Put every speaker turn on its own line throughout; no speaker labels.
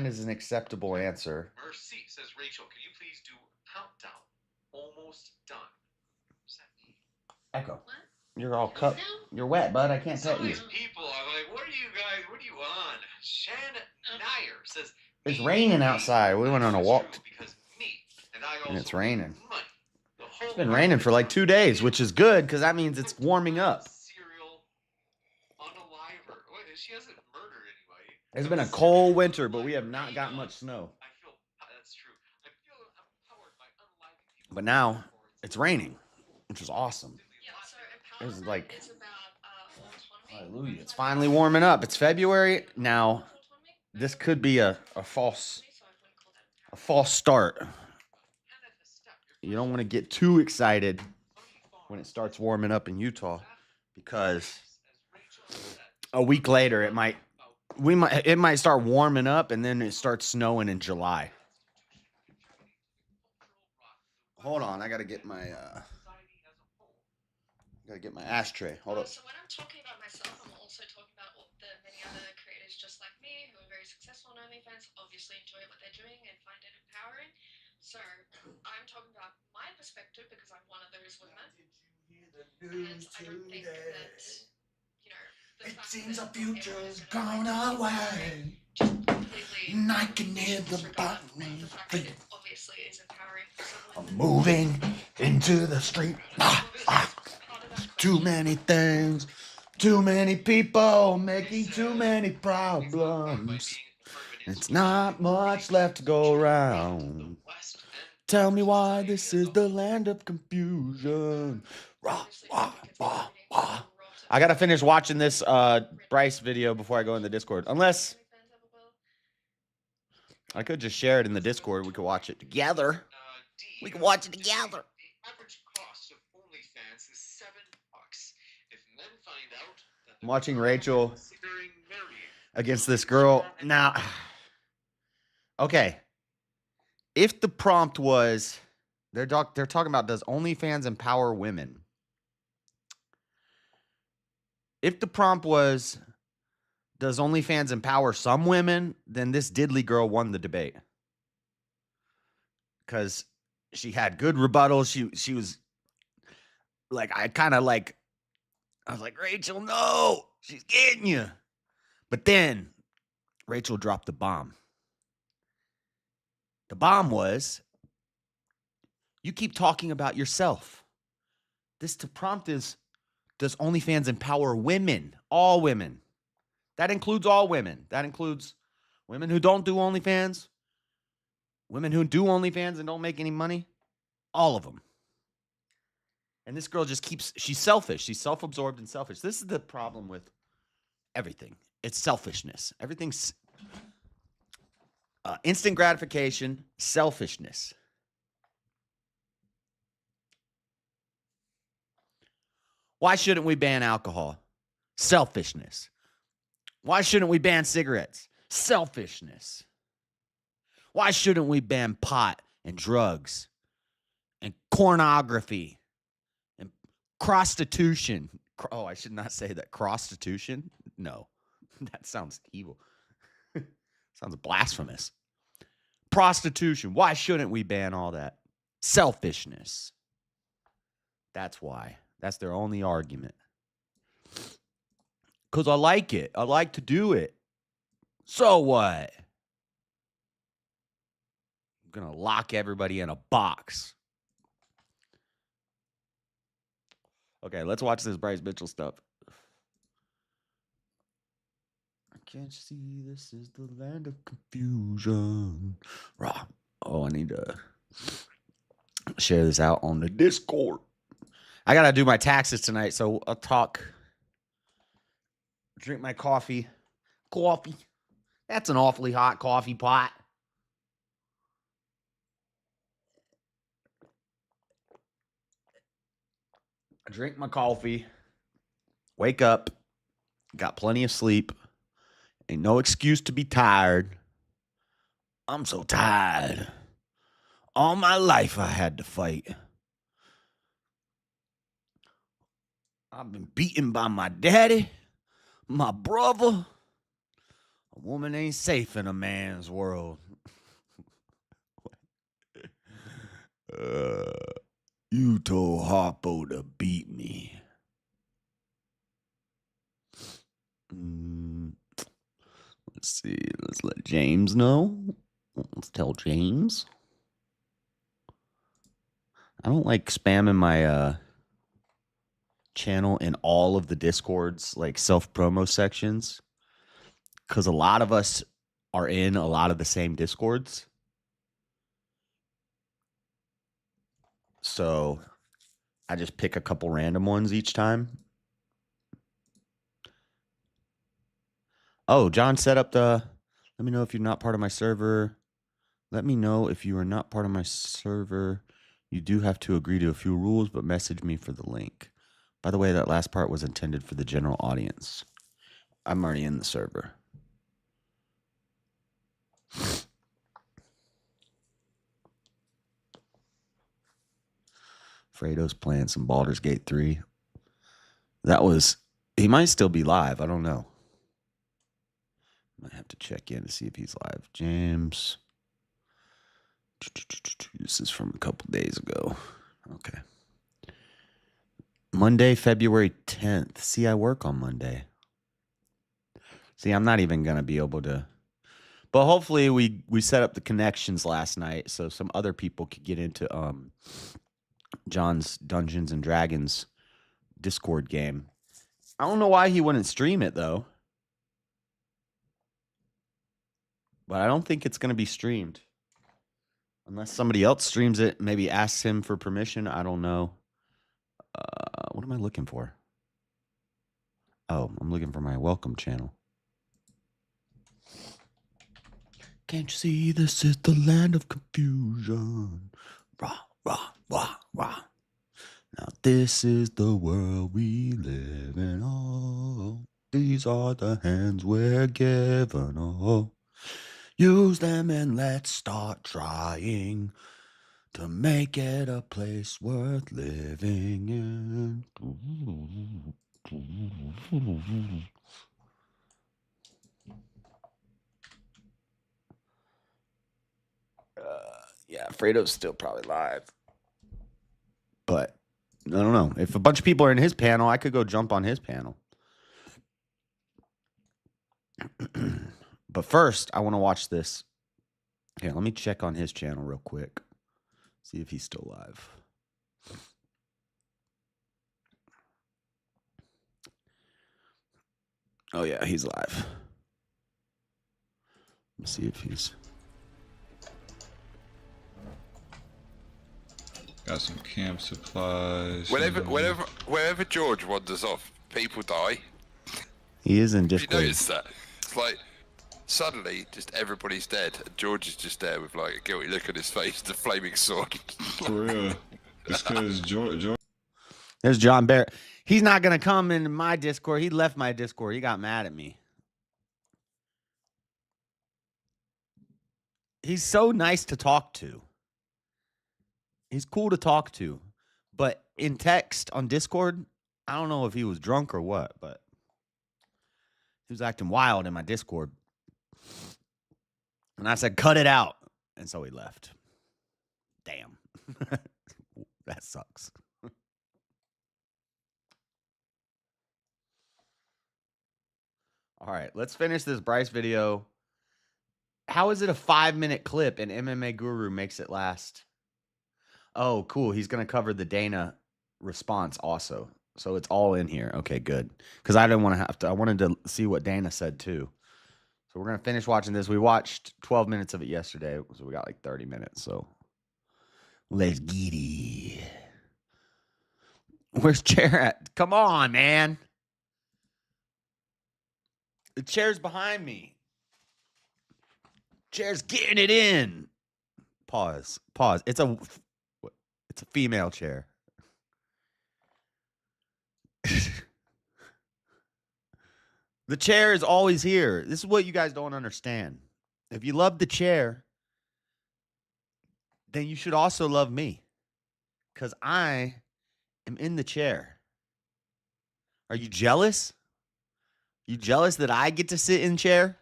is an acceptable answer.
Mercy says, Rachel, can you please do countdown? Almost done. What does that mean?
Echo. You're all cut. You're wet, bud. I can't
Some
pet
of
you.
these people are like, what are you guys? What are you on? Shan Nair says,
It's
me,
raining
me.
outside. We went on a
That's
walk,
true because me and I
and
also
it's raining.
need money. The whole
It's been raining for like 2 days, which is good because that means it's warming up.
Serial unaliver. Wait, she hasn't murdered anybody.
It's been a cold winter, but we have not gotten much snow.
I feel that's true. I feel empowered by unaliving people.
But now it's raining, which is awesome.
Yeah, so
This is
empowerment
like,
is about autonomy.
hallelujah. It's finally warming up. It's February now. This could be a false start. You don't want to get too excited when it starts warming up in Utah, because a week later it might start warming up and then it starts snowing in July. Hold on, I gotta get my ashtray. Hold up.
So when I'm talking about myself, I'm also talking about all the many other creators just like me who are very successful on OnlyFans, obviously enjoy what they're doing and find it empowering. So I'm talking about my perspective because I'm one of those women, and I don't think that, you know, it seems our future's gone away. And I can hear the button. Obviously, is empowering.
I'm moving into the street. Too many things, too many people, making too many problems. It's not much left to go around. Tell me why this is the land of confusion. Rah, rah, rah, rah. I gotta finish watching this Bryce video before I go in the Discord. Unless I could just share it in the Discord. We could watch it together. We can watch it together.
The average cost of OnlyFans is $7. If men find out that
I'm watching Rachel against this girl. Now, okay. If the prompt was, they're talking about, does OnlyFans empower women? If the prompt was, does OnlyFans empower some women, then this diddly girl won the debate. Because she had good rebuttals. She was like, I was like, Rachel, no, she's getting you. But then Rachel dropped the bomb. The bomb was, you keep talking about yourself. This prompt is, does OnlyFans empower women? All women. That includes all women. That includes women who don't do OnlyFans, women who do OnlyFans and don't make any money. All of them. And this girl just she's selfish. She's self-absorbed and selfish. This is the problem with everything. It's selfishness. Everything's instant gratification, selfishness. Why shouldn't we ban alcohol? Selfishness. Why shouldn't we ban cigarettes? Selfishness. Why shouldn't we ban pot and drugs and pornography and prostitution? Oh, I should not say that. Prostitution? No, that sounds evil. Sounds blasphemous. Prostitution. Why shouldn't we ban all that? Selfishness. That's why. That's their only argument. Because I like it. I like to do it. So what? I'm going to lock everybody in a box. Okay, let's watch this Bryce Mitchell stuff. Can't you see this is the land of confusion? Oh, I need to share this out on the Discord. I got to do my taxes tonight, so I'll drink my coffee. Coffee. That's an awfully hot coffee pot. I drink my coffee. Wake up. Got plenty of sleep. Ain't no excuse to be tired. I'm so tired. All my life I had to fight. I've been beaten by my daddy, my brother, A woman ain't safe in a man's world. You told Harpo to beat me. Let's see. Let's let James know. Let's tell James. I don't like spamming my channel in all of the Discords, like self-promo sections, because a lot of us are in a lot of the same Discords. So I just pick a couple random ones each time. Oh, John set up the, let me know if you're not part of my server. Let me know if you are not part of my server. You do have to agree to a few rules, but message me for the link. By the way, that last part was intended for the general audience. I'm already in the server. Fredo's playing some Baldur's Gate 3. That was, he might still be live. I don't know. Might have to check in to see if he's live. James. This is from a couple days ago. Okay. Monday, February 10th. See, I work on Monday. See, I'm not even going to be able to. But hopefully we set up the connections last night so some other people could get into John's Dungeons and Dragons Discord game. I don't know why he wouldn't stream it, though. But I don't think it's going to be streamed. Unless somebody else streams it, maybe asks him for permission. I don't know. What am I looking for? Oh, I'm looking for my welcome channel. Can't you see this is the land of confusion? Rah, rah, rah, rah. Now this is the world we live in. Oh, these are the hands we're given. Oh, use them and let's start trying to make it a place worth living in. Yeah, Fredo's still probably live. But I don't know. If a bunch of people are in his panel, I could go jump on his panel. But first, I want to watch this. Here, let me check on his channel real quick. See if he's still live. Oh, yeah, he's live. Let's see if he's...
Got some camp supplies.
Wherever George wanders off, people die.
He is in
Have you
Discord.
noticed that? It's like suddenly just everybody's dead, and George is just there with like a guilty look on his face, the flaming sword.
For real. It's because George.
There's John Barrett. He's not going to come into my Discord. He left my Discord. He got mad at me. He's so nice to talk to. He's cool to talk to. But in text on Discord, I don't know if he was drunk or what, but he was acting wild in my Discord. And I said, cut it out. And so he left. Damn. That sucks. All right, let's finish this Bryce video. How is it a 5-minute clip and MMA Guru makes it last? Oh, cool. He's going to cover the Dana response also. So it's all in here. Okay, good. Because I didn't want to have to. I wanted to see what Dana said too. So we're going to finish watching this. We watched 12 minutes of it yesterday. So we got like 30 minutes. So let's get it. Where's Chair at? Come on, man. The chair's behind me. Chair's getting it in. Pause. It's a female chair. The chair is always here. This is what you guys don't understand. If you love the chair, then you should also love me. Because I am in the chair. Are you jealous? You jealous that I get to sit in chair?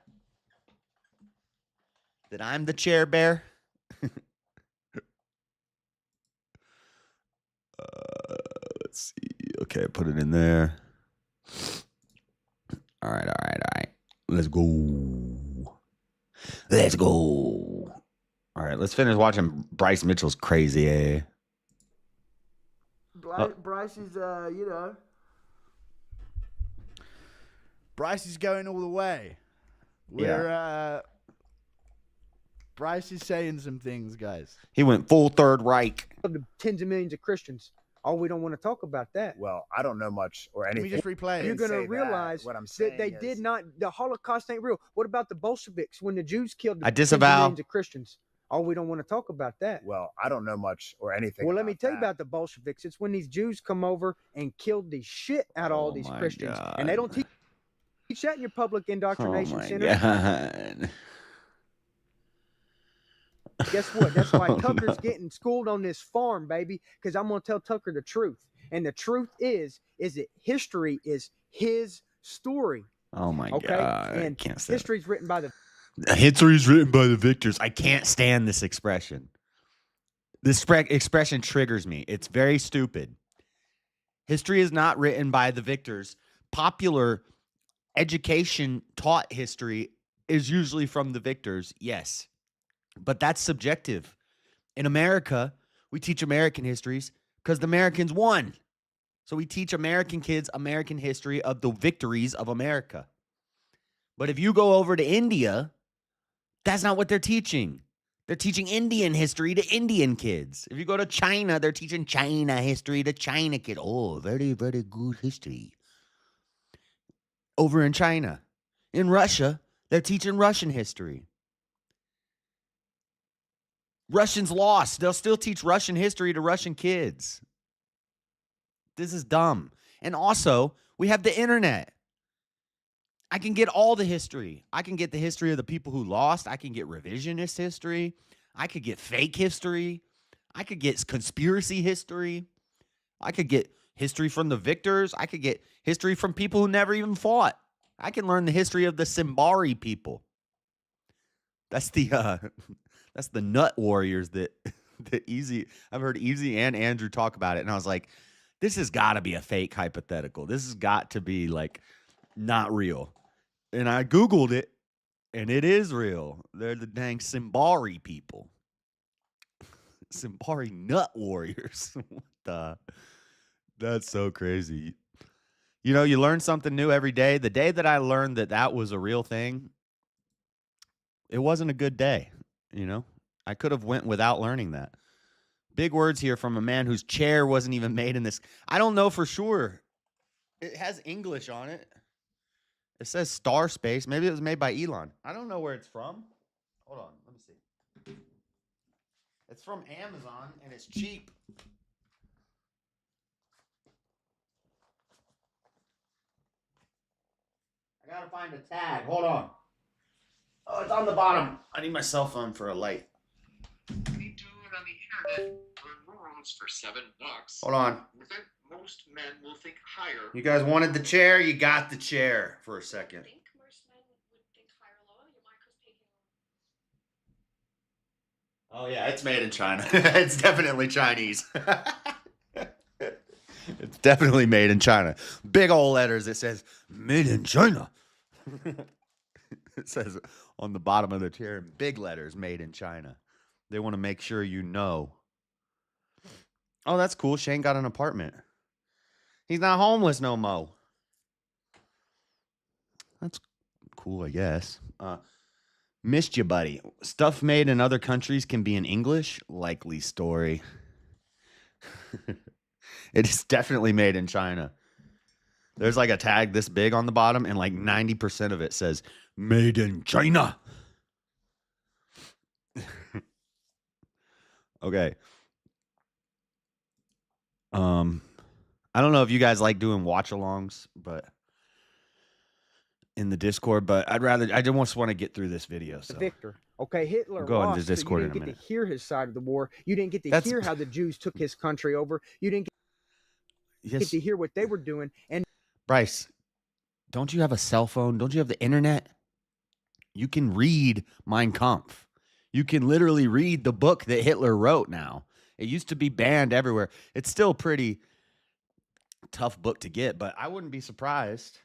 that I'm the chair bear. Let's see. Okay, put it in there. All right. Let's go. All right, let's finish watching Bryce Mitchell's crazy, eh?
Bryce is, Bryce is going all the way. Bryce is saying some things, guys.
He went full Third Reich.
The tens of millions of Christians. Oh, we don't want to talk about that.
Well, I don't know much or anything.
Let me just replay it.
You're going to realize
what I'm
that
saying
they
is,
did not. The Holocaust ain't real. What about the Bolsheviks when the Jews killed the
I
tens of
disavow.
millions of Christians? Oh, we don't want to talk about that.
Well, I don't know much or anything.
Well, let me tell you
that.
about the Bolsheviks. It's when these Jews come over and killed the shit out of all these
my
Christians,
God.
and they don't teach that in your public indoctrination center.
God.
Guess what? That's why
Oh,
Tucker's
no.
getting schooled on this farm, baby, because I'm going to tell Tucker the truth. And the truth is that history is his story.
Oh my
Okay?
God.
And
I can't stand
history's written by the
History is written by the victors. I can't stand this expression. This expression triggers me. It's very stupid. History is not written by the victors. Popular education taught history is usually from the victors, yes. But that's subjective. In America, we teach American histories because the Americans won. So we teach American kids American history of the victories of America. But if you go over to India, that's not what they're teaching. They're teaching Indian history to Indian kids. If you go to China, they're teaching China history to China kids. Oh, very, very good history. Over in China. In Russia, they're teaching Russian history. Russians lost. They'll still teach Russian history to Russian kids. This is dumb. And also, we have the internet. I can get all the history. I can get the history of the people who lost. I can get revisionist history. I could get fake history. I could get conspiracy history. I could get history from the victors. I could get history from people who never even fought. I can learn the history of the Simbari people. That's the nut warriors that Easy. I've heard Easy and Andrew talk about it, and I was like, this has got to be a fake hypothetical. This has got to be like not real. And I Googled it, and it is real. They're the dang Simbari people. Simbari nut warriors. What the? That's so crazy. You know, you learn something new every day. The day that I learned that that was a real thing, it wasn't a good day. You know, I could have went without learning that. Big words here from a man whose chair wasn't even made in this. I don't know for sure. It has English on it. It says Star Space. Maybe it was made by Elon. I don't know where it's from. Hold on. Let me see. It's from Amazon, and it's cheap. I gotta find a tag. Hold on. Oh, it's on the bottom. I need my cell phone for a light.
We do it on the internet for rooms for $7.
Hold on.
I think most men will think higher.
You guys wanted the chair? You got the chair for a
I
second.
think most men would think higher or lower. Your mic was peaking.
Oh, yeah, it's made in China. It's definitely Chinese. It's definitely made in China. Big old letters. It says, made in China. It says on the bottom of the chair in big letters, made in China. They want to make sure you know. Oh, that's cool. Shane got an apartment. He's not homeless no more. That's cool, I guess. Missed you, buddy. Stuff made in other countries can be in English. Likely story. It is definitely made in China. There's like a tag this big on the bottom, and like 90% of it says made in China. Okay. I don't know if you guys like doing watch-alongs, but in the Discord, but I just want to get through this video. So
victor. Okay, Hitler
We'll go into
lost, so
Discord
you
in a
didn't get
minute.
to hear his side of the war. You didn't get to
That's-
hear how the Jews took his country over. You didn't get
yes,
to hear what they were doing. And
Bryce, don't you have a cell phone? Don't you have the internet? You can read Mein Kampf. You can literally read the book that Hitler wrote now. It used to be banned everywhere. It's still a pretty tough book to get, but I wouldn't be surprised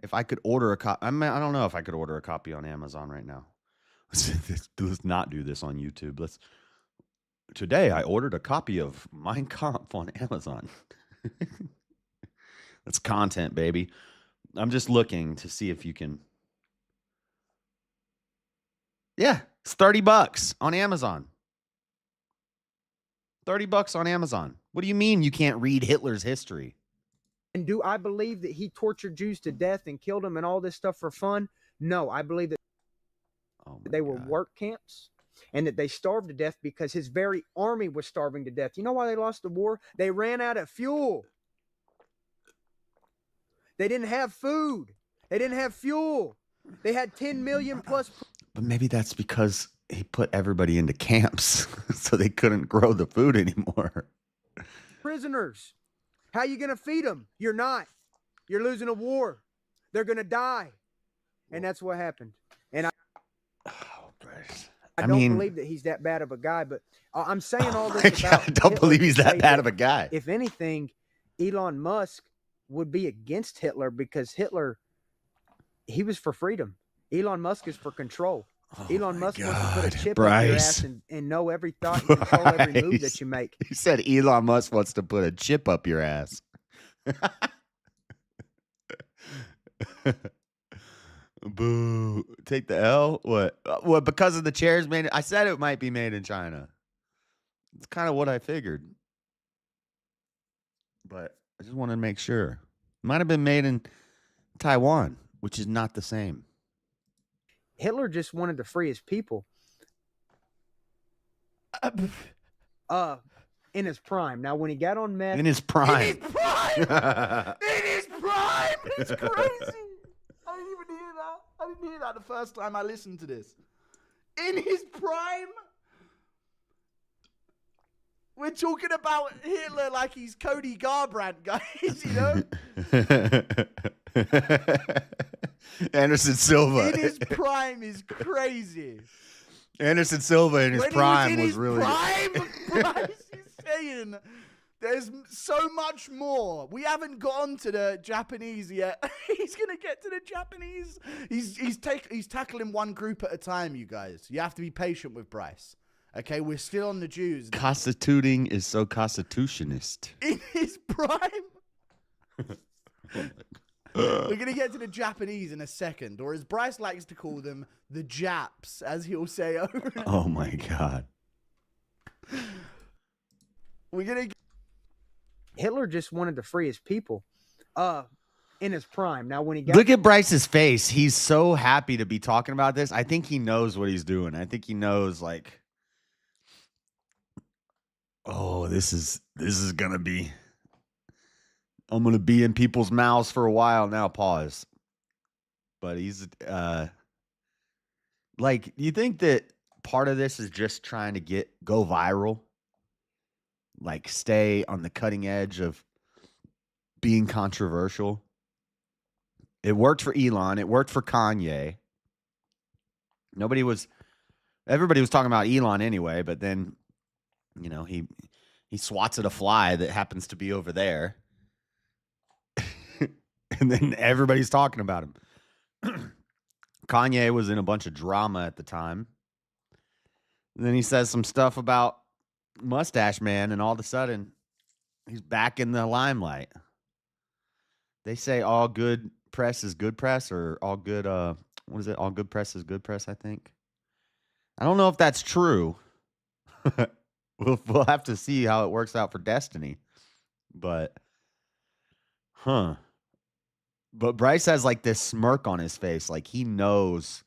if I could order a copy. I don't know if I could order a copy on Amazon right now. Let's not do this on YouTube. Today I ordered a copy of Mein Kampf on Amazon. That's content, baby. I'm just looking to see if you can. Yeah, it's $30 on Amazon. $30 on Amazon. What do you mean you can't read Hitler's history?
And do I believe that he tortured Jews to death and killed them and all this stuff for fun? No, I believe that they were work camps and that they starved to death because his very army was starving to death. You know why they lost the war? They ran out of fuel. They didn't have food. They didn't have fuel. They had 10 million plus.
But maybe that's because he put everybody into camps so they couldn't grow the food anymore.
Prisoners. How you going to feed them? You're not. You're losing a war. They're going to die. And that's what happened. And I don't believe that he's that bad of a guy, but I'm saying all this about
I don't
Hitler
believe he's
to
that
say
bad of a guy.
If anything, Elon Musk would be against Hitler because Hitler, he was for freedom. Elon Musk is for control. Elon Musk wants to put a chip up your ass and know every thought and control every move that you make.
He said Elon Musk wants to put a chip up your ass. Boo. Take the L? What? What, because of the chairs made? I said it might be made in China. It's kind of what I figured. But I just wanted to make sure. Might have been made in Taiwan, which is not the same.
Hitler just wanted to free his people. In his prime. Now, when he got on meth.
In his prime.
In his prime! In his prime! It's crazy. I didn't even hear that. I didn't hear that the first time I listened to this. In his prime? We're talking about Hitler like he's Cody Garbrandt, guys, you know?
Anderson Silva.
In his prime is crazy.
Anderson Silva in his
When
prime
he was in his
really
prime, Bryce is saying there's so much more. We haven't gone to the Japanese yet. He's gonna get to the Japanese. He's tackling one group at a time, you guys. You have to be patient with Bryce. Okay, we're still on the Jews.
Constituting is so constitutionist.
In his prime. We're going to get to the Japanese in a second, or as Bryce likes to call them, the Japs, as he'll say over.
Oh my God.
We're going to.
Hitler just wanted to free his people. In his prime. Now, when he got.
Look at Bryce's face. He's so happy to be talking about this. I think he knows what he's doing. I think he knows, like, oh, this is gonna be. I'm gonna be in people's mouths for a while now. Pause. But he's like, you think that part of this is just trying to go viral, like stay on the cutting edge of being controversial? It worked for Elon. It worked for Kanye. Everybody was talking about Elon anyway, but then, you know, he swats at a fly that happens to be over there. And then everybody's talking about him. Kanye was in a bunch of drama at the time. And then he says some stuff about Mustache Man, and all of a sudden, he's back in the limelight. They say all good press is good press, or all good, what is it? All good press is good press, I think. I don't know if that's true. We'll have to see how it works out for Destiny. But, But Bryce has like this smirk on his face, like he knows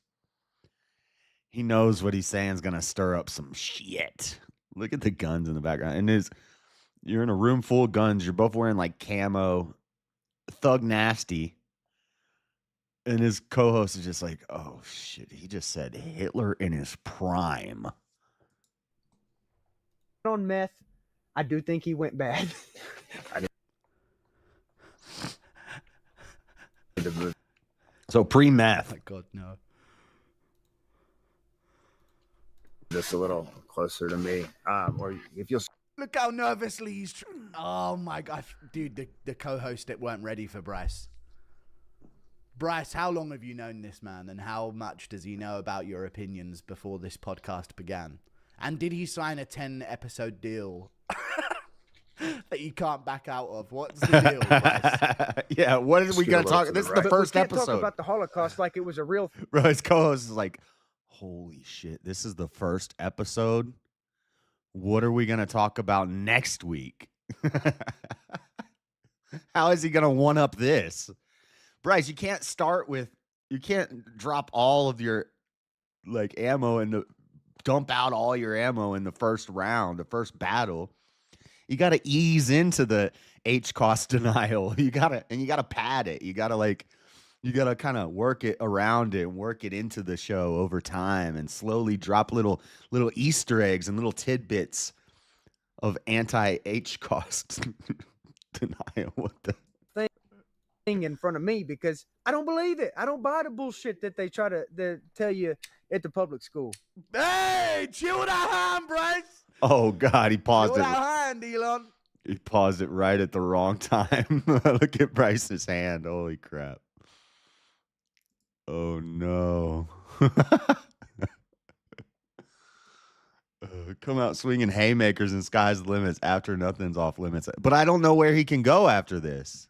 what he's saying is gonna stir up some shit. Look at the guns in the background. And you're in a room full of guns. You're both wearing like camo, thug nasty. And his co-host is just like, oh shit, he just said Hitler in his prime.
On meth, I do think he went bad.
So pre-meth.
Oh my God, no.
this a little closer to me, or if you'll
Look how nervously he's. Oh my god, dude! The co-host it weren't ready for Bryce. Bryce, how long have you known this man, and how much does he know about your opinions before this podcast began? And did he sign a 10-episode deal that you can't back out of? What's the deal, Bryce?
Yeah, what are we gonna talk? This is the first
we can't
episode.
Talk about the Holocaust like it was a real.
Bro, his co-host is like, holy shit, this is the first episode. What are we gonna talk about next week? How is he gonna one up this? Bryce, you can't drop all of your like ammo and dump out all your ammo in the first round, the first battle. You got to ease into the H cost denial. You gotta pad it. You gotta kind of work it around it and work it into the show over time and slowly drop little Easter eggs and little tidbits of anti-H cost denial. What the
thing in front of me, because I don't believe it. I don't buy the bullshit that they try to tell you at the public school.
Hey, chill that hand, Bryce.
Oh God, he paused
Chill
it.
that hand, Elon.
He paused it right at the wrong time. Look at Bryce's hand. Holy crap. Oh no. Come out swinging haymakers and sky's the limits after nothing's off limits. But I don't know where he can go after this.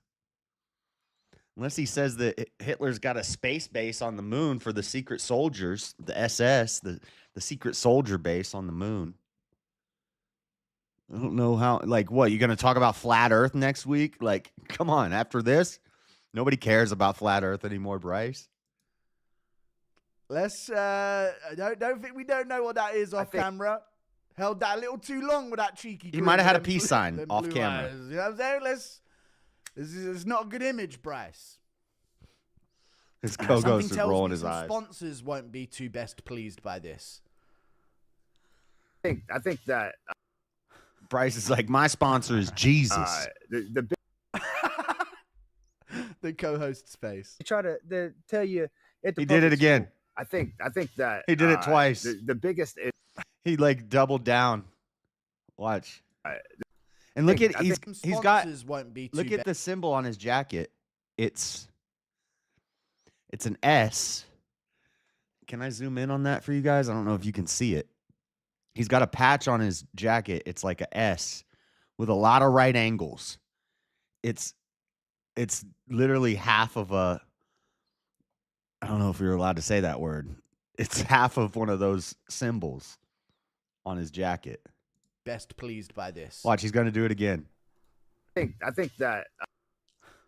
Unless he says that Hitler's got a space base on the moon for the secret soldiers, the SS, the secret soldier base on the moon. I don't know how, like, what, you going to talk about flat Earth next week? Like, come on, after this, nobody cares about flat Earth anymore, Bryce.
Let's, don't think we don't know what that is off camera. Held that a little too long with that cheeky.
He might have had a peace sign off camera.
Eyes. You know what I'm saying? This is not a good image, Bryce.
His co-host is rolling his
some
eyes.
Sponsors won't be too best pleased by this.
I think that
Bryce is like, my sponsor is Jesus.
the
The co-host's face.
They try to tell you at the
He did it
public
again.
school.
I think that
He did it twice.
The biggest.
He like doubled down. Watch. And look at he's got.
Won't be too
Look at the symbol on his jacket. It's an S. Can I zoom in on that for you guys? I don't know if you can see it. He's got a patch on his jacket. It's like a S with a lot of right angles. It's literally half of a. I don't know if you're allowed to say that word. It's half of one of those symbols on his jacket.
Best pleased by this.
Watch, he's going to do it again.
I think that.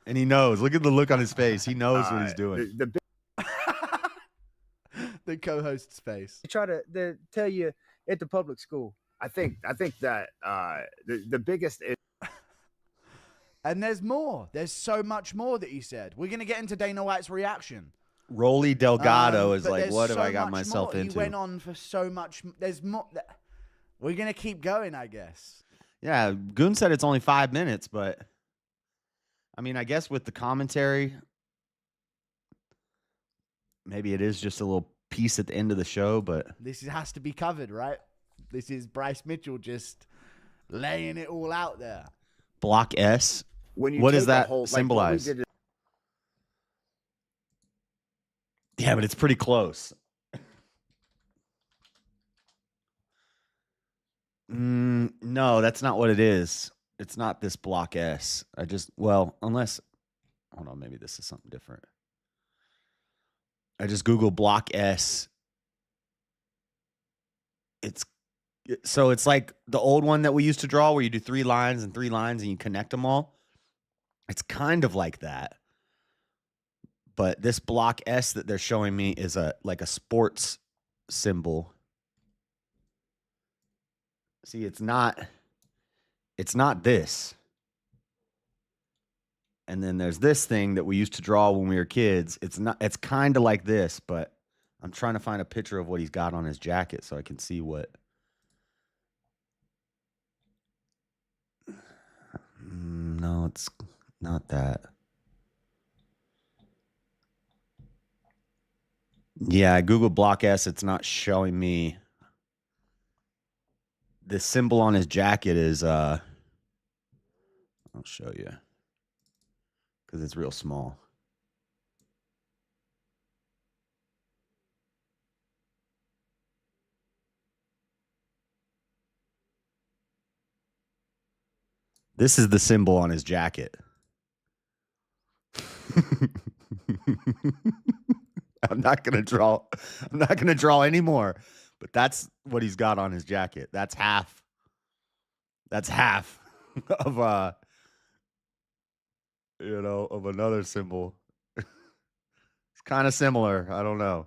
And he knows. Look at the look on his face. He knows what he's doing.
The co-host's face.
They try to tell you at the public school.
I think that the biggest.
And there's more. There's so much more that he said. We're going to get into Dana White's reaction.
Rolly Delgado is
but
like,
there's
what have
so
I got
much
myself
more.
into?
He went on for so much. There's more. We're going to keep going, I guess.
Yeah, Goon said it's only 5 minutes, but I mean, I guess with the commentary, maybe it is just a little piece at the end of the show, but
This has to be covered, right? This is Bryce Mitchell just laying it all out there.
Block S.
When you
What
take
does that
a whole,
symbolize?
Like
Yeah, but it's pretty close. No, that's not what it is. It's not this block S. Unless, hold on, maybe this is something different. I just Google block S. It's like the old one that we used to draw where you do 3 lines and 3 lines and you connect them all. It's kind of like that. But this block S that they're showing me is like a sports symbol. See, it's not this. And then there's this thing that we used to draw when we were kids. It's kind of like this, but I'm trying to find a picture of what he's got on his jacket so I can see what. No, it's not that. Yeah, I Googled block S. It's not showing me. the symbol on his jacket is I'll show you because it's real small. This is the symbol on his jacket. I'm not gonna draw anymore. But that's what he's got on his jacket. That's half. That's half of of another symbol. It's kind of similar. I don't know.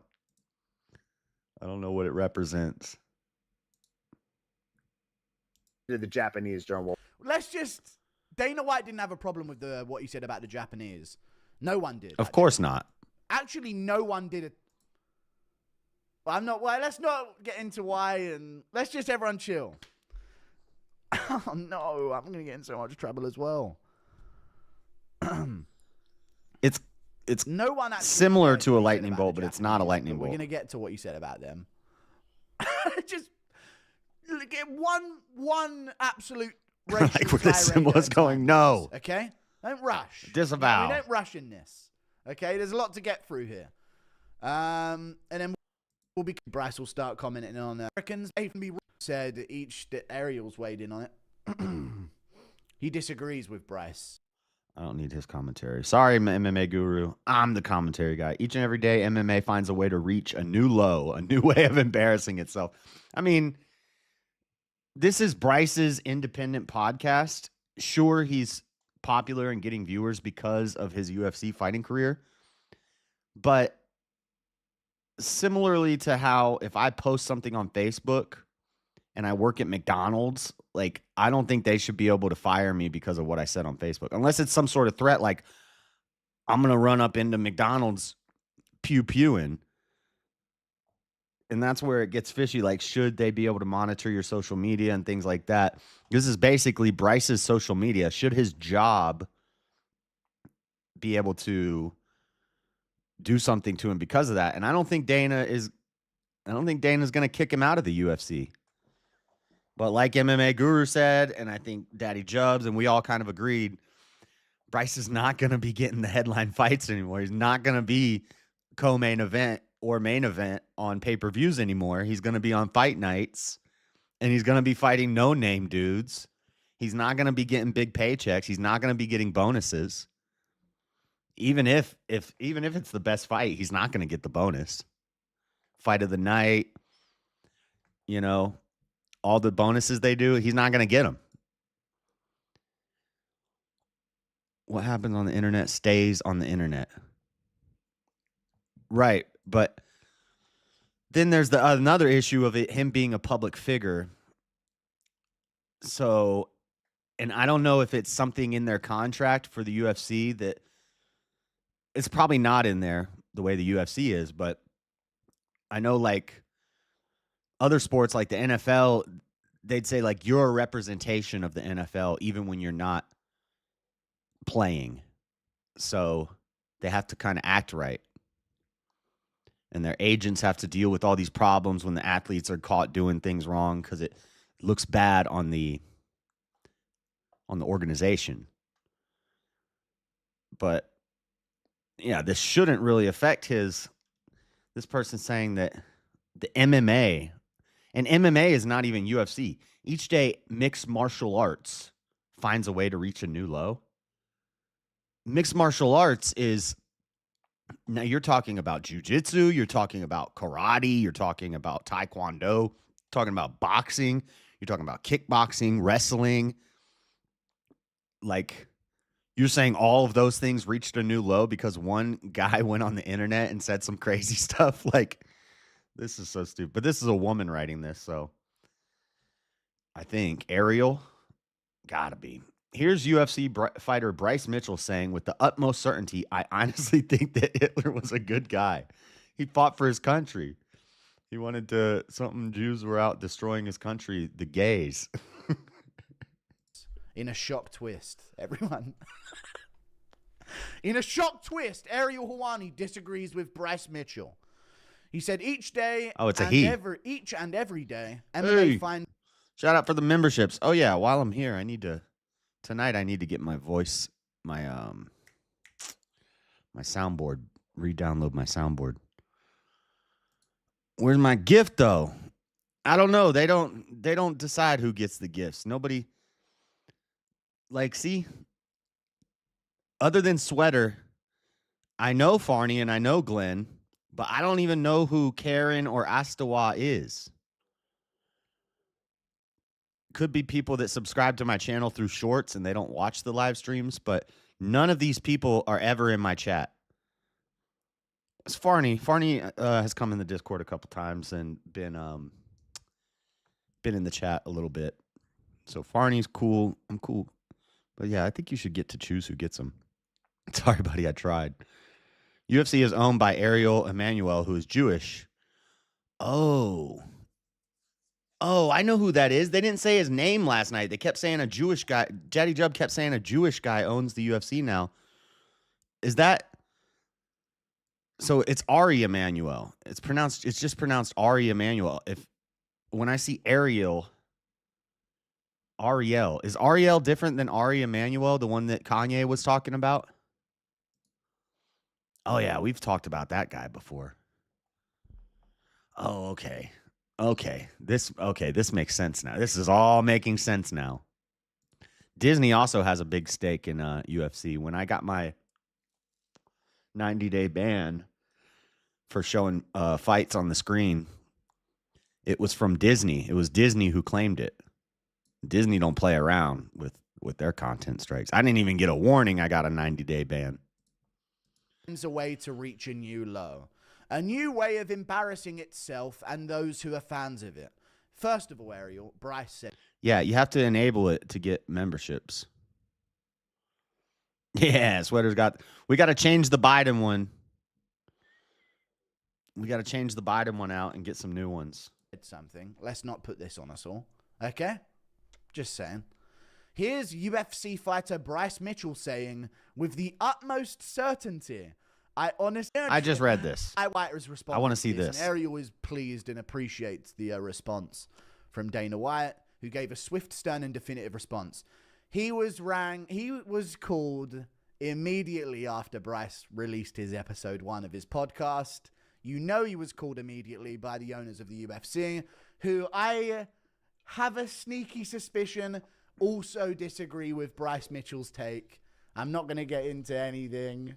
I don't know what it represents.
The Japanese during World.
Let's just. Dana White didn't have a problem with what you said about the Japanese. No one did.
Of course not.
Actually, no one did it. Well, let's not get into why, and let's just everyone chill. Oh no, I'm gonna get in so much trouble as well.
It's
no one
similar to a lightning bolt, but it's not a lightning bolt.
We're gonna get to what you said about them. Just get one absolute racial
like where the
tirade
symbol is going. No.
Okay, don't rush.
Disavow.
We don't rush in this. Okay, there's a lot to get through here. And then we'll be. Bryce will start commenting on Americans. AFB said that Ariel's weighed in on it. He disagrees with Bryce.
I don't need his commentary. Sorry, MMA guru. I'm the commentary guy. Each and every day, MMA finds a way to reach a new low, a new way of embarrassing itself. I mean, this is Bryce's independent podcast. Sure, he's popular and getting viewers because of his UFC fighting career. But similarly to how if I post something on Facebook and I work at McDonald's, like, I don't think they should be able to fire me because of what I said on Facebook. Unless it's some sort of threat, like, I'm going to run up into McDonald's pew-pewing. And that's where it gets fishy. Like, should they be able to monitor your social media and things like that? This is basically Bryce's social media. Should his job be able to do something to him because of that? And I don't think Dana's going to kick him out of the UFC. But like MMA Guru said, and I think Daddy Jubs, and we all kind of agreed, Bryce is not going to be getting the headline fights anymore. He's not going to be co-main event or main event on pay-per-views anymore. He's going to be on fight nights, and he's going to be fighting no-name dudes. He's not going to be getting big paychecks. He's not going to be getting bonuses. Even if it's the best fight, he's not going to get the bonus. Fight of the night, all the bonuses they do, he's not going to get them. What happens on the internet stays on the internet. Right, but then there's another issue of him being a public figure. So, and I don't know if it's something in their contract for the UFC that it's probably not in there the way the UFC is, but I know like other sports like the NFL, they'd say like you're a representation of the NFL even when you're not playing. So they have to kind of act right. And their agents have to deal with all these problems when the athletes are caught doing things wrong because it looks bad on the organization. But yeah, this shouldn't really affect this person saying that the MMA, and MMA is not even UFC. Each day, mixed martial arts finds a way to reach a new low. Mixed martial arts is, now you're talking about jiu-jitsu, you're talking about karate, you're talking about taekwondo, talking about boxing, you're talking about kickboxing, wrestling. Like, you're saying all of those things reached a new low because one guy went on the internet and said some crazy stuff. Like, this is so stupid. But this is a woman writing this, so I think Ariel, gotta be. Here's UFC fighter Bryce Mitchell saying, with the utmost certainty, I honestly think that Hitler was a good guy. He fought for his country. He wanted to, something Jews were out destroying his country, the gays.
In a shock twist, everyone. In a shock twist, Ariel Helwani disagrees with Bryce Mitchell. He said each day,
oh, it's a he.
Each and every day, MMA find.
Shout out for the memberships. Oh yeah, while I'm here, tonight I need to get my voice, my soundboard, re-download my soundboard. Where's my gift though? I don't know. They don't decide who gets the gifts. Nobody, like, see, other than Sweater, I know Farney and I know Glenn, but I don't even know who Karen or Astawa is. Could be people that subscribe to my channel through shorts and they don't watch the live streams, but none of these people are ever in my chat. It's Farney. Farney has come in the Discord a couple times and been in the chat a little bit. So Farney's cool. I'm cool. But yeah, I think you should get to choose who gets them. Sorry, buddy, I tried. UFC is owned by Ariel Emanuel, who is Jewish. Oh, I know who that is. They didn't say his name last night. They kept saying a Jewish guy. Daddy Jub kept saying a Jewish guy owns the UFC now. Is that... So it's Ari Emanuel. It's just pronounced Ari Emanuel. When I see Ariel, is Ariel different than Ari Emanuel, the one that Kanye was talking about? Oh yeah, we've talked about that guy before. Oh, okay. This makes sense now. This is all making sense now. Disney also has a big stake in UFC. When I got my 90-day ban for showing fights on the screen, it was from Disney. It was Disney who claimed it. Disney don't play around with their content strikes. I didn't even get a warning. I got a 90-day ban.
A way to reach a new low. A new way of embarrassing itself and those who are fans of it. First of all, Ariel, Bryce said...
Yeah, you have to enable it to get memberships. Yeah, Sweater's got... We got to change the Biden one. We got to change the Biden one out and get some new ones.
Something. Let's not put this on us all. Okay? Just saying. Here's UFC fighter Bryce Mitchell saying, with the utmost certainty... I
just read this.
I want
to see this.
And Ariel is pleased and appreciates the response from Dana White, who gave a swift, stern, and definitive response. He was called immediately after Bryce released his episode 1 of his podcast. You know he was called immediately by the owners of the UFC, who I have a sneaky suspicion also disagree with Bryce Mitchell's take. I'm not going to get into anything.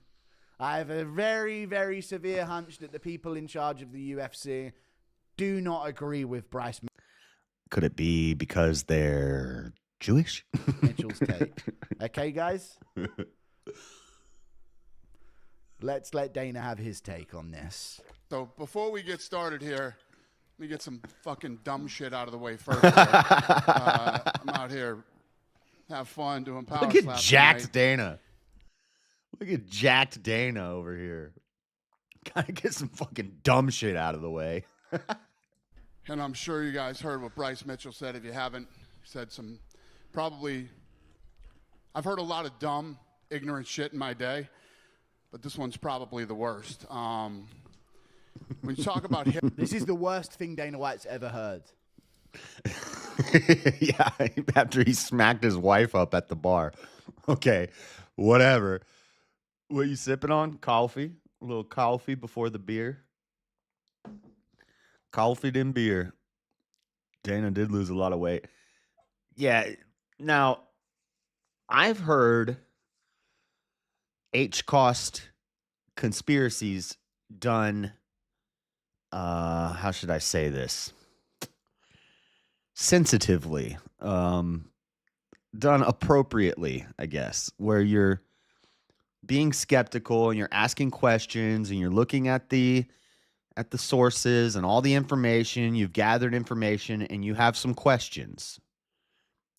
I have a very, very severe hunch that the people in charge of the UFC do not agree with Bryce
Could it be because they're Jewish?
Mitchell's take. Okay, guys? Let's let Dana have his take on this.
So before we get started here, let me get some fucking dumb shit out of the way first. I'm out here, have fun doing power
Look at
slaps
jacked
tonight.
Dana. Look at jacked Dana over here. Gotta get some fucking dumb shit out of the way.
And I'm sure you guys heard what Bryce Mitchell said. If you haven't, he said some probably... I've heard a lot of dumb, ignorant shit in my day, but this one's probably the worst. When you talk about him...
This is the worst thing Dana White's ever heard.
Yeah, after he smacked his wife up at the bar. Okay, whatever. What you sipping on? Coffee? A little coffee before the beer? Coffee then beer. Dana did lose a lot of weight. Yeah, now, I've heard H-cost conspiracies done, how should I say this? Sensitively. Done appropriately, I guess, where you're being skeptical and you're asking questions and you're looking at the sources and all the information. You've gathered information and you have some questions.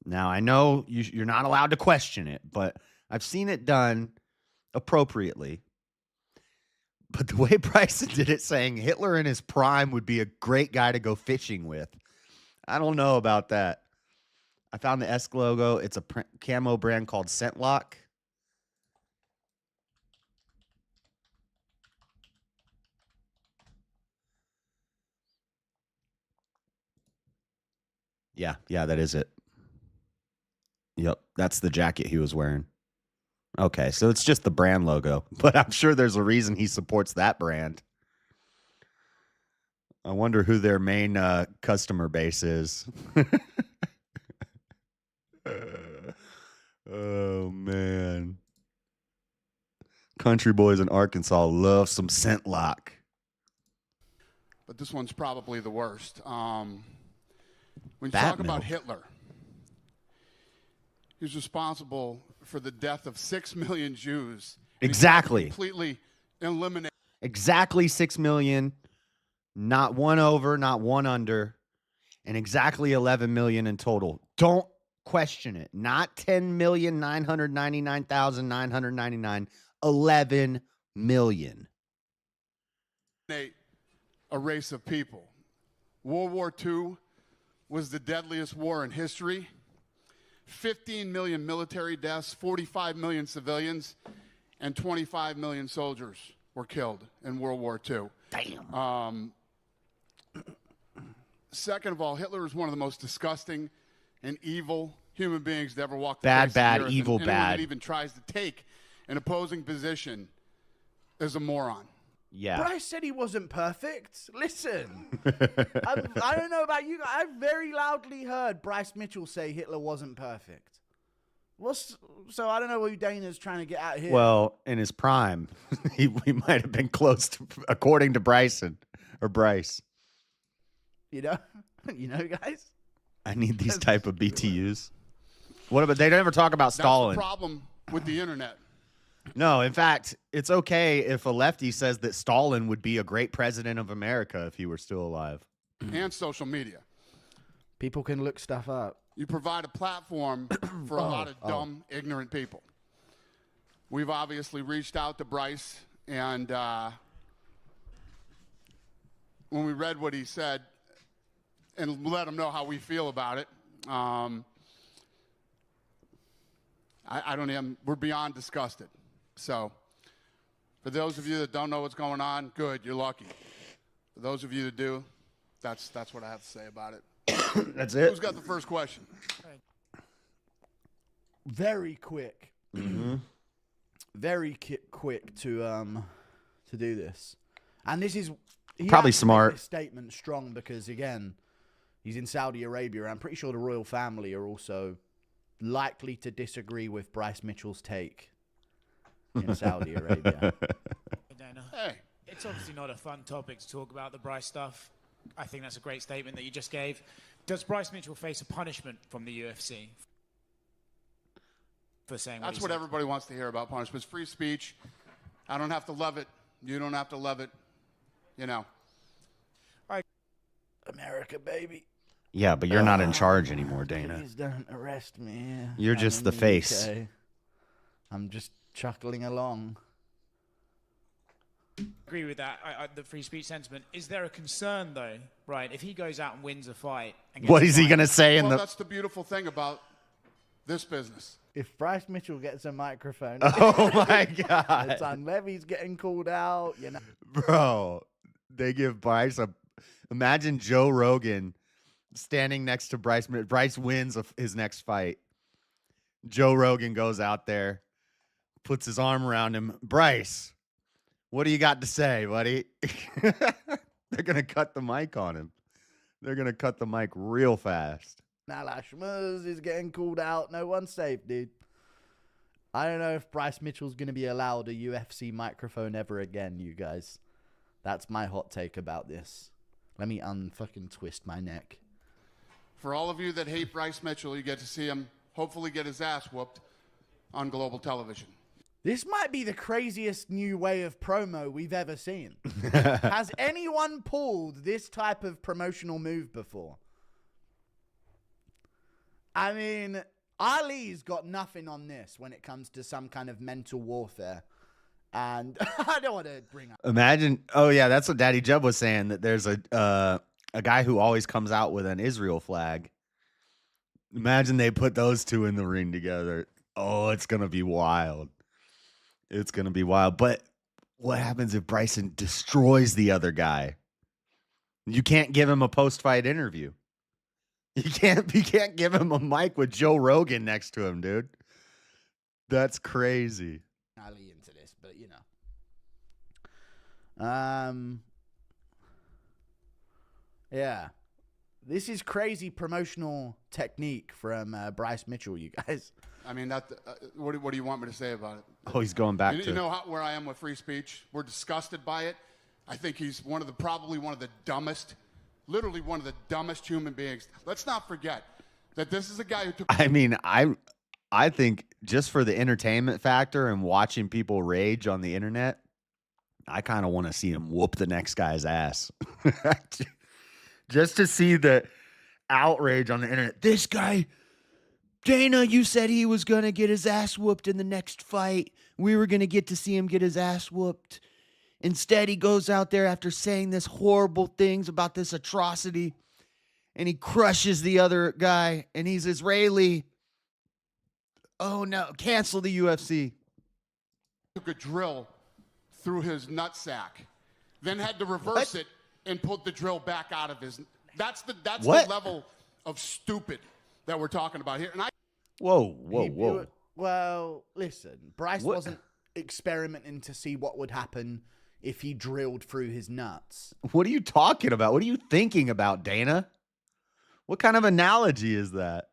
Now, I know you're not allowed to question it, but I've seen it done appropriately. But the way Bryson did it, saying Hitler in his prime would be a great guy to go fishing with, I don't know about that. I found the ESK logo. It's a camo brand called Scentlock. Yeah, that is it. Yep, that's the jacket he was wearing. Okay, so it's just the brand logo, but I'm sure there's a reason he supports that brand. I wonder who their main customer base is. Oh, man. Country boys in Arkansas love some scent lock.
But this one's probably the worst. When you
Bat
talk about
milk.
Hitler, he was responsible for the death of 6 million Jews. And he
Exactly.
completely eliminated.
Exactly 6 million. Not one over, not one under. And exactly 11 million in total. Don't question it. Not 10,999,999. 11 million.
A race of people. World War II was the deadliest war in history. 15 million military deaths, 45 million civilians, and 25 million soldiers were killed in World War II.
Damn.
Second of all, Hitler is one of the most disgusting and evil human beings to ever walk the
Bad,
face of
bad,
the earth.
evil,
And anyone
bad.
that even tries to take an opposing position is a moron.
Yeah.
Bryce said he wasn't perfect. Listen, I don't know about you guys. I've very loudly heard Bryce Mitchell say Hitler wasn't perfect. So I don't know what Dana's trying to get at here.
Well, in his prime, he might have been close to, according to Bryce.
you know, guys.
I need these type of BTUs. What about, they never talk about
That's the
Stalin.
problem with the internet.
No, in fact, it's okay if a lefty says that Stalin would be a great president of America if he were still alive.
And social media.
People can look stuff up.
You provide a platform for a lot of dumb, ignorant people. We've obviously reached out to Bryce, and when we read what he said and let him know how we feel about it, I don't even, we're beyond disgusted. So, for those of you that don't know what's going on, good, you're lucky. For those of you that do, that's what I have to say about it.
That's it.
Who's got the first question?
Very quick. Very quick to do this, and this is he
Probably
has to make
smart.
this statement strong because again, he's in Saudi Arabia. I'm pretty sure the royal family are also likely to disagree with Bryce Mitchell's take in Saudi Arabia.
Dana.
Hey.
It's obviously not a fun topic to talk about the Bryce stuff. I think that's a great statement that you just gave. Does Bryce Mitchell face a punishment from the UFC for saying
That's
he
what
said?
everybody wants to hear about punishments. Free speech. I don't have to love it. You don't have to love it. You know.
America, baby.
Yeah, but you're not in charge anymore, Dana.
Please don't arrest me.
You're
I'm
just
in
the face.
UK. I'm just chuckling along.
Agree with that, the free speech sentiment. Is there a concern, though, right, if he goes out and wins a fight? And gets
What
a
is he
fight-
going to say in
Well,
the...
that's the beautiful thing about this business.
If Bryce Mitchell gets a microphone,
Oh, my
the
God.
time Levy's getting called out, you know.
Bro, they give Bryce a... Imagine Joe Rogan standing next to Bryce. Bryce wins his next fight. Joe Rogan goes out there, puts his arm around him. Bryce, what do you got to say, buddy? They're going to cut the mic on him. They're going to cut the mic real fast.
Now Lashmuz is getting called out. No one's safe, dude. I don't know if Bryce Mitchell's going to be allowed a UFC microphone ever again, you guys. That's my hot take about this. Let me unfucking twist my neck.
For all of you that hate Bryce Mitchell, you get to see him hopefully get his ass whooped on global television.
This might be the craziest new way of promo we've ever seen. Has anyone pulled this type of promotional move before? I mean, Ali's got nothing on this when it comes to some kind of mental warfare. And I don't want to bring up.
Imagine, oh yeah, that's what Daddy Jeb was saying, that there's a guy who always comes out with an Israel flag. Imagine they put those two in the ring together. Oh, it's going to be wild. It's going to be wild. But what happens if Bryson destroys the other guy? You can't give him a post-fight interview. You can't give him a mic with Joe Rogan next to him, dude. That's crazy.
Ali into this, but you know. Yeah. This is crazy promotional technique from Bryce Mitchell, you guys.
I mean, what do you want me to say about it?
Oh, he's going back to...
You know where I am with free speech? We're disgusted by it. I think he's probably one of the dumbest, literally one of the dumbest human beings. Let's not forget that this is a guy who took...
I mean, I think just for the entertainment factor and watching people rage on the internet, I kind of want to see him whoop the next guy's ass. Just to see the outrage on the internet. This guy, Dana, you said he was going to get his ass whooped in the next fight. We were going to get to see him get his ass whooped. Instead, he goes out there after saying this horrible things about this atrocity, and he crushes the other guy, and he's Israeli. Oh, no. Cancel the UFC.
Took a drill through his nutsack, then had to reverse it and put the drill back out of his... That's the level of stupid that we're talking about here. And
Whoa.
Well, listen, Bryce wasn't experimenting to see what would happen if he drilled through his nuts.
What are you talking about? What are you thinking about, Dana? What kind of analogy is that?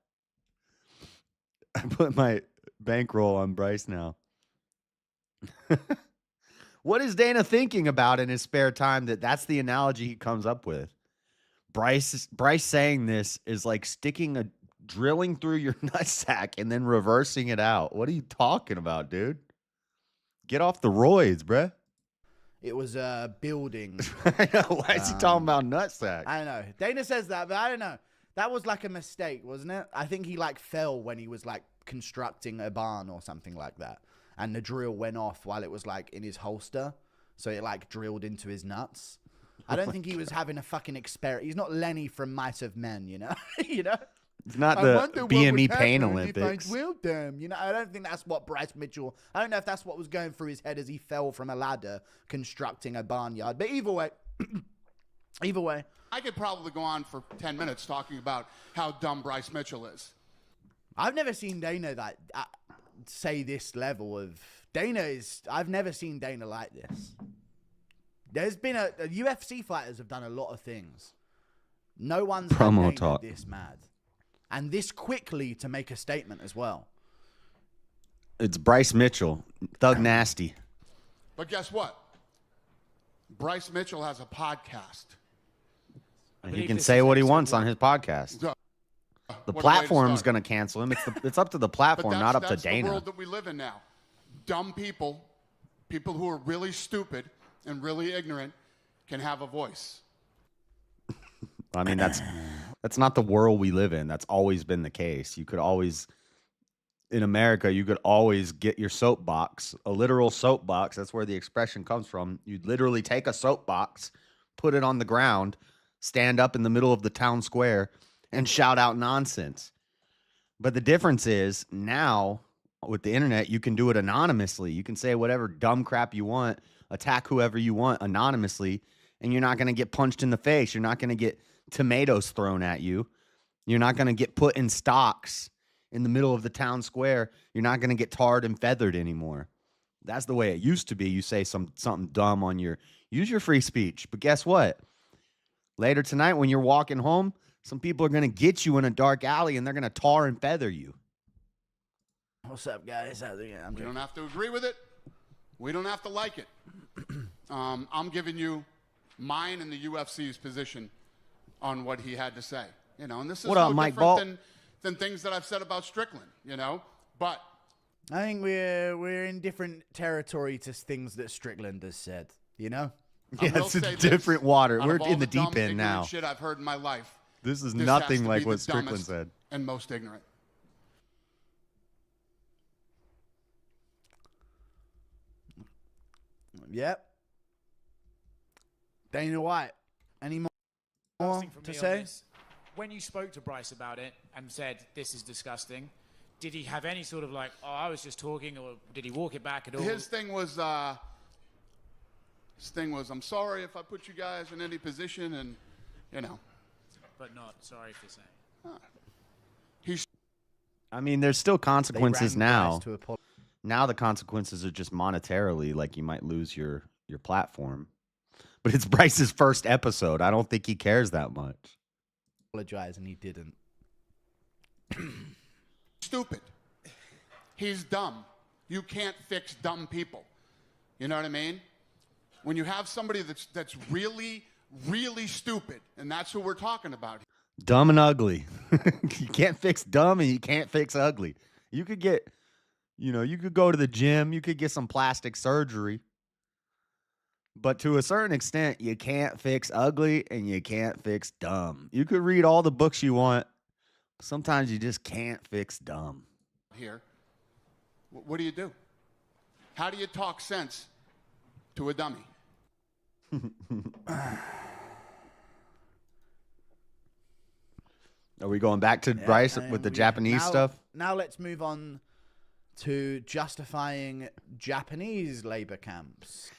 I put my bankroll on Bryce now. What is Dana thinking about in his spare time that's the analogy he comes up with? Bryce saying this is like drilling through your nutsack and then reversing it out. What are you talking about, dude? Get off the roids, bruh.
It was building.
I know. Why is he talking about nutsack?
I don't know. Dana says that, but I don't know. That was like a mistake, wasn't it? I think he like fell when he was like constructing a barn or something like that. And the drill went off while it was like in his holster. So it like drilled into his nuts. I don't think he was having a fucking experiment. He's not Lenny from Mice of Men, you know? You know?
It's not the BME Pain Olympics.
Well, damn, you know, I don't think that's what Bryce Mitchell... I don't know if that's what was going through his head as he fell from a ladder constructing a barnyard. But either way... Either way...
I could probably go on for 10 minutes talking about how dumb Bryce Mitchell is.
I've never seen Dana say this level of... I've never seen Dana like this. There's been UFC fighters have done a lot of things. No one's
promo
had Dana
talk
this mad. And this quickly to make a statement as well.
It's Bryce Mitchell, Thug Nasty.
But guess what? Bryce Mitchell has a podcast.
And he can say what he wants on his podcast. The platform's going to cancel him. It's up to the platform, not up to Dana.
That's the world that we live in now. Dumb people who are really stupid and really ignorant can have a voice.
I mean, that's not the world we live in. That's always been the case. You could always, in America, you could always get your soapbox, a literal soapbox. That's where the expression comes from. You'd literally take a soapbox, put it on the ground, stand up in the middle of the town square, and shout out nonsense. But the difference is now with the internet, you can do it anonymously. You can say whatever dumb crap you want, attack whoever you want anonymously, and you're not going to get punched in the face. You're not going to get tomatoes thrown at you. You're not going to get put in stocks in the middle of the town square. You're not going to get tarred and feathered anymore. That's the way it used to be. You say something dumb on use your free speech. But guess what? Later tonight when you're walking home, some people are going to get you in a dark alley and they're going to tar and feather you.
What's up, guys?
We don't have to agree with it. We don't have to like it. I'm giving you mine and the UFC's position on what he had to say. You know, and this is
what up,
no
Mike
different than things that I've said about Strickland, you know. But
I think we're in different territory to things that Strickland has said, you know?
Yeah, it's a different water. We're in the deep end now.
Shit I've heard in my life.
This is nothing like what Strickland said.
And most ignorant.
Yep. Dana White. Any more to say?
When you spoke to Bryce about it and said, this is disgusting, did he have any sort of like, oh, I was just talking, or did he walk it back at all?
His thing was, I'm sorry if I put you guys in any position, and, you know.
But not sorry for saying.
I mean, there's still consequences
rang
now.
Bryce to apologize.
Now the consequences are just monetarily, like you might lose your platform. But it's Bryce's first episode. I don't think he cares that much.
Apologize, and he didn't.
Stupid. He's dumb. You can't fix dumb people. You know what I mean? When you have somebody that's really, really stupid, and that's who we're talking about.
Dumb and ugly. You can't fix dumb and you can't fix ugly. You could get, you could go to the gym, you could get some plastic surgery. But to a certain extent, you can't fix ugly and you can't fix dumb. You could read all the books you want. Sometimes you just can't fix dumb.
Here, what do? How do you talk sense to a dummy?
Are we going back to Bryce with the Japanese stuff?
Now let's move on to justifying Japanese labor camps.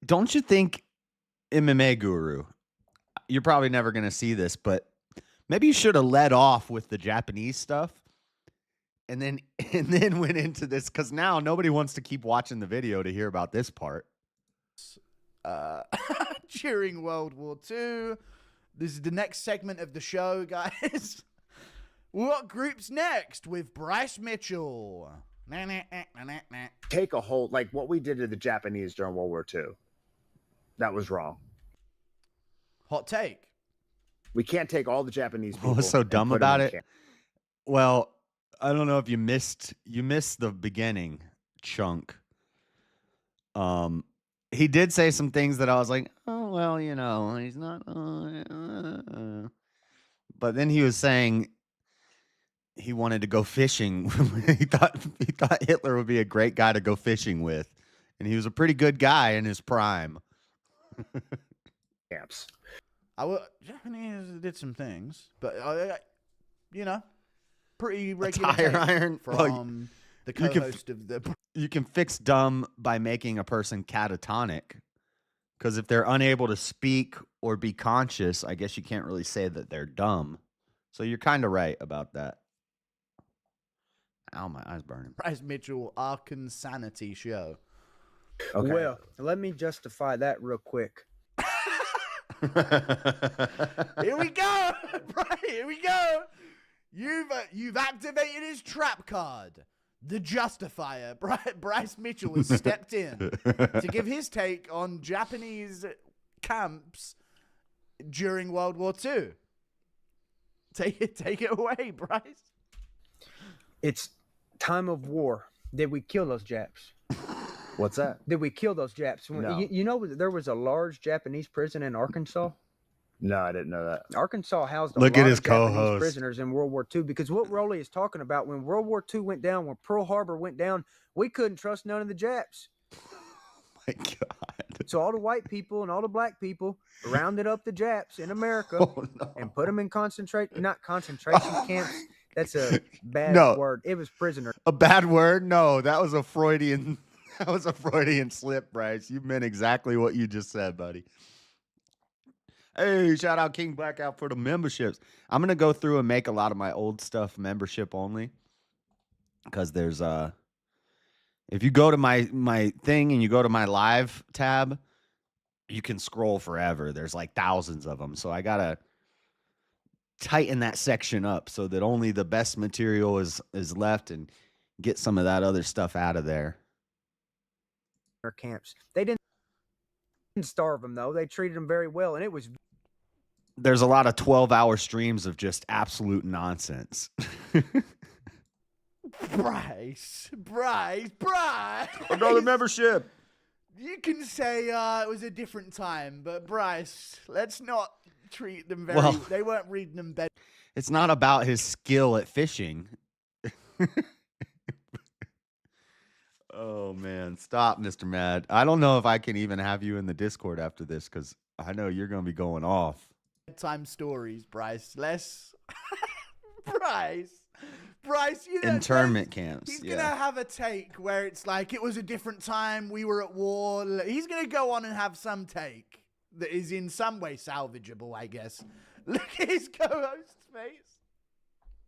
Don't you think, MMA Guru, you're probably never going to see this, but maybe you should have led off with the Japanese stuff and then went into this, because now nobody wants to keep watching the video to hear about this part.
During World War II. This is the next segment of the show, guys. What group's next with Bryce Mitchell?
Take a whole, like what we did to the Japanese during World War II. That was wrong.
Hot take.
We can't take all the Japanese people.
What was so dumb
and put them
about
in
it?
camp.
Well, I don't know if you missed the beginning chunk. He did say some things that I was like, oh, well, he's not. But then he was saying he wanted to go fishing. he thought Hitler would be a great guy to go fishing with. And he was a pretty good guy in his prime.
Camps.
Japanese did some things, but, pretty regular
tire
take
iron
from the co-host of the...
You can fix dumb by making a person catatonic, because if they're unable to speak or be conscious, I guess you can't really say that they're dumb. So you're kind of right about that. Ow, my eye's burning.
Bryce Mitchell, Arkansanity show.
Okay.
Well, let me justify that real quick.
Here we go, Bryce. Here we go. You've activated his trap card. The Justifier. Bryce Mitchell has stepped in to give his take on Japanese camps during World War II. Take it away, Bryce.
It's time of war. Did we kill those Japs?
What's that?
Did we kill those Japs?
No.
You know there was a large Japanese prison in Arkansas?
No, I didn't know that.
Arkansas housed a
Look
lot
at his
of Japanese
co-host.
prisoners in World War II, because what Rolly is talking about, when World War II went down, when Pearl Harbor went down, we couldn't trust none of the Japs.
My God.
So all the white people and all the black people rounded up the Japs in America and put them in not concentration camps. That's a bad word. It was prisoner.
A bad word? No, that was a Freudian. That was a Freudian slip, Bryce. You meant exactly what you just said, buddy. Hey, shout out King Blackout for the memberships. I'm gonna go through and make a lot of my old stuff membership only, because there's if you go to my thing and you go to my live tab, you can scroll forever. There's like thousands of them, so I gotta tighten that section up so that only the best material is left, and get some of that other stuff out of there.
Camps. They didn't starve them though. They treated them very well, and it was.
There's a lot of 12-hour streams of just absolute nonsense.
Bryce.
Another membership.
You can say it was a different time, but Bryce, let's not treat them very.
Well,
they weren't reading them better.
It's not about his skill at fishing. Oh, man. Stop, Mr. Mad. I don't know if I can even have you in the Discord after this, because I know you're going to be going off.
Bedtime stories, Bryce. Less. Bryce,
Internment camps.
He's going to have a take where it's like, it was a different time. We were at war. He's going to go on and have some take that is in some way salvageable, I guess. Look at his co-host's face.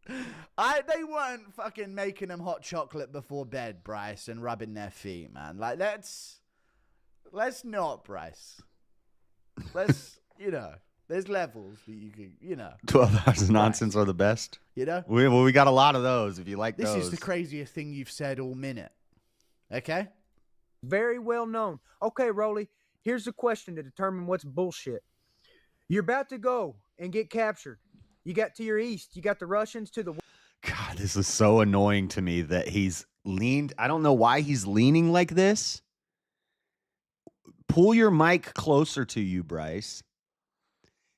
They weren't fucking making them hot chocolate before bed, Bryce, and rubbing their feet, man. Like, let's not, Bryce. Let's, there's levels that you can,
12 hours of nonsense are the best. We got a lot of those if you like
this
those.
This is the craziest thing you've said all minute. Okay?
Very well known. Okay, Rolly, here's the question to determine what's bullshit. You're about to go and get captured. You got to your east. You got the Russians to the west.
God, this is so annoying to me that he's leaned. I don't know why he's leaning like this. Pull your mic closer to you, Bryce.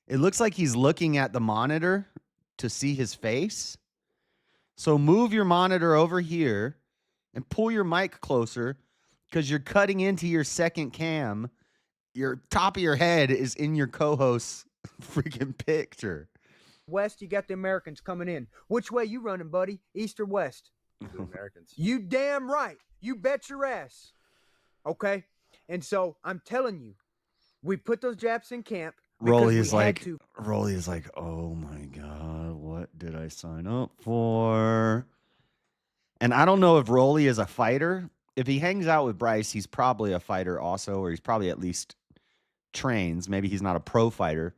It looks like he's looking at the monitor to see his face. So move your monitor over here and pull your mic closer because you're cutting into your second cam. Your top of your head is in your co-host's freaking picture.
West, you got the Americans coming in. Which way you running, buddy? East or west?
The Americans.
You damn right. You bet your ass. Okay? And so I'm telling you, we put those Japs in camp.
Rolly is like, oh my God, what did I sign up for? And I don't know if Rolly is a fighter. If he hangs out with Bryce, he's probably a fighter also, or he's probably at least trains. Maybe he's not a pro fighter.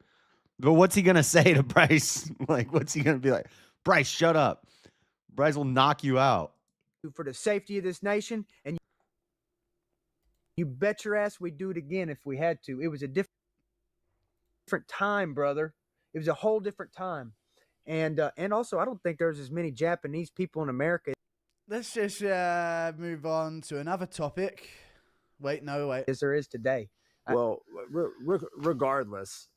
But what's he going to say to Bryce? Like, what's he going to be like? Bryce, shut up. Bryce will knock you out.
For the safety of this nation, and you bet your ass we'd do it again if we had to. It was a different time, brother. It was a whole different time. And also, I don't think there's as many Japanese people in America.
Let's just move on to another topic. Wait.
As there is today.
Well, regardless,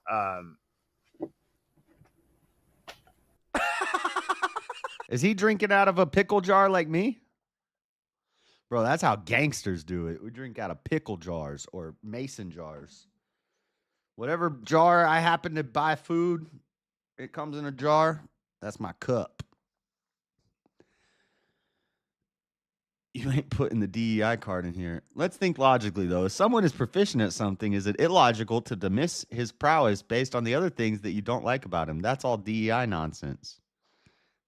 is he drinking out of a pickle jar like me? Bro, that's how gangsters do it. We drink out of pickle jars or mason jars. Whatever jar I happen to buy food, it comes in a jar. That's my cup. You ain't putting the DEI card in here. Let's think logically, though. If someone is proficient at something, is it illogical to dismiss his prowess based on the other things that you don't like about him? That's all DEI nonsense.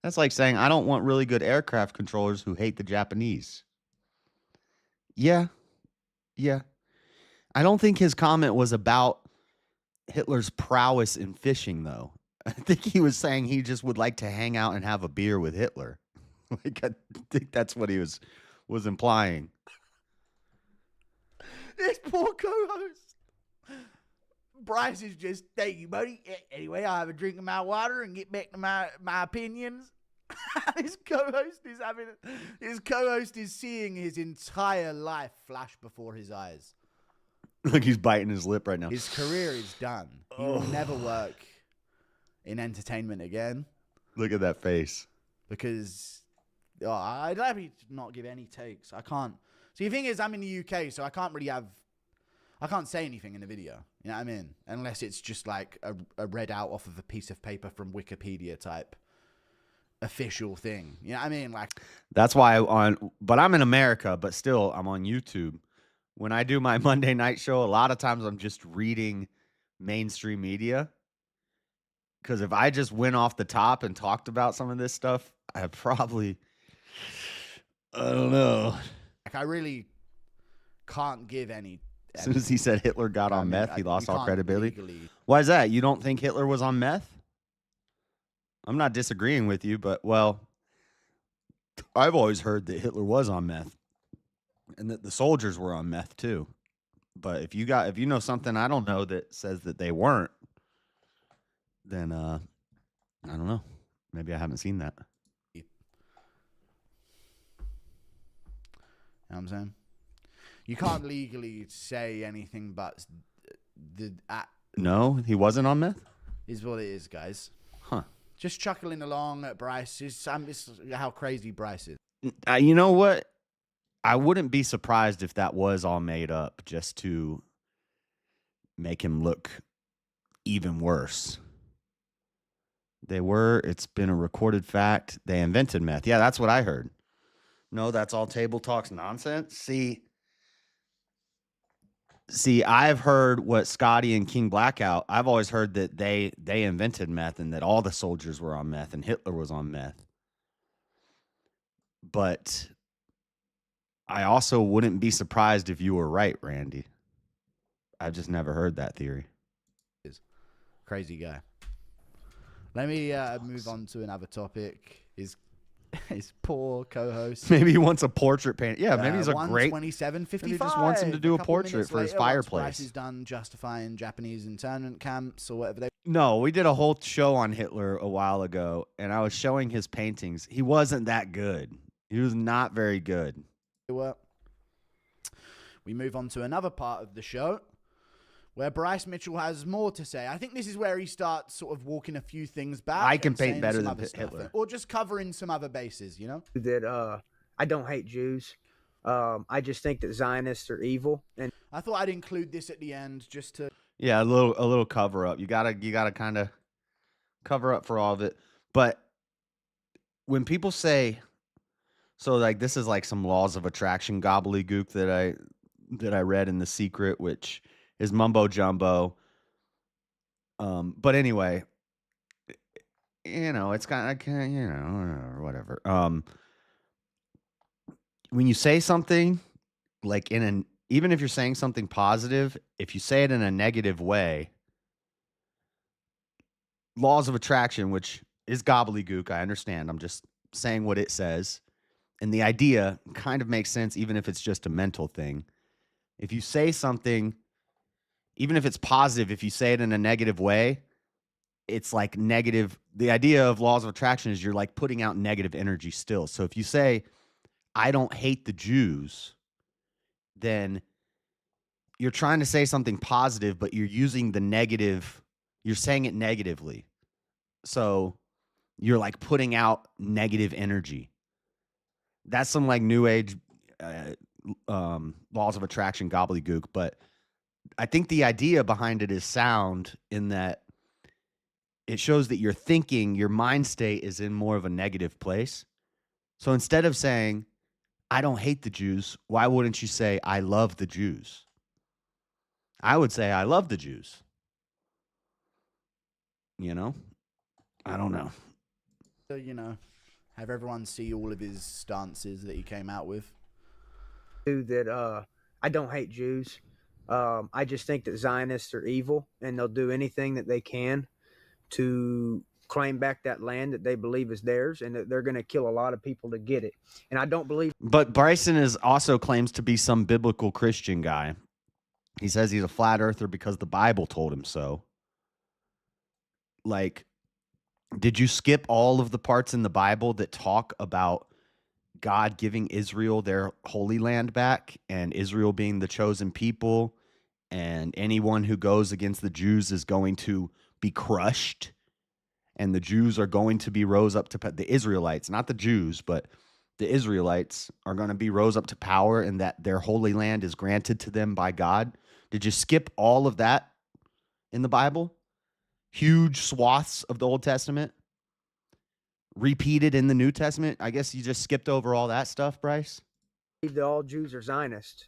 That's like saying, I don't want really good aircraft controllers who hate the Japanese. Yeah. I don't think his comment was about Hitler's prowess in fishing, though. I think he was saying he just would like to hang out and have a beer with Hitler. Like, I think that's what he was implying.
This poor co-host. Bryce is just, thank you, buddy. Anyway, I have a drink of my water and get back to my opinions. His co-host is seeing his entire life flash before his eyes.
Look, he's biting his lip right now.
His career is done. He will never work in entertainment again.
Look at that face.
Because I'd rather not give any takes. I can't. See, the thing is, I'm in the UK, so I can't say anything in the video. You know what I mean? Unless it's just like a read out off of a piece of paper from Wikipedia type official thing. You know what I mean? Like,
that's why but I'm in America, but still I'm on YouTube. When I do my Monday night show, a lot of times I'm just reading mainstream media. Because if I just went off the top and talked about some of this stuff, I don't know.
Like, I really can't give any.
As soon as he said Hitler got on meth, he lost all credibility. Why is that? You don't think Hitler was on meth? I'm not disagreeing with you, but, well, I've always heard that Hitler was on meth and that the soldiers were on meth too. But if you know something I don't know that says that they weren't, then I don't know. Maybe I haven't seen that.
You know what I'm saying? You can't legally say anything but
No, he wasn't on meth?
Is what it is, guys.
Huh.
Just chuckling along at Bryce. It's how crazy Bryce is.
You know what? I wouldn't be surprised if that was all made up just to make him look even worse. It's been a recorded fact. They invented meth. Yeah, that's what I heard. No, that's all table talks nonsense. See, I've heard what Scotty and King Blackout, I've always heard that they invented meth and that all the soldiers were on meth and Hitler was on meth. But I also wouldn't be surprised if you were right, Randy. I've just never heard that theory.
Crazy guy. Let me move on to another topic. His poor co-host.
Maybe he wants a portrait paint. Yeah, maybe he's a great.
127.55.
Maybe he just wants him to do a portrait for his fireplace.
Bryce is done justifying Japanese internment camps or whatever they.
No, we did a whole show on Hitler a while ago, and I was showing his paintings. He wasn't that good. He was not very good.
We move on to another part of the show where Bryce Mitchell has more to say. I think this is where he starts sort of walking a few things back.
I can
and
paint
saying
better
some
than
other stuff,
Hitler.
or just covering some other bases, you know?
That I don't hate Jews. I just think that Zionists are evil. And
I thought I'd include this at the end just to.
Yeah, a little cover up. You gotta kind of cover up for all of it. But when people say, so like this is like some laws of attraction gobbledygook that I read in The Secret, which is mumbo jumbo. But anyway, it's kind of whatever. When you say something like even if you're saying something positive, if you say it in a negative way, laws of attraction, which is gobbledygook, I understand. I'm just saying what it says. And the idea kind of makes sense, even if it's just a mental thing. If you say something, even if it's positive, if you say it in a negative way, it's like negative. The idea of laws of attraction is you're like putting out negative energy still. So if you say, I don't hate the Jews, then you're trying to say something positive, but you're using the negative. You're saying it negatively. So you're like putting out negative energy. That's some like new age laws of attraction gobbledygook. But I think the idea behind it is sound in that it shows that you're thinking, your mind state is in more of a negative place. So instead of saying, I don't hate the Jews, why wouldn't you say, I love the Jews? I would say, I love the Jews. I don't know.
So, have everyone see all of his stances that he came out with.
That I don't hate Jews. I just think that Zionists are evil, and they'll do anything that they can to claim back that land that they believe is theirs, and that they're going to kill a lot of people to get it. And I don't believe.
But Bryson also claims to be some biblical Christian guy. He says he's a flat earther because the Bible told him so. Like, did you skip all of the parts in the Bible that talk about God giving Israel their holy land back and Israel being the chosen people, and anyone who goes against the Jews is going to be crushed, and the Jews are going to be rose up to the Israelites, not the Jews, but the Israelites are going to be rose up to power, and that their holy land is granted to them by God? Did you skip all of that in the Bible? Huge swaths of the Old Testament repeated in the New Testament. I guess you just skipped over all that stuff, Bryce.
That all Jews are Zionists.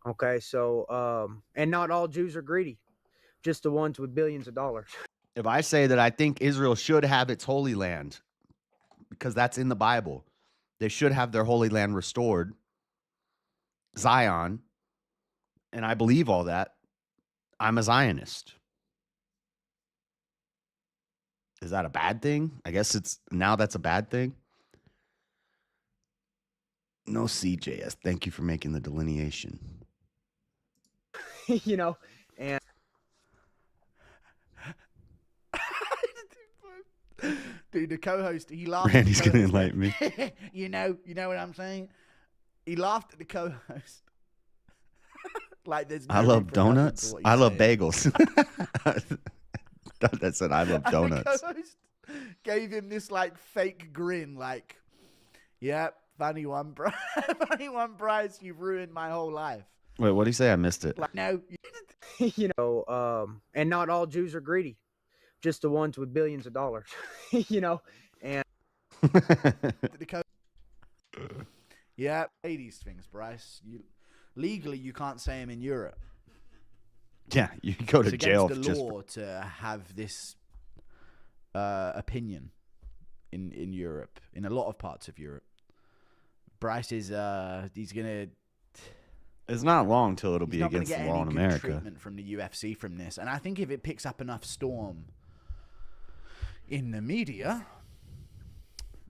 Okay, so and not all Jews are greedy, just the ones with billions of dollars.
If I say that I think Israel should have its holy land, because that's in the Bible, they should have their holy land restored, Zion, and I believe all that, I'm a Zionist. Is that a bad thing? I guess that's a bad thing. No CJS. Thank you for making the delineation.
And
dude, the co-host, he laughed.
Randy's gonna enlighten me.
you know what I'm saying? He laughed at the co-host. Like there's. No
I love donuts. I love bagels. That said, I love donuts.
The co-host gave him this like fake grin, like, "Yeah, funny one, Bryce. Funny one, Bryce. You've ruined my whole life."
Wait, what did he say? I missed it.
Like, no.
And not all Jews are greedy, just the ones with billions of dollars. And
yeah, say these things, Bryce. Legally, you can't say them in Europe.
Yeah, you can go to jail.
It's against the law to have this opinion in Europe, in a lot of parts of Europe. Bryce is he's gonna.
It's not long till it'll
He's
be
not gonna
against
get
the law
any
in
good
America.
treatment from the UFC from this, and I think if it picks up enough storm in the media,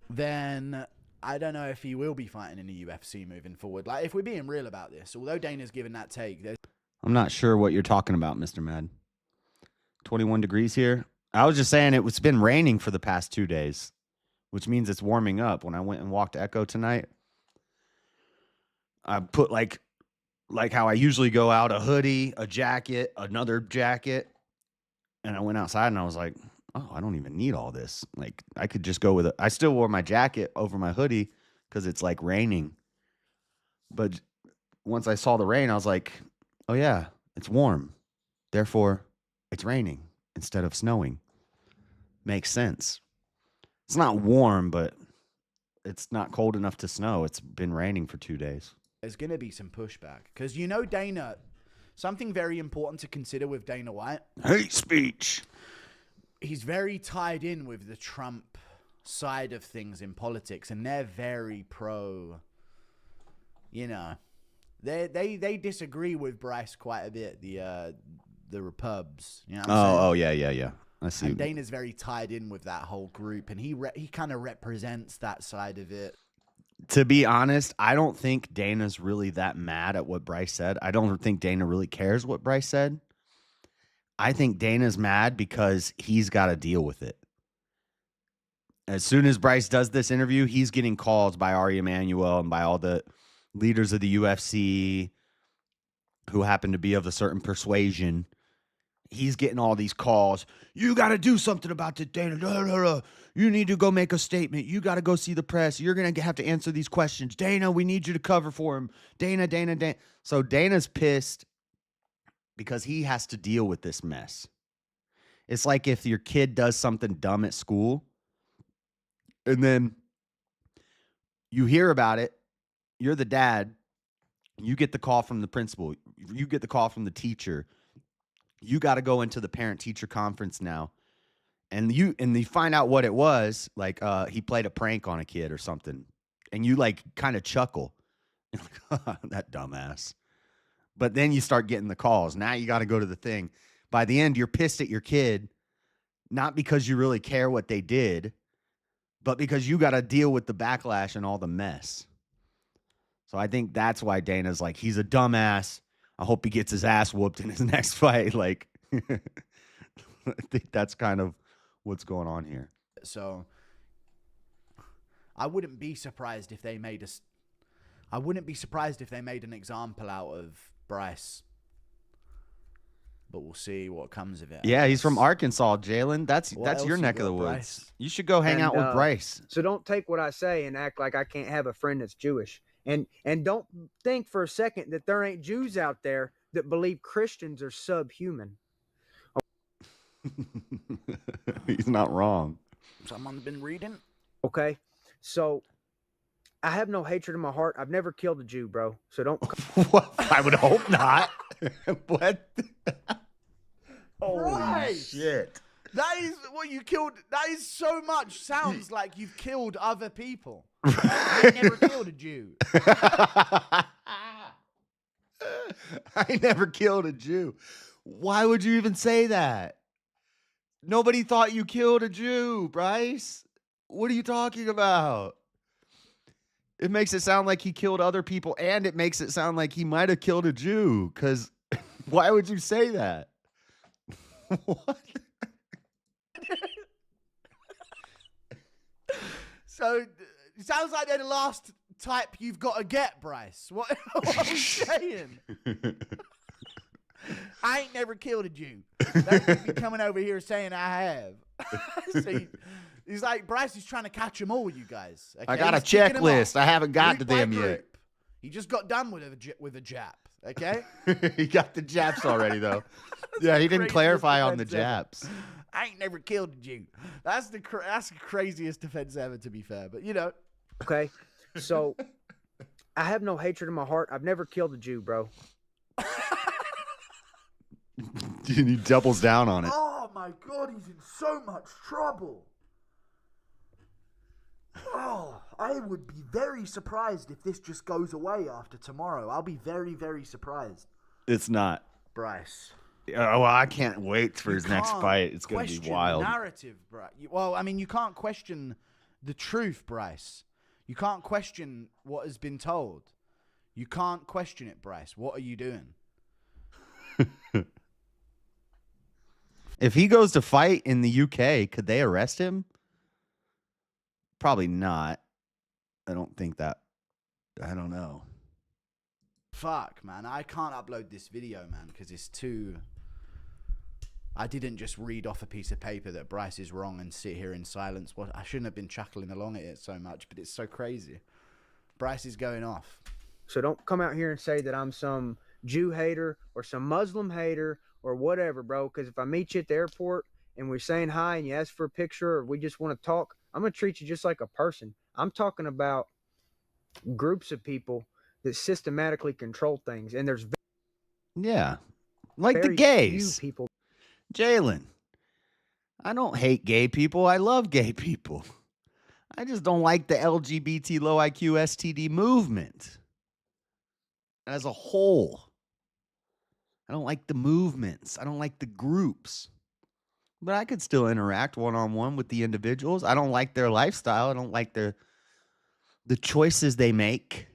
then I don't know if he will be fighting in the UFC moving forward. Like, if we're being real about this, although Dana's given that take,
I'm not sure what you're talking about, Mr. Mad. 21 degrees here. I was just saying it's been raining for the past 2 days, which means it's warming up. When I went and walked Echo tonight, I put like how I usually go out, a hoodie, a jacket, another jacket. And I went outside and I was like, oh, I don't even need all this. Like, I could just go with it. I still wore my jacket over my hoodie because it's like raining. But once I saw the rain, I was like, oh yeah, it's warm. Therefore, it's raining instead of snowing. Makes sense. It's not warm, but it's not cold enough to snow. It's been raining for 2 days.
there's going to be some pushback. Because you know Dana, something very important to consider with Dana White.
Hate speech.
He's very tied in with the Trump side of things in politics. And they're very pro, you know. They disagree with Bryce quite a bit, the Repubs. You know what I'm saying?
Yeah. I see.
And Dana's very tied in with that whole group, and he kind of represents that side of it.
To be honest, I don't think Dana's really that mad at what Bryce said. I don't think Dana really cares what Bryce said. I think Dana's mad because he's got to deal with it. As soon as Bryce does this interview, he's getting calls by Ari Emanuel and by all the leaders of the UFC who happen to be of a certain persuasion. He's getting all these calls. You got to do something about this, Dana. You need to go make a statement. You got to go see the press. You're going to have to answer these questions. Dana, we need you to cover for him. Dana. So Dana's pissed because he has to deal with this mess. It's like if your kid does something dumb at school and then you hear about it. You're the dad. You get the call from the principal. You get the call from the teacher. You got to go into the parent-teacher conference now. And you find out what it was. Like, he played a prank on a kid or something. And you, like, kind of chuckle. You're like, that dumbass. But then you start getting the calls. Now you got to go to the thing. By the end, you're pissed at your kid. Not because you really care what they did. But because you got to deal with the backlash and all the mess. So I think that's why Dana's like, he's a dumbass. I hope he gets his ass whooped in his next fight. Like, I think that's kind of what's going on here.
So I wouldn't be surprised if they made an example out of Bryce. But we'll see what comes of it.
Yeah, he's from Arkansas, Jalen. That's your neck of the woods.
Bryce?
You should go hang out with Bryce.
So don't take what I say and act like I can't have a friend that's Jewish. And don't think for a second that there ain't Jews out there that believe Christians are subhuman.
He's not wrong.
Someone's been reading?
Okay. So I have no hatred in my heart. I've never killed a Jew, bro. So don't.
What? I would hope not. What? Holy
Right.
shit.
That is what you killed. That is so much. Sounds like you've killed other people. I never killed a Jew.
I never killed a Jew. Why would you even say that? Nobody thought you killed a Jew, Bryce. What are you talking about? It makes it sound like he killed other people, and it makes it sound like he might have killed a Jew. Because why would you say that? What?
So it sounds like they're the last type you've got to get, Bryce. What are you saying? I ain't never killed a Jew. Don't be coming over here saying I have. See, he's like, Bryce is trying to catch them all, you guys. Okay?
I got a
He's picking 'em
checklist.
off,
I haven't got to
group by
them yet.
group. He just got done with a Jap, okay?
He got the Japs already, though. Yeah, he didn't
craziest
clarify on the
defense ever.
Japs.
I ain't never killed a Jew. That's the craziest defense ever, to be fair. But, you know.
Okay. So I have no hatred in my heart. I've never killed a Jew, bro.
He doubles down on it.
Oh, my God. He's in so much trouble. Oh, I I would be very surprised if this just goes away after tomorrow. I'll be very, very surprised.
It's not.
Bryce.
Oh, well, I can't wait for his next fight. It's going to be
Question
wild.
the narrative, Bryce. Well, I mean, you can't question the truth, Bryce. You can't question what has been told. You can't question it, Bryce. What are you doing?
If he goes to fight in the UK, could they arrest him? Probably not. I don't think that. I don't know.
Fuck, man. I can't upload this video, man, because it's too... I didn't just read off a piece of paper that Bryce is wrong and sit here in silence. Well, I shouldn't have been chuckling along at it so much, but it's so crazy. Bryce is going off.
So don't come out here and say that I'm some Jew hater or some Muslim hater or whatever, bro. Because if I meet you at the airport and we're saying hi and you ask for a picture or we just want to talk, I'm going to treat you just like a person. I'm talking about groups of people that systematically control things. And there's
Yeah. Like the
very
gays.
few people.
Jalen, I don't hate gay people. I love gay people. I just don't like the LGBT low IQ STD movement as a whole. I don't like the movements. I don't like the groups. But I could still interact one-on-one with the individuals. I don't like their lifestyle. I don't like the choices they make.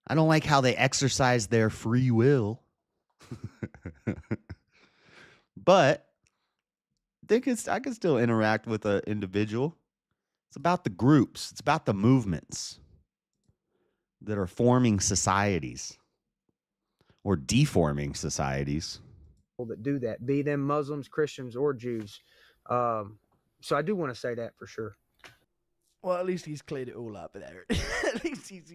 I don't like how they exercise their free will. But I could still interact with an individual. It's about the groups. It's about the movements that are forming societies or deforming societies.
That do that, be them Muslims, Christians, or Jews. So I do want to say that for sure.
Well, at least he's cleared it all up there. At least he's,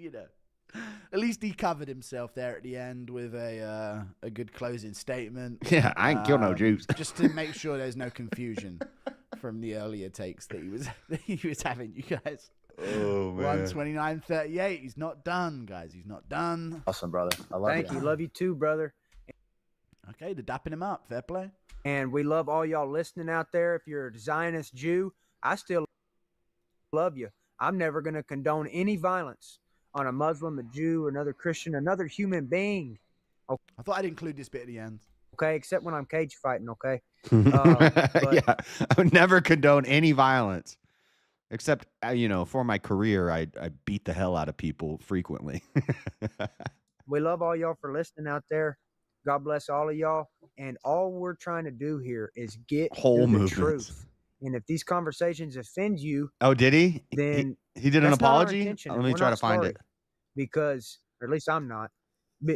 at least he covered himself there at the end with a good closing statement.
Yeah, I ain't kill no Jews.
Just to make sure there's no confusion from the earlier takes that he was having, you guys.
Oh, man.
129.38. He's not done, guys. He's not done.
Awesome, brother. I love
Thank you. Love you too, brother.
Okay, they're dapping him up. Fair play.
And we love all y'all listening out there. If you're a Zionist Jew, I still love you. I'm never going to condone any violence on a Muslim, a Jew, another Christian, another human being.
Okay. I thought I'd include this bit at the end.
Okay, except when I'm cage fighting, okay?
Yeah, I would never condone any violence. Except, for my career, I beat the hell out of people frequently.
We love all y'all for listening out there. God bless all of y'all. And all we're trying to do here is get
whole
to the
movements.
truth. And if these conversations offend you,
oh, did he?
Then
he did an
that's not our
apology?
intention,
Let
and
me
we're
try
not
to find
sorry.
it.
Because, or at least I'm not.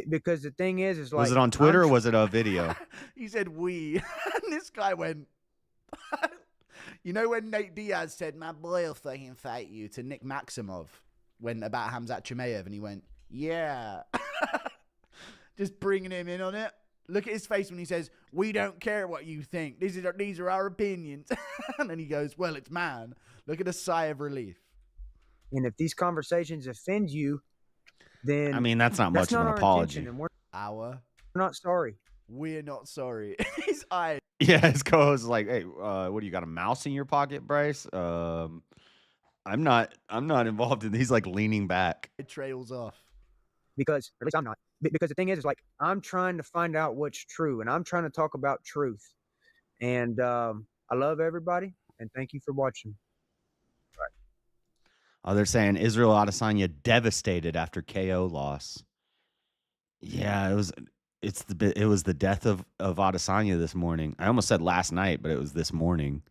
Because the thing is like,
Was it on Twitter or was it a video?
He said we. And this guy went, when Nate Diaz said, my boy will fucking fight you to Nick Maximov about Hamzat Chimaev, and he went, yeah. Just bringing him in on it. Look at his face when he says, we don't care what you think. These are our opinions. And then he goes, well, it's man. Look at a sigh of relief.
And if these conversations offend you, then
I mean, that's not much of an apology.
And we're
We're
not sorry.
We're not sorry. His eye.
Yeah, his co-host is like, hey, what do you got, a mouse in your pocket, Bryce? I'm not involved in. He's like leaning back.
It trails off.
Because, or at least I'm not. Because the thing is like, I'm trying to find out what's true, and I'm trying to talk about truth. And I love everybody, and thank you for watching.
Right. Oh, they're saying Israel Adesanya devastated after KO loss. Yeah, it was the death of Adesanya this morning. I almost said last night, but it was this morning.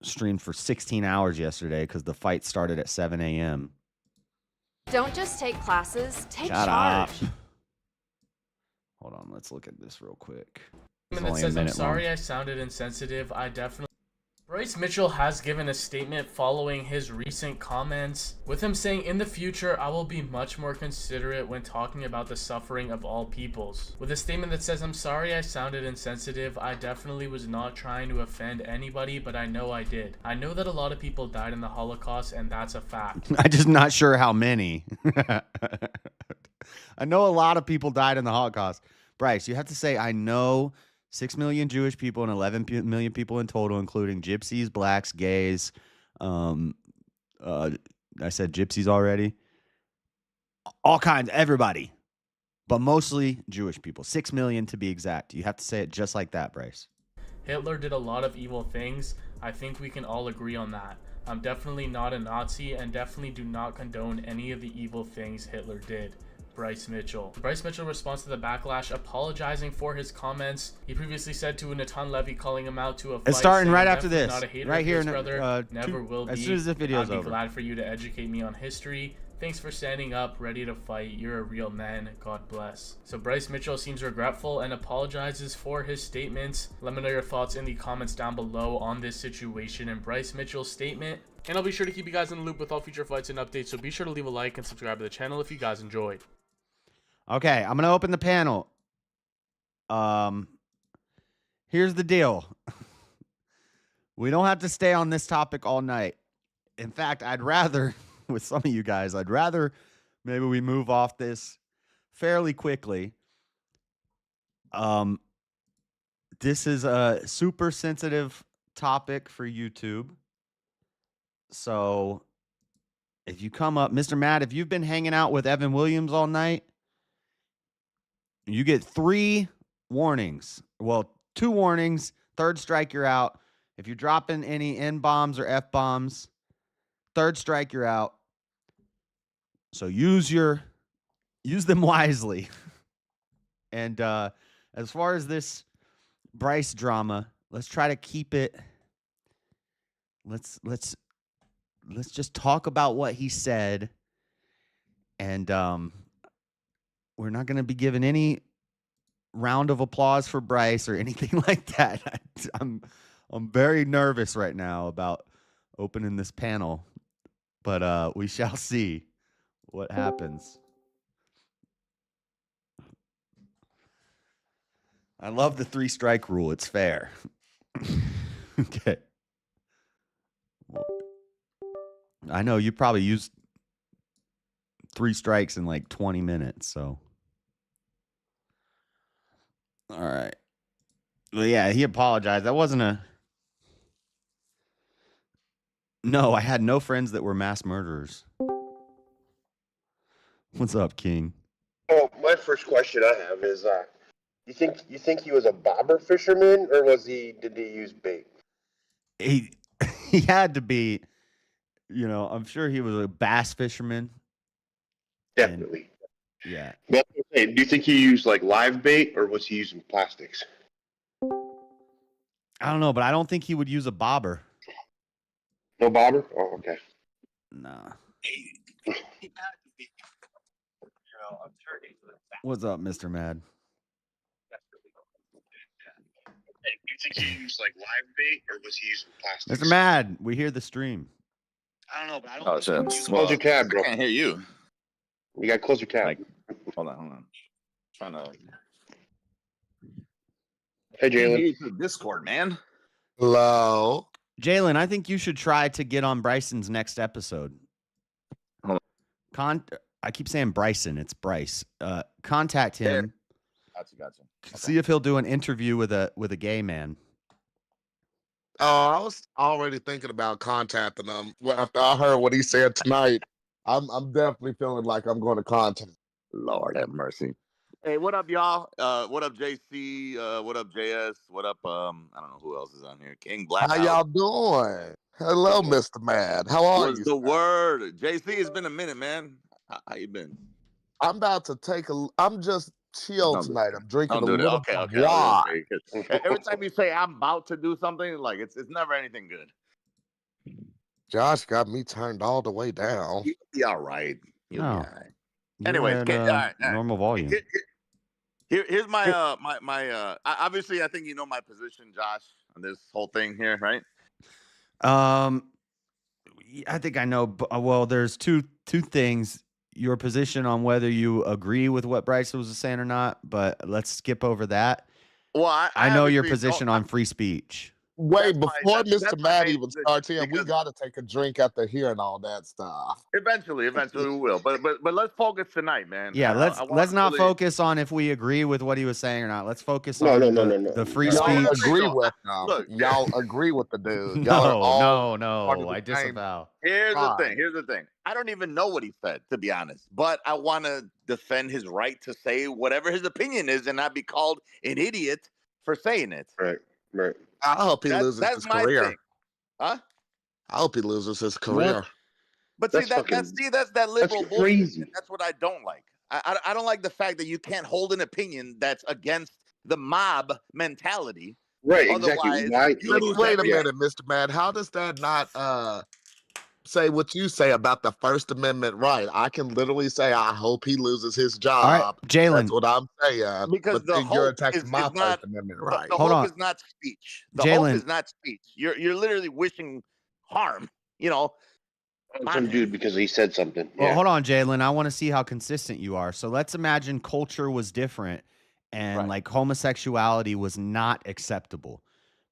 Streamed for 16 hours yesterday because the fight started at 7 a.m.
Don't just take classes, take
Shut
charge.
up. Hold on, let's look at this real quick. It's
That
only a
says, I'm
minute
sorry
long.
I sounded insensitive. Bryce Mitchell has given a statement following his recent comments, with him saying, in the future, I will be much more considerate when talking about the suffering of all peoples. With a statement that says, I'm sorry I sounded insensitive. I definitely was not trying to offend anybody, but I know I did. I know that a lot of people died in the Holocaust, and that's a fact.
I'm just not sure how many. I know a lot of people died in the Holocaust. Bryce, you have to say, I know 6 million Jewish people and 11 million people in total, including gypsies, blacks, gays, I said gypsies already. All kinds, everybody, but mostly Jewish people. 6 million to be exact. You have to say it just like that, Bryce.
Hitler did a lot of evil things. I think we can all agree on that. I'm definitely not a Nazi and definitely do not condone any of the evil things Hitler did. Bryce Mitchell. Bryce Mitchell responds to the backlash, apologizing for his comments. He previously said to Natan Levy, calling him out to a fight.
It's starting right
saying,
after this.
Not a hater
Right
of
here,
his brother. Never will be.
As soon as this video's
I'd be
over.
glad for you to educate me on history. Thanks for standing up, ready to fight. You're a real man. God bless. So Bryce Mitchell seems regretful and apologizes for his statements. Let me know your thoughts in the comments down below on this situation and Bryce Mitchell's statement. And I'll be sure to keep you guys in the loop with all future fights and updates. So be sure to leave a like and subscribe to the channel if you guys enjoyed.
Okay, I'm going to open the panel. Here's the deal. We don't have to stay on this topic all night. In fact, I'd rather, with some of you guys, I'd rather maybe we move off this fairly quickly. This is a super sensitive topic for YouTube. So if you come up, Mr. Matt, if you've been hanging out with Evan Williams all night, you get 3 warnings. Well, 2 warnings. Third strike, you're out. If you're dropping any N-bombs or F-bombs, third strike, you're out. So use them wisely. And as far as this Bryce drama, let's try to keep it. Let's just talk about what he said. And we're not going to be given any round of applause for Bryce or anything like that. I'm very nervous right now about opening this panel, but we shall see what happens. I love the 3-strike rule. It's fair. Okay. I know you probably used 3 strikes in like 20 minutes, so. All right. Well, yeah, he apologized. That wasn't a... No, I had no friends that were mass murderers. What's up, King?
Well, my first question I have is, you think he was a bobber fisherman, or did he use bait?
He had to be, I'm sure he was a bass fisherman.
Definitely.
And, yeah.
But do you think he used like live bait, or was he using plastics?
I don't know, but I don't think he would use a bobber.
No bobber? Oh, okay.
Nah. What's up, Mr. Mad?
Do you think he used like live bait, or was he using plastics?
Mr. Mad, we hear the stream.
I don't know, but I don't.
Oh shit!
Close your tab, bro.
I can't hear you.
You got to close your tab.
Hold on. Trying to.
Hey, Jalen.
Discord, man.
Hello.
Jalen, I think you should try to get on Bryson's next episode.
Hold
on. I keep saying Bryson. It's Bryce. Contact him.
Gotcha. Okay.
See if he'll do an interview with a gay man.
Oh, I was already thinking about contacting him. Well, after I heard what he said tonight, I'm definitely feeling like I'm going to contact.
Lord have mercy. Hey, what up, y'all? What up, JC? What up, JS? What up? I don't know who else is on here. King Black.
How y'all doing? Hello, Mr. Mad. How are you?
What's the word? JC, it's been a minute, man. How you been?
I'm about to I'm just chill tonight. I'm drinking a little
okay.
wine.
Every time you say I'm about to do something, like it's never anything good.
Josh got me turned all the way down.
You'll be all right. You'll be all right.
Anyway,
all right.
Normal volume.
Here's my obviously I think you know my position, Josh, on this whole thing here, right?
I think I know. Well, there's two things. Your position on whether you agree with what Bryce was saying or not, but let's skip over that.
Well,
I know your position on free speech.
Wait,
That's
before
that's
Mr.
my
Matt
main
even
position,
starts here, we
because
gotta take a drink after hearing all that stuff.
eventually we will. But let's focus tonight, man.
Yeah,
I want
let's
to
not
really.
focus on if we agree with what he was saying or not. Let's focus
No,
on
no, no, no, no.
the free
Yeah,
Y'all
here's the
speech.
thing,
agree
though.
with him.
Look,
Y'all agree with the dude. Y'all are
No,
all
no,
part of
no.
the
I
same
disavow.
Here's the thing.
tribe.
Here's the thing. I don't even know what he said, to be honest. But I want to defend his right to say whatever his opinion is and not be called an idiot for saying it.
Right, right.
I hope he loses
That's
his
my
career.
thing. Huh?
I hope he loses his career.
What?
But
That's
see
fucking.
that's that liberal
That's
bullshit.
crazy.
And that's what I don't like. I don't like the fact that you can't hold an opinion that's against the mob mentality.
Right, exactly.
Otherwise,
Why?
you
Like,
lose
Wait a
everything.
minute, Mr. Matt. How does that not say what you say about the First Amendment right? I can literally say I hope he loses his job.
All right, Jalen.
That's what I'm saying.
Because
but
the
then you're
hope
attacking
is
my
not
First Amendment right.
the
Hold
hope
on.
is not speech. The hope
Jalen.
is not speech. You're literally wishing harm.
on some dude because he said something.
Well,
Yeah.
hold on, Jalen. I want to see how consistent you are. So let's imagine culture was different and like homosexuality was not acceptable.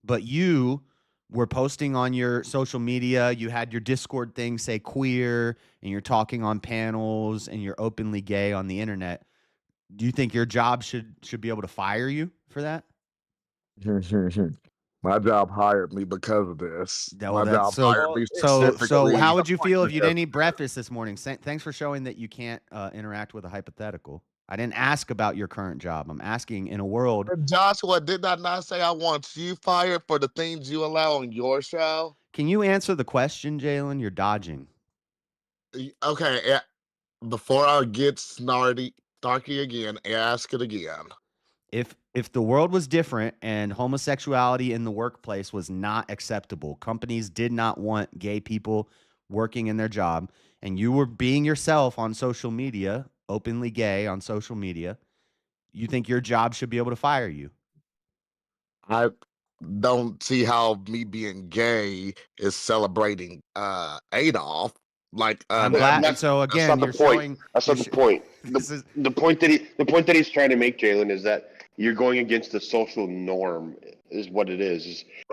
But you were posting on your social media, you had your Discord thing say queer, and you're talking on panels and you're openly gay on the internet. Do you think your job should be able to fire you for that?
My job hired me because of this.
Well,
My
that's
job hired me
so
specifically.
how would you feel if you
because
didn't eat breakfast this morning? Thanks for showing that you can't interact with a hypothetical. I didn't ask about your current job. I'm asking in a world.
Joshua, did I not say I want you fired for the things you allow on your show?
Can you answer the question, Jalen? You're dodging.
Okay, before I get snarky again, ask it again.
If the world was different and homosexuality in the workplace was not acceptable, companies did not want gay people working in their job, and you were being yourself on social media, openly gay on social media, you think your job should be able to fire you?
I don't see how me being gay is celebrating Adolf. Like
I'm glad. So
That's
again,
not the
you're
point.
showing.
That's not the point. The point that he's trying to make, Jalen, is that you're going against the social norm. Is what it is.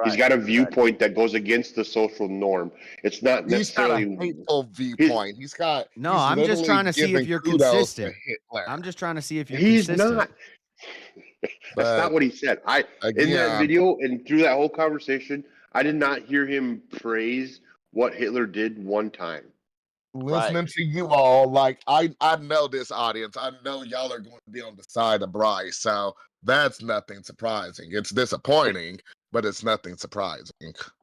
He's got a viewpoint that goes against the social norm. It's not necessarily.
He's got a hateful viewpoint. He's got.
No,
he's
I'm just trying to see if
giving
you're
kudos to
consistent.
Hitler.
I'm just trying to see if you're
He's
consistent.
not. That's not what he said. In that video and through that whole conversation, I did not hear him praise what Hitler did one time.
Listening to you all, like I know this audience. I know y'all are going to be on the side of Bryce, so that's nothing surprising. It's disappointing, but it's nothing surprising.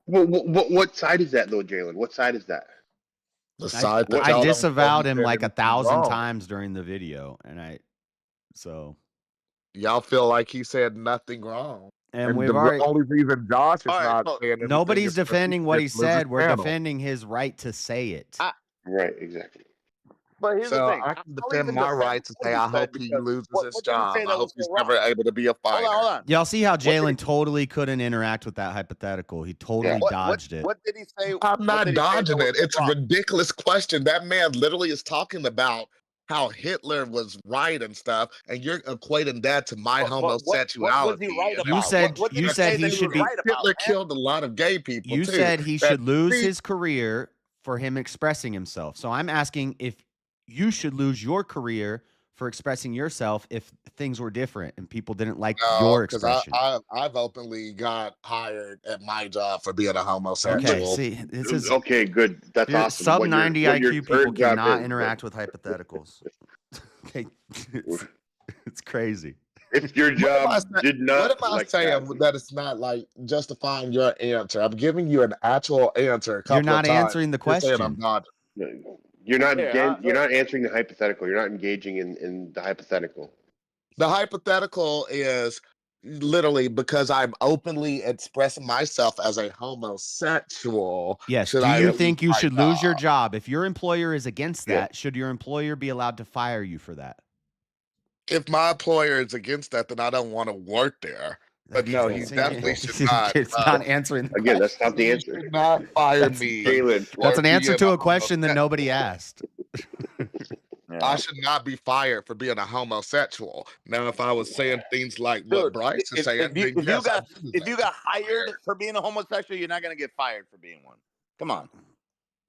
What side is that, though, Jalen? What side is that?
The side that
I disavowed him like 1,000 times during the video, and
y'all feel like he said nothing wrong.
And we've
the
already.
only reason Josh is not saying anything
Nobody's
is 'cause
defending what he
just loses
said. We're
panel.
defending his right to say it.
Right, exactly.
But here's
So
the thing.
I can
I'll
defend
even
my
defend
right to
what
say
he
I
said
hope he
because
loses
what
his
did he
job.
say
I
that
hope
was
he's
so
never
wrong?
able to be a fighter.
Hold on.
Y'all see how Jalen totally couldn't interact with that hypothetical? He totally dodged it.
What did he say?
I'm not dodging it. It's a
wrong?
ridiculous question. That man literally is talking about how Hitler was right and stuff, and you're equating that to my homosexuality.
What was he right about?
You said
What did
you
he
said
say
he
that
should
was
be.
right about,
Hitler
man?
killed a lot of gay people.
You
too.
said he
That-
should lose
see,
his career for him expressing himself. So I'm asking if you should lose your career for expressing yourself if things were different and people didn't like your
because
expression.
I've openly got hired at my job for being a homosexual.
Okay, see, this is
okay. Good. That's awesome.
Sub
What your-
90
what your
IQ people
current job
cannot
is,
interact with hypotheticals. Okay, it's crazy.
If your job did not,
What am I
like
saying that it's not like justifying your answer? I'm giving you an actual answer. A couple
You're not
of times.
answering the
You're saying
question.
I'm not.
You're not.
Yeah,
You're not answering the hypothetical. You're not engaging in the hypothetical.
The hypothetical is literally because I'm openly expressing myself as a homosexual.
Yes.
Should
Do
I
you
lose
think you
my
should lose your job? If your employer is against
Yeah.
that, should your employer be allowed to fire you for that?
If my employer is against that, then I don't want to work there. But no, he definitely should not.
It's not answering the
Again, that's
question.
not the answer.
Should not fire me.
Jalen,
That's an
for
answer
being
to
a
a question that nobody asked.
I should not be fired for being a homosexual. Now, if I was saying things like what
Dude,
Bryce is saying,
if you
then yes, I do
if you
deserve
got
to be
hired
fired.
for being a homosexual, you're not gonna get fired for being one. Come on.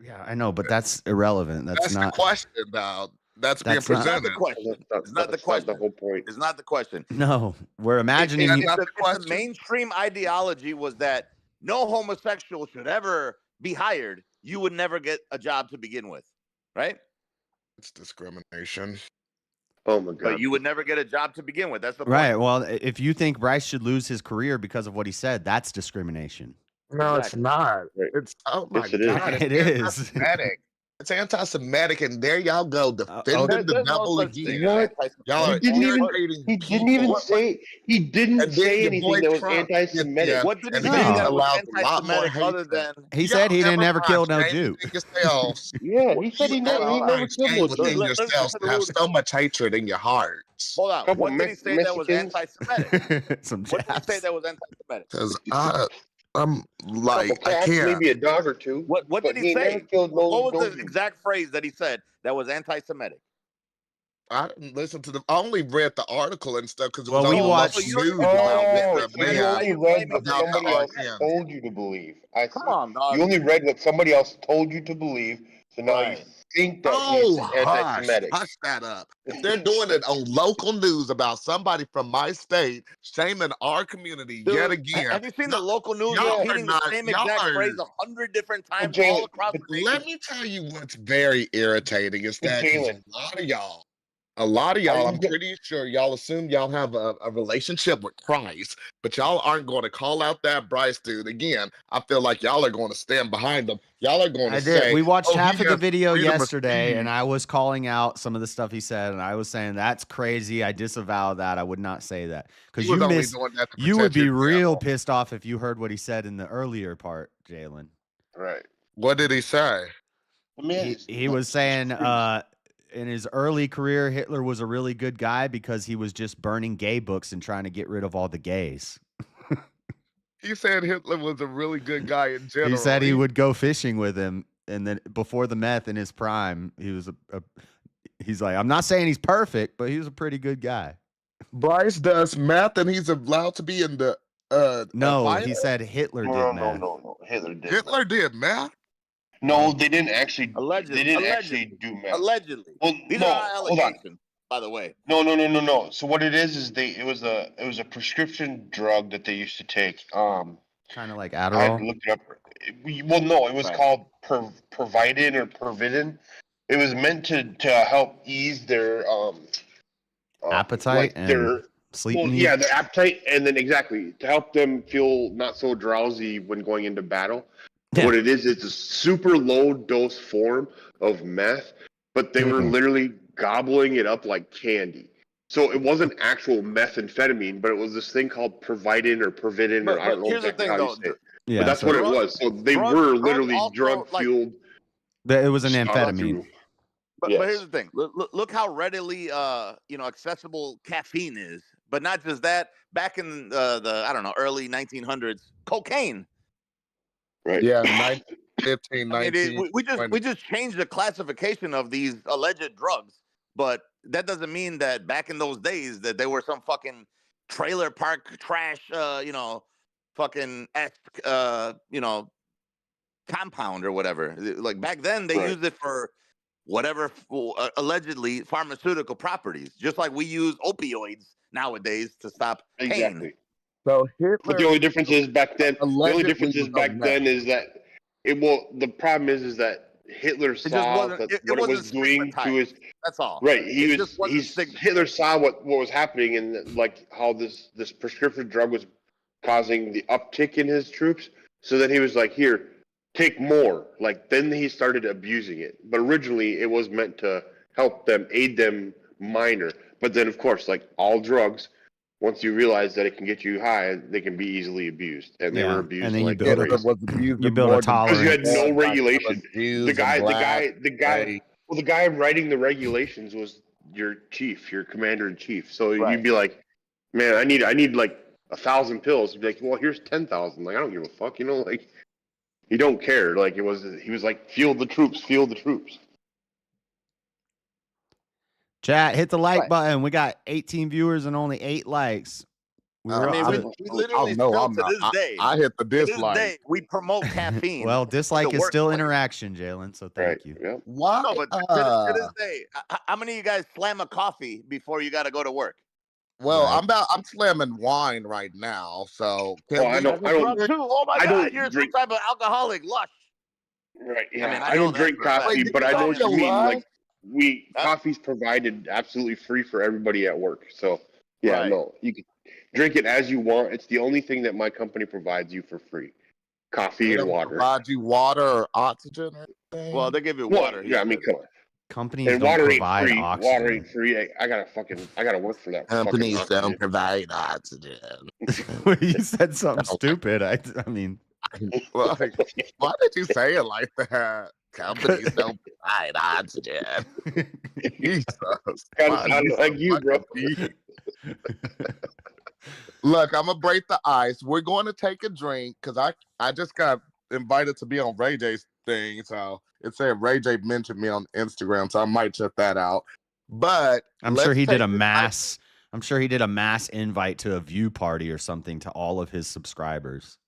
Yeah, I know, but that's irrelevant. That's
That's the
not.
question, though. That's being
That's not-
It's not the
presented.
question. It's not the
That's
question.
the whole point.
It's not the question.
No, we're imagining
That's
you.
not the
If the
question.
mainstream ideology was that no homosexual should ever be hired, you would never get a job to begin with, right?
It's discrimination.
Oh my god!
But you would never get a job to begin with. That's the point.
Right. Well, if you think Bryce should lose his career because of what he said, that's discrimination.
No, it's
Exactly.
not. It's oh my
Yes, it is.
god,
It
it's
is.
anti-Semitic. It's anti-Semitic, and there y'all go defending
There's
the
no
devil
such thing
again.
as
What?
anti-Semitic.
Y'all are
He didn't even.
irritating
He didn't even
people.
say. He didn't
And then
say
your
anything
boy
that was
Trump,
anti-Semitic.
What did he
and
say
No.
then
that was
allows a lot more
anti-Semitic other
hatred.
than?
He said he
Y'all
didn't never
mind
kill no
shaming
Jew.
yourselves.
Yeah, he said he
You ever
never
mind
killed no
shaming
Jew.
yourselves to have so much hatred in your hearts?
Hold on.
Couple
What did he say that was
Mexicans.
anti-Semitic?
Some
What did he say
jabs.
that was anti-Semitic?
Because I'm
Couple
like, I
cats,
can't.
maybe a dog or two.
What
but
did he
never
say?
killed no.
What was
no
the
Jew.
exact phrase that he said that was anti-Semitic?
I didn't listen to I only read the article and stuff because it
Well,
was
we
on
watched-
local
you don't
news
even know
about
what
the
the-
So you
man
only read what
about the
somebody else
RN.
told you to believe. I see.
Come on, dog.
You only read what somebody else told you to believe. So now
Right.
you think that
Oh,
it's anti-Semitic.
hush that up. If they're doing it on local news about somebody from my state shaming our community
Dude,
yet again.
have you seen the local news
y'all
repeating
are
the
not-
same
y'all
exact
are-
phrase 100 different times
Jalen,
all across the nation?
Let me tell you what's very irritating is
But
that 'cause
Jalen-
a lot of y'all,
Are
I'm
you-
pretty sure y'all assume y'all have a relationship with Christ, but y'all aren't going to call out that Bryce dude again. I feel like y'all are going to stand behind him. Y'all are going to
I
say,
did. We watched
"Oh,
half
he
of the
has
video
freedom of
yesterday,
speech."
and I was calling out some of the stuff he said, and I was saying that's crazy. I disavow that. I would not say that because
He was
you
only
missed.
doing that to
You would
protect
be
his
real
channel.
pissed off if you heard what he said in the earlier part, Jalen.
Right.
What did he say?
He was saying in his early career, Hitler was a really good guy because he was just burning gay books and trying to get rid of all the gays.
He said Hitler was a really good guy in general.
He said he would go fishing with him, and then before the meth in his prime, he was he's like, I'm not saying he's perfect, but he was a pretty good guy.
Bryce does meth, and he's allowed to be in the
No,
fight?
he said Hitler did meth.
No. Hitler did.
Hitler did meth.
No, they didn't actually.
Allegedly.
They didn't actually do meth.
Allegedly.
Well,
These
no,
are not
hold on.
allegations, by the way.
No. So what it is it was a prescription drug that they used to take.
Kind of like
I had
Adderall.
to look it up. Well, no, it was
Right.
called Pervidin or Pervidin. It was meant to help ease their
Appetite
like
and
their
sleep
well,
needs.
yeah, their appetite, and then exactly to help them feel not so drowsy when going into battle.
Yeah.
What it is, it's a super low dose form of meth, but they were
Mhm.
literally gobbling it up like candy. So it wasn't actual methamphetamine, but it was this thing called Pervidin or Pervidin, or I don't know
here's the
exactly
thing,
how you
though.
say it.
Yeah,
But that's
so
what it was. So they were literally
also,
drug fueled.
It was an amphetamine.
But
Yes.
here's the thing. Look how readily accessible caffeine is. But not just that. Back in the I don't know, early 1900s, cocaine.
Right.
Yeah, 15,
I
19.
mean, we just changed the classification of these alleged drugs, but that doesn't mean that back in those days that they were some fucking trailer park trash, fucking compound or whatever. Like back then, they
Right.
used it for whatever allegedly pharmaceutical properties, just like we use opioids nowadays to stop pain.
Exactly.
So Hitler.
But the only difference is back then. The only
allegedly
difference is
was
back
on
then
meth.
is that it will. The problem is that Hitler
just
saw
wasn't-
that
it
what it was
wasn't
doing to his.
stigmatized. That's all.
Right.
It just wasn't
Hitler saw what was happening and like how this prescription drug was causing the uptick in his troops. So then he was like, "Here, take more." Like then he started abusing it. But originally it was meant to help them, aid them minor. But then of course, like all drugs, once you realize that it can get you high, they can be easily abused, and they
Yeah,
were abused
and then you
like
build
crazy.
you build a
Because you had
tolerance.
no regulation. The guy. Well, the guy writing the regulations was your chief, your commander in chief. So you'd be like, "Man, I need like 1,000 pills." He'd be like, "Well, here's 10,000." Like I don't give a fuck, like he don't care. Like he was like, "Field the troops, field the troops."
Chat, hit the like button. We got 18 viewers and only 8 likes.
We literally still to this day.
I hit the
To this
dislike.
day, we promote caffeine.
Well, dislike
to
is
work
still
place.
interaction, Jalen. So thank you.
Yep.
Why?
No, but to this day, how many of you guys slam a coffee before you got to go to work?
Well, I'm slamming wine right now, so
I don't
Oh my
I
God,
don't
you're
drink.
some type of alcoholic lush.
Right. Yeah.
I mean,
I don't
know
drink
that for a
coffee,
fact.
but I know what you mean. Like
Huh?
coffee's provided absolutely free for everybody at work. So yeah,
Right.
no, you can drink it as you want. It's the only thing that my company provides you for free. Coffee
they
and
don't
water.
provide you water or oxygen or anything.
Well, they give you
Well,
water.
yeah, I mean, come on.
Companies
And
don't
water ain't
provide
free.
oxygen.
Water ain't free. I gotta work for that.
Companies
fucking
don't
oxygen.
provide oxygen.
You said something stupid. I mean,
Like, why did you say it like that? Companies don't provide oxygen. Jesus.
I'm like you, bro.
Look, I'm gonna break the ice. We're going to take a drink because I just got invited to be on Ray J's thing, so it said Ray J mentioned me on Instagram, so I might check that out. But
I'm sure he did a mass. I'm sure he did a mass invite to a view party or something to all of his subscribers.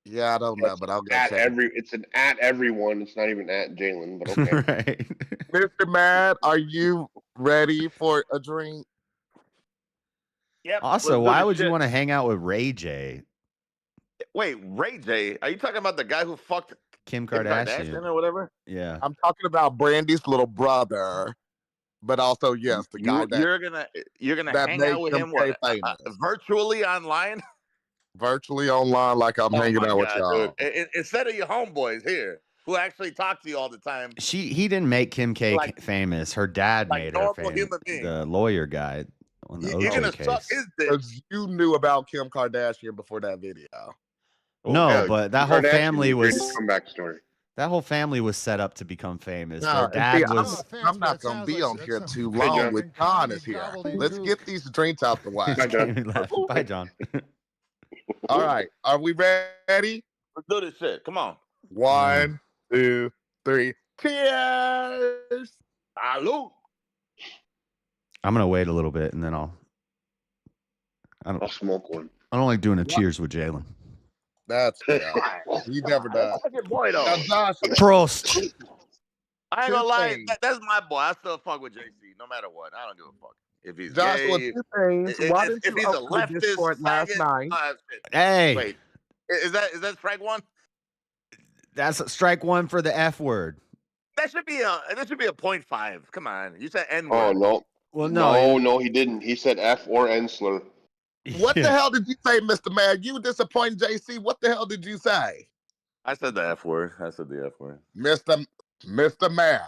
Yeah, I don't know, but I'll go check.
It's an at everyone. It's not even at Jalen, but okay.
Right.
Mr. Mad, are you ready for a drink?
Yep.
Also, why would you want to hang out with Ray J?
Wait, Ray J? Are you talking about the guy who fucked
Kim Kardashian
or whatever?
Yeah.
I'm talking about Brandy's little brother, but also yes, the guy
You're gonna
that
hang
made
out with
him
him what,
famous.
Virtually online.
Virtually online, like I'm hanging out with y'all.
Dude. Instead of your homeboys here who actually talk to you all the time.
He didn't make Kim K famous. Her dad made her famous. The lawyer guy on the
You're
OJ
gonna
case.
suck his dick.
Because you knew about Kim Kardashian before that video.
No, but that whole family was
comeback story.
That whole family was set up to become famous.
No,
Their dad
see,
was.
I'm not going to be on here too long with John is here. Let's get these drinks out the way.
Bye, John.
All right. Are we ready?
Let's do this shit. Come on.
1, 2, 3. Cheers.
Salud.
I'm going to wait a little bit and then I'll
smoke one.
I don't like doing a cheers with Jalen.
That's he never does.
Boy, though.
Prost.
I ain't gonna lie, that's my boy. I still fuck with JC, no matter what. I don't give a fuck. If he's
Joshua,
gay,
2 things. Why didn't
if
you
he's a
open the
leftist
Discord last
faggot,
night?
Hey.
Wait, is that strike one?
That's strike one for the F word.
That should be a 0.5. Come on, you said N word.
Oh no.
Well, no,
he didn't. He said F or N slur.
What the hell did you say, Mr. Mad? You disappointed JC. What the hell did you say?
I said the F word. I said the F word.
Mr. Mad.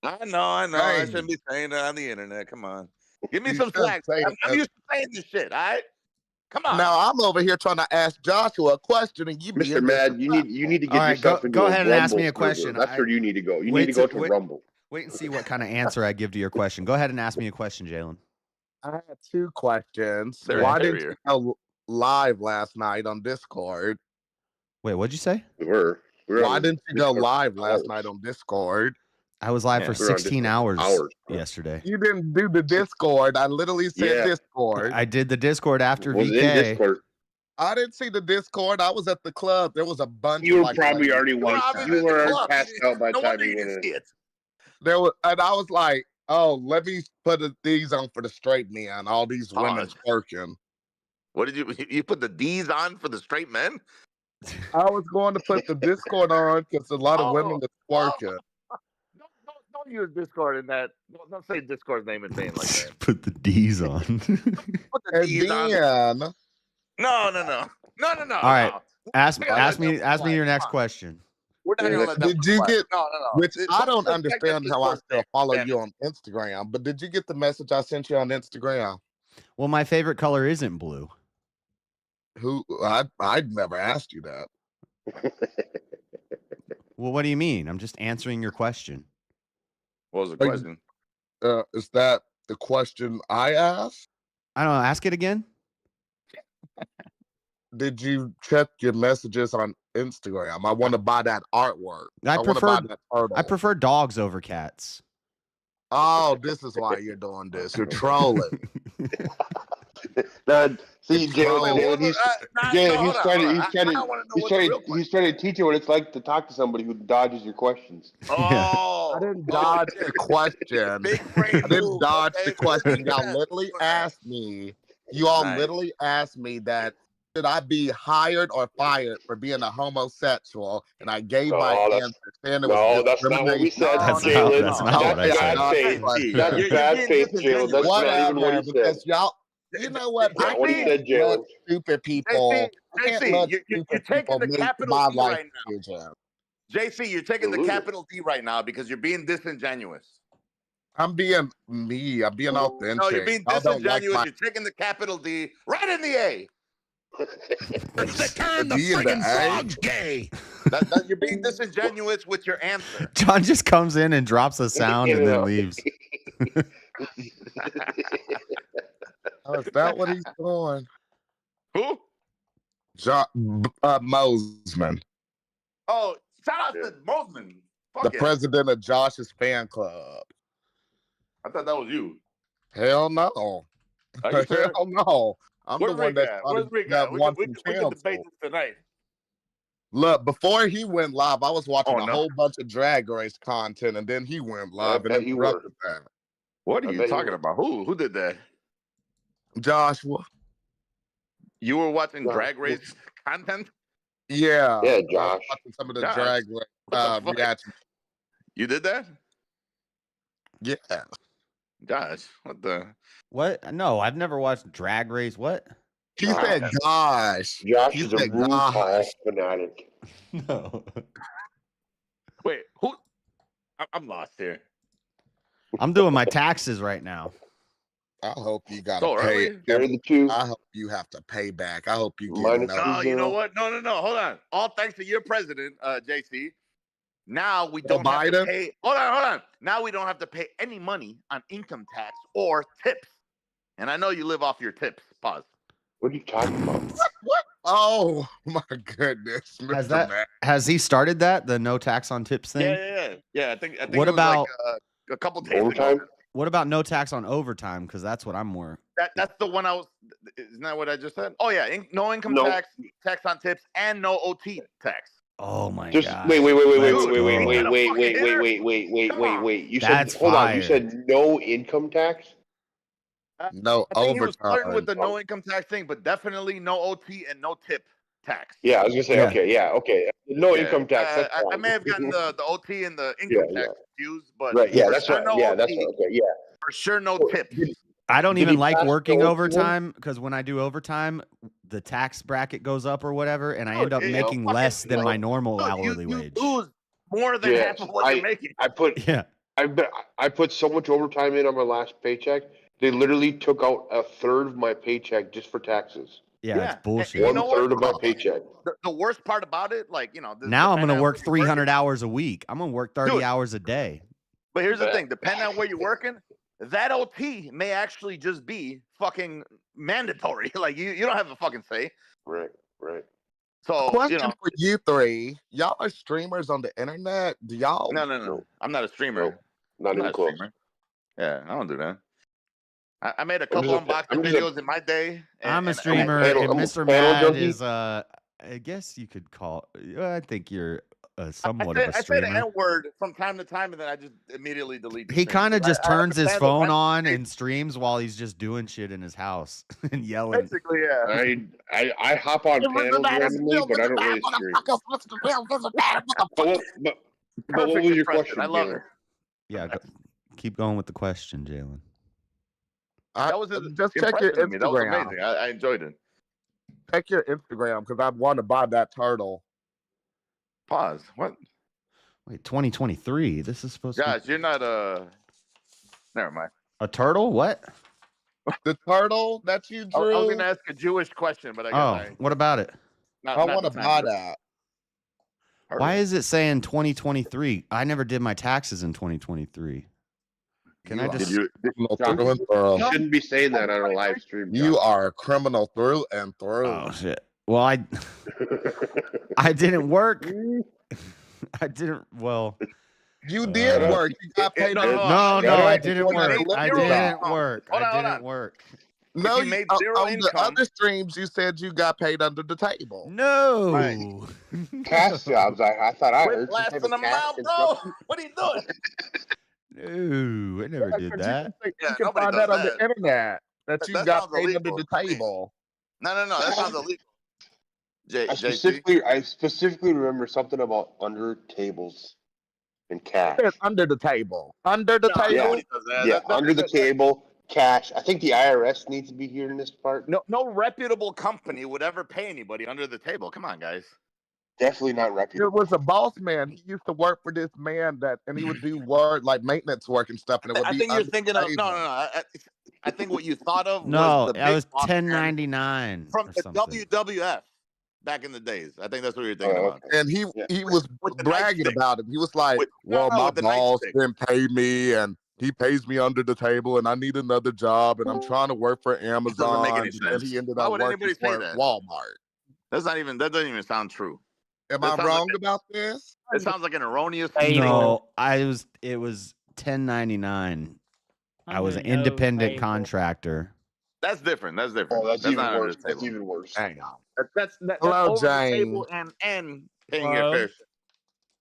I know.
Hey.
I shouldn't be saying that on the internet. Come on. Give me some slack. I'm used to saying this shit, all right? Come on.
Now I'm over here trying to ask Joshua a question, and you,
Mr. Mad, you need to get yourself into
go
a
ahead and ask
Rumble
me a
server.
question.
That's where you need to go. You need to go to Rumble.
Wait and see what kind of answer I give to your question. Go ahead and ask me a question, Jalen.
I had 2 questions.
They're
Why
inferior.
didn't you go live last night on Discord?
Wait, what'd you say?
Why didn't you go live last night on Discord?
I was live for 16 hours yesterday.
You didn't do the Discord. I literally said Discord.
I did the Discord after
Was
VK.
in Discord.
I didn't see the Discord. I was at the club. There was a bunch.
You
of
were probably already wiped. You were passed out by the time you went in.
There was, and I was like, "Oh, let me put these on for the straight men. All these women working."
What did you put the D's on for the straight men?
I was going to put the Discord on because a lot of women was working.
Don't use Discord in that. Don't say Discord's name in vain like that.
Put the D's on.
Put the D's on. No.
All right. Ask me your next question.
We're not gonna let that
Did you get?
No.
Which I don't understand how I still follow you on Instagram. But did you get the message I sent you on Instagram?
Well, my favorite color isn't blue.
Who? I'd never asked you that.
Well, what do you mean? I'm just answering your question.
What was the question?
Is that the question I asked?
I don't know. Ask it again.
Did you check your messages on Instagram? I want to buy that artwork.
I
want to buy that turtle.
I prefer dogs over cats.
Oh, this is why you're doing this. You're trolling.
See, Jalen, he's trying to teach you what it's like to talk to somebody who dodges your questions.
Oh,
I didn't dodge the question. I didn't dodge the question. Y'all literally asked me. You all literally asked me that should I be hired or fired for being a homosexual, and I gave my answer. Saying it was
that's not what we said,
That's
Jalen.
not what I said.
Bad faith. That's bad faith, Jalen. That's not even what he said.
Because y'all, you know what?
Not what he said, Jalen.
Stupid people.
JC, you're taking the capital D right now. JC, you're taking the capital D right now because you're being disingenuous.
I'm being me. I'm being authentic.
No, you're being disingenuous. You're taking the capital D right in the A.
It's the time the friggin' frog's gay.
You're being disingenuous with your answer.
John just comes in and drops a sound and then leaves.
Oh, is that what he's doing?
Who?
John Mosman.
Oh, shout out to Mosman.
The president of Josh's fan club.
I thought that was you.
Hell no.
Are you sure?
Hell no. I'm
Where's
the one
Where's Rick
that
at?
wants
We
some
can debate
counsel.
this tonight.
Look, before he went live, I was watching a whole bunch of Drag Race content, and then he went live and interrupted that.
What are you talking about? Who did that?
Joshua.
You were watching Drag Race content?
Yeah.
Yeah,
I was
Josh.
watching some of the
Josh.
Drag Race reactions.
You did that?
Yeah.
Josh, what the?
What? No, I've never watched Drag Race. What?
He said, gosh.
Josh
He
is a
said,
RuPaul fanatic.
No.
Wait, who? I'm lost here.
I'm doing my taxes right now.
I hope you got to
So
pay.
early?
I hope you have to pay back. I hope you get
No, you know what? No. Hold on. All thanks to your president, JC. Now we don't have to pay. Hold on. Now we don't have to pay any money on income tax or tips. And I know you live off your tips. Pause.
What are you talking about?
What? Oh my goodness,
Has he started that, the no tax on tips thing?
Yeah. I think
What
it was
about
like, a couple days ago.
What about no tax on overtime? Because that's what I'm more.
That's the one I was. Isn't that what I just said? Oh yeah, no income tax, tax on tips, and no OT tax.
Oh my
Wait.
god!
Wait. You
That's
said hold on. You
fire.
said no income tax.
No
I think he was flirting
overtime.
with the no income tax thing, but definitely no OT and no tip tax.
Yeah, I was gonna say okay. No income tax. That's
I
fine.
may have gotten the OT and the income tax confused, but
right. Yeah,
for
that's
sure
right.
no
Yeah,
OT,
that's right. Okay. Yeah.
for sure no tips.
I don't
Did
even
he
like
pass the
working
OT one?
overtime because when I do overtime, the tax bracket goes up or whatever, and I end up making less than my normal hourly wage.
Lose more than half of what you're making.
I put
Yeah.
I put so much overtime in on my last paycheck. They literally took out a third of my paycheck just for taxes.
Yeah, it's bullshit.
you know what?
1/3 of my paycheck.
The worst part about it, like
Now I'm going to work 300 hours a week. I'm going to work 30 hours a day.
But here's the thing: depending on where you're working, that OT may actually just be fucking mandatory. Like you don't have a fucking say.
Right.
So
Question for you three: y'all are streamers on the internet? Do y'all?
No. I'm not a streamer.
Not even close.
Yeah, I don't do that. I made a couple unboxing videos in my day.
I'm a streamer, and Mr. Mad is, I guess you could call. I think you're somewhat of a
I say the
streamer.
N-word from time to time, and then I just immediately delete the
He
stream.
kind of just
I
turns his
understand the
phone
message.
on and streams while he's just doing shit in his house and yelling.
Basically, yeah.
I hop on panels randomly, but I don't really stream. But what was your question?
I love it.
Yeah, keep going with the question, Jalen.
That was
Just check your
impressive to me. That was
Instagram.
amazing. I enjoyed it.
Check your Instagram because I want to buy that turtle.
Pause. What?
Wait, 2023. This is supposed to
Guys, you're not never mind.
be a turtle? What?
The turtle that you
I was
drew?
going to ask a Jewish question, but I guess
What about it?
I want to buy that.
Why is it saying 2023? I never did my taxes in 2023. Can I just?
You shouldn't be saying that on a live stream.
You are a criminal through and through.
Oh shit! Well, I didn't work. I didn't. Well,
You did work. You got paid.
No,
I didn't
He
work.
made
I
zero
didn't
income.
work.
Hold on,
I
hold
didn't
on.
work.
No,
If he made zero
on the
income,
other streams, you said you got paid under the table.
No.
Right. Cash jobs. I thought I
Quit
heard some type
blasting
of
them
cash
out, bro.
construction.
What are you doing?
No, I never did that.
You
Yeah,
can
nobody
find
does
that on the
that.
internet that you
That
got
sounds
paid under
illegal
the
to me.
table.
No, that sounds illegal.
I
JC?
specifically remember something about under tables and cash.
It says under the table. Under the
No,
table.
nobody does that.
Yeah, under the table, cash. I think the IRS needs to be here in this part.
No reputable company would ever pay anybody under the table. Come on, guys.
Definitely not
There
reputable.
was a boss man. He used to work for this man and he would do work like maintenance work and stuff. And it would
I
be
think you're
under
thinking
the
of
table.
no. I think what you thought of
No,
was the
that
big
was
boss man
1099
from
or
the
something.
WWF back in the days. I think that's what you're thinking about.
And he was
With the
bragging
nightstick.
about it. He was like, "Well,
No,
my
with the
boss
nightstick.
didn't pay me, and he pays me under the table, and I need another job, and I'm trying to work for
It doesn't make
Amazon."
any
And then
sense.
he ended
Why
up
would
working
anybody say
for
that?
Walmart.
That doesn't even sound true.
Am
That
I
sounds
wrong
like
about this?
it sounds like an erroneous
No, it was 1099. I was an
Under no
independent
table.
contractor.
That's different. That's different.
Oh, that's even
not under
worse.
the
That's
table.
even worse.
Hang on.
That's
Hello,
over the table
James.
and paying your fair share.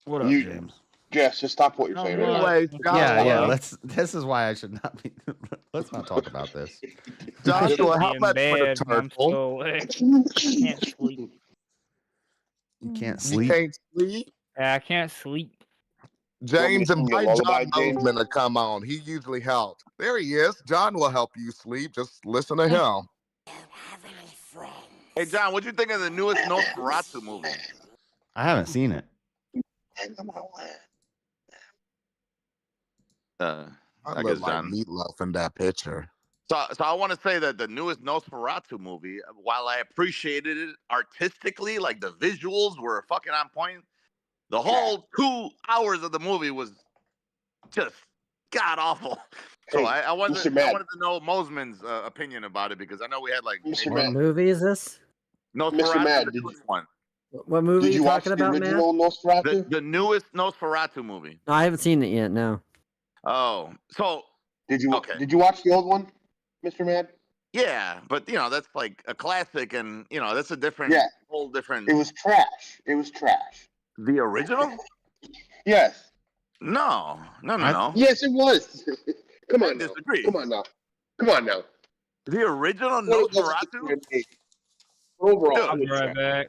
What up,
You-
James?
Jess, just stop what you're saying.
Anyways,
Yeah. This is why I should not be. Let's not talk about this.
Joshua, how
in
much for the
bed, I'm
turtle?
so I can't sleep.
You can't
You
sleep.
can't sleep?
I can't sleep.
James,
Want me to sing
invite
you a
John
lullaby, James?
Bozeman to come on. He usually helps. There he is. John will help you sleep. Just listen to him.
Hey, John, what'd you think of the newest Nosferatu movie?
I haven't seen it.
I
I
look
guess
like
John.
Meatloaf in that picture.
So I want to say that the newest Nosferatu movie, while I appreciated it artistically, like the visuals were fucking on point, the whole 2 hours of the movie was just god awful. So
Hey,
I wanted
Mr.
to
Matt.
know Mosman's opinion about it because I know we had like
Mr.
maybe
What
Matt.
movie is this?
Nosferatu
Matt,
the
did
newest one.
What movie
Did
are
you
you
watch
talking
the
about, Matt?
original Nosferatu?
The newest Nosferatu movie.
No, I haven't seen it yet. No.
Oh, so
Did you
okay.
Did you watch the old one, Mr. Matt?
Yeah, but that's like a classic, and that's a different,
Yeah.
whole different.
It was trash. It was trash.
The original?
Yes.
No.
Yes, it was. Come
I
on now.
disagree.
Come on now. Come on now.
The original
What it was
Nosferatu?
Overall,
Dude,
it
I'll be
was
right
trash.
back.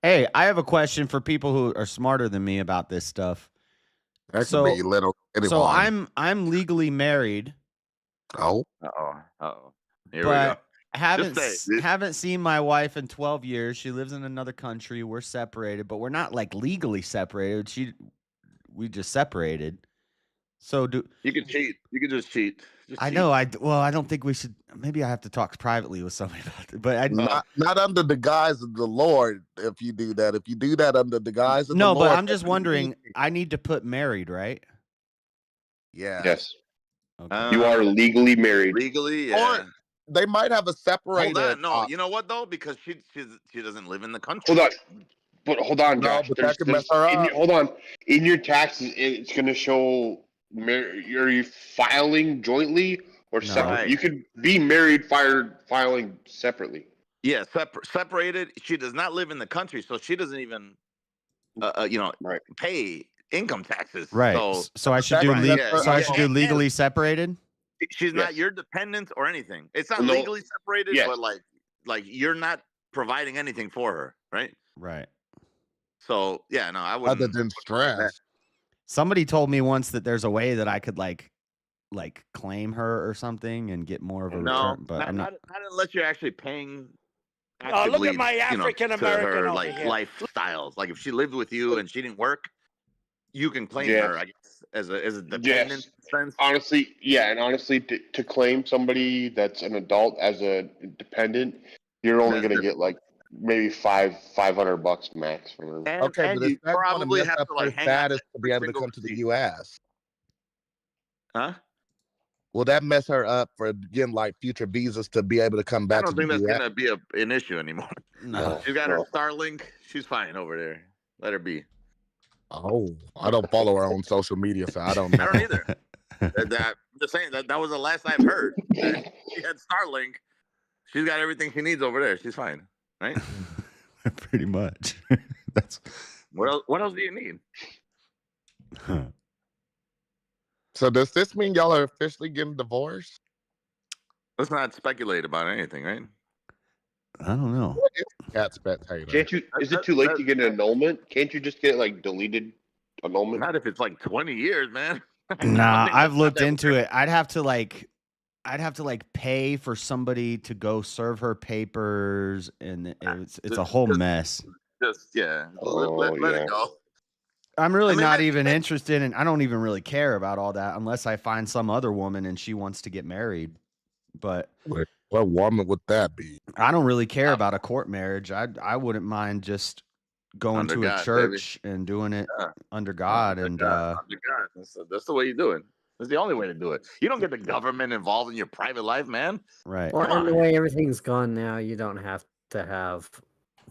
Hey, I have a question for people who are smarter than me about this stuff.
That
So-
could be little.
So
anyone.
I'm legally married,
Oh,
Uh-oh. Here we
but
go.
haven't seen my wife in 12 years. She lives in another country. We're separated, but we're not like legally separated. We just separated. So
You can cheat. You can just cheat. Just
I
cheat.
know. I don't think we should. Maybe I have to talk privately with somebody about it. But
not under the guise of the Lord. If you do that under the guise of
no.
the Lord,
But I'm just wondering. I need to put married, right?
yeah.
Yes.
Okay.
You are legally married.
Legally, yeah.
Or they might have a separated.
Hold on. No, you know what, though? Because she doesn't live in the country.
Hold on. But hold on,
No,
Josh.
but that could mess her up.
Hold on. In your taxes, it's going to show. Are you filing jointly or separate?
Right.
You could be married, filing separately.
Yeah, separated. She does not live in the country, so she doesn't even, pay income taxes.
Right. So I should do. I should do legally separated.
She's not your dependent or anything. It's not
No.
legally separated,
Yes.
but like you're not providing anything for her, right?
Right.
So yeah, no, I wouldn't.
Other than stress.
Somebody told me once that there's a way that I could like claim her or something and get more of a
No,
return. But I'm not.
not unless you're actually paying.
Oh, look at my
actively,
African
to
American
her,
over
like
here.
lifestyles. Like if she lived with you and she didn't work, you can claim
Yeah.
her, I guess, as a dependent sense.
Honestly, yeah, and honestly, to claim somebody that's an adult as a dependent, you're only
That's
going to get like maybe $500 max from her.
Okay,
and
but
you
is that going to
probably
mess
have
up
to
her
like hang on
status to be able to
single
come to the
receipt.
U.S.?
Huh?
Will that mess her up for getting like future visas to be able to come
I
back
don't
to
think
the
that's
U.S.?
gonna be an issue anymore.
No.
She's got her
No.
Starlink. She's fine over there. Let her be.
Oh, I don't follow her on social media, so I don't know.
I don't either. I'm just saying that was the last I've heard. That she had Starlink. She's got everything she needs over there. She's fine, right?
Pretty much. That's
what else. What else do you need?
Huh.
So does this mean y'all are officially getting divorced?
Let's not speculate about anything, right?
I don't know.
What is cat spectator?
Can't you? Is it too late to get an annulment? Can't you just get like deleted annulment?
Not if it's like 20 years, man.
Nah, I've looked into it. I'd have to like pay for somebody to go serve her papers, and it's a whole mess.
Just let it go.
I'm really not even interested in. I don't even really care about all that unless I find some other woman and she wants to get married. But
what woman would that be?
I don't really care about a court marriage. I wouldn't mind just going
Under
to
God,
a church and doing it under God.
Under
And
God. That's the way you do it. That's the only way to do it. You don't get the government involved in your private life, man.
Right.
Well,
Come
and the
on.
way everything's gone now, you don't have to have,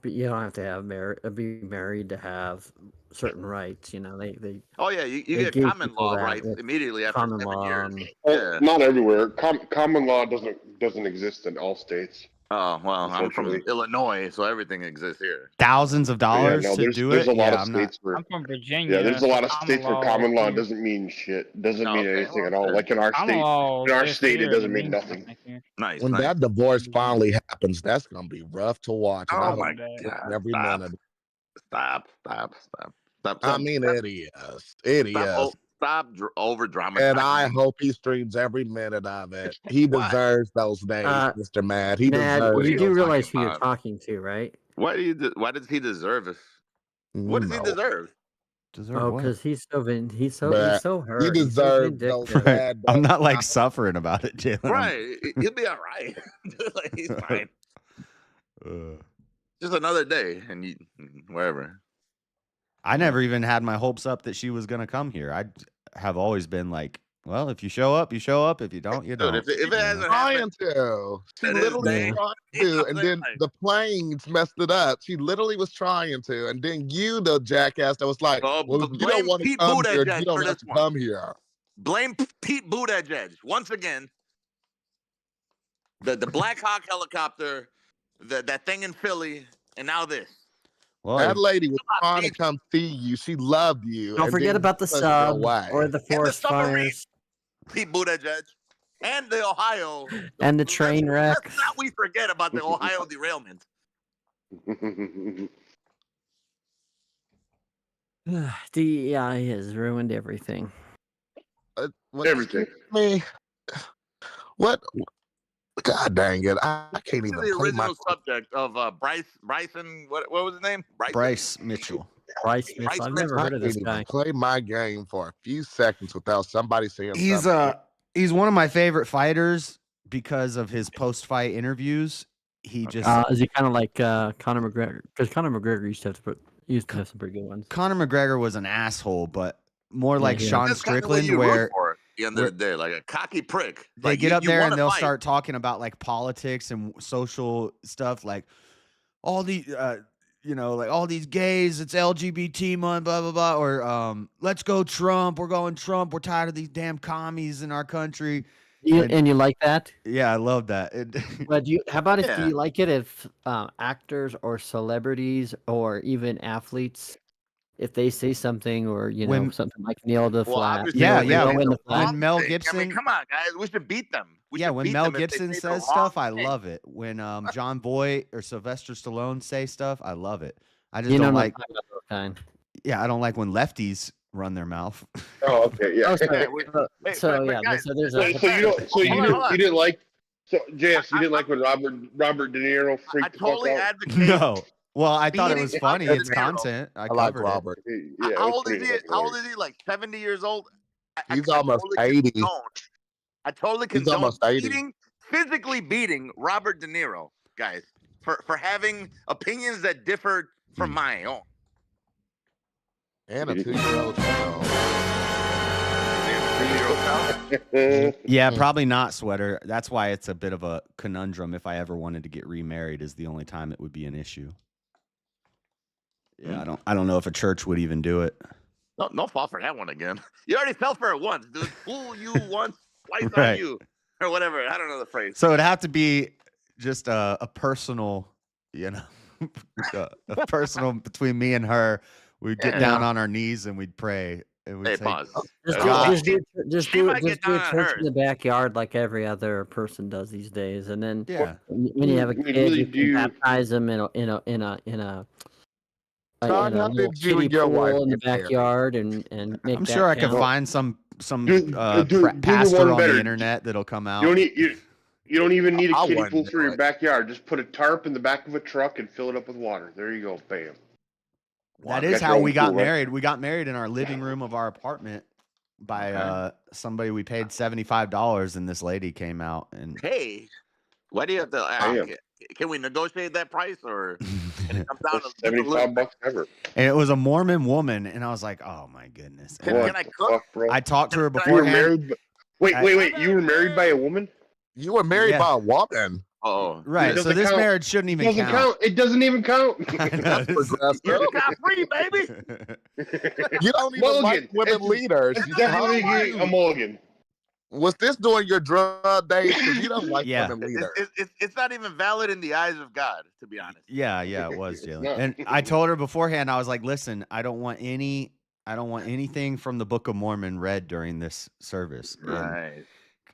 but you don't have to have be married to have certain rights. You know, they.
Oh yeah, you
they
get
give
common
people
law
that
rights
with
immediately after
common
7
law
years.
and-
Yeah.
Not everywhere. Common law doesn't exist in all states.
Oh well, I'm from
Unfortunately.
Illinois, so everything exists here.
thousands of dollars
no,
to
there's
do
there's
it.
a lot
Yeah,
of
I'm not.
states where
I'm from Virginia.
yeah, there's a lot of
common
states where
law
common law
here.
doesn't mean shit. Doesn't
Oh,
mean
okay.
anything at
Well,
all.
good.
Like in our
Common
state,
law
in our
lives
state, it
here,
doesn't
it
mean
means
nothing.
here.
Nice.
When
nice.
that divorce finally happens, that's gonna be rough to watch. And
Oh
I
my
don't
God!
every
Stop!
minute.
Stop!
I mean, it is. It is.
Stop over
And I
dramatizing.
hope he streams every minute of it. He deserves those days, Mr. Mad. He
Mad,
deserves
you do
those
realize
days.
who you're talking to, right?
Why does he deserve it? What does he
No.
deserve?
Oh, because he's so
Bruh,
he's so hurt.
he
He's so
deserves those
vindictive.
bad
I'm
days.
not like suffering about it, Jalen. I'm-
Right, he'll be all right. Like, he's fine. Just another day, and you wherever.
I never even had my hopes up that she was gonna come here. I have always been like, well, if you show up, you show up. If you don't, you don't.
Dude, if it hasn't
Trying
happened,
to. She
to this
literally
day,
tried
you know
to,
what
and
I'm
then
saying?
the planes messed it up. She literally was trying to, and then you, the jackass, that was like,
Oh,
well, if you
blame
don't want to
Pete
come here,
Buttigieg
you don't
for
have
this
to
one.
come here.
Blame Pete Buttigieg once again. The Black Hawk helicopter, that thing in Philly, and now this.
Well,
That lady was trying to come see you. She loved you.
Don't
and
forget
then
about the
you pushed her
sub
away.
or the forest fires
Pete Buttigieg, and the Ohio.
and the train wreck.
Let's not we forget about the Ohio derailment.
DEI has ruined everything.
Everything.
Me. What? God dang it! I can't even
The
play my.
original subject of Bryson. What was his name?
Bryce Mitchell.
Bryce Mitchell. I've never heard of this
I can't
guy.
even play my game for a few seconds without somebody saying
He's
something.
he's one of my favorite fighters because of his post-fight interviews. He just
Is he kind of like Conor McGregor? Because Conor McGregor used to have some pretty good ones.
Conor McGregor was an asshole, but more
Yeah,
like
he is.
Sean
That's kinda what
Strickland,
you root
where
for at the end of the day, like a cocky prick.
they
Like,
get
you-
up
you
there
wanna
and they'll
fight.
start talking about like politics and social stuff, like all the like all these gays, it's LGBT month, blah blah blah, or let's go Trump, we're going Trump, we're tired of these damn commies in our country.
And you like that?
Yeah, I love that.
But how about if do
Yeah.
you like it if actors or celebrities or even athletes, if they say something or something like Neil the Flat,
obviously,
Yeah,
when
yeah.
they do the
When
wrong
Mel
thing-
Gibson,
I mean, come on, guys, we should beat them. We
yeah,
should
when
beat
Mel
them if they
Gibson
say the
says
wrong
stuff, I
thing.
love it. When John Boy or Sylvester Stallone say stuff, I love it. I just
You know
don't
what I'm
like.
talking about those kind.
Yeah, I don't like when lefties run their mouth.
Oh, okay, yeah.
Oh, so,
Hey,
so
but
yeah,
guys,
so there's
So,
a
so you don't. So
Hold on.
you didn't like. So JS, you didn't like when Robert De Niro
I
freaked the
totally
fuck out.
advocate.
No. Well, I thought it
Beating
was funny.
Robert
It's
De Niro.
content. I
like
covered
Robert.
Yeah,
How
it was
old is
pretty
he?
fucking
How old
hilarious.
is he? Like 70 years old? I
He's almost 80.
I totally
He's
condone
almost 80.
physically beating Robert De Niro, guys, for having opinions that differ from my own.
And a 2-year-old child.
Yeah, probably not, Sweater. That's why it's a bit of a conundrum. If I ever wanted to get remarried, is the only time it would be an issue. Yeah, I don't know if a church would even do it.
No fall for that one again. You already fell for it once, dude. Fool you once, twice on
Right.
you, or whatever. I don't know the phrase.
So it'd have to be just a personal, a personal between me and her. We'd get down on our knees and we'd pray. And we'd
Hey,
say,
pause.
Just do
She might
just
get
do a
down on
church
hers.
in the backyard like every other person does these days, and then
Yeah.
when you have a
We
kid,
really
you can
do.
baptize them in a
John,
little
how did you
kiddie
and your wife
pool in the
get married?
backyard and make
I'm
that
sure I could
count.
find some
Do the
pastor
one
on
better.
the internet that'll come
You
out.
don't need you don't even need a
I
kiddie
wouldn't
pool
do
for your
it.
backyard. Just put a tarp in the back of a truck and fill it up with water. There you go, bam.
That
You
is
got your
how
own
we got
pool, right?
married. We got married in our living room of our apartment by somebody we paid $75, and this lady came out and
Hey, why do you have to? Can we negotiate that price, or can it come down to just a little bit?
$75 ever.
and it was a Mormon woman, and I was like, oh my goodness. And
Can I cook?
Fuck, bro.
I talked to her
You were
beforehand.
married. Wait. You were married by a woman?
You were married by a woman.
Oh,
Right. So this marriage shouldn't even count.
It doesn't even count.
That's progressive.
You're got free, baby.
You don't even like women leaders.
It's definitely a mulligan.
Was this during your drug days? Because you don't like
Yeah.
women leaders.
It's not even valid in the eyes of God, to be honest.
Yeah, it was, Jalen.
not.
And I told her beforehand, I was like, listen, I don't want anything from the Book of Mormon read during this service.
Right.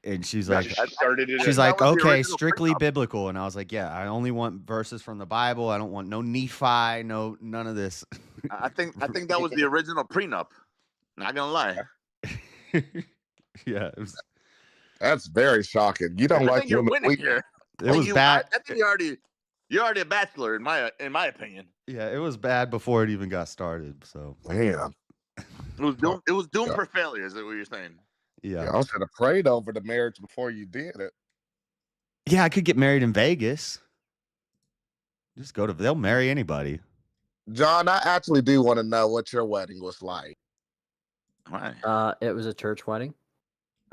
And she's
Yeah,
like,
she started it.
she's
That
like,
was the
okay,
original
strictly
prenup.
biblical. And I was like, yeah, I only want verses from the Bible. I don't want no Nephi, none of this.
I think that was the original prenup. Not gonna lie.
Yeah, it was
That's very shocking. You don't
I
like
think you're
women
winning
leaders.
here.
it was bad.
I think you're already a bachelor in my opinion.
Yeah, it was bad before it even got started. So
Man.
It was doomed for failure. Is that what you're saying?
yeah.
I should have prayed over the marriage before you did it.
Yeah, I could get married in Vegas. Just they'll marry anybody.
John, I actually do want to know what your wedding was like.
Why?
It was a church wedding.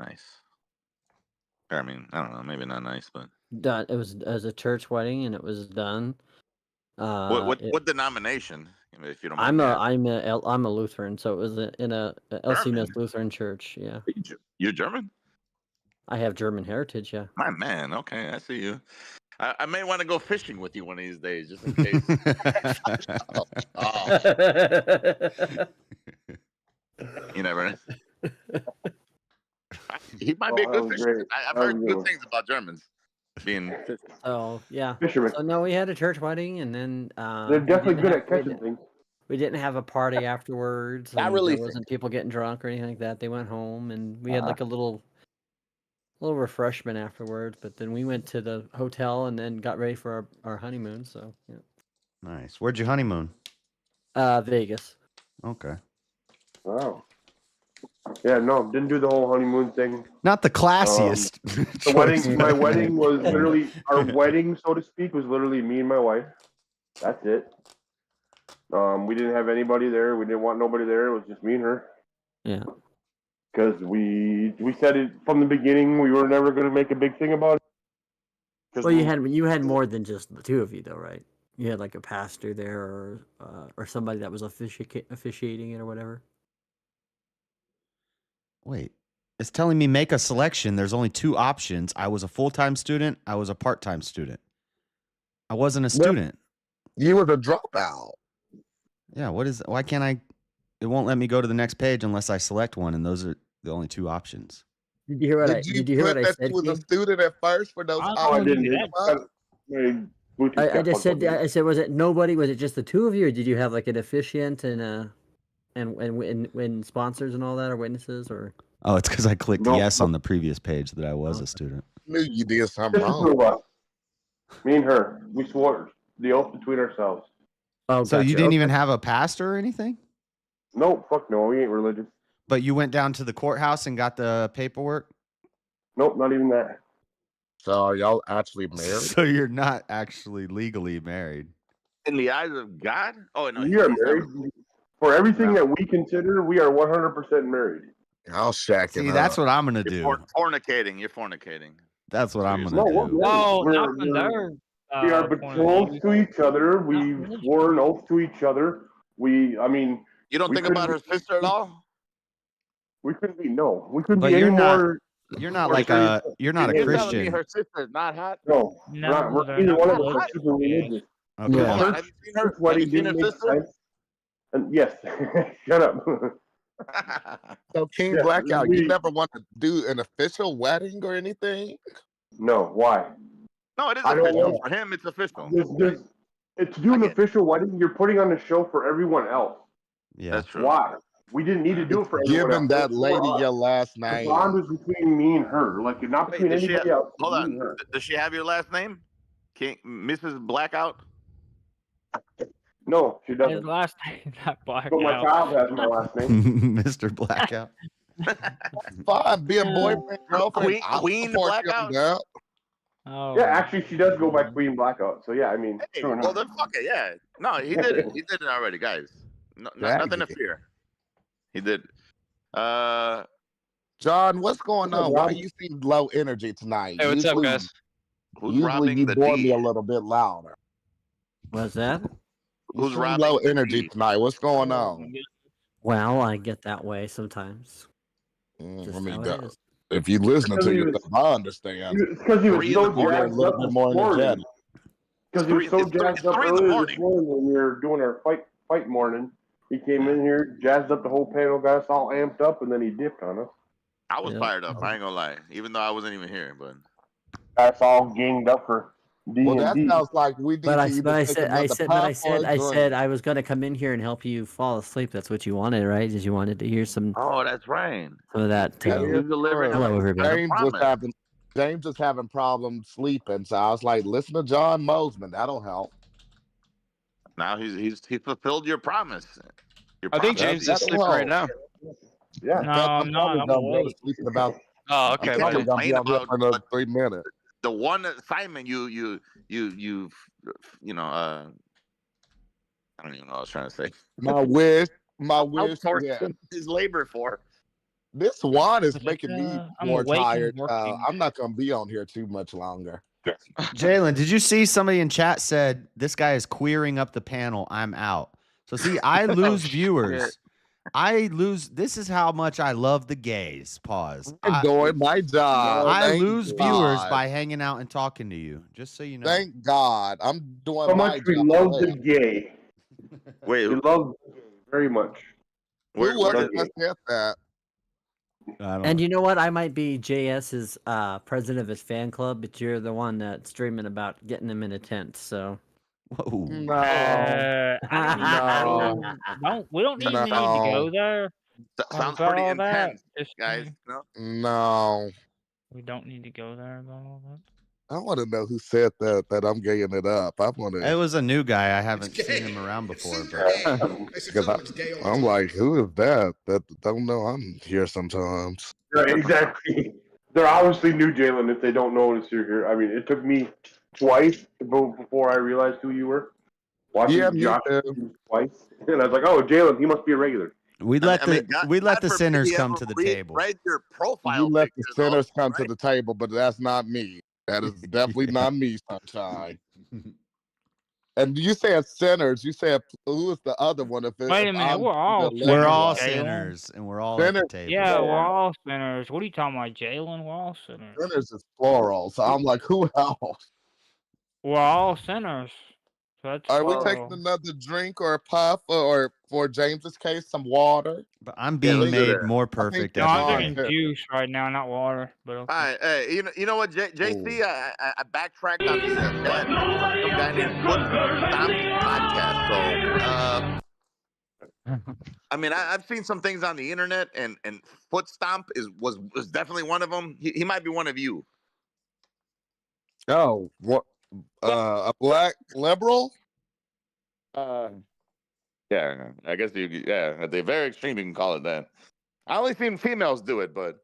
Nice. Or, I mean, I don't know. Maybe not nice, but
Done. It was a church wedding, and it was done.
what denomination? If you don't mind.
I'm a Lutheran, so it was in a LC Smith Lutheran church. Yeah.
You're German?
I have German heritage. Yeah.
My man. Okay, I see you. I may want to go fishing with you one of these days, just in case. You never know. He might be a good fisherman. I've heard good things about Germans being fishers.
Oh yeah.
Fisherman.
So no, we had a church wedding, and then
They're definitely good at catching things.
we didn't have a party afterwards.
Not
and
really.
There wasn't people getting drunk or anything like that. They went home, and we had like a little refreshment afterwards. But then we went to the hotel and then got ready for our honeymoon. So yeah.
Nice. Where'd you honeymoon?
Vegas.
Okay.
Wow. Yeah, no, didn't do the whole honeymoon thing.
Not the classiest.
The wedding, my wedding was literally, our wedding, so to speak, was literally me and my wife. That's it. We didn't have anybody there. We didn't want nobody there. It was just me and her.
Yeah.
Because we said it from the beginning. We were never going to make a big thing about it.
Well, you had more than just the two of you, though, right? You had like a pastor there, or somebody that was officiating it, or whatever.
Wait, it's telling me make a selection. There's only two options. I was a full-time student. I was a part-time student. I wasn't a student.
You were the dropout.
Yeah. Why can't I? It won't let me go to the next page unless I select one, and those are the only two options.
Did you hear what
Did you put that you was a student at first for those?
I didn't.
I just said. I said, was it nobody? Was it just the two of you, or did you have like an officiant and sponsors and all that, or witnesses, or?
Oh, it's because I clicked yes on the previous page that I was a student.
Knew you did something
This is
wrong.
what, me and her, we swore the oath between ourselves.
Oh,
so you didn't even have a pastor or anything?
No, fuck no, we ain't religious.
But you went down to the courthouse and got the paperwork?
Nope, not even that.
So are y'all actually married?
So you're not actually legally married.
In the eyes of God? Oh no,
We are married. For everything that we consider, we are 100% married.
I'll shack
See, that's what I'm gonna do.
Fornicating. You're fornicating.
That's what I'm gonna
No,
do.
we are betrothed to each other. We swore an oath to each other. I mean,
You don't think about her sister at all?
We couldn't be no. We couldn't
But
be any
you're not.
more.
You're not
more
like
serious.
you're not a
You're telling me
Christian.
her sister's not hot?
No,
No,
we're
they're
neither
not
one of us
religious.
are super religious.
Okay.
The
Hold on,
church-
have you seen her?
church wedding
Have you seen
didn't
her
make
sister?
sense. And yes, shut up.
So King
Yeah,
Blackout,
we-
you never want to do an official wedding or anything?
No, why?
No, it is
I don't
official.
know.
For him, it's official.
To do an official wedding, you're putting on a show for everyone else.
Yeah.
That's true.
Why? We didn't need to do it for everyone
Giving
else.
that
It was
lady
for us.
your last
The
name.
bond was between me and her, like not
Wait,
between
does she
anybody
have,
else.
hold
me
on.
and her.
Does she have your last name? Mrs. Blackout?
No, she
His
doesn't.
last name, not
But my
Blackout.
child has my last name.
Mr. Blackout.
Fine, be a boyfriend, girlfriend. I'll
Queen
support you on that.
Oh.
Yeah, actually, she does go by Queen Blackout. So yeah, I mean,
Hey,
true
well
enough.
then fuck it, yeah. No, he did it. He did it already, guys. Nothing to fear. He did.
John, what's going
What's up,
on? Why
Rob?
you seem low energy tonight?
Hey, what's up,
Usually-
guys?
Who's
Usually
robbing
you
the
bore me
D?
a little bit louder.
What's that?
You
Who's
seem
robbing
low
the
energy
D?
tonight. What's going on?
Well, I get that way sometimes.
I
Just
mean,
how it is.
if you listening
Because
to
he
yourself,
was-
I understand.
It's because he was
3 in
so
the morning.
You're a
jazzed
little
up
bit
this
more
morning.
energetic.
Because he was so
It's
jazzed up
3 in the
earlier
morning.
this morning when we were doing our fight morning. He came in here, jazzed up the whole panel, got us all amped up, and then he dipped on us.
I was
Yeah.
fired up. I ain't gonna lie, even though I wasn't even here. But
Got us all ganged up for
Well, that
D&D.
sounds like we need
But
to
I,
either
but I
take
said, I
another
said,
puff or a
I said
drink.
I was gonna come in here and help you fall asleep. That's what you wanted, right? Is you wanted to hear some
oh, that's right.
of that.
Yeah,
You delivered.
Hello, everybody.
James is having problems sleeping, so I was like, listen to John Mosman. That'll help.
Now he fulfilled your promise. Your
I think
promise.
James is sleeping right now.
Yeah.
No, I'm not. I'm
gonna go to
awake.
sleep in about.
Oh, okay.
You
I'm
can't
probably gonna be
complain
on here
about
for another 3 minutes.
the one assignment you know. I don't even know what I was trying to say.
My wish,
Outsourced
yeah.
his labor for.
This wine is making me
I'm
more
awake and
tired.
working.
I'm not gonna be on here too much longer.
Jalen, did you see somebody in chat said this guy is queering up the panel? I'm out. So see, I lose viewers. I lose. This is how much I love the gays. Pause.
I'm doing my job.
I
Thank
lose
God.
viewers by hanging out and talking to you. Just so you know.
Thank God. I'm doing
So
my
much we
job.
love the gay.
Wait,
We love the gay very much.
where
was
did,
it that said that?
I don't
And
know.
you know what? I might be JS's president of his fan club, but you're the one that's dreaming about getting him in a tent. So
Whoa.
No.
We don't even need to
No.
go there.
sounds
About
pretty
all that.
intense,
Just,
guys. No?
No.
we don't need to go there about all that.
I want to know who said that I'm gaying it up. I want
It
to.
was a new guy. I haven't seen him around before. But
Because I'm like, who is that? That don't know I'm here sometimes.
Right, exactly. They're obviously new, Jalen, if they don't notice you're here. I mean, it took me twice before I realized who you were. Watching
Yeah, me
Josh
too.
twice. And I was like, oh, Jalen, he must be a regular.
we let
God
the
forbid
sinners
he
come
ever
to the
read
table.
your profile
You let the
pictures
sinners
also,
come to the table, but that's not me. That is definitely not me, Sunshine. And you said sinners. You said who is the other one? If
Wait a minute, we're all
We're all
sinners, Jalen.
sinners, and we're all at
Sinners.
the table.
Yeah, we're all sinners. What are you talking about, Jalen? We're all sinners.
Sinners is plural, so I'm like, who else?
We're all sinners. So that's
Are we
plural.
taking another drink or a puff, or for James's case, some water?
But I'm
Yeah,
being
let's do
made
that.
more perfect
No,
every
I'm
day.
drinking juice right now, not water. But okay.
All right, hey, you know what, JC? I backtracked on the chat from some guy named Foot Stomp podcast. So, I mean, I've seen some things on the internet, and Foot Stomp was definitely one of them. He might be one of you.
Oh, what? A black liberal?
Yeah, I guess at the very extreme, you can call it that. I only seen females do it, but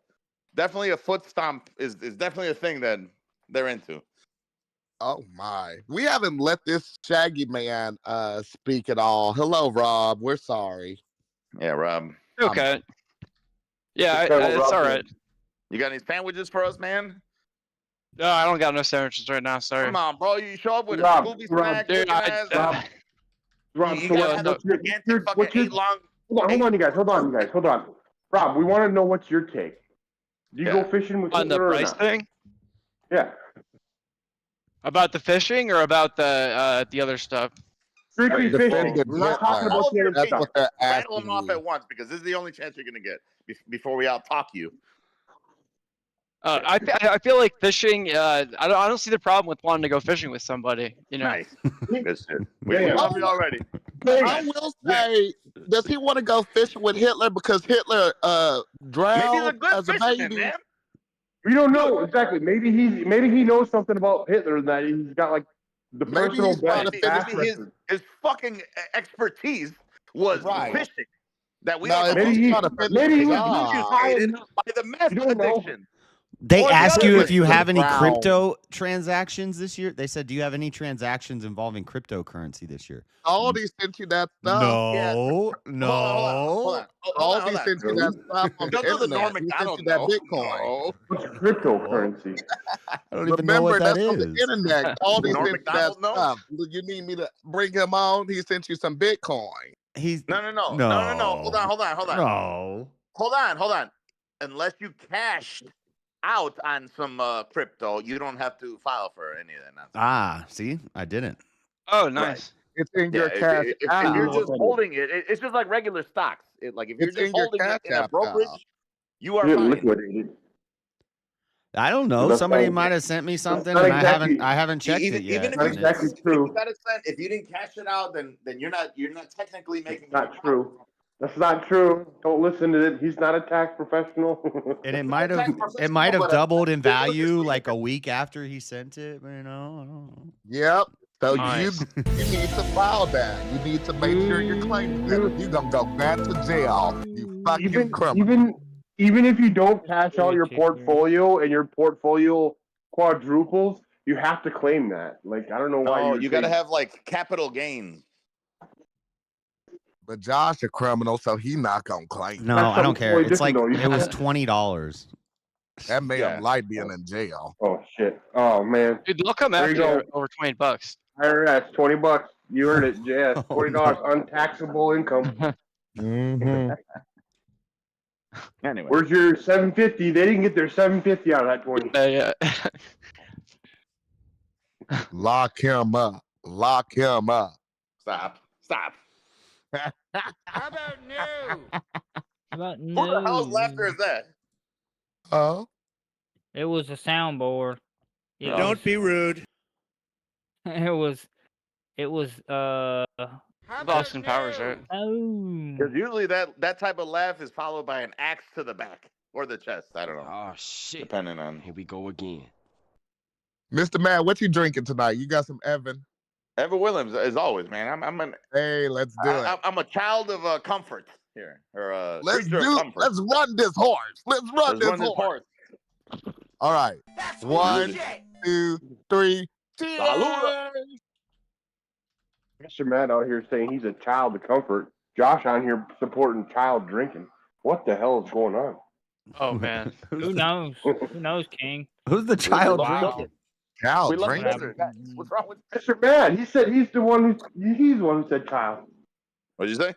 definitely a foot stomp is definitely a thing that they're into.
Oh my! We haven't let this Shaggy man speak at all. Hello, Rob. We're sorry.
Yeah, Rob.
Okay. Yeah, it's all right.
You got any sandwiches for us, man?
No, I don't got no sandwiches right now. Sorry.
Come on, bro. You show up with
Rob,
a Scooby
Rob,
snack.
dude,
looking ass.
Rob,
You
so
got
what's
a gigantic fucking 8 long
Hold on, you guys. Hold on. Rob, we want to know what's your take. Do you go fishing with
On the
Hitler or
Bryce
not?
thing?
Yeah.
About the fishing or about the other stuff?
Strictly fishing.
Well,
We're not talking
all
about
of
the
your
other
takes,
stuff.
rattle them off at once because this is the only chance you're gonna get before we out talk you.
I feel like fishing. I don't see the problem with wanting to go fishing with somebody. You know.
Nice. Good shit. We love you already.
I will say, does he want to go fishing with Hitler because Hitler drowned as a baby?
Man.
We don't know exactly. Maybe he knows something about Hitler that he's got like the personal best bass record.
His fucking expertise was fishing. That we
No,
don't
maybe
know.
he was
educated by the meth addiction.
They
Or the
ask
other
you
way.
if you have any
Brown.
crypto transactions this year. They said, do you have any transactions involving cryptocurrency this year?
Aldi sent you that stuff.
No, no.
Aldi sent you that stuff on the
Don't do the
internet.
Norm
He sent
Macdonald,
you that
no.
Bitcoin.
What's cryptocurrency?
I don't even know
Remember,
what that
that's on the
is.
internet. Aldi
Norm
sent you that
Macdonald, no?
stuff. You need me to bring him on? He sent you some Bitcoin.
He's
No. Hold on. Unless you cashed out on some crypto, you don't have to file for any of that nonsense.
Ah, see, I didn't.
Oh, nice.
It's in
Yeah,
your cash
if
app.
you're just holding it, it's just like regular stocks. Like if you're
It's
just
in your
holding it
Cash
in a
App
brokerage,
now.
you are
Get
fine.
liquidated.
I don't
So
know.
that's
Somebody
not-
might have sent me something,
not
and
exactly-
I haven't checked it yet.
Even
Not
if
exactly
you
true.
got it sent, if you didn't cash it out, then you're not technically making.
Not true. That's not true. Don't listen to it. He's not a tax professional.
And it might have doubled in value like a week after he sent it. You know, I don't know.
Yep. So
Nice.
you need to file that. You need to make sure your claim is good. You're gonna go back to jail. You fucking criminal.
Even if you don't cash out your portfolio and your portfolio quadruples, you have to claim that. Like I don't know why.
No,
would
you got to
say-
have like capital gains.
But Josh a criminal, so he not gonna claim.
No,
That's
I don't
something
care.
totally
It's like
different, though. You
it was
have-
$20.
That made
Yeah.
him like being in jail.
Oh shit! Oh man!
Dude, they'll come
There
after
you
you
go.
over $20.
IRS, $20. You earned it. Yeah,
Oh,
$20 untaxable income.
Mm-hmm.
Anyway,
Where's your $750? They didn't get their $750 out of that 20.
Yeah.
Lock him up. Lock him up.
stop.
How about no? How about
Who the hell's laughter is that?
Oh.
It was a soundboard. It
Don't
was,
be rude.
It was
Austin Powers, right?
Oh.
Because usually that type of laugh is followed by an axe to the back or the chest. I don't know,
Oh shit!
depending on.
Here we go again.
Mr. Man, what you drinking tonight? You got some Evan?
Evan Williams, as always, man.
Hey, let's do it.
I'm a child of comfort here, or
Let's
creature of comfort.
let's run this horse. Let's run
Let's
this horse. All right. 1, 2, 3.
Salud.
Mr. Matt out here saying he's a child of comfort. Josh on here supporting child drinking. What the hell is going on?
Oh man.
Who knows? Who knows, King?
Who's the child
Wow.
drinking?
Child
We love
drinking.
children, guys. What's wrong with
Mr. Matt, he said he's the one who said child.
What'd you say?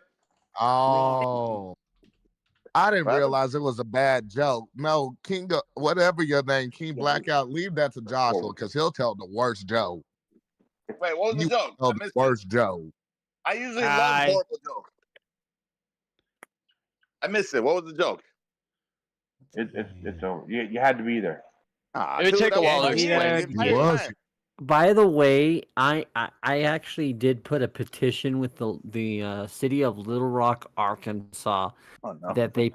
Oh. I didn't
What?
realize it was a bad joke. No, King, whatever your name, King Blackout, leave that to Joshua because he'll tell the worst joke.
Wait, what was
You
the joke?
tell
I
the
missed it.
worst joke.
I usually love
Hi.
horrible jokes. I missed it. What was the joke?
It's over. You had to be there.
It would take a while to
explain.
Was
By the way, I actually did put a petition with the city of Little Rock, Arkansas,
Oh, no.
that they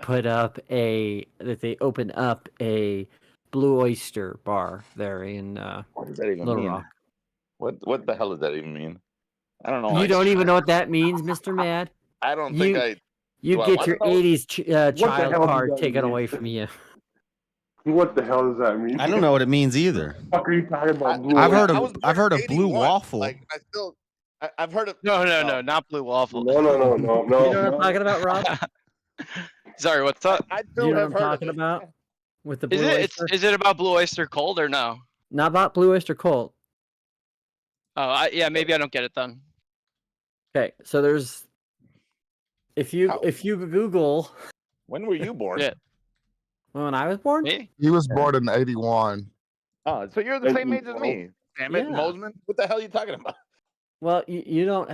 open up a Blue Oyster bar there in
What does that even
Little
mean?
Rock.
What the hell does that even mean? I don't know.
You don't even know what that means, Mr. Mad?
I don't think
You-
I.
You
Do I
get
wanna
your
know?
80s
the
child
hell does
card
that
taken
mean?
away from you.
What the hell does that mean?
I don't know what it means either.
What the fuck are you talking about? Blue
I've
Oyster?
heard
I
of
was
I've heard of
born in
blue
81.
waffle.
Like I've heard of.
No, not Blue Waffle.
No.
You know what I'm talking about, Rob?
Sorry, what's up?
I
You
still
know what
have
I'm
heard
talking
of it.
about? With the
Is
Blue
it
Oyster?
is it about Blue Oyster Cold or no?
Not about Blue Oyster Cult.
Oh, yeah, maybe I don't get it then.
Okay, so if you Google
When were you born?
Yeah.
when I was born,
Me?
He was born in 81.
Oh, so you're the same age as me. Damn it,
Yeah.
Mosman. What the hell are you talking about?
well, you don't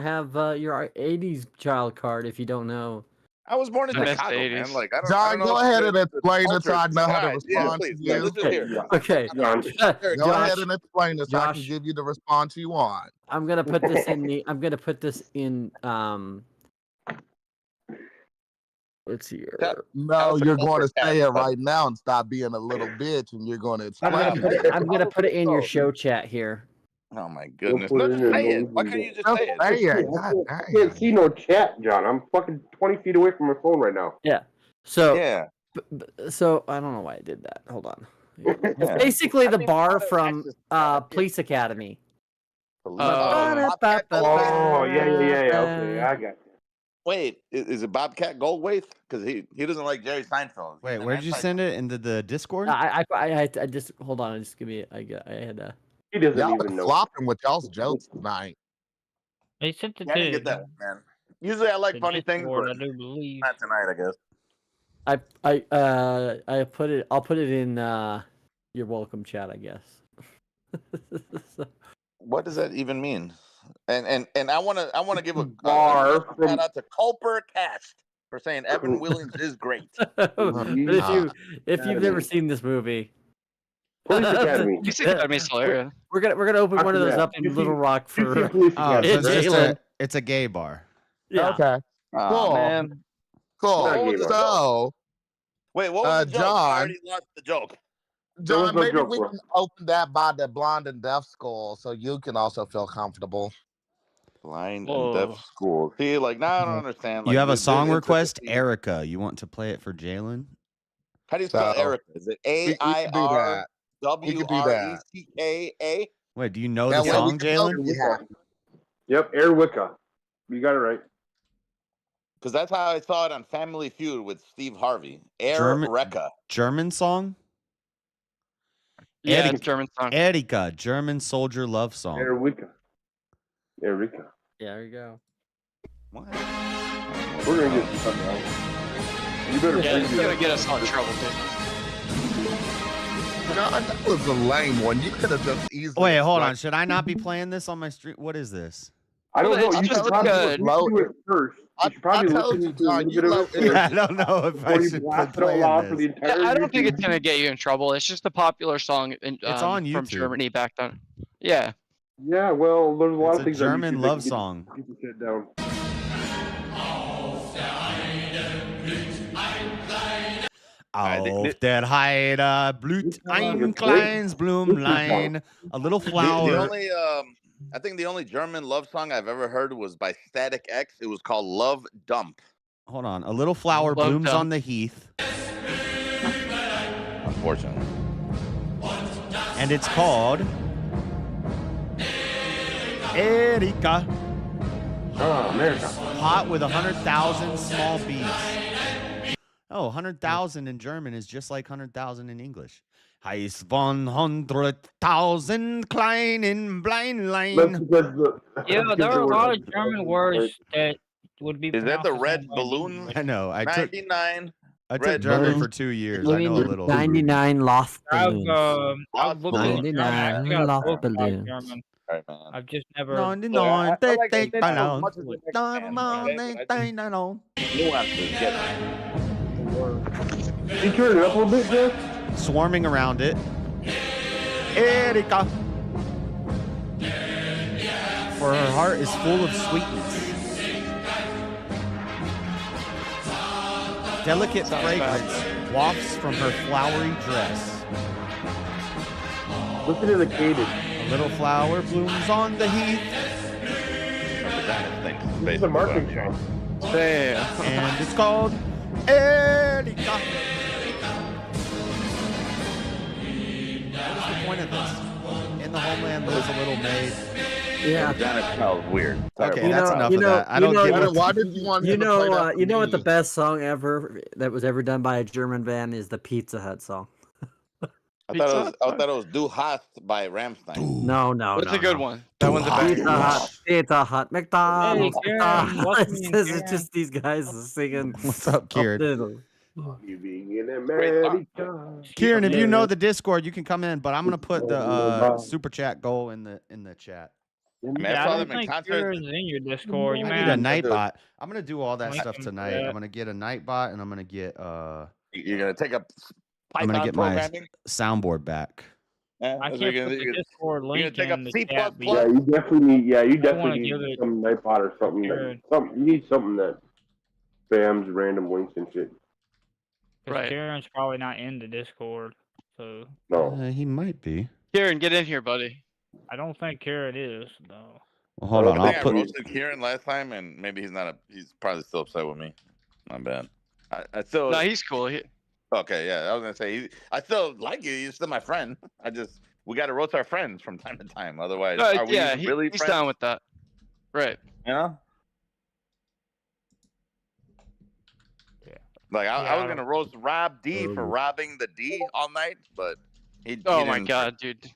have your 80s child card if you don't know.
I was born in
I missed the
Chicago,
80s.
man. Like I don't.
John,
know
go
if
ahead
the-
and
the
explain it so
culture
I
is
know how to
tied. Yeah,
respond
please.
to
Yeah,
you.
let's just hear. it.
Okay.
John.
Go ahead and explain it so I can
Josh.
give you the response you want.
I'm gonna put this in let's see here.
No, you're going to say it right now and stop being a little bitch, and you're going to explain it.
I'm gonna put it in your show chat here.
Oh my goodness!
put
No,
it
just
in
say
there,
it. Why can't you just
Just
say it?
say it.
I
God
can't see no chat, John. I'm fucking 20 feet away from my phone right now.
Yeah. So
Yeah.
So I don't know why I did that. Hold on.
Yeah.
It's basically the
mean,
bar
how
from
does access-
Police Academy.
Bobcat Goldthwait?
Oh, yeah. Okay, I got you.
Wait, is it Bobcat Goldthwait? Because he doesn't like Jerry Seinfeld.
Wait, where'd you send it? Into the Discord?
I just hold on. Just give me. I had
He doesn't
Y'all
even
are
know.
flopping with y'all's jokes tonight.
They sent it
Yeah, I didn't
to
get that one, man. Usually I like
the
funny things,
Discord,
but
I do believe.
not tonight, I guess.
I put it. I'll put it in your welcome chat, I guess.
What does that even mean? And I wanna give a
Bar
shout out to Culper Cast for saying Evan Williams is great.
But if you've never seen this movie,
Police Academy.
Police Academy's hilarious.
we're gonna open one of those up in Little Rock for
Oh, so it's just
Jalen.
it's a gay bar.
Yeah.
Okay.
Aw,
Cool.
man.
Cool.
Not gay bar.
So,
Wait, what was the joke? I
John.
already lost the joke.
John,
no
maybe
joke,
we
bro.
can open that by the Blonde and Deaf School so you can also feel comfortable.
Blind
Whoa.
and deaf school. See, like now I don't understand. Like,
You have a
there's
song request,
intricacy.
Erica. You want to play it for Jalen?
How do you spell
So,
Erica? Is it
we can do that.
AIRWRECKA?
Wait, do you know
That
the
way we
song,
can know
Jalen?
you happy.
Yep, Airwicka. You got it right.
Because that's how I saw it on Family Feud with Steve Harvey.
German-
Erica.
German song?
Yeah,
Eric-
it's a German song.
Erika, German soldier love song.
Airwicka. Erica.
Yeah, there you go.
What?
We're gonna get something out. You better
Yeah, it's
bring
gonna
it.
get us all in trouble, dude.
John, that was a lame one. You could have just easily.
Wait, hold on. Should I not be playing this on my stream? What is this?
I don't know.
It's
You should
just
probably
good.
do it first. You should probably
told
listen
you,
to a
John,
little
you
bit of
love
it
it.
I don't know if
before
I
you
should
blast it out
play
loud for the
this.
entire
Yeah, I don't think
YouTube.
it's gonna get you in trouble. It's just a popular song in,
It's on
from
YouTube.
Germany back then. Yeah.
Yeah, well, there's a lot
It's
of
a
things on
German
YouTube that
love
can get
song.
people shut down.
Auf der Heide blüht ein kleines Blümlein, a little
The
flower.
only, I think the only German love song I've ever heard was by Static X. It was called Love Dump.
Hold on. A little flower
Love
blooms
dump.
on the heath,
Unfortunately.
and it's called Erika.
Oh, America.
Hot with 100,000 small bees. Oh, 100,000 in German is just like 100,000 in English. Heißt 100,000 kleinen Bleinlein.
Yeah, there are a lot of German words that would be.
Is that the
pronounced
red
same way.
balloon?
I know. I took
99.
German
balloon.
for 2 years. I know a little.
99 lost balloons.
I've looked at
balloons.
German. I
99
got a
lost
book about
balloons.
German.
All right, man.
I've just never.
99,
I like it.
take
It's not as
down.
much as the next band, okay? But I just- nuances get
Can you turn it up a little bit, Jeff?
Swarming around it. Erika. For her heart is full of sweetness. Delicate fragrance wafts from her flowery dress.
Listen to the cadence.
A little flower blooms on the heath,
This is a marketing song.
Damn.
and it's called Erika. What is the point of this? In the homeland lives a little maid.
Yeah.
That smells weird.
Okay,
You
that's
know-
enough
you
of
know-
that. I
you
don't
know-
get
Why
what.
did you want
You
him to play
know,
that for
you know what the
me?
best song ever that was ever done by a German band is the Pizza Hut song.
I thought it was Du Hast by Rammstein.
No, no,
That's
no.
a good
no.
one. That one's a banger.
Pizza Hut, McDonald's.
Hey, Karen, welcome in,
This is
Karen.
just these guys singing.
What's up, Kieran?
You being in America.
Kieran, if you know the Discord, you can come in, but I'm gonna put the super chat goal in the chat.
Yeah, I don't think Kieran's in your Discord. You
I
might
need a
have to
night bot. I'm gonna do all that
link
stuff
him for
tonight.
that.
I'm gonna get a night bot, and I'm gonna get
You're gonna take up
I'm gonna
Python
get my
programming.
soundboard back.
Yeah,
I
that's what
can't
you're
put
gonna
the
do.
Discord
You're gonna
link
take up
in the
C++.
chat.
Yeah, you definitely need. Yeah, you
I wanna
definitely
give
need
it
some Nightbot or something.
Kieran.
You need something that spams random links and shit.
Because Kieran's probably not in the Discord, so
No.
He might be.
Kieran, get in here, buddy.
I don't think Kieran is though.
Well, hold on.
I
I'll
think I
put.
roasted Kieran last time, and maybe he's not. He's probably still upset with me. My bad. I still.
No, he's cool.
Okay, yeah. I was gonna say I still like you. You're still my friend. We got to roast our friends from time to time. Otherwise, are we
yeah,
really
he's
friends?
down with that. Right.
You know. Like I was gonna roast Rob D for robbing the D all night, but he.
Oh my god, dude.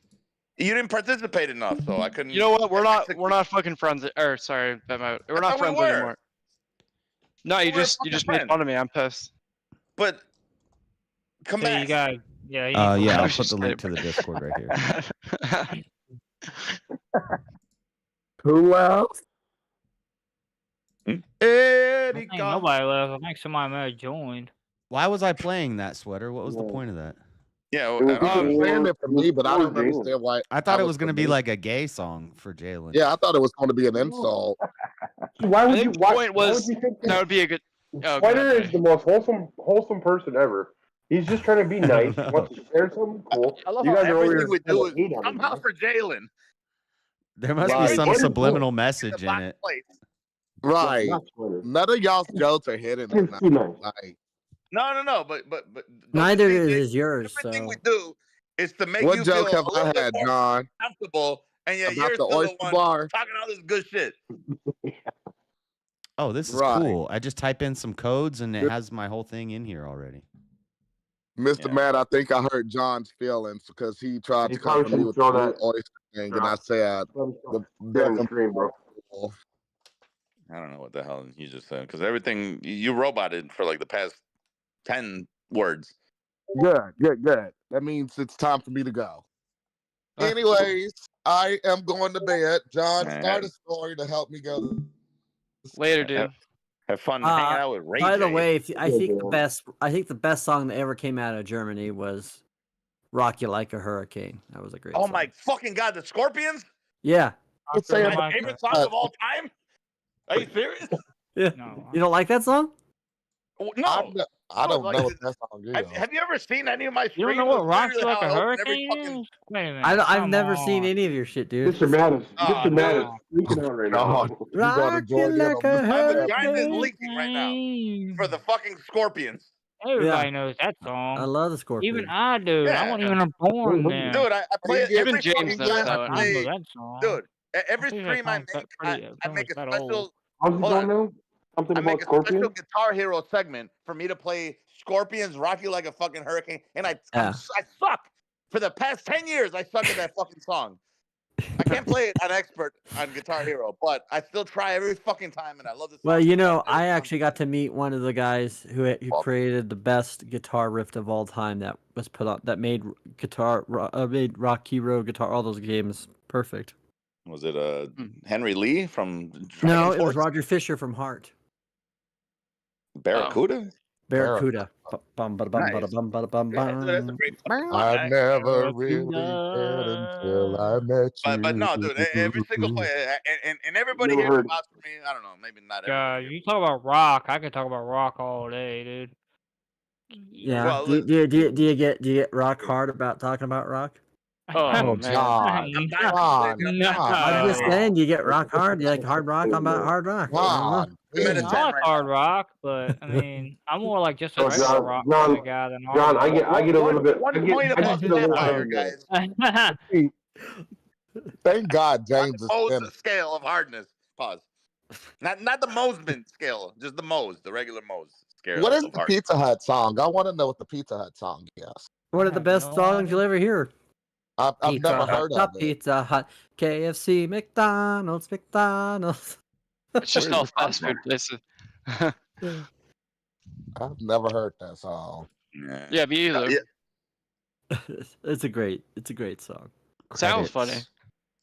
You didn't participate enough, so I couldn't.
You know what? We're not fucking friends. Or sorry, we're not friends anymore. No, you just made fun of me. I'm pissed.
But come back.
You got, yeah.
Yeah, I'll put the link to the Discord right here.
Who else?
I think nobody left. I think somebody may have joined.
Why was I playing that sweater? What was the point of that?
Yeah,
I'm saying it for me, but I don't understand why.
I thought it was going to be like a gay song for Jalen.
Yeah, I thought it was going to be an insult.
Why would
I
you?
think the
Why,
point
why
was
would you think
that would be a good. Oh,
Sweater
God,
is the most wholesome person ever. He's just trying to be nice. He wants to share something cool.
I love
You
how
guys are over
everything we
here
do is
hate on him.
somehow for Jalen.
There must
Right.
be some
What is
subliminal message in it.
Right. None of y'all's jokes are hidden. Like,
No. But
Neither is yours.
everything
So
we do is to make
what
you
joke
feel
have
a little
I
bit
had,
more
John?
comfortable, and yet
About
you're
the
still the
oyster
one
bar?
talking all this good shit.
Oh, this is
Right.
cool. I just type in some codes and it has my whole thing in here already.
Mr. Matt, I think I hurt John's feelings because he tried to come
probably
for me
should
with
throw
the
that-
blue oyster thing, and I said the
Get on the screen, bro.
I don't know what the hell you just said because everything you roboted for like the past 10 words.
Good. That means it's time for me to go. Anyways, I am going to bed. John, start a story to help me go.
Later, dude.
Have fun hanging out with Ray
by the
J.
way, I think the best song that ever came out of Germany was "Rock You Like a Hurricane." That was a great.
Oh
song.
my fucking god, the Scorpions!
Yeah.
My favorite song of all time? Are you serious?
Yeah. You don't like that song?
No.
I don't
like,
know what that song is.
Have you ever seen any of my streams?
You don't know what "Rock You
Literally
Like a
how I open every
Hurricane" is? Wait a minute.
I've never seen any of your shit, dude.
Mr. Matt is
dude.
freaking out right now.
Rock you like a
My vagina is
hurricane.
leaking right now for the fucking Scorpions.
Everybody knows that song.
I love the Scorpions.
Even I do. I wasn't even born then.
Dude, I play it
Even
every
James
fucking
knows
time
that
I
one.
I
play.
know that song.
Dude, every
I think that
stream I
song's
make,
pretty-
I make a
that
special.
old.
How's it
Hold
going
on.
now? Something
I
about
make a special
Scorpion?
Guitar Hero segment for me to play Scorpions "Rock You Like a Fucking Hurricane," and I suck. For the past 10 years, I suck at that fucking song. I can't play it an expert on Guitar Hero, but I still try every fucking time, and I love this.
Well, you know, I actually got to meet one of the guys who created the best guitar riff of all time that was put on that made made Rock Hero guitar all those games perfect.
Was it Henry Lee from?
No, it was Roger Fisher from Heart.
Barracuda.
Barracuda.
That's a great fucking song.
I never really cared until I met you.
But no, dude, every single play, and everybody here vouch for me. I don't know, maybe not everybody.
God, you talk about rock. I could talk about rock all day, dude.
Yeah.
Well,
do you get rock hard about talking about rock?
Oh, man.
John.
No.
I'm just saying, do you get rock hard? Do you like hard rock? I'm about hard rock.
John.
I like hard rock, but I mean, I'm more like just a regular rock kind of guy than hard
John,
rock.
I get a little bit.
One
I
point
get
above
a little
Sapphire,
bit.
guys.
Thank God James is
Moe's
finished.
scale of hardness. Pause. Not the Mosman scale, just the Moe's, the regular Moe's scare
What
us
is
of
the
heart.
Pizza Hut song? I want to know what the Pizza Hut song is.
One of the best songs you'll ever hear.
I've never heard of it.
Pizza Hut, KFC, McDonald's.
It's just all fast food places.
I've never heard that song.
Yeah, me either.
It's a great song.
Sounds funny.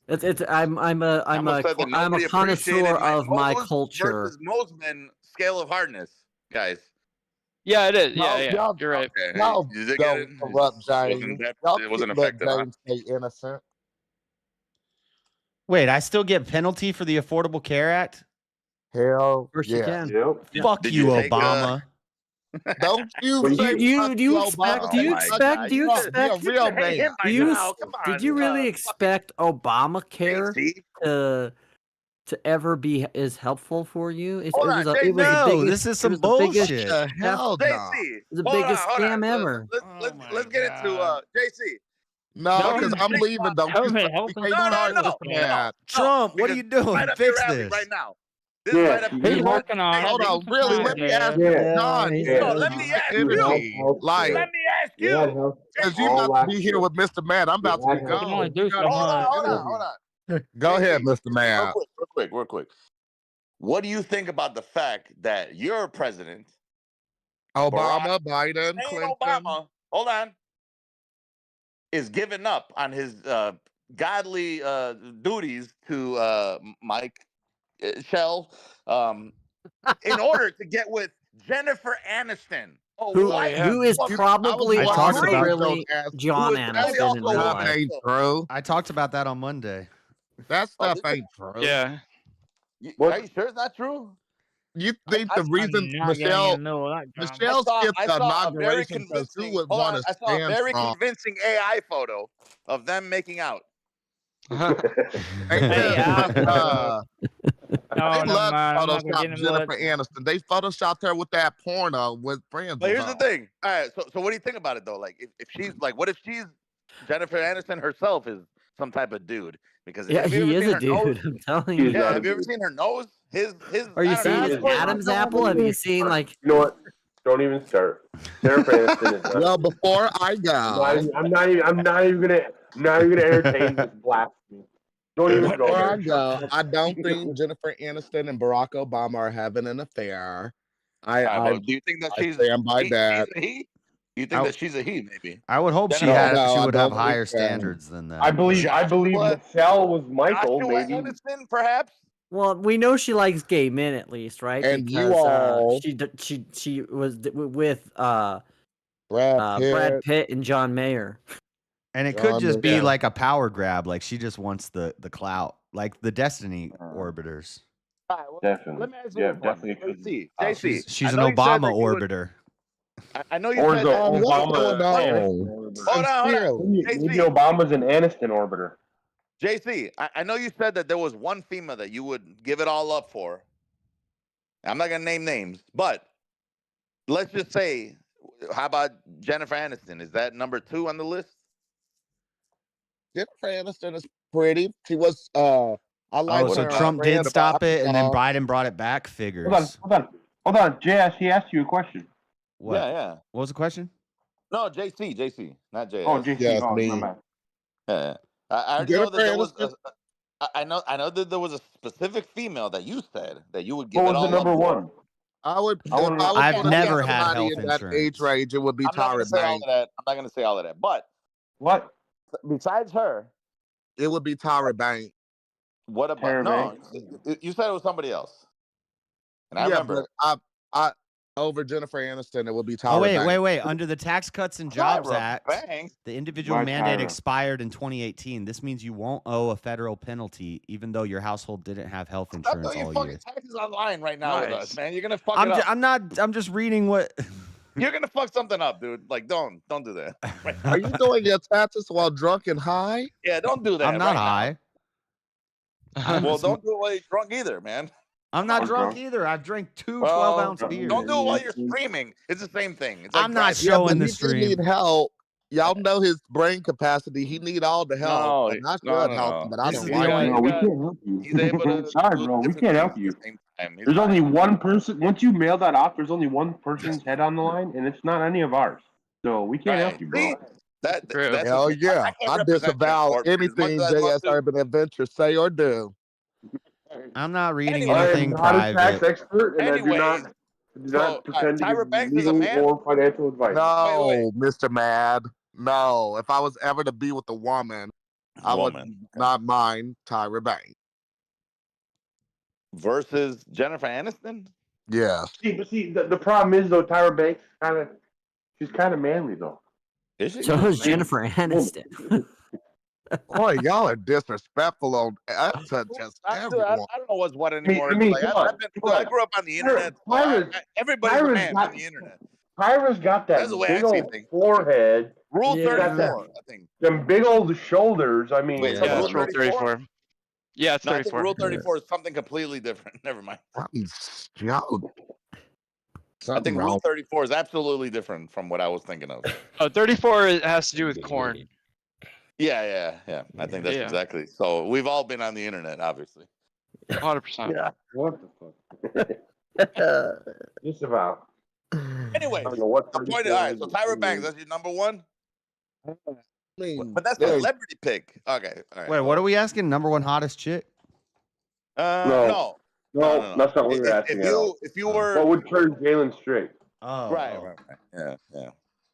I'm a
Nobody
connoisseur
appreciated
of my
Moe's
culture.
versus Mosman scale of hardness, guys.
Yeah, it is.
No,
Yeah,
y'all-
you're right.
Okay,
Y'all
you did get it?
don't corrupt James. Y'all
It wasn't
keep let
effective, huh?
James stay innocent.
Wait, I still get penalty for the Affordable Care Act?
Hell,
Of course you
yeah.
can.
Fuck
Did
you,
you take,
Obama.
Don't you
Do
say
you
fuck
expect?
Obama.
Do you
my
expect?
God,
Do you
You're
expect?
a real man.
Do you?
now, come
Did you
on,
really expect Obamacare
JC?
to ever be as helpful for you? It
Hold
was
on,
it was the
No,
biggest.
this is some
it was the biggest
bullshit.
The hell no.
JC,
It was the
hold
biggest
on.
scam ever.
Let's get into JC.
No,
What do
because
you
I'm
think
leaving.
about-
Don't you
Tell me,
start
help
we
him.
can't
No,
start
no,
this,
no.
man.
Trump, what are
because
you doing?
Right up
Fix
your alley
this.
right now. This is
Yeah,
right up
He's
your
working on it.
Hold
Give
on,
him some
really,
time,
let me
Dad.
ask you,
Yeah.
John,
he's-
Yeah.
No, let me ask you.
energy, like,
Let me ask
We had
you.
health
because
care
you're
all
about to
last
be
year.
here with Mr. Matt. I'm about to be
We had
He can only
gone.
do
You
so
gotta
Hold
much.
on.
Go ahead,
JC,
Mr. Matt.
real quick. What do you think about the fact that your president,
Obama, Biden,
saying
Clinton.
Obama, hold on, is giving up on his godly duties to Mike Shell in order to get with Jennifer Aniston?
Who is probably
I talked
also
about-
really John
Who is probably
Aniston in
also
real
Stuff
life.
ain't true.
I talked about that on Monday.
That stuff
did you?
ain't true.
Yeah.
Are you sure it's not true?
You think the
I'm
reason
not getting
Michelle
in the middle of that drama.
Michelle skipped
I
the
saw a very
inauguration because who
convincing.
would
Hold
want
on,
to
I saw a
stand
very
Trump?
convincing AI photo of them making out.
Ain't
Hey,
that,
No,
they
never
love
mind. I'm not gonna
Photoshop
get into it.
Jennifer Aniston. They photoshopped her with that porno with friends.
But here's the thing. All right, so what do you think about it though? Like, if she's like, what if she's Jennifer Aniston herself is some type of dude? Because
Yeah,
have you
he
ever
is
seen
a
her
dude.
nose?
I'm telling
He's
you.
not a
Have you ever
dude.
seen her nose? His.
Are you
I don't
seeing
know,
his
his way-
Adam's apple? Have you seen like?
You know what? Don't even start. Jennifer Aniston is not.
Well, before I go,
I'm not even gonna entertain this blasphemy. Don't even go
before I
there.
go, I don't think Jennifer Aniston and Barack Obama are having an affair.
But do you think that
I
she's
stand by that.
She's a he? You think that she's a he? Maybe.
I would hope she
No,
had.
no,
she
I
would have
don't
higher
think so.
standards than that.
I believe
Joshua-
Michelle was Michael,
Joshua
maybe.
Aniston, perhaps.
Well, we know she likes gay men at least, right?
And you
because
all-
she was with
Brad
Pitt and John Mayer.
And it could
John
just be
Mayer.
like a power grab. Like she just wants the clout, like the Destiny orbiters.
All right, well,
Definitely.
let me ask you
Yeah,
this one.
definitely.
JC,
She's
I
an
know you said
Obama
that you would-
orbiter.
I know you
Or
said
the
that.
what's
Obama.
going on?
Hold on.
Maybe
JC,
Obama's an Aniston orbiter.
JC, I know you said that there was one female that you would give it all up for. I'm not gonna name names, but let's just say, how about Jennifer Aniston? Is that number 2 on the list?
Jennifer Aniston is pretty. She was I like
Oh, so
her.
Trump
friend
did stop
about
it, and then
y'all.
Biden brought it back. Figures.
Hold on. JS, he asked you a question.
What?
Yeah.
What was the question?
No, JC, not JS.
Oh, JC.
Yes,
oh,
me.
my bad.
Yeah. I already know that there was.
Jennifer
I know that there was a specific female that you said that you would give
What
it
was
all
the number
up for.
one?
I would.
I wanna-
if I was
I've
gonna
never
get
had
somebody
health
in that
insurance.
age range. It would be
I'm not gonna
Tyra
say all of
Banks.
that. I'm not gonna say all of that. But
What?
besides her,
It would be Tyra Banks.
what about
Tara
no?
Banks?
You said it was somebody else, and I
Yeah,
remember.
but I over Jennifer Aniston, it would be Tyra
Oh
Banks.
wait. Under the Tax Cuts and Jobs
Tyra
Act,
Banks?
the individual
Why
mandate
Tyra?
expired in 2018. This means you won't owe a federal penalty, even though your household didn't have health
Stop
insurance
doing your
all
fucking
year.
taxes online right now with
Nice.
us, man. You're gonna fuck it up.
I'm not. I'm just reading what.
You're gonna fuck something up, dude. Like, don't do that. Right
Are
now.
you doing your taxes while drunk and high?
Yeah, don't do that.
I'm not
right
high.
now. Well, don't do it while you're drunk either, man.
I'm not
I'm
drunk
drunk.
either. I've drank two
Well,
12-ounce beers.
Don't do it while you're streaming. It's the same thing. It's like
I'm not
driving.
Yeah,
showing
but
the
he did
stream.
need help. Y'all know his brain capacity. He need all the help.
No,
and I
no,
could
no,
help
no.
him, but I
This
don't
is the
like
only-
it.
No, we can't help you.
He's able to.
Sorry,
do
bro. We
different
can't
things
help
at the
you.
same
There's only one person. Once you mail that off, there's only one person's head on the line, and it's not any of ours. So we can't help you, bro.
That's
Hell
the thing.
yeah.
can't
I
represent you in
disavow
court, as much
anything
as I'd love
JS
to.
Urban Adventures say or do.
I'm not reading
Anyway,
I am
anything
not a tax
private.
expert, and I do not pretend to
Tyra
give
Banks is a
legal
man?
or financial advice.
No, Mr. Mad. No. If I was ever to be with a woman, I would not mind Tyra Banks.
Versus Jennifer Aniston?
Yes.
See, the problem is though, Tyra Banks she's kind of manly though.
Is she?
So is Jennifer Aniston.
Boy, y'all are disrespectful on to just
I
everyone.
don't know what's what anymore.
I mean,
Like,
come on, come
I
on.
grew up on the internet. Everybody's a man on the internet.
Tyra's got that
That's the way
big
I see
old
things.
forehead.
Rule
She's got
34, I think.
them big old shoulders. I mean,
Wait,
come
Yeah,
on.
it's Rule 34. Yeah, it's
No, I think
34.
Rule 34 is something completely different. Never mind.
Y'all,
I think Rule 34 is absolutely different from what I was thinking of.
Oh, 34 has to do with corn.
Yeah. I think that's
Yeah.
exactly. So we've all been on the internet, obviously.
100%.
Yeah. What the fuck? Just about.
Anyway,
I don't know what
the point. All right, so Tyra Banks, that's your number one. But that's a celebrity pick. Okay, all right.
Wait, what are we asking? Number one hottest chick?
No,
that's not what we're asking.
If you were,
what would turn Jalen straight?
Oh,
right. Yeah.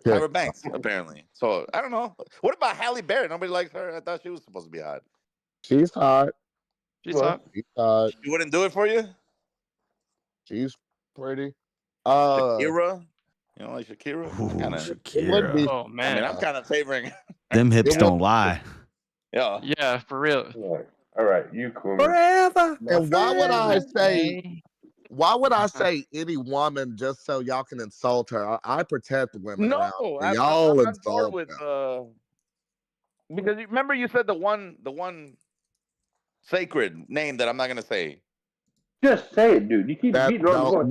Tyra Banks, apparently. So I don't know. What about Halle Berry? Nobody likes her. I thought she was supposed to be hot.
She's hot.
She's hot.
She's hot.
She wouldn't do it for you.
She's pretty.
Shakira. You know, like Shakira.
Shakira.
Would be.
Oh man.
I mean, I'm kind of favoring.
Them hips don't lie.
Yeah.
Yeah, for real.
All right, you cool.
Forever.
And why would I say? Why would I say any woman just so y'all can insult her? I protect women.
No,
around. Y'all
I'm on
insult
board with
them.
because you remember you said the one sacred name that I'm not gonna say.
Just say it, dude. You keep beating on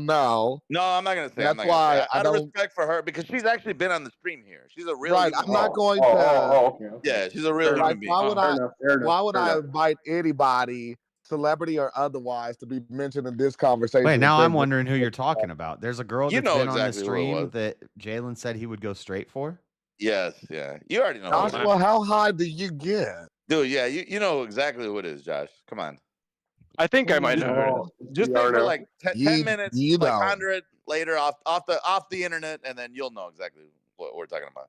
No.
No, I'm not gonna say.
That's why I
out of
don't.
respect for her because she's actually been on the stream here. She's a real.
Right,
human
I'm not
being.
going to.
Okay.
Yeah, she's a real human being.
Why would I? Why would I
enough.
invite anybody, celebrity or otherwise, to be mentioned in this conversation?
Wait, now I'm wondering who you're talking about. There's a girl
You
that's
know
been on the
exactly who it
stream
was.
that Jalen said he would go straight for.
Yes, yeah. You already know. who it is.
Joshua, how high do you get?
Dude, yeah, you know exactly who it is, Josh. Come on.
I think I might know.
Just think for like 10 minutes,
you
like
know.
100 later off the internet, and then you'll know exactly what we're talking about.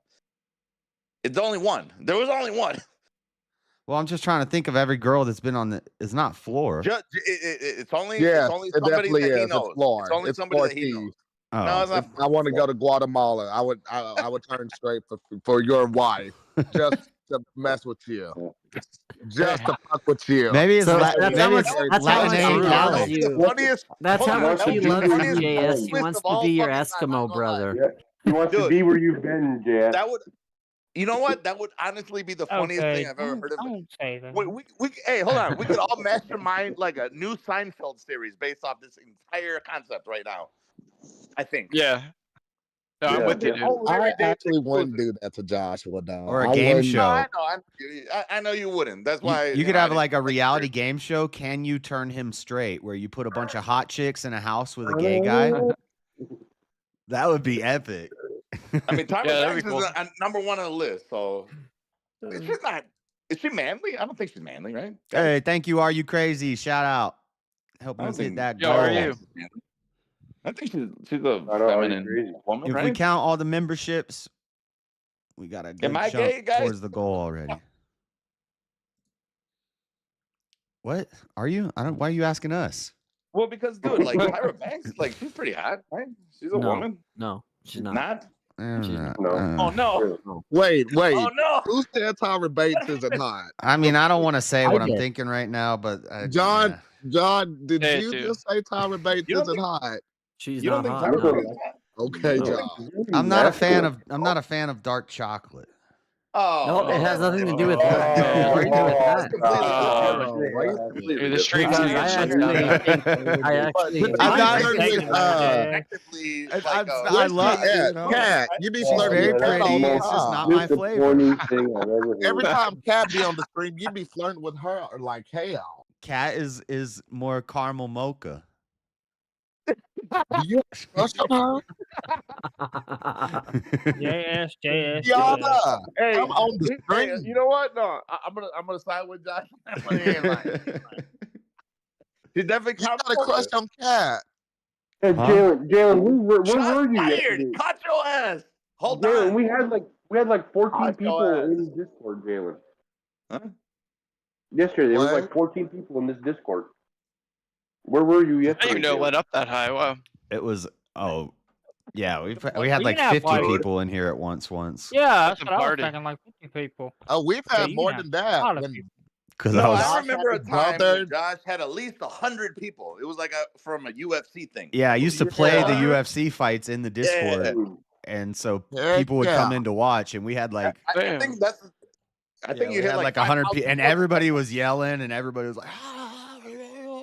It's only one. There was only one.
Well, I'm just trying to think of every girl that's been on the. It's not Floor.
It's only
Yes,
it's only
it
somebody
definitely
that he
is.
knows.
It's Lauren.
It's only
It's
somebody that he
Ortiz.
knows.
Oh.
No, it's
If
not.
I want to go to Guatemala, I would turn straight for your wife, just to mess with you, just to fuck with you.
Maybe it's
So
Latin
that's how much
name
he
Cali.
loves you.
Funniest,
That's how much he loves you, JS. He
twist
wants
of
to
all
be your
fucking time, I'm
Eskimo
not gonna lie.
brother.
Yeah. He wants to be where you've been, Jay.
That would, you know what? That would honestly be the funniest thing I've ever heard of.
Don't say that.
Hey, hold on. We could all mastermind like a new Seinfeld series based off this entire concept right now. I think.
Yeah. No, I'm with you, dude.
I actually wouldn't do that to Joshua, though.
Or a game show.
I know you wouldn't. That's why
You could have like a reality game show. Can you turn him straight? Where you put a bunch of hot chicks in a house with a gay guy. That would be epic.
I mean, Tyra
Yeah, that'd
Banks
be cool.
is number one on the list. So she's not. Is she manly? I don't think she's manly, right?
Hey, thank you. Are you crazy? Shout out. Helping us hit that
Yo,
goal.
how are you?
I think she's a feminine woman,
If
right?
we count all the memberships, we got a good
Am I
chunk
gay, guys?
towards the goal already. What are you? I don't. Why are you asking us?
Well, because dude, like Tyra Banks, like she's pretty hot, right? She's a woman.
No, she's not.
Not?
Oh
no.
Wait.
Oh no.
Who said Tyra Banks isn't hot?
I mean, I don't want to say what I'm
did.
thinking right now, but
John, did
Hey,
you
dude.
just say Tyra Banks isn't hot?
She's
You don't
not
think
hot.
Tyra
No.
Banks is hot?
Okay,
No.
John.
I'm not a fan of. I'm not a fan of dark chocolate.
Oh,
No, it has nothing to do with that. Nothing to do with that.
Dude, the stream's
Because
gonna
I
get shut
actually
down.
think, I actually
I'm
think
not
that-
Effectively, like,
I love.
Yeah,
You know,
Cat, you be
she's
flirting
very
with Cat all
pretty.
the
It's just
time.
not my flavor.
Disappointing thing I've ever heard.
Every time Cat be on the stream, you be flirting with her like hell.
Cat is more caramel mocha.
You crush on
JS.
Yana,
Hey,
I'm on the
hey,
screen.
you know what? No, I'm gonna side with Josh. He ain't lying. He's definitely
You got a crush on Cat.
Hey, Jalen, where were you
Fired.
yesterday?
Caught your ass. Hold
Jalen,
on.
we had like 14
Caught your
people
ass.
in Discord, Jalen.
Huh?
Yesterday, there was
What?
like 14 people in this Discord. Where were you
I
yesterday?
didn't even know it
Jalen?
went up that high. Wow.
It was yeah, we had
We
like
can have
50
party.
people in here at once.
Yeah, that's
Fucking
what I was
party.
thinking, like 50 people.
Oh, we've
Yeah,
had
you
more
can
than
have a
that.
lot of
When
people.
Because
No,
I
I
was
remember a
his
time
brother-
when Josh had at least 100 people. It was like from a UFC thing.
yeah, I used to play the
Yeah.
UFC fights in the Discord,
Yeah.
and so
Heck
people would come
yeah.
in to watch, and we had like
I think that's. I think you
we
hit
had like
5,000
100 people, and
people.
everybody was yelling, and everybody was like,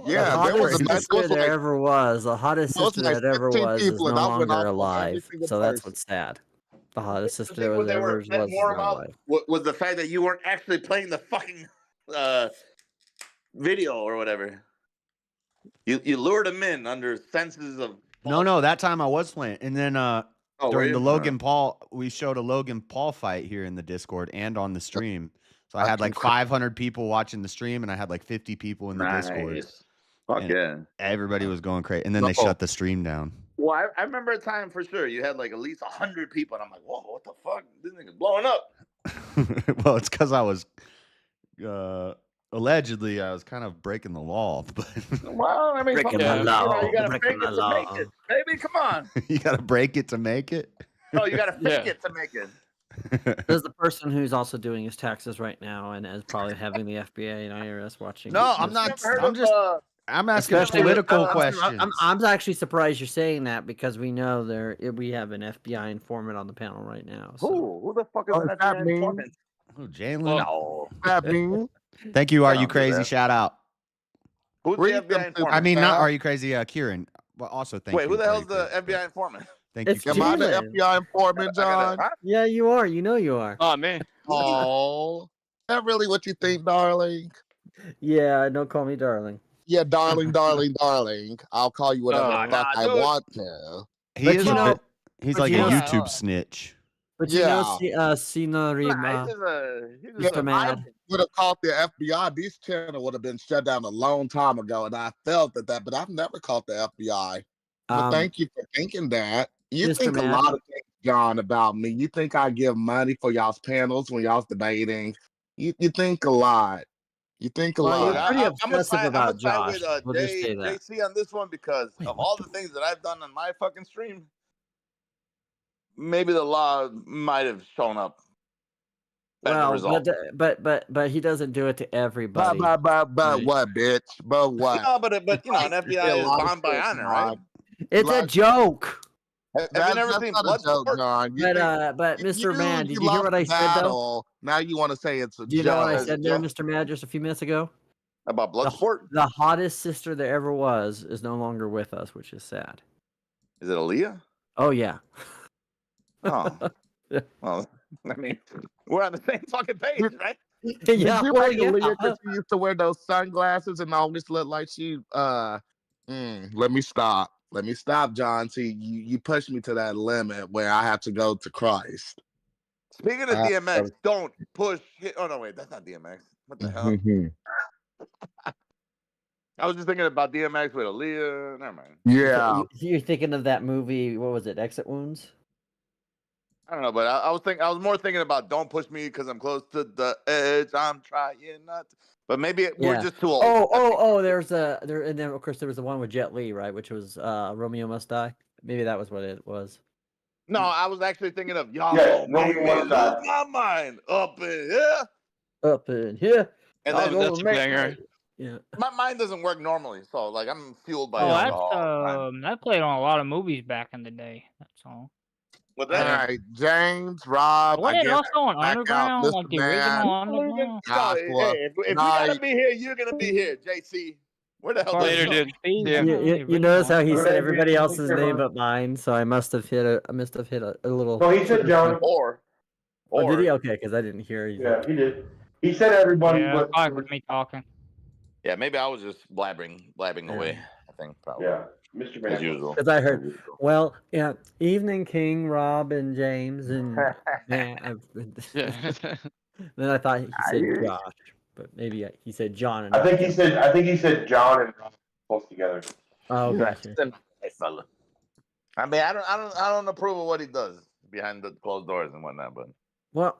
Yeah,
the
there was
hottest
a night. It
sister
was
there
like,
ever was. The hottest
it was
sister
like
that ever
15
was is
people,
no
and I went
longer
off on every
alive.
single
So that's
person.
what's sad. The hottest
The
sister
thing
that
what they
ever
were
was
upset
is
more
not
about
alive.
was the fact that you weren't actually playing the fucking video or whatever. You lured them in under senses of.
no, that time I was playing, and then
Oh, were
during
you?
the Logan Paul, we showed a Logan Paul fight here in the Discord and on the stream. So I had like 500 people watching the stream, and I had like 50 people in the Discord.
Nice. Fuck
And
yeah.
everybody was going crazy, and then they shut the stream down.
Well, I remember a time for sure you had like at least 100 people, and I'm like, whoa, what the fuck? This nigga's blowing up.
Well, it's because I was allegedly I was kind of breaking the law, but
Well, I mean,
Breaking
fuck
the
yeah.
law,
You gotta
breaking
fake it
the
to make
law.
it, baby. Come on.
you got to break it to make it.
No, you gotta fake
Yeah.
it to make it.
There's the person who's also doing his taxes right now and is probably having the FBA and IRS watching.
No, I'm
this.
not.
Never heard
I'm
of,
just. I'm asking
Especially
political
I'm-
questions.
I'm actually surprised you're saying that because we know we have an FBI informant on the panel right now. So.
Who the fuck is
Oh,
that
that mean?
informant?
Oh, Jalen.
No.
That mean?
Thank you. Are
I
you
don't do
crazy?
that.
Shout out.
Who's
Read
the
them
FBI
to
informant?
I mean, not
Sal.
are you crazy, Kieran? But also thank
Wait,
you.
who the
Are
hell's
you
the
crazy?
FBI informant?
Thank
It's
you.
Am I the
Jalen.
FBI informant, John?
Huh?
Yeah, you are. You know you are.
Oh man.
Oh, that really what you think, darling?
Yeah, don't call me darling.
Yeah, darling, darling, darling. I'll call you whatever
Oh,
the fuck I
dude.
want to.
He
But
is
you
a
know-
bit. He's
but
like
you
a
know-
YouTube snitch.
But you
Yeah.
know, Sina Rima,
Nah, he's just
Mr.
a
Mad.
Would have called the FBI. This channel would have been shut down a long time ago, and I felt that. But I've never called the FBI. But thank you for thinking that. You
Mr.
think a
Mad.
lot of things, John, about me. You think I give money for y'all's panels when y'all's debating. You think a lot. You think a
Well,
lot.
you're pretty
I'm gonna
obsessive
side
about
with
Josh. We'll just say that.
JC on this one because of all the things that I've done on my fucking stream, maybe the law might have shown up as a
Well,
result.
but he doesn't do it to everybody.
But
Right.
what, bitch? But what?
No, but you know, an
You say
FBI
a
is
lot of
bound by
shit,
honor,
John.
right?
It's a
Like-
joke.
Have you never
That's
seen
not a joke,
Bloodsport?
John. You think-
But Mr. Mad, did you hear
lost
what I
the
said though?
battle. Now you want to say it's a
Do you
joke.
know what I
As a
said there,
joke?
Mr. Mad, just a few minutes ago?
About Bloodsport?
The hottest sister there ever was is no longer with us, which is sad.
Is it Aaliyah?
Oh yeah.
Oh. Well, I mean, we're on the same fucking page, right?
Did
Yeah,
you
well,
like
yeah.
Aaliyah because she used to wear those sunglasses and always looked like she let me stop. Let me stop, John. See, you pushed me to that limit where I have to go to Christ.
Speaking of DMX, don't push. Oh no, wait, that's not DMX. What the hell? I was just thinking about DMX with Aaliyah. Never mind.
Yeah.
You're thinking of that movie, what was it, Exit Wounds?
I don't know, but I was more thinking about "Don't Push Me" because I'm close to the edge. I'm trying not to, but maybe we're just too old.
And then of course there was the one with Jet Li, right, which was Romeo Must Die. Maybe that was what it was.
No, I was actually thinking of y'all.
Yeah,
Make
Romeo
me
Must Die.
lose my mind up in here.
Up in here.
And
I'll
then
go
that's a
make-
banger.
Yeah.
my mind doesn't work normally, so like I'm fueled by
Oh,
alcohol.
that played on a lot of movies back in the day. That song.
With
All
that,
right, James, Rob.
Wasn't
I
it
guess
also on
back out,
Underground,
Mr.
like the
Man.
original Underground?
No, hey, if we gotta
Night.
be here, you're gonna be here, JC. Where the hell?
Later, dude. Yeah.
You notice how he said
Alright,
everybody
yeah,
else's
okay,
name
bro.
but mine, so I must have hit a little.
No, he said John.
Or
Oh, did he? Okay, because I didn't hear you.
Yeah, he did. He said everybody,
Yeah,
but
probably with me talking.
Yeah, maybe I was just blabbing away. I think probably.
Yeah, Mr.
As
Van.
usual.
Because I heard, well, yeah, evening, King, Rob, and James, and man, then I thought he said Josh, but maybe he said John. And
I think he said John and Rob close together.
Oh,
That's
gotcha.
a nice fella. I mean, I don't approve of what he does behind the closed doors and whatnot, but
Well,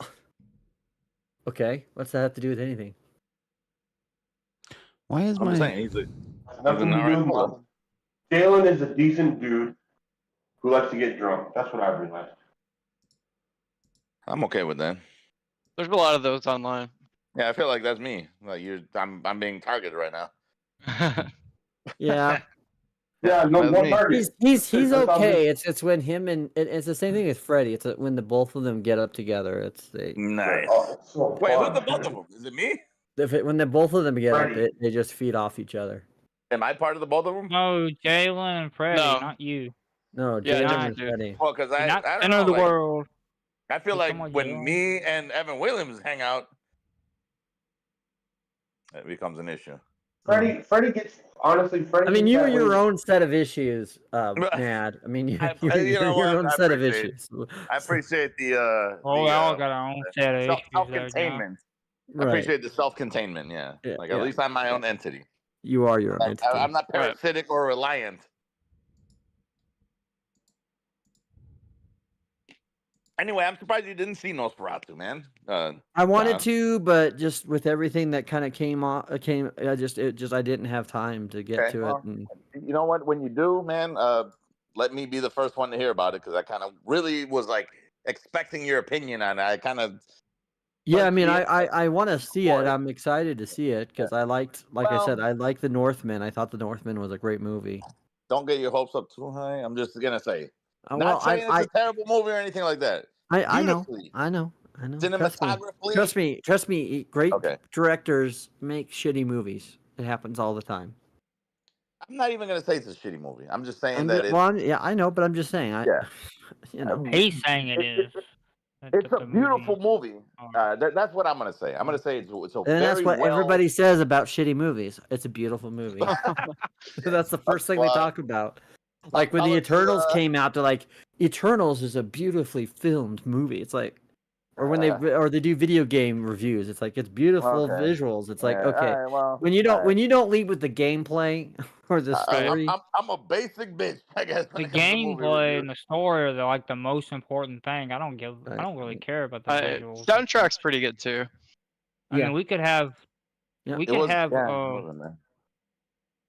okay, what's that have to do with anything?
Why is
I'm
my
just saying he's
Nothing to do with nothing. Jalen is a decent dude who likes to get drunk. That's what I've realized.
I'm okay with that.
There's a lot of those online.
Yeah, I feel like that's me. Like I'm being targeted right now.
Yeah.
Yeah, no target.
He's okay. It's when him and it's the same thing as Freddie. It's when the both of them get up together. It's
nice. Wait, who's the both of them? Is it me?
when the both of them get up, they just feed off each other.
Am I part of the both of them?
No, Jalen and Freddie,
No.
not you.
No,
Yeah,
Jalen
not
and
you.
Freddie.
Well, because I
You're not
don't
center
know,
of the
like,
world.
I feel
You're
like
talking about
when
Jalen.
me and Evan Williams hang out, it becomes an issue.
Freddie gets honestly. Freddie.
I mean,
gets
you're
that
your
way-
own set of issues, Mad. I mean, you're your own
I
set of
appreciate-
issues.
I appreciate the
Oh, we all got our own set of issues there, John.
self-containment. I
Right.
appreciate the self-containment. Yeah, like at least I'm my own entity.
You are your own entity.
I'm not parasitic or reliant. Anyway, I'm surprised you didn't see Nosferatu, man.
I wanted
John.
to, but just with everything that kind of I didn't have time to get
Okay,
to
well,
it. And
You know what? When you do, man, let me be the first one to hear about it because I kind of really was like expecting your opinion on it. I kind of
yeah, I mean, I want to see it. I'm excited to see it because I liked, like I said, I liked The Northman. I thought The Northman was a great movie.
don't get your hopes up too high. I'm just gonna say,
Well,
not saying it's a terrible movie or anything like that.
I know.
Beautifully.
I know.
Cinematographically,
Trust me. Great directors make shitty movies. It happens all the time.
I'm not even gonna say it's a shitty movie. I'm just saying
Yeah, I know, but I'm just saying. You know,
He's saying it is.
It's a beautiful movie. That's what I'm gonna say. I'm gonna say it's a
and
very
that's what
well.
everybody says about shitty movies. It's a beautiful movie. That's the first thing they talk about. Like when the Eternals came out, they're like, Eternals is a beautifully filmed movie. It's like, or when they do video game reviews, it's like it's beautiful visuals. It's like when you don't lead with the gameplay or the story.
I'm a basic bitch, I guess.
The gameplay and the story are like the most important thing. I don't really care about the visuals.
Soundtrack's pretty good too.
I mean, we could have.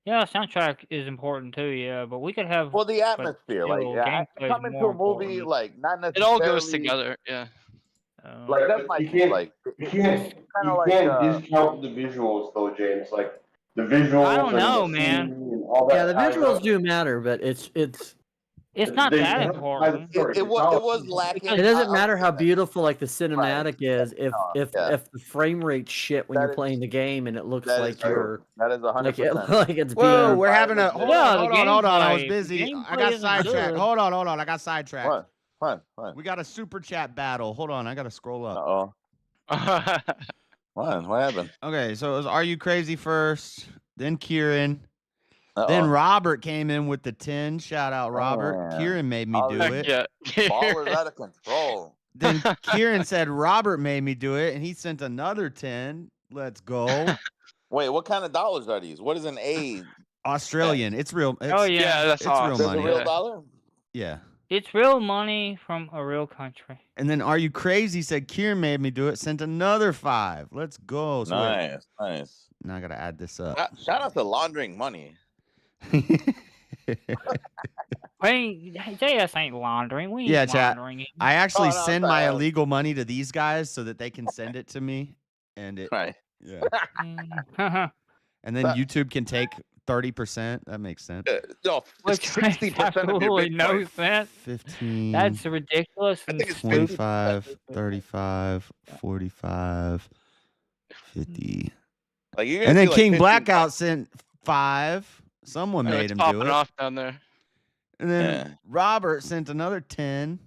Yeah, soundtrack is important too. Yeah, but we could have.
Well, the atmosphere,
gameplay is
come into
more
a movie
important.
like not necessarily.
It all goes together. Yeah.
Like that's my
you can't discount the visuals though, James. Like the visuals.
I don't know,
and the
man.
scenery and all that
Yeah, the
ties
visuals
up.
do matter, but it's
not that important.
It was lacking.
It doesn't matter how beautiful like the cinematic is if the frame rate shit when you're playing the game and it looks like you're
that is 100%.
like it's
Whoa,
being
we're having a hold on. I was
gameplay-
busy.
the
I got
gameplay
sidetracked.
isn't good.
Hold on. I got sidetracked.
What?
We got a super chat battle. Hold on, I gotta scroll up.
What happened?
Okay, so it was Are You Crazy first, then Kieran, then Robert came in with the 10. Shout out Robert.
yeah.
Kieran made me do it.
Yeah.
Ballers out of control.
Then Kieran said Robert made me do it, and he sent another 10. Let's go.
Wait, what kind of dollars are these? What is an A?
Australian. It's real. It's,
that's
it's
awesome.
real
That's
money.
a real dollar?
Yeah.
It's real money from a real country.
And then Are You Crazy said Kieran made me do it, sent another 5. Let's go. So
Nice.
now I gotta add this up.
Shout out to laundering money.
JS ain't laundering. We ain't
Yeah, chat.
laundering.
I actually
Oh, no,
send
it's
my
all right.
illegal money to these guys so that they can send it to me, and it
Right.
yeah.
Mm.
And then YouTube can take 30%. That makes sense.
No,
Which
60%
makes
of your
absolutely no
Bitcoin.
sense.
15.
That's ridiculous.
I think it's
25, 35, 45, 50.
Like you're gonna
And then
see, like,
King
50
Blackout sent 5. Someone made
It's
him do
popping
it.
off down there.
And then Robert sent another 10.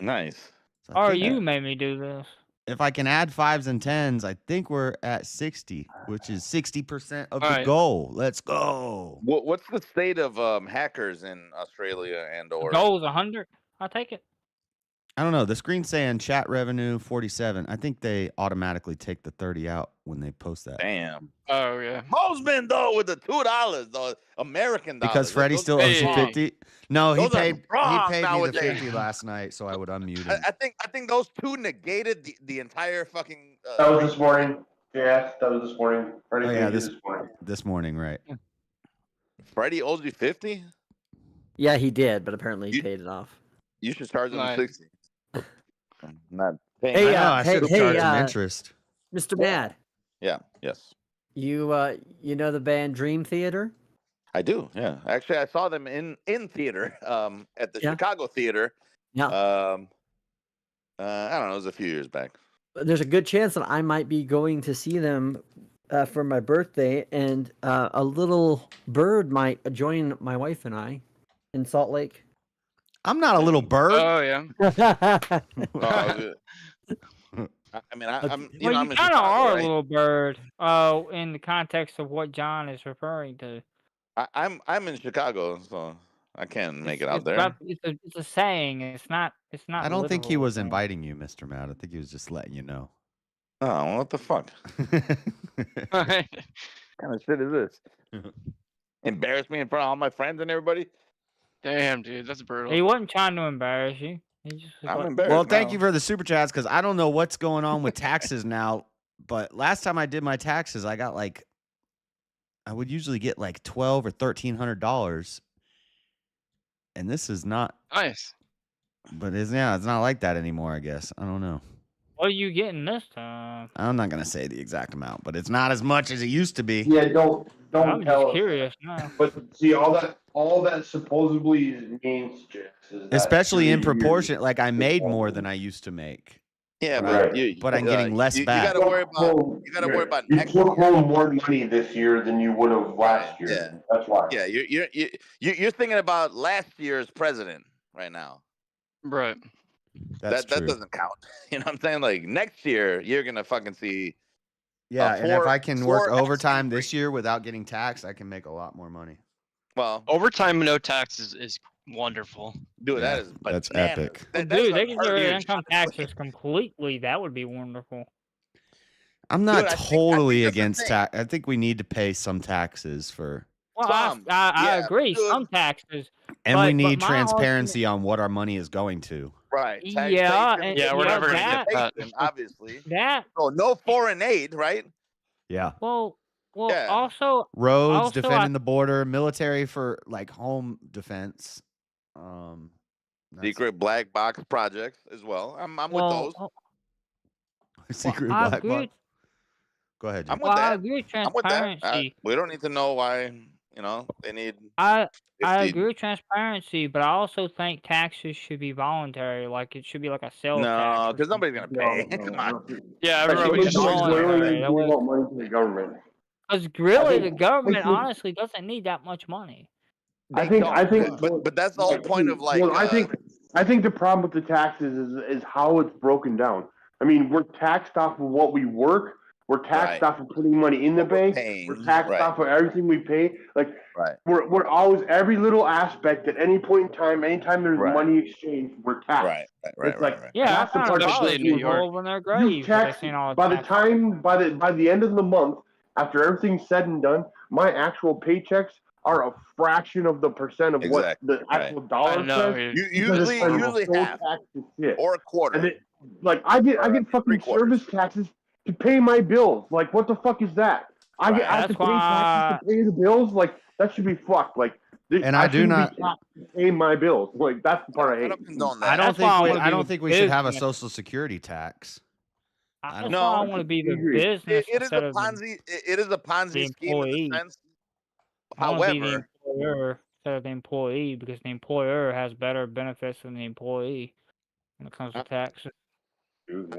Nice.
So I
Or
think-
you made me do this.
if I can add 5s and 10s, I think we're at 60, which is 60% of
All
the
right.
goal. Let's go.
What's the state of hackers in Australia and or?
Goals 100. I'll take it.
I don't know. The screen's saying chat revenue 47. I think they automatically take the 30 out when they post that.
Damn.
Oh yeah.
Mosman though with the $2 though, American dollars.
Because Freddie
Those
still
are
owes you
strong.
50. No, he
Those are
paid
strong
me the
nowadays.
50 last night, so I would unmute him.
I think those two negated the entire fucking.
That was this morning. Yeah, that was this morning. Freddie
Oh yeah,
paid you this morning.
this morning, right?
Freddie owes you 50.
Yeah, he did, but apparently he paid it off.
You should charge him
Nice.
60. Not paying.
Hey,
I should have charged him
hey,
interest.
Mr. Mad,
Yeah. Yes.
you know the band Dream Theater?
I do. Yeah. Actually, I saw them in theater. At the
Yeah.
Chicago theater.
Yeah.
I don't know. It was a few years back.
There's a good chance that I might be going to see them for my birthday, and a little bird might join my wife and I in Salt Lake.
I'm not a little bird.
Oh yeah.
I mean, I'm. You
Well,
know, I'm
you
in
kind of
Chicago,
are a
right?
little bird. In the context of what John is referring to.
I'm in Chicago, so I can't make it out
It's
there.
about- It's a saying. It's not. It's not.
I don't think he
literal.
was inviting you, Mr. Matt. I think he was just letting you know.
Oh, what the fuck? What kind of shit is this? Embarrass me in front of all my friends and everybody?
Damn, dude, that's brutal.
He wasn't trying to embarrass you. He just was
I'm
like-
embarrassed.
Well, thank
now.
you for the super chats because I don't know what's going on with taxes now. But last time I did my taxes, I got I would usually get like $1,200 or $1,300, and this is not.
Nice.
But it's not like that anymore. I guess I don't know.
What are you getting this time?
I'm not gonna say the exact amount, but it's not as much as it used to be.
Yeah, don't
I'm
tell
just
us.
curious now.
But see, all that supposedly means, Jess, is that
Especially in
you're-
proportion, like I made more than I used to make.
Yeah,
Right.
but
I'm getting less
you
back.
gotta worry about. You gotta worry about
You
next
took
year.
home more money this year than you would have last year.
Yeah.
That's why.
Yeah, you're thinking about last year's president right now.
Right.
That's
that
true.
doesn't count. You know what I'm saying? Like next year, you're gonna fucking see.
Yeah, and if I can work
4x
overtime this year without getting taxed, I can make a lot more money.
Well,
Overtime no taxes is wonderful.
dude, that
Yeah,
is
that's
bananas.
epic.
That's
Dude, they can get
unheard
rid of
of.
income taxes completely. That would be wonderful.
I'm not
Dude, I think
totally
that's the
against
thing.
tax. I think we need to pay some taxes for,
Well,
Some,
I
yeah,
agree.
dude.
Some taxes.
and
But-
we
but
need
my
transparency on what our money is going to.
Right.
Yeah,
Taxation,
and-
Yeah, we're
yeah,
never gonna
that-
get that.
obviously.
That
So no foreign aid, right?
Yeah,
well,
Yeah.
also
roads,
Also,
defending the border, military for like home defense. That's-
Secret black box projects as well. I'm with
well,
those.
secret
I
black
agree.
box. Go ahead,
I'm
Jim.
with
Well, I
that.
agree with
I'm with that.
transparency.
We don't need to know why. You know, they need.
I
50.
agree with transparency, but I also think taxes should be voluntary. Like it should be like a sales
No,
tax.
because nobody's gonna pay. Come on.
Yeah,
But
everyone
it
would
was
just
wrong.
use
Literally,
that.
that was-
want money to the government.
Because really, the
think-
government
I think-
honestly doesn't need that much money.
I
They
think,
don't, but that's the whole point of like.
Well, I think the problem with the taxes is how it's broken down. I mean, we're taxed off of what we work. We're taxed
Right.
off of putting money in the bank.
paying,
We're taxed
right.
off of everything we pay. Like
Right.
we're always every little aspect at any point in time. Anytime there's
Right.
money exchange, we're taxed.
Right. Right.
It's like
Right.
Yeah,
that's the
I
part
found
that
Especially
college
in New
people
York.
over in their
you
graves. They
tax
seen all the
by the
taxes.
time by the end of the month, after everything's said and done, my actual paychecks are a fraction of the percent of what
Exactly,
the actual dollar
I know.
says.
Dude.
because it's
Usually
so
half
taxed to shit.
or a quarter.
And like I get fucking
three-quarters.
service taxes to pay my bills. Like what the fuck is that? I have to
That's
pay taxes to pay the bills. Like that should be fucked. Like
And I do
shouldn't
not-
be taxed to pay my bills. Like that's the part I
I
hate.
don't condone that.
I don't
That's why I
think
wanna
I
be
don't
the
think we should have a
business.
social security tax.
That's
No,
why I want to be the
agree.
business
It is
instead
a
of the,
Ponzi. It is a Ponzi
the
scheme in
employee.
the sense.
I want to be the
However,
employer instead of the employee because the employer has better benefits than the employee when it comes to taxes.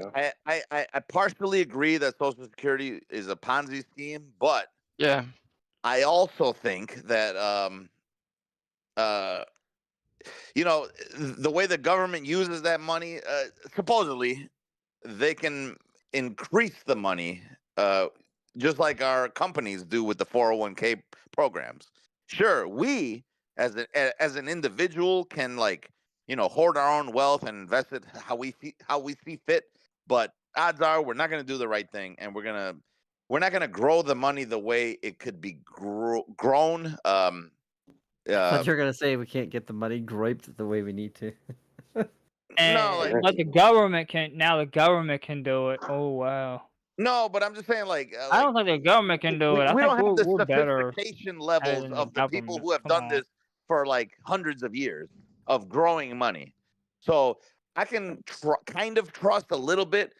I partially agree that Social Security is a Ponzi scheme, but
Yeah.
I also think that you know, the way the government uses that money, supposedly, they can increase the money, just like our companies do with the 401k programs. Sure, we as an individual can hoard our own wealth and invest it how we see fit. But odds are we're not going to do the right thing, and we're not going to grow the money the way it could be grown.
I thought you were gonna say we can't get the money griped the way we need to.
And, but the government can now. The government can do it. Oh wow.
No, but I'm just saying,
I don't think the government can do it. I
we
think
don't have the
we're better
sophistication levels
than
of the people
government.
who have
Come
done
on.
this for hundreds of years of growing money. So I can kind of trust a little bit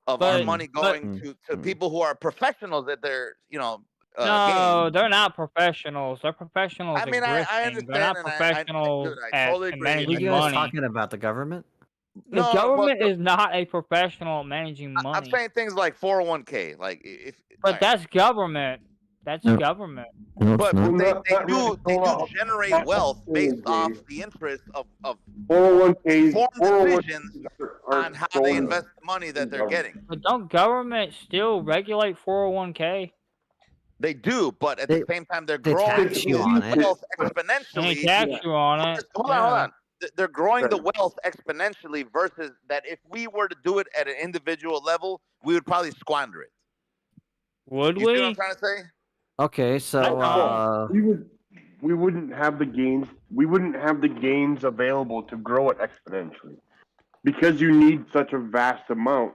of our money going to people who are professionals at their
No,
game.
they're not professionals. They're professionals
I mean,
at
I
grifting.
understand,
They're not
and
professionals
I
at
totally agree.
managing
You guys
money.
talking about the government?
The government is not a professional at managing money.
I'm saying things like 401k,
But that's government. That's government.
But they do generate wealth based off the interest of
401ks.
informed decisions on how they invest the money that they're getting.
But don't government still regulate 401k?
They do, but at the same time, they're growing
tax you on it.
wealth exponentially.
They tax you on it.
Hold on. They're growing the wealth exponentially versus that if we were to do it at an individual level, we would probably squander it.
Would
you see what I'm trying to say?
Okay, so
we wouldn't have the gains. We wouldn't have the gains available to grow it exponentially, because you need such a vast amount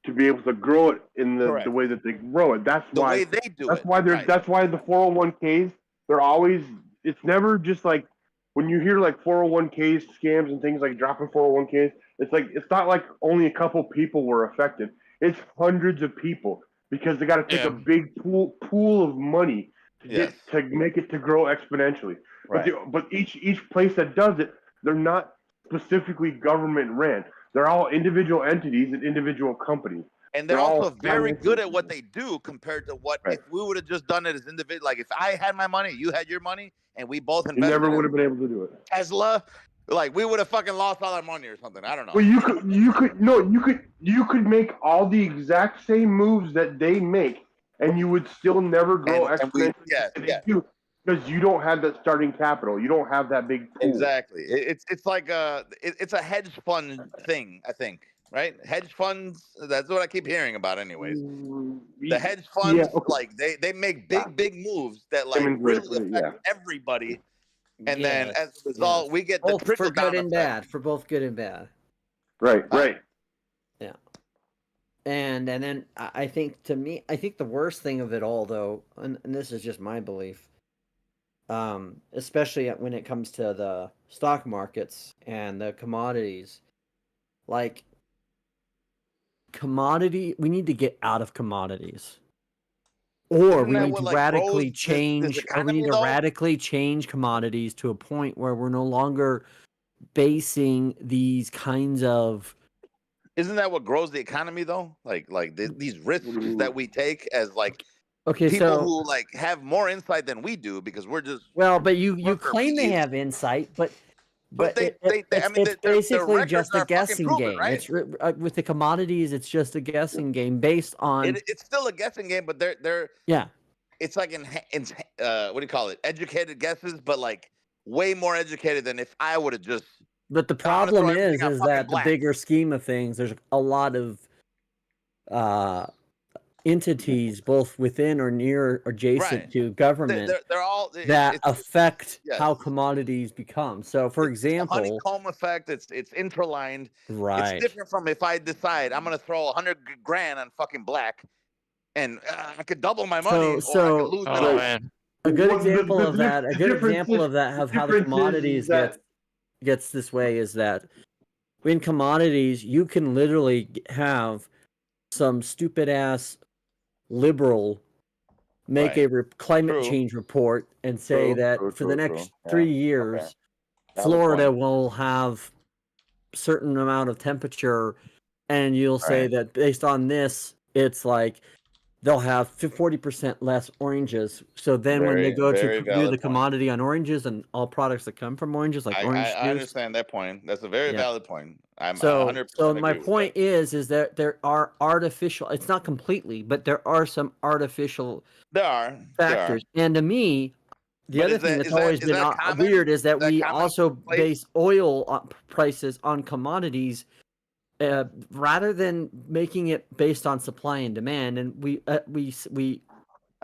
to be able to grow it in the way that they grow it. That's
The
why
way they do
that's
it,
why they're
right.
that's why the 401ks, they're always, it's never just like when you hear 401k scams and things like dropping 401ks, it's not like only a couple people were affected. It's hundreds of people, because they got to take a big pool of money to make it to grow exponentially.
Right.
But each place that does it, they're not specifically government ran. They're all individual entities and individual companies.
And they're
all
also very good at what they do compared to what if we would have just done it as individual. Like if I had my money, you had your money, and we both
You
invested.
never would have been able to do it.
Tesla, we would have fucking lost all our money or something. I don't know.
Well, you could make all the exact same moves that they make, and you would still never grow exponentially. Because you don't have that starting capital. You don't have that big pool.
Exactly. It's like it's a hedge fund thing, I think. Right? Hedge funds. That's what I keep hearing about, anyways. The hedge funds, they make big moves that really affect everybody. And then as a result, we get
both
the trickle
for
down
good and
effect.
bad. For both good and bad.
Right.
Yeah. And then I think the worst thing of it all, though, and this is just my belief, especially when it comes to the stock markets and the commodities, we need to get out of commodities. Or we need to radically change commodities to a point where we're no longer basing these kinds of.
Isn't that what grows the economy, though? These risks that we take as people who have more insight than we do, because we're just
but you claim they have insight, but it's basically just a guessing game.
Right?
It's with the commodities, it's just a guessing game based on.
It's still a guessing game, but they're It's like what do you call it? Educated guesses, but way more educated than if I would have just.
But the problem is that the bigger scheme of things, there's a lot of entities, both within or near adjacent to government,
they're all
that affect how commodities become. So, for example,
the honeycomb effect. It's interlined.
Right.
It's different from if I decide I'm going to throw 100 grand on fucking black, and I could double my money, or I could lose my money.
A good example of that. A good example of that of how the commodities gets this way is that in commodities you can literally have some stupid ass liberal make a climate change report and say that for the next 3 years, Florida will have a certain amount of temperature, and you'll say that based on this, it's they'll have 40% less oranges. So then when they go to do the commodity on oranges and all products that come from oranges, orange juice.
I understand that point. That's a very valid point. I'm
So
100%
so
agree
my
with
point is that there are artificial. It's not completely, but there are some artificial
There are
factors. And to me, the
But
other
is
thing
that
that's
is that
always
is
been
that common?
weird is that
Is that
we also
commonplace?
base oil prices on commodities rather than making it based on supply and demand. And we
I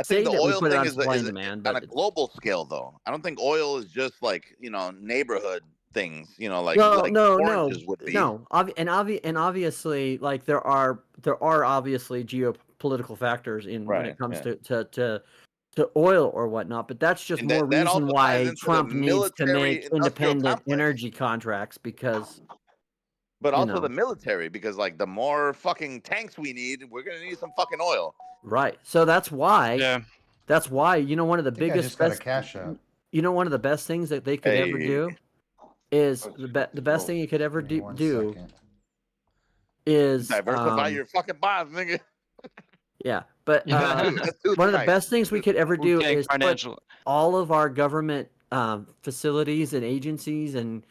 say
think the
that we
oil
put it
thing
on
is
supply and demand,
on a
but
global scale, though. I don't think oil is just like neighborhood things. Like
well, no,
oranges would be.
and obviously, like there are obviously geopolitical factors in when
Right,
it comes
yeah.
to oil or whatnot, but that's just
And
more
that also
reason
ties
why
into the
Trump needs to
military
make
industrial
independent
complex.
energy contracts because
But
you
also
know.
the military, because like the more fucking tanks we need, we're gonna need some fucking oil.
Right. So that's why one of the
I think I
biggest
just got a
best
cash app.
one of the best things that they could ever
Hey.
do is the best thing you could ever do is
Diversify your fucking bonds, nigga.
yeah, but
Let's do it
one of the
tonight.
best things we could ever do
Wu-Tang
is put
Financial.
all of our government facilities and agencies and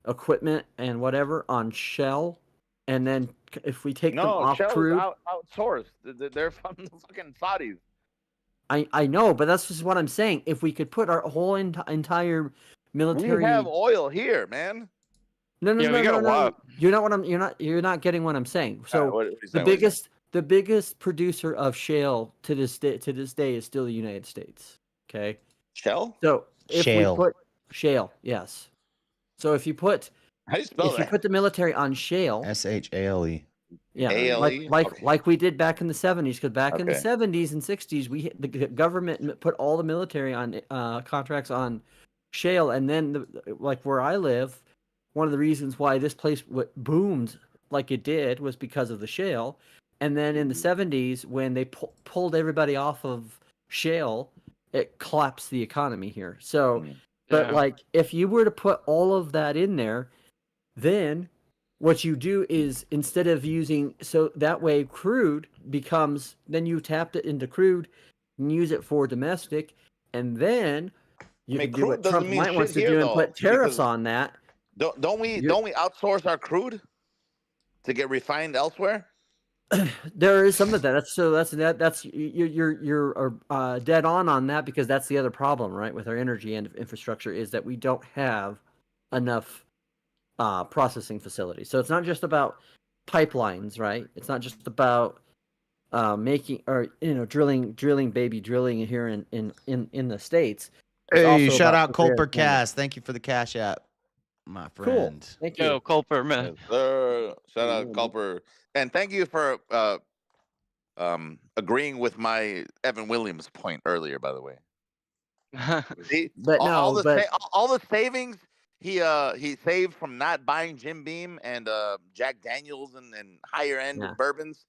equipment and whatever on Shell, and then if we take them off
Shell's
crude,
outsourced. They're from the fucking Saudis.
I know, but that's just what I'm saying. If we could put our whole entire military,
We have oil here, man.
no,
Yeah, we got a lot.
You're not getting what I'm saying. So
what are you
the
saying? What are you
the biggest producer of shale to this day is still the United States. Okay.
Shell?
So if
Shale.
we put shale, yes. So if you put
How do you spell
if you
that?
put the military on shale,
SHALE.
yeah,
ALE?
like we did back in the 70s, because back in the
Okay.
70s and 60s, the government put all the military on contracts on shale, and then like where I live, one of the reasons why this place boomed like it did was because of the shale, and then in the 70s when they pulled everybody off of shale, it collapsed the economy here. So, but
Yeah.
like if you were to put all of that in there, then what you do is instead of using, so that way crude becomes, then you tapped it into crude and use it for domestic, and then you can do
crude
what
doesn't
Trump
mean
might wants
shit
to
here,
do and
though,
put tariffs
because
on that.
Don't we outsource our crude to get refined elsewhere?
There is some of that. That's you're dead on that, because that's the other problem, right, with our energy and infrastructure, is that we don't have enough processing facilities. So it's not just about pipelines, right? It's not just about making or drilling here in the States. It's
Hey,
also
shout
about
out
preparing
Culper
for it.
Cast. Thank you for the cash app, my
Cool.
friend.
Thank you.
Yo, Culper, man.
Yes, sir. Shout out Culper, and thank you for agreeing with my Evan Williams point earlier. By the way, see,
But
all
no,
the savings he saved from not buying Jim Beam and Jack Daniels and higher end
Yeah.
bourbons.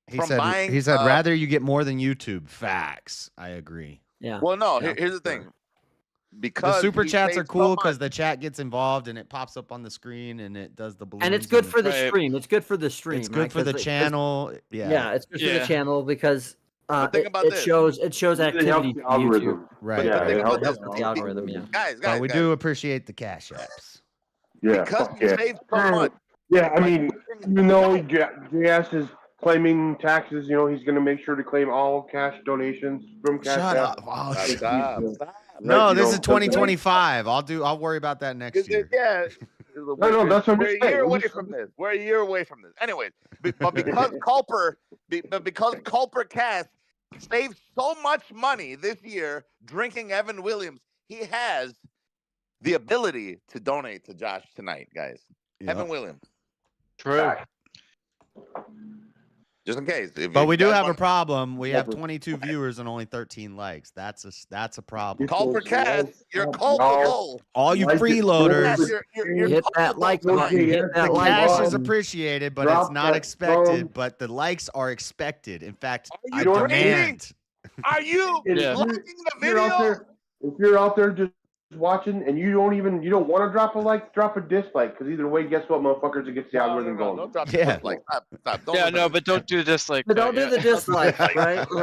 He
From
said
buying,
rather you get more than YouTube. Facts. I agree.
Yeah.
Well, no.
Yeah,
Here's the
sure.
thing. Because
The super
he
chats are
saved so
cool
much-
because the chat gets involved and it pops up on the screen and it does the balloons.
And it's good for the
Right.
stream. It's good for the stream.
It's good
right?
for the
'Cause it-
channel. Yeah.
Yeah, it's good for
Yeah.
the channel because
But think about
it
this.
shows
It helps
activity
the
to YouTube.
algorithm.
Right.
Yeah,
think
it
about
helps
this.
Helps with the algorithm, yeah.
Guys,
But we
guys.
do appreciate the cash apps.
Yeah,
Because
fuck
he
yeah.
saved so much.
Yeah, I mean, even though JS is claiming taxes, he's going to make sure to claim all cash donations from Cash
Shut
App.
up. Oh,
Stop.
no, this is 2025. I'll worry about that next year.
Yeah.
No, that's what I'm
We're a
saying.
year away from this. We're a year away from this. Anyways, but because Culper Cast saved so much money this year drinking Evan Williams, he has the ability to donate to Josh tonight, guys.
Yep.
Evan Williams.
True.
Just in case.
But we do have a problem. We have 22 viewers and only 13 likes. That's a problem.
Culper Cast, you're culpable.
All you freeloaders,
You're
Hit that like button. Hit that
the
like
cash is
button.
appreciated, but
Drop
it's not
that
expected.
thumb.
But the likes are expected. In fact,
Are
I
you
demand.
Are you
Yeah.
liking the
If you're out
video?
there, if you're out there just watching and you don't want to drop a like, drop a dislike, because either way, guess what, motherfuckers, it gets the algorithm going.
Don't drop
Yeah.
like stop. Don't
Yeah,
listen
no,
to
but don't do this like
But don't
that,
do the
yeah.
dislike, right? Do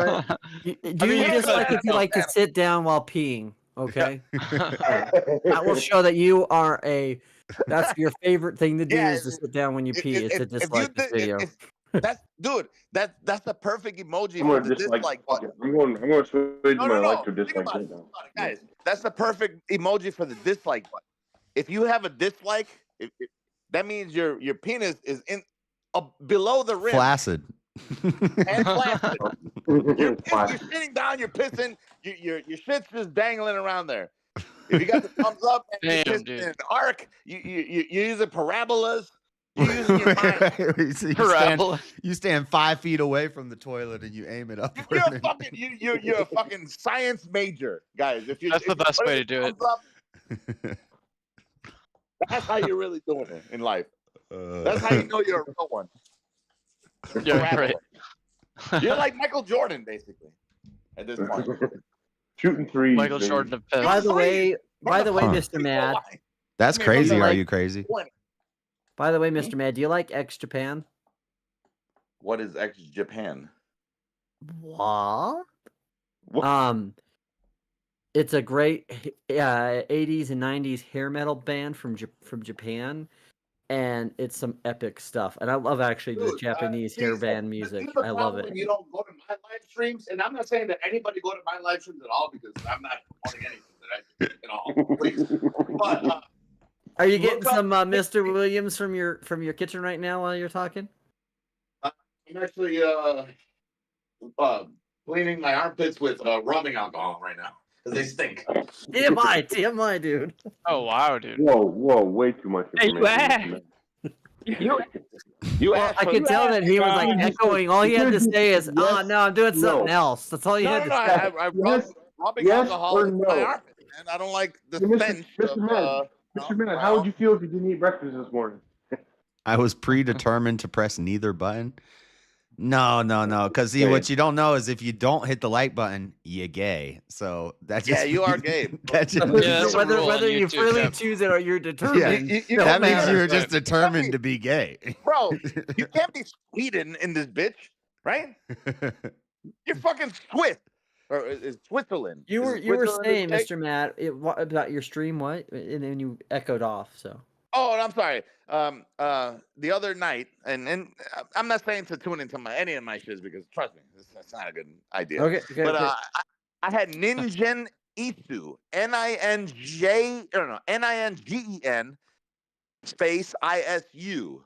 mean,
you
you
dislike
could.
if you like to sit down while peeing? Okay, that will show that you are a That's your favorite thing to do
Yeah,
is to sit down when you pee. Is to
if you
dislike this video.
that's dude, that's the perfect emoji
I'm
for
gonna
the
dislike.
dislike
Fuck
button.
it. I'm gonna switch
No,
my
no,
like
no.
to
Think
dislike
about
right
it,
now.
guys. That's the perfect emoji for the dislike button. If you have a dislike, that means your penis is in below the rim
Flaccid.
and flaccid. You're sitting down, you're pissing, your shit's just dangling around there. If you got the thumbs up and you're
Damn,
pissing
dude.
in an arc, you're using parabolas. You're using your mind.
You stand 5 feet away from the toilet and you aim it upward.
You're a fucking science major, guys.
That's the best way to do it.
Up, that's how you're really doing it in life. That's how you know you're a real one.
Yeah, right.
You're like Michael Jordan, basically, at this point.
Shooting threes.
Michael Jordan of piss.
By the way, Mr. Mad.
That's crazy. Are you crazy?
By the way, Mr. Mad, do you like X Japan?
What is X Japan?
What? It's a great 80s and 90s hair metal band from Japan, and it's some epic stuff. And I love actually the Japanese hair band music. I love it.
You don't go to my live streams, and I'm not saying that anybody go to my live streams at all because I'm not promoting anything that I do at all. Please. But
are you getting some Mr. Williams from your kitchen right now while you're talking?
I'm actually cleaning my armpits with rubbing alcohol right now because they stink.
TMI, dude.
Oh wow, dude.
Whoa, way too much
information.
I could tell that he was like echoing. All he had to say is, "Oh no, I'm doing something else." That's all you had to say.
I rubbing alcohol in my armpit, and I don't like the stench.
Mr. Man, how would you feel if you didn't eat breakfast this morning?
I was predetermined to press neither button. No. Because what you don't know is if you don't hit the like button, you're gay. So that's just
you are gay.
Whether you freely choose it or you're determined.
That means you're just determined to be gay.
Bro, you can't be Sweden in this bitch, right? You're fucking Swiss. Or is Switzerland.
You were saying, Mr. Matt, about your stream, what? And then you echoed off, so.
Oh, and I'm sorry. The other night, and I'm not saying to tune into any of my shows because trust me, that's not a good idea.
Okay.
But I had Ninjen Isu,Ningen space ISU.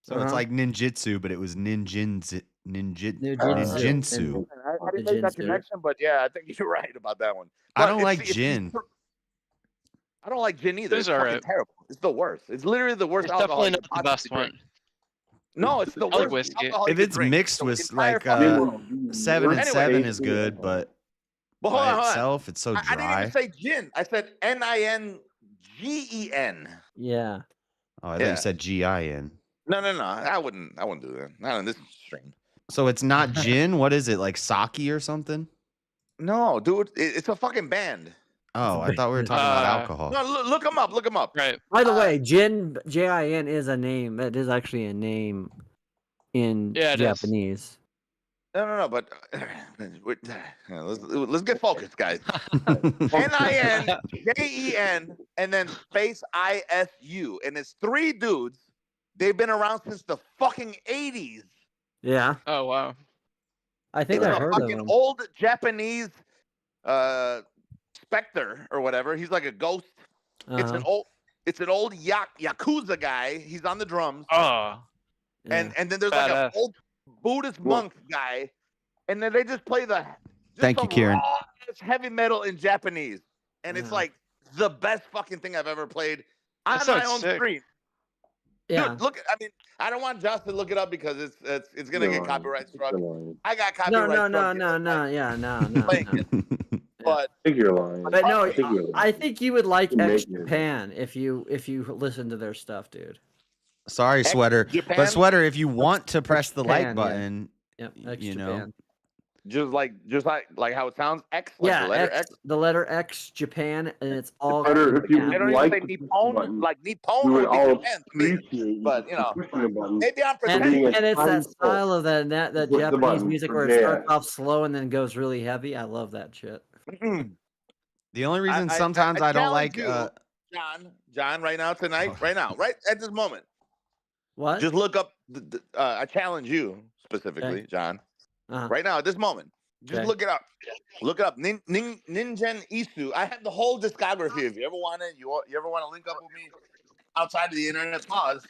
So it's like ninjutsu, but it was ninjinsu.
I didn't make that connection, but yeah, I think you're right about that one.
I don't like gin.
I don't like gin either.
It's
fucking
alright.
terrible. It's the worst. It's literally the worst
It's
alcohol.
definitely not the best one.
No, it's the
I like
worst.
whiskey.
alcohol
If
you
it's
can drink.
mixed
The
with
entire
like
fucking-
7 and
Anyway,
7 is good, but
But hold
by
on.
itself, it's so
I didn't
dry.
even say gin. I saidNingen.
Yeah.
Oh, I thought you said GIN.
No. I wouldn't do that. Not on this stream.
So it's not gin. What is it, like sake or something?
No, dude, it's a fucking band.
Oh, I thought we were talking about alcohol.
No, look them up. Look them up.
Right.
By the way, Jin, Jin is a name. That is actually a name in Japanese.
No, but let's get focused, guys. NINJEN and then space ISU, and it's 3 dudes. They've been around since the fucking 80s.
Yeah.
Oh wow.
I think
It's
I
a
heard of
fucking
him.
old Japanese specter or whatever. He's like a ghost. It's an old Yakuza guy. He's on the drums.
Oh.
And then there's like an old Buddhist monk guy, and then they just play
Thank you, Kieran.
It's heavy metal in Japanese, and it's like the best fucking thing I've ever played on my own stream.
Yeah.
Dude, look. I mean, I don't want Josh to look it up because it's gonna get copyright struck. I got copyright struck.
No.
But
I think you're lying.
But no, I think you would like X Japan if you listen to their stuff, dude.
Sorry, Sweater.
Japan?
But Sweater, if you want to press the like
Japan,
button,
Yep, X
you know.
Japan.
just like how it sounds. X. Like
Yeah,
the letter
X, the letter X Japan, and it's all.
better if you
They don't
like
even say
the
Nippon,
button,
like Nippon
we would
would be
all
Japan to me.
appreciate
But you know,
pushing the button.
maybe I'm
And,
pretending.
being a
and it's that
tiny
style of that
Push the
Japanese
button
music
for
where it
gas.
starts off slow and then goes really heavy. I love that shit.
The only reason sometimes I don't like
John, John, right now, tonight, right now, right at this moment.
What?
Just look up. I challenge you specifically, John. Right now, at this moment, just look it up. Look it up. Ningen Isu. I have the whole discography. If you ever want it, you ever want to link up with me outside of the internet, pause.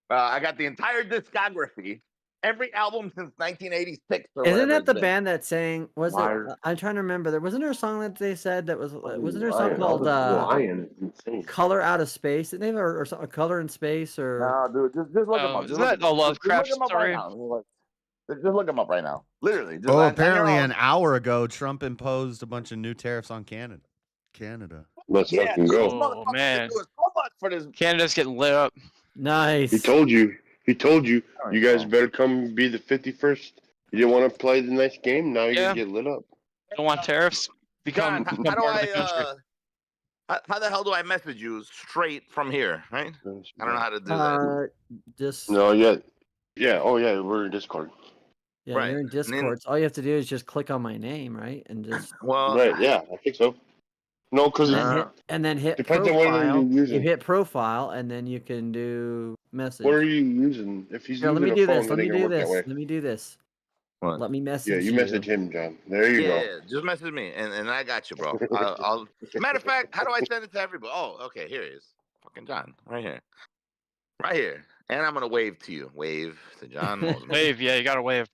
I got the entire discography, every album since 1986. Or
Isn't
whatever
that
it's
the
been.
band that sang? Was
Liar.
it? I'm trying to remember. Wasn't there a song that they said that was? Wasn't there a
Lion,
song called
Lion is insane.
"Color Out of Space"? Didn't they have or a "Color in Space" or?
No, dude, just look them up.
Isn't that a Lovecraft
Just look them up right
story?
now. Just look them up right now. Literally. Just
Oh,
on your
apparently
own.
an hour ago, Trump imposed a bunch of new tariffs on Canada.
Let's fucking go.
Oh man,
doing so much for this.
Canada's getting lit up.
Nice.
He told you. He told you. You guys better come be the 51st. You didn't want to play the nice game. Now you're gonna get lit up.
Don't want tariffs. Become,
John,
become
how do
part of the country.
how the hell do I message you straight from here? Right? I don't know how to do that.
Just
No, yeah. Yeah. Oh, yeah. We're in Discord.
yeah,
Right.
you're in
And then-
Discord. So all you have to do is just click on my name, right, and just
Well,
Right. Yeah. I think so. No, because
and then hit
depends on what
profile.
you're using.
You hit profile, and then you can do message.
What are you using? If he's
Here, let
using
me
a
do
phone,
this.
then
Let
it
me
can
do
work that
this.
way.
Let me do this.
What?
Let me message
Yeah, you message him, John. There you go.
Yeah, just message me, and I got you, bro. I'll. Matter of fact, how do I send it to everybody? Oh, okay, here he is. Fucking John, right here, right here. And I'm gonna wave to you. Wave to John. Mosley.
Wave, yeah, you gotta wave.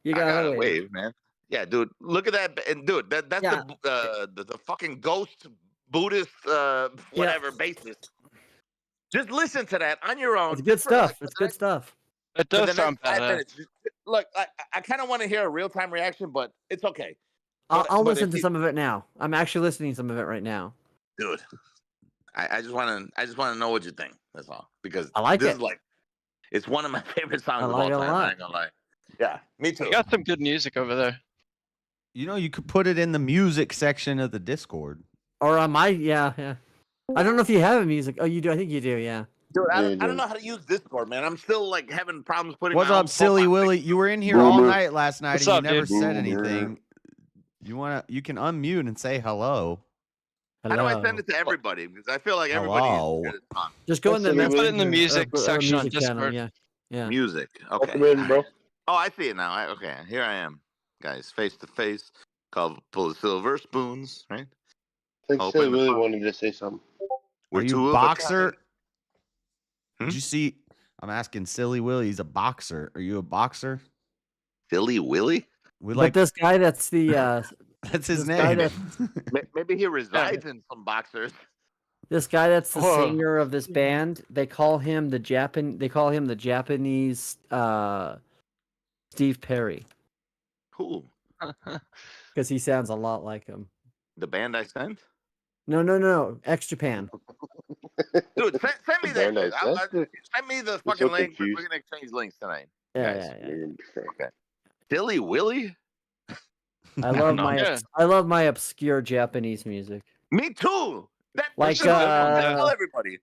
You
I gotta
wave.
wave, man. Yeah, dude. Look at that, and dude, that's
Yeah.
the fucking ghost Buddhist whatever basis. Just listen to that on your own.
It's good
for, like,
stuff. It's good stuff.
It
for the
does
next
sound
5
badass.
minutes. Look, I kind of want to hear a real time reaction, but it's okay.
I'll
but
listen
if
to
you-
some of it now. I'm actually listening to some of it right now.
Dude, I just want to know what you think. That's all. Because
I like
this
it.
is like, it's one of my favorite songs
I
of
like
all
it a
time.
lot.
I ain't gonna lie. Yeah, me too.
You got some good music over there.
You know, you could put it in the music section of the Discord.
Or on my yeah. I don't know if you have a music. Oh, you do. I think you do. Yeah.
Dude, I don't know how to use Discord, man. I'm still like having problems putting.
What's
my own
up, Silly
profile
Willie? You were in here all
Boomer.
night last night
What's
and
up,
you never
dude?
said
Boomer.
anything. You can unmute and say hello.
How do I send it to everybody? Because I feel like everybody
Hello.
is on
Just go in the
Silly
Put it in the
messenger,
music section on
music channel.
Discord.
Yeah.
music. Okay.
Welcome in, bro.
Oh, I see it now. Okay, here I am, guys, face to face. Full of silver spoons, right?
I think
Open
Silly
the
Willie
fuck-
wanted to say something.
We're
Are
two
you a
of
boxer?
Hmm?
Did you see? I'm asking Silly Willie. He's a boxer. Are you a boxer?
Silly Willie?
We
But
like
this guy that's the
that's his
this guy
name.
Maybe he resides in some boxers.
this guy that's the
Whoa.
singer of this band, they call him the Japanese Steve Perry
Who?
because he sounds a lot like him.
The band I sent?
No. Ex Japan.
Dude, send me that
band I
shit.
sent?
Send me the
I'm
fucking
so
link. We're
confused.
gonna exchange links tonight.
Yeah,
Guys.
yeah.
Okay. Silly Willie?
I love
know.
my
Yeah.
I love my obscure Japanese music.
Me too.
Like,
Tell everybody.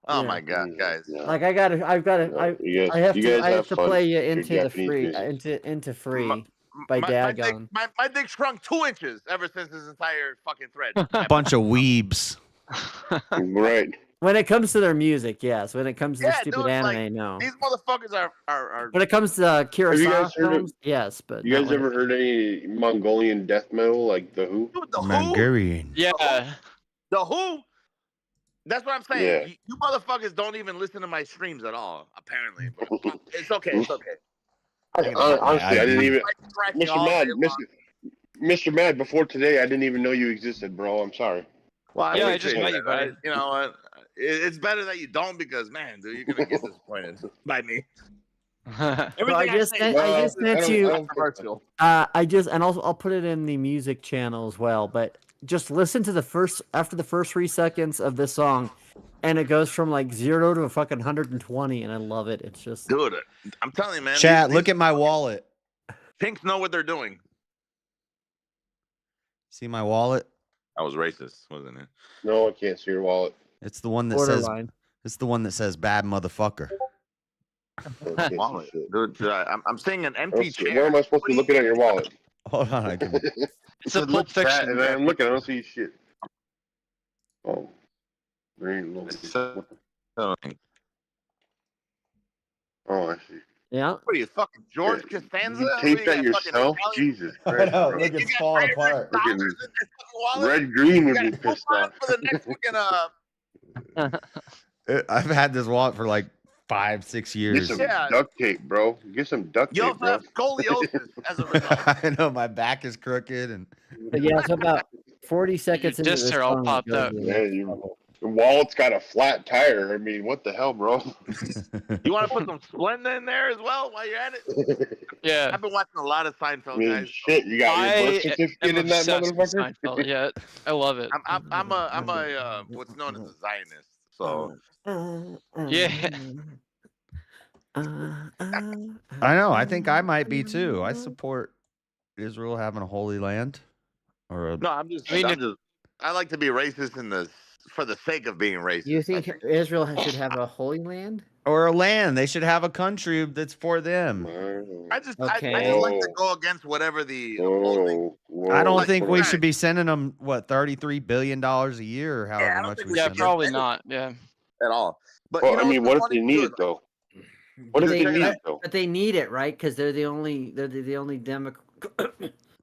Oh
yeah.
my god, guys.
Like I have
You guys,
I have
you
to
guys
I have
have
to
fun.
play you
Your
into the
Japanese
free
music.
into free by
My dick,
Dagon.
my dick shrunk 2 inches ever since this entire fucking thread.
Bunch of weebs.
Right.
When it comes to their music, yes. When it comes to the
Yeah,
stupid
dude,
anime,
like,
no.
These motherfuckers are
When it comes to
Have you
Kurosawa
guys heard of?
films, yes, but
You
not
guys
when
ever heard any Mongolian death metal like the Who?
Dude, the Who?
Mongolian.
Yeah.
The Who? That's what I'm saying.
Yeah.
You motherfuckers don't even listen to my streams at all, apparently. But it's okay. It's okay.
Honestly, I didn't even.
Scratch me
Mr.
all
Mad,
day long.
Mr. Mad, before today, I didn't even know you existed, bro. I'm sorry.
Well,
Yeah, I
appreciate
just met you,
that,
buddy.
right? You know what? It's better that you don't because, man, dude, you're gonna get disappointed by me. Everything
I just
say
sent, I just
I
sent
don't-
you
I don't-
controversial.
and also I'll put it in the music channel as well, but just listen to after the first 3 seconds of this song and it goes from like 0 to a fucking 120 and I love it. It's just
Dude, I'm telling you, man.
Chat, look at my wallet.
Pinks know what they're doing.
See my wallet?
I was racist, wasn't it?
No, I can't see your wallet.
It's the one that
borderline.
says it's the one that says bad motherfucker.
I can't see
Wallet.
shit.
Dude, I'm seeing an
I
empty
don't see-
chair.
Where am I supposed to be looking at your wallet?
Hold on, I can
It's a Pulp
Chat,
Fiction.
and I'm looking. I don't see shit. Oh,
Oh, I see.
Yeah.
What are you, fucking George Costanza?
You
What
taste
are
that
you, fucking
yourself?
Italian?
Jesus
I
Christ,
know.
bro.
Look, it's falling apart.
Fucking
Wallet?
red green would
You
be
got
pissed
coupons
off.
for the next fucking
I've had this wallet for like 5-6
Get
years.
some duct tape, bro. Get some duct
You
tape,
also
bro.
have scoliosis as a result.
I know my back is crooked and.
But yeah, it's about 40 seconds into this
disc all
song.
popped up.
Yeah, the wallet's got a flat tire. I mean, what the hell, bro?
You want to put some Splenda in there as well while you're at it?
Yeah.
I've been watching a lot of Seinfeld, guys.
Shit, you got your birth certificate in that
obsessed with
motherfucker?
Seinfeld. Yeah, I love it.
I'm a what's known as a Zionist. So
Yeah.
I know. I think I might be too. I support Israel having a holy land. Or
no, I like to be racist for the sake of being racist.
You think Israel should have a holy land?
Or a land. They should have a country that's for them.
I just
Okay.
I just like to go against whatever the
I don't think we should be sending them $33 billion a year or however much we
Yeah,
send
probably not. Yeah.
at all. But
Well,
you know,
I mean,
what's
what if
funny
they need
too
it
is,
though? What if they need it though?
But they need it, right? Because they're the only Democrat.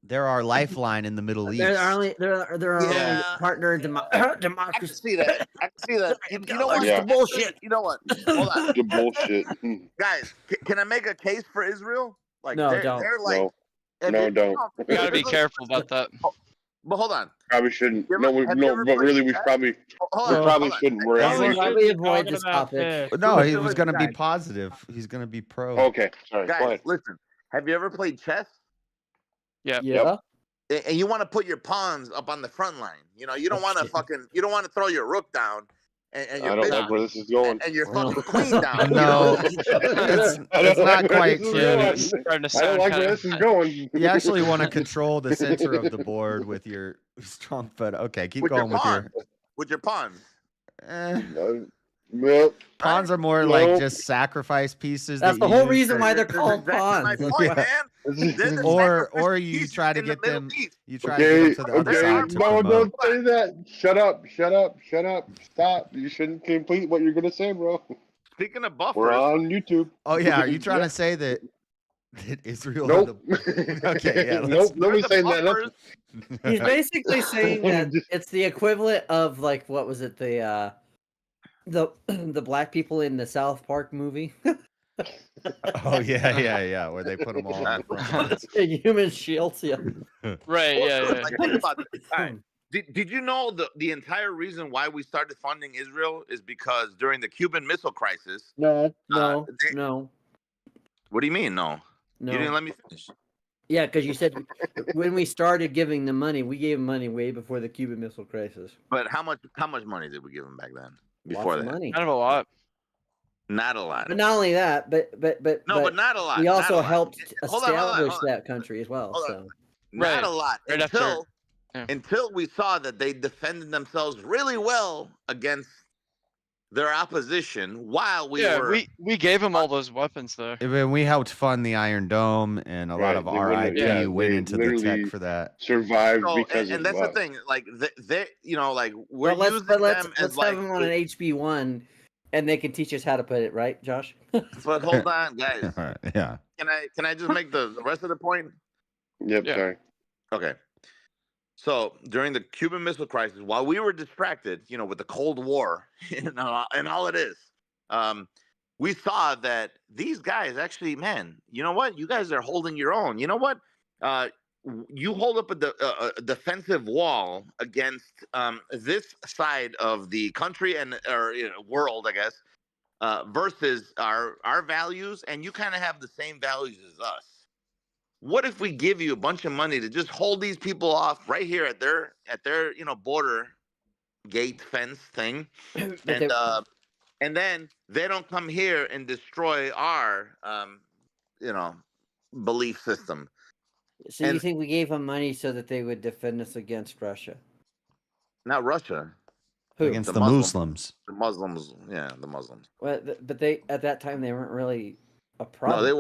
They're our lifeline in the Middle East.
They're our only partner in
I can
democracy.
see that. I can see that. You know what?
Yeah. Bullshit.
You know what? Hold on.
The bullshit.
Guys, can I make a case for Israel? Like
No,
they're,
don't.
they're like
No, don't.
You gotta be careful about that.
But hold on.
Probably shouldn't.
You ever- have you
No,
ever
but
played
really, we
chess?
probably
Hold on,
probably
hold on.
shouldn't. We're
Why
angry.
we avoid this topic?
No, he was going to be positive. He's going to be pro.
Okay, sorry. Go
Guys,
ahead.
listen. Have you ever played chess?
Yeah.
Yeah.
And you want to put your pawns up on the front line. You know, you don't want to you don't want to throw your rook down and your
I don't like where this is going.
and your fucking queen down.
No,
you know?
it's not quite true.
I don't like where this is going.
You actually want to control the center of the board with your strong foot. Okay, keep
With
going
your
with your.
pawns. With your pawns.
Well,
Pawns are more like just sacrifice pieces.
That's
that
the
you
whole
use
reason
for-
why they're called pawns.
My point, man. They're the
or
sacrificial
you
pieces
try to
in the
get them.
Middle East.
You try to get them to the other side to
No,
promote.
don't say that. Shut up. Stop. You shouldn't complete what you're gonna say, bro.
Speaking of buffers,
We're on YouTube.
Oh yeah, are you trying to say that Israel?
Nope.
Okay, yeah.
Nope. Nobody's saying that. Nope.
He's basically saying that it's the equivalent of like what was it the black people in the South Park movie.
Oh yeah, where they put them all on the front.
Human shields, yeah.
Right. Yeah.
like, think about this. All right. Did you know the entire reason why we started funding Israel is because during the Cuban Missile Crisis?
No.
What do you mean, no?
No.
You didn't let me finish.
Yeah, because you said when we started giving them money, we gave them money way before the Cuban Missile Crisis.
But how much money did we give them back then? Before
Lots of
that,
money.
Kind of a lot.
not a lot.
But not only that, but
No, but not a lot.
We
not
also
a lot.
helped
Hold on,
establish
hold on.
that country as well.
Hold
So
on. Not
Right.
a lot
Right after-
until
yeah.
until we saw that they defended themselves really well against their opposition while we were.
we gave him all those weapons though.
When we helped fund the Iron Dome, and a lot of
They
our
wouldn't-
IP
yeah,
went
they
into the
literally
tech for that.
Survived
So,
because
and
of
that's the thing. Like they you know, like we're
But
using
let's
them as
have
like.
them on an HB1, and they can teach us how to put it right, Josh.
But hold on, guys.
Yeah.
Can I just make the rest of the point?
Yep.
Yeah.
Sorry.
Okay. So during the Cuban Missile Crisis, while we were distracted, you know, with the Cold War and all it is, we saw that these guys actually, man, you know what? You guys are holding your own. You know what? You hold up a defensive wall against this side of the country or world, I guess, versus our values, and you kind of have the same values as us. What if we give you a bunch of money to just hold these people off right here at their border gate fence thing, and then they don't come here and destroy our belief system.
So you think we gave them money so that they would defend us against Russia?
Not Russia.
Who?
Against the Muslims.
The Muslims, yeah, the Muslims.
Well, but they at that time they weren't really a problem.
No, they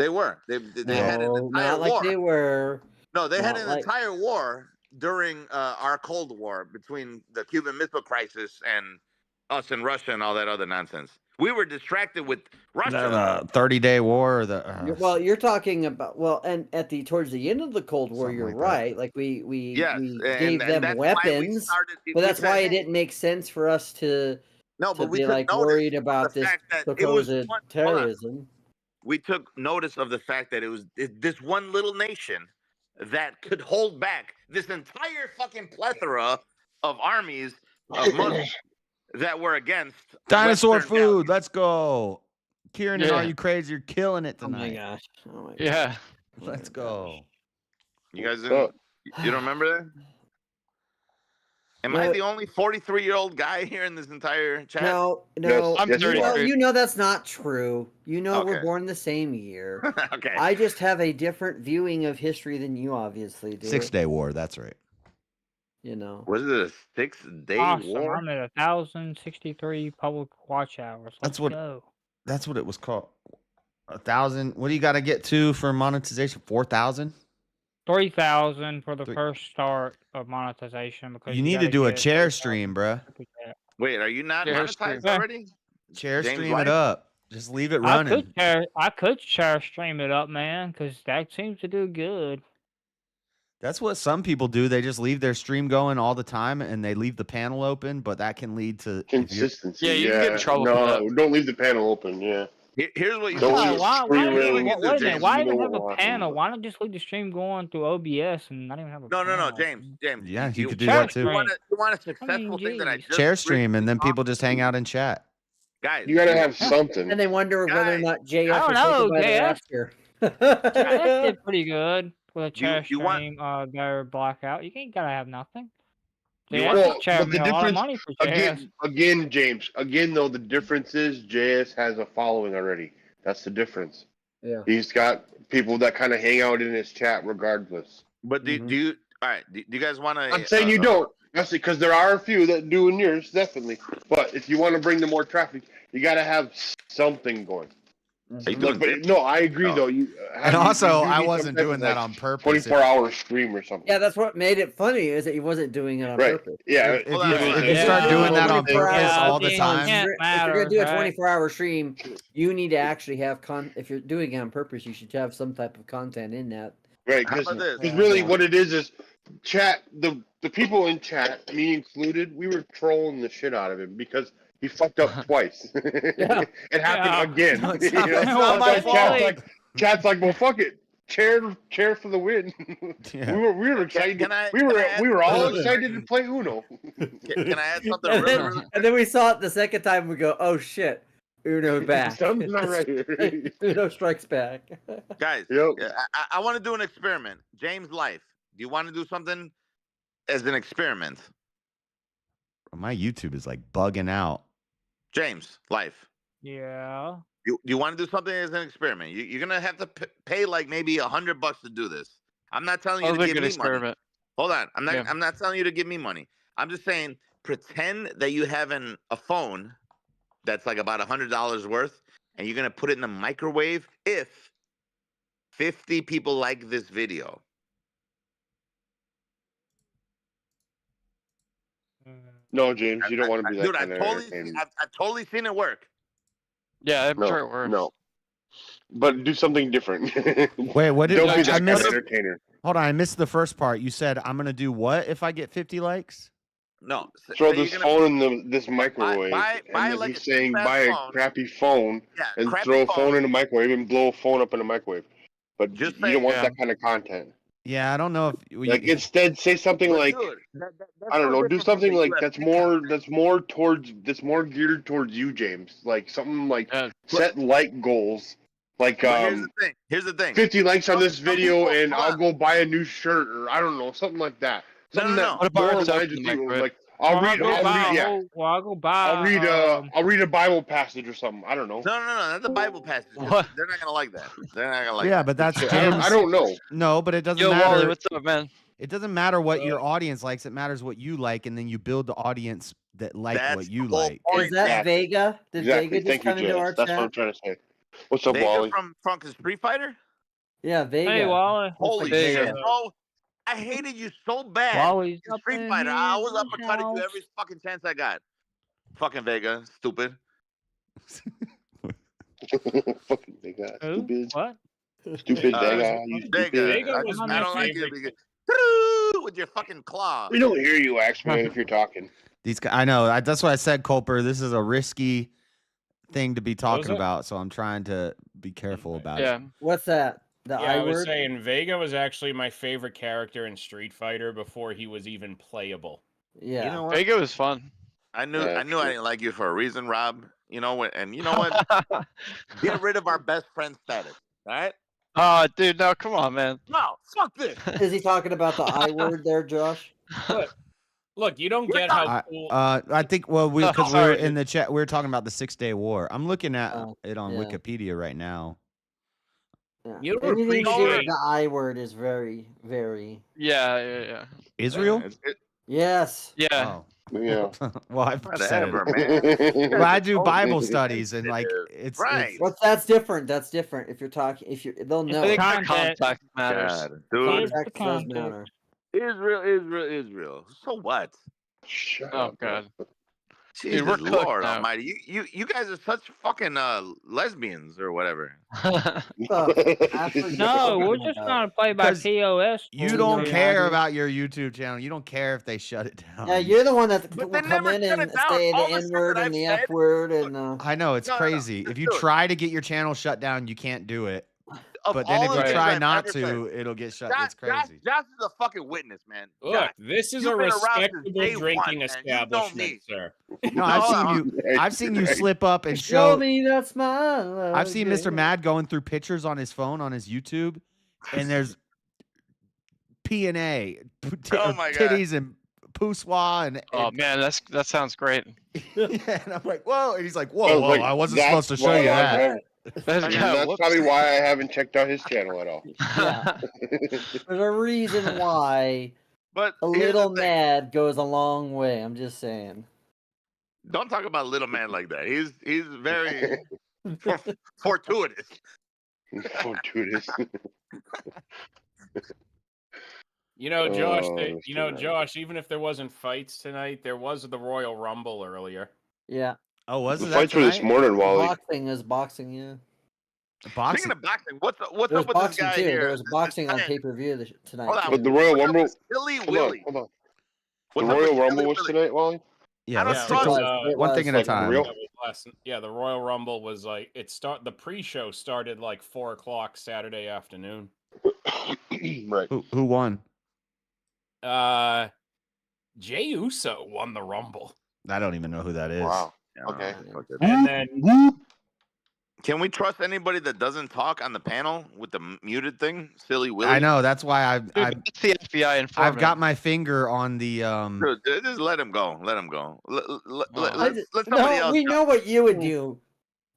were. They had an entire
not like
war.
they were.
No, they had
Not
an
like-
entire war during our Cold War between the Cuban Missile Crisis and us in Russia and all that other nonsense. We were distracted with Russia.
The 30-day war or the
Well, you're talking about and towards the end of the Cold War,
Something
you're
like that.
right. Like we
Yes,
gave them
that's why we
weapons,
started-
but
we
that's
said,
why
hey,
it didn't make sense for us to
but we
be
took
like
notice
worried
of
about
the
this
fact that it was
supposed
hold on.
terrorism.
We took notice of the fact that it was this one little nation that could hold back this entire fucking plethora of armies of Muslims that were against
dinosaur
Western
food. Let's go. Kieran and
Yeah.
Are You Crazy? You're killing it
Oh my
tonight.
gosh! Oh my
Yeah.
gosh.
Let's go.
You guys didn't? You don't remember that? Am I the only 43-year-old guy here in this entire chat?
No.
I'm
You
33.
know that's not true. You know we're
Okay.
born the same year.
Okay.
I just have a different viewing of history than you obviously do.
6-day war. That's right.
You know.
Was it a 6-day
Awesome.
war?
I'm at 1,063 public watch hours. Let's go.
That's what it was called. 1,000. What do you got to get to for monetization? 4,000.
3,000 for the first start of monetization because
You need to
gotta
do a
get
chair stream, bruh.
Wait, are you not monetized already?
Chair
James
stream
Life?
it up. Just leave it
I
running.
could share stream it up, man, because that seems to do good.
That's what some people do. They just leave their stream going all the time and they leave the panel open, but that can lead to
Consistency.
Yeah, you can get in trouble for
No, don't leave the panel open. Yeah.
Here's what you
Don't
do.
just
Why
stream it
even,
and
wait a minute, why
you
even
know
have a
what
panel?
happened.
Why not just leave the stream going through OBS and not even have a panel?
No, James.
Yeah, you could do
Share
that too.
You want a
I
successful
mean,
thing that I just
Chair stream and then people just hang out and chat.
guys.
You gotta have something.
And they wonder whether or not JF
I don't
is taken
know,
by the
JF.
rapture.
JF did pretty good with a chair
you want-
stream, their blackout. You ain't gotta have nothing.
You
JF
want-
just
Well,
charged
but
me
the
a lot of
difference
money for JS.
again, James. Again, though, the difference is JS has a following already. That's the difference.
Yeah.
He's got people that kind of hang out in his chat regardless.
But do you? All right. Do you guys want to?
I'm saying you don't. That's because there are a few that do in yours, definitely. But if you want to bring the more traffic, you got to have something going. Look, but no, I agree though.
And also, I wasn't doing that on purpose.
24-hour stream or something.
Yeah, that's what made it funny is that he wasn't doing it on
Right.
purpose.
Yeah.
If you start doing that on purpose all the time,
If you're gonna do a 24-hour stream, you need to actually have If you're doing it on purpose, you should have some type of content in that.
Right,
How about this?
because really what it is chat, the people in chat, me included, we were trolling the shit out of him because he fucked up twice. It happened again.
No, it's
You
not-
know?
it's not my
Chat's like, well, fuck it. Chair for the win.
Yeah.
We were excited. We were all excited to play Uno.
Can I add something?
And
really, really-
then we saw it the second time. We go, oh shit, Uno's back.
Something's not right here.
Uno strikes back.
Guys,
Yep.
I want to do an experiment. James Life. Do you want to do something as an experiment?
my YouTube is like bugging out.
James Life.
Yeah.
Do you want to do something as an experiment? You're gonna have to pay like maybe $100 to do this. I'm not telling you
Sounds
to
like
give
an
me
experiment.
money. Hold on, I'm not.
Yeah.
I'm not telling you to give me money. I'm just saying pretend that you have a phone that's like about $100 worth, and you're gonna put it in the microwave if 50 people like this video.
No, James, you don't want to be that
Dude,
kind of entertaining.
I've totally seen it work.
Yeah, I'm
No,
sure it works.
no. But do something different.
Wait, what did
Don't be
I
that kind of
missed?
entertainer.
Hold on, I missed the first part. You said I'm gonna do what if I get 50 likes?
No.
Throw
so you're
this
gonna-
phone in this microwave,
buy
and then
like
he's
a
saying
cheap-ass
buy a
phone.
crappy phone
Yeah,
and
crappy
throw a
phone.
phone in the microwave and blow a phone up in the microwave. But
Just
you don't want
yeah.
that kind of content.
Yeah, I don't know if
Like instead, say something
But
like
dude,
I don't know, do something like that's more geared towards you, James. Like something like set like goals. Like
Here's the thing.
50 likes on this
Some
video
people-
and
hold
I'll
on.
go buy a new shirt or I don't know, something like that. Something
no.
that
What about
more
if it's
aligns
open
with
the
you.
microwave?
Like I'll read I'll read a Bible passage or something. I don't know.
No, not the Bible passage.
What?
They're not gonna like that. They're not gonna like
yeah,
that.
but that's
I don't know.
No, but it doesn't
Yo,
matter.
Wally, what's up, man?
It doesn't matter what your audience likes. It matters what you like, and then you build the audience that like
That's
what you
the whole
like.
point.
Is that
Exactly.
Vega? Did
Exactly.
Vega just
Thank you,
come into
James.
our
That's what I'm
chat?
trying to say. What's up,
Vega
Wally?
from Street Fighter?
Yeah, Vega.
Hey, Wally.
Holy
Vega.
shit, bro. I hated you so bad.
Wally's
in
up
Street
in
Fighter. I was
his
uppercutting you
house.
every fucking chance I got. Fucking Vega, stupid.
Fucking Vega,
Who?
stupid.
What?
Stupid Vega, you
Vega.
stupid.
I don't like you because with your fucking claw.
We don't hear you, Axeman, if you're talking.
These guys, I know. That's why I said, Culper, this is a risky thing to be talking
it?
about, so I'm trying to be careful about
Yeah.
it.
What's that? The
Yeah, I
I
was
word?
saying Vega was actually my favorite character in Street Fighter before he was even playable.
Yeah.
You know what?
Vega was fun.
I knew
Yeah,
I didn't like you for a reason, Rob. You know what? And you know what? Get rid of our best friend status, all right?
Oh, dude, no, come on, man.
No, fuck this.
Is he talking about the I word there, Josh?
Look, you don't get how cool.
I think because
Sorry,
we're in
dude.
the chat, we're talking about the 6-Day War. I'm looking at it on
yeah.
Wikipedia right now.
Yeah.
You don't
Anything to do with
appreciate-
the I word is very, very.
Yeah.
Israel?
Yes.
Yeah.
Oh.
Yeah.
Well, I've said
Whatever,
it.
man.
Well, I do Bible studies, and like it's
Right.
Well, that's different. That's different. If you're talking, they'll know.
I think the
Context.
context matters.
God, dude.
Context does
context.
matter.
Israel. So what?
Shut
Oh
up.
god.
Jesus
we're cooked
Lord
now.
Almighty. You guys are such fucking lesbians or whatever.
No, we're just trying to play by
Because
POS.
you don't care about your YouTube channel. You don't care if they shut it down.
Yeah, you're the one that
But
will
they
come
never
in
shut
and
it down.
say the
All the
N
shit
word
that
and the
I've
F word and.
I know it's
No,
crazy. If you
do it.
try to get your channel shut down, you can't do it.
Of
But then if
all
you
the
try
things
not
I've ever
to,
said,
it'll get shut.
Josh,
It's crazy.
Josh is a fucking witness, man.
Look,
Josh,
this is
you've
a
been around since
respectable
day
drinking
one, man. You know
establishment,
me.
sir.
No, I've seen you slip up and
Show
show.
me that smile.
I've seen Mr.
again.
Mad going through pictures on his phone on his YouTube, and there's P&A,
Oh my God.
titties and poussoir and
Oh man, that sounds great.
yeah, and I'm like, whoa, and he's like,
I
whoa,
was like,
I wasn't
that's
supposed to show
why
you
I
that.
haven't-
That's,
That's probably why I haven't checked out his channel at all.
Yeah. There's a reason why
But
a
here's the
little
thing.
mad goes a long way. I'm just saying.
Don't talk about little man like that. He's very fortuitous.
Fortuitous.
You know, Josh.
Oh,
You know,
shit.
Josh. Even if there wasn't fights tonight, there was the Royal Rumble earlier.
Yeah.
Oh, was
The
it
fights were this
tonight?
morning, Wally.
Boxing, yeah.
Boxing.
Speaking of boxing, what's
There
up
was
with this
boxing
guy
too.
here?
There was
This
boxing on
Ted.
pay-per-view tonight.
Hold on.
But the Royal Rumble.
Silly
Hold
Willy.
on. The
What's up
Royal
with
Rumble
Silly
was
Willy?
tonight, Wally.
Yeah,
I
let's
don't
stick to
trust-
one thing at a
Like
time.
real?
That was last. Yeah, the Royal Rumble was like the pre-show started like 4:00 Saturday afternoon.
Right.
Who won?
Jey Uso won the Rumble,
I don't even know who that is.
Wow. Okay.
and then
Can we trust anybody that doesn't talk on the panel with the muted thing? Silly Willy.
I know. That's why I've
It's the FBI informant.
I've got my finger on the
Dude, just let him go. Let him go. Let somebody
No,
else.
we
go.
know what you would do,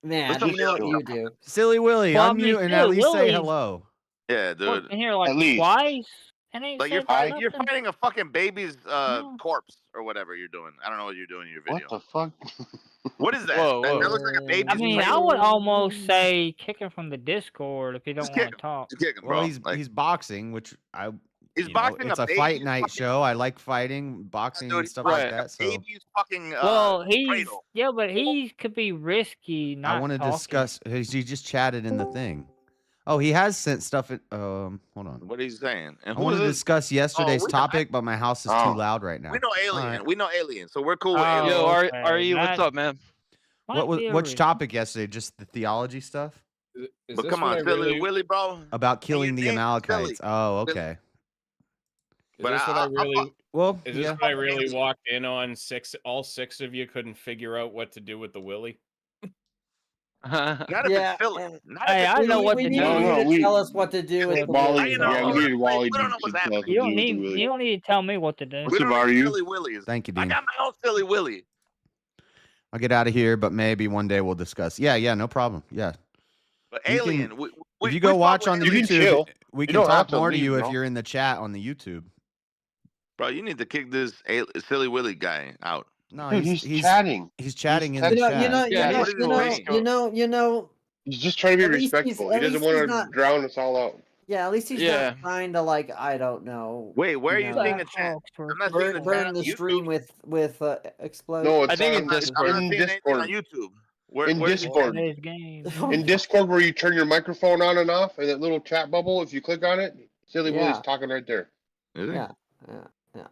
man.
Let
We
somebody
know what
else
you
go.
do.
Silly Willy.
Well, I mean,
Unmute and at
Silly
least say
Willy's-
hello.
Yeah,
What,
dude.
in here like
At least.
twice? And ain't
Like you're
said
fighting, you're
nothing?
fighting a fucking baby's
No.
corpse or whatever you're doing. I don't know what you're doing in your
What
video.
the fuck?
What is that?
Whoa,
That
whoa.
looks like a baby's
I mean, I
cradle.
would almost say kick him from the Discord if he don't
Just
want
kick
to
him.
talk.
Just kick him, bro.
Well,
Like,
he's boxing, which
he's
you know,
boxing
it's
a
a
baby's
fight night
fucking-
show. I like fighting, boxing,
dude,
and stuff
right.
like that. So
baby's fucking
Well, he's
cradle.
yeah, but he could be risky. Not
I want to
talking.
discuss. He just chatted in the thing. Oh, he has sent stuff. Hold on.
What he's saying. And
I
who
want
is
to
this?
discuss yesterday's
we know-
topic, but my house is
Oh.
too loud right now.
We know alien.
All right.
We know alien. So we're cool with
Oh,
alien.
Yo,
okay.
are you? What's
That
up, man?
might
What was
be a
which
reason.
topic yesterday? Just the theology stuff
is
But
this
come
what
on,
I
silly
really,
Willy, bro.
about killing the
name's
Amalekites.
silly.
Oh, okay.
Is
But
this what I really?
Well,
Is this
yeah.
what I really walked in on? All six of you couldn't figure out what to do with the Willy.
Not if
Yeah,
it's silly.
and-
Not
Hey,
if
I
it's
know
silly.
what
we
to
need
do.
you
No,
to
we-
tell us what to do with the
Wally,
I know.
yeah, we needed Wally
We don't know
to
what's
tell us
happening.
what
You
to
don't
do with
need
the Willy.
you don't need to tell me what to do.
What's
We
up,
don't
are
need
you?
silly Willies.
Thank you,
I
Dean.
got my own silly Willy.
I'll get out of here, but maybe one day we'll discuss. Yeah, no problem. Yeah.
But
You can-
alien.
If you go watch on the
You can
YouTube,
chill.
we
You
can
don't have
talk
to
more to
leave,
you if
bro.
you're in the chat on the YouTube.
Bro, you need to kick this silly Willy guy out.
No,
Dude,
he's
chatting.
He's chatting
He's
in the
You know,
chat.
you know,
Yeah,
you
what is
know,
his
you know,
name?
you know.
He's just trying to
At
be
least he's-
respectful. He
at
doesn't
least he's
want to
not-
drown us all out.
Yeah, at least he's not trying to like, I don't know.
Wait, where are you seeing the chat? I'm not seeing the chat
Burn
on
the
YouTube.
stream with explosion.
No, it's
I think
on,
it's
I'm not
in
seeing anything
Discord.
on YouTube. Where,
In
where's
Discord. In Discord, where you turn your microphone on and off, and that little chat bubble, if you click on it, Silly Willy's talking right there.
Is
Yeah.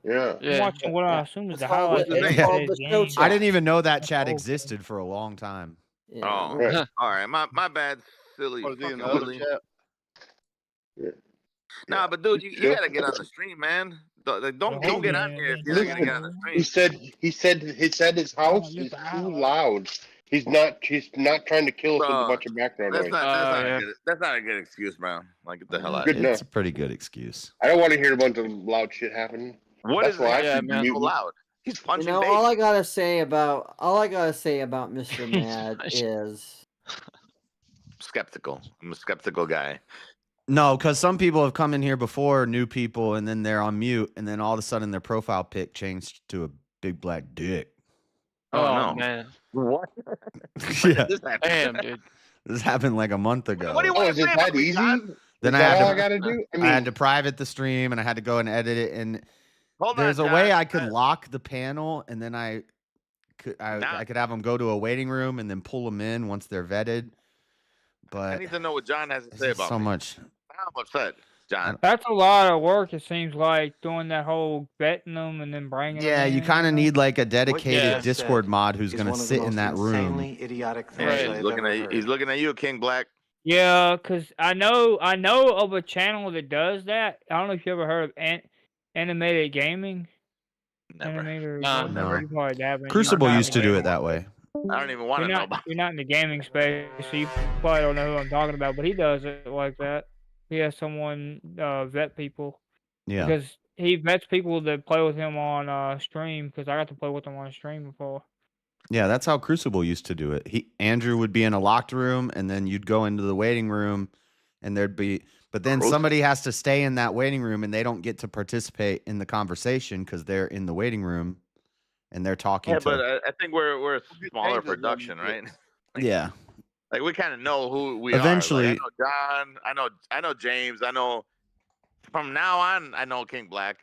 Yeah.
I'm watching what I assume is the
called-
highlights of
it's called
yesterday's
the show
game.
chat.
I didn't even know that chat existed for a long time.
Oh,
Right.
all right. My bad, silly.
What is he in the
fucking
other
Willy.
chat?
Nah, but dude, you gotta get on the stream, man. Don't get on here if you're not gonna get on the stream.
He said his house is too loud. He's not trying to kill us with a bunch of background noise.
That's not a good excuse, bro. Like, get the hell out.
Good
It's
enough.
a pretty good excuse.
I don't want to hear a bunch of loud shit happening.
What
That's
is
why
that?
I keep
So loud. He's punching.
You know,
babies.
all I gotta say about Mr. Mad is
skeptical. I'm a skeptical guy.
No, because some people have come in here before, new people, and then they're on mute, and then all of a sudden their profile pic changed to a big black dick.
Oh, no.
man.
What?
Yeah.
Damn, dude.
This happened like a month ago.
What do you want
is it that easy?
Then
Is
I
that all I
had
gotta
to,
do?
I had to private the stream, and I had to go and edit it. And
Hold
there's
on,
a way
John.
I could lock the panel, and then I could have them go to a waiting room and then pull them in once they're vetted.
I
But
need to know what John has to say about
so
me.
much.
I'm upset, John.
That's a lot of work. It seems like doing that whole vetting them and then bringing.
Yeah,
them
you
in,
kind of
know?
need like a dedicated
Yeah.
Discord mod who's going to sit in that room.
idiotic
Yeah, he's looking at you, King Black.
Yeah, cause I know of a channel that does that. I don't know if you ever heard of Animated Gaming.
Never.
Animator,
No,
never.
You probably haven't.
Crucible
You're not
used to
in the
do it
gaming-
that way.
I don't even want to
You're
know
not,
about.
you're not in the gaming space, so you probably don't know who I'm talking about. But he does it like that. He has someone vet people.
Yeah.
Because he vets people that play with him on stream. Because I got to play with him on stream before.
Yeah, that's how Crucible used to do it. Andrew would be in a locked room, and then you'd go into the waiting room, and there'd be. But then somebody has to stay in that waiting room, and they don't get to participate in the conversation because they're in the waiting room, and they're talking
Yeah,
to.
but I think we're a smaller production, right?
Yeah.
Like we kind of know who we
Eventually-
are. Like, I know John. I know James. I know. From now on, I know King Black.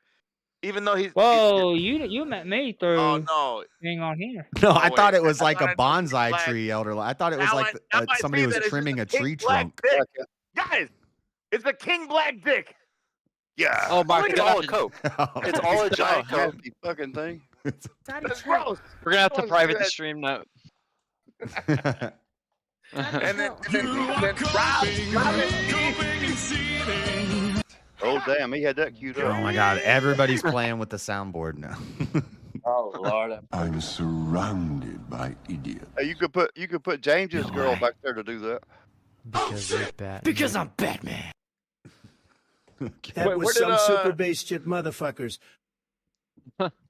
Even though he's.
Whoa, you met me through.
Oh no!
Being on here.
No, I
wait.
thought it was
I
like a
thought I knew
bonsai
Black.
tree, Elder. I thought it was
Now
like
I might
somebody
say
was
that it's
trimming a
just
tree
King Black
trunk.
dick. Guys, it's a King Black dick. Yeah.
Oh my
It's
god.
all a Coke. It's all a giant Coke, you fucking thing.
That's gross.
We're gonna have to
Don't
private
do
the
that.
stream now.
And then Rob
Oh damn, he had that queued up.
Oh my God! Everybody's playing with the soundboard now.
Oh Lord.
I'm surrounded by idiots.
Hey, you could put James's girl back there to do that.
Because you're Batman.
Because I'm Batman. That
Wait,
was
where
some
did,
super base chip motherfuckers.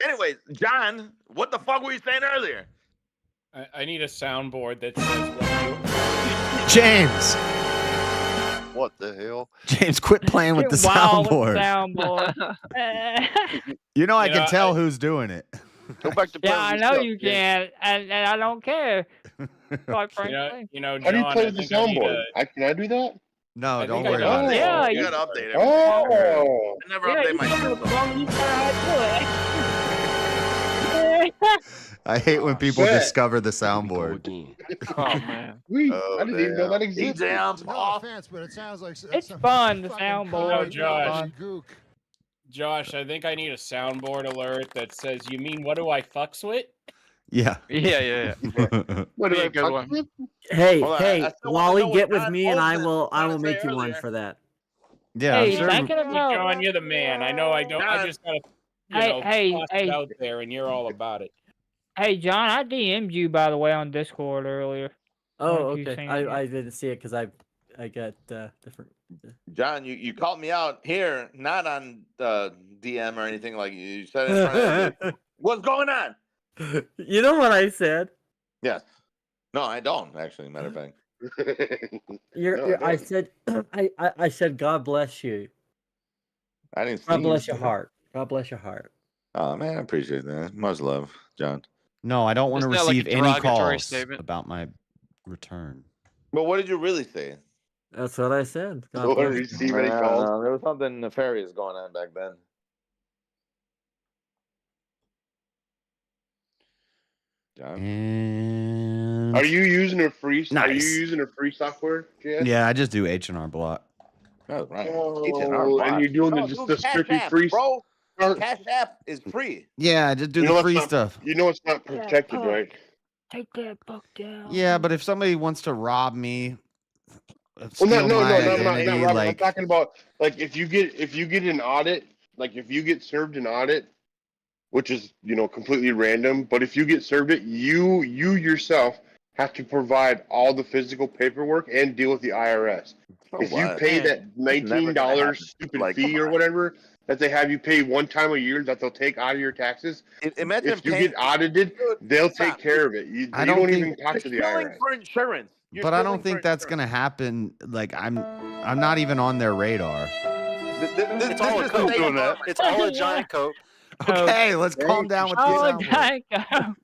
Anyways, John, what the fuck were you saying earlier?
I need a soundboard that says what you...
James.
What the hell?
James, quit playing with the
Get wild with
soundboard.
the soundboard.
You know I
You
can
know,
tell who's doing it.
Go back to
Yeah, I know
yourself,
you
James.
can, and I don't care. Quite frankly.
You know,
How do you
John,
play
I
with the
think I need
soundboard?
a-
Can I do that?
No,
I
don't
think I
worry
got
about
it.
it.
Yeah,
You
you
gotta update everything.
Oh.
I never
yeah,
update
you
my
can
shit.
do it wrong, you try
I hate when people
Bet.
discover the soundboard.
Oh man.
Sweet.
Oh,
I didn't even know that existed.
Jams off.
but it sounds like
It's fun, the soundboard.
Oh, Josh.
Gook.
Josh, I think I need a soundboard alert that says, "You mean what do I fucks with?"
Yeah.
Yeah.
What
Be
do
a
I
good
fuck
one.
with?
hey,
Hold on,
hey,
I still wanna know
Wally,
what
get with
John
me and I
Olsen
will
was
make
trying to
you one
say
for that.
Yeah, I'm
Hey,
sure.
thinking about
John, you're the man. I know I don't. I just gotta, toss it out there, and you're all about it.
Hey, John, I DM'd you by the way on Discord earlier.
Oh,
If you've
okay.
seen it yet.
I didn't see it because I got different.
John, you called me out here, not on DM or anything like you said it in front of me. What's going on?
You know what I said?
Yes. No, I don't actually. Matter of fact.
I said I said God bless you.
I didn't see
God
you.
bless your heart. God bless your heart.
Oh man, I appreciate that. Much love, John.
No, I don't want to
Isn't that like a
receive any
derogatory
calls
statement?
about my return.
But what did you really say?
That's what I said. God
Don't
bless you.
receive any calls.
No, there was something nefarious going on back then. John?
And
Are you using a free? Are you
Nice.
using a free software? JS?
Yeah, I just do H&R Block.
Oh, right.
Oh, and you're doing just the strictly
Cash App,
free.
bro. Cash App is free.
Yeah, I just do
You know
the
it's
free
not-
stuff.
You know it's not protected, right?
Take that book down.
Yeah, but if somebody wants to rob me,
Well,
steal
no,
my
not
identity,
Robert.
like
I'm talking about like if you get an audit, like if you get served an audit, which is completely random, but if you get served it, you yourself have to provide all the physical paperwork and deal with the IRS.
For
If you
what?
pay
Man,
that
that's never gonna
$19
happen.
stupid
Like,
fee
come
or
on.
whatever that they have you pay one time a year that they'll take out of your taxes,
Imagine
if you
paying.
get audited, they'll take care of it. You
I
don't
don't
even
think-
talk to the
You're stealing
IRS.
for insurance. You're
but I
stealing
don't think
for
that's gonna happen. Like I'm not even on their radar.
It's
all a coat. It's all a giant coat.
Okay, let's calm down with
Oh,
this.
giant coat.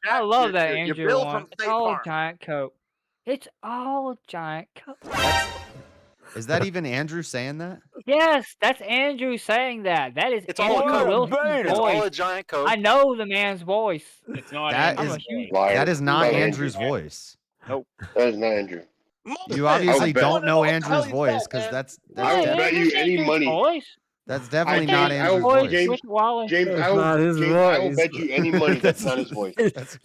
I love that Andrew
Bill
one.
from
It's
State
all a
Farm.
giant coat. It's all a giant coat.
Is that even Andrew saying that?
Yes, that's Andrew saying that. That is
It's all a
Andrew
coat.
Wilson's
It's all
voice.
a giant coat.
I know the man's voice.
It's not
That
Andrew's
is
voice.
that is not
Not
Andrew's
Andrew.
voice.
Nope.
That is not Andrew.
You obviously
I'll bet.
don't know Andrew's voice because that's
I will bet you any money.
Voice.
That's definitely not
I
Andrew's
will-
voice.
James, James,
It's
I will,
not his
James, I will
voice.
bet you any money that's not his voice.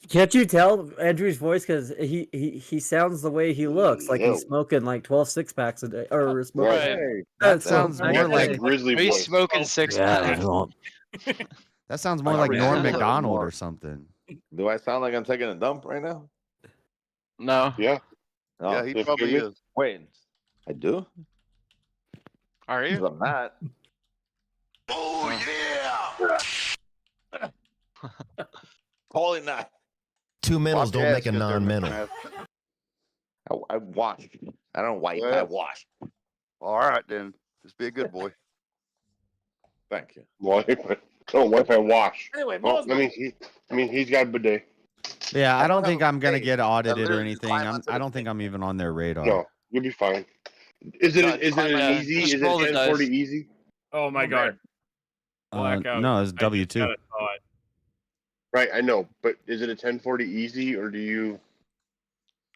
Can't you tell Andrew's voice because he sounds the way he looks like
No.
he's smoking like 12 six-packs a day or smoking.
Right.
That sounds
I
more
got
like
that grizzly
Are you
voice.
smoking six
Yeah,
packs?
that sounds more
I
like
really
Norm
sound like
Macdonald
more.
or something.
Do I sound like I'm taking a dump right now?
No.
Yeah.
Oh,
Yeah, he
if
probably
you-
is.
Wait, I do?
Are
'Cause
you?
I'm not.
Oh yeah!
Totally not.
Two mentals don't
Podcast
make a
is their
non-mental.
math.
I wash. I don't wipe.
Yeah.
I wash.
All right, then. Just be a good boy.
Thank you.
Wipe. Don't wipe and wash.
Anyway,
Well,
most
he's got a bidet.
Yeah, I
I
don't
don't
think
have a
I'm gonna
face.
get audited or
literally just
anything.
climb onto
I
the
don't think I'm even on their radar.
No, you'll be fine. Is it
No,
is it
climb
an
on-
easy?
just
Is it
roll the
1040
dice.
easy?
Oh my god. Blackout.
No, it's
I just
W2.
got a thought.
Right, I know, but is it a 1040 easy or do you?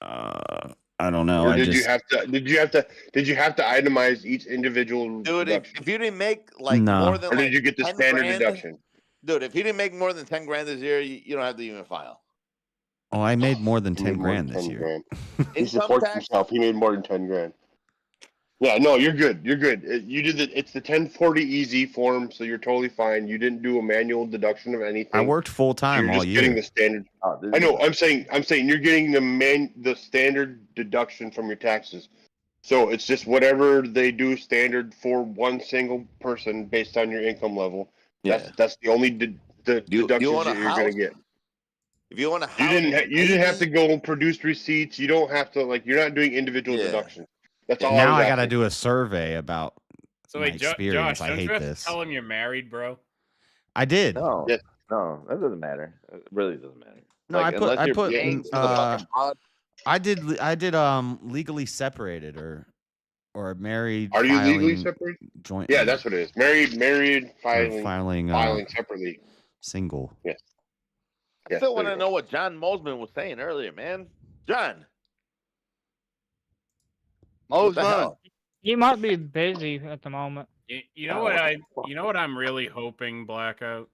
I don't know.
Or
I
did
just
you have to? Did you have to itemize each individual
Dude,
deduction,
if you didn't make like
No.
more than
or
like
did you get the
10
standard
grand,
deduction?
Dude, if you didn't make more than 10 grand this year, you don't have to even file.
Oh, I made more than
He
10
made more than
grand this
10
year.
grand. He
Income
supports
tax?
himself. He made more than 10 grand. Yeah, no, you're good. You're good. You did the. It's the 1040 easy form, so you're totally fine. You didn't do a manual deduction of anything.
I worked full time
You're
all
just getting
year.
the standard.
Oh, this
I
is
know.
bad.
I'm saying you're getting the standard deduction from your taxes. So it's just whatever they do standard for one single person based on your income level.
Yeah.
That's the only the
You
deductions
own a
that you're gonna
house?
get.
If you want a
You
house,
didn't have to go and produce receipts. You don't have to you're not doing individual
Yeah.
deductions. That's all.
Now
I
I got to
asking.
do a survey about
So
my
wait,
experience.
Josh,
I
don't
hate
you have
this.
to tell him you're married, bro?
I did.
No,
Yes.
no, that doesn't matter. It really doesn't matter.
No, I put
unless you're paying for the fucking pod.
I did legally separated or married.
Are you legally
filing
separated?
Joint.
Yeah, that's what it is. Married,
or
filing
filing
separately.
single.
Yes.
I still want to know what John Mosman was saying earlier, man. John. What the hell?
He might be busy at the moment.
You know what I'm really hoping, Blackout?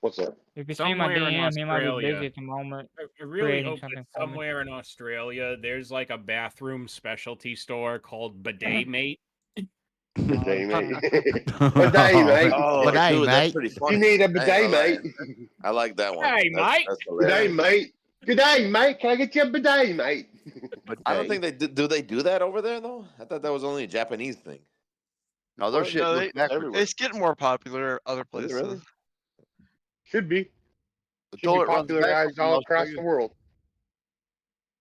What's that?
If you see my
Somewhere in
DM, he might be
Australia.
busy at the moment.
I really
creating
hope that
something for me.
somewhere in Australia there's like a bathroom specialty store called Bidet Mate.
Bidet mate.
Bidet,
mate.
Oh,
Bidet,
dude, that's
mate.
pretty
You
funny.
need a
I ain't
bidet,
gonna lie.
mate.
I like that one.
Hey, mate.
That's
Good day,
hilarious.
mate. Good day, mate. Can I get you a bidet, mate?
I don't think they do. They do that over there though? I thought that was only a Japanese thing.
No, their
Well,
shit
no,
goes everywhere.
it's getting more popular other
Is it
places.
really?
Should be.
The
Should be
toilet runs back
popularized
from
all across
Australia.
the world.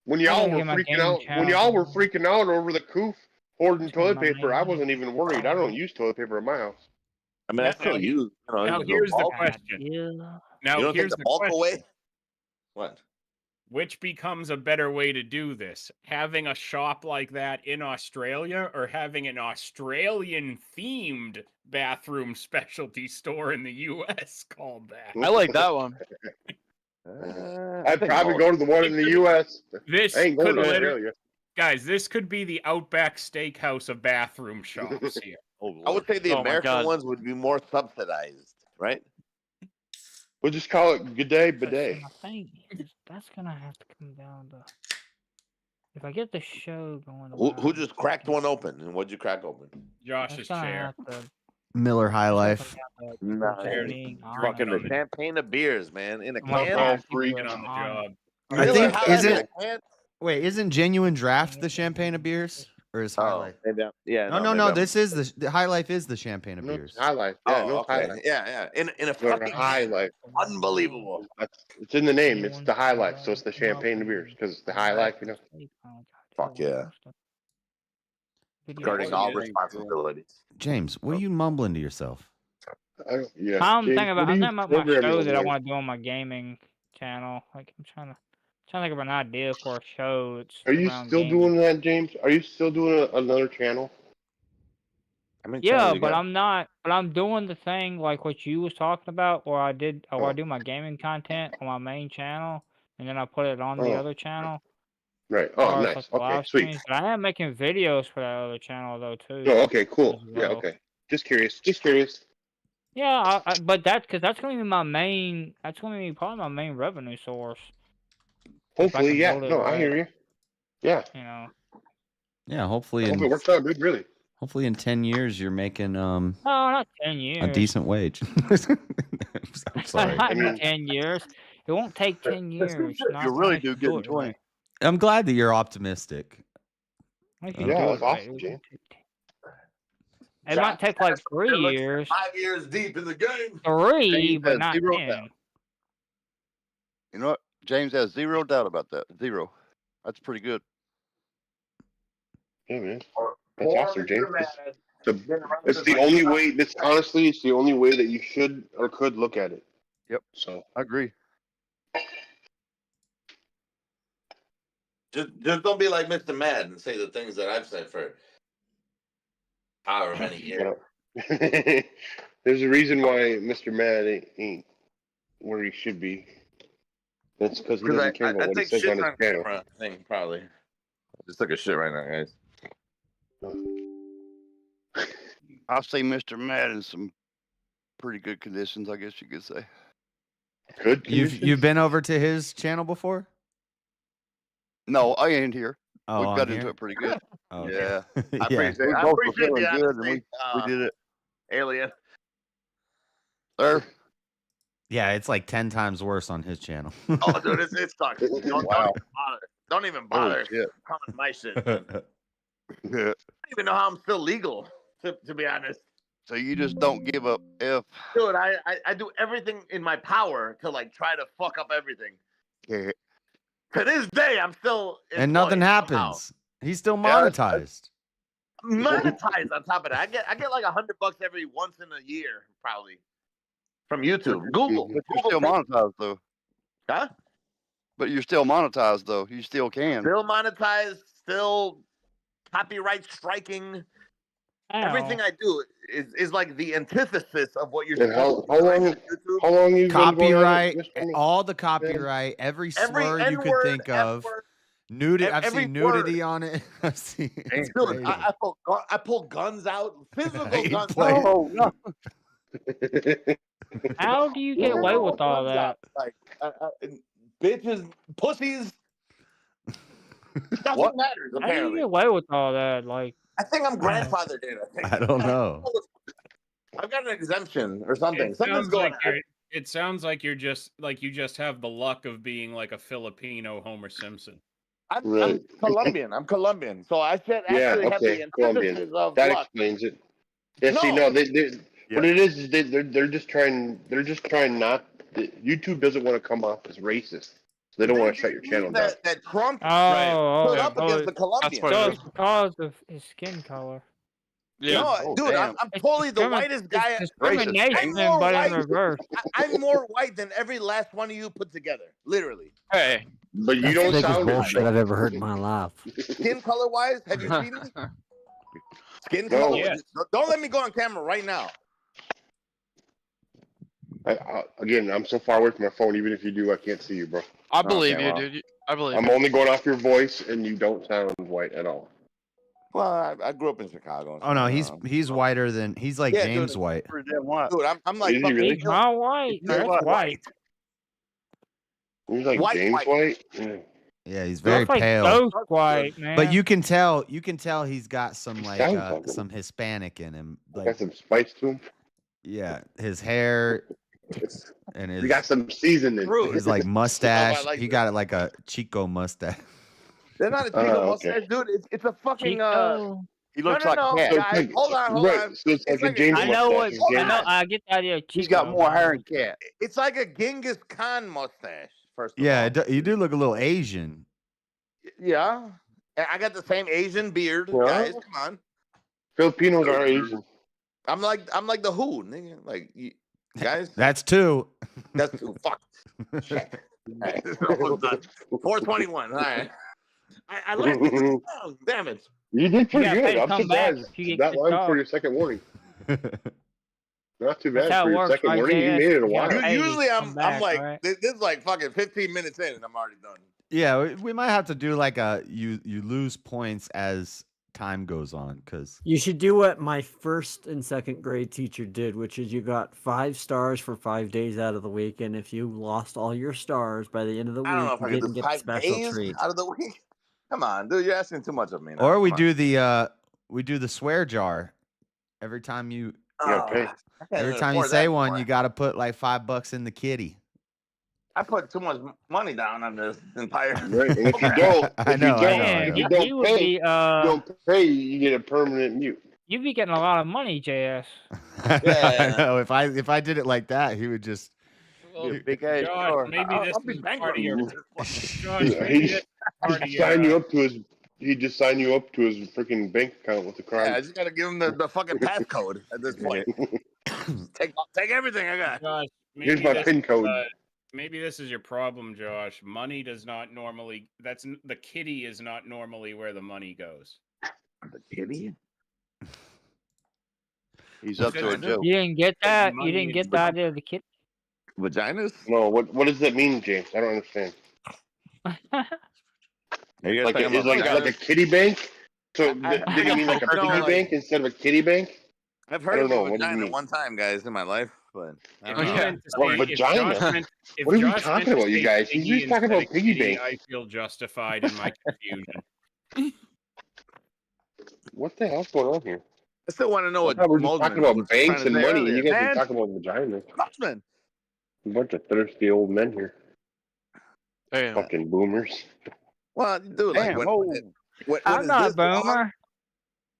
When
I
y'all
didn't
were
get my
freaking
game
out,
channel.
when y'all were freaking out over the coof hoarding
Just want
toilet
my
paper, I
name.
wasn't even worried. I don't use toilet paper in my house.
I mean, I still
Now-
use.
Now
the
here's the
bulk.
question.
Yeah.
Now
You don't take
here's
the
the
bulk
question.
away? What?
which becomes a better way to do this? Having a shop like that in Australia or having an Australian-themed bathroom specialty store in the U.S. called that?
I like that one.
I'd probably go to the one in the U.S.
This
I ain't going
could
to
literally,
Australia.
guys, this could be the Outback Steakhouse of bathroom shops here.
I would say the
Oh my
American
God.
ones would be more subsidized, right?
We'll just call it Good Day Bidet.
I think that's gonna have to come down to if I get the show going.
Who just cracked one open? And what'd you crack open?
Josh's chair.
Miller High Life.
Fucking the champagne of beers, man, in a
My
can.
bad, freaking on the job.
I
Miller
think
High Life in
isn't
a can?
isn't Genuine Draft the champagne of beers, or is High Life?
Maybe yeah.
No. This is the High Life is the champagne of beers.
High Life.
Yeah,
Yeah, no
okay.
High Life.
Yeah. In a
No,
fucking
High Life.
unbelievable.
It's in the name. It's the High Life, so it's the champagne of beers because it's the High Life, you know.
Fuck yeah. Regarding all responsibilities.
James, what are you mumbling to yourself?
Yeah.
I'm
James,
thinking
what
about
are you
my show
programming
that I
on?
want to do on my gaming channel. Like I'm trying to think of an idea for a show. That's
Are you
around
still
gaming.
doing that, James? Are you still doing another channel?
Yeah, but I'm not. But I'm doing the thing like what you was talking about, where I do my gaming content on my main channel, and then I put it on the other channel.
Right.
As
Oh,
far as,
nice.
like, the
Okay,
live
sweet.
streams. But I am making videos for that other channel though too.
Oh, okay, cool.
as
Yeah,
well.
okay. Just curious. Just curious.
Yeah, but that's because that's gonna be my main. That's gonna be probably my main revenue source. If I
Hopefully,
can
yeah.
build it
No, I
right,
hear you. Yeah.
you know.
Yeah, hopefully
I hope
in
it works out, dude. Really.
hopefully in 10 years you're making
No, not 10 years.
a decent wage. I'm sorry.
Not 10 years. It won't take 10 years. Not unless you do it right.
I'm glad that you're optimistic.
If you
Yeah,
do
that's
it right,
awesome,
it
James.
It might take like 3 years.
5 years deep in the game.
3, but
has
not
zero
10.
doubt. You know what? James has zero doubt about that. Zero. That's pretty good.
Yeah, man. That's awesome, James. It's the only way. That's honestly, it's the only way that you should or could look at it.
Yep.
So
I agree.
Just don't be like Mr. Mad and say the things that I've said for however many years.
There's a reason why Mr. Mad ain't where he should be. That's because he doesn't care about what he says on his channel.
Thing, probably. I just took a shit right now, guys.
I'll say Mr. Mad in some pretty good conditions, I guess you could say.
Good.
You've been over to his channel before?
No, I ain't here.
Oh,
We've
I'm
got
here?
into it pretty good.
Oh, okay.
Yeah.
Yeah.
I
both were
appreciate
feeling
the
good, and
honesty,
we did it.
Alien.
Sir?
Yeah, it's like 10 times worse on his channel.
Oh, dude, it sucks. Don't even bother. Don't even bother
shit.
commenting my shit. Man. I don't even know how I'm still legal, to be honest.
So you just don't give up F.
Dude, I do everything in my power to like try to fuck up everything.
Yeah.
To this day, I'm still
And nothing
employed
happens.
somehow.
He's still monetized.
Monetized on top of that. I get like $100 every once in a year, probably. From YouTube. Google.
But you're still monetized, though.
Huh?
But you're still monetized, though. You still can.
Still monetized, still copyright striking. Everything I do is like the antithesis of what you're
And
supposed
how long you
Copyright, all the copyright, every
Every
slur you could
N-word,
think of. Nudity, I've
every
seen nudity on it. I've seen it's
Dude,
crazy.
I pull guns out, physical guns
play-
out.
Oh, no.
How do you get away with all that?
Like, bitches, pussies. Nothing
What?
matters,
How do you
apparently.
get away with all that? Like,
I think I'm grandfathered in.
I don't know.
I've got an exemption or something.
It
Something's
sounds
going
like
on.
it sounds like you just have the luck of being like a Filipino Homer Simpson.
I'm Colombian. I'm Colombian. So I should
Yeah,
actually have
okay,
the
Colombian.
antithesis of
That
luck.
explains it. Yeah, see, no, what it is they're just trying not. YouTube doesn't want to come off as racist, so they don't want to shut your channel down.
That Trump
oh,
put
okay.
up against the Colombians.
So it's because of his skin color.
Yeah.
No, dude, I'm totally the whitest guy.
Discrimination, but in reverse.
I'm more white than every last one of you put together. Literally.
Hey.
But you
That's
don't
the biggest
sound it,
bullshit
bro.
I've ever heard in my life.
Skin color wise, have you seen me? Skin
No.
color.
Yeah.
Don't let me go on camera right now.
Again, I'm so far away from my phone. Even if you do, I can't see you, bro.
I believe you, dude. I believe
I'm
you.
only going off your voice, and you don't sound white at all.
Well, I grew up in Chicago.
Oh no, he's whiter than he's like James White.
Dude, I'm like
Is he really?
He's not white. That's white.
He's like
White,
James
white.
White. Yeah.
Yeah, he's very
That's like
pale.
ghost white, man.
But you can tell he's got some like
sounds like him.
some Hispanic in him.
Got
Like
some spice to him.
yeah, his hair and
He got some seasoning.
his like mustache.
Oh, I like
he
this.
got it like a Chico mustache.
They're not a Chico
okay.
mustache, dude. It's a fucking
Chico.
He looks like
no,
Cat.
guys. Hold on.
Right, so it's like a James
I know what.
mustache.
I know. I get the idea.
He's got more hair than Cat.
It's like a Genghis Khan mustache. First of
Yeah,
all.
you do look a little Asian.
Yeah. And I got the same Asian beard,
Yeah.
guys. Come on.
Filipinos are Asian.
I'm like the Who, nigga. Like you, guys.
That's two.
That's fuck. Shit. All right, almost done. 421. All right. I learned this song. Damn it.
You did pretty
Yeah,
good.
hey,
I'm
come back
surprised.
if you get
That
kicked
line
off.
for your second warning. Not too
That's
bad
how
for
it
your
works,
second
right,
warning. You
JS?
made it a
You gotta
while.
pay.
Usually
Come back,
I'm like
alright?
this is like fucking 15 minutes in and I'm already done.
Yeah, we might have to do like you lose points as time goes on because
You should do what my first and second grade teacher did, which is you got 5 stars for 5 days out of the week, and if you lost all your stars by the end of the
I don't know
week,
if I
you
can
didn't
do
get the
5
special
days
treat.
out of the week. Come on, dude, you're asking too much of me now.
or we
Come
do the swear jar every time you
Yeah, pay.
I can't
every
even
time you
afford
say
that
one
anymore.
you got to put like $5 in the kitty.
I put too much money down on this entire.
Right. And if you don't,
I
if
know,
you
I
don't,
know, I
if
know.
you
You
don't
would
pay,
be
you don't pay, you get a permanent mute.
you'd be getting a lot of money, JS.
I know if I did it like that, he would just
Well,
Big ass
Josh,
star.
maybe this
I'll be
is part
bankrupt.
of your. Josh,
Yeah,
maybe
he
this
just
is part of
sign you
your.
up to his. He just signed you up to his freaking bank account with the
Yeah, I
card.
just gotta give him the fucking passcode at this point. take everything I got.
Josh,
Here's my PIN code.
Maybe this is your problem, Josh. Money does not normally. The kitty is not normally where the money goes.
The kitty?
He's up to a joke.
You didn't get that. You
Money
didn't
is
get the idea of the kid.
Vaginas?
No, what does that mean, James? I don't understand. Like is like a kitty bank? So did it mean like a piggy bank instead of a kitty bank?
I've
I
heard
don't
of
know.
a
What do you
vagina
mean?
one time, guys, in my life, but I
If
don't
you
know.
meant to
What,
say- if Josh
vagina?
meant- if
What are we
Josh meant
talking
to
about, you
say
guys? He's
piggy
just talking
instead
about
of
piggy
kitty,
bank.
I feel justified in my confusion.
What the hell's going on here?
I still want to know
I
what
thought we were just
Moldman
talking about
was
banks
trying to
and
say
money, and
earlier.
you guys
Man,
are talking about vagina.
Moldman.
A bunch of thirsty old men here.
Damn.
Fucking boomers.
Well, dude, like
Damn,
when
I'm
is
not a
this wrong?
boomer.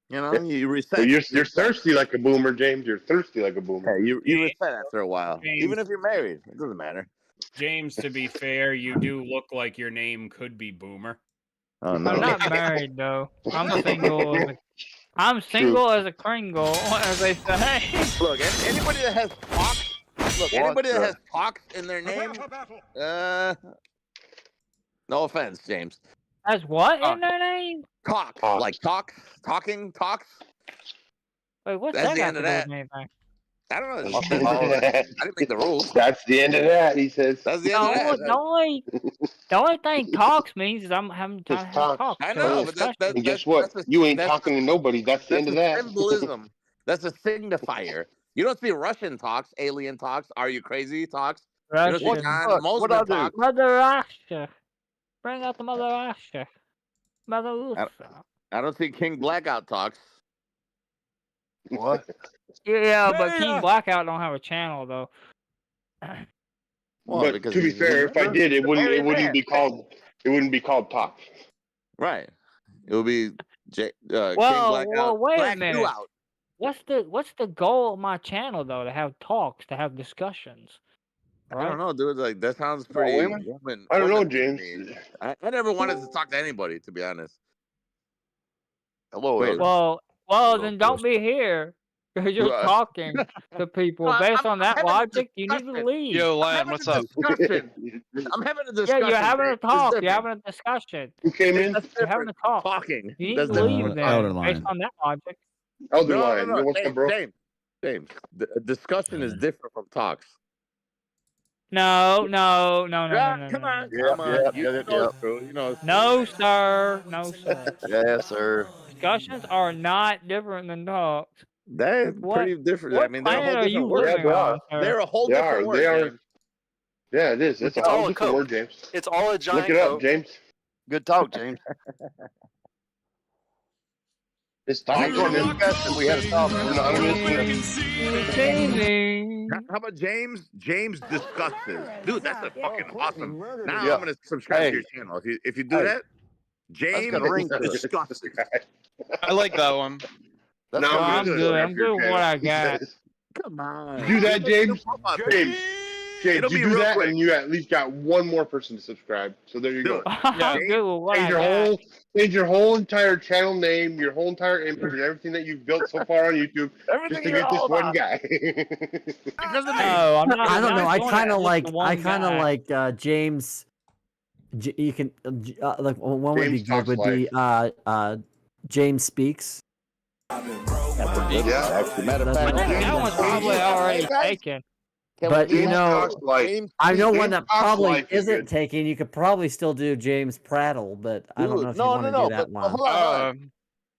You know, you reset.
Well, you're thirsty like a boomer, James. You're thirsty like a boomer.
Hey, you reset after a while,
James.
even if you're married. It doesn't matter.
James, to be fair, you do look like your name could be Boomer.
Oh
I'm not married though. I'm single. I'm single as a Kringle, as they say.
Look, anybody that has Pox, anybody that has Pox in their name, no offense, James.
Has what in their name?
Talk, like talks.
Wait, what's
That's
that
the
got
end
to
of
do
that.
with anything?
I don't know. I didn't make the rules.
That's the end of that, he says.
That's the end of that.
The only thing talks means is I'm having time to have talk.
I know, but that's
and guess what? You ain't talking to nobody. That's the end of that.
Symbolism. That's a signifier. You don't see Russian talks, alien talks, are you crazy talks.
Russian.
You don't see John Mosman talks.
Mother Russia. Bring out the Mother Russia. Mother Russia.
I don't see King Blackout talks. What?
Yeah, but King Blackout don't have a channel though.
Well,
but
because
to be fair, if I did, it wouldn't be called talk.
Right. It would be King
Well,
Blackout.
wait a
Black
minute.
You out.
What's the goal of my channel though? To have talks, to have discussions.
I don't know, dude. Like that sounds pretty.
women? I don't know, James.
I never wanted to talk to anybody, to be honest.
Hello.
Wait.
Well, Well, then don't be here. Because you're
Right.
talking to people.
No,
Based on
I'm
that
having a
logic, you need to
discussion.
leave.
Yo,
I'm
Lan,
having
what's
a
up?
discussion. I'm having a
Yeah,
discussion.
you're having a
James. It's
talk. You're
different.
having a discussion.
Who came in?
That's
You're having
different.
a talk.
Talking.
You need
That's
to
different.
leave then.
Elder
Based
Lion.
on that logic.
Elder
No,
Lion. Yo, what's
James,
up, bro?
James. A discussion is different from talks.
No.
Come on. You know it's true. You know it's
No, sir. No, sir.
Yes, sir.
Discussions are not different than talks.
That's
What-
pretty different.
what
I mean, they're a whole
planet are you
different word.
living on, sir?
They're a whole
They
different
are.
word.
They are.
James.
Yeah, it is. It's a whole different word, James.
It's all a giant
Look it up,
Coke.
James.
Good talk, James.
It's
I ain't going to
talking.
discussion. We had a talk.
How about James? James discusses. Dude, that's a fucking awesome. Now
Yeah.
I'm gonna subscribe
Hey.
to your channel. If you do
Hey.
that, James
got a ring to it.
discusses.
I like that one.
That's
No,
I'm good. I'm good with what I got.
Come on.
Do that, James. James,
It'll
you
be
do
real
that,
quick.
and you at least got one more person to subscribe. So there you go.
I'm good with what I
Change your whole entire channel name, your whole entire image, and everything that you've built so far on YouTube, just to get this one guy.
No, I'm not.
I don't know. I
doing
kind
that.
of
Just
like.
the one
I kind of
guy.
like James. You can like one would be
James
good would
Talks
be James Speaks.
Yeah. Actually, matter of fact,
That one's probably already taken.
But you
James
know,
Talks Life.
I know
James
one that
Talks
probably
Life is
isn't
good.
taken. You could probably still do James Prattle, but I don't know if you want to do that
but
one.
hold on.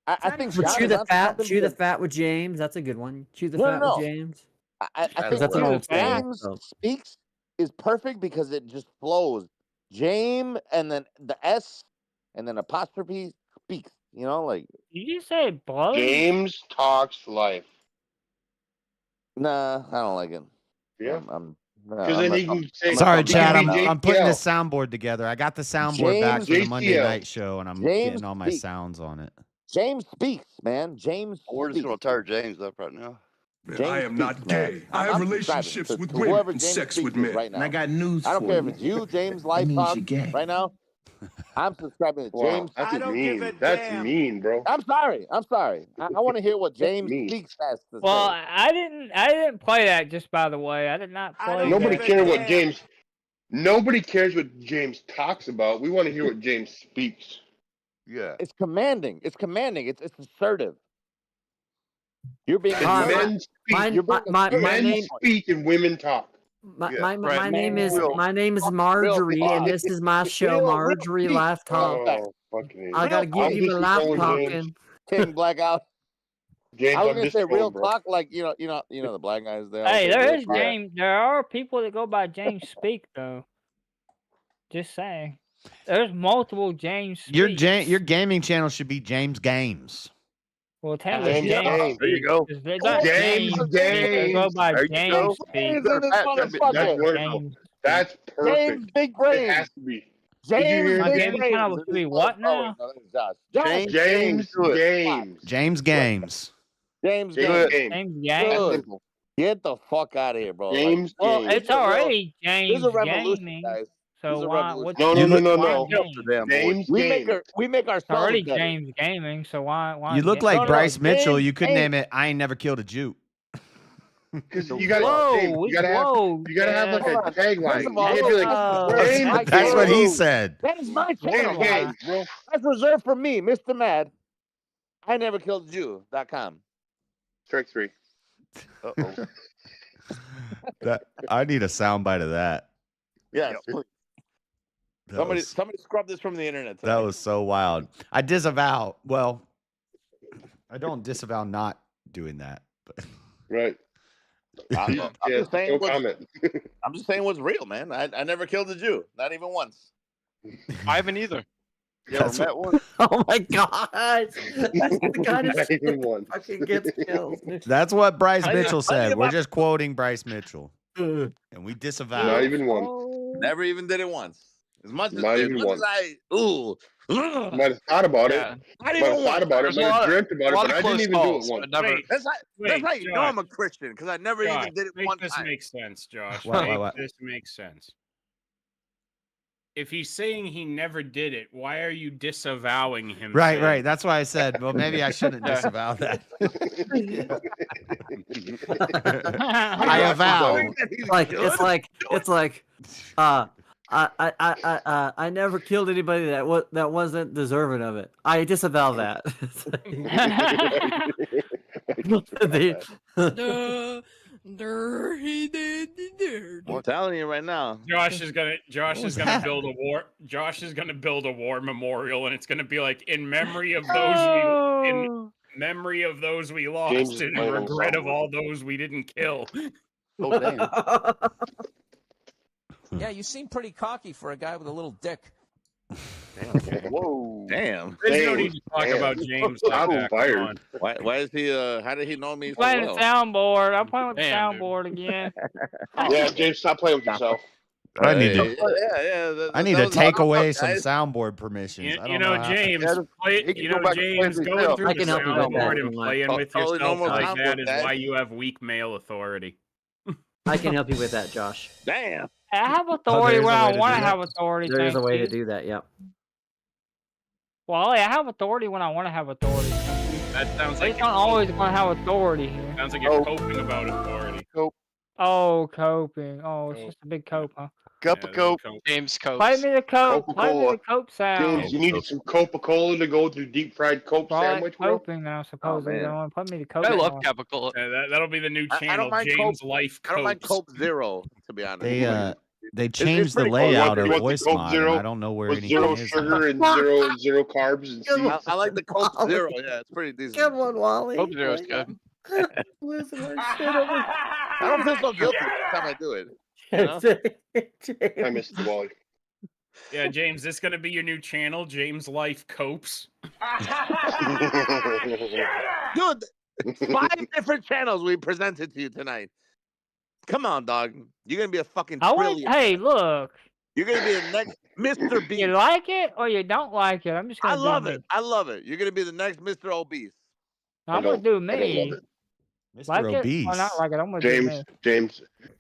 I think
But
Sean
chew
is
the
onto
fat.
something
Chew the
because-
fat with James. That's a good one. Chew the
No,
fat
no,
with
no.
James.
I think
That's an old school.
James
So.
speaks is perfect because it just flows. James and then the S and then apostrophe speaks. You know, like
Did you say blood?
James Talks Life.
nah, I don't like it.
Yeah.
Because
then he can say.
Sorry,
he can
Chad.
be
I'm putting the
JTL.
soundboard together. I got the soundboard back for the Monday
JTL.
night show, and I'm
James
getting all my
speaks.
sounds on it.
James speaks, man. James.
We're just
speaks.
going to tire James up right now.
James
I am not
speaks, man.
gay. I have
I'm
relationships
subscribing
with
to
women
whoever
and
James
sex
speaks
with
is
men.
right now.
And I got news
I don't
for
care if
you.
it's you, James
That
Life
means
Talk,
you're gay.
right now. I'm subscribing to
Wow,
James.
that's
I don't
mean.
give a
That's
damn.
mean, bro.
I'm sorry. I want to hear what James
mean.
speaks has to
Well,
say.
I didn't play that. Just by the way, I did not play.
Nobody
that.
cares what James. Nobody cares what James talks about. We want to hear what James speaks.
Yeah.
It's commanding. It's assertive. You're being
Men speak. Men
name.
speak and women talk.
My name is Marjorie, and this is my show, Marjorie Life Talk.
Oh, fucking
I gotta give you the life talking.
King Blackout.
James,
I was
I'm
gonna
just
say real
trolling, bro.
talk, like you know the black guys there.
Hey, there is James. There are people that go by James Speak though. Just saying. There's multiple James.
Your
Speaks.
your gaming channel should be James Games.
Well, technically,
James
James.
There you go.
Speaks. They're not
James
Speak, They go by
There you
James
go.
Speak.
That's wonderful. That's perfect.
James Big Brain.
It has to be.
James
My
Big
gaming
Brain.
channel should be what now?
Oh, wait, no, that was Josh.
James Games.
James Games.
James
James
Games.
Games.
James
Good.
Games.
Get the fuck out of here, bro.
James
Well,
Games.
it's already James
There's a revolution,
Gaming.
guys.
So
There's a
why?
revolution.
What's
No.
why
Damn, boy.
James
We
Games.
make
It's
ourselves
already
better.
James Gaming. So why?
You look
James-
like
no,
Bryce Mitchell.
James
You could
Games.
name it "I Ain't Never Killed a Jew."
Because you got
Whoa,
you gotta have like a
Hold on.
tagline.
First
You
of all,
can't be like James
my
That's what he
channel.
said.
That is my
James
channel.
Games, bro.
That's reserved for me, Mr. Mad. I never killed a Jew.com.
Strike 3.
Uh-oh.
That I need a soundbite of that.
Yes.
That
Somebody
was,
scrub this from the internet.
that was so wild. I disavow. Well, I don't disavow not doing that. But
Right.
I'm just saying
no
what's,
comment.
I'm just saying what's real, man. I never killed a Jew, not even once.
I haven't either.
You ever met one?
Oh my god! That's the kind of
Not
shit
even one.
that fucking gets killed.
that's what Bryce
I-
Mitchell
I
said.
think
We're
about-
just quoting Bryce Mitchell, and we disavow.
Not even one.
Never even did it once. As much as,
Not
as,
even
much
once.
as I
Might have thought about
Yeah.
it.
not
Might
even
have
once.
thought about it.
There's a
Might
lot
have
of-
dreamt about it,
lot
but
of
I didn't
close
even do it
calls,
once.
but never.
Wait,
That's how you know
Josh.
I'm a Christian, because I never
Josh,
even did it
make
one
this
time.
make sense, Josh.
What,
Make
what?
this make sense. if he's saying he never did it, why are you disavowing him?
Right, right. That's why I said, well, maybe I shouldn't disavow that. I avow.
It's like, I never killed anybody that wasn't deserving of it. I disavow that.
I'm telling you right now.
Josh is gonna build a war. Josh is gonna build a war memorial, and it's gonna be like in memory of those we lost,
James
and
is
in regret of
playing
all those we didn't kill.
Oh, damn.
Yeah, you seem pretty cocky for a guy with a little dick.
Whoa. Damn.
There's no need to talk about James like that. Come on.
Why is he how did he know me so
Playing
well?
the soundboard. I'm playing with the soundboard again.
Yeah, James, stop playing with yourself.
I need to. I need to
was
take
awesome,
away some
guys.
soundboard permissions. I
You
don't
know,
how-
James,
Yeah,
play,
he can
you
go
know,
back and play
James,
with
going
himself.
through
I
the
can help you with that,
soundboard and
if you want.
playing with
Totally
yourself
normal
like
soundboard,
that is
Dad.
why you have weak male authority.
I can help you with that, Josh.
Damn.
I have authority
there's
when
a way
I
to do
want to
that.
have authority.
There is a
thank
way
you.
to do that. Yep.
Well, I have authority when I want to have authority.
That sounds
I
like
just don't always want to have authority here.
sounds like you're coping about authority.
Oh, coping. Oh, it's just a big cope, huh?
Cup of coke.
James Copes.
Play me the cope. Play me
Coca-Cola.
the cope sound.
James, you needed some Coca-Cola to go with your deep fried Coke
Call it
sandwich, bro?
coping now, supposedly.
man.
Don't play me the cope.
I love
sound.
Capicola.
That'll be the new
I
channel,
don't mind
James
Cope.
Life
I don't mind
Copes.
Cope Zero, to be honest.
They changed the
pretty cool.
layout
You
of
want the
voice
Coke
mod.
Zero
I don't know where
with
anything
zero
is.
sugar and zero carbs and seeds.
I like the Cope Zero. Yeah, it's pretty decent.
Come on, Wally.
Cope Zero's good.
Losing my shit over.
I don't feel so guilty every time I do it. You know?
I missed the Wally.
Yeah, James, this gonna be your new channel, James Life Copes.
Dude, 5 different channels we presented to you tonight. Come on, dog. You're gonna be a fucking trillion.
Hey, look.
You're gonna be the next Mr. Beast.
You like it or you don't like it? I'm just gonna.
I love it. I love it. You're gonna be the next Mr. Obese.
I'm gonna do me.
Mr.
Like
Obese.
it or not like it? I'm gonna do me.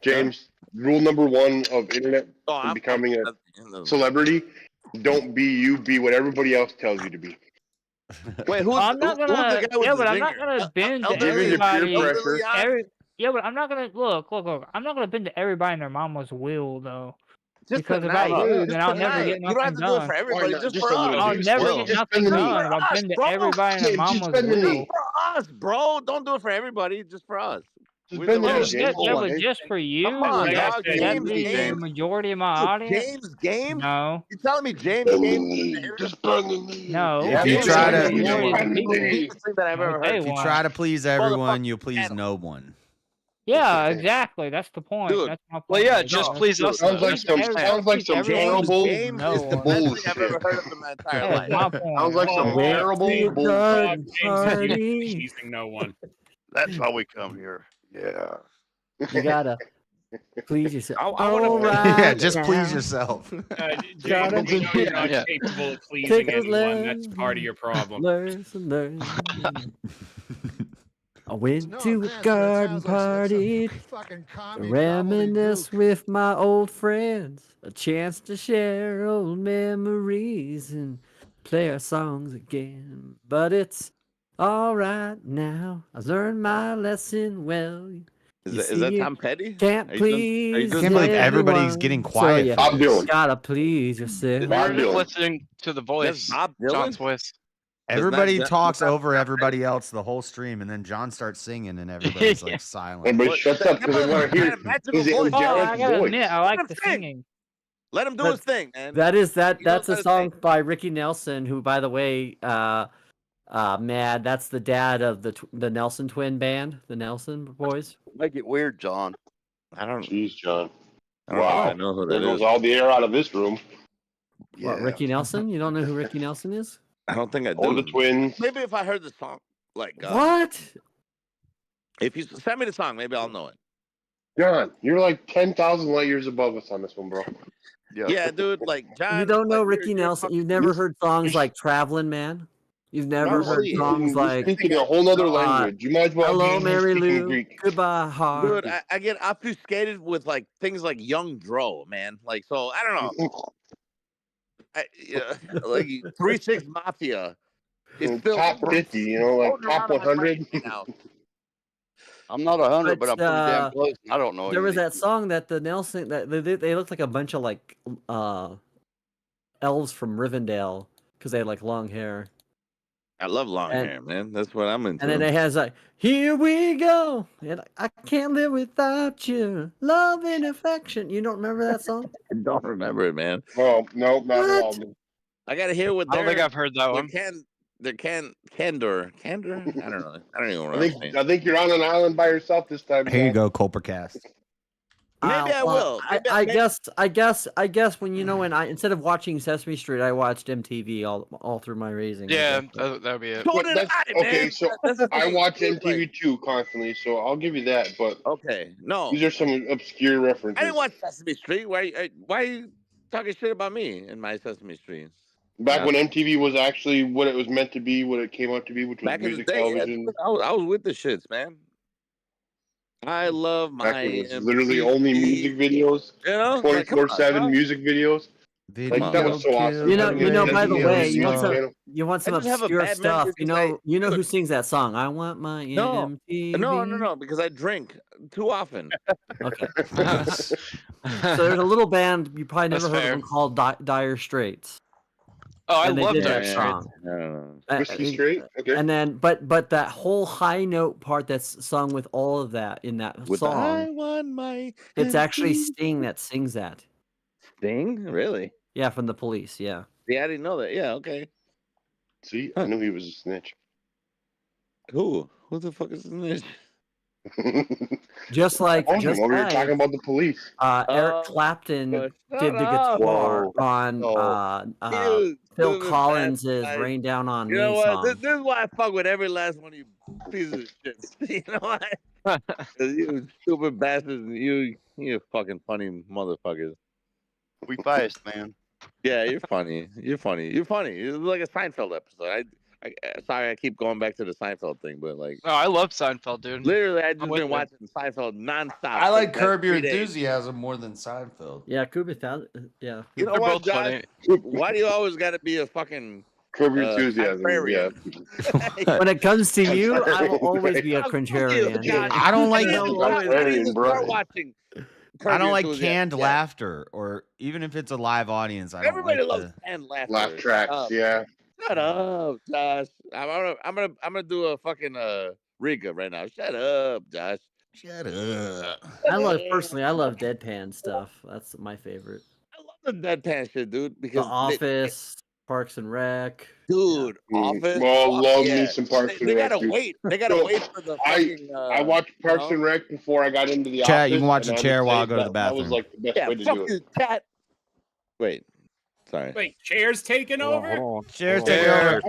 James. Rule number 1 of internet and becoming a celebrity: don't be you. Be what everybody else tells you to be.
Wait, who's,
I'm not
who's
gonna.
the guy with
Yeah,
the
but I'm not
zinger?
gonna bend to
Elderly-
everybody.
peer pressure.
Yeah, but I'm not gonna look. I'm not gonna bend to everybody and their mama's will though.
Just
Because if
tonight.
I do,
Just
then I'll never
tonight.
get
You don't have
nothing
to do it
done.
for everybody.
not?
Just
Just
for
a little
us.
I'll
bit.
never
Well,
get
just
nothing
spend the
done.
money.
If I bend to
Bro,
everybody and their
James, just
mama's
spend the
will.
money.
For us, bro. Don't do it for everybody. Just for us.
Just
We're
spend
the
the
Oh,
ones.
money,
yeah,
James.
yeah,
Come on,
but
James.
just for you,
Come on,
like
dog.
that
James
be the
James.
majority of my
Dude,
audience.
James Games?
No,
You telling me James
Spend the
Games?
money. Just spend the money.
no.
If you
James
try
is the
to-
majority of the
Spend the
people.
money.
Biggest thing that I've ever
I'll tell
heard.
If you
why.
try to please everyone, you'll please
channel.
no one.
Yeah, exactly. That's the point.
Dude.
That's my point.
Well, yeah,
right
just
there.
please us.
Sounds like some
James
terrible
Games is the best thing I've ever heard of in my entire
That's
life.
my point.
Sounds like some
Oh,
terrible
James,
bull.
God.
James is teasing no one.
That's why we come here. Yeah.
You gotta please yourself.
I wanna
All
finish-
right
Yeah, just
now.
please yourself.
James,
Gotta
we know you're not
Yeah.
capable of pleasing
Take a
anyone. That's
left.
part of your problem.
Learn. I went to a garden party to reminisce with my old friends. A chance to share old memories and play our songs again. But it's all right now. I've learned my lesson well.
Is
You
that
see,
Tom Petty?
Can't
Are you doing- are you
please.
doing
Can't believe
Tom Petty?
everybody's getting quiet
So,
for
I'm
this.
doing.
Gotta please yourself.
We're just listening to the
That's
voice.
Bob
John's
Dylan?
voice.
Everybody
that-
talks
does that-
over everybody else the whole stream, and then John starts singing, and everybody's like silent.
Everybody
What-
shuts up because they want to hear
magical
his
voice.
Oh, I
angelic
gotta
voice.
admit, I
Let
like
him
the
sing.
singing.
Let him do his thing, man.
That is that.
He knows
That's a
how to
song
sing.
by Ricky Nelson, who, by the way, Mad. That's the dad of the Nelson twin band, the Nelson boys.
Make it weird, John.
I don't.
Jeez, John.
I don't know if
Wow.
I know who
There
that
goes
is.
all the air out of this room.
What, Ricky Nelson? You don't know who Ricky Nelson is?
I don't think I
Or
do.
the twins.
Maybe if I heard the song, like
What?
if you send me the song, maybe I'll know it.
John, you're like 10,000 light years above us on this one, bro.
Yeah, dude. Like John.
You don't know
like,
Ricky Nelson? You've never heard songs like "Traveling Man"? You've never heard
Probably.
songs
You're
like
speaking a whole other language. You might as well
"Hello,
be
Mary
speaking
Lou,"
Greek.
"Goodbye, Heart."
Dude, I get obfuscated with like things like Young Dro, man. Like, so I don't know. like 3-6 Mafia. It's still
top 50, you know, like top 100.
I'm not 100, but I'm
But,
pretty damn close. I don't know.
There was
anything.
that song that the Nelson that they looked like a bunch of like elves from Rivendell because they had like long hair.
I love long hair, man. That's what I'm into.
And then it has like, "Here we go, and I can't live without you, love and affection." You don't remember that song?
I don't remember it, man.
Oh no, not at all.
I gotta hear what
I don't think I've heard that one.
Candor. I don't know. I don't even know.
I think you're on an island by yourself this time.
Here you go, Coppercast.
Maybe I will.
I guess when when I instead of watching Sesame Street, I watched MTV all through my raising.
Yeah, that would be it.
Okay, so I watch MTV too constantly, so I'll give you that. But
okay, no,
these are some obscure references.
I didn't watch Sesame Street. Why are you talking shit about me in my Sesame Street?
Back when MTV was actually what it was meant to be, what it came out to be, which was
Back in the
music
day,
television.
I was with the shits, man. I love my.
Back when it was literally only music videos.
You know,
24/7 music videos. Like that was so awesome.
You know. By the way, you want some
I just have a
obscure
bad
stuff.
memory
You know who sings that song? I want my MTV.
No, because I drink too often.
Okay. So there's a little band you probably never heard of them called Dire Straits.
Oh, I
And they
love
did
Dire
that
Straits.
song.
Whiskey Straight. Okay.
And then, but that whole high note part that's sung with all of that in that
I
song,
want my.
it's actually
MTV.
Sting that sings that.
Sting, really?
Yeah, from the Police. Yeah.
Yeah, I didn't know that. Yeah, okay.
See, I knew he was a snitch.
Who the fuck is this?
Just like
we were talking about the Police.
Eric Clapton did the guitar on Phil Collins' "Rain Down on Me"
You know what?
song.
This is why I fuck with every last one of you pieces of shit. You know what? 'Cause you stupid bastards, you fucking funny motherfuckers.
We biased, man.
Yeah, you're funny. You're funny. It's like a Seinfeld episode. Sorry, I keep going back to the Seinfeld thing, but like.
Oh, I love Seinfeld, dude.
Literally, I just been watching Seinfeld nonstop.
I like Curb Your
3 days.
Enthusiasm more than Seinfeld.
Yeah, Kubrick. Yeah.
You know
They're
what,
both
Josh?
funny.
Why do you always got to be a fucking
Curb Your Enthusiasm? Yeah.
When it comes to you, I will always be a contrarian.
I don't like.
Start watching.
I don't like canned laughter, or even if it's a live audience. I don't
Everybody
like
loves canned laughter.
Laugh tracks, yeah.
Shut up, Josh. I'm gonna do a fucking recap right now. Shut up, Josh.
Shut up.
I love deadpan stuff. That's my favorite.
I love the deadpan shit, dude. Because
The Office, Parks and Rec.
Dude, Office.
Well, love
yeah.
me some Parks and
They
Rec.
gotta
dude.
wait. They gotta
So,
wait for the fucking.
I watched Parks and Rec before I got into the
Chat,
office.
you can watch
and
the
I
chair
would
while I
say
go to the
that was
bathroom.
like the best
Yeah,
way to
fuck
do it.
you, chat. Wait, sorry.
Wait, chairs taking over?
Chairs take over.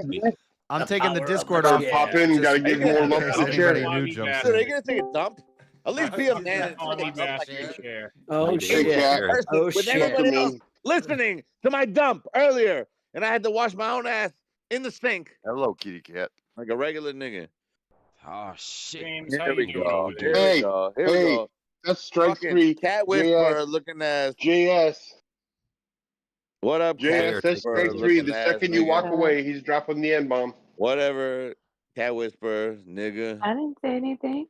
I'm taking the Discord off.
Pop in, gotta give more love to the chair.
Anybody new jumps
Dude, are
in.
you gonna take a dump? At least be a man.
On the master chair.
Oh
Hey,
shit!
Cat.
Oh
With
shit!
everybody else listening to my dump earlier, and I had to wash my own ass in the sink
Hello, kitty cat.
like a regular nigga.
Oh shit.
James, how
Here we
you doing
go.
over there?
Here
Hey,
we go. Here we
hey,
go.
that's strike
Fucking
3.
Cat Whisperer looking ass.
JS.
What up, Cat
JS, that's
Whisperer
strike 3.
looking
The
ass
second you
nigga?
walk away, he's dropping the N-bomb.
Whatever. Cat Whisperer, nigga.
I didn't say anything.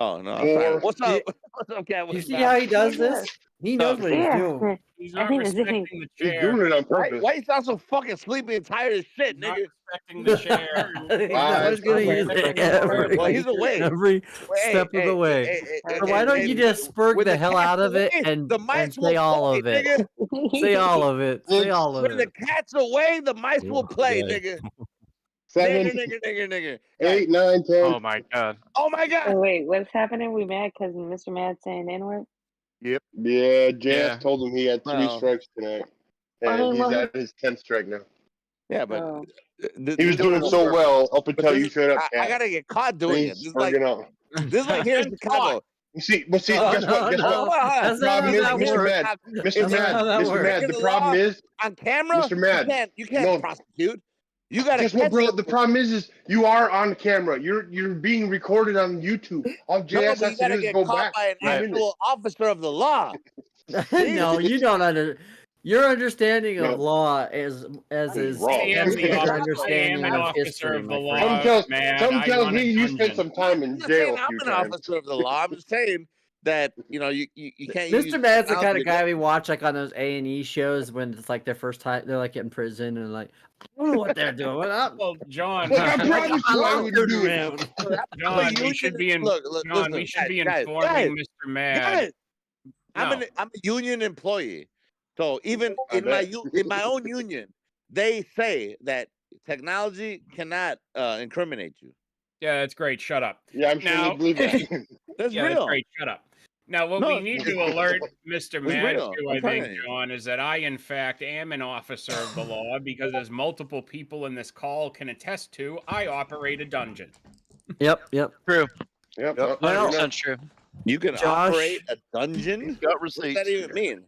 Oh no, I'm sorry. What's up? What's up, Cat
You
Whisperer?
see how he does this? He knows what he's
Yeah.
doing.
He's
I
not
think it's
respecting the
He's
chair.
doing it on
Why,
purpose.
why you sound so fucking sleepy and tired as shit,
Not
nigga?
respecting the chair.
I was gonna use it
Well, he's awake.
every
Hey,
step of the way. So why don't you just spurg
when
the
the
hell
cat's
out of it
away,
and
the mice
say
will
all
play,
of it?
nigga.
Say all of it. Say all of
When the
it.
cat's away, the mice will play, nigga.
7,
Nigga.
8, 9, 10.
Oh my god.
Oh my god.
Oh, wait, what's happening? We mad because Mr. Mad saying N-word?
Yeah, JS
Yeah.
told him he had 3
Well.
strikes tonight.
I
And
mean,
he's
well,
at his 10th strike now.
Yeah, but
Oh.
He was doing so well up until you showed up,
I
Cat.
gotta get caught doing it.
He's
This is like
spurging up.
here in Chicago.
You see, but see,
Oh,
guess what? Guess
no.
what?
That's
The
not
problem
how
is,
that
Mr.
works.
Mad, Mr.
That's not how
Mad,
that
Mr.
works.
Mad. The problem is,
on camera,
Mr. Mad.
you can't
No.
prosecute. You gotta
Guess what,
catch
bro?
it.
The problem is you are on camera. You're being recorded on YouTube. All
No,
JS
but you
has to
gotta
do is
get
go
caught
back
by an
5 minutes.
actual officer of the law.
No, you don't under. Your understanding of
No.
law is
is wrong.
I am
your
an
understanding of
officer
history,
of the
my
law,
friend.
man.
Some
I
tells
run
me
a
you spent
dungeon.
some time in
I'm not
jail
saying
a
I'm
few
an
times.
officer of the law. I'm just saying that you can't use
Mr. Mad's the kind
technology
of guy we watch like on those A&E shows when it's like their first time they're like in prison and like I don't know what they're doing. What up?
Well, John,
Look, I promise you I wouldn't do it.
around.
John, we should be
listen,
informing Mr. Mad.
I'm a union employee, so even in my own union, they say that technology cannot incriminate you.
Yeah, that's great. Shut up.
Yeah, I'm sure they believe that.
That's
yeah,
real.
that's great. Shut up. Now, what we need to alert Mr. Mad
real.
to,
I'm
I think,
telling you.
John, is that I, in fact, am an officer of the law because, as multiple people in this call can attest to, I operate a dungeon.
Yep.
True.
Yep.
100% true.
You can
Josh,
operate a dungeon?
Got
What's
receipts.
that even mean?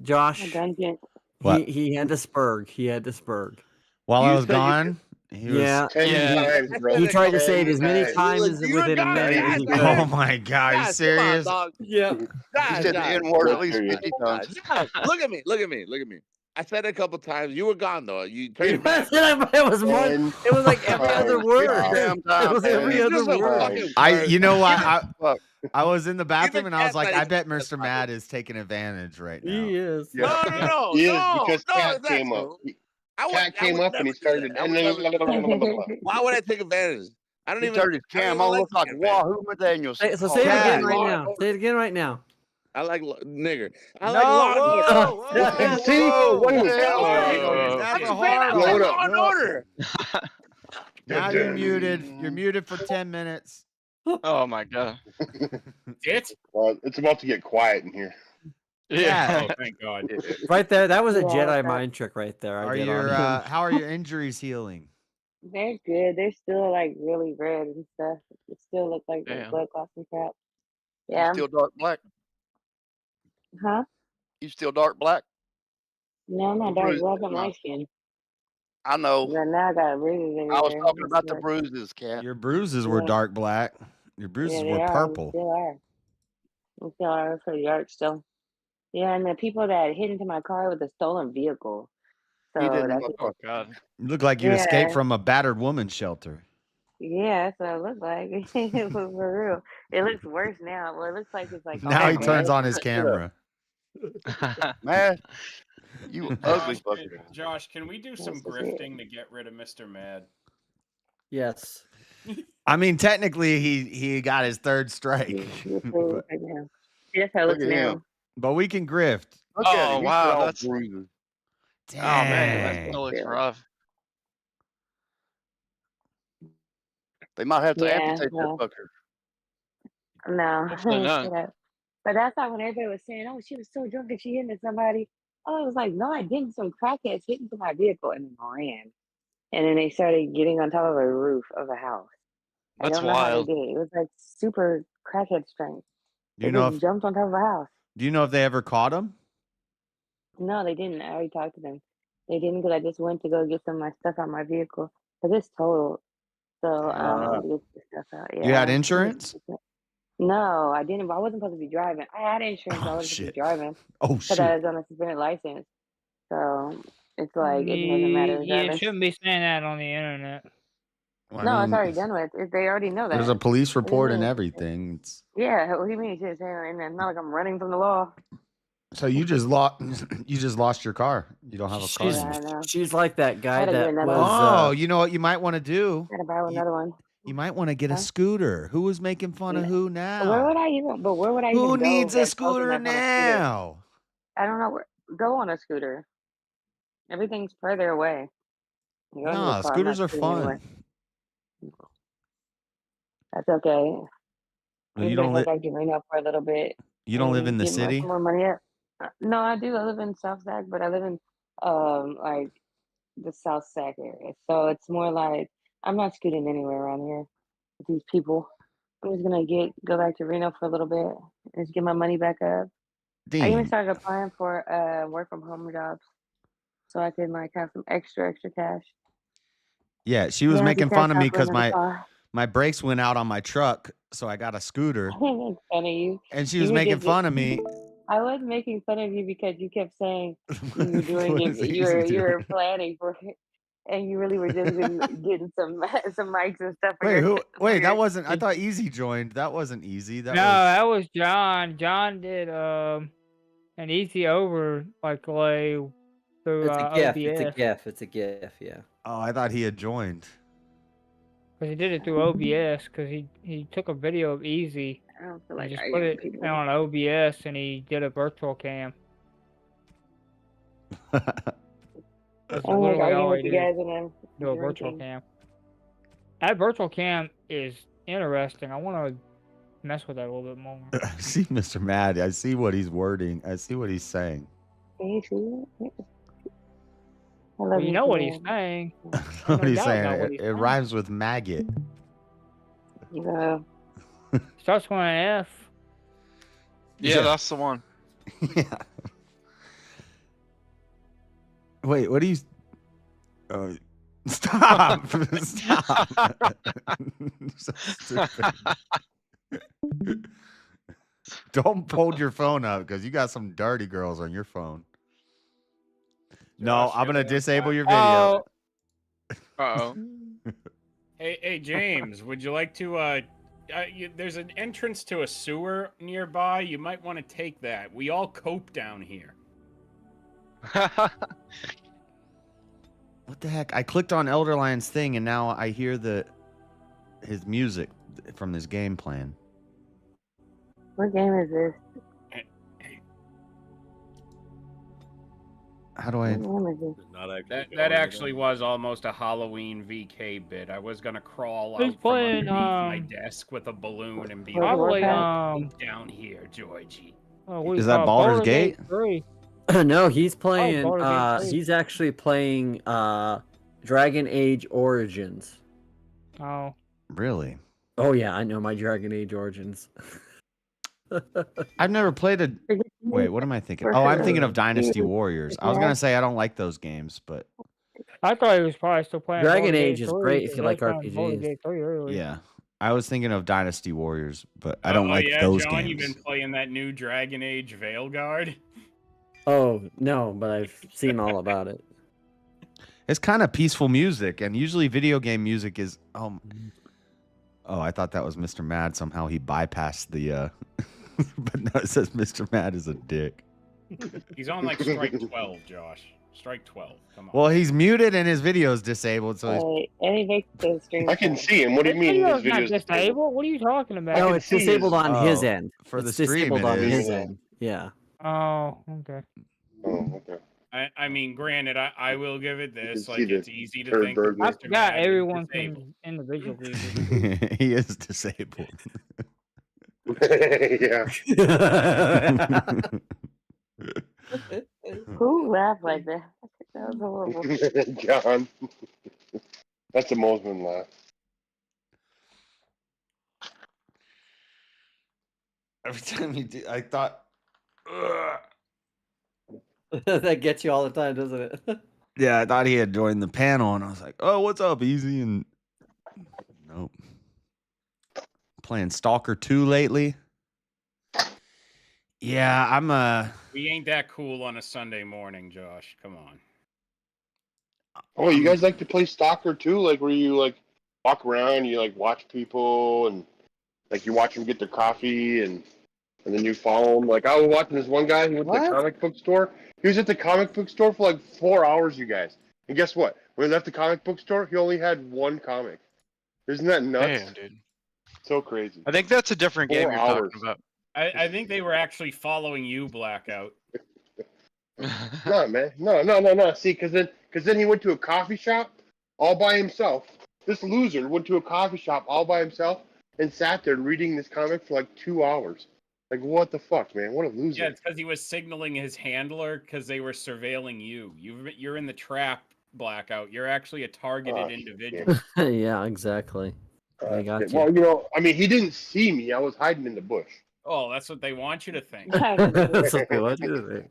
Josh,
A dungeon.
What?
he had to spurg. He had to spurg.
While I
You
was
said you
gone, he was.
Yeah.
10 times, bro.
He tried to say it
10
as many
times.
times within a minute as he could.
Oh my God! Are you
Josh,
serious?
Come on, dog.
Yeah.
He
Josh,
said the
Josh,
N-word at
Josh,
least
Josh,
50 times.
Josh, look at me. I said it a couple times. You were gone though. You turned
It
back.
was more. It was like every other word.
Damn time,
It was every
You're
other
just a
word.
fucking
You know
perv.
what? I was in the bathroom and I was
Cat's
like,
not
I
even
bet
gonna
Mr. Mad is taking advantage right now.
He is.
No,
He is because Cat
it's not
came up.
true.
Cat came up and he started.
Why would I take advantage? I don't
He
even.
turned his
I don't
cam
even
on,
like
looked like
to get advantage.
Wahoo McDaniels.
So say it again right now. Say it again right now.
I like nigger. I
No,
like Law and
whoa,
Order.
whoa,
See?
whoa.
I'm
That's a
just saying I
hard
like
one.
Law and Order.
Now you're muted. You're muted for 10 minutes.
Oh my God.
Well, it's about to get quiet in here.
Yeah.
Oh, thank God.
Right there. That was a
Yeah,
Jedi
so-
mind trick right there. I
Are
did
your
on him.
how are your injuries healing?
They're good. They're still like really red and stuff. It still look like the
Damn.
blood clots and crap.
You
Yeah.
still dark black?
Huh?
You still dark black?
No, I'm not dark black. I'm light skinned.
I know.
But now I got bruises everywhere.
I was talking about the
But-
bruises, Cat.
Your bruises were
Yeah.
dark black. Your bruises
Yeah, they
were
are.
purple.
They still are. They still are pretty dark still. Yeah, and the people that hit into my car with a stolen vehicle. So
He didn't
that's
look
Oh God.
You look like you
Yeah.
escaped from a battered woman's shelter.
yeah, that's what it looked like. For real. It looks worse now. Well, it looks like it's like
Now
all
he turns
red.
on his camera.
Man, you ugly
Josh,
fucker.
Josh, can we do some
Yes, that's it.
grifting to get rid of Mr. Mad?
Yes.
I mean, technically, he got his third strike.
Right now. That's how it
Look
looks
at
now.
him.
But we can grift.
Look at
Oh
him. He's
wow,
all
that's
bruises.
oh man,
Dang.
that looks
Yeah.
rough.
They might have to
Yeah,
amputate that
well,
fucker.
no.
Hopefully not.
Shut up. But that's not when everybody was saying, oh, she was so drunk and she hit into somebody. Oh, it was like, no, I didn't. Some crackheads hit into my vehicle and then ran. And then they started getting on top of a roof of a house. I
That's
don't know how
wild.
they did it. It was like super crackhead strength.
Do you
They
know
just
if
jumped on top of a house.
they ever caught him?
No, they didn't. I already talked to them. They didn't because I just went to go get some of my stuff out of my vehicle. Because it's totaled. So I went to get the stuff out.
You had
Yeah.
insurance?
No, I didn't. But I wasn't supposed to be driving. I had insurance. But I
Oh
wasn't supposed to
shit.
be driving
Oh
because I
shit.
was on a suspended license. So it's like it doesn't
You,
matter
you
regardless.
shouldn't be saying that on the internet.
I
No, it's
mean,
already done with. They already know
there's
that.
a police
What do you
report and
mean?
everything. It's,
Yeah, what do you mean? It's not like I'm running from the law.
so you just lost your car. You don't have a car
She's
Yeah, I
anymore.
know.
she's like that
I
guy
had to get
that
another
was.
one.
Oh, you know what you might want to do?
Gotta buy
You,
another one.
you might want to get a
Huh?
scooter. Who is making fun of who
But where would
now?
I even? But where would I
Who
even go
needs a
that's close
scooter
enough on a scooter?
now?
I don't know where. Go on a scooter. Everything's further away. You don't need a
No,
car. I'm not
scooters are
scooting anywhere.
fun.
That's okay.
Well,
I'm
you
just
don't
gonna
live.
go back to Reno for a little bit
You don't live in
and
the
get
city.
some more money up. No, I do. I live in South Sac, but I live in like the South Sac area. So it's more like I'm not scooting anywhere around here with these people. I'm just gonna go back to Reno for a little bit and just get my money back up. I even
Dean,
started applying for work from home jobs so I can like have some extra cash.
yeah, she was
Yeah,
making
just
fun of me
for
because
another car.
my brakes went out on my truck, so I got a scooter,
Making fun of you.
and she
You
was
could
making
just
fun of me.
I was making fun of you because you kept saying you were doing
What
it.
is easy
You were
doing?
planning for it, and you really were just getting some some mics and stuff for
Wait,
your
who?
for
Wait,
your.
that wasn't. I thought Easy joined. That wasn't Easy. That
No,
was.
that was John. John did an easy overlay through
It's a GIF. It's a
OBS
GIF. It's a GIF. Yeah.
Oh, I thought he had joined.
because he did it through OBS because he took a video of easy
I don't feel
and
like
just put
arguing
it
with people.
on OBS and he did a virtual cam. That's
I don't like
literally
arguing
all
with
he
you
did.
guys, and I'm
Do a virtual
drinking.
cam. That virtual cam is interesting. I want to mess with that a little bit more.
I see Mr. Mad. I see what he's wording. I see what he's saying.
Can you see it? I love
Well, you
you
know what he's
too,
saying.
What
No
he's
doubt
saying.
know what
It,
he's
it
saying.
rhymes with maggot.
Yeah.
Starts with an F.
Yeah, that's the one.
Yeah. Wait, what do you? Oh, stop! Stop! So stupid. Don't hold your phone up because you got some dirty girls on your phone. No,
Josh,
I'm
you're
gonna
the
disable
one.
your video.
Uh-oh.
Hey, James, would you like to? There's an entrance to a sewer nearby. You might want to take that. We all cope down here.
What the heck? I clicked on Elderlion's thing and now I hear his music from this game playing.
What game is this?
How do I?
What game is this?
That actually was almost a Halloween VK bit. I was gonna crawl
Who's
out from
playing,
underneath my desk with a balloon and be
Probably,
like, down here, Georgie.
Is that Baldur's Gate?
3.
No, he's playing.
Baldur's Gate 3.
He's actually playing Dragon Age Origins.
Oh.
Really?
Oh yeah, I know my Dragon Age Origins.
I've never played a. Wait, what am I thinking? Oh, I'm thinking of Dynasty Warriors. I was gonna say I don't like those games, but
I thought he was probably still playing
Dragon
Baldur's
Age
Gate
is
3,
great if you like
because that's on Baldur's
RPGs.
Gate 3 early.
yeah, I was thinking of Dynasty Warriors, but I don't like
yeah,
those
John,
games.
you've been playing that new Dragon Age Veilguard.
Oh no, but I've seen all about it.
It's kind of peaceful music, and usually video game music is. Oh, I thought that was Mr. Mad. Somehow he bypassed the. But no, it says Mr. Mad is a dick.
He's on like strike 12, Josh. Strike 12. Come on.
Well, he's muted and his video's disabled, so he's.
And he makes the stream.
I can see him. What do you
This
mean his
video's not
video's
disabled. What are you talking about?
No,
can
it's
see his-
disabled on his
Oh,
end.
for the
It's
stream
disabled
it
on
is.
his end. Yeah.
Oh, okay.
Oh, okay.
I mean, granted, I will give it this.
can
Like,
see
it's
the
easy to
third
think that
burger.
I
Mr.
forgot
Mad is
everyone
disabled.
can individually.
He is disabled.
Yeah.
Who laughed like that? That was horrible.
John. That's the Mosman laugh.
Every time you do, I thought. Ugh.
That gets you all the time, doesn't it?
Yeah, I thought he had joined the panel, and I was like, "Oh, what's up, Easy?" And nope. Playing Stalker 2 lately. Yeah, I'm
We ain't that cool on a Sunday morning, Josh. Come on.
Oh, you guys like to play Stalker too? Like where you like walk around, you like watch people, and like you watch them get their coffee, and then you follow them. Like I was watching this one guy. He went to the comic book store. He was at the comic book store for like 4 hours, you guys. And guess what? When he left the comic book store, he only had one comic. Isn't that nuts?
Damn, dude.
So crazy.
I think that's a different
4
game you're
hours.
talking about.
I think they were actually following you, Blackout.
No, man. No. See, because then he went to a coffee shop all by himself. This loser went to a coffee shop all by himself and sat there reading this comic for like 2 hours. Like, what the fuck, man? What a loser.
Yeah, it's because he was signaling his handler because they were surveilling you. You're in the trap, Blackout. You're actually a targeted individual.
Yeah, exactly. I got you.
Well, you know, I mean, he didn't see me. I was hiding in the bush.
Oh, that's what they want you to think.
That's okay. What is it?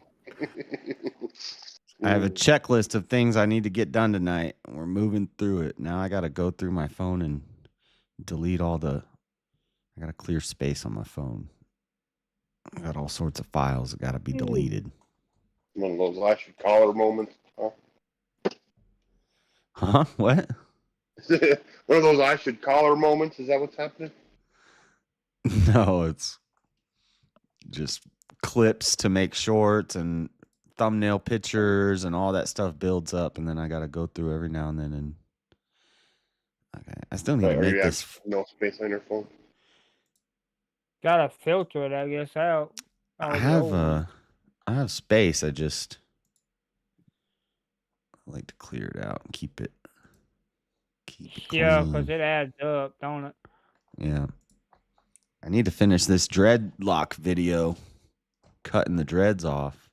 I have a checklist of things I need to get done tonight. We're moving through it. Now I got to go through my phone and delete all the. I got to clear space on my phone. I got got all sorts of files that got to be deleted.
One of those I should call her moments. Huh?
Huh? What?
One of those I should call her moments. Is that what's happening?
No, it's just clips to make shorts and thumbnail pictures and all that stuff builds up, and then I got to go through every now and then. And okay, I still need to make this.
No space on your phone.
Gotta filter it, I guess, out.
I have space. I like to clear it out and keep it
Yeah,
clean.
because it adds up, don't it?
Yeah. I need to finish this dreadlock video, cutting the dreads off.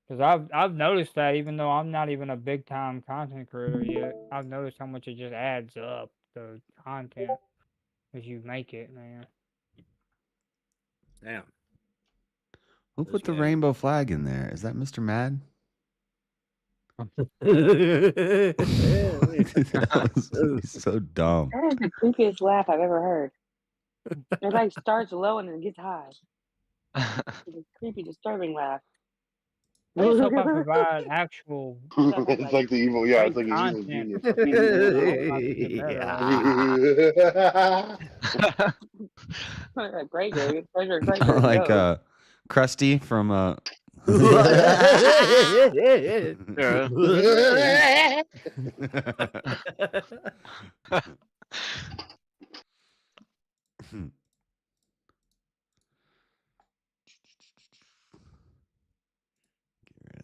Because I've noticed that even though I'm not even a big time content creator yet, I've noticed how much it just adds up, the content, as you make it, man.
Damn.
Who put the rainbow flag in there? Is that Mr. Mad? That was so dumb.
That is the creepiest laugh I've ever heard. It like starts low and then gets high. It's a creepy, disturbing laugh.
I just hope I provide actual.
It's like the evil, yeah. It's like the evil genius.
Great, David. Pleasure, great.
Like Krusty from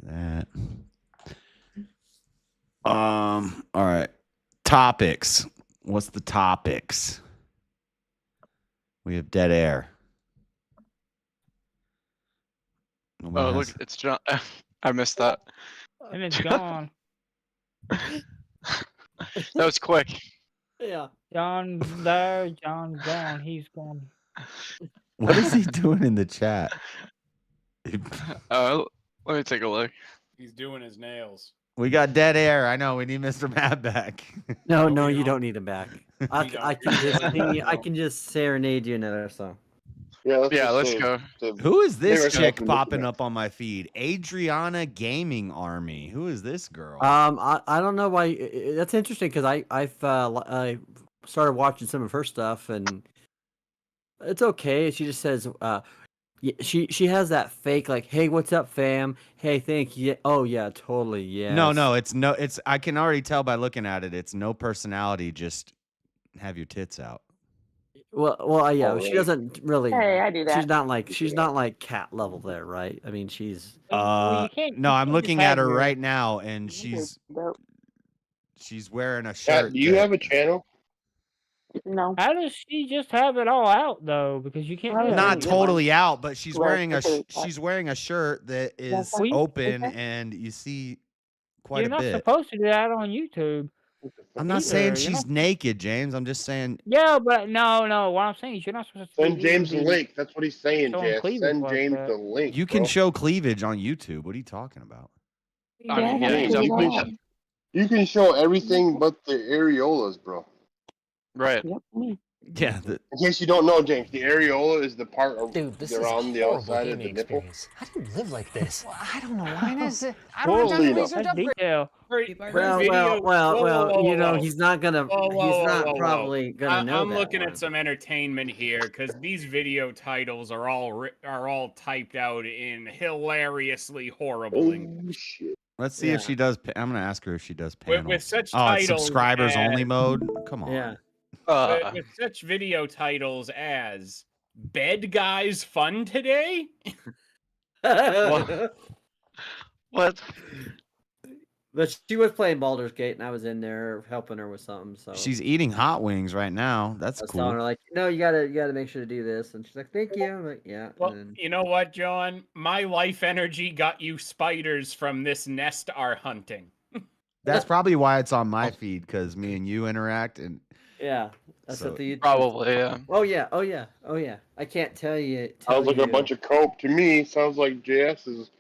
that. All right. Topics. What's the topics? We have dead air. Nobody
Oh,
has-
look, it's John. I missed that.
And it's gone.
That was quick.
Yeah. John there, John gone. He's gone.
What is he doing in the chat?
Let me take a look.
He's doing his nails.
We got dead air. I know. We need Mr. Mad back.
No, you don't need him back. I can just serenade you another song.
Yeah,
let's go.
Who is this chick popping up on my feed? Adriana Gaming Army. Who is this girl?
I don't know why. That's interesting because I started watching some of her stuff and it's okay. She just says she has that fake like, hey, what's up, fam? Hey, thank you. Oh yeah, totally. Yeah.
No, it's I can already tell by looking at it. It's no personality. Just have your tits out.
Well, yeah. She doesn't really.
Hey, I do that.
She's not like cat level there, right? I mean, she's.
No, I'm looking at her right now, and she's wearing a shirt.
Do you have a channel?
No.
How does she just have it all out though? Because you can't.
Not totally out, but she's wearing a shirt that is open, and you see quite
You're
a bit.
not supposed to do that on YouTube.
I'm not saying she's naked, James. I'm just saying.
Yeah, but no. What I'm saying is you're not supposed to.
Send James the link. That's what he's saying,
showing
Jess.
cleavage
Send
like
James
that.
the link.
You can show cleavage on YouTube. What are you talking about?
I mean, yeah,
You can show everything but the areolas, bro.
Right.
Yeah.
In case you don't know, James, the areola is the part around the
horrible
outside of the
gaming
nipple.
experience. How do you live like this? Well, I don't know, Linus. I
Totally
don't have time to
not.
research
That's
upgrade.
detail.
Well, you know, he's not gonna.
Whoa,
He's not
whoa.
probably gonna know
I'm
that
looking
one.
at some entertainment here because these video titles are all typed out in hilariously horrible English.
Shit.
Let's see if she does. I'm gonna ask her if she does panels.
With such
it's
titles
subscribers
as-
only mode. Come on.
Yeah.
With such video titles as "Bed Guys Fun Today."
What?
But she was playing Baldur's Gate, and I was in there helping her with something. So
She's eating hot wings right now. That's
I was telling her
cool.
like, no, you gotta make sure to do this, and she's like, thank you. I'm like, yeah.
Well,
and then,
you know what, John? My life energy got you spiders from this nest are hunting.
That's probably why it's on my feed because me and you interact and.
yeah, that's
So-
what the
Probably, yeah.
Oh yeah. I can't tell you.
Sounds like a bunch of coke to me. Sounds like JS is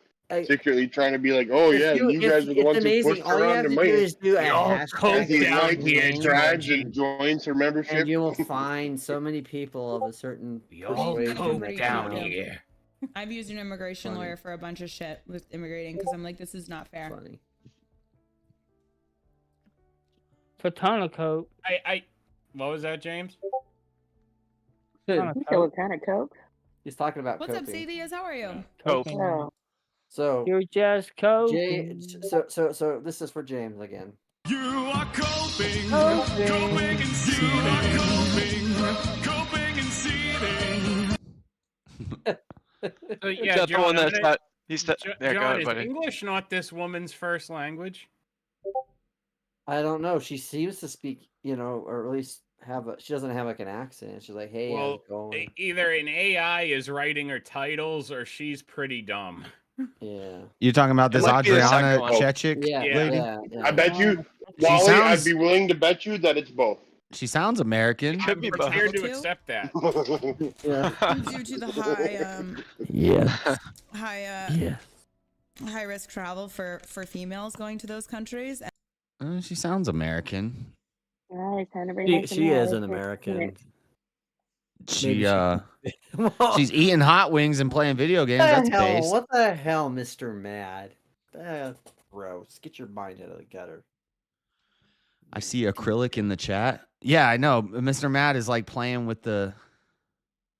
secretly trying to be like, oh yeah, you guys are the ones who pushed her on to
hashtag
He
down
likes
here,
and subscribes and joins her membership.
and you will find so many people of a certain persuasion that
down
come out.
here.
I've used an immigration lawyer for a bunch of shit with immigrating because I'm like, this is not fair.
Funny.
For a ton of coke.
What was that, James?
You said what kind of coke?
He's talking about
What's up,
coping.
CDS? How are you?
Oh.
So
you're just coping.
So this is for James again.
You are coping,
Coping.
coping and seeding, coping and seeding.
Yeah,
Got the
John,
one that's not. He's yeah, go
John,
ahead,
is
buddy.
English not this woman's first language?
I don't know. She seems to speak, or at least she doesn't have like an accent. She's like, hey, how's it going?
Either an AI is writing her titles or she's pretty dumb.
Yeah.
You talking about this Adriana Chechik lady?
Yeah.
I bet you,
She
Wally,
sounds-
I'd be willing to bet you that it's both.
She sounds American.
I'm prepared to accept that.
Due to the high,
Yeah.
high risk travel for females going to those countries.
She sounds American.
All right, time to bring
She is an American.
She she's eating hot wings and playing video games. That's based.
What the hell, Mr. Mad? That's gross. Get your mind out of the gutter.
I see acrylic in the chat. Yeah, I know. Mr. Mad is like playing with the.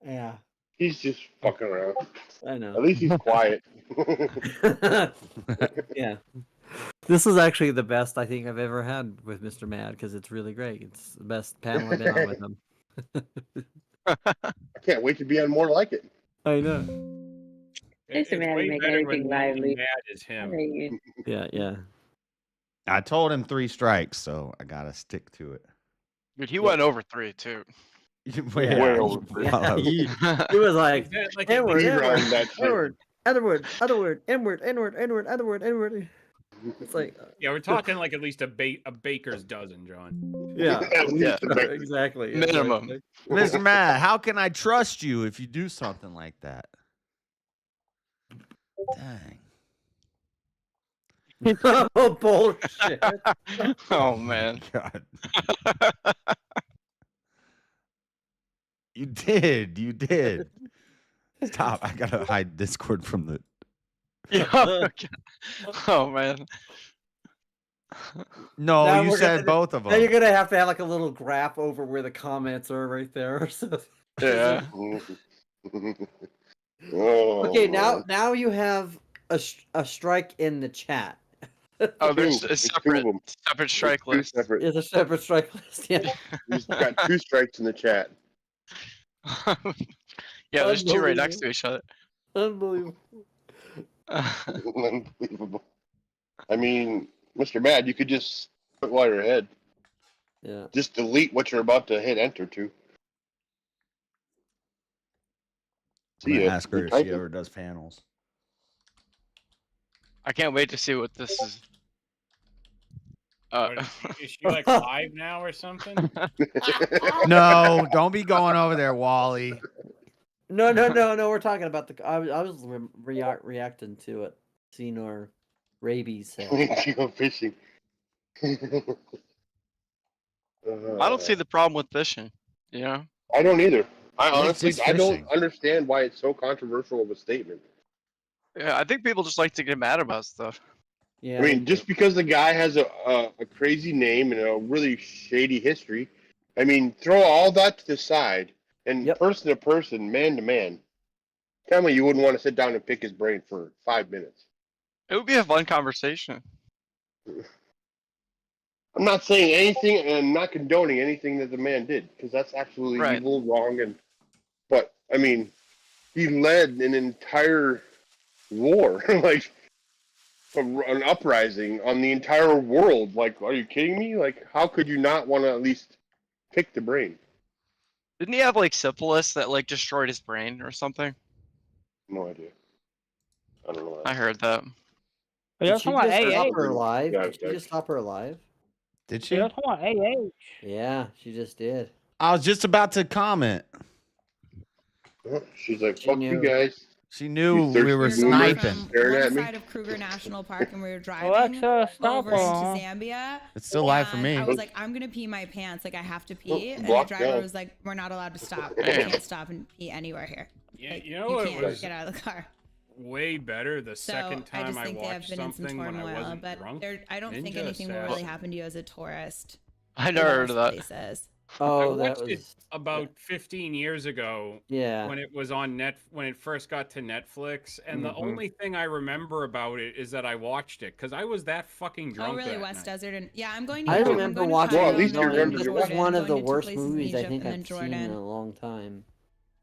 Yeah.
He's just fucking around.
I know.
At least he's quiet.
Yeah. This is actually the best I think I've ever had with Mr. Mad because it's really great. It's the best panel I've been on with him.
I can't wait to be on more like it.
I know.
Mr. Mad is making everything lively.
Mad is him.
Yeah.
I told him 3 strikes, so I gotta stick to it.
Dude, he went over 3 too.
Way
over.
Yeah, he was like, N-word, N-word, N-word. It's like,
Yeah, we're talking like at least a baker's dozen, John.
yeah, exactly.
Minimum.
Mr. Matt, how can I trust you if you do something like that? Dang.
Oh, bullshit.
Oh, man.
God. You did. Stop. I gotta hide Discord from the.
Oh, man.
No,
Now
you
we're
said
gonna-
both of
Now you're
them.
gonna have to have like a little graph over where the comments are right there or something.
Yeah.
Okay, now you have a strike in the chat.
Oh, there's a separate strike list.
It's a separate strike list. Yeah.
He's got 2 strikes in the chat.
Yeah, there's 2 right next to each other.
Unbelievable.
Unbelievable. I mean, Mr. Mad, you could just put while you're ahead.
Yeah.
Just delete what you're about to hit enter to.
I'm gonna
ya.
ask her
You're
if she
typing.
ever does panels.
I can't wait to see what this is.
Is she like live now or something?
No, don't be going over there, Wally.
No. We're talking about the. I was reacting to it. Senor Rabies said.
You go fishing.
I don't see the problem with fishing. You know.
I don't either. I
Well,
honestly,
it's
I don't
fishing.
understand why it's so controversial of a statement.
Yeah, I think people just like to get mad about stuff.
Yeah.
I mean, just because the guy has a crazy name and a really shady history, I mean, throw all that to the side and person to person, man to man, tell me you wouldn't want to sit down and pick his brain for 5 minutes.
It would be a fun conversation.
I'm not saying anything, and I'm not condoning anything that the man did, because that's absolutely
Right.
evil, wrong, but I mean, he led an entire war, like an uprising on the entire world. Like, are you kidding me? Like, how could you not want to at least pick the brain?
Didn't he have like syphilis that like destroyed his brain or something?
No idea. I don't know.
I heard that.
Are y'all
Did she
talking about
just stop
AA?
her live?
Yeah,
Did she just stop her live?
Did
Are
she?
y'all talking about AA?
Yeah, she just did.
I was just about to comment.
She's like, fuck you
knew.
guys.
She knew
You thirsty
we were
boomer
sniping.
staring
One
at me?
side of Kruger National Park, and we were driving
Alexa, stop
over into
her.
Zambia.
It's still live for
and
me.
I was like, I'm gonna pee my pants. Like I have to pee. And the
block
driver
down.
was like, we're not allowed to stop. You
Damn.
can't stop and pee anywhere here.
Yeah,
Like,
you know what
can't
was
get out of the car.
way better the
So
second
I
time
just
I
think they have
watched
been in some
something when I
turmoil,
wasn't
but
drunk.
I don't think
Ninja
anything will really
Assassin.
happen to you as a tourist.
I never heard of that.
Places.
I
Oh, that
watched it
was
about 15 years ago
yeah.
when it was on when it first got to Netflix, and the
Mhm.
only thing I remember about it is that I watched it because I was that fucking drunk.
Oh, really?
that
West
night.
Desert and yeah, I'm going to.
I
I'm
remember
going to
watching
Cairo,
Well, at least
and
you
then
remember
going
to
to
watch
It's
Jordan,
one of the
going to two
worst
places in
movies I
Egypt,
think
and then
I've seen in
Jordan.
a long time.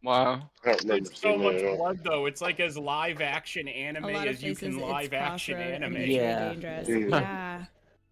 Wow.
I don't remember
There's so
seeing that
much
at all.
blood though. It's like as live action
A
anime
lot of
as you
places
can
it's
live action
crossroad and
anime.
it's very
Yeah.
dangerous.
Yeah.
Yeah.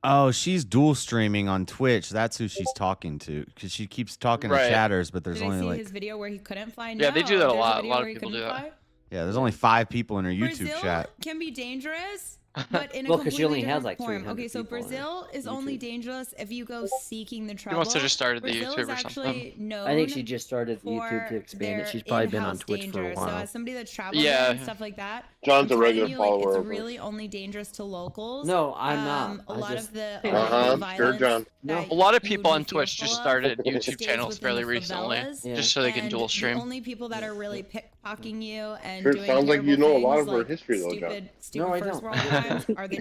Oh, she's dual streaming on Twitch. That's who she's talking to because she keeps talking to
Right.
chatters, but there's
Did I
only
see
like
his video where he couldn't fly?
Yeah, they do that a
There's
lot. A
video
lot of
where he
people
couldn't
do that.
fly.
yeah. There's only 5 people in her YouTube
Brazil
chat.
can be dangerous, but in a
Well, 'cause she
completely
only has,
different
like,
form.
300
Okay, so
people on
Brazil is only
YouTube.
dangerous if you go seeking the
He
trouble.
must have just started the
Brazil
YouTube
is
or
actually
something.
known
I think she just started
for
YouTube to expand it.
their
She's probably been on
in-house
Twitch for a
danger. So
while.
as somebody that's traveled
Yeah.
there and stuff like that,
John's
I'm
a
telling
regular
you, like,
follower
it's
of
really only dangerous to locals.
No, I'm not.
A
I
lot
just-
of the
Uh-huh,
violence
sure, John.
that
A lot of
you
people
would
on
be
Twitch just
fearful of
started YouTube
stays
channels
within
fairly
the
recently,
favelas,
Yeah.
just so they can
and
dual
the
stream.
only people that are really pickpocketing you and
Sure
doing
sounds like you
terrible
know a lot
things
of her
like
history, though, John.
stupid
No, I
first
don't.
world crimes are the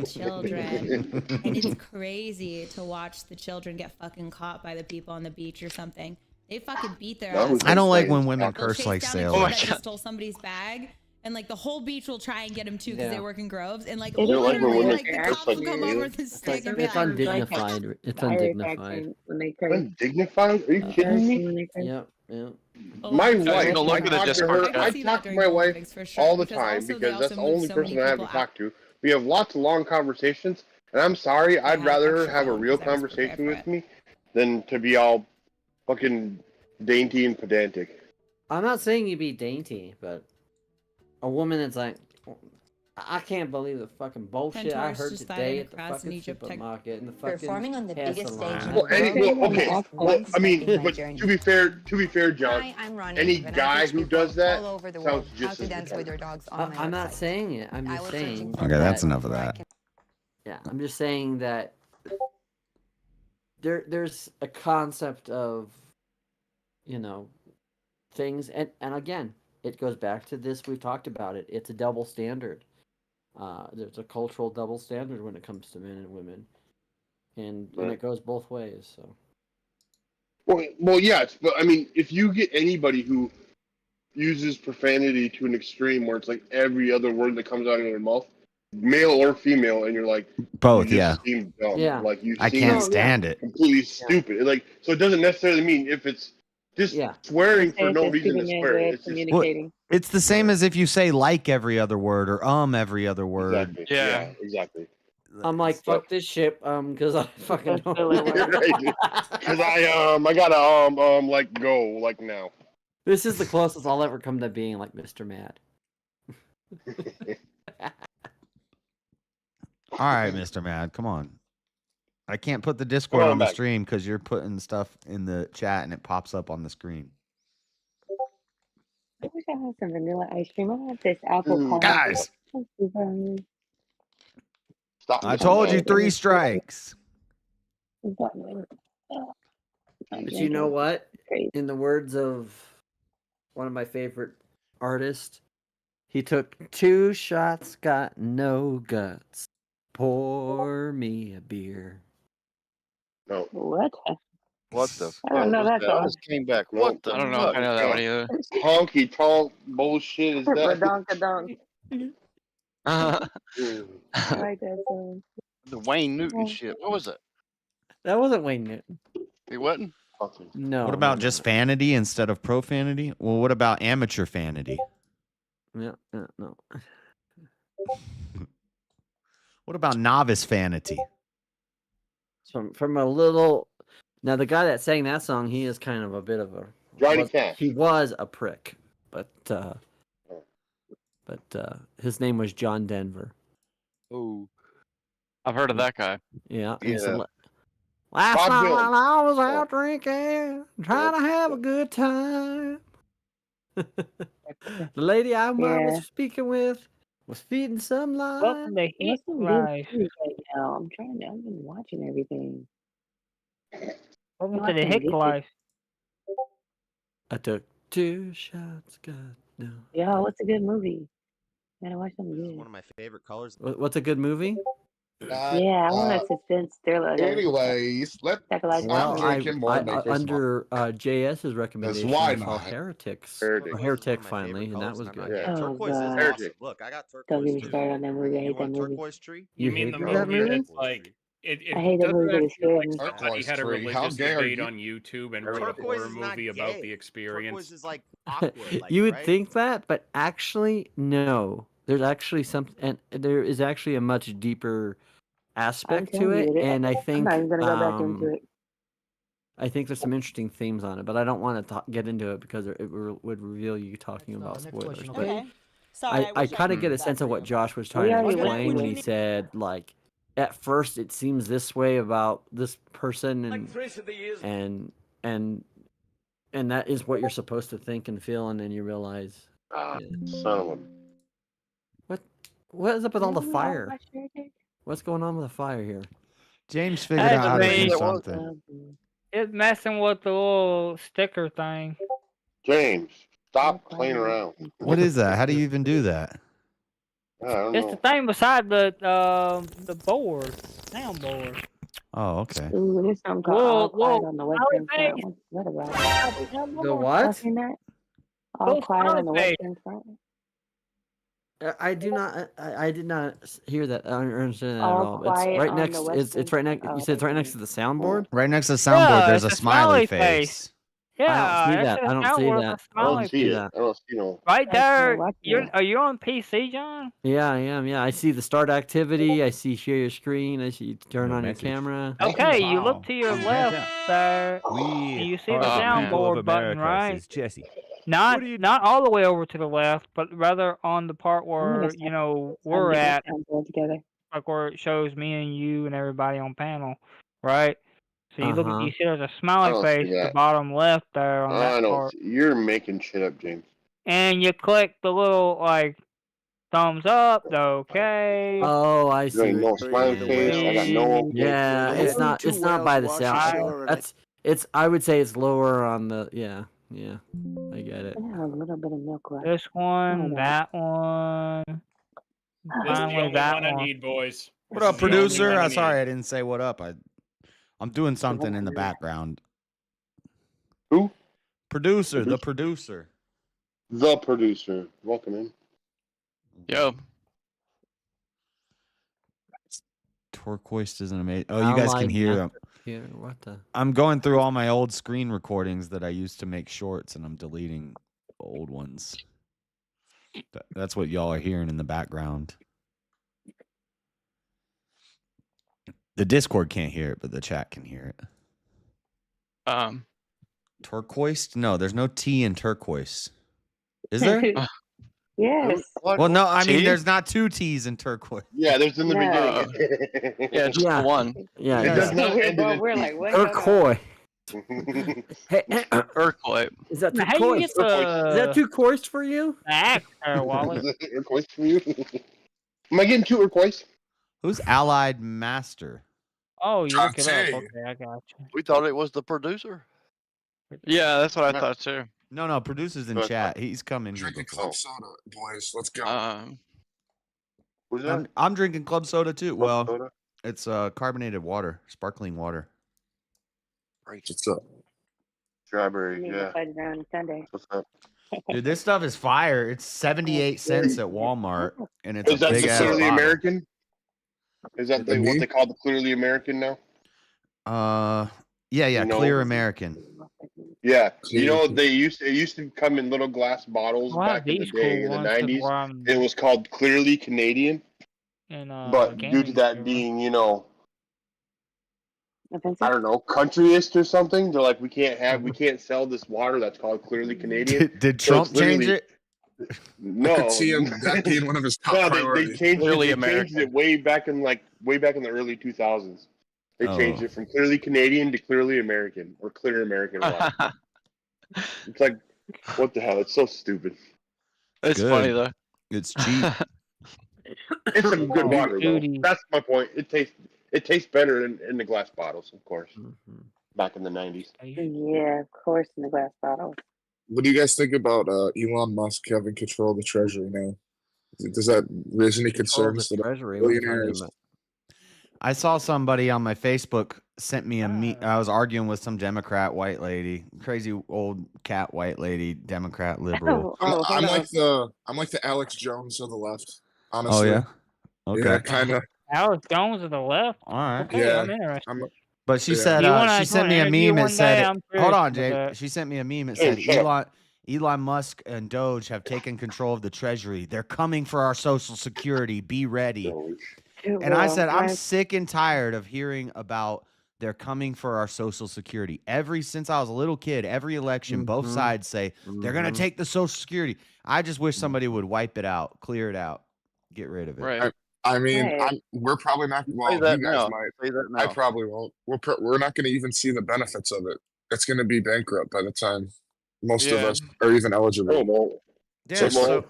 children. And it's crazy to watch the children get fucking caught by the people on the beach or something. They fucking beat their
That was
asses.
I don't like
insane.
when women
They'll
curse
chase
like
down a
sailors.
kid
my
that
God.
just stole somebody's bag, and like the whole beach will try and get him too because they
Yeah.
work in groves, and like
They don't like when
literally
women
like the
curse
cops
like
will come
that.
over with a stick and be
It's
like,
undignified. It's
Irish
undignified.
accent when they curse.
Undignified? Are you kidding me?
When they curse.
Yep. Yep.
My
Guys,
wife,
go look
I
at the
talk to
Discord
her.
chat.
I
see
talk
that
to
during
my wife
Olympics for sure,
all the
because
time
also they
because that's the
also move
only
so
person
many
I have to
people
talk to. We have lots of long conversations, and I'm sorry, I'd
had
rather
extra
have a
phone
real
because I was prepared
conversation
for
with me than to be all fucking dainty and pedantic.
I'm not saying you be dainty, but a woman that's like, I can't believe the fucking bullshit I
tourists
heard
just
today
died
at the
in
fucking
Egypt
supermarket and the fucking
Performing on the biggest
salon.
stage in
Well, okay. Well, I mean,
Expecting
but
Nigerian
to be fair, John,
Hi, I'm Ronnie,
any
and I
guy
teach
who
people
does that
all over the
sounds
world how
just
to
as
dance
retarded.
with their dogs on my
I'm not
website.
saying it. I'm
I
just
was
saying.
searching
Okay, that's
that-
enough of that.
Yeah, I'm just saying that there's a concept of, you know, things, and again, it goes back to this. We've talked about it. It's a double standard. There's a cultural double standard when it comes to men and women, and
Right.
it goes both ways. So.
Well, yes, but I mean, if you get anybody who uses profanity to an extreme where it's like every other word that comes out of their mouth, male or female, and you're like,
Both,
you
yeah.
just seem dumb.
Yeah.
Like you
I
seem
can't stand it.
completely stupid. Like, so it doesn't necessarily mean if it's just swearing for no reason to swear. It's just
Well, it's the same as if you say like every other word or every other word.
Exactly. Yeah, exactly.
I'm like, fuck this ship, because I fucking don't know.
Because I gotta like go like now.
This is the closest I'll ever come to being like Mr. Mad.
All right, Mr. Mad, come on. I can't put the Discord
Come on
on the
back.
stream because you're putting stuff in the chat and it pops up on the screen.
I wish I had some vanilla ice cream. I want this apple pie.
Guys.
Stop.
I told you 3 strikes.
But you know what? In the words of one of my favorite artists, he took 2 shots, got no guts. Pour me a beer.
No.
What?
What the?
I don't know
fuck was
that song.
Just came back. What the?
I don't know if I know that one either.
Honky tonk bullshit is that?
Badonkadonk.
Uh,
I like that song.
The Wayne Newton shit. What was it?
That wasn't Wayne Newton.
It wasn't.
No.
What about
no,
just vanity instead of profanity? Well, what about amateur vanity?
no. No.
What about novice vanity?
From a little. Now the guy that sang that song, he is kind of a bit of a
Johnny Cash.
He was a prick, but his name was John Denver.
Oh,
I've heard of that guy.
Yeah.
Yeah.
Last
Bob
night
Dylan.
I was out drinking, trying to have a good time. The lady I was speaking with was feeding some live.
Welcome to Hit
What's some good
Life.
movies right now? I've been watching everything.
Welcome to
Watching
the Hick
Wicked.
Life.
I took 2 shots. God no.
Yeah, what's a good movie? Gotta watch something good.
One of my favorite colors.
What's a good movie?
Yeah, I want a suspense thriller.
Anyways, let's
Psychological
Well,
thriller.
drinking more. Make us
under JS's recommendation,
why
I saw
not?
Heretics.
Heretics.
Or Heretic finally, and that was good.
Yeah.
Turquoise is
God.
awesome. Look, I got turquoise.
Don't get me
too.
started on that movie. I hate
You
that
want
movie.
turquoise tree?
You
mean the
hated that
movie
movie?
that's like it
I hate that movie
doesn't
that
it feel
scared
like
me.
somebody
Turquoise
had a
tree. How
religious
dare
debate
you?
on YouTube and wrote a
Turquoise
horror
is not
movie about
gay.
the experience?
Turquoise is like aqua. Like,
You would
right?
think that, but actually, no. There's actually and there is actually a much deeper
I'm
aspect to
telling
it,
you,
and I
I'm
think
not even gonna go back into it.
I think there's some interesting themes on it, but I don't want to get into it because it would reveal you talking about spoilers. But
Okay. Sorry,
I
wish
kind of
knew
get a
that
sense
for
of what
you.
Josh was
We
trying to
already went
explain.
through
He
it.
said, like, at first it seems this way about this person, and that is what you're supposed to think and feel, and then you realize,
Son of a.
what is up with all the
Didn't we all
fire?
watch Heretic?
What's going on with the fire here?
James figured out how to do something.
It's messing with the little sticker thing.
James, stop playing around.
What is that? How do you even do that?
I don't
It's
know.
the thing beside the board, soundboard.
Oh, okay.
Ooh, there's something called All Quiet on the Western Front. What about it?
The what?
Y'all seen that? All Quiet on the Western Front.
I do not. I did not hear that. I don't understand that at
All
all. It's
Quiet
right
on
next.
the
It's
Western.
right next. You said it's right next to the soundboard.
Right next to the soundboard, there's a
it's
smiley face.
Yeah,
I don't see
that's
that.
a
I don't see
soundboard with
that.
a
I don't
smiley
see
face.
it. I don't see no.
Right there.
watch
Are you on PC, John?
Yeah, I am. Yeah, I see the start activity. I see share your screen. I see turn on your camera.
Okay, you look to your left there. and you see the soundboard button, right?
Jesse.
Not all the way over to the left, but rather on the part where we're at,
together.
like where it shows me and you and everybody on panel, right? So you look, you see there's a
I
smiley
don't
face
see
at the
that.
bottom left there on
I
that
don't.
part,
See, you're making shit up, James.
and you click the little like thumbs up, the okay.
Oh, I
There
see.
ain't no smiley face. I got no.
Yeah, it's not. It's not by the sound. That's. It's. I would say it's lower on the. Yeah. Yeah. I get it.
I have a little bit of milk left.
This one, that one,
This is the
finally
only
that
one I
one.
need, boys.
What
This
up,
is the only
producer?
one I
I'm sorry
need.
I didn't say what up. I'm doing something in the background.
Who?
Producer, the producer.
The producer. Welcome in.
Yo.
Turquoise isn't amazing. Oh, you guys can hear them.
Here, what the?
I'm going through all my old screen recordings that I used to make shorts, and I'm deleting old ones. That's what y'all are hearing in the background. The Discord can't hear it, but the chat can hear it. Turquoise? No, there's no T in turquoise. Is there?
Yes.
Well, no, I mean,
T?
there's not 2 T's in turquoise.
Yeah, there's in the
No.
beginning.
Yeah, just the one.
Yeah.
It does not end in a
We're
T.
like, what?
Turquoise. Hey,
Earthquake.
is that
How you
turquoise?
get the
Is that turquoise for you?
act there, Wally?
Is that turquoise for you? Am I getting 2 turquoise?
Who's Allied Master?
Oh, you look it up.
Hey.
Okay, I got you.
We thought it was the producer.
Yeah, that's what I thought too.
No, producer's in chat. He's come in here
Drinking
before.
club soda, boys. Let's go.
Who's that?
I'm drinking club soda too. Well,
Soda?
it's carbonated water, sparkling water.
What's up?
Strawberry,
You
yeah.
fight it on Sunday.
What's up?
Dude, this stuff is fire. It's 78 cents at Walmart, and it's
Is that
a
the
big ass
Clearly
bottle.
American? Is that what they call the Clearly American now?
Yeah,
You know-
Clear American.
Yeah, you know it used to come in little glass bottles
Well, I have
back in the
these
day
cool
in the
ones 'cause
90s.
where I'm
It was called Clearly Canadian,
in
but due to
gaming
that
server.
being,
Offensive?
I don't know, countryist or something, they're like, we can't sell this water that's called Clearly Canadian.
Did
So
Trump
it's
change
literally-
it?
No,
I could see him that being one of his top
no,
priorities.
they changed
Clearly
it. They changed it way back in the early 2000s. They changed
Oh.
it from Clearly Canadian to Clearly American or Clear American water. It's like
What the hell? It's so stupid.
It's
Good.
funny though.
It's cheap.
It's some good
Oh,
water though.
duty.
That's my point. It tastes better in the glass bottles, of course. Back in the 90s.
Yeah, of course, in the glass bottle.
What do you guys think about Elon Musk having control of the treasury now? Does that raise any concerns that billionaires?
I saw somebody on my Facebook sent me a I was arguing with some Democrat white lady, crazy old cat white lady, Democrat liberal.
I'm like the Alex Jones of the left. Honestly.
Oh yeah. Okay.
Yeah, kind of.
Alex Jones of the left.
All right.
Okay,
Yeah.
I'm interested.
But she
Yeah.
said
You wanna
she sent
do
me
an
a
interview
meme that
one
said
day?
it-
I'm
hold
curious
on,
about
Jay.
that.
She sent me a meme that
Hey,
said
shut up.
Elon Musk and Doge have taken control of the treasury. They're coming for our social security. Be ready. And I said, I'm sick and tired of hearing about they're coming for our social security. Since I was a little kid, every election, both sides say they're going to take the social security. I just wish somebody would wipe it out, clear it out, get rid of it.
Right.
I mean,
Hey.
we're probably not. Well, you
that
guys
now.
might.
Say that
I
now.
probably won't. We're not going to even see the benefits of it. It's going to be bankrupt by the time most of
Yeah.
us are even eligible.
Oh, well.
Yeah, so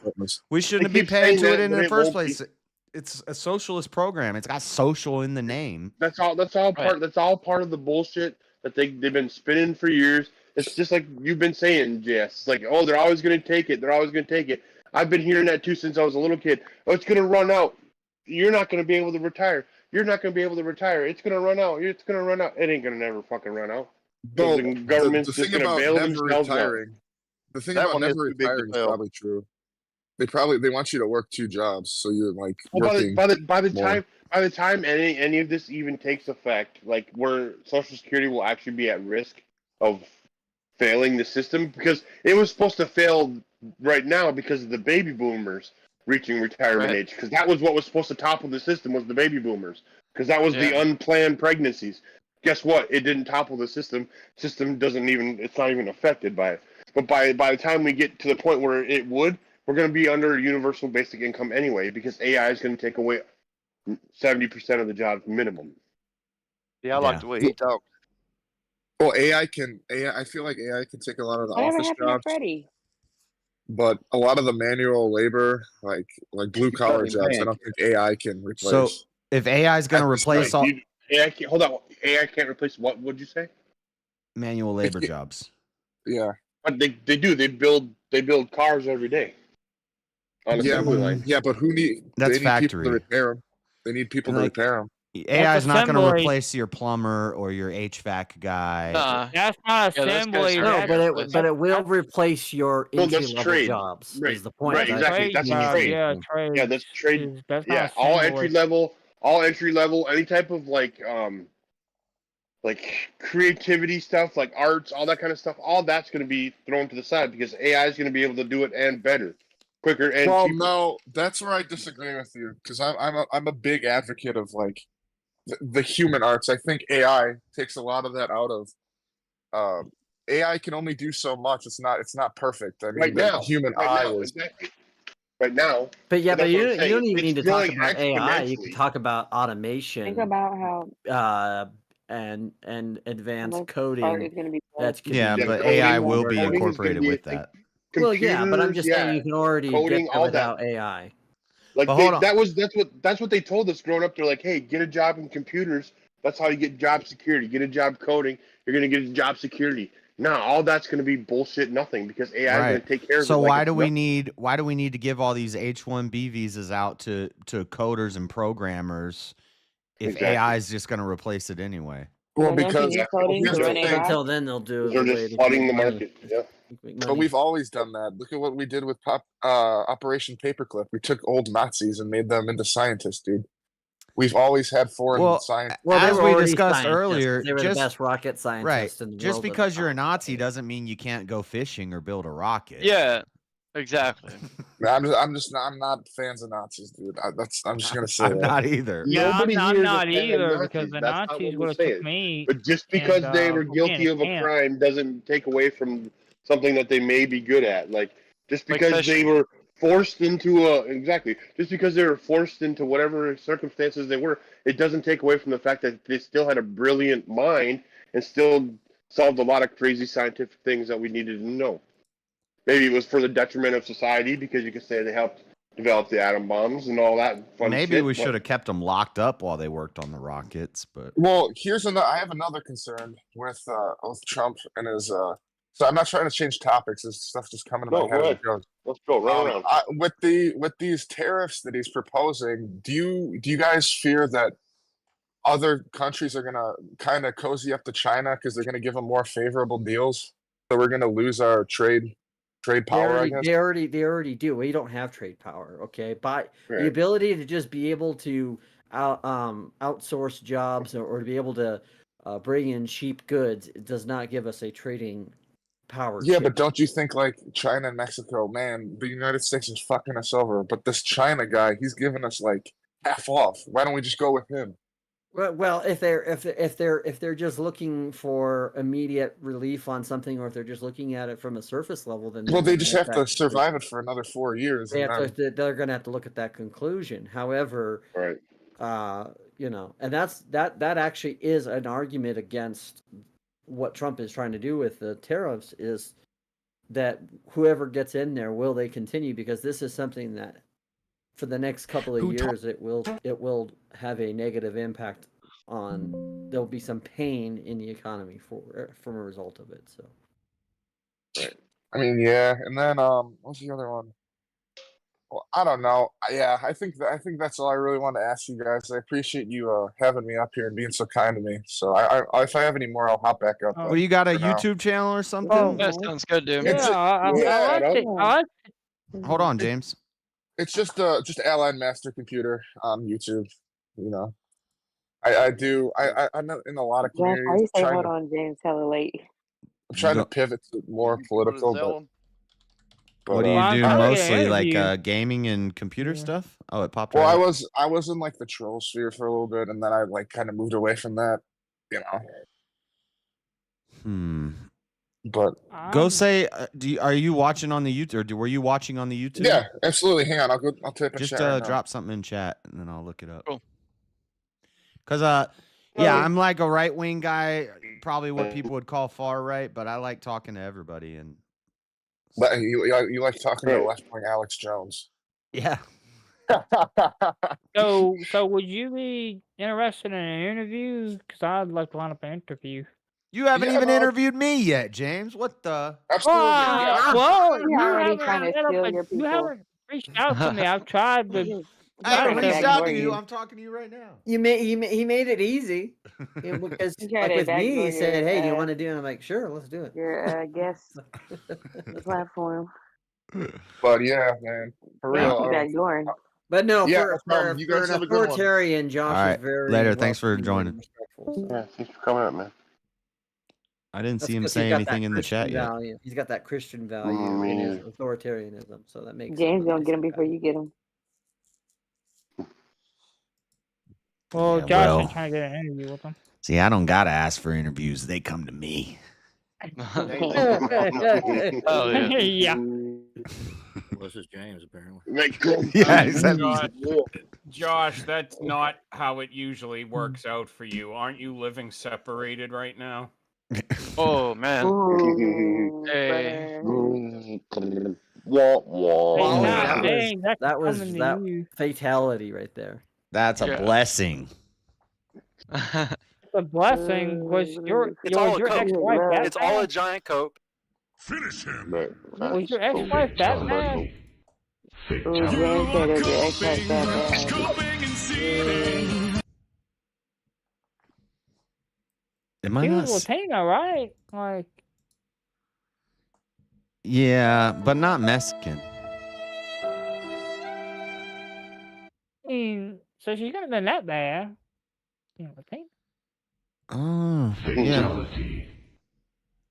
we shouldn't be
keep
paying
saying
to it
that,
in
but
the
it
first
won't be.
place. It's a socialist program. It's got social in the name.
That's all part. That's all part of the bullshit that they've been spinning for years. It's just like you've been saying, Jess. It's like, oh, they're always going to take it. They're always going to take it. I've been hearing that too since I was a little kid. Oh, it's going to run out. You're not going to be able to retire. You're not going to be able to retire. It's going to run out. It's going to run out. It ain't going to never fucking run out.
Well,
The government's
the
just
thing
going to
about
bail
never
themselves out.
retiring, the thing
That
about
one is
never
too big to
retiring is
fail.
probably true. They want you to work 2 jobs, so you're like
Well,
working.
by the
more.
time any of this even takes effect, like where Social Security will actually be at risk of failing the system, because it was supposed to fail right now because of the baby boomers reaching retirement age, because that was what was supposed to topple the system, was the baby boomers, because that was the unplanned pregnancies. Guess what? It didn't topple the system. System doesn't even, it's not even affected by it. But by the time we get to the point where it would, we're going to be under universal basic income anyway, because AI is going to take away 70% of the jobs minimum.
Yeah, I like the way he talks.
Well, I feel like AI can take a lot of the
Whatever
office
happened to
jobs,
Freddie?
but a lot of the manual labor, like blue collar
Cutting
jobs, I
bank.
don't think AI can replace.
So if AI is going to replace all
AI can't, hold on. AI can't replace what? What'd you say?
manual labor jobs.
Yeah.
But they do. They build cars every day. On assembly line.
Yeah, but who need?
That's
they need
factory.
people to repair them. They need people to repair them.
AI is not going to
assembly.
replace your plumber or your HVAC guy.
That's not assembly.
No, but it will replace your
No, that's
entry level
trade.
jobs.
Right.
Is the point?
Right, exactly. That's trade.
Yeah, trade.
Yeah, that's trade.
That's
Yeah,
not
all
assembly.
entry level, any type of like creativity stuff, like arts, all that kind of stuff, all that's going to be thrown to the side because AI is going to be able to do it and better, quicker and cheaper.
No, that's where I disagree with you because I'm a big advocate of like the human arts. I think AI takes a lot of that out of. AI can only do so much. It's not perfect. I mean,
Right now,
human
right
eye
now,
is
exactly. Right now.
But yeah, but
that's
you
what I'm saying.
don't even need to
It's
talk
growing
about AI. You can
exponentially.
talk about automation.
Think about how
and advanced
art
coding.
is going to be
That's
Yeah,
Yeah,
but
coding-
AI will be
coding is gonna
incorporated
be a
with
thing.
that.
Well, yeah, but I'm just saying
Computers,
you can already
coding,
get there
all
without
that.
AI.
Like
But hold on.
that's what they told us growing up. They're like, hey, get a job in computers. That's how you get job security. Get a job coding. You're gonna get job security. No, all that's gonna be bullshit. Nothing because AI is gonna take care of it.
So
like
why
it's
do we
nothing.
need to give all these H-1B visas out to coders and programmers if
Exactly.
AI is just going to replace it anyway?
Well,
Don't you
because
need coding
here's
to
the
run a
thing.
job?
Until then, they'll do it
They're
the way
just
to
flooding
make
the
money.
market. Yeah.
Make
But
money.
we've always done that. Look at what we did with Operation Paperclip. We took old Nazis and made them into scientists, dude. We've always had foreign science.
Well, they
as
were
we
already
discussed
scientists.
earlier,
They were the best rocket scientists in the
just
world.
because you're a Nazi doesn't mean you can't go fishing or build a rocket.
Yeah, exactly.
I'm not fans of Nazis, dude. I'm just gonna say
I'm
that.
not either.
Yeah,
Nobody
I'm
here is a
not
fan of
either
Nazis.
because the
That's not
Nazis
what
would
we're
have took
saying.
me.
But just because
and,
they were
put me in
guilty
a
of a
camp.
crime doesn't take away from something that they may be good at. Like just
Like
because they
fishing.
were forced into just because they were forced into whatever circumstances they were, it doesn't take away from the fact that they still had a brilliant mind and still solved a lot of crazy scientific things that we needed to know. Maybe it was for the detriment of society because you could say they helped develop the atom bombs and all that fun
Maybe
shit.
we
but-
should have kept them locked up while they worked on the rockets, but
Well, I have another concern with Trump and his. So I'm not trying to change topics. This stuff just coming to
No,
my
go
head.
ahead. Let's go run around.
With these tariffs that he's proposing, do you guys fear that other countries are gonna kind of cozy up to China because they're gonna give them more favorable deals? So we're gonna lose our trade power, I guess.
They already do. We don't have trade power, okay? But the ability to just be able to outsource jobs or to be able to bring in cheap goods, it does not give us a trading power.
Yeah,
chip.
but don't you think like China and Mexico, man, the United States is fucking us over, but this China guy, he's giving us like half off. Why don't we just go with him?
Well, if they're just looking for immediate relief on something, or if they're just looking at it from a surface level, then
Well, they just have to survive it for another 4 years.
They're going to have to look at that conclusion. However, you know, and that actually is an argument against what Trump is trying to do with the tariffs, is that whoever gets in there, will they continue? Because this is something that for the next couple of years, it will have a negative impact on. There'll be some pain in the economy from a result of it. So,
I mean, yeah, and then what's the other one? Well, I don't know. Yeah, I think that's all I really want to ask you guys. I appreciate you having me up here and being so kind to me. So I if I have any more, I'll hop back up.
well, you got a
for now.
YouTube channel or something?
Oh, that sounds good, dude.
I like it.
Hold on, James.
It's just Allied Master Computer on YouTube. You know, I'm in a lot of
Yeah,
communities.
how you say
trying
hold
to-
on, James? Hella late.
I'm trying to pivot to more political, but
What do you do
I-
mostly? Like gaming and computer stuff? Oh, it popped
Well,
right
I
up.
was in like the troll sphere for a little bit, and then I like kind of moved away from that. You know. But
Go say, are you watching on the YouTube, or were you watching on the YouTube?
yeah, absolutely. Hang on, I'll type in
Just
chat right now.
drop something in chat, and then I'll look it up.
Cool.
Cause yeah, I'm like a right wing guy, probably what people would call far right, but I like talking to everybody. And
But you like talking to left wing Alex Jones?
Yeah.
So would you be interested in an interview? Because I'd like to line up an interview.
You haven't even interviewed me yet, James. What the?
Well,
You're already trying to steal your
you
people.
haven't reached out to me. I've tried to.
I haven't
Back
reached out
for
to you.
you.
I'm talking to you right now.
he made it easy. Because
You tried
like
to
with me, he
backdoor
said,
your,
"Hey, do you want to do it?" And I'm like, "Sure, let's do it."
Your guest platform.
But yeah, man, for
Thank
real.
you, backdooring.
But no,
Yeah,
for,
no problem. You guys
for
have
an
a good one.
authoritarian, Josh
All right.
is very
Later. Thanks for
welcoming and
joining.
respectful.
Yeah, thanks for coming up, man.
I didn't
That's
see him
because
say
he's got that
anything in the
Christian
chat yet.
value. He's got that Christian value in his authoritarianism, so that makes
James
him a
gonna
nice
get him
guy.
before you get him.
Well,
Yeah,
Josh
well.
ain't trying to get an interview with him.
See, I don't gotta ask for interviews; they come to me.
Oh yeah.
Yeah.
Well, this is James, apparently.
Yeah, exactly.
Josh, that's not how it usually works out for you. Aren't you living separated right now?
Oh man.
Ooh,
Hey.
brother.
Oh,
Nah, dang, that's
that was
coming to
that
you.
fatality right there.
That's a
Yeah.
blessing.
The blessing was your
It's all a
your
cope.
ex-wife that
It's all a
bad?
giant cope.
Was your ex-wife that bad?
Ooh, James said it was your ex-wife that bad.
Am I
She
not?
was Latina, right? Like,
Yeah, but not Mexican.
I mean, so she couldn't have been that bad. You know, Latina.
Oh, yeah.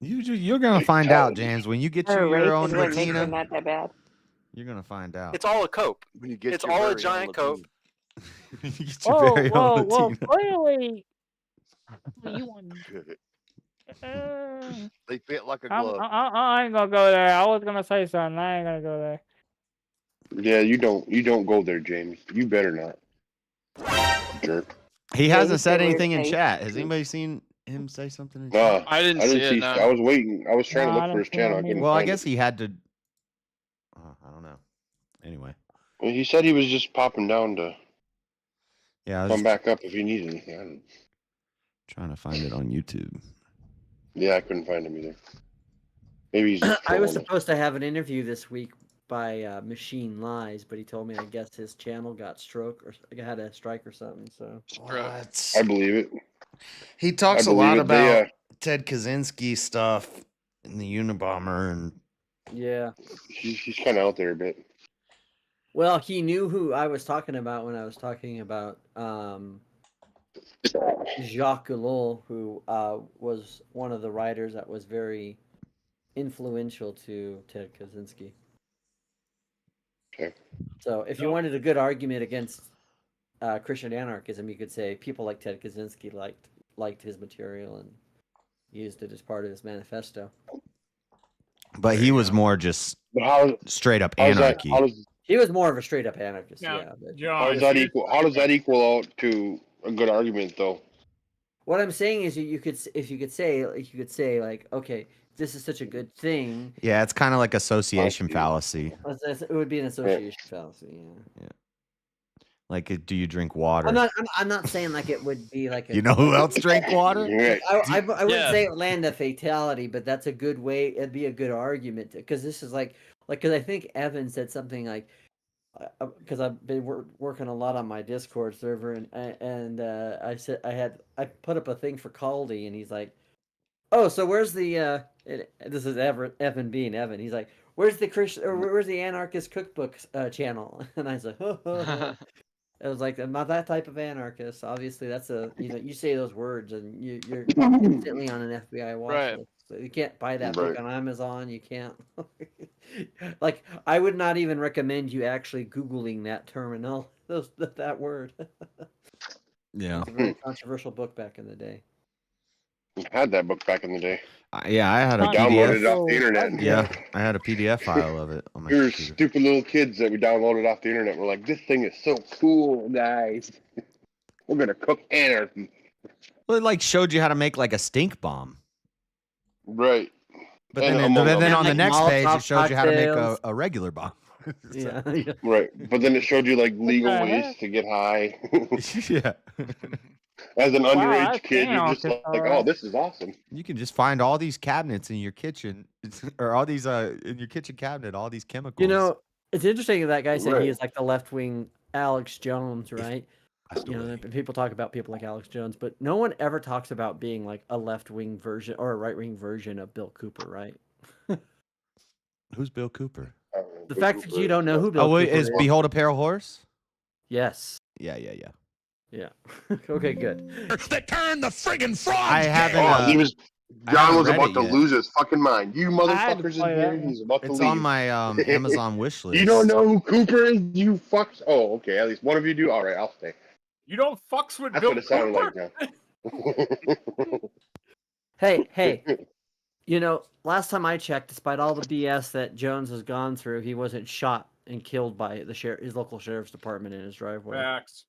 You're gonna find out, James, when you get
Her
you
race
your own
is what makes her
Latina.
not that bad.
You're gonna find out.
It's all a cope.
When you get
It's
your
all a
very own
giant cope.
You get your
Whoa,
very own
whoa, whoa!
Latina.
Clearly, you want.
They fit like a
I'm,
glove.
I ain't gonna go there. I was gonna say something. I ain't gonna go there.
Yeah, you don't go there, James. You better not. Jerk.
He
Yeah,
hasn't
he
said
said weird
anything in
things.
chat. Has anybody seen him say something in
No,
chat?
I didn't see it. No.
I was waiting. I was trying to
No, I
look for
didn't
his
see
channel. I
him
couldn't
Well, I
find
guess
it.
he had to I don't know. Anyway.
Well, he said he was just popping down to
come
back up if he needed anything. I don't know.
Trying to find it on YouTube.
Yeah, I couldn't find him either. Maybe he's just
I was
trolling us.
supposed to have an interview this week by Machine Lies, but he told me I guess his channel got had a strike or something. So
What?
I believe it.
He talks
I
a lot
believe it. They,
about Ted Kaczynski stuff in the Unabomber, and
yeah,
he's kind of out there a bit.
well, he knew who I was talking about when I was talking about Jacques Ellul, who was one of the writers that was very influential to Ted Kaczynski.
Okay.
So if you wanted a good argument against Christian anarchism, you could say people like Ted Kaczynski liked his material and used it as part of his manifesto.
but he was more just straight up
how's that-
anarchy.
He was more of a straight up anarchist. Yeah. But
How does that equal? How does that equal out to a good argument, though?
what I'm saying is, you could say like, okay, this is such a good thing.
Yeah, it's kind of like association fallacy.
It would be an association fallacy. Yeah.
Like, do you drink water?
I'm not saying like it would be like.
You know who else drank water?
I wouldn't say it would land a fatality, but that's a good way. It'd be a good argument because this is because I think Evan said something like, because I've been working a lot on my Discord server, and I said I put up a thing for Caldy, and he's like, oh, so where's the this is Evan being Evan. He's like, where's the anarchist cookbook channel? And I was like, oh. It was like, I'm not that type of anarchist. Obviously, that's you say those words and you're instantly on an FBI watch list. So you can't buy that book on Amazon. You can't. Like, I would not even recommend you actually Googling that terminal, that word.
Yeah.
It's a very controversial book back in the day.
I had that book back in the day.
Yeah, I had a
I
PDF.
downloaded it off the internet.
Yeah, I had a PDF file of it on my
We were
computer.
stupid little kids that we downloaded off the internet. We're like, this thing is so cool, guys. We're gonna cook anarchy.
Well, it showed you how to make a stink bomb.
Right.
But then on the next page, it showed you how to make a regular bomb.
Yeah.
Right. But then it showed you legal ways to get high.
Yeah.
As an underage
that's
kid, you're just like, oh, this is awesome.
You can just find all these cabinets in your kitchen, or all these in your kitchen cabinet, all these chemicals.
You know, it's interesting that guy said
Right.
he is like the left wing Alex Jones, right? You know, people talk about people like Alex Jones, but no one ever talks about being like a left wing version or a right wing version of Bill Cooper, right?
Who's Bill Cooper?
The fact that you don't know who Bill
Oh,
Cooper
wait, is
is.
Behold a Pale Horse?
Yes.
Yeah.
Yeah. Okay, good.
They turned the friggin' frog.
I haven't.
John was
read
about
it
to
yet.
lose his fucking mind. You
I had to
motherfuckers in
play
here.
that one.
He's about to
It's
leave.
on my Amazon wish list.
You don't know who Cooper is? You fucks. Oh, okay. At least one of you do. All right, I'll stay.
You don't fucks with
That's
Bill
what it sounded
Cooper?
like now.
Hey, you know, last time I checked, despite all the BS that Jones has gone through, he wasn't shot and killed by his local sheriff's department in his driveway.
Facts.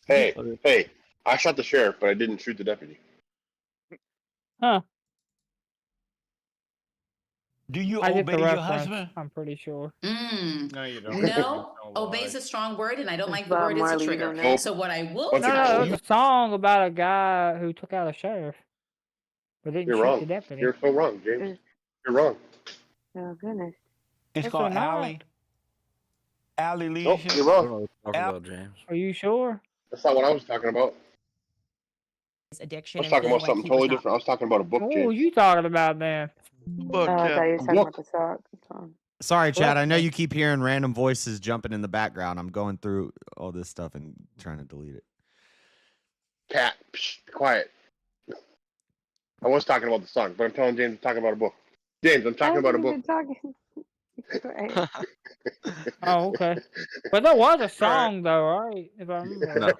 Hey, I shot the sheriff, but I didn't shoot the deputy.
Huh.
Do you
I get
obey
the
your
reference,
husband?
I'm pretty sure.
No, you don't.
No, obeys a strong word, and I don't like the
Bob
word as a
Marley, you
trigger.
don't know?
So what I will
What's
No,
it
no,
called?
it was a song about a guy who took out a sheriff, but didn't
You're
shoot
wrong.
the deputy.
You're so wrong, James. You're wrong.
Oh goodness.
It's
Yes
called
or not?
Alley. Alley
Nope,
Leisure.
you're wrong.
James.
Are you sure?
That's not what I was talking about.
addiction
I was
and
talking
feeling
about
like
something
he
totally
was not
different. I was talking about a book,
What
James.
was you talking about then?
Oh, I thought you were talking
Look.
about the sock. Song.
Sorry, Chad. I know you keep hearing random voices jumping in the background. I'm going through all this stuff and trying to delete it.
Cat, psh, be quiet. I was talking about the song, but I'm telling James I'm talking about a book. James, I'm talking about a book.
Talking. Right.
Oh, okay. But there was a song though, right? If I remember.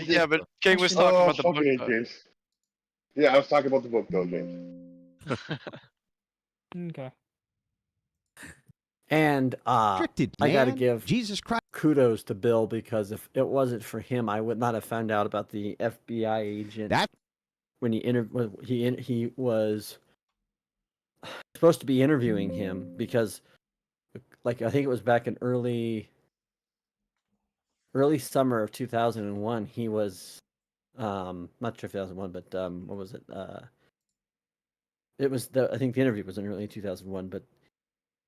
Yeah, but King was talking about the book.
fucking
though.
James. Yeah, I was talking about the book, though, James.
Okay.
And I got to
man.
give
Jesus Christ
kudos to Bill, because if it wasn't for him, I would not have found out about the FBI agent when he was supposed to be interviewing him because, like, I think it was back in early summer of 2001. He was, not 2001, but what was it? It was I think the interview was in early 2001, but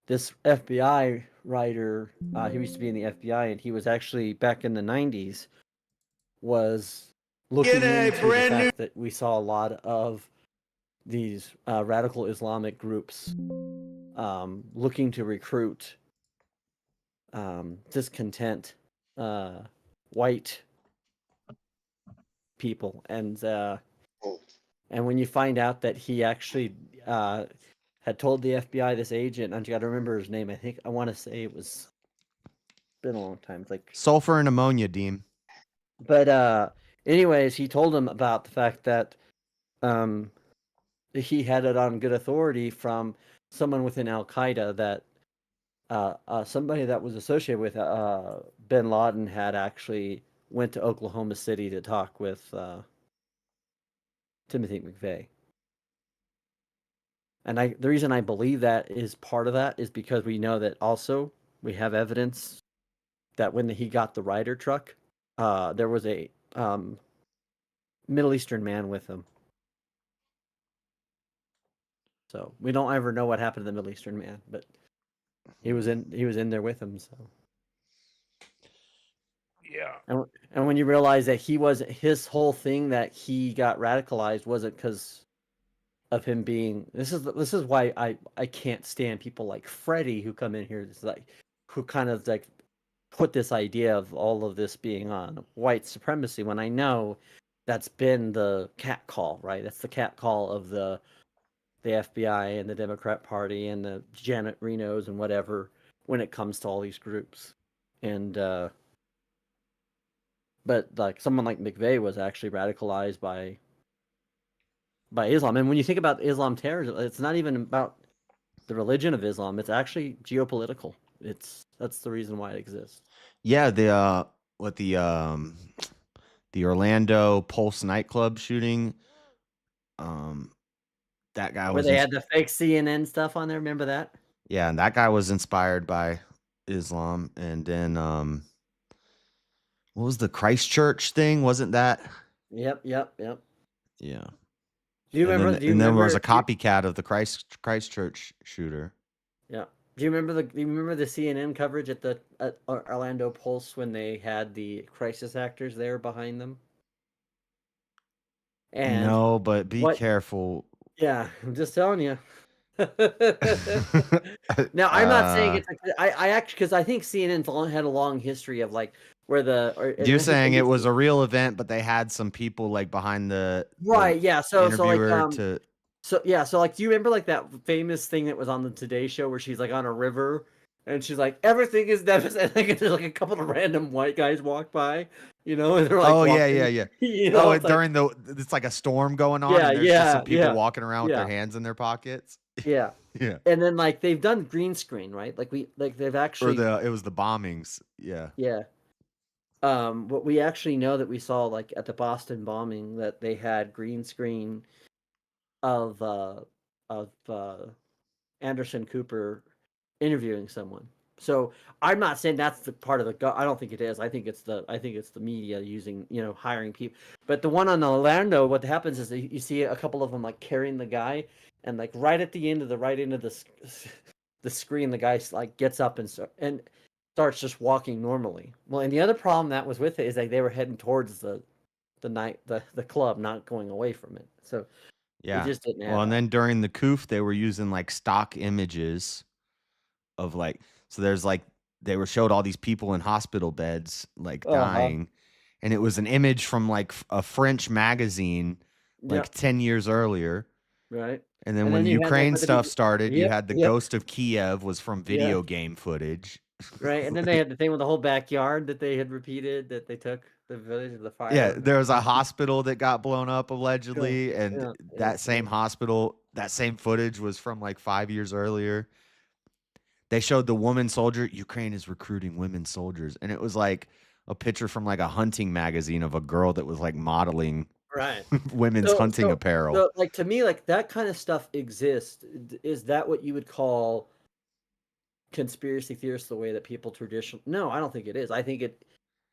this FBI writer, he used to be in the FBI, and he was actually back in the 90s, was looking into the fact that we saw a lot of these radical Islamic groups looking to recruit discontent white people, and when you find out that he actually had told the FBI, this agent, I got to remember his name. I want to say it was been a long time. It's like
sulfur and ammonia, Deem.
But anyways, he told him about the fact that he had it on good authority from someone within Al Qaeda that somebody that was associated with bin Laden had actually went to Oklahoma City to talk with Timothy McVeigh. And the reason I believe that is part of that is because we know that also we have evidence that when he got the Ryder truck, there was a Middle Eastern man with him. So we don't ever know what happened to the Middle Eastern man, but he was in there with him. So
yeah.
And when you realize that his whole thing that he got radicalized wasn't because of him being. This is why I can't stand people like Freddie who come in here. It's like who kind of like put this idea of all of this being on white supremacy when I know that's been the cat call, right? That's the cat call of the FBI and the Democrat Party and the Janet Renos and whatever when it comes to all these groups. And but like someone like McVeigh was actually radicalized by Islam. And when you think about Islam terrorism, it's not even about the religion of Islam. It's actually geopolitical. That's the reason why it exists.
Yeah, the Orlando Pulse nightclub shooting. That guy
where they had the fake CNN stuff on there. Remember that?
Yeah, and that guy was inspired by Islam. And then what was the Christchurch thing? Wasn't that?
Yep.
Yeah.
Do you remember?
Then there was a copycat of the Christchurch shooter.
Yeah. Do you remember the CNN coverage at Orlando Pulse when they had the crisis actors there behind them? And
no, but be careful.
Yeah, I'm just telling you. Now, I'm not saying it's. I actually, because I think CNN had a long history of like where
you're saying it was a real event, but they had some people like behind the
right. Yeah. So
like
so like, do you remember like that famous thing that was on the Today Show where she's like on a river and she's like everything is devastated, and there's like a couple of random white guys walk by, and they're like,
oh walking, yeah. During it's like a storm going on.
Yeah,
and there's just some people walking around with their hands in their pockets.
Yeah.
Yeah.
And then like they've done green screen, right? Like they've actually
it was the bombings. Yeah.
Yeah. What we actually know that we saw like at the Boston bombing that they had green screen of Anderson Cooper interviewing someone. So I'm not saying that's the part of the. I don't think it is. I think it's the media using hiring people. But the one on Orlando, what happens is you see a couple of them like carrying the guy, and like right at the end of the screen, the guy like gets up and starts just walking normally. Well, and the other problem that was with it is like they were heading towards the club, not going away from it. So
yeah,
it just didn't happen.
Well, and then during the COOF, they were using like stock images of like. So there's like they were showed all these people in hospital beds like dying, and it was an image from like a French magazine like 10 years earlier.
Right.
And then when Ukraine stuff started, you had the Ghost of Kiev was from video game footage.
Right, and then they had the thing with the whole backyard that they had repeated that they took the village of the fire.
Yeah, there was a hospital that got blown up allegedly, and that same hospital, that same footage was from like 5 years earlier. They showed the woman soldier. Ukraine is recruiting women soldiers, and it was like a picture from like a hunting magazine of a girl that was like modeling
Right.
women's hunting apparel.
So, like, to me, like, that kind of stuff exists. Is that what you would call conspiracy theorists the way that people traditionally? No, I don't think it is. I think the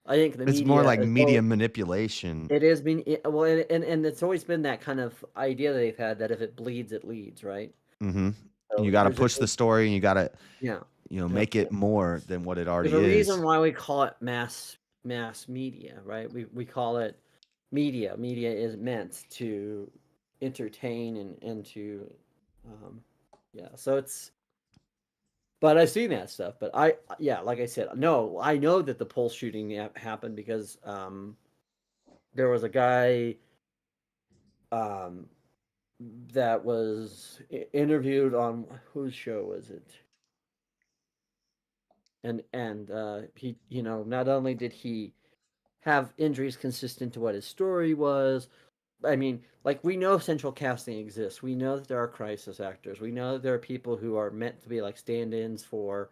It's
media
more like
is
media manipulation.
It is being well, and it's always been that kind of idea that they've had that if it bleeds, it leads, right?
Mm-hmm.
So
You got to
there's
push the story, and you got to,
yeah,
make it more than what it already
there's a
is.
reason why we call it mass media, right? We call it media. Media is meant to entertain and to, So it's. But I've seen that stuff. But like I said, no, I know that the Pulse shooting happened because there was a guy that was interviewed on whose show was it? And he, not only did he have injuries consistent to what his story was, I mean, like, we know central casting exists. We know that there are crisis actors. We know that there are people who are meant to be like stand-ins for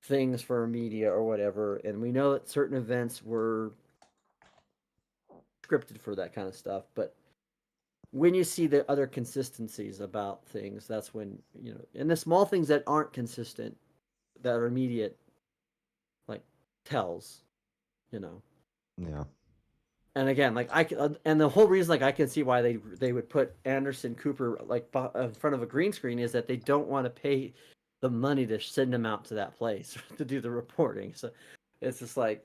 things for media or whatever, and we know that certain events were scripted for that kind of stuff. But when you see the other consistencies about things, that's when, and the small things that aren't consistent, that are immediate, like tells,
Yeah.
And again, like and the whole reason, like, I can see why they would put Anderson Cooper like in front of a green screen is that they don't want to pay the money to send him out to that place to do the reporting. So it's just like,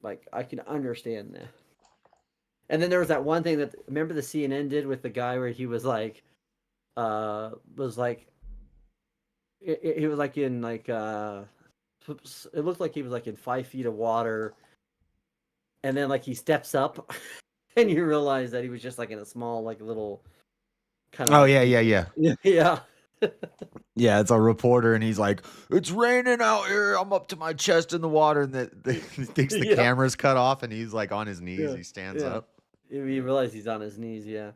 like, I can understand that. And then there was that one thing that, remember the CNN did with the guy where he was like, he was like in like, it looked like he was like in 5 feet of water, and then like he steps up, and you realize that he was just like in a small, like, little kind of.
Oh, yeah.
Yeah.
Yeah, it's a reporter, and he's like, "It's raining out here. I'm up to my chest in the water." And he thinks the camera's cut off, and he's like on his knees.
Yeah.
He stands up.
You realize he's on his knees. Yeah.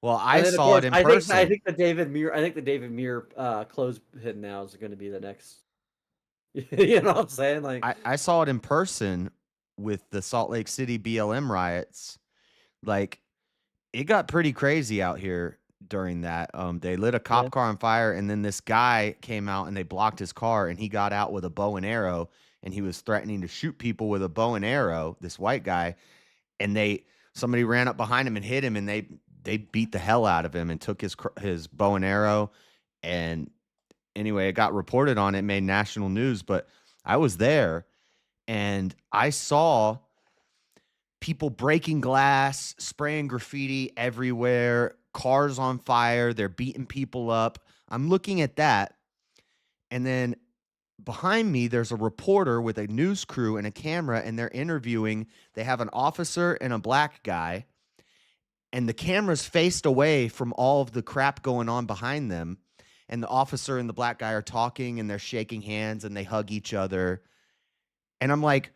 Well, I saw it in person.
I think the David Muir clothespin now is going to be the next. You know what I'm saying? Like,
I saw it in person with the Salt Lake City BLM riots. Like, it got pretty crazy out here during that. They lit a cop car on fire, and then this guy came out and they blocked his car, and he got out with a bow and arrow, and he was threatening to shoot people with a bow and arrow, this white guy, and somebody ran up behind him and hit him, and they beat the hell out of him and took his bow and arrow. And anyway, it got reported on. It made national news, but I was there, and I saw people breaking glass, spraying graffiti everywhere, cars on fire. They're beating people up. I'm looking at that. And then behind me, there's a reporter with a news crew and a camera, and they're interviewing. They have an officer and a black guy, and the camera's faced away from all of the crap going on behind them. And the officer and the black guy are talking, and they're shaking hands, and they hug each other. And I'm like,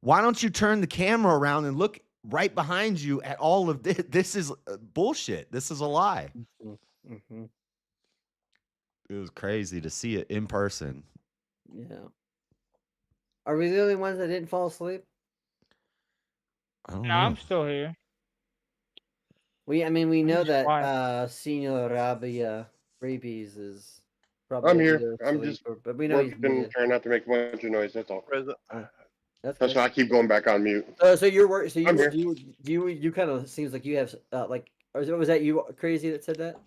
why don't you turn the camera around and look right behind you at all of this? This is bullshit. This is a lie.
Mm-hmm.
It was crazy to see it in person.
Yeah. Are we the only ones that didn't fall asleep?
I don't
No,
know.
I'm still here.
We know that Senor Rabies is probably.
I'm here. I'm just
but we know he's muted.
trying not to make a bunch of noise. That's all.
That's
why I keep going back on mute.
So you're worried. So
I'm here.
you kind of seems like you have like. Or was that you, Crazy, that said that?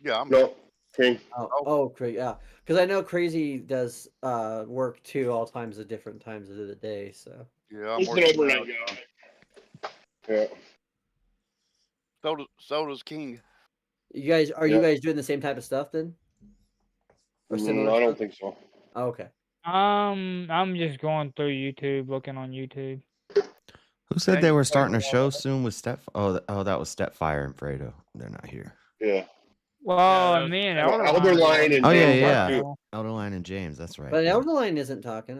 Yeah, I'm
no King.
Oh, Crazy. Yeah, because I know Crazy does work too, all times of different times of the day. So
yeah, I'm
He's an
working
overnight
out.
guy. Yeah.
So does King.
you guys doing the same type of stuff then? Or similar
I don't
stuff?
think so.
Oh, okay.
I'm just going through YouTube, looking on YouTube.
Who said they were starting a show soon with Step? Oh, that was Stepfire and Fredo. They're not here.
Yeah.
Well, me and
Elderline and
Oh
James
yeah.
too.
Elderline and James. That's right.
But
Yeah.
Elderline isn't talking.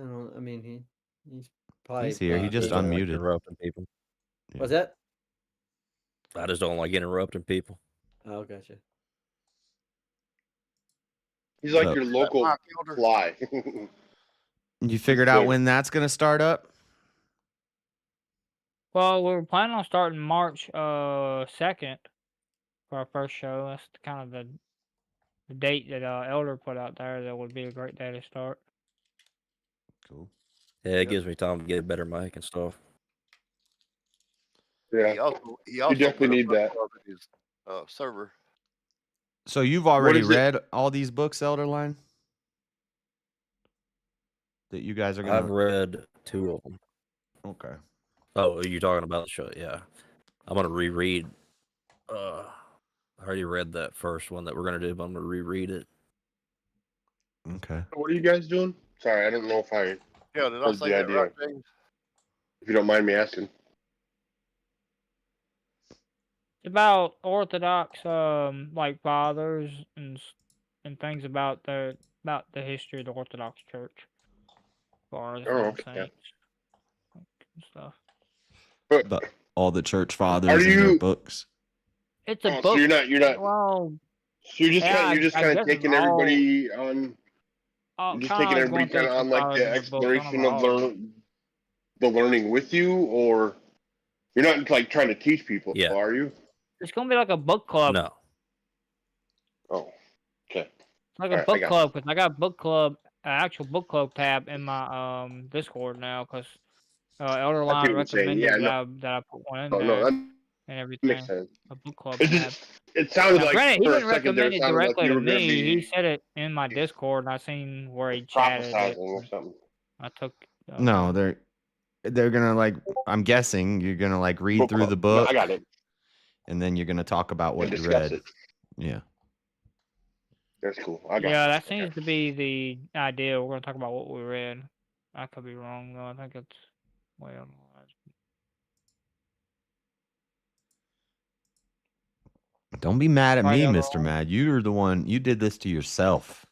He's probably.
He's here. He just
don't like
unmuted.
interrupting people.
What's that?
I just don't like interrupting people.
Oh, gotcha.
He's like your local fly.
You figured out when that's gonna start up?
Well, we were planning on starting March 2nd for our first show. That's kind of the date that Elder put out there. That would be a great day to start.
Cool.
Yeah, it gives me time to get a better mic and stuff.
Yeah.
He also
definitely
put a
need
book
that.
club in his server.
So you've already
is it?
read all these books, Elderline? That you guys are gonna.
I've read 2 of them.
Okay.
Oh, you're talking about the show? Yeah, I'm gonna reread. I already read that first one that we're gonna do, but I'm gonna reread it.
Okay.
What are you guys doing? Sorry, I don't know if I
Yeah, did I
heard
say
the
that
idea.
right, James?
If you don't mind me asking.
It's about Orthodox, like fathers and things about the history of the Orthodox Church, as far as
Oh, okay.
saints and stuff.
But all the church
Are
fathers and their
you?
books.
It's a
Oh,
book.
so you're not.
Well,
So you're just
yeah,
kind
I
of
guess it's
taking
all
everybody on. You're just
kind of
taking
like
everybody
going through
kind
the
of
church
on like
fathers
the
and their books. I don't
exploration
know
of
all of it.
the learning with you, or you're not like trying to teach people,
Yeah.
are you?
It's gonna be like a book club.
No.
Oh, okay.
Like
All
a
right, I
book
got
club, because I got book club, actual book club tab in my Discord now, because Elder
I see
Line
what you're saying.
recommended
Yeah,
that I put one in
no,
there
that
and
makes
everything.
sense.
A book club
It
tab.
just it sounded
Now,
like
granted, he
for a
didn't
second there,
recommend
it
it
sounded like
directly
you
to
were going to
me. He
be
said it in my Discord, and I seen where he chatted it.
prophesizing or something.
I took.
No, they're gonna like. I'm guessing you're gonna like read
Book
through
club.
the
No,
book.
I got it.
And then you're gonna talk about what
And
you
discuss
read.
it.
Yeah.
That's cool. I got
Yeah,
it.
that seems to be the idea. We're gonna talk about what we read. I could be wrong though. I think it's way on the lines.
Don't be mad at
Right,
me,
Elder
Mr. Mad. You're the one. You did this to yourself.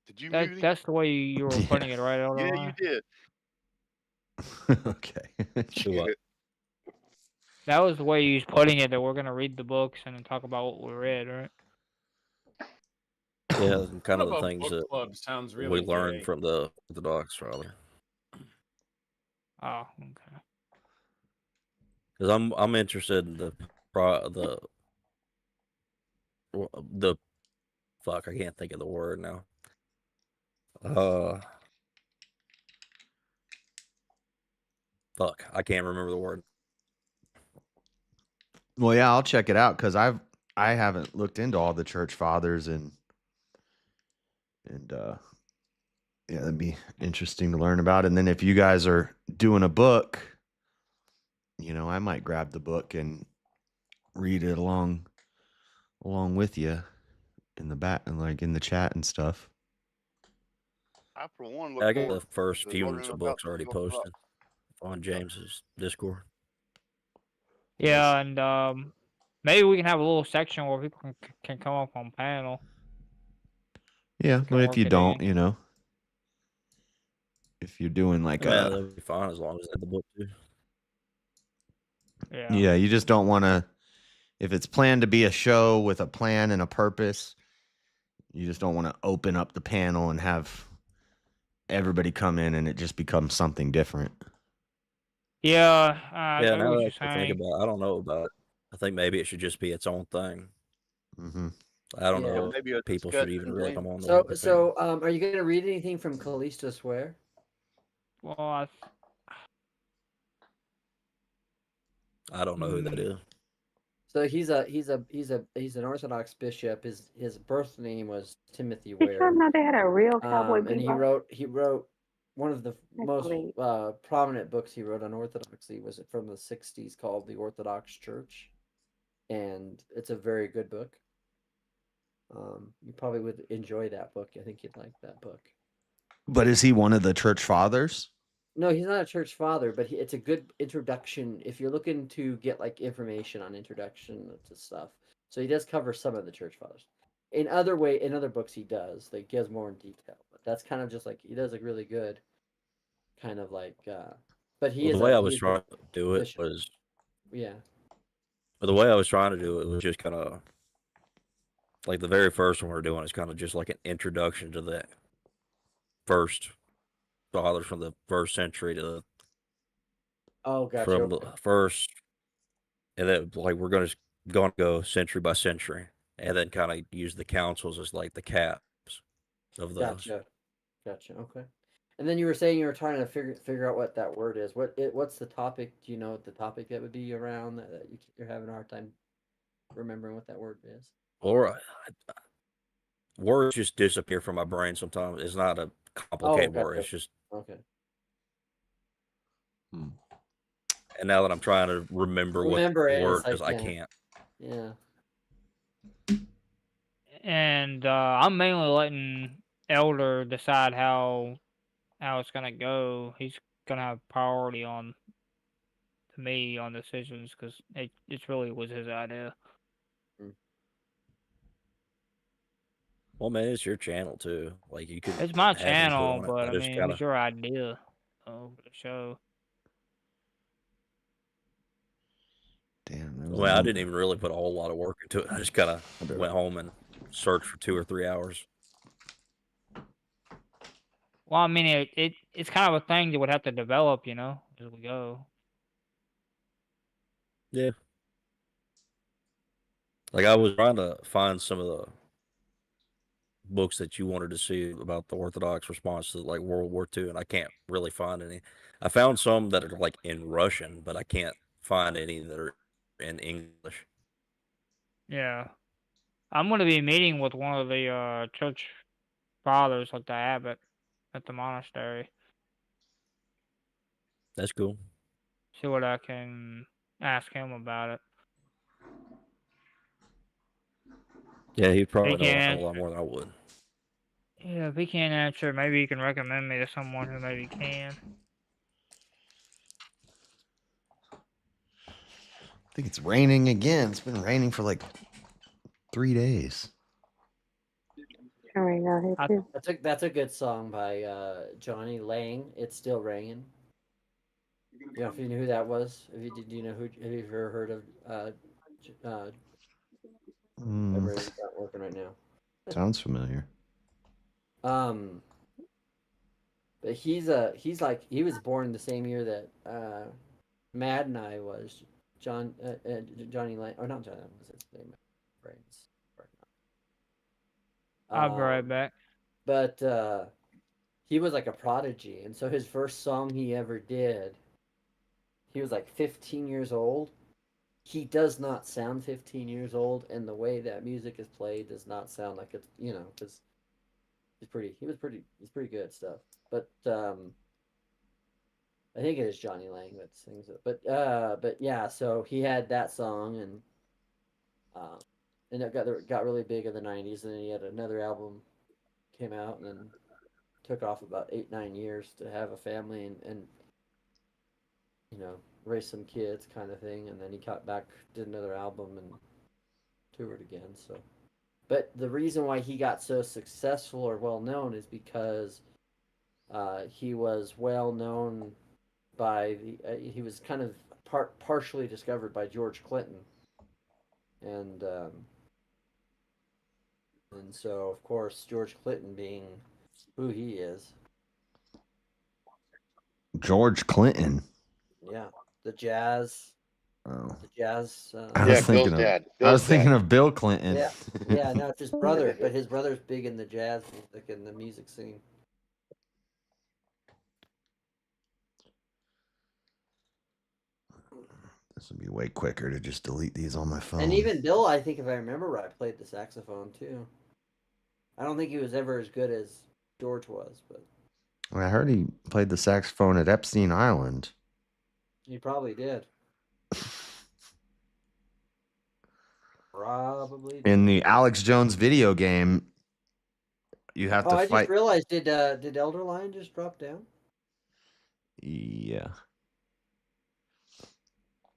Did you
That,
mute him?
that's the way you were putting it, right, Elder
Yeah, you
Line?
did.
Okay.
That was the way you was putting it, that we're gonna read the books and then talk about what we read, right?
Yeah, kind of the
About
things
book
that
club sounds
we
really
learned
gay.
from the Orthodox, rather.
Oh, okay.
Because I'm interested in the fuck, I can't think of the word now. Fuck, I can't remember the word.
Well, yeah, I'll check it out because I haven't looked into all the church fathers and yeah, that'd be interesting to learn about. And then if you guys are doing a book, I might grab the book and read it along with you in the back and like in the chat and stuff.
I, for one,
I
look
got the
forward
first
to
few
learning
of
about
books
the
already
Orthodox.
posted on James's Discord.
Yeah, and maybe we can have a little section where people can come up on panel.
Yeah,
We can
but if
work
you
it
don't,
in.
if you're doing like
Yeah, that'll be fine as long as it's the book too.
yeah, you just don't want to. If it's planned to be a show with a plan and a purpose, you just don't want to open up the panel and have everybody come in and it just becomes something different.
Yeah, I
Yeah,
get
now
what
that
you're
I think
saying.
about it, I don't know about it. I think maybe it should just be its own thing.
Mm-hmm.
I don't
Yeah.
know
Maybe
if
a
people should
discussion,
even really
James.
come on the
So,
book.
so are you going to read anything from Callisto Swear?
Well,
I don't know who that is.
So he's an Orthodox bishop. His birth name was Timothy
Did
Ware.
you know they had a real cowboy
And he wrote one of the most prominent books he wrote on Orthodoxy was from the 60s called The Orthodox Church, and it's a very good book. You probably would enjoy that book. I think you'd like that book.
But is he one of the church fathers?
No, he's not a church father, but it's a good introduction if you're looking to get like information on introduction to stuff. So he does cover some of the church fathers. In other books he does. Like he has more in detail. But that's kind of just like he does a really good kind of like but he is
The way I was trying to do it was
But
the way I was trying to do it was just kind of like the very first one we're doing is kind of just like an introduction to that first fathers from the first century to
Oh, gotcha.
from the first, and then like we're going to go century by century, and then kind of use the councils as like the caps of those.
Gotcha. Okay. And then you were saying you were trying to figure out what that word is. What's the topic? Do you know what the topic that would be around that you're having a hard time remembering what that word is?
Or words just disappear from my brain sometimes. It's not a complicated word. It's just
okay.
And now that I'm trying to remember what the word is, I can't.
Yeah.
And I'm mainly letting Elder decide how it's gonna go. He's gonna have priority on me on decisions because it really was his idea.
Well, man, it's your channel too. Like you could.
It's my
have input
channel,
on it.
but I
just
mean, it was your idea of the show.
Damn.
Well, I didn't even really put a whole lot of work into it. I just kind of went home and searched for 2 or 3 hours.
Well, I mean, it's kind of a thing that would have to develop, as we go.
Yeah. Like I was trying to find some of the books that you wanted to see about the Orthodox response to like World War II, and I can't really find any. I found some that are like in Russian, but I can't find any that are in English.
Yeah. I'm going to be meeting with one of the church fathers, like the abbot at the monastery.
That's cool.
See what I can ask him about it.
Yeah, he'd probably know a lot more than I would.
Yeah, if he can't answer, maybe you can recommend me to someone who maybe can.
I think it's raining again. It's been raining for like 3 days.
Right now here too.
That's a good song by Johnny Lang. It's Still Raining. You know, if you knew who that was, do you know who? Have you ever heard of? Everybody's not working right now.
Sounds familiar.
But he was born the same year that Mad and I was. Johnny Lang, or not Johnny, was his name? Brains.
I'll be right back.
But he was like a prodigy, and so his first song he ever did, he was like 15 years old. He does not sound 15 years old, and the way that music is played does not sound like it's, because he's pretty good at stuff. But I think it is Johnny Lang that sings it. But yeah, so he had that song, and it got really big in the 90s, and then he had another album came out, and then took off about 8-9 years to have a family and raise some kids kind of thing, and then he got back, did another album, and toured again. So, but the reason why he got so successful or well known is because he was well known by he was kind of partially discovered by George Clinton, and so of course George Clinton being who he is.
George Clinton.
Yeah, the jazz.
Oh.
The jazz.
I was thinking of Bill Clinton.
Yeah, no, it's his brother, but his brother's big in the jazz music and the music scene.
This would be way quicker to just delete these on my phone.
And even Bill, I think if I remember right, played the saxophone too. I don't think he was ever as good as George was, but
I heard he played the saxophone at Epstein Island.
He probably did. Probably.
In the Alex Jones video game, you have to
I
fight.
just realized, did Elder Lion just drop down?
Yeah.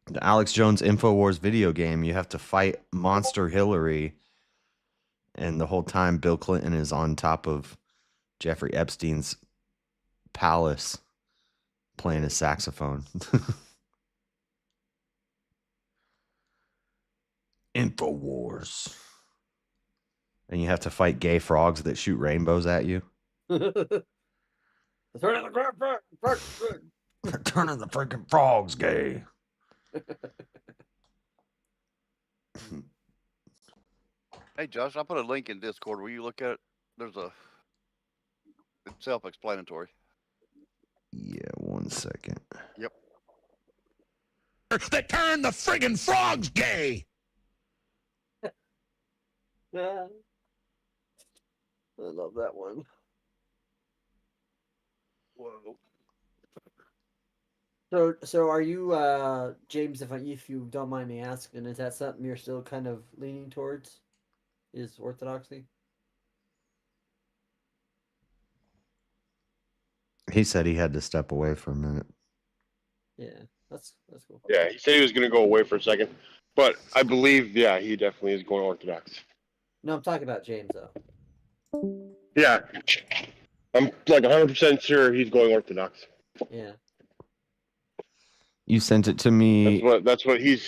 The Alex Jones InfoWars video game, you have to fight Monster Hillary, and the whole time Bill Clinton is on top of Jeffrey Epstein's palace playing his saxophone. InfoWars. And you have to fight gay frogs that shoot rainbows at you.
Return of the
Return of the freaking frogs, gay.
Hey, Josh, I put a link in Discord. Will you look at it? It's self-explanatory.
Yeah, 1 second.
Yep.
Return the friggin' frogs, gay.
I love that one.
Whoa.
So are you, James? If you don't mind me asking, is that something you're still kind of leaning towards? Is orthodoxy?
He said he had to step away for a minute.
Yeah, that's cool.
Yeah, he said he was going to go away for a second, but I believe, yeah, he definitely is going Orthodox.
No, I'm talking about James though.
Yeah, I'm like 100% sure he's going Orthodox.
Yeah.
You sent it to me.
That's what he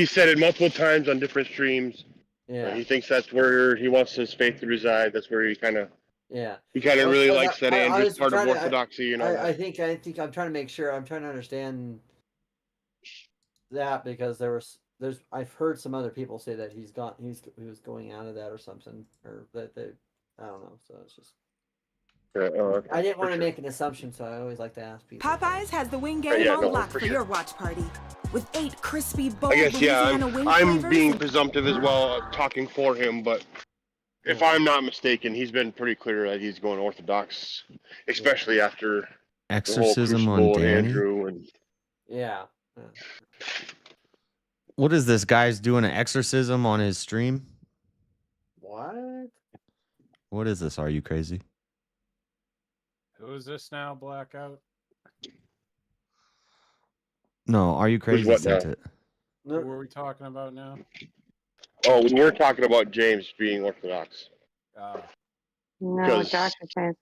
said it multiple times on different streams.
Yeah.
He thinks that's where he wants his faith to reside. That's where he kind of
Well,
really
so
likes that
I
Andrew's
was
part of
trying to-
Orthodoxy and all that.
I think I'm trying to make sure. I'm trying to understand that because there's I've heard some other people say that he was going out of that or something, or that they I don't know. So it's just I didn't want to make an assumption, so I always like to ask people.
Popeyes has the wing game on lock for your watch party. With 8 crispy, bold
I guess,
Louisiana wing
I'm
flavors
being
and-
presumptive as well, talking for him, but if I'm not mistaken, he's been pretty clear that he's going Orthodox, especially after
Exorcism
the whole
on
Crucible and
Danny?
Andrew and
Yeah.
What is this guy's doing an exorcism on his stream?
What?
What is this? Are you crazy?
Who is this now, Blackout?
No, Are You Crazy
what
sent
now?
it.
Who are we talking about now?
Oh, we're talking about James being Orthodox.
No,
Because-
Josh is saying.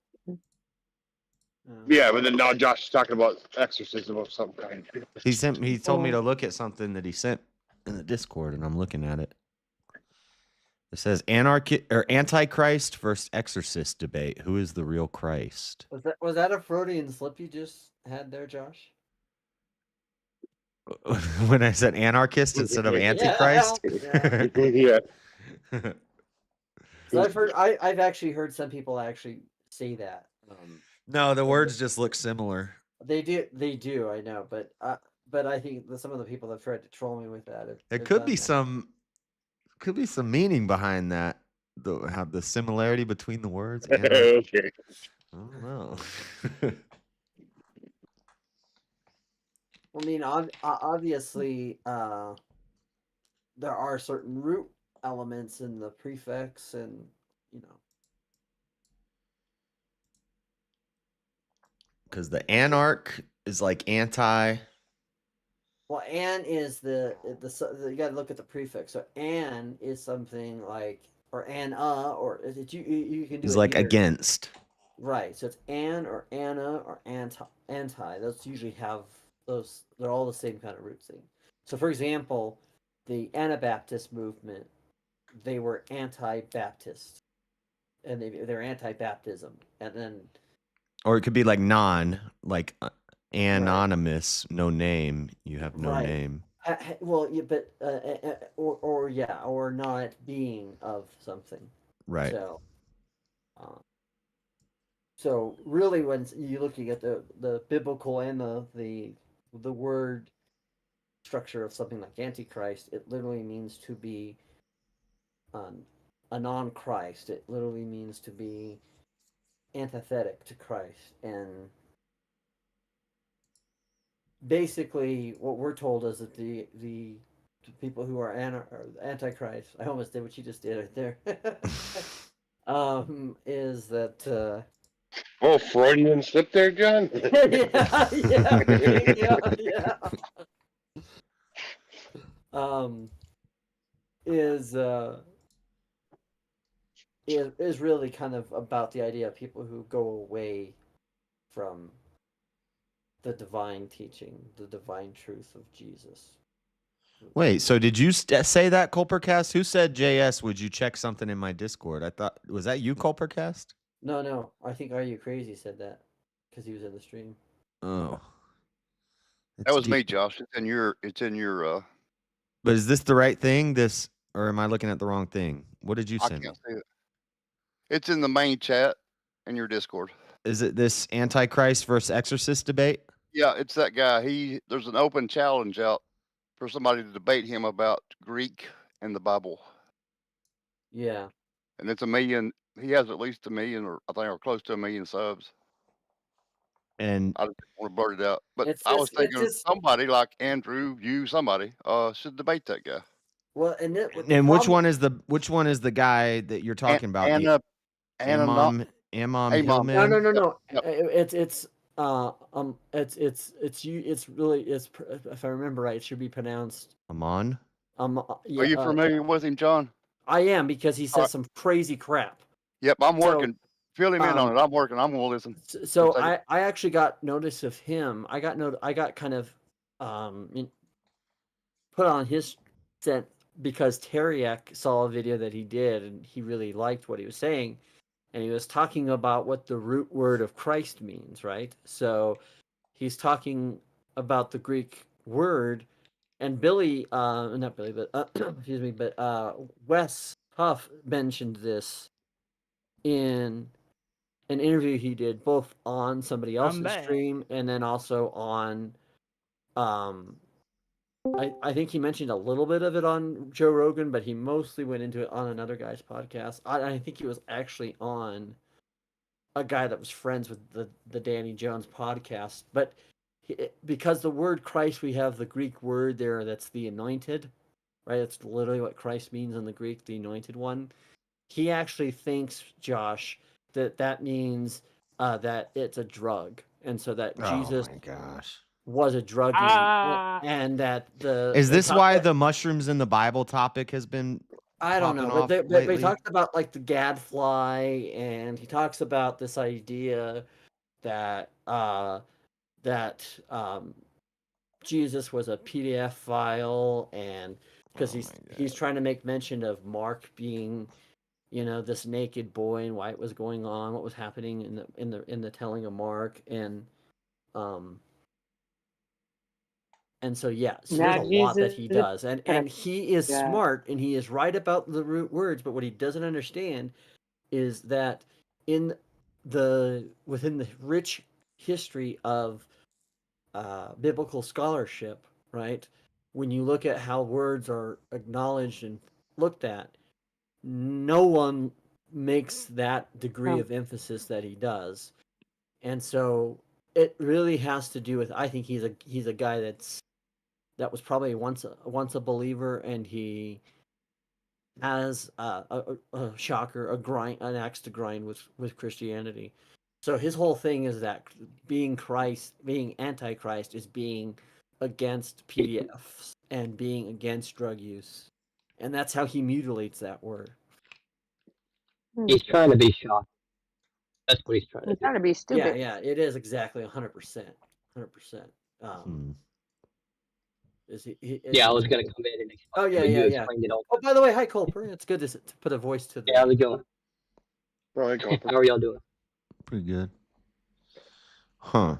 Yeah, but then now Josh is talking about exorcism of some kind.
He told me to look at something that he sent in the Discord, and I'm looking at it. It says Antichrist versus Exorcist debate. Who is the real Christ?
Was that a Freudian slip you just had there, Josh?
When I said anarchist instead of Antichrist?
Yeah.
So I've actually heard some people actually say that.
No, the words just look similar.
They do. I know, but I think that some of the people that tried to troll me with that.
There
have
could
done
be
that.
some meaning behind that. Have the similarity between the words.
Okay.
I don't know.
I mean, obviously, there are certain root elements in the prefix, and you know.
Because the anarch is like anti.
Well, an is the you got to look at the prefix. So an is something like, or or is it you can do
Is
it
like
either.
against.
Right. So it's an or anna or anti. Those usually have those. They're all the same kind of root thing. So, for example, the Anabaptist movement, they were anti-Baptist, and they're anti-baptism, and then.
Or it could be like like anonymous, no name. You have no
Right.
name.
Well, yeah, but or not being of something.
Right.
So really, when you're looking at the biblical and the word structure of something like Antichrist, it literally means to be a non-Christ. It literally means to be antithetic to Christ, and basically what we're told is that the people who are antichrist, I almost did what you just did right there, is that
Oh, Freudian slip there, John?
Is really kind of about the idea of people who go away from the divine teaching, the divine truth of Jesus.
Wait, so did you say that, Culpercast? Who said, JS, would you check something in my Discord? I thought, was that you, Culpercast?
No, I think Are You Crazy said that. because he was in the stream.
Oh.
That was me, Josh. It's in your.
But is this the right thing? Or am I looking at the wrong thing? What did you
I
send me?
can't see it. It's in the main chat in your Discord.
Is it this Antichrist versus Exorcist debate?
Yeah, it's that guy. There's an open challenge out for somebody to debate him about Greek and the Bible.
Yeah.
And it's 1 million. He has at least 1 million, or I think, or close to 1 million subs.
And
I just want to blurt it out. But
It's
I was
just- it's
thinking
just-
somebody like Andrew, somebody, should debate that guy.
Well, and
which one is the guy that you're talking about? Imam Hillman?
No. It's really if I remember right, it should be pronounced
Amon.
Yeah,
Are you familiar with him, John?
I am, because he says some crazy crap.
Yep, I'm working. Fill him in on
um,
it. I'm working. I'm gonna listen.
So I actually got notice of him. I got kind of put on his scent because Teriak saw a video that he did and he really liked what he was saying, and he was talking about what the root word of Christ means, right? So he's talking about the Greek word, and Billy, not Billy, but excuse me, but Wes Huff mentioned this in an interview he did, both on somebody else's
back.
stream and then also on I think he mentioned a little bit of it on Joe Rogan, but he mostly went into it on another guy's podcast. I think he was actually on a guy that was friends with the Danny Jones podcast. But because the word Christ, we have the Greek word there that's the anointed, right? It's literally what Christ means in the Greek, the anointed one. He actually thinks, Josh, that means that it's a drug. And so that Jesus was a druggie, and that
Is this why the mushrooms in the Bible topic has been?
I don't know,
popping
but
off
they
lately?
talked about like the gadfly, and he talks about this idea that Jesus was a PDF file, and because he's trying to make mention of Mark being, this naked boy and why it was going on, what was happening in the telling of Mark, and so so there's a lot that he does, and he is smart, and he is right about the root words, but what he doesn't understand is that within the rich history of biblical scholarship, right? When you look at how words are acknowledged and looked at, no one makes that degree of emphasis that he does, and so it really has to do with. I think he's a guy that was probably once a believer, and he has a shocker, an axe to grind with Christianity. So his whole thing is that being Antichrist is being against PDFs and being against drug use, and that's how he mutilates that word.
He's trying to be shocked. That's what he's trying to do.
He's trying to be stupid.
Yeah, it is exactly 100%. 100%.
Yeah, I was gonna come in and explain.
Oh yeah.
Explained it all.
Oh, by the way, hi Culper. It's good to put a voice to the.
Yeah, how's it going?
How
are y'all doing?
Pretty good. Huh.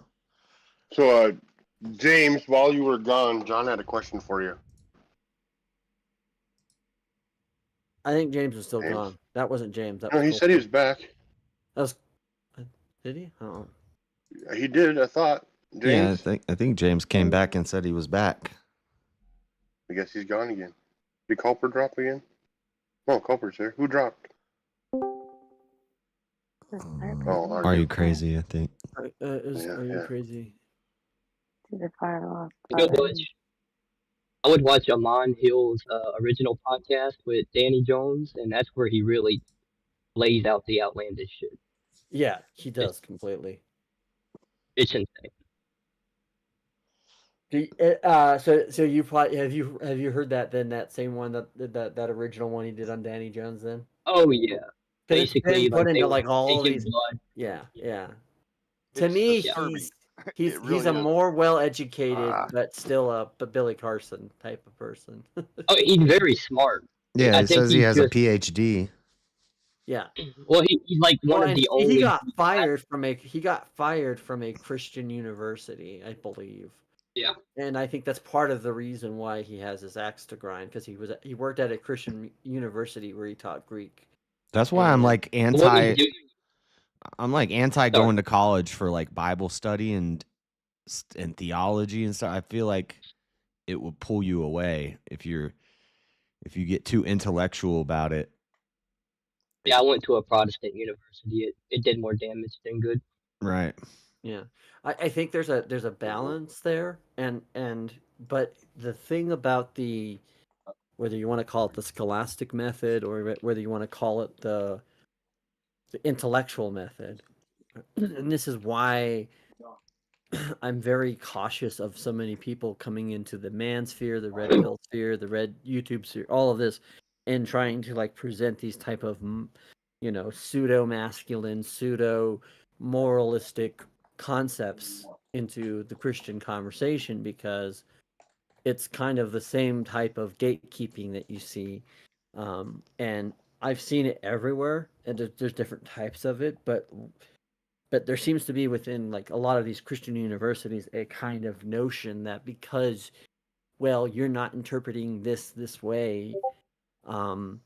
So, James, while you were gone, John had a question for you.
I think James was still gone. That wasn't James. That
No,
was
he said he was back.
That was. Did he? Oh.
He did. I thought. James.
Yeah, I think James came back and said he was back.
I guess he's gone again. Did Culper drop again? No, Culper's here. Who dropped?
Are you crazy? I think.
Are you crazy?
I would watch Amon Hill's original podcast with Danny Jones, and that's where he really lays out the outlandish shit.
Yeah, he does completely.
It's insane.
So you probably have you heard that same one that original one he did on Danny Jones then?
Oh yeah, basically
put into
like
all
taking
these
blood.
Yeah. To me, he's a more well-educated, but still a Billy Carson type of person.
Oh, he's very smart.
Yeah,
I
he
think
says he
he's
has a PhD.
Yeah.
Well, he's like one of
and
the
he
only.
got fired from a Christian university, I believe.
Yeah.
And I think that's part of the reason why he has his axe to grind, because he worked at a Christian university where he taught Greek.
That's why I'm like anti. I'm like anti going to college for like Bible study and theology and stuff. I feel like it will pull you away if you get too intellectual about it.
Yeah, I went to a Protestant university. It did more damage than good.
Right.
Yeah, I think there's a balance there, but the thing about whether you want to call it the scholastic method or whether you want to call it the intellectual method, and this is why I'm very cautious of so many people coming into the man sphere, the red pill sphere, the red YouTube sphere, all of this, and trying to like present these type of, pseudo masculine, pseudo moralistic concepts into the Christian conversation, because it's kind of the same type of gatekeeping that you see, and I've seen it everywhere, and there's different types of it, but there seems to be within like a lot of these Christian universities a kind of notion that because, well, you're not interpreting this way, or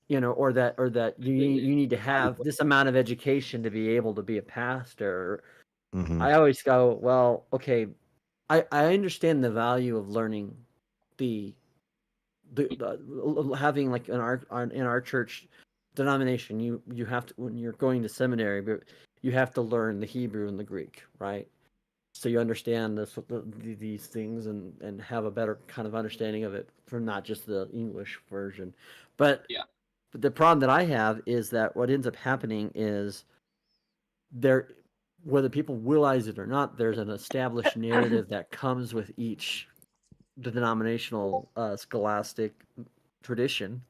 that you need to have this amount of education to be able to be a pastor.
Mm-hmm.
I always go, well, okay, I understand the value of learning the having like in our church denomination, you have to, when you're going to seminary, but you have to learn the Hebrew and the Greek, right? So you understand these things and have a better kind of understanding of it from not just the English version. But the problem that I have is that what ends up happening is whether people realize it or not, there's an established narrative that comes with each denominational scholastic tradition,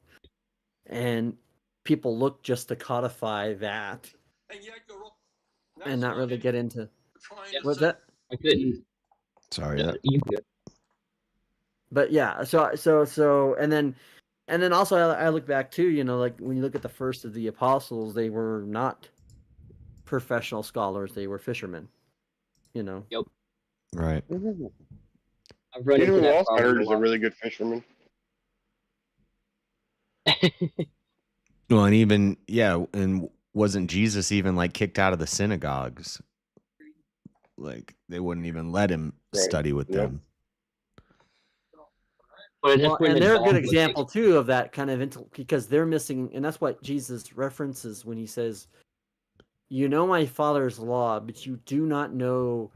and people look just to codify that and not really get into what's that.
I couldn't.
Sorry.
You good.
But yeah, so and then also I look back too, like when you look at the first of the apostles, they were not professional scholars, they were fishermen,
Yep.
Right.
I've run into
who
that
else I
problem
heard
a
is a
lot.
really good fisherman?
Well, and even and wasn't Jesus even like kicked out of the synagogues? Like they wouldn't even let him study with them.
Well, and they're a good example too of that kind of because they're missing, and that's what Jesus references when he says, "You know my Father's law, but you do not know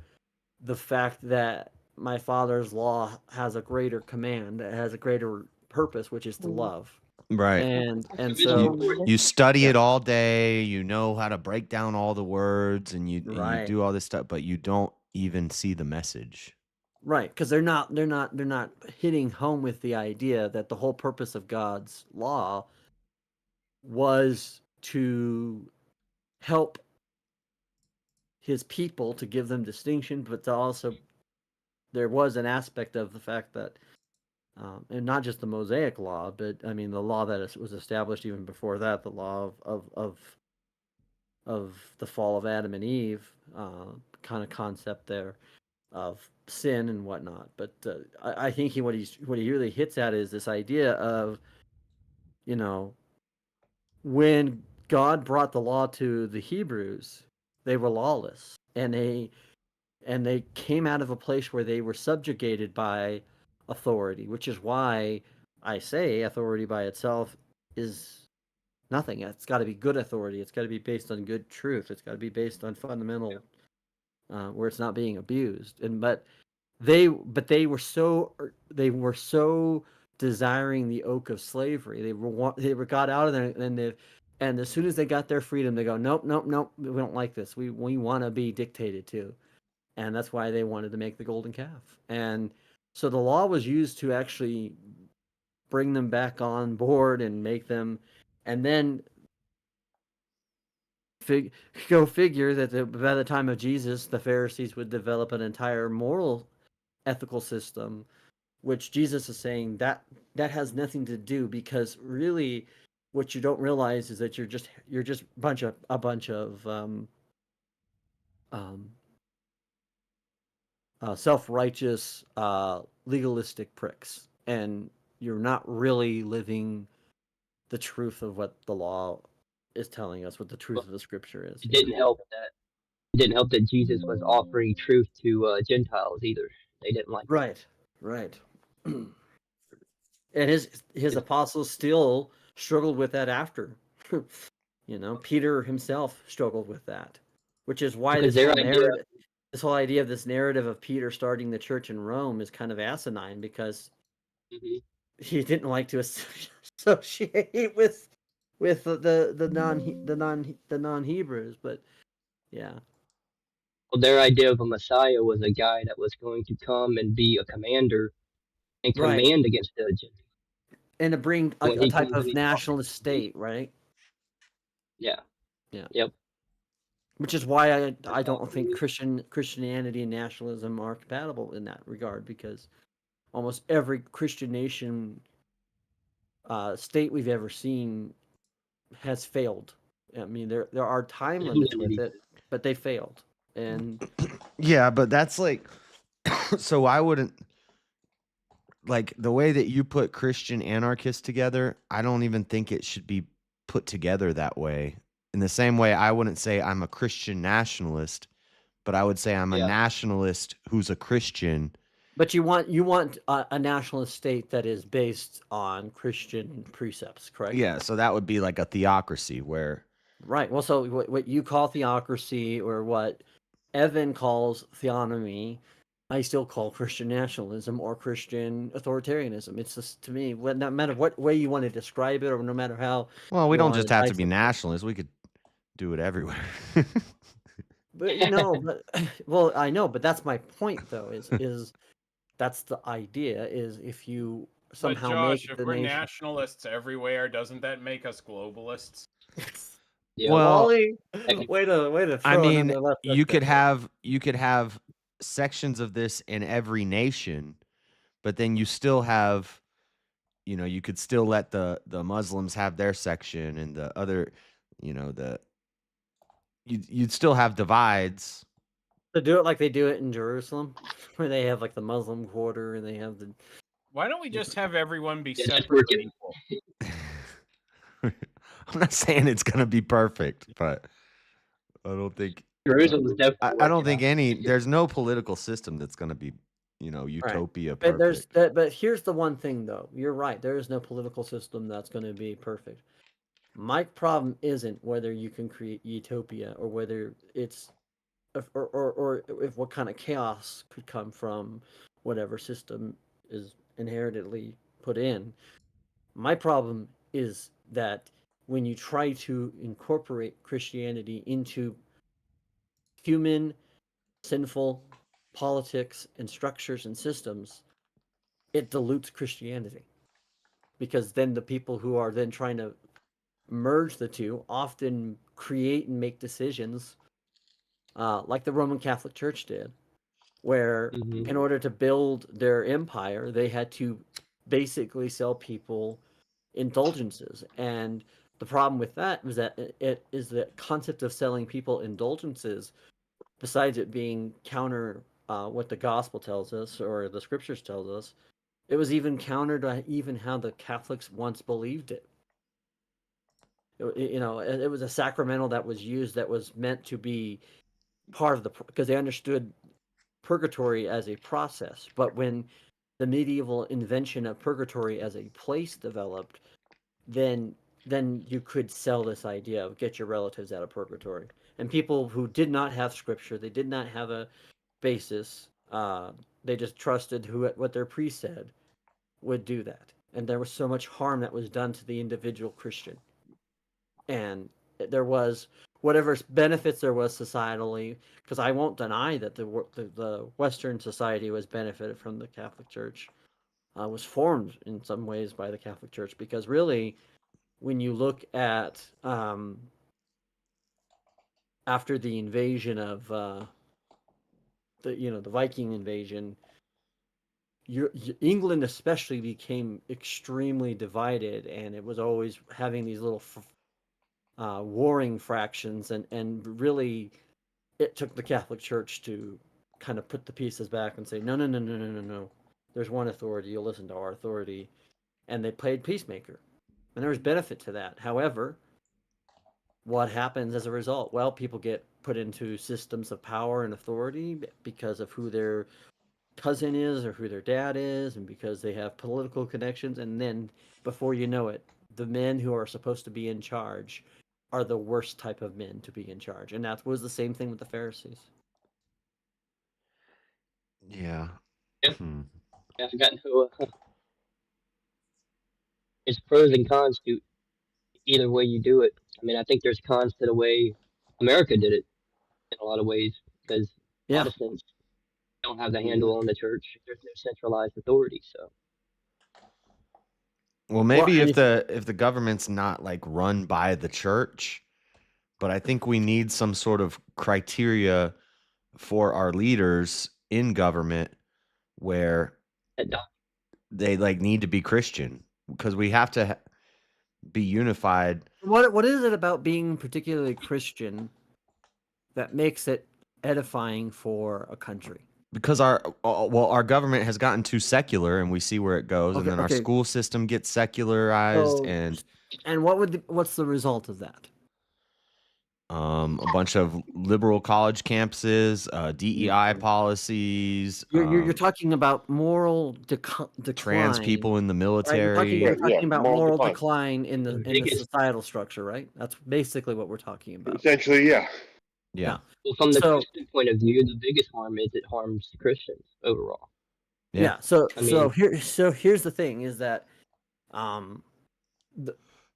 the fact that my Father's law has a greater command, that has a greater purpose, which is to love."
Right.
And so
you study it all day, you know how to break down all the words, and you do all this stuff, but you don't even see the message.
Right, because they're not hitting home with the idea that the whole purpose of God's law was to help his people, to give them distinction, but to also there was an aspect of the fact that, and not just the Mosaic law, but I mean the law that was established even before that, the law of the fall of Adam and Eve, kind of concept there of sin and whatnot. But I think what he really hits at is this idea of, when God brought the law to the Hebrews, they were lawless, and they came out of a place where they were subjugated by authority, which is why I say authority by itself is nothing. It's got to be good authority. It's got to be based on good truth. It's got to be based on fundamental, where it's not being abused. But they were so desiring the oak of slavery. They were got out of there, and as soon as they got their freedom, they go, nope, we don't like this. We want to be dictated to, and that's why they wanted to make the golden calf. And so the law was used to actually bring them back on board and make them, and then go figure that by the time of Jesus, the Pharisees would develop an entire moral ethical system, which Jesus is saying that has nothing to do, because really what you don't realize is that you're just a bunch of self-righteous, legalistic pricks, and you're not really living the truth of what the law is telling us, what the truth of the scripture is.
It didn't help that Jesus was offering truth to Gentiles either. They didn't like
right, right. And his apostles still struggled with that after. Peter himself struggled with that, which is why this whole idea of this narrative of Peter starting the church in Rome is kind of asinine, because he didn't like to associate with the non-Hebrews, but yeah.
Well, their idea of a Messiah was a guy that was going to come and be a commander and command against the Gentiles.
And to bring a type of nationalist state, right?
Yeah.
Yeah.
Yep.
Which is why I don't think Christianity and nationalism are compatible in that regard, because almost every Christian nation state we've ever seen has failed. I mean, there are time limits with it, but they failed. And
yeah, but that's like, so I wouldn't, like, the way that you put Christian anarchists together, I don't even think it should be put together that way. In the same way, I wouldn't say I'm a Christian nationalist, but I would say I'm a nationalist who's a Christian.
But you want a nationalist state that is based on Christian precepts, correct?
Yeah, so that would be like a theocracy where...
Right. Well, so what you call theocracy, or what Evan calls theonomy, I still call Christian nationalism or Christian authoritarianism. It's just, to me, no matter what way you want to describe it, or no matter how...
Well, we don't just have to be nationalists. We could do it everywhere.
But well, I know, but that's my point, though, is that's the idea, is if you somehow
but Josh,
make
if
the
we're
nation...
nationalists everywhere, doesn't that make us globalists?
Yeah. Well, way to throw
I mean,
another left
you could have sections of this in every nation, but then you still have, you could still let the Muslims have their section, and the other, you'd still have divides.
To do it like they do it in Jerusalem, where they have like the Muslim quarter, and they have the...
Why don't we just have everyone be separate but equal?
I'm not saying it's gonna be perfect, but I don't think
Jerusalem's definitely
I don't think there's no political system that's gonna be, utopia perfect.
But here's the one thing, though. You're right. There is no political system that's going to be perfect. My problem isn't whether you can create utopia, or whether it's or if what kind of chaos could come from whatever system is inherently put in. My problem is that when you try to incorporate Christianity into human, sinful politics and structures and systems, it dilutes Christianity. Because then the people who are then trying to merge the two often create and make decisions like the Roman Catholic Church did, where in order to build their empire, they had to basically sell people indulgences. And the problem with that was that it is the concept of selling people indulgences, besides it being counter what the gospel tells us or the scriptures tells us, it was even counter to even how the Catholics once believed it. It was a sacramental that was used that was meant to be part of because they understood purgatory as a process. But when the medieval invention of purgatory as a place developed, then you could sell this idea of get your relatives out of purgatory. And people who did not have scripture, they did not have a basis, they just trusted what their priest said, would do that. And there was so much harm that was done to the individual Christian. And there was whatever benefits there was societally, because I won't deny that the Western society was benefited from the Catholic Church, was formed in some ways by the Catholic Church, because really, when you look at after the invasion of the Viking invasion, England especially became extremely divided, and it was always having these little warring fractions, and really it took the Catholic Church to kind of put the pieces back and say, no, no, no, no, no, no, no. There's one authority. You'll listen to our authority. And they played peacemaker. And there was benefit to that. However, what happens as a result? Well, people get put into systems of power and authority because of who their cousin is or who their dad is, and because they have political connections. And then before you know it, the men who are supposed to be in charge are the worst type of men to be in charge. And that was the same thing with the Pharisees.
Yeah.
Yeah, I got no. It's pros and cons to either way you do it. I mean, I think there's cons to the way America did it in a lot of ways because Protestants don't have the handle on the church. There's no centralized authority, so.
Well, maybe if the government's not like run by the church, but I think we need some sort of criteria for our leaders in government where they like need to be Christian, because we have to be unified.
What is it about being particularly Christian that makes it edifying for a country?
Because our government has gotten too secular, and we see where it goes, and then our school system gets secularized, and
what's the result of that?
A bunch of liberal college campuses, DEI policies.
You're talking about moral decline.
Trans people in the military.
Right? You're talking about moral decline in the societal structure, right? That's basically what we're talking about.
Essentially, yeah.
Yeah.
Well, from the Christian point of view, the biggest harm is it harms Christians overall.
Yeah. So here's the thing: is that,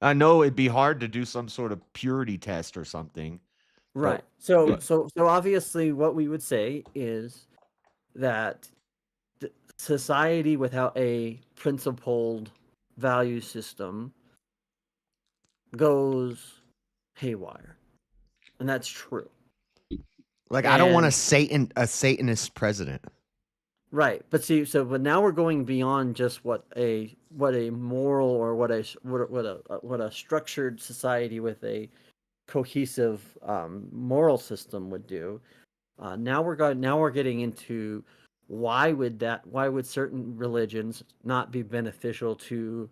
I know it'd be hard to do some sort of purity test or something.
Right. So obviously, what we would say is that society without a principled value system goes haywire, and that's true.
Like, I don't want a Satanist president.
Right, but but now we're going beyond just what a moral or what a structured society with a cohesive moral system would do. Now we're getting into why would certain religions not be beneficial to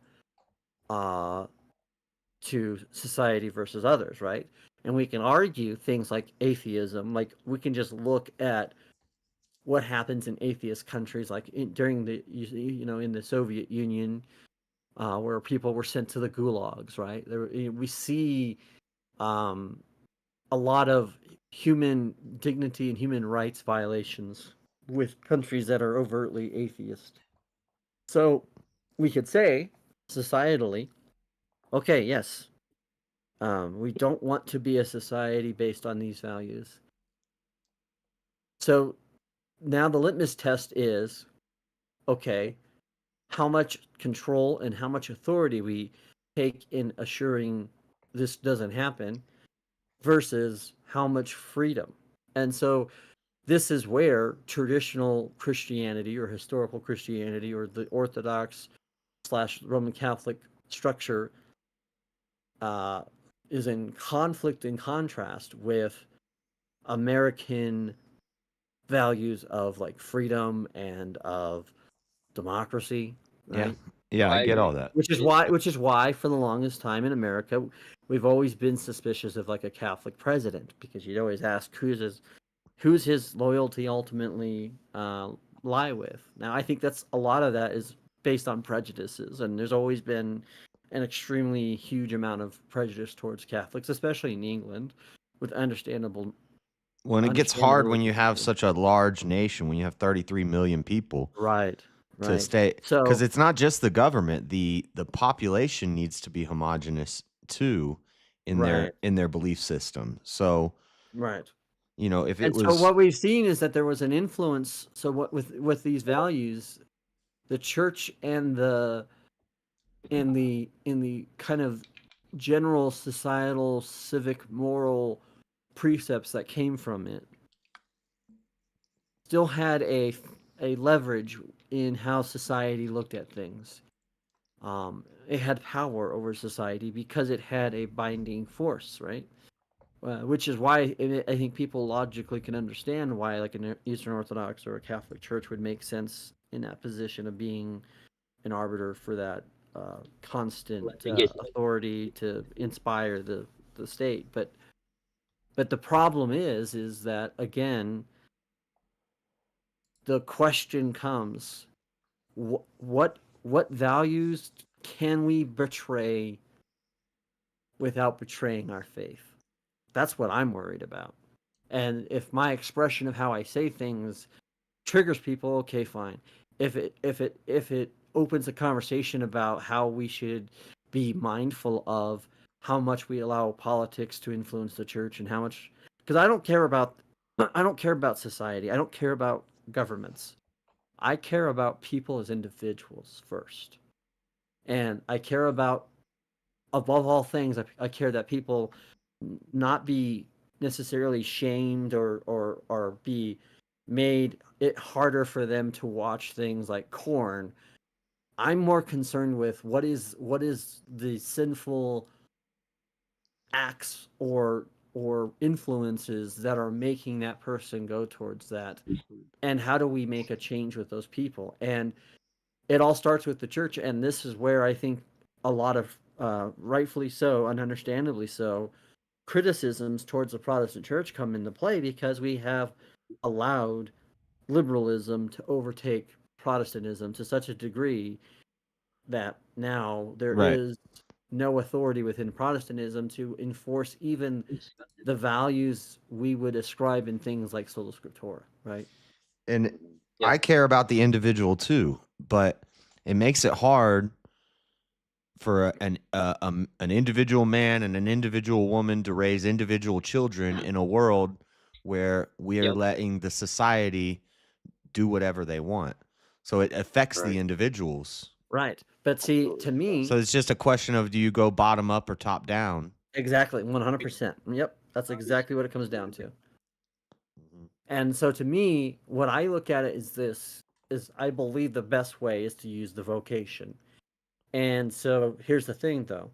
society versus others, right? And we can argue things like atheism. Like, we can just look at what happens in atheist countries, like during the in the Soviet Union, where people were sent to the gulags, right? We see a lot of human dignity and human rights violations with countries that are overtly atheist. So we could say societally, okay, yes, we don't want to be a society based on these values. So now the litmus test is, okay, how much control and how much authority we take in assuring this doesn't happen versus how much freedom. And so this is where traditional Christianity or historical Christianity or the Orthodox / Roman Catholic structure is in conflict and contrast with American values of like freedom and of democracy, right?
Yeah, I get all that.
Which is why for the longest time in America, we've always been suspicious of like a Catholic president, because you'd always ask who's his loyalty ultimately lie with. Now, I think that's a lot of that is based on prejudices, and there's always been an extremely huge amount of prejudice towards Catholics, especially in England, with understandable.
When it gets hard when you have such a large nation, when you have 33 million people,
right?
To stay, because it's not just the government; the population needs to be homogenous too in their belief system. So,
right,
if it was,
so what we've seen is that there was an influence. So what with these values, the church and the kind of general societal, civic, moral precepts that came from it still had a leverage in how society looked at things. It had power over society because it had a binding force, right? Which is why I think people logically can understand why, like, an Eastern Orthodox or a Catholic Church would make sense in that position of being an arbiter for that constant authority to inspire the state. But the problem is that, again, the question comes: what values can we betray without betraying our faith? That's what I'm worried about. And if my expression of how I say things triggers people, okay, fine. If it opens a conversation about how we should be mindful of how much we allow politics to influence the church and how much, because I don't care about society. I don't care about governments. I care about people as individuals first. And I care about, above all things, I care that people not be necessarily shamed or be made it harder for them to watch things like Korn. I'm more concerned with what is the sinful acts or influences that are making that person go towards that, and how do we make a change with those people. And it all starts with the church, and this is where I think a lot of rightfully so and understandably so criticisms towards the Protestant church come into play, because we have allowed liberalism to overtake Protestantism to such a degree that now there is no authority within Protestantism to enforce even the values we would ascribe in things like sola scriptura, right?
And I care about the individual too, but it makes it hard for an individual man and an individual woman to raise individual children in a world where we are letting the society do whatever they want. So it affects the individuals.
Right. But see, to me,
so it's just a question of, do you go bottom up or top down?
Exactly, 100%. Yep, that's exactly what it comes down to. And so to me, what I look at it is I believe the best way is to use the vocation. And so here's the thing, though.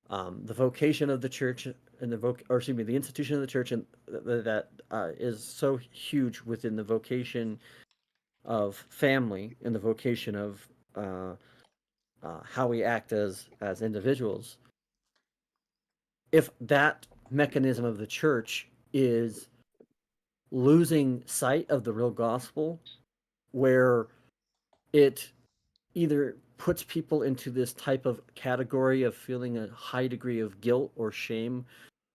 The vocation of the church and the institution of the church, and that is so huge within the vocation of family and the vocation of how we act as individuals. If that mechanism of the church is losing sight of the real gospel, where it either puts people into this type of category of feeling a high degree of guilt or shame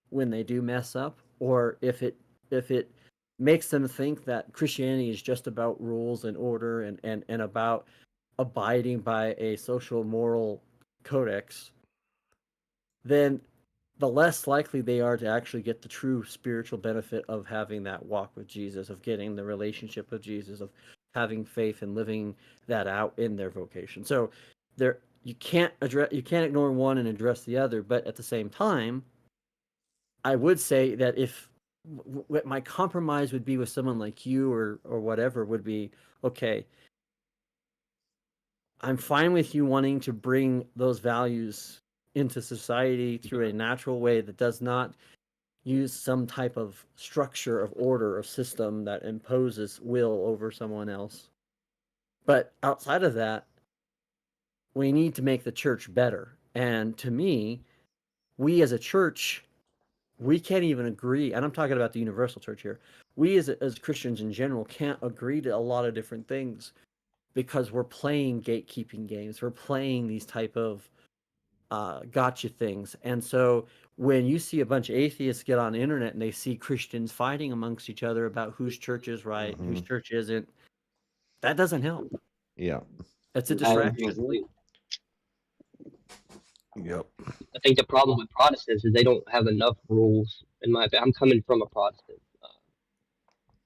when they do mess up, or if it makes them think that Christianity is just about rules and order and about abiding by a social moral codex, then the less likely they are to actually get the true spiritual benefit of having that walk with Jesus, of getting the relationship with Jesus, of having faith and living that out in their vocation. So you can't ignore one and address the other, but at the same time, I would say that if what my compromise would be with someone like you or whatever would be, okay, I'm fine with you wanting to bring those values into society through a natural way that does not use some type of structure of order or system that imposes will over someone else. But outside of that, we need to make the church better. And to me, we as a church, we can't even agree, and I'm talking about the universal church here, we as Christians in general can't agree to a lot of different things because we're playing gatekeeping games. We're playing these type of gotcha things. And so when you see a bunch of atheists get on the internet and they see Christians fighting amongst each other about whose church is right, whose church isn't, that doesn't help.
Yeah.
It's a distraction.
Yep.
I think the problem with Protestants is they don't have enough rules. In my opinion, I'm coming from a Protestant.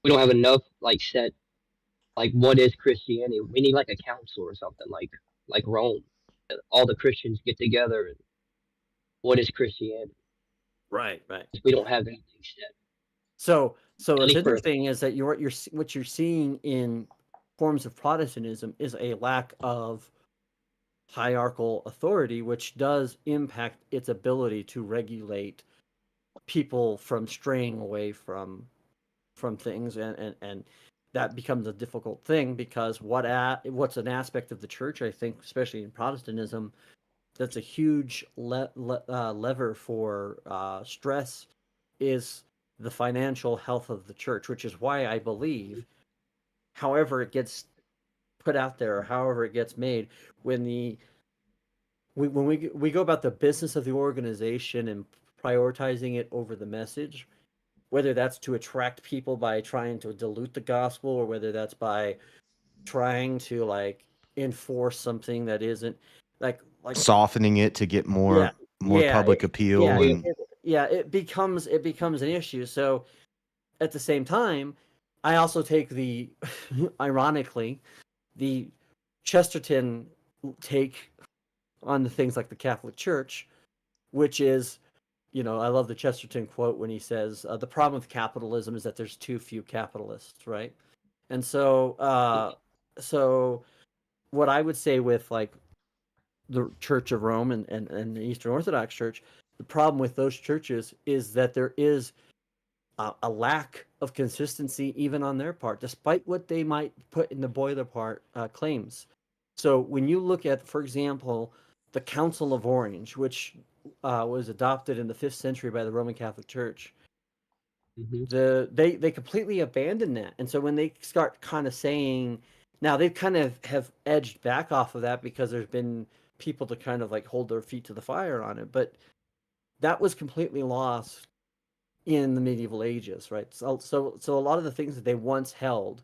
We don't have enough set, what is Christianity? We need a council or something like Rome. All the Christians get together and what is Christianity?
Right.
We don't have anything set.
So what's interesting is that what you're seeing in forms of Protestantism is a lack of hierarchical authority, which does impact its ability to regulate people from straying away from things, and that becomes a difficult thing, because what's an aspect of the church, I think, especially in Protestantism, that's a huge lever for stress, is the financial health of the church, which is why I believe, however it gets put out there, or however it gets made, when we go about the business of the organization and prioritizing it over the message, whether that's to attract people by trying to dilute the gospel, or whether that's by trying to like enforce something that isn't like
softening it to get more public appeal, and
it becomes an issue. So at the same time, I also take the ironically the Chesterton take on the things like the Catholic Church, which is, I love the Chesterton quote when he says, the problem with capitalism is that there's too few capitalists, right? And so, what I would say with like the Church of Rome and the Eastern Orthodox Church, the problem with those churches is that there is a lack of consistency even on their part, despite what they might put in the boilerplate claims. So when you look at, for example, the Council of Orange, which was adopted in the 5th century by the Roman Catholic Church, they completely abandoned that. And so when they start kind of saying, now they kind of have edged back off of that because there's been people to kind of like hold their feet to the fire on it, but that was completely lost in the medieval ages, right? So a lot of the things that they once held,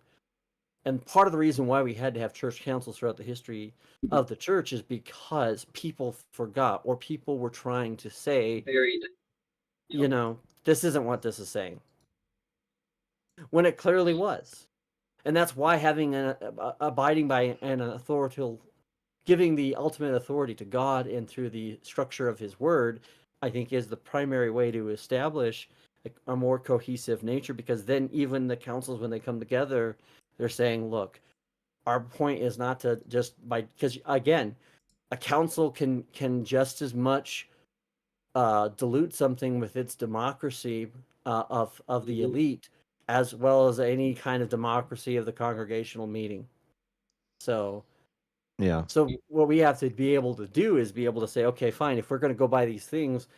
and part of the reason why we had to have church councils throughout the history of the church is because people forgot, or people were trying to say, this isn't what this is saying, when it clearly was. And that's why having abiding by an authoritative, giving the ultimate authority to God and through the structure of His Word, I think is the primary way to establish a more cohesive nature, because then even the councils, when they come together, they're saying, look, our point is not to just because again, a council can just as much dilute something with its democracy of the elite, as well as any kind of democracy of the congregational meeting. So what we have to be able to do is be able to say, okay, fine, if we're going to go by these things,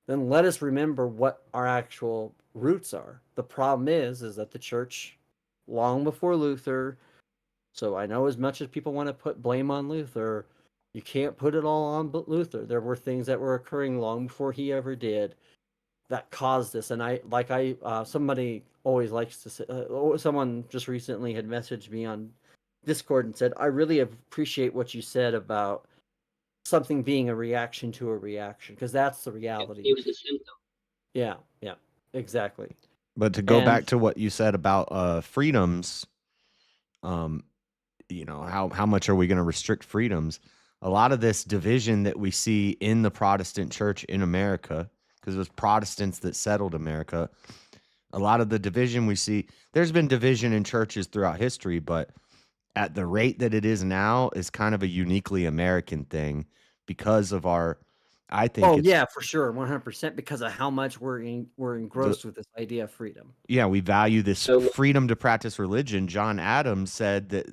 then let us remember what our actual roots are. The problem is that the church, long before Luther, so I know as much as people want to put blame on Luther, you can't put it all on Luther. There were things that were occurring long before he ever did that caused this. And somebody always likes to say, someone just recently had messaged me on Discord and said, I really appreciate what you said about something being a reaction to a reaction, because that's the reality.
It was a symptom.
Yeah, exactly.
But to go back to what you said about freedoms, how much are we going to restrict freedoms? A lot of this division that we see in the Protestant church in America, because it was Protestants that settled America, a lot of the division we see, there's been division in churches throughout history, but at the rate that it is now is kind of a uniquely American thing because of our, I think.
For sure. 100%, because of how much we're engrossed with this idea of freedom.
Yeah. We value this freedom to practice religion. John Adams said that,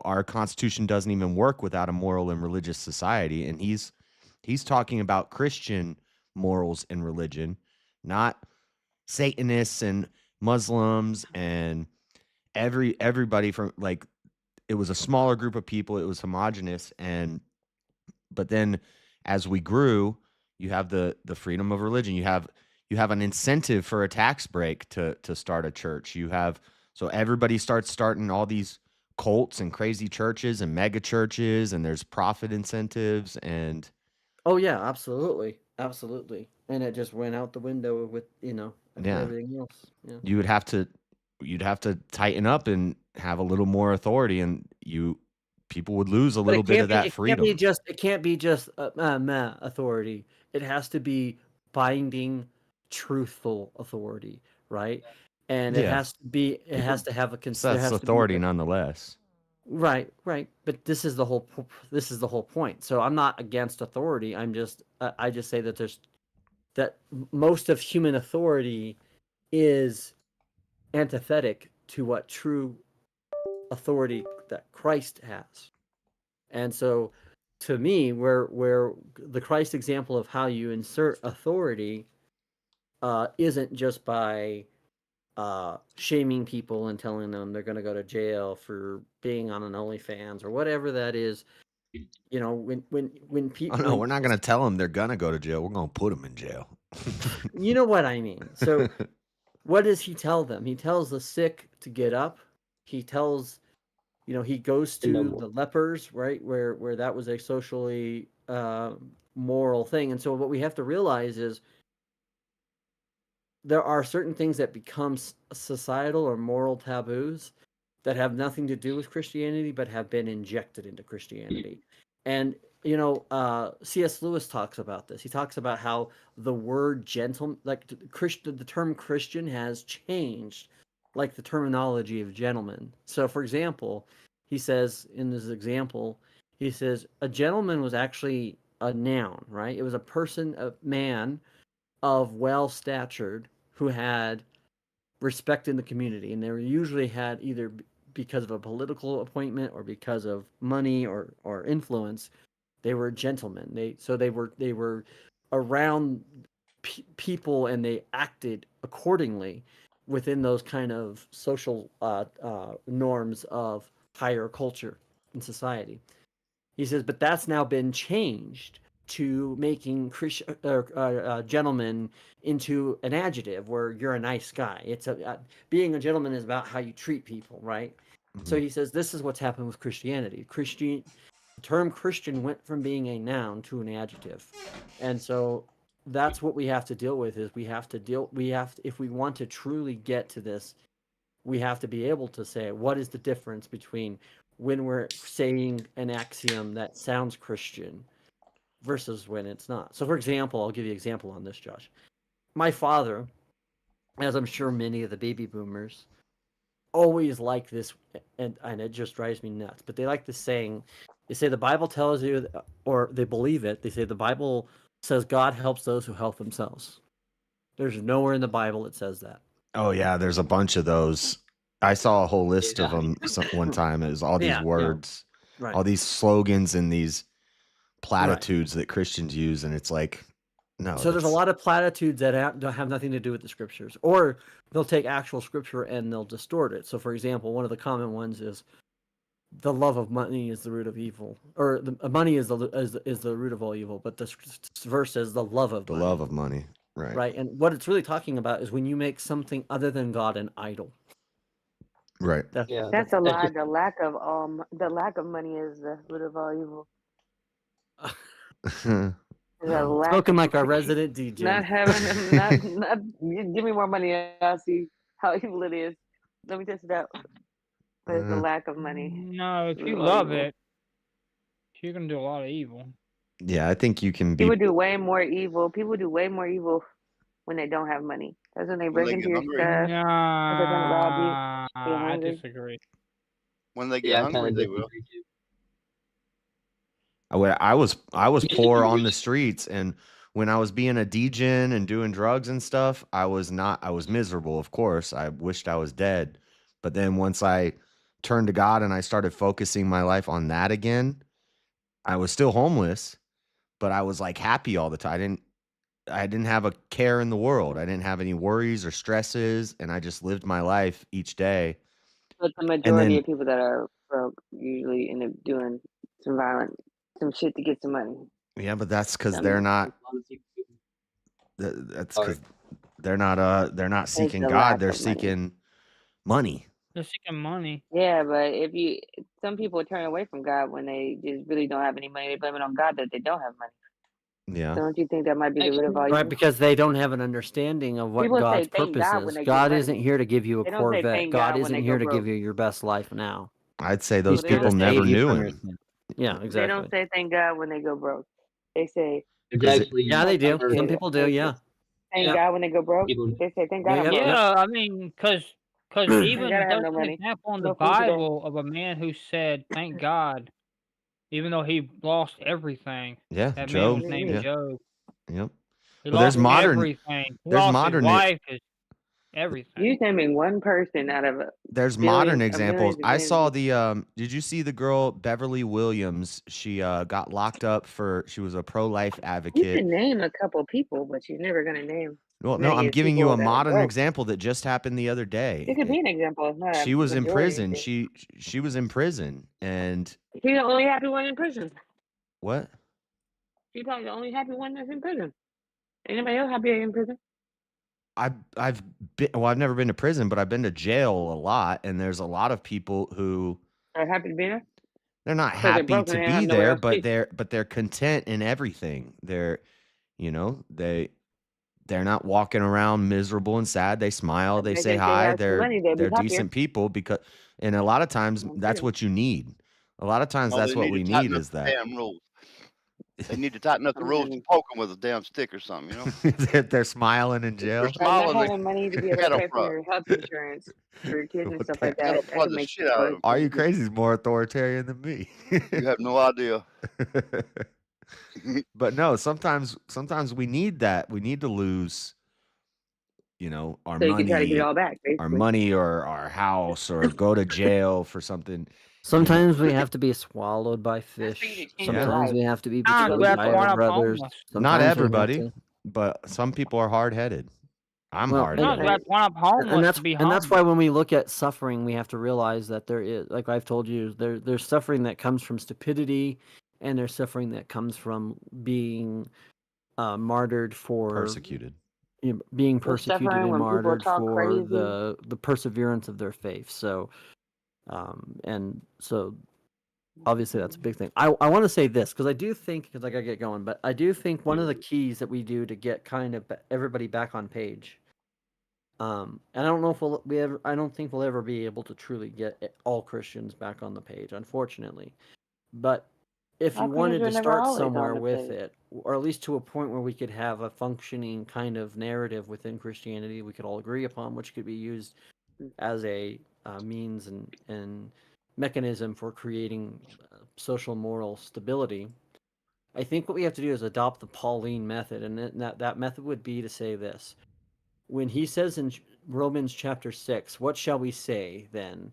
our Constitution doesn't even work without a moral and religious society. And he's talking about Christian morals and religion, not Satanists and Muslims and everybody from like, it was a smaller group of people. It was homogenous. But then as we grew, you have the freedom of religion. You have an incentive for a tax break to start a church. So everybody starting all these cults and crazy churches and mega churches, and there's profit incentives and.
Oh yeah, absolutely. And it just went out the window with, everything else. Yeah.
You'd have to tighten up and have a little more authority, and people would lose a little bit of that freedom.
It can't be just authority. It has to be binding, truthful authority, right? And it has to have a
That's authority nonetheless.
Right, right. But this is the whole point. So I'm not against authority. I just say that most of human authority is antithetic to what true authority that Christ has. And so to me, where the Christ example of how you insert authority isn't just by shaming people and telling them they're going to go to jail for being on an OnlyFans or whatever that is. You know, when people.
Oh no, we're not going to tell them they're going to go to jail. We're going to put them in jail.
You know what I mean? So, what does he tell them? He tells the sick to get up. He tells, he goes to the lepers, right, where that was a socially moral thing. And so, what we have to realize is there are certain things that become societal or moral taboos that have nothing to do with Christianity, but have been injected into Christianity. And, C.S. Lewis talks about this. He talks about how the word gentleman, like the term Christian has changed, like the terminology of gentleman. So, for example, he says in this example, he says a gentleman was actually a noun, right? It was a person, a man of well-statured who had respect in the community, and they were usually had either because of a political appointment or because of money or influence. They were gentlemen. They were around people, and they acted accordingly within those kind of social norms of higher culture in society. He says, but that's now been changed to making gentleman into an adjective where you're a nice guy. It's being a gentleman is about how you treat people, right? Mm-hmm. So he says this is what's happened with Christianity. The term Christian went from being a noun to an adjective, and so that's what we have to deal with. Is if we want to truly get to this, we have to be able to say what is the difference between when we're saying an axiom that sounds Christian versus when it's not. So, for example, I'll give you an example on this, Josh. My father, as I'm sure many of the baby boomers, always like this, and it just drives me nuts, but they like this saying. They say the Bible tells you, or they believe it, they say the Bible says God helps those who help themselves. There's nowhere in the Bible it says that.
Oh, yeah, there's a bunch of those. I saw a whole list of them one time. It was all these words,
right.
all these slogans and these platitudes that Christians use, and it's like, no.
So there's a lot of platitudes that have nothing to do with the scriptures, or they'll take actual scripture and they'll distort it. So, for example, one of the common ones is the love of money is the root of evil, or money is the root of all evil. But the verse says the love of money.
Love of money, right?
Right, and what it's really talking about is when you make something other than God an idol.
Right.
That's a lie. The lack of money is the root of all evil.
Spoken like our resident DJ.
Not having not give me more money and I'll see how evil it is. Let me test it out. But it's the lack of money.
No, if you love it, you're gonna do a lot of evil.
Yeah, I think you can be.
People do way more evil. People do way more evil when they don't have money. That's when they break into your stuff.
Nah,
they're trying to rob you.
I disagree.
When they get hungry, they will.
I was poor on the streets, and when I was being a degen and doing drugs and stuff, I was miserable, of course. I wished I was dead. But then once I turned to God and I started focusing my life on that again, I was still homeless, but I was like happy all the time. I didn't have a care in the world. I didn't have any worries or stresses, and I just lived my life each day.
But the majority of people that are broke usually end up doing some shit to get some money.
Yeah, but that's because they're not. That's because they're not seeking God. They're seeking money.
They're seeking money.
Yeah, but some people turn away from God when they just really don't have any money. They blame it on God that they don't have money.
Yeah.
So don't you think that might be the root of all evil?
Right, because they don't have an understanding of what God's purpose is. God isn't here to give you a Corvette. God isn't here to give you your best life now.
I'd say those people never knew him.
Yeah, exactly.
They don't say thank God when they go broke. They say
yeah, they do. Some people do. Yeah.
Thank God when they go broke. They say thank God.
Yeah, I mean, because Because
I
even
gotta have
there's
no
an
money.
example in the
No food today.
Bible of a man who said, "Thank God," even though he lost everything.
Yeah,
That man
Job.
was named
Yeah.
Job.
Yep.
He
Well, there's
lost
modern.
everything. He
There's
lost his
modern.
wife, his everything.
You naming one person out of
There's modern
millions
examples.
and
I
millions
saw
of people.
the did you see the girl Beverly Williams? She got locked up for she was a pro-life
You
advocate.
can name a couple people, but you're never gonna name
Well, no,
many
I'm
of the
giving you
people
a
that are
modern
broke.
example that just happened the other
It
day.
could be an example. It's not a
She was in
majority
prison.
thing.
She was in prison and
She's the only happy one in prison.
what?
She's probably the only happy one that's in prison. Anybody else happy in prison?
I've been well, I've never been to prison, but I've been to jail a lot, and there's a lot of people who
Are happy to be there?
they're not
Because they're
happy
broke
to
and they don't have
be
nowhere
there,
else to be.
but they're content in everything. They're they're not walking around miserable and sad. They smile, they
I
say
guess they
hi.
have some money, they'd be
They're
happier.
decent people because and a lot of times
No
that's
kidding.
what you need. A lot of times
No,
that's
they
what
need
we
to tighten
need
up
is
the
that.
damn rules. They need to tighten up the rules and poke them with a damn stick or something, you know?
They're smiling in jail.
They're smiling.
Not having money to be able to
Ghetto
pay for
front.
your health insurance for your kids and
What
stuff
the-
like that.
Ghetto
That
front
could
the
make
shit out of them.
Are you crazy? He's more authoritarian than me.
You have no idea.
But no, sometimes we need that. We need to lose, our
So you can try to get it
money,
all back, basically.
or our house, or go to jail for something.
Sometimes we have to be swallowed by fish. Sometimes we have to be betrayed by our brothers.
Not
Sometimes we have
everybody,
to-
but some people are hard headed. I'm
Well,
hard
Sometimes we
headed.
have to run up homeless to be
and that's
homeless.
why when we look at suffering, we have to realize that there is, like I've told you, there's suffering that comes from stupidity, and there's suffering that comes from being martyred for
Persecuted.
Being
There's
persecuted
suffering
and
when people
martyred
talk
for
crazy.
the perseverance of their faith. So, and so obviously that's a big thing. I want to say this because I do think, because I gotta get going, but I do think one of the keys that we do to get kind of everybody back on page. And I don't know if I don't think we'll ever be able to truly get all Christians back on the page, unfortunately. But if
All
you wanted
Christians
to
are never
start
always on
somewhere
the
with
page.
it, or at least to a point where we could have a functioning kind of narrative within Christianity we could all agree upon, which could be used as a means and mechanism for creating social moral stability. I think what we have to do is adopt the Pauline method, and that method would be to say this. When he says in Romans chapter 6, what shall we say then?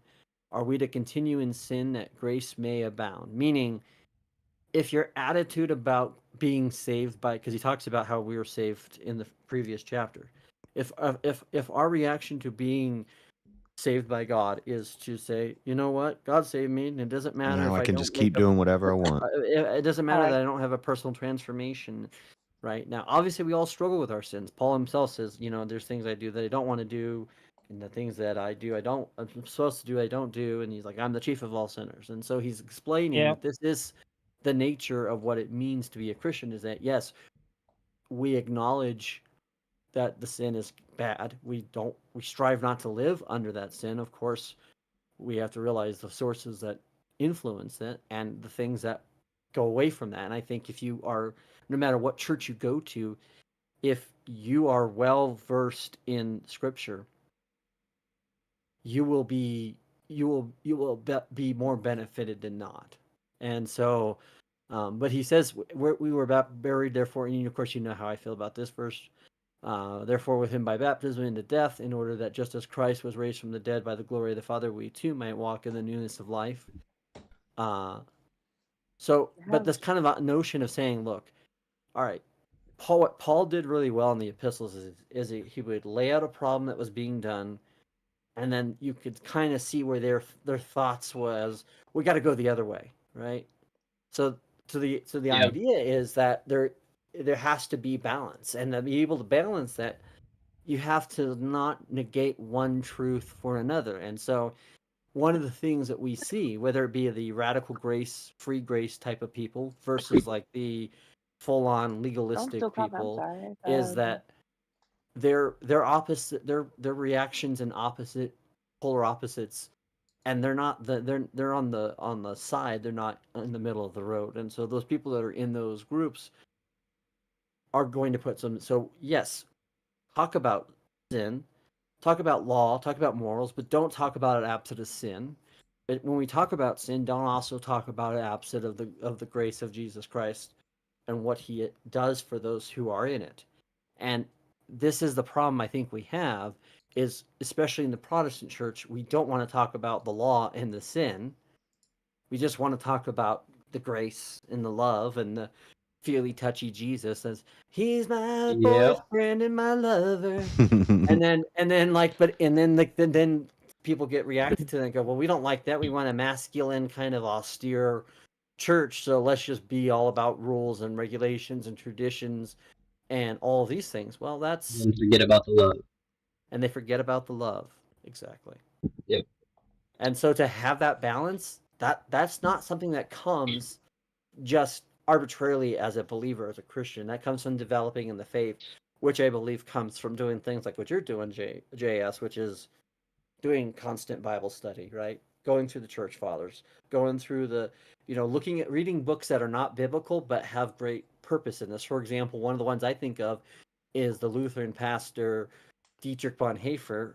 Are we to continue in sin that grace may abound? Meaning, if your attitude about being saved by, because he talks about how we were saved in the previous chapter, if our reaction to being saved by God is to say, you know what, God saved me, and it doesn't matter
Now
if
I
I
can
don't
just
make
keep doing whatever I want.
it doesn't matter that I don't have a personal transformation right now. Obviously, we all struggle with our sins. Paul himself says, there's things I do that I don't want to do, and the things that I do, I'm supposed to do, I don't do. And he's like, I'm the chief of all sinners. And so he's explaining that this is the nature of what it means to be a Christian, is that, yes, we acknowledge that the sin is bad. We strive not to live under that sin. Of course, we have to realize the sources that influence it and the things that go away from that. And I think if you are, no matter what church you go to, if you are well versed in Scripture, you will be be more benefited than not. And so, but he says we were buried, therefore, and of course you know how I feel about this verse. Therefore, with him by baptism into death, in order that just as Christ was raised from the dead by the glory of the Father, we too might walk in the newness of life. So, but this kind of a notion of saying, look, all right, what Paul did really well in the epistles is he would lay out a problem that was being done, and then you could kind of see where their thoughts was, we got to go the other way, right? So the idea is that there has to be balance, and to be able to balance that, you have to not negate one truth for another. And so one of the things that we see, whether it be the radical grace, free grace type of people versus like the full-on legalistic people, is that they're opposite, their reactions and polar opposites, and they're not they're on the side, they're not in the middle of the road. And so those people that are in those groups are going to put some, so yes, talk about sin, talk about law, talk about morals, but don't talk about it absent of sin. But when we talk about sin, don't also talk about it absent of the grace of Jesus Christ and what he does for those who are in it. And this is the problem I think we have, is especially in the Protestant church, we don't want to talk about the law and the sin. We just want to talk about the grace and the love and the feely touchy Jesus as he's my boyfriend and my lover. and then like then people get reacted to that and go, well, we don't like that. We want a masculine kind of austere church, so let's just be all about rules and regulations and traditions and all of these things. Well, that's
And forget about the love.
And they forget about the love. Exactly.
Yep.
And so to have that balance, that's not something that comes just arbitrarily as a believer, as a Christian. That comes from developing in the faith, which I believe comes from doing things like what you're doing, JS, which is doing constant Bible study, right? Going through the church fathers, going through the, looking at reading books that are not biblical but have great purpose in this. For example, one of the ones I think of is the Lutheran pastor Dietrich Bonhoeffer,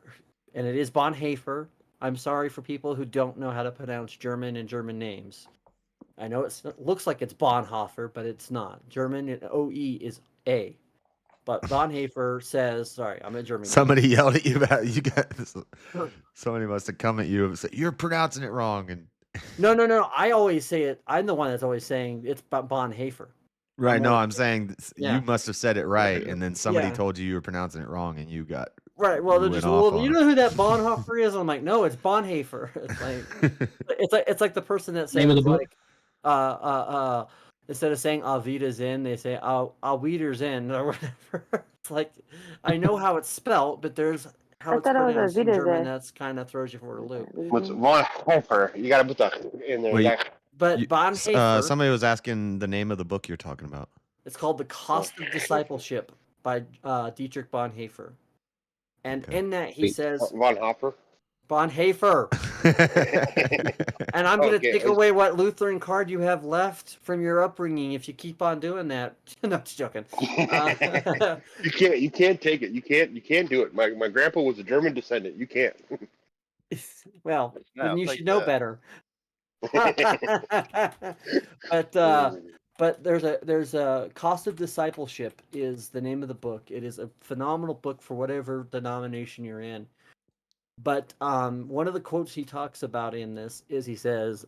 and it is Bonhoeffer. I'm sorry for people who don't know how to pronounce German and German names. I know it looks like it's Bonhoeffer, but it's not. German OE is A. But Bonhoeffer says, sorry, I'm a German.
Somebody yelled at you about you guys. Somebody must have come at you and said, "You're pronouncing it wrong." And
no. I always say it. I'm the one that's always saying it's Bonhoeffer.
right, no, I'm saying you must have said it right, and then somebody told you were pronouncing it wrong, and you got
right. Well, they're
went
just,
off
well,
on
you
it.
know who that Bonhoeffer is? I'm like, no, it's Bonhoeffer. It's like the person that
Name of
says
the book?
like, instead of saying Avita's in, they say Awiter's in or whatever. It's like, I know how it's spelled, but there's how
I
it's
thought it was
pronounced in
Avita's
German.
in.
That's kind of throws you for a loop.
What's Von Heifer? You gotta put the in there.
Wait,
But Bonhoeffer,
somebody was asking the name of the book you're talking about.
it's called The Cost of Discipleship by Dietrich Bonhoeffer. And in that he says
Von Hoffer.
Bonhoeffer. And I'm going to
Okay.
take away what Lutheran card you have left from your upbringing if you keep on doing that. No, just joking.
You can't take it. You can't do it. My grandpa was a German descendant. You can't.
Well,
Now,
then you
take
should know
that.
better. But there's a Cost of Discipleship is the name of the book. It is a phenomenal book for whatever denomination you're in. But one of the quotes he talks about in this is he says,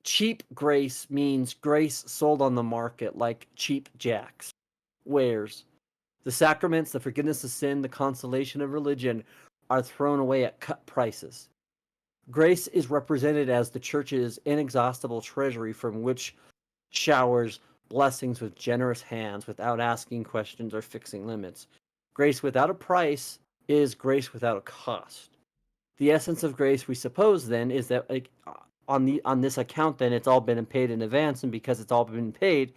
cheap grace means grace sold on the market like cheap jacks. Wares. The sacraments, the forgiveness of sin, the consolation of religion are thrown away at cut prices. Grace is represented as the church's inexhaustible treasury from which showers blessings with generous hands without asking questions or fixing limits. Grace without a price is grace without a cost. The essence of grace, we suppose, then, is that on this account, then it's all been paid in advance, and because it's all been paid,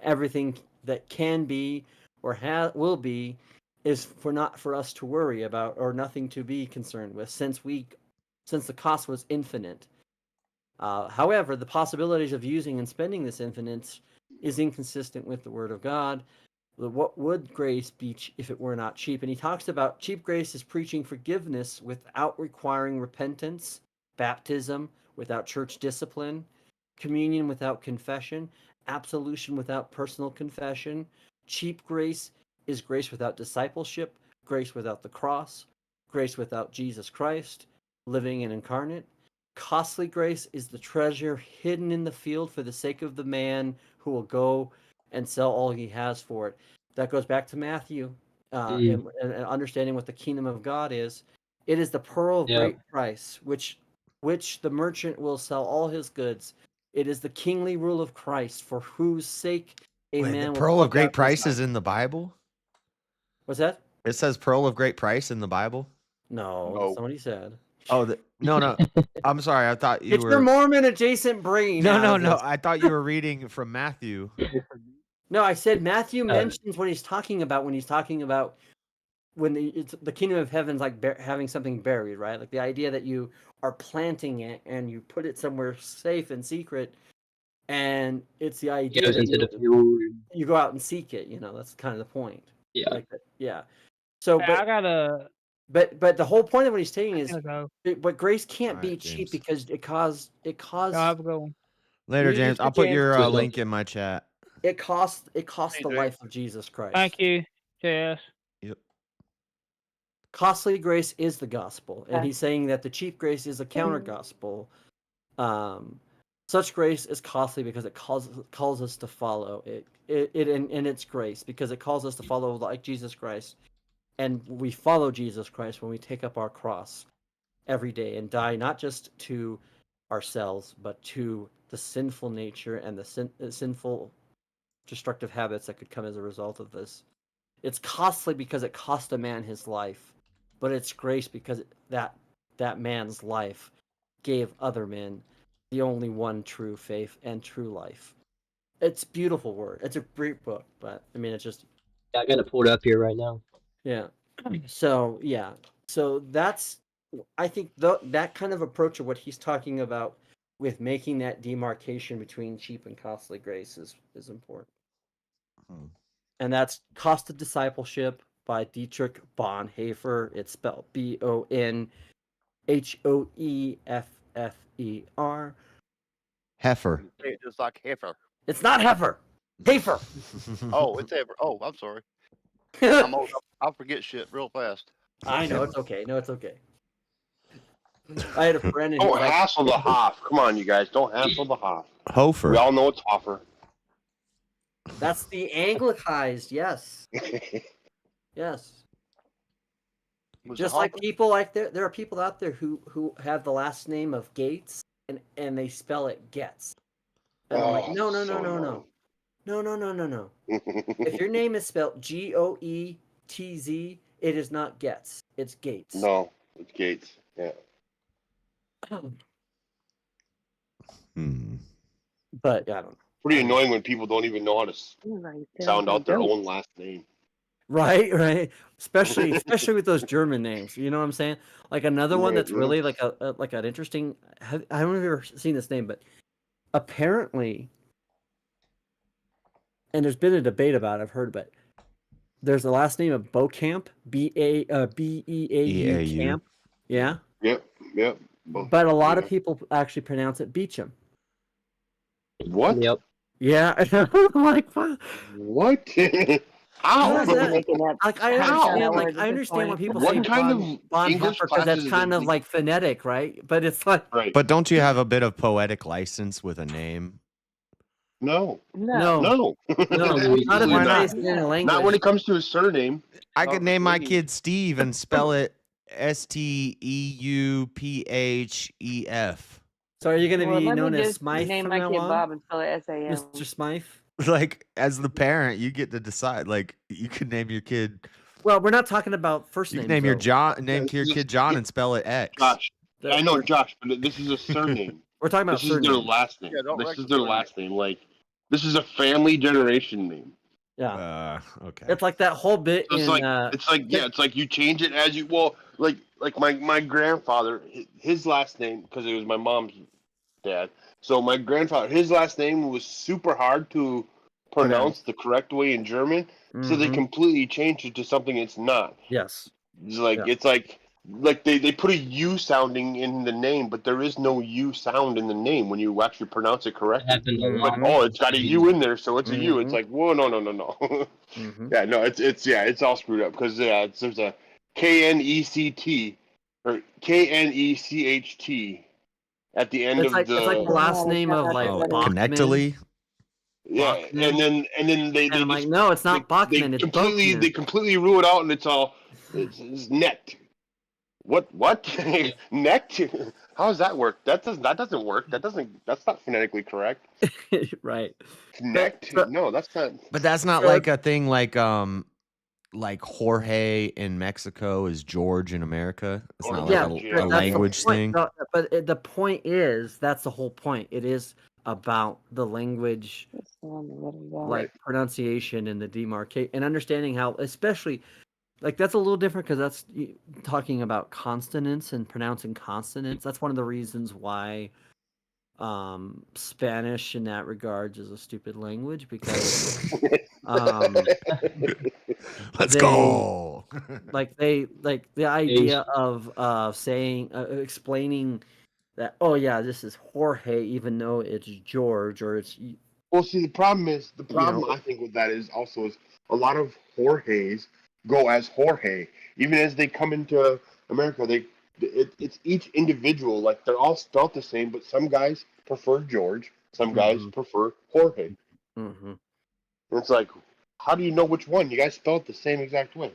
everything that can be or will be is not for us to worry about or nothing to be concerned with, since the cost was infinite. However, the possibilities of using and spending this infinite is inconsistent with the Word of God. What would grace be if it were not cheap? And he talks about cheap grace is preaching forgiveness without requiring repentance, baptism without church discipline, communion without confession, absolution without personal confession. Cheap grace is grace without discipleship, grace without the cross, grace without Jesus Christ, living and incarnate. Costly grace is the treasure hidden in the field for the sake of the man who will go and sell all he has for it. That goes back to Matthew and understanding what the kingdom of God is. It is the pearl of great price, which the merchant will sell all his goods. It is the kingly rule of Christ, for whose sake a man will
Pearl of
pluck
great
out his
price
life.
is in the Bible?
What's that?
It says pearl of great price in the Bible?
No. Somebody said.
Oh, no. I'm sorry. I thought you
It's
were
your Mormon adjacent brain.
No. I thought you were reading from Matthew.
No, I said Matthew mentions when he's talking about when the kingdom of heaven's like having something buried, right? Like the idea that you are planting it and you put it somewhere safe and secret. And it's the idea
Goes
that
into the food.
you go out and seek it. You know, that's kind of the point.
Yeah.
Like, yeah. So,
Hey,
but
I gotta.
but the whole point of what he's saying is,
go.
but grace can't
All
be
right,
cheap
James.
because it caused
Y'all have a good one.
Later,
You
James.
too,
I'll put
James.
your
Good luck.
link in my chat.
It cost
Hey,
the
Jake.
life of Jesus Christ.
Thank you. Yes.
Yep.
Costly grace is the gospel, and
Okay.
he's saying that the cheap grace is a counter gospel. Such grace is costly because it calls us to follow it in its grace, because it calls us to follow like Jesus Christ, and we follow Jesus Christ when we take up our cross every day and die not just to ourselves but to the sinful nature and the sinful destructive habits that could come as a result of this. It's costly because it cost a man his life, but it's grace because that man's life gave other men the only one true faith and true life. It's a beautiful word. It's a great book, but I mean, it's just
I got it pulled up here right now.
yeah. So yeah, so that's I think that kind of approach of what he's talking about with making that demarcation between cheap and costly grace is important. And that's Cost of Discipleship by Dietrich Bonhoeffer. It's spelled Bonhoeffer.
Heifer.
Just like heifer.
It's not heifer. Heifer.
Oh, it's heifer. Oh, I'm sorry. I'm old. I'll forget shit real fast.
I know it's okay. No, it's okay. I had a friend. And
Don't hassle the Hoff. Come on, you guys. Don't hassle the Hoff.
Hofer.
We all know it's Hoffer.
That's the Anglicized. Yes. Yes. Just like people like there are people out there who have the last name of Gates and they spell it Getz. And I'm like, no. If your name is spelled Goetz, it is not Getz. It's Gates.
No, it's Gates. Yeah.
But I don't know.
Pretty annoying when people don't even know how to sound out their own last name.
Right. Especially with those German names. You know what I'm saying? Like another one that's really like an interesting. I haven't ever seen this name, but apparently, and there's been a debate about it, I've heard, but there's the last name of Beaucamp, Beau Camp. Yeah.
Yep.
But a lot of people actually pronounce it Beecham.
What?
Yep.
Yeah. Like
what?
How?
How?
Like I understand when people say Bonhoeffer because that's kind of like phonetic, right? But it's like
But don't you have a bit of poetic license with a name?
No.
No. Not if
Why
you
not?
say it in a language.
Not when it comes to his surname.
I could name my kid Steve and spell it Steupphef.
So are you going to
Well,
be
let me
known as
just
Smythe
name
from
my
now
kid
on?
Bob and spell it SAM.
Mr. Smythe?
Like, as the parent, you get to decide. Like, you could name your kid.
Well, we're not talking about first
You
names.
can name your
though.
name to your kid John and spell it X.
Josh. I know Josh, but this is a surname.
We're talking about
this is their
surnames.
last name.
Yeah, don't
This
wreck
is
the
their
surname.
last name. Like, this is a family generation name.
Yeah.
Okay.
It's like that whole bit
So
in
it's like you change it as you like my grandfather, his last name, because it was my mom's dad. So my grandfather, his last name was super hard to pronounce the correct way in German. So they completely changed it to something it's not.
Yes.
It's like they put a U sounding in the name, but there is no U sound in the name when you actually pronounce it correctly. But, it's got a U in there, so it's a U. It's like, whoa, no. Yeah, no, it's all screwed up because there's a KNECT or KNECHT at the end
It's
of the.
it's like the last name of like Bachman.
Connectily.
Yeah,
Bachman.
and then they
I'm like,
just,
no, it's not Bachman. It's Bachman.
they completely rule it out, and it's necked. What necked? How does that work? That doesn't work. That's not phonetically correct.
Right.
Necked? No, that's not.
But that's not like a thing like Jorge in Mexico is George in America. It's not like a language thing.
But the point is, that's the whole point. It is about the language, like pronunciation and the demarcate, and understanding how, especially, like that's a little different because that's talking about consonants and pronouncing consonants. That's one of the reasons why Spanish in that regards is a stupid language because
Let's go.
like the idea of saying explaining that, oh yeah, this is Jorge even though it's George, or it's
Well, see, the problem I think with that is also is a lot of Jorges go as Jorge. Even as they come into America, it's each individual. Like they're all spelt the same, but some guys prefer George, some guys prefer Jorge.
Mm-hmm.
It's like, how do you know which one? You guys spell it the same exact way.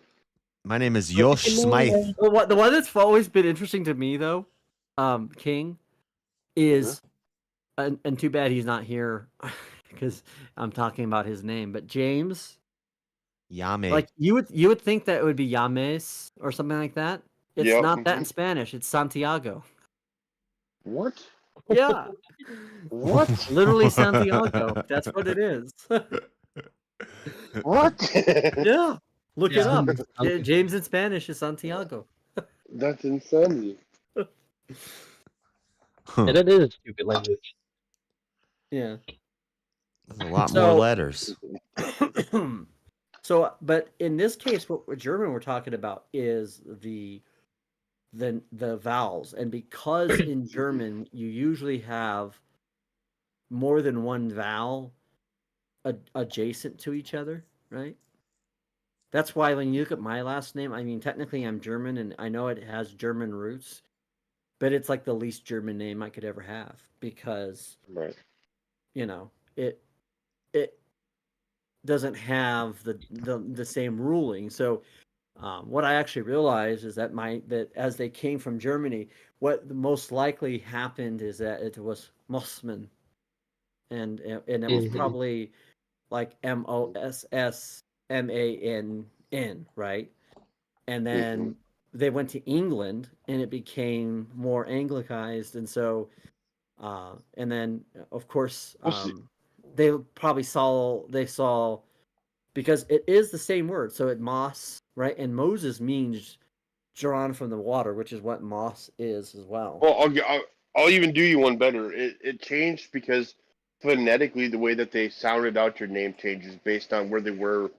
My name is Yosh Smythe.
Well, the one that's always been interesting to me though, King, is, and too bad he's not here because I'm talking about his name, but James.
Yame.
Like you would think that it would be Yames or something like that. It's not that in Spanish. It's Santiago.
What?
Yeah.
What?
Literally Santiago. That's what it is.
What?
Yeah. Look it up. James in Spanish is Santiago.
That's insanity.
Yeah, that is a stupid language.
Yeah.
There's a lot more letters.
So, but in this case, what German we're talking about is the vowels, and because in German you usually have more than one vowel adjacent to each other, right? That's why when you look at my last name, I mean, technically I'm German, and I know it has German roots, but it's like the least German name I could ever have because, you know, it doesn't have the same ruling. So what I actually realized is that that as they came from Germany, what most likely happened is that it was Mossman, and it was probably like Mossmann, right? And then they went to England, and it became more Anglicized, and so and then of course they probably saw because it is the same word, so it Moss, right? And Moses means drawn from the water, which is what moss is as well.
Well, I'll even do you one better. It changed because phonetically the way that they sounded out your name changes based on where they were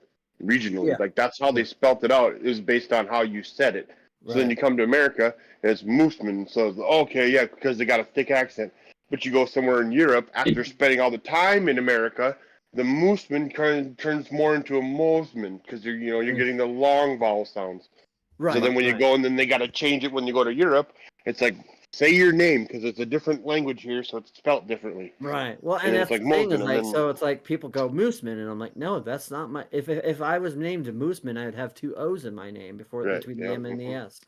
regionally.
Yeah.
Like that's how they spelt it out. It was based on how you said it. So then you come to America and it's Mooseman. So it's, okay, yeah, because they got a thick accent. But you go somewhere in Europe after spending all the time in America, the Mooseman kind of turns more into a Mosman because you're getting the long vowel sounds.
Right.
So then when you go and then they got to change it when you go to Europe, it's like say your name because it's a different language here, so it's spelt differently.
Right. Well, and that's
it's like
the thing is
Mosman,
like, so it's like people go Mooseman, and I'm like, no, that's not my. If I was named Mooseman, I'd have two O's in my name between the M and the S.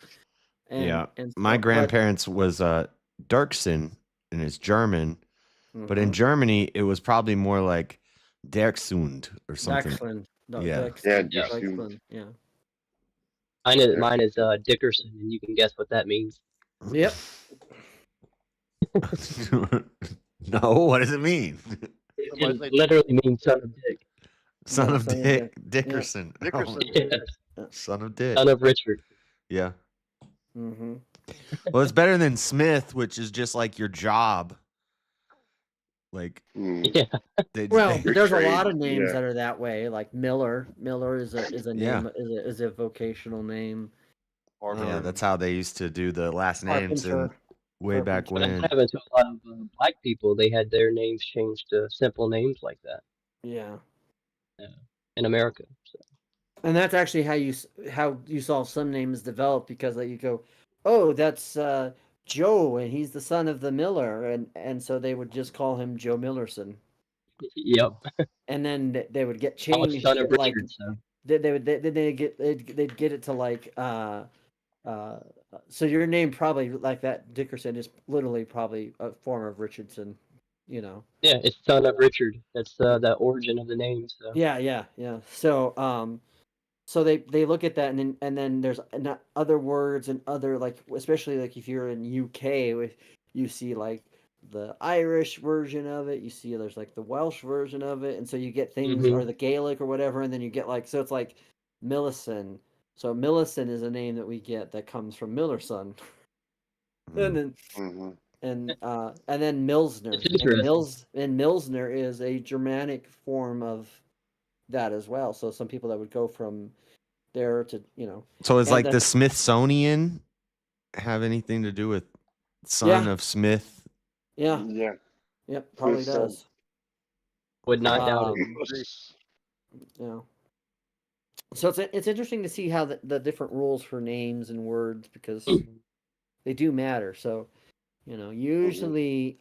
And,
my grandparents was Dirksen, and it's German, but in Germany it was probably more like Derksund or something.
Dachshund.
Dachshund.
Yeah.
Mine is Dickerson, and you can guess what that means.
Yep.
No, what does it mean?
It literally means son of Dick.
Son of Dick. Dickerson.
Yeah. Dickerson.
Oh, son of Dick.
Son of Richard.
Yeah. Well, it's better than Smith, which is just like your job. Like,
there's a lot of names that are that way. Like Miller. Miller is a name, is a vocational name.
Yeah, that's how they used to do the last names way back when.
That happened to a lot of black people. They had their names changed to simple names like that.
Yeah.
In America. So.
And that's actually how you saw some names develop, because like you go, oh, that's Joe, and he's the son of the Miller, and so they would just call him Joe Millerson.
Yep.
And then they would get changed.
Son of Richard, so.
They'd get it to like so your name probably like that Dickerson is literally probably a form of Richardson, you know.
Yeah, it's son of Richard. That's the origin of the name. So.
Yeah. So so they look at that, and then there's other words and other, like, especially like if you're in UK, you see like the Irish version of it, you see there's like the Welsh version of it, and so you get things or the Gaelic or whatever, and then you get like, so it's like Millison. So Millison is a name that we get that comes from Millerson. And then and then Milsner.
It's interesting.
And Milsner is a Germanic form of that as well. So some people that would go from there to
So is
and
like the Smithsonian have anything to do with son of Smith?
Yeah.
Yeah.
Yep, probably
Smith's son.
does.
Would not doubt it.
Yeah. So it's interesting to see how the different rules for names and words, because they do matter. So, usually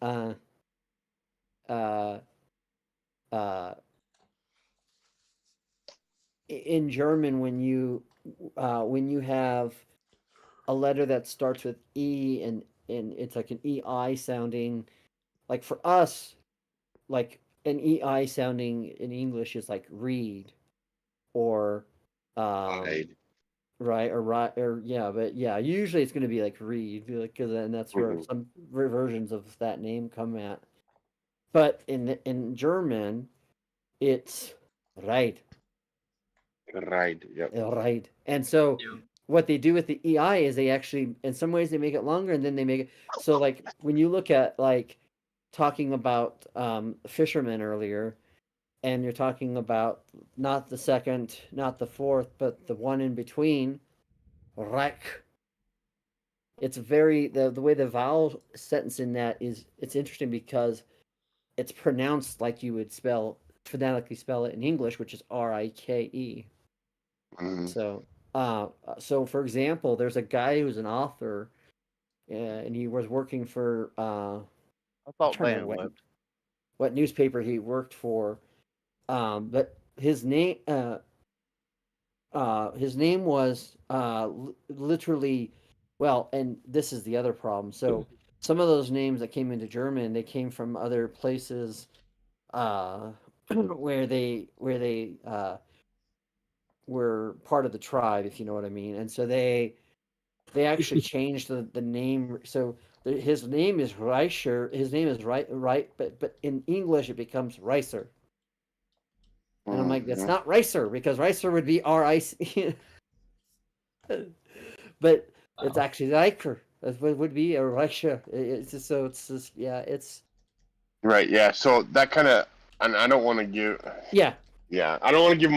in German, when you have a letter that starts with E and it's like an EI sounding, like for us, like an EI sounding in English is like read or right, but usually it's going to be like read, because and that's where some versions of that name come at. But in German, it's right.
Right. Yep.
Right. And so what they do with the EI is they actually, in some ways, they make it longer, and then they make it so, like, when you look at, like, talking about fishermen earlier, and you're talking about not the second, not the fourth, but the one in between, Reich. It's very the way the vowel sentence in that is, it's interesting because it's pronounced like you would phonetically spell it in English, which is Rike. So, so for example, there's a guy who's an author, and he was working for
I thought Dan left.
what newspaper he worked for, but his name was literally, well, and this is the other problem. So some of those names that came into German, they came from other places, where they were part of the tribe, if you know what I mean. And so they actually changed the name. So his name is Reicher. His name is right, but in English it becomes Reiser. And I'm like, that's not Ricer, because Ricer would be R-I-C. But it's actually Riker. That would be a Ricer. It's just, so it's just, it's
Right. Yeah. So that kind of, and I don't want to give.
Yeah.
Yeah. I don't want to give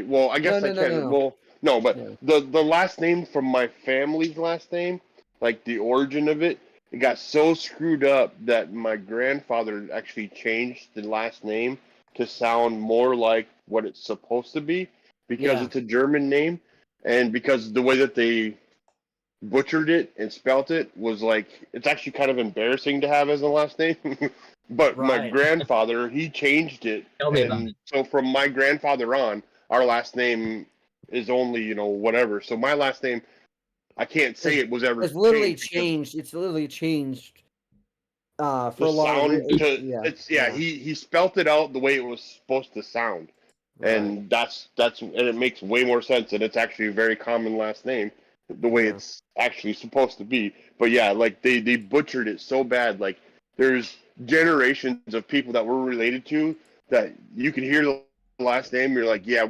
well, I guess
No,
I
no,
can.
no, no.
Well, no, but
Yeah.
the last name from my family's last name, like the origin of it got so screwed up that my grandfather actually changed the last name to sound more like what it's supposed to be, because
Yeah.
it's a German name, and because the way that they butchered it and spelt it was like, it's actually kind of embarrassing to have as a last name. But my
Right.
grandfather, he changed it,
Tell me about
and so from my grandfather on, our last name is only whatever. So my last name, I can't say it was ever
It's literally
changed because
changed. It's literally changed for
the
a lot of
sound to
yeah.
he spelt it out the way it was supposed to sound, and that's and it makes way more sense, and it's actually a very common last name the way it's actually supposed to be. But yeah, like they butchered it so bad. Like there's generations of people that we're related to that you can hear the last name, you're like, yeah,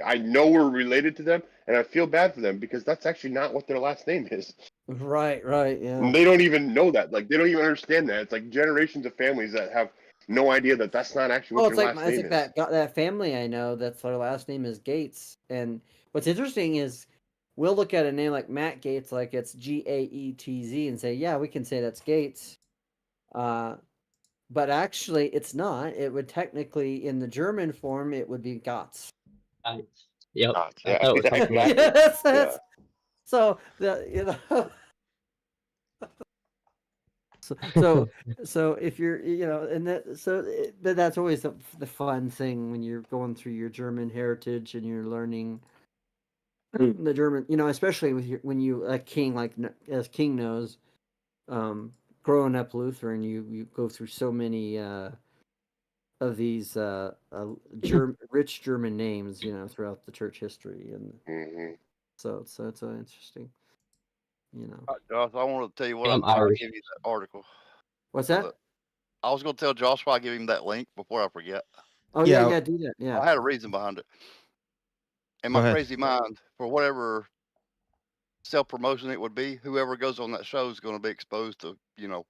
I know we're related to them, and I feel bad for them because that's actually not what their last name is.
Right, yeah.
And they don't even know that. Like they don't even understand that. It's like generations of families that have no idea that that's not actually what
Well,
your last name is.
that family I know that's their last name is Gates. And what's interesting is we'll look at a name like Matt Gates, like it's Gaetz, and say, yeah, we can say that's Gates. But actually, it's not. It would technically, in the German form, it would be Gotts.
Yep.
Yeah.
I thought it was talking about
Yes. So the so if you're and that's always the fun thing when you're going through your German heritage and you're learning the German, especially when you as King knows, growing up Lutheran, you go through so many of these rich German names, throughout the church history, and so it's interesting,
Josh, I want to tell you what
I'm
I'll
Irish.
give you that article.
What's that?
I was going to tell Josh why I give him that link before I forget.
Oh yeah, do that. Yeah,
I had a reason behind it. In
Go
my
ahead.
crazy mind, for whatever self promotion it would be. Whoever goes on that show is going to be exposed to,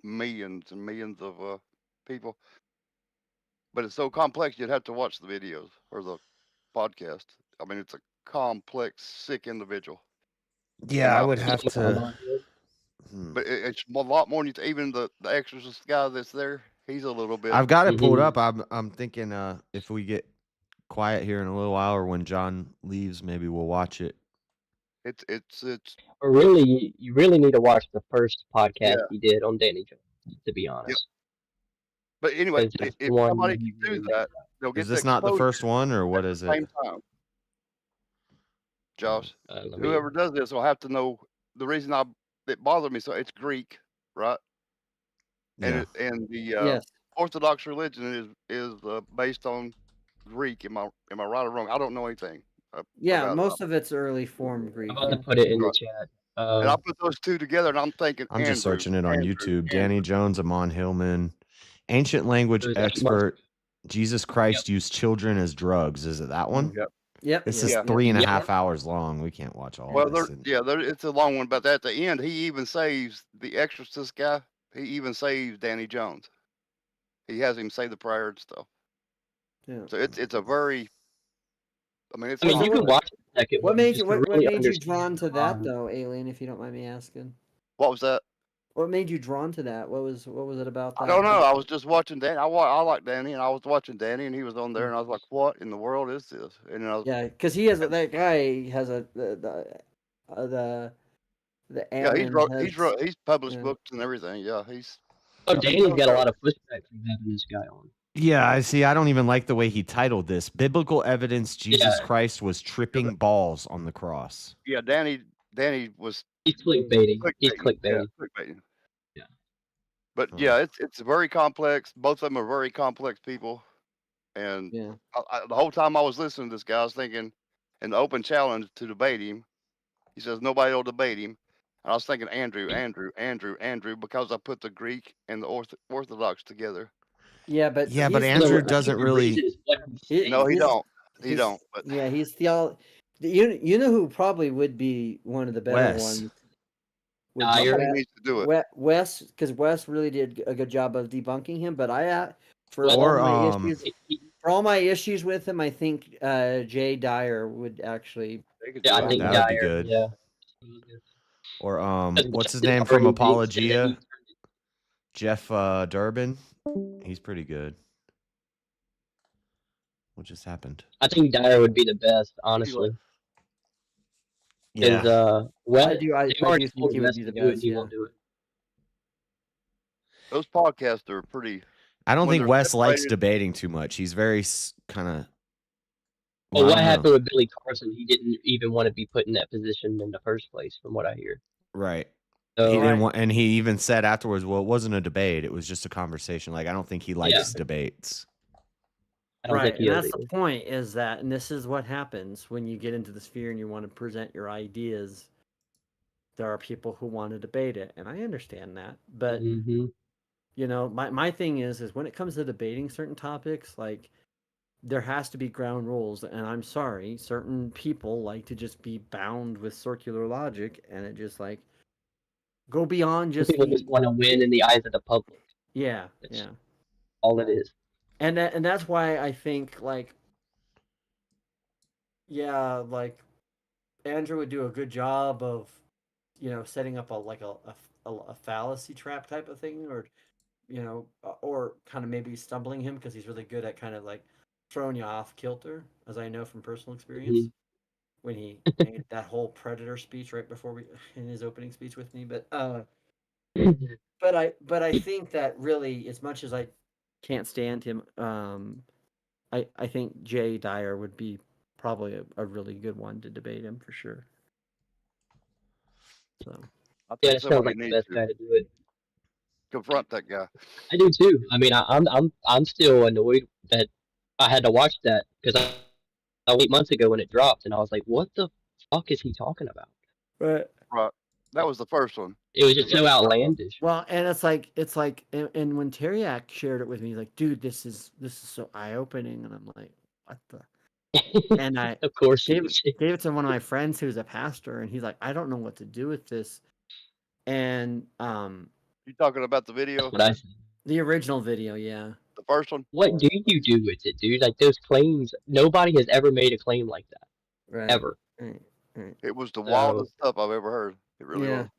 millions and millions of people. But it's so complex, you'd have to watch the videos or the podcast. I mean, it's a complex, sick individual.
Yeah, I would have to.
But it's a lot more than even the exorcist guy that's there. He's a little bit.
I've got it pulled up. I'm thinking if we get quiet here in a little while, or when John leaves, maybe we'll watch it.
It's.
But really, you really need to watch the first podcast
Yeah.
he did on Danny Jones, to be honest.
But anyway,
Because that's
if
the one
somebody
he
can do
really
that, they'll get
Is
the
this not the
exposure
first one, or what
at the
is
same
it?
time. Josh,
let me-
whoever does this will have to know the reason it bothered me. So it's Greek, right?
Yeah.
And the
Yes.
Orthodox religion is based on Greek. Am I right or wrong? I don't know anything.
Yeah,
about
most of it's early form Greek.
I'm about to put it in the chat.
And I put those two together, and I'm thinking.
I'm just
Andrew,
searching it on
Andrew,
YouTube.
Andrew.
Danny Jones, Amon Hillman, ancient language
There's
expert. Jesus Christ used children as drugs. Is it that one?
Yep.
Yep.
This
Yeah.
is 3.5 hours long. We can't watch all
Well,
this.
it's a long one, but at the end, he even saves the exorcist guy. He even saves Danny Jones. He has him say the prayer and stuff.
Yeah.
So it's a very. I mean, it's.
I mean, you can watch the second
What
one
made
just
you
to
what
really
made you
understand
drawn to that
why.
though, Alien? If you don't mind me asking,
What was that?
what made you drawn to that? What was it about that?
I don't know. I was just watching Danny. I like Danny, and I was watching Danny, and he was on there, and I was like, "What in the world is this?" And I was,
Yeah, because he has that guy has the
yeah, he's published
yeah.
books and everything. Yeah, he's.
Oh, Danny's got a lot of pushback from having this guy on.
Yeah, I see. I don't even like the way he titled this. Biblical evidence Jesus Christ was tripping balls on the cross.
Yeah, Danny was.
He's clickbaiting. He's clickbaiting.
Yeah, clickbaiting.
Yeah.
But yeah, it's very complex. Both of them are very complex people, and
Yeah.
the whole time I was listening to this guy, I was thinking, in the open challenge to debate him, he says nobody will debate him. And I was thinking Andrew, because I put the Greek and the Orthodox together.
Yeah, but
but Andrew doesn't really.
No, he don't. He don't. But
yeah, he's You know who probably would be one of the better
Wes.
ones.
somebody needs to do it.
Wes, because Wes really did a good job of debunking him. But for
Or,
all my issues with him, I think Jay Dyer would actually.
Yeah, I think
that would be good.
Yeah.
Or what's his name from Apologia? Jeff Durbin. He's pretty good. What just happened?
I think Dyer would be the best, honestly.
Yeah.
I do think he would be the best.
He won't do it.
Those podcasts are pretty.
I don't
when
think
they're
Wes likes
separated-
debating too much. He's very kind of.
Well, what happened with Billy Carson? He didn't even want to be put in that position in the first place, from what I hear.
Right.
So,
He didn't want, and he even said afterwards, "Well, it wasn't a debate; it was just a conversation." Like I don't think he likes debates.
Right, and that's the point. Is that, and this is what happens when you get into the sphere and you want to present your ideas. There are people who want to debate it, and I understand that. But you know, my thing is when it comes to debating certain topics, like there has to be ground rules. And I'm sorry, certain people like to just be bound with circular logic, and it just like go beyond just.
People just want to win in the eyes of the public.
Yeah,
That's all it is.
And that's why I think like Andrew would do a good job of, setting up a fallacy trap type of thing, or or kind of maybe stumbling him because he's really good at kind of like throwing you off kilter, as I know from personal experience. When he made that whole predator speech right before in his opening speech with me, but I think that really, as much as I can't stand him, I think Jay Dyer would be probably a really good one to debate him for sure. So
yeah, it sounds like the best guy to do it.
Confront that guy.
I do too. I mean, I'm still annoyed that I had to watch that because I 8 months ago when it dropped, and I was like, "What the fuck is he talking about?"
Right.
That was the first one.
It was just so outlandish.
Well, and it's like, and when Teriak shared it with me, he's like, "Dude, this is so eye opening," and I'm like, "What the?" And I
of course
gave it to one of my friends who's a pastor, and he's like, I don't know what to do with this. And
You talking about the video?
What I said.
the original video, yeah.
The first one?
What do you do with it, dude? Like those claims, nobody has ever made a claim like that.
Right.
Ever.
Right.
It was the
So-
wildest stuff I've ever heard. It really
Yeah.
was.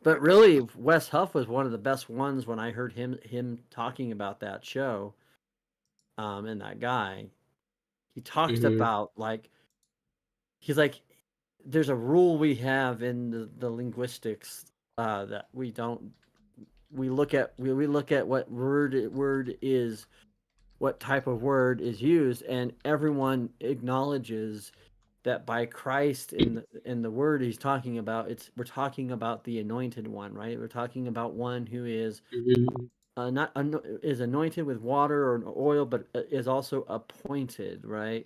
But really, Wes Huff was one of the best ones when I heard him talking about that show. And that guy, he talks about like, he's like, there's a rule we have in the linguistics that we don't. We look at what word is, what type of word is used, and everyone acknowledges that by Christ in the word he's talking about, we're talking about the anointed one, right? We're talking about one who is is anointed with water or oil, but is also appointed, right?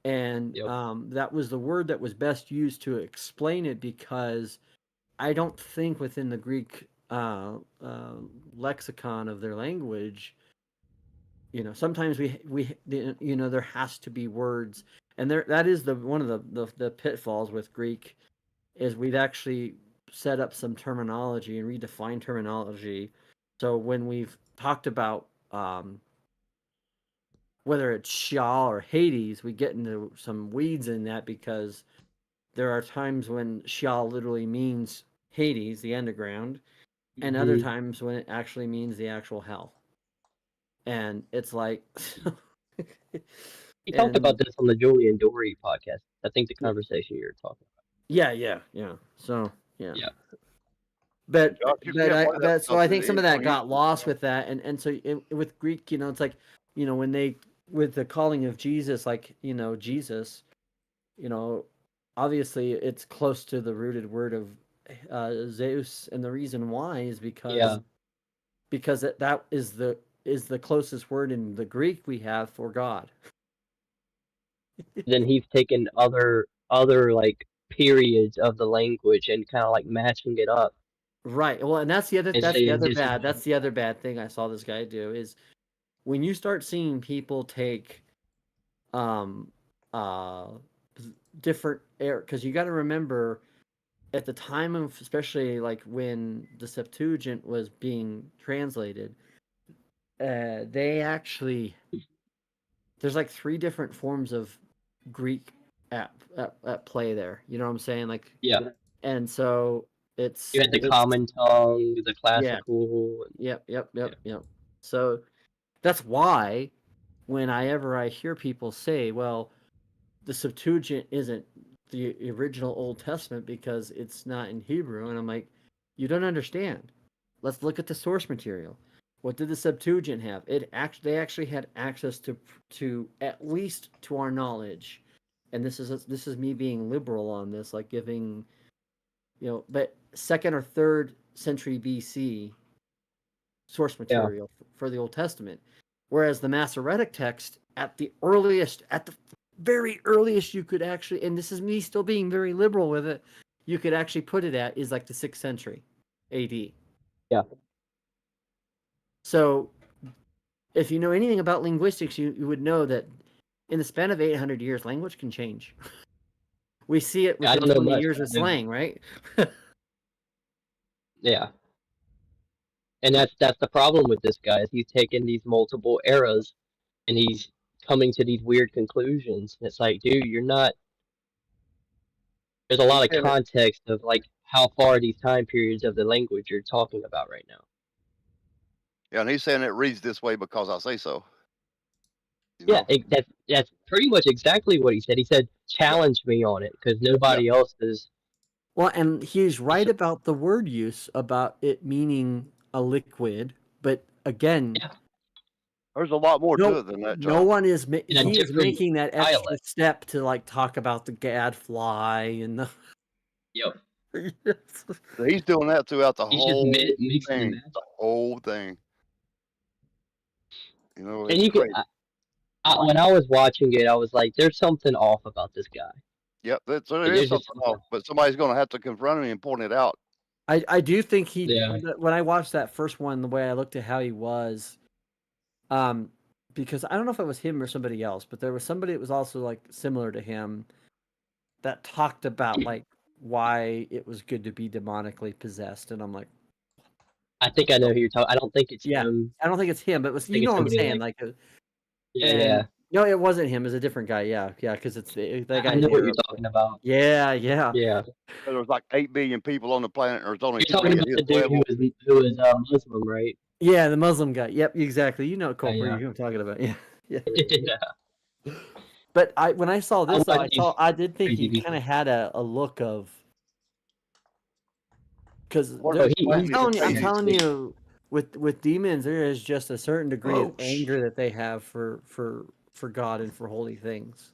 And that was the word that was best used to explain it, because I don't think within the Greek lexicon of their language, sometimes there has to be words, and that is one of the pitfalls with Greek, is we've actually set up some terminology and redefined terminology. So when we've talked about whether it's Sheol or Hades, we get into some weeds in that, because there are times when Sheol literally means Hades, the underground, and other times when it actually means the actual hell. And it's like
He talked about this on the Julian Dory podcast. I think the conversation you're talking about.
Yeah. So yeah.
Josh,
So I think some of that got lost with that, and so with Greek, it's like, when they, with the calling of Jesus, like, Jesus, obviously it's close to the rooted word of Zeus, and the reason why is because that is the closest word in the Greek we have for God.
Then he's taken other like periods of the language and kind of like matching it up.
Right. Well, and that's the other bad thing I saw this guy do is when you start seeing people take different because you got to remember at the time of, especially like when the Septuagint was being translated, they actually, there's like 3 different forms of Greek at play there. You know what I'm saying? Like, and so it's,
you had the common tongue, the classical.
Yep. So that's why whenever I hear people say, well, the Septuagint isn't the original Old Testament because it's not in Hebrew, and I'm like, you don't understand. Let's look at the source material. What did the Septuagint have? They actually had access to at least to our knowledge, and this is me being liberal on this, like giving, but 2nd or 3rd century BC source material for the Old Testament, whereas the Masoretic text at the very earliest you could actually, and this is me still being very liberal with it, you could actually put it at is like the 6th century AD.
Yeah.
So if you know anything about linguistics, you would know that in the span of 800 years, language can change. We see it within 20 years of slang, right?
Yeah. And that's the problem with this guy, is he's taken these multiple eras and he's coming to these weird conclusions. It's like, dude, you're not. There's a lot of context of like how far these time periods of the language you're talking about right now.
Yeah, and he's saying it reads this way because I say so.
Yeah, that's pretty much exactly what he said. He said, challenge me on it because nobody else is.
Well, and he's right about the word use, about it meaning a liquid, but again,
there's a lot more to it than that, John.
No one is he is making that extra step to like talk about the gadfly and the.
Yep.
He's doing that throughout the whole
thing.
The whole thing.
And you can. When I was watching it, I was like, "There's something off about this guy."
Yep, there is something off, but somebody's going to have to confront him and point it out.
I do think when I watched that first one, the way I looked at how he was, because I don't know if it was him or somebody else, but there was somebody that was also like similar to him that talked about like why it was good to be demonically possessed, and I'm like,
I think I know who you're talking. I don't think it's
yeah,
him.
I don't think it's him, but it was,
I think
you know
it's
what I'm
somebody
saying,
like.
like,
Yeah,
and
yeah.
no, it wasn't him. It was a different guy. Yeah, because it's that guy.
I know what you're talking about.
Yeah.
Yeah.
There was like 8 billion people on the planet, or there's only
You're talking
3 at
about
his
the dude
level.
who was Muslim, right?
Yeah, the Muslim guy. Yep, exactly. You know, Cole,
yeah.
who I'm talking about. Yeah, yeah.
Yeah.
But when I saw this,
watch these
I did think
crazy
he
people.
kind of had a look of, because
Oh,
I'm telling you, with demons, there is just a certain degree of anger that they have for God and for holy things.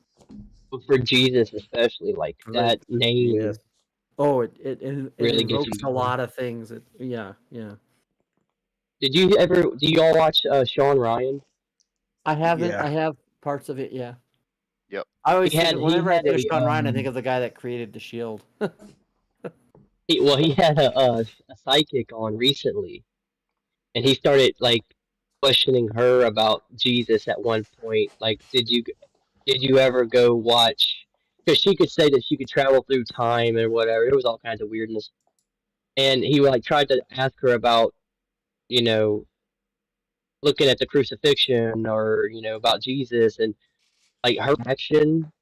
For Jesus, especially, like that name.
Yes. Oh, it
really gets
invokes
him
a
going.
lot of things. Yeah.
Did you ever? Do y'all watch Sean Ryan?
I haven't.
Yeah.
I have parts of it. Yeah.
Yep.
I always think
he
whenever I
had
think of
a,
Sean Ryan, I think of the guy that created the Shield.
he had a psychic on recently, and he started like questioning her about Jesus at one point. Like, did you ever go watch? Because she could say that she could travel through time and whatever. There was all kinds of weirdness, and he like tried to ask her about, you know, looking at the crucifixion or about Jesus, and like her reaction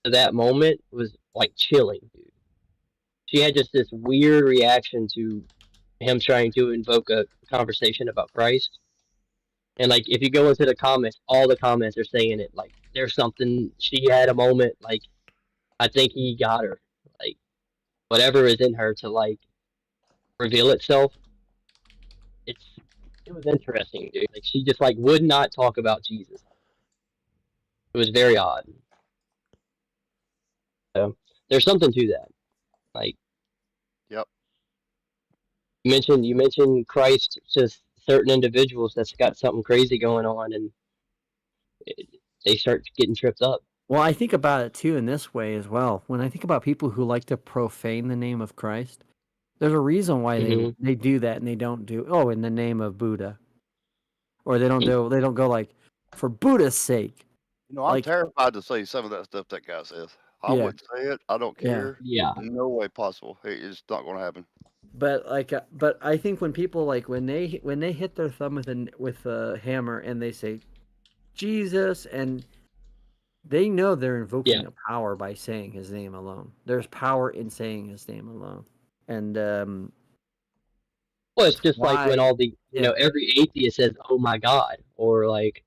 to that moment was like chilling, dude. She had just this weird reaction to him trying to invoke a conversation about Christ. And like if you go into the comments, all the comments are saying it. Like there's something, she had a moment, like I think he got her. Like whatever is in her to like reveal itself. It was interesting, dude. Like she just like would not talk about Jesus. It was very odd. So there's something to that. Like
Yep.
you mentioned Christ to certain individuals that's got something crazy going on, and they start getting tripped up.
Well, I think about it too in this way as well. When I think about people who like to profane the name of Christ, there's a reason why they do that, and they don't do in the name of Buddha, or they don't go like for Buddha's sake.
I'm like, terrified to say some of that stuff that guy says. I wouldn't say it. I don't care.
Yeah.
No way possible. It's not going to happen.
But but I think when people like when they hit their thumb with a hammer and they say Jesus, and they know they're invoking a power by saying his name alone. There's power in saying his name alone, and
well, it's just like when all the every atheist says, "Oh my God," or like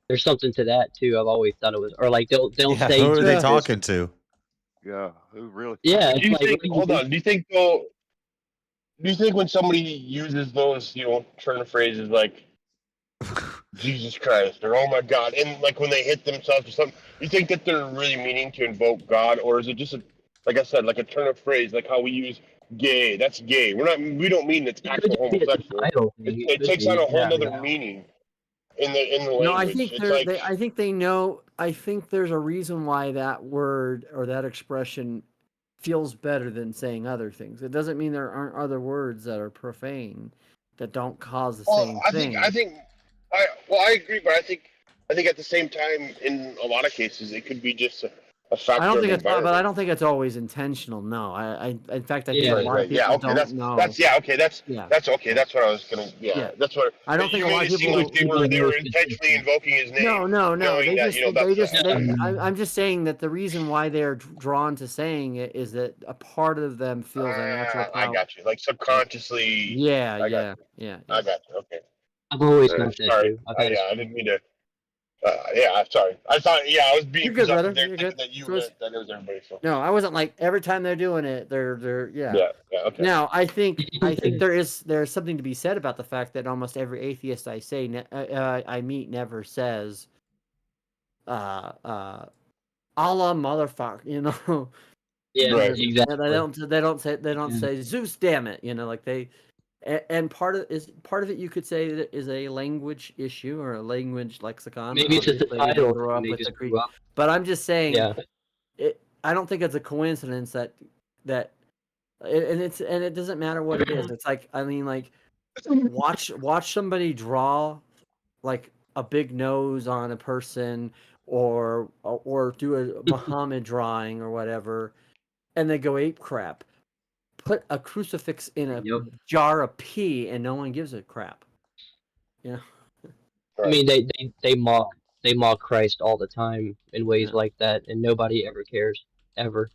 there's something to that too. I've always thought it was, or like they'll say,
who are they talking to?
Yeah, who really?
Yeah.
Do you think? Hold on. Do you think though? Do you think when somebody uses those, turn of phrases like Jesus Christ or oh my God, and like when they hit themselves or something, you think that they're really meaning to invoke God, or is it just like I said, like a turn of phrase, like how we use gay? That's gay. We don't mean it's actual homosexual. It takes on a whole other meaning in the language.
No, I think
it's
I think they know. I think there's a reason why that word or that expression feels better than saying other things. It doesn't mean there aren't other words that are profane that don't cause the same thing.
I agree, but I think at the same time, in a lot of cases, it could be just a factor.
I don't think
of
it's, but I don't think it's always intentional. No, in fact, I think a lot of people don't know.
That's okay. That's okay. That's what I was gonna. Yeah, that's what.
I don't think a lot of people
like they were intentionally invoking his name.
No.
They
just. I'm just saying that the reason why they're drawn to saying it is that a part of them feels a natural power.
I got you. Like subconsciously.
Yeah.
I got you. Okay.
I've always felt that
sorry.
too.
I didn't mean to. I'm sorry. I thought, I was being
You're good, brother.
there
You're
thinking
good.
that that it was everybody. So.
No, I wasn't like every time they're doing it. They're
Yeah. Okay.
Now I think there's something to be said about the fact that almost every atheist I meet never says, Allah motherfucker,
Yeah,
Right.
exactly.
They don't say Zeus, damn it, like they. And part of it you could say that is a language issue or a language lexicon.
Maybe it's just a title.
But I'm just saying, I don't think it's a coincidence that it doesn't matter what it is. It's like watch somebody draw like a big nose on a person or do a Muhammad drawing or whatever, and they go ape crap. Put a crucifix in a jar of pee, and no one gives a crap. Yeah.
I mean, they mock Christ all the time in ways like that, and nobody ever cares, ever.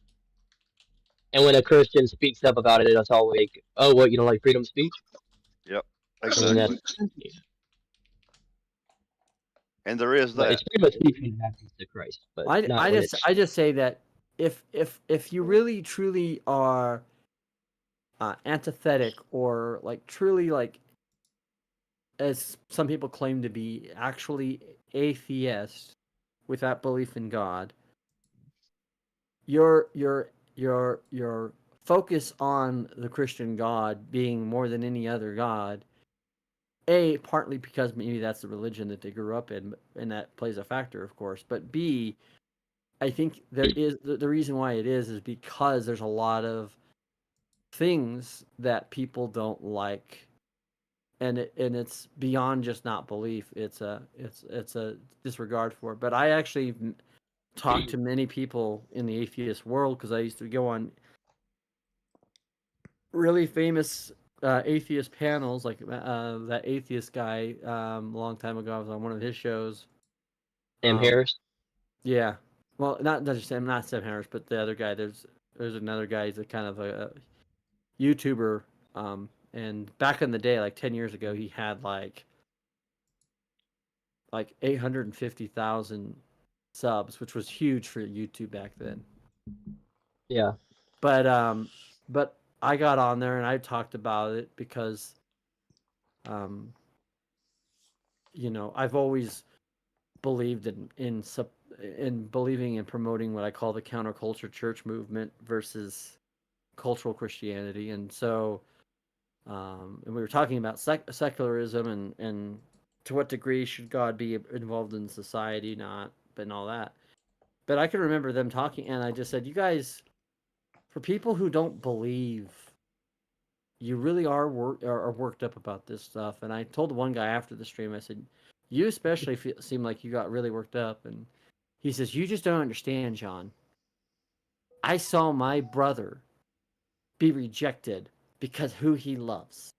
And when a Christian speaks up about it, it's always like, oh, what, you don't like freedom of speech?
Yep,
I mean,
exactly. And there is
but
that.
it's freedom of speech when it happens to Christ, but
I just say that if you really truly are antithetic or like truly like, as some people claim to be, actually atheist without belief in God, your focus on the Christian God being more than any other God, partly because maybe that's the religion that they grew up in, and that plays a factor, of course, but B, I think there is the reason why it is because there's a lot of things that people don't like, and it's beyond just not belief. It's a disregard for it. But I actually talked to many people in the atheist world because I used to go on really famous atheist panels, like that atheist guy a long time ago. I was on one of his shows.
Sam Harris.
Yeah, well, not Sam Harris, but the other guy. There's another guy. He's a kind of a YouTuber. And back in the day, like 10 years ago, he had like 850,000 subs, which was huge for YouTube back then.
Yeah.
But I got on there and I talked about it because, I've always believed in believing and promoting what I call the counterculture church movement versus cultural Christianity, and so. And we were talking about secularism and to what degree should God be involved in society, not, and all that. But I can remember them talking, and I just said, you guys, for people who don't believe, you really are worked up about this stuff. And I told one guy after the stream, I said, you especially seem like you got really worked up. And he says, you just don't understand, John. I saw my brother be rejected because who he loves.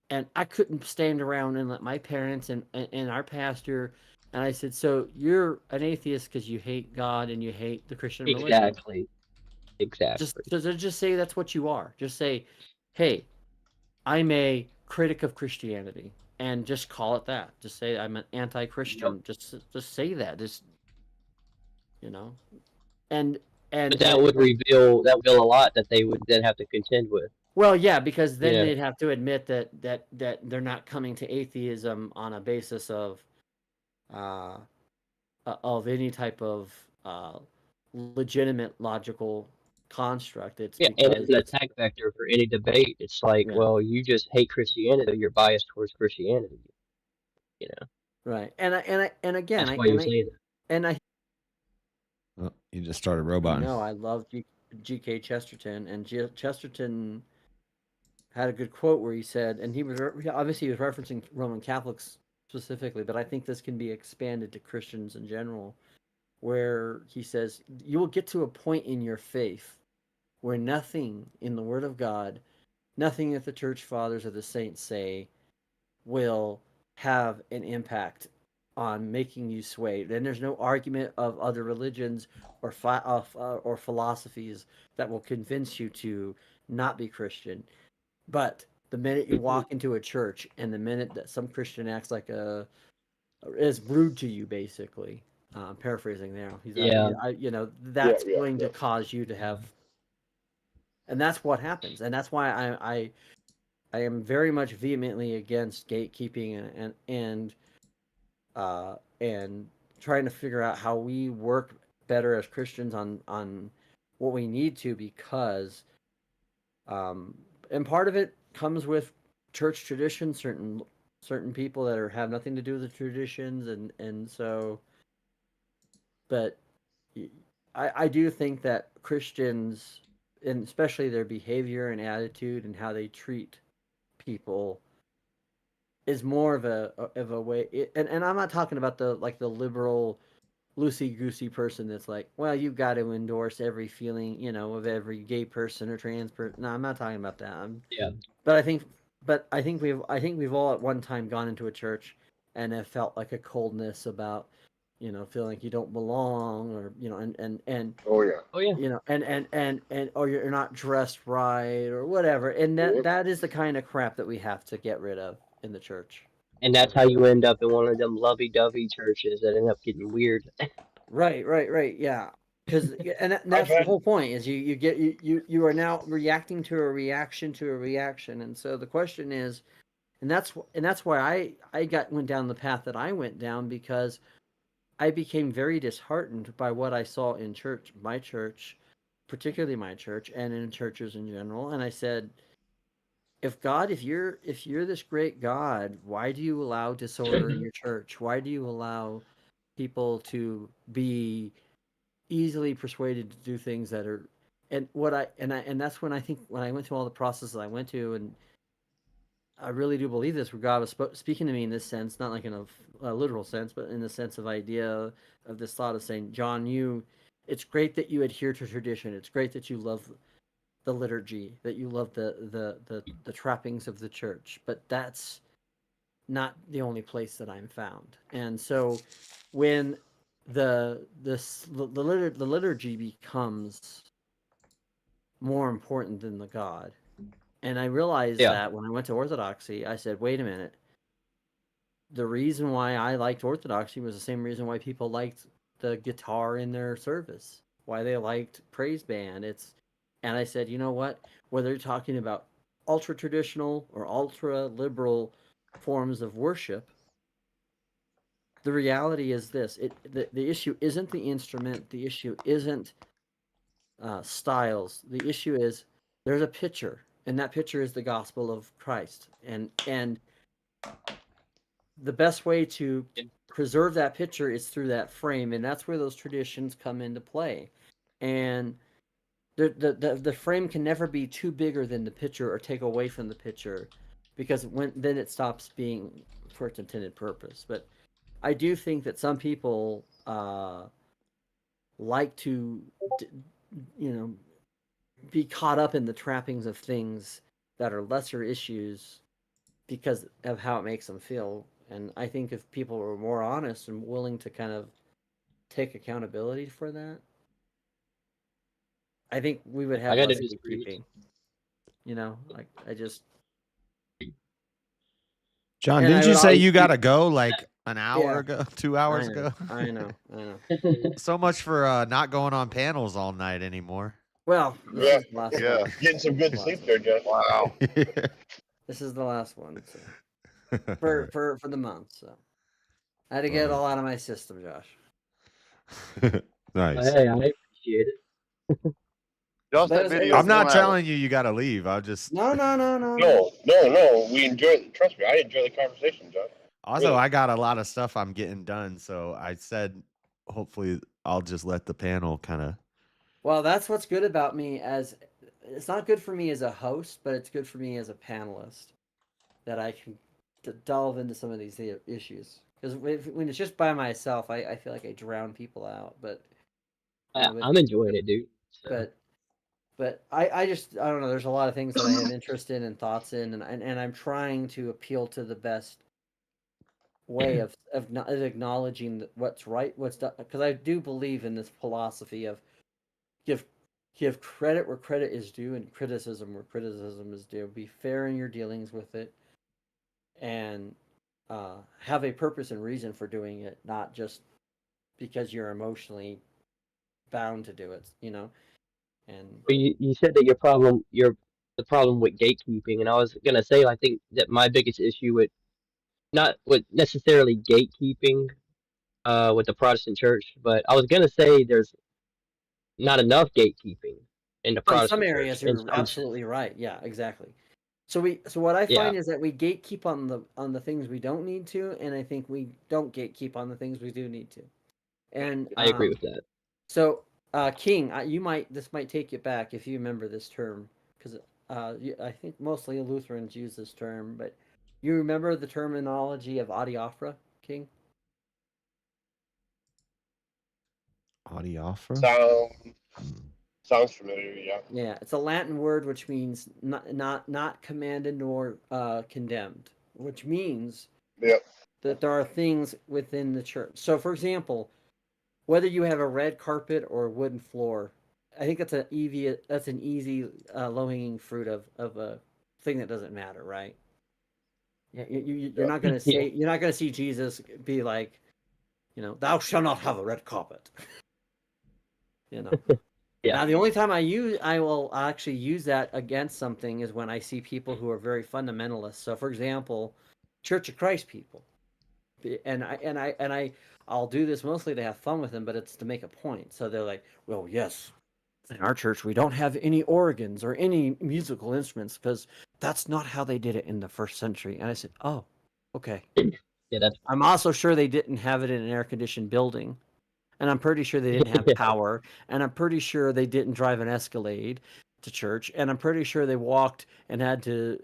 And I couldn't stand around and let my parents and our pastor. And I said, so you're an atheist because you hate God and you hate the Christian religion.
Exactly.
Just say that's what you are. Just say, hey, I'm a critic of Christianity, and just call it that. Just say I'm an anti-Christian. Yep. Just say that. Just and
but that would reveal a lot that they would then have to contend with.
Well, yeah, because then they'd have to admit that they're not coming to atheism on a basis of any type of legitimate logical construct. It's
and it's an attack vector for any debate. It's like, well, you just hate Christianity, you're biased towards Christianity.
Right, and again,
that's why you say that.
And I.
Well, you just started roboting.
No, I love G.K. Chesterton, and Chesterton had a good quote where he said, and he was referencing Roman Catholics specifically, but I think this can be expanded to Christians in general, where he says, you will get to a point in your faith where nothing in the Word of God, nothing that the Church Fathers or the saints say will have an impact on making you sway. Then there's no argument of other religions or philosophies that will convince you to not be Christian. But the minute you walk into a church and the minute that some Christian acts like is rude to you, basically, I'm paraphrasing now. That's going to cause you to have, and that's what happens, and that's why I am very much vehemently against gatekeeping and trying to figure out how we work better as Christians on what we need to, because and part of it comes with church tradition, certain people that have nothing to do with the traditions, and so, but I do think that Christians, and especially their behavior and attitude and how they treat people, is more of a way, and I'm not talking about the liberal loosey goosey person that's like, well, you've got to endorse every feeling, of every gay person or trans person. No, I'm not talking about that. But I think we've all at one time gone into a church and have felt like a coldness about, feeling like you don't belong, or and
Oh yeah.
and or you're not dressed right or whatever, and that is the kind of crap that we have to get rid of in the church.
And that's how you end up in one of them lovey-dovey churches that end up getting weird.
Right. Yeah. Because that's the whole point is you are now reacting to a reaction to a reaction, and so the question is, and that's why I went down the path that I went down, because I became very disheartened by what I saw in my church, particularly my church, and in churches in general, and I said, if you're this great God, why do you allow disorder in your church? Why do you allow people to be easily persuaded to do things that are, and that's when I went through all the processes I went to, and I really do believe this, where God was speaking to me in this sense, not like in a literal sense, but in the sense of idea of this thought of saying, John, it's great that you adhere to tradition. It's great that you love the liturgy, that you love the trappings of the church, but that's not the only place that I'm found. And so when the liturgy becomes more important than the God, and I realized that when I went to Orthodoxy, I said, wait a minute, the reason why I liked Orthodoxy was the same reason why people liked the guitar in their service, why they liked praise band. And I said, you know what, whether you're talking about ultra traditional or ultra liberal forms of worship, the reality is this: the issue isn't the instrument, the issue isn't styles. The issue is there's a picture, and that picture is the gospel of Christ, and the best way to preserve that picture is through that frame, and that's where those traditions come into play. And the frame can never be too bigger than the picture or take away from the picture, because then it stops being for its intended purpose. But I do think that some people like to, be caught up in the trappings of things that are lesser issues because of how it makes them feel. And I think if people were more honest and willing to kind of take accountability for that, I think we would have less gatekeeping. I just.
John, didn't you say you got to go like an hour ago, 2 hours ago?
I know.
So much for not going on panels all night anymore.
Well, this is the last one.
Getting some good sleep there, Jeff.
Wow.
This is the last one, so. for the month. So I had to get it all out of my system, Josh.
Nice.
Hey, I appreciate it.
Josh, that video.
I'm not telling you got to leave. I'll just.
No.
No. We enjoy it. Trust me, I enjoy the conversation, Josh.
Also,
really.
I got a lot of stuff I'm getting done, so I said hopefully I'll just let the panel kind of.
Well, that's what's good about me it's not good for me as a host, but it's good for me as a panelist, that I can delve into some of these issues. Because when it's just by myself, I feel like I drown people out. But
I'm enjoying it, dude. So.
But I don't know. There's a lot of things that I have interest in and thoughts in, and I'm trying to appeal to the best way of acknowledging what's right, what's done. Because I do believe in this philosophy of give credit where credit is due, and criticism where criticism is due. Be fair in your dealings with it, and have a purpose and reason for doing it, not just because you're emotionally bound to do it. And
you said that the problem with gatekeeping, and I was gonna say, I think that my biggest issue with not with necessarily gatekeeping with the Protestant church, but I was gonna say there's not enough gatekeeping in the Protestant
some areas
church.
you're absolutely right. Yeah, exactly. So what I find is that we gatekeep on the things we don't need to, and I think we don't gatekeep on the things we do need to. And
I agree with that.
So King, this might take you back if you remember this term, because I think mostly Lutherans use this term, but You remember the terminology of adiaphora, King?
Adiaphora?
Sounds familiar, yeah.
Yeah, it's a Latin word which means not commanded nor condemned, which means that there are things within the church. So, for example, whether you have a red carpet or a wooden floor, I think that's an easy low-hanging fruit of a thing that doesn't matter, right? Yeah, you're not going to say you're not going to see Jesus be like, thou shalt not have a red carpet. Now, the only time I will actually use that against something is when I see people who are very fundamentalist. So, for example, Church of Christ people, and I'll do this mostly to have fun with them, but it's to make a point. So they're like, well, yes, in our church we don't have any organs or any musical instruments because that's not how they did it in the first century. And I said, oh, okay.
Yeah,
I'm also sure they didn't have it in an air-conditioned building. And I'm pretty sure they didn't have power. And I'm pretty sure they didn't drive an Escalade to church. And I'm pretty sure they walked and had to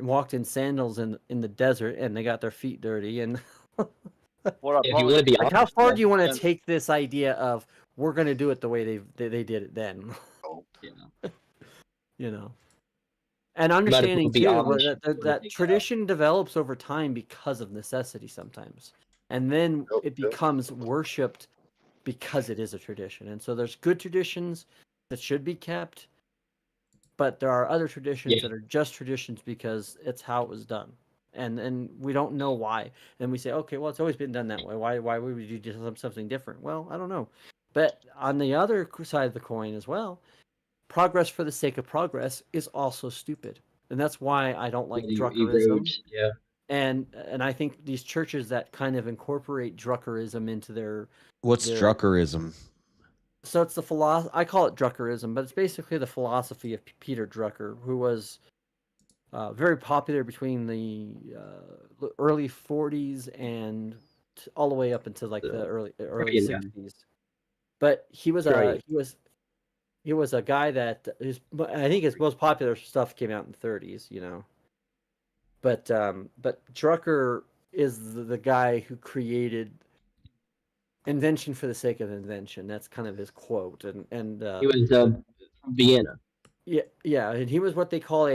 walked in sandals in the desert, and they got their feet dirty. And how far do you want to take this idea of we're going to do it the way they did it then? And understanding too that tradition develops over time because of necessity sometimes, and then it becomes worshipped because it is a tradition. And so there's good traditions that should be kept, but there are other traditions that are just traditions because it's how it was done. And we don't know why. And we say, okay, well, it's always been done that way. Why would you do something different? Well, I don't know. But on the other side of the coin as well, progress for the sake of progress is also stupid. And that's why I don't like Druckerism.
Yeah.
And I think these churches that kind of incorporate Druckerism into their...
What's Druckerism?
So it's the philosophy. I call it Druckerism, but it's basically the philosophy of Peter Drucker, who was very popular between the early 40s and all the way up until like the early 60s. But he was he was a guy that I think his most popular stuff came out in the 30s, But Drucker is the guy who created invention for the sake of invention. That's kind of his quote. And
he was from Vienna.
Yeah, and he was what they call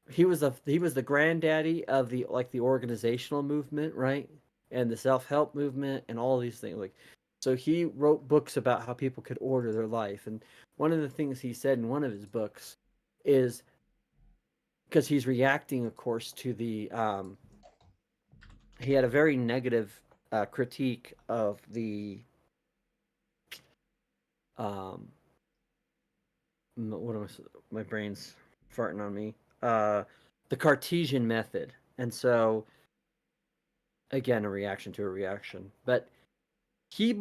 he was the granddaddy of the organizational movement, right? And the self-help movement and all these things. So he wrote books about how people could order their life. And one of the things he said in one of his books is, because he's reacting, of course, to the he had a very negative critique of the my brain's farting on me, the Cartesian method. And so again, a reaction to a reaction. But he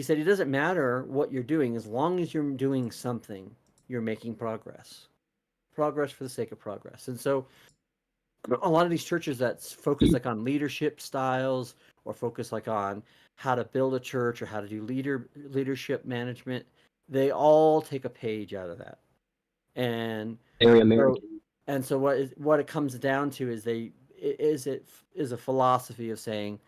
said it doesn't matter what you're doing, as long as you're doing something, you're making progress for the sake of progress. And so a lot of these churches that focus on leadership styles, or focus on how to build a church or how to do leadership management, they all take a page out of that. And
very American.
So what it comes down to is a philosophy of saying,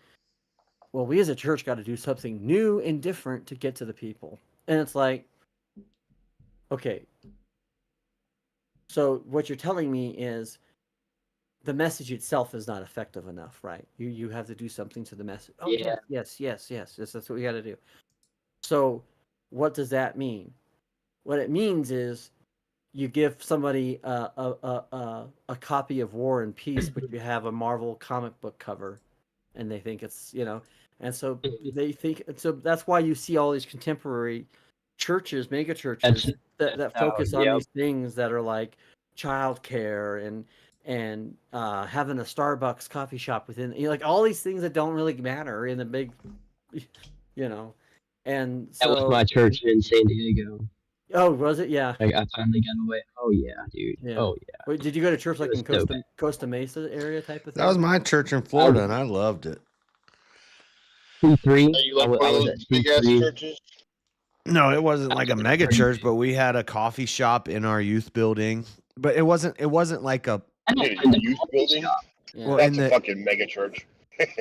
well, we as a church got to do something new and different to get to the people. And it's like, okay, so what you're telling me is the message itself is not effective enough, right? You have to do something to the message. Oh,
yeah.
Yes. That's what we got to do. So what does that mean? What it means is you give somebody a copy of War and Peace, but you have a Marvel comic book cover, and they think it's, and so they think, so that's why you see all these contemporary churches, mega churches that focus on these things that are like childcare and having a Starbucks coffee shop within, like all these things that don't really matter in the big, and so
that was my church in San Diego.
Oh, was it? Yeah.
I finally got away. Oh yeah, dude. Yeah. Oh yeah.
Wait, did you go to church like in Costa Mesa area type of thing?
That was my church in Florida, and I loved it.
C3.
You like one of those big ass churches?
No, it wasn't like a mega church, but we had a coffee shop in our youth building. But it wasn't like a
youth building.
Yeah.
Well,
That's a fucking mega church.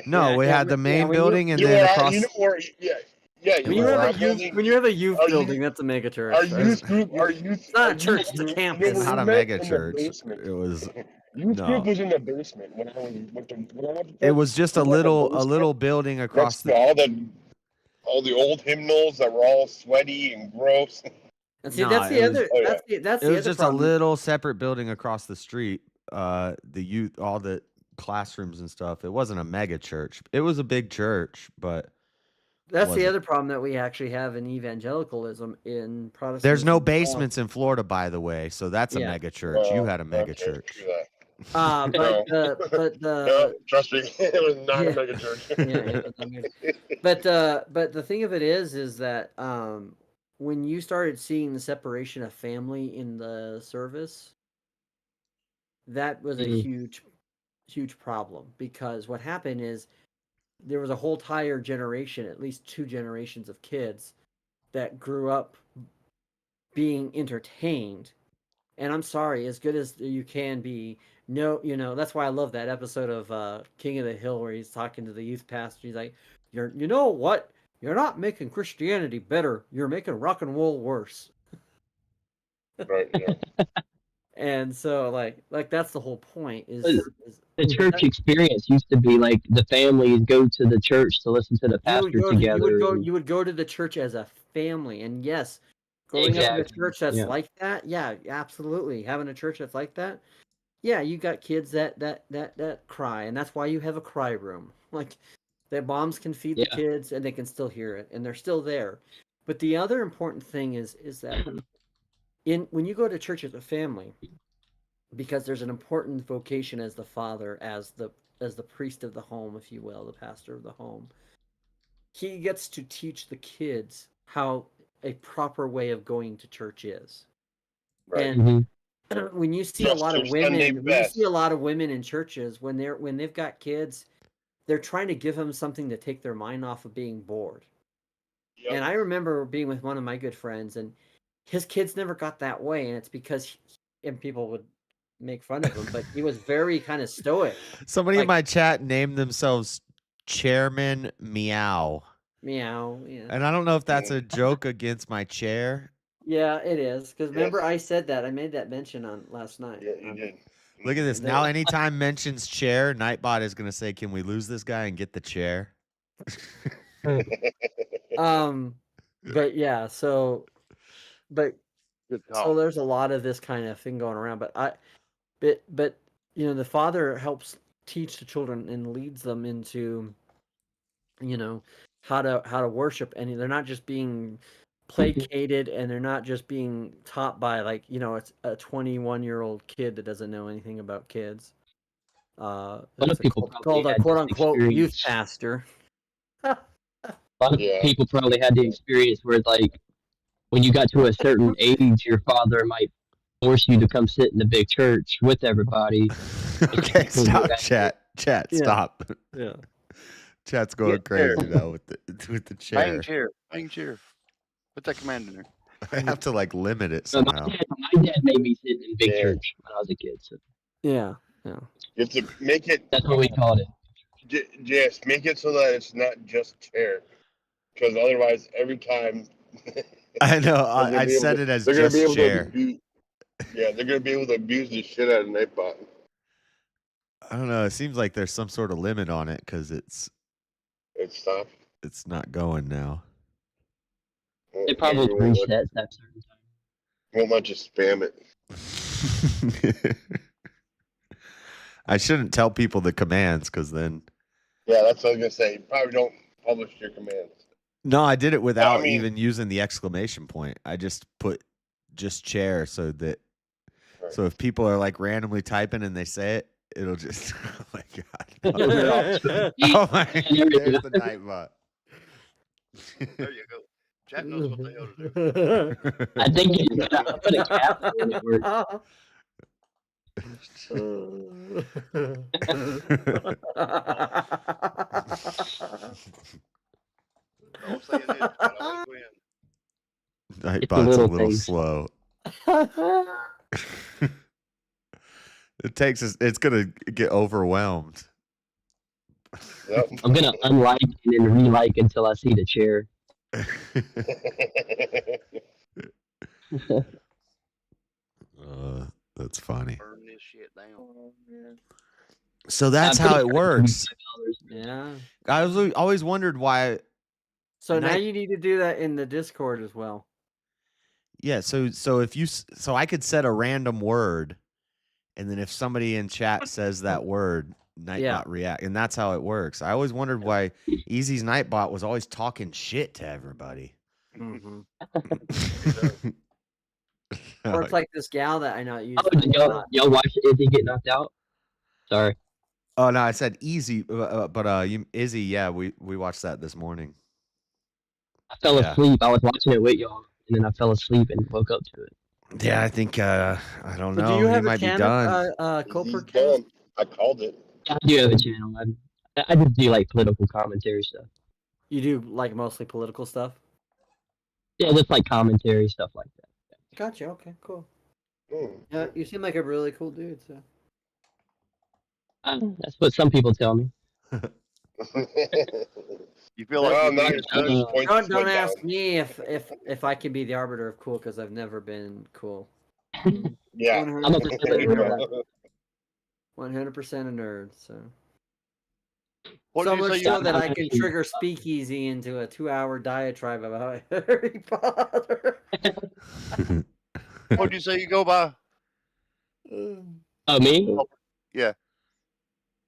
No, we had the main building, and
You
then
know,
across.
you know where? Yeah,
It
When you
was
have a
like-
youth, when you have a youth building, that's a mega church.
Our youth group,
It's not a church; it's a campus.
Not a mega church. It was
Youth
no.
group was in the basement when I went to church.
It was just a
We were in the
little
basement
building across
next to all the old hymnals that were all sweaty and gross.
And see, that's the other. That's
It
the
was
other
just
problem.
a little separate building across the street. The youth, all the classrooms and stuff. It wasn't a mega church. It was a big church, but
That's the
wasn't.
other problem that we actually have in evangelicalism in Protestantism.
There's no basements in Florida, by the way, so that's a
Yeah.
mega church. You had a mega church.
But the
No, trust me, it was not a mega church.
But the thing of it is that when you started seeing the separation of family in the service, that was a huge problem, because what happened is there was a whole entire generation, at least 2 generations of kids that grew up being entertained. And I'm sorry, as good as you can be, that's why I love that episode of King of the Hill where he's talking to the youth pastor. He's like, you know what? You're not making Christianity better. You're making rock and roll worse.
Right. Yeah.
And so, like that's the whole point. Is
the church experience used to be like the families go to the church to listen to the pastor together.
You would go to the church as a family, and yes, growing up in a church that's like that, yeah, absolutely. Having a church that's like that, yeah, you got kids that cry, and that's why you have a cry room. Like, their moms can feed the kids, and they can still hear it, and they're still there. But the other important thing is that when you go to church as a family, because there's an important vocation as the father, as the priest of the home, if you will, the pastor of the home, he gets to teach the kids how a proper way of going to church is.
Right.
And when you see a lot of women in churches, when they've got kids, they're trying to give them something to take their mind off of being bored. Yep. And I remember being with one of my good friends, and his kids never got that way, and it's because and people would make fun of him, but he was very kind of stoic.
Somebody in my chat named themselves Chairman Meow.
Meow, yeah.
And I don't know if that's a joke against my chair.
Yeah, it is. Because remember, I said that. I made that mention on last night.
Yeah, you did.
Look at this. Now, anytime mentions chair, Nightbot is going to say, "Can we lose this guy and get the chair?"
But yeah, so there's a lot of this kind of thing going around. But the father helps teach the children and leads them into, how to worship, and they're not just being placated, and they're not just being taught by it's a 21-year-old kid that doesn't know anything about kids.
A lot of people
called a quote unquote youth pastor.
A lot of people probably had the experience where, like, when you got to a certain age, your father might force you to come sit in the big church with everybody.
Okay, stop, chat. Chat, stop.
Yeah.
Chat's going crazy now with the chair.
Bang chair. Put that command in there.
I have to limit it somehow.
My dad made me sit in big church when I was a kid. So.
Yeah.
You have to make it.
That's what we called it.
Yes, make it so that it's not just chair, because otherwise, every time.
I know. I said it as just chair.
They're gonna be able to abuse the shit out of Nightbot.
I don't know. It seems like there's some sort of limit on it because it's
stopped.
It's not going now.
It probably resets that certain time.
Won't let you spam it.
I shouldn't tell people the commands because then.
Yeah, that's what I was gonna say. You probably don't publish your commands.
No, I did it without even using the exclamation point. I just put just chair so that so if people are randomly typing and they say it, it'll just oh my god. Oh my there's the Nightbot.
There you go. Chat knows what the hell to do.
I think you put a cap in it works.
Nightbot's a little slow. It takes us. It's gonna get overwhelmed.
Yep.
I'm gonna unlike and then re-like until I see the chair.
That's funny.
Burn this shit down.
So that's how it works.
Yeah.
I always wondered why.
So now you need to do that in the Discord as well.
Yeah. So if you I could set a random word, and then if somebody in chat says that word, Nightbot react, and that's how it works. I always wondered why Easy's Nightbot was always talking shit to everybody.
Mm-hmm. Or it's like this gal that I know uses.
Oh, y'all watch Izzy get knocked out? Sorry.
Oh no, I said Easy, but Izzy, yeah, we watched that this morning.
I fell asleep. I was watching it with y'all, and then I fell asleep and woke up to it.
Yeah, I think I don't know.
Do you have
he might be done.
Culper
He's done. I called it.
Yeah, I do have a channel. I just do like political commentary stuff.
You do like mostly political stuff?
Yeah, just like commentary stuff like that.
Gotcha. Okay, cool.
Hmm.
Yeah, you seem like a really cool dude. So
that's what some people tell me.
You feel like
don't ask me if I can be the arbiter of cool because I've never been cool.
Yeah,
100% a nerd. 100% a nerd. So.
What
So
did you
much
say
so
you-
that I can trigger Speakeasy into a 2-hour diatribe about Harry Potter.
What did you say you go by?
Oh, me?
Yeah.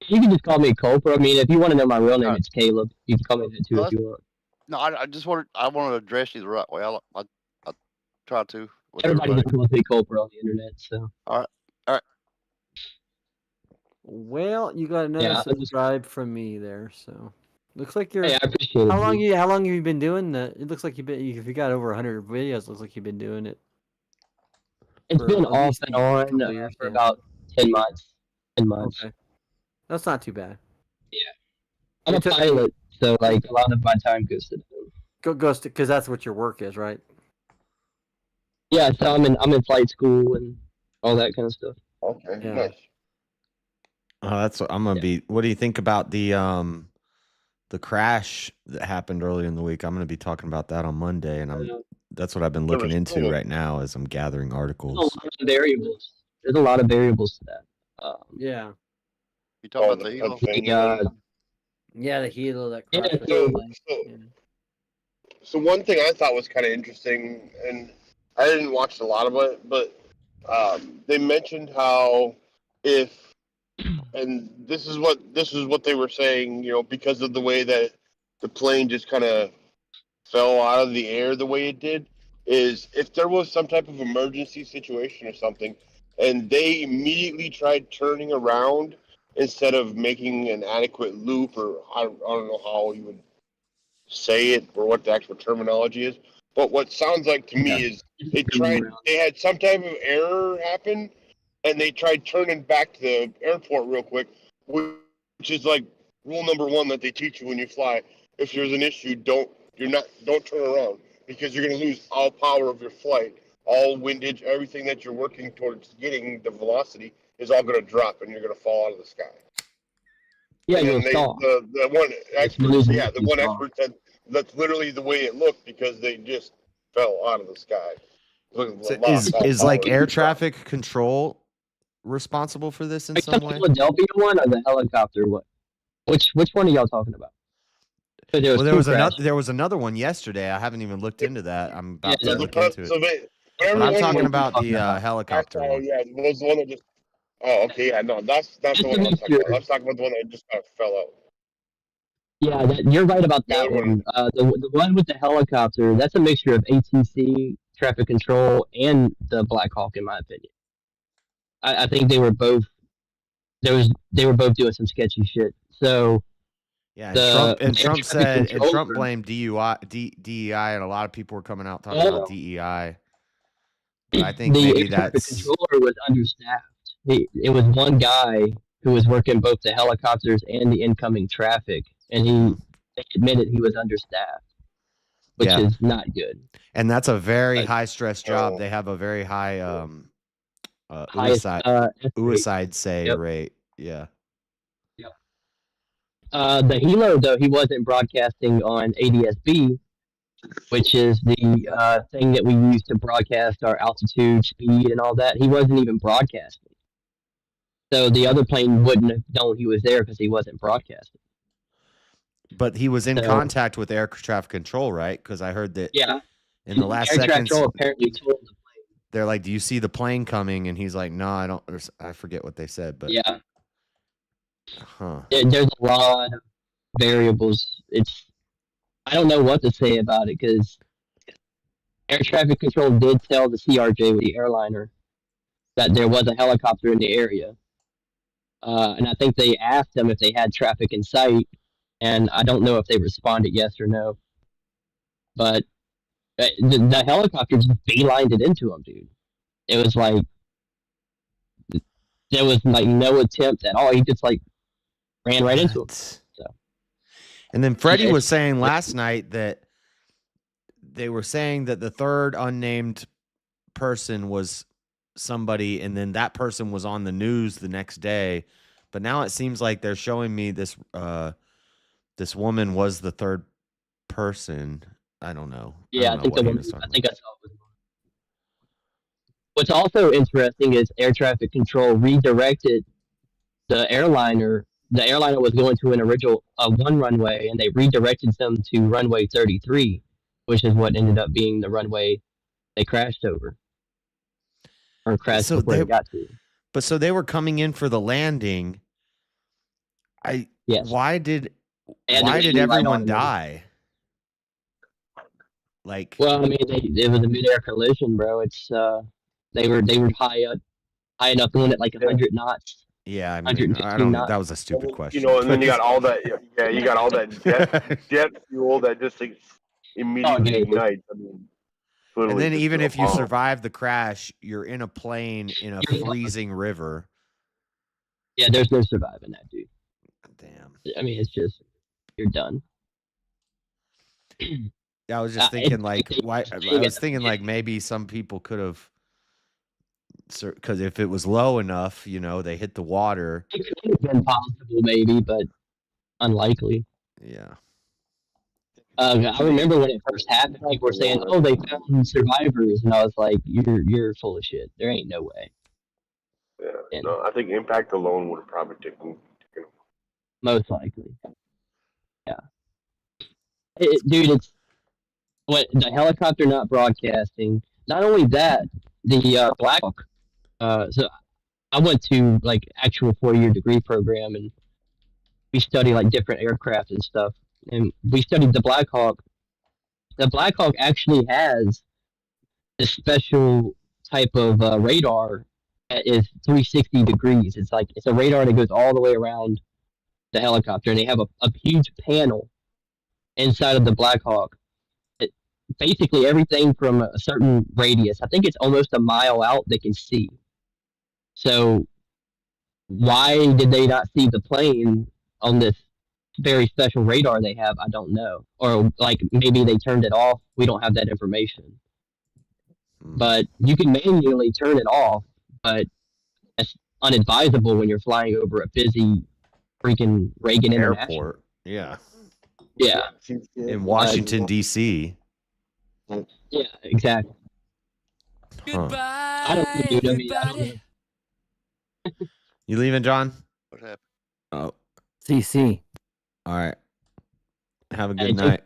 You can just call me Culper. I mean, if you want to know my real name, it's Caleb. You can call me that too if you want.
No, I just want to address you the right way. I try to. With
Everybody
everybody.
just calls me Culper on the internet. So.
All right.
Well, you got another
Yeah,
subscribe from me there, so looks like you're.
Hey, I appreciate it.
How long have you been doing that? It looks like if you got over 100 videos, looks like you've been doing it.
It's
for
been
at
off
least
and
a
on
couple years,
for
yeah.
about 10 months. 10 months.
Okay, that's not too bad.
Yeah. I'm a pilot, so like a lot of my time goes to them.
Goes to because that's what your work is, right?
Yeah, so I'm in flight school and all that kind of stuff.
Okay,
Yeah.
nice.
Oh, that's what I'm gonna be. What do you think about the crash that happened earlier in the week? I'm gonna be talking about that on Monday, and that's what I've been looking into right now as I'm gathering
There's a
articles.
lot of variables. There's a lot of variables to that.
Yeah.
You talking about the Hilo?
Yeah, the Hilo that
Yeah,
crashed.
So one thing I thought was kind of interesting, and I didn't watch a lot of it, but they mentioned how and this is what they were saying, because of the way that the plane just kind of fell out of the air the way it did, is if there was some type of emergency situation or something, and they immediately tried turning around instead of making an adequate loop, or I don't know how you would say it or what the actual terminology is, but what sounds like to me is they had some type of error happen, and they tried turning back to the airport real quick, which is like rule number 1 that they teach you when you fly. If there's an issue, don't turn around, because you're going to lose all power of your flight, all windage, everything that you're working towards getting, the velocity is all going to drop, and you're going to fall out of the sky.
Yeah,
and
you'll
then
stall.
the one expert,
losing
yeah, the
you
one
stall.
expert said that's literally the way it looked, because they just fell out of the sky.
So is like air traffic control responsible for this in some
The
way?
Philadelphia one or the helicopter one? Which one are y'all talking about? So
Well, there
two
was
crashes.
there was another one yesterday. I haven't even looked into that. I'm about to look into it.
So
But I'm
everyone
talking
was
about the
that's
helicopter
how,
one.
yeah, it was the one that just. Oh, okay, yeah, no, that's not the one I'm talking about. I was talking about the one that just kind of fell out.
Yeah, you're right about that one. The one with the helicopter, that's a mixture of ATC, traffic control, and the Black Hawk, in my opinion. I think they were both. They were both doing some sketchy shit. So.
Yeah, and Trump said, and Trump
controller-
blamed DEI, and a lot of people were coming out talking about DEI. But I think
the
maybe
air traffic
that's
controller was understaffed. It was one guy who was working both the helicopters and the incoming traffic, and he admitted he was understaffed, which is not good.
And that's a very high stress job. They have a very high
highest
Uicide say
Yep.
rate. Yeah.
The Hilo, though, he wasn't broadcasting on ADS-B, which is the thing that we use to broadcast our altitude, speed, and all that. He wasn't even broadcasting. So the other plane wouldn't have known he was there because he wasn't broadcasting.
But he was in
So-
contact with air traffic control, right? Because I heard that
Yeah.
in the last
Air traffic
seconds,
control apparently told the
they're like, "Do you see the plane coming?" And he's like, "No, I don't." I forget what they said, but
Yeah.
huh?
There's a lot of variables. I don't know what to say about it because air traffic control did tell the CRJ with the airliner that there was a helicopter in the area. And I think they asked them if they had traffic in sight, and I don't know if they responded yes or no. But the helicopter just beelined it into him, dude. It was like there was like no attempt at all. He just like ran right into him. So.
And then Freddie
Yeah,
was saying last night that they were saying that the third unnamed person was somebody, and then that person was on the news the next day. But now it seems like they're showing me this this woman was the third person. I don't know.
Yeah,
I
I think
don't
the
know what he
woman.
was talking
I think I saw it. What's also interesting is air traffic control redirected the airliner. The airliner was going to an original one runway, and they redirected them to runway 33, which is what ended up being the runway they crashed over, or crashed
So
before
they-
they got to.
But so they were coming in for the landing.
Yes.
Why did
And
why
they
did
landed right
everyone
on them.
die? Like,
Well, I mean, it was a mid-air collision, bro. It's they were high enough, going at like 100 knots.
yeah, I mean,
115
I don't.
knots.
That was a stupid question.
You know, and then you
but-
got all that. Yeah, you got all that jet fuel that just like, immediately
yeah.
ignites. I mean,
and
literally
then
just
even
a
if you
bomb.
survive the crash, you're in a plane in a freezing river.
Yeah, there's no surviving that, dude.
Damn.
I mean, it's just you're done.
I was just thinking, like, why? I was thinking, like, maybe some people could have, because if it was low enough, you know, they hit the water.
It could have been possible, maybe, but unlikely.
Yeah.
I remember when it first happened, people were saying, "Oh, they found survivors," and I was like, "You're full of shit. There ain't no way."
Yeah, no, I think impact alone would have probably taken.
Most likely. Yeah. Dude, it's what the helicopter not broadcasting. Not only that, the Black Hawk. So I went to like actual 4-year degree program, and we study like different aircraft and stuff. And we studied the Black Hawk. The Black Hawk actually has this special type of radar that is 360 degrees. It's like it's a radar that goes all the way around the helicopter, and they have a huge panel inside of the Black Hawk. Basically everything from a certain radius. I think it's almost a mile out they can see. So why did they not see the plane on this very special radar they have? I don't know. Or like maybe they turned it off. We don't have that information. But you can manually turn it off, but it's unadvisable when you're flying over a busy freaking Reagan International.
Airport. Yeah.
Yeah.
In Washington, D.C.
Yeah, exactly.
Huh.
I don't know, dude. I mean, I don't know.
You leaving, John?
What happened?
Oh.
CC.
All right. Have a
Hey,
good night.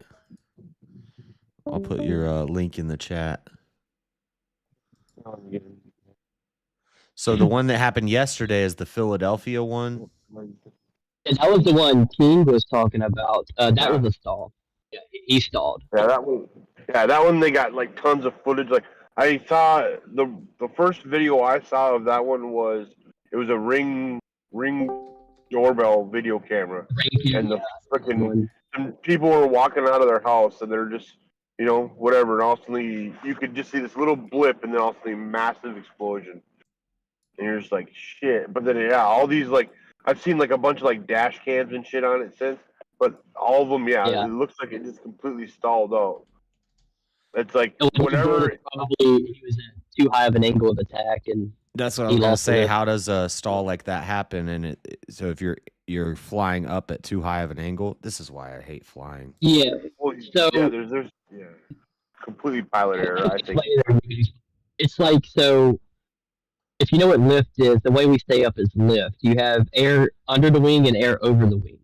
I'll put your link in the chat. So the one that happened yesterday is the Philadelphia one.
And that was the one King was talking about. That was a stall. Yeah, he stalled.
Yeah, that one. Yeah, that one. They got like tons of footage. Like I saw the first video I saw of that one was it was a ring doorbell video camera, and the freaking people were walking out of their house and they're just whatever, and all of a sudden you could just see this little blip and then all of a sudden massive explosion, and you're just like shit. But then all these like I've seen like a bunch of like dash cams and shit on it since. But all of them,
Yeah.
it looks like it just completely stalled out. It's like
Probably
whenever
he was at too high of an angle of attack, and
That's what I
He
was gonna
lost the
say.
lift.
How does a stall like that happen? And so if you're flying up at too high of an angle, this is why I hate flying.
Yeah.
Well,
So
yeah, there's completely pilot error. I think.
it's like, so if you know what lift is, the way we stay up is lift. You have air under the wing and air over the wing.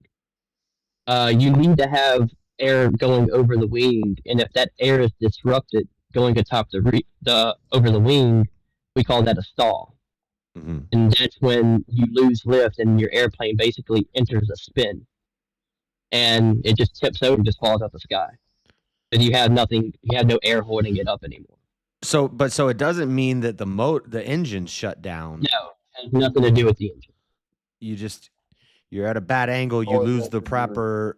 You need to have air going over the wing, and if that air is disrupted going atop the over the wing, we call that a stall.
Mm-hmm.
And that's when you lose lift and your airplane basically enters a spin, and it just tips over and just falls out the sky. And you have nothing, you have no air holding it up anymore.
So it doesn't mean that the engine's shut down.
No, it has nothing to do with the engine.
You're at a bad angle. You lose the proper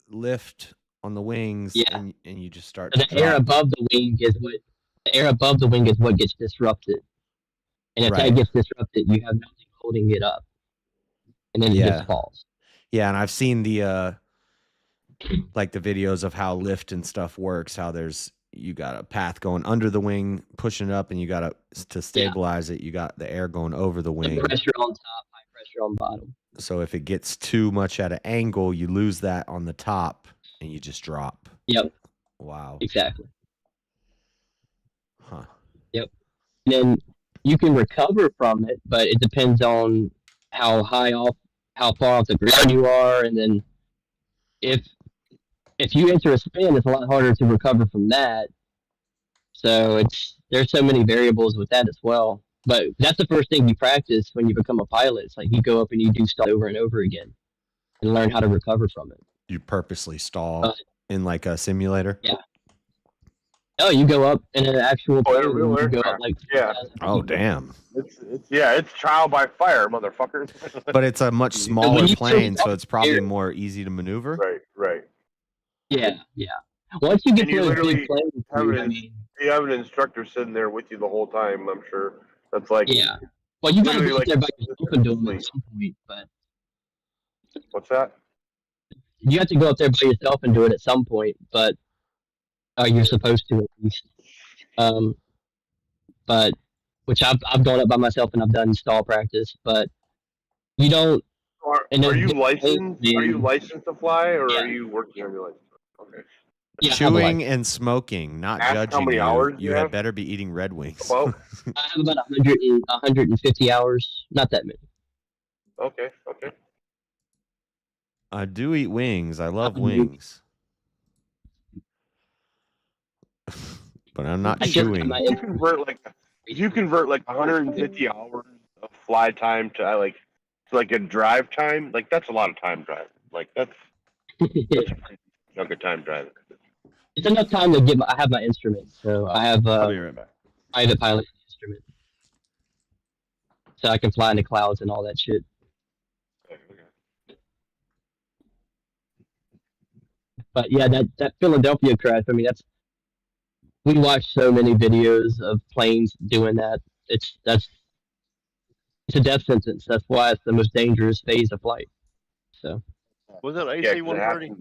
lift on the wings, and you just start.
So the air above the wing is what gets disrupted, and if that gets disrupted, you have nothing holding it up, and then it just falls.
Yeah, and I've seen the like the videos of how lift and stuff works. How you got a path going under the wing, pushing it up, and you got to stabilize it. You got the air going over the wing.
The pressure on top, high pressure on bottom.
So if it gets too much at an angle, you lose that on the top, and you just drop.
Yep.
Wow.
Exactly.
Huh.
Yep. And then you can recover from it, but it depends on how far off the ground you are, and then if you enter a spin, it's a lot harder to recover from that. So there's so many variables with that as well. But that's the first thing you practice when you become a pilot. It's like you go up and you do stuff over and over again and learn how to recover from it.
You purposely stall in like a simulator?
Yeah. Oh, you go up in an actual plane.
Real
You go
aircraft.
up like
Oh, damn.
It's trial by fire, motherfucker.
But it's a much smaller plane, so it's probably more easy to maneuver.
Right.
Yeah. Once you get
And you
to a
literally
big plane,
you have an instructor sitting there with you the whole time, I'm sure. That's like
well, you gotta
literally
go up there by yourself and do them at some point, but
what's that?
you have to go up there by yourself and do it at some point, but you're supposed to at least. But which I've gone up by myself and I've done stall practice, but you don't.
Are you licensed? Are you licensed to fly, or are you working on your license? Okay.
Yeah,
Chewing and smoking, not
Ask how
judging
many
you.
hours
You
you
had
have?
better be eating Red Wings.
Well,
I have about 150 hours. Not that many.
okay.
I do eat wings. I love wings. But I'm not chewing.
If you convert like 150 hours of fly time to like a drive time, like that's a lot of time driving. Like that's a pretty chunk of time driving.
It's enough time to get. I have my instrument, so I have
I'll be right back.
private pilot instrument, so I can fly in the clouds and all that shit. But yeah, that Philadelphia crash. I mean, we watched so many videos of planes doing that. It's a death sentence. That's why it's the most dangerous phase of flight. So.
Was it AC 130?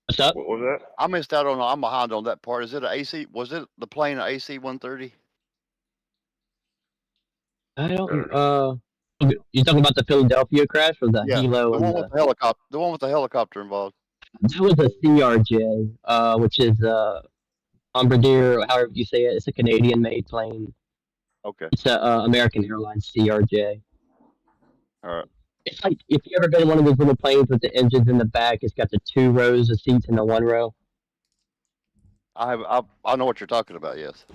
What's up?
What was that?
I missed out on. I'm behind on that part. Is it an AC? Was it the plane an AC 130?
I don't. You talking about the Philadelphia crash or the Hilo?
The one with the helicopter. The one with the helicopter involved.
That was a CRJ, which is Bombardier, however you say it. It's a Canadian-made plane.
Okay.
It's a American Airlines CRJ.
All right.
It's like if you ever been in one of those little planes with the engines in the back. It's got the 2 rows of seats in the 1 row.
I know what you're talking about. Yes.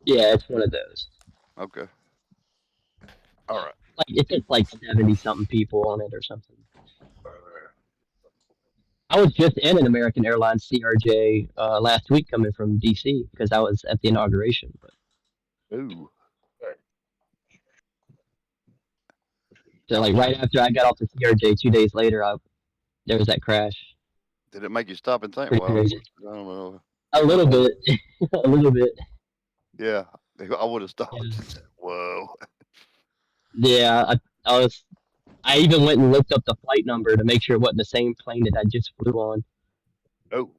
Yeah, it's one of those.
Okay. All right.
Like it fits like 70-something people on it or something. I was just in an American Airlines CRJ last week coming from DC because I was at the inauguration. But
ooh.
So like right after I got off the CRJ, 2 days later, there was that crash.
Did it make you stop and think?
Pretty
Well,
crazy.
I don't know.
A little bit, a little bit.
Yeah, I would have stopped. Whoa.
Yeah, I even went and looked up the flight number to make sure it wasn't the same plane that I just flew on.
Oh.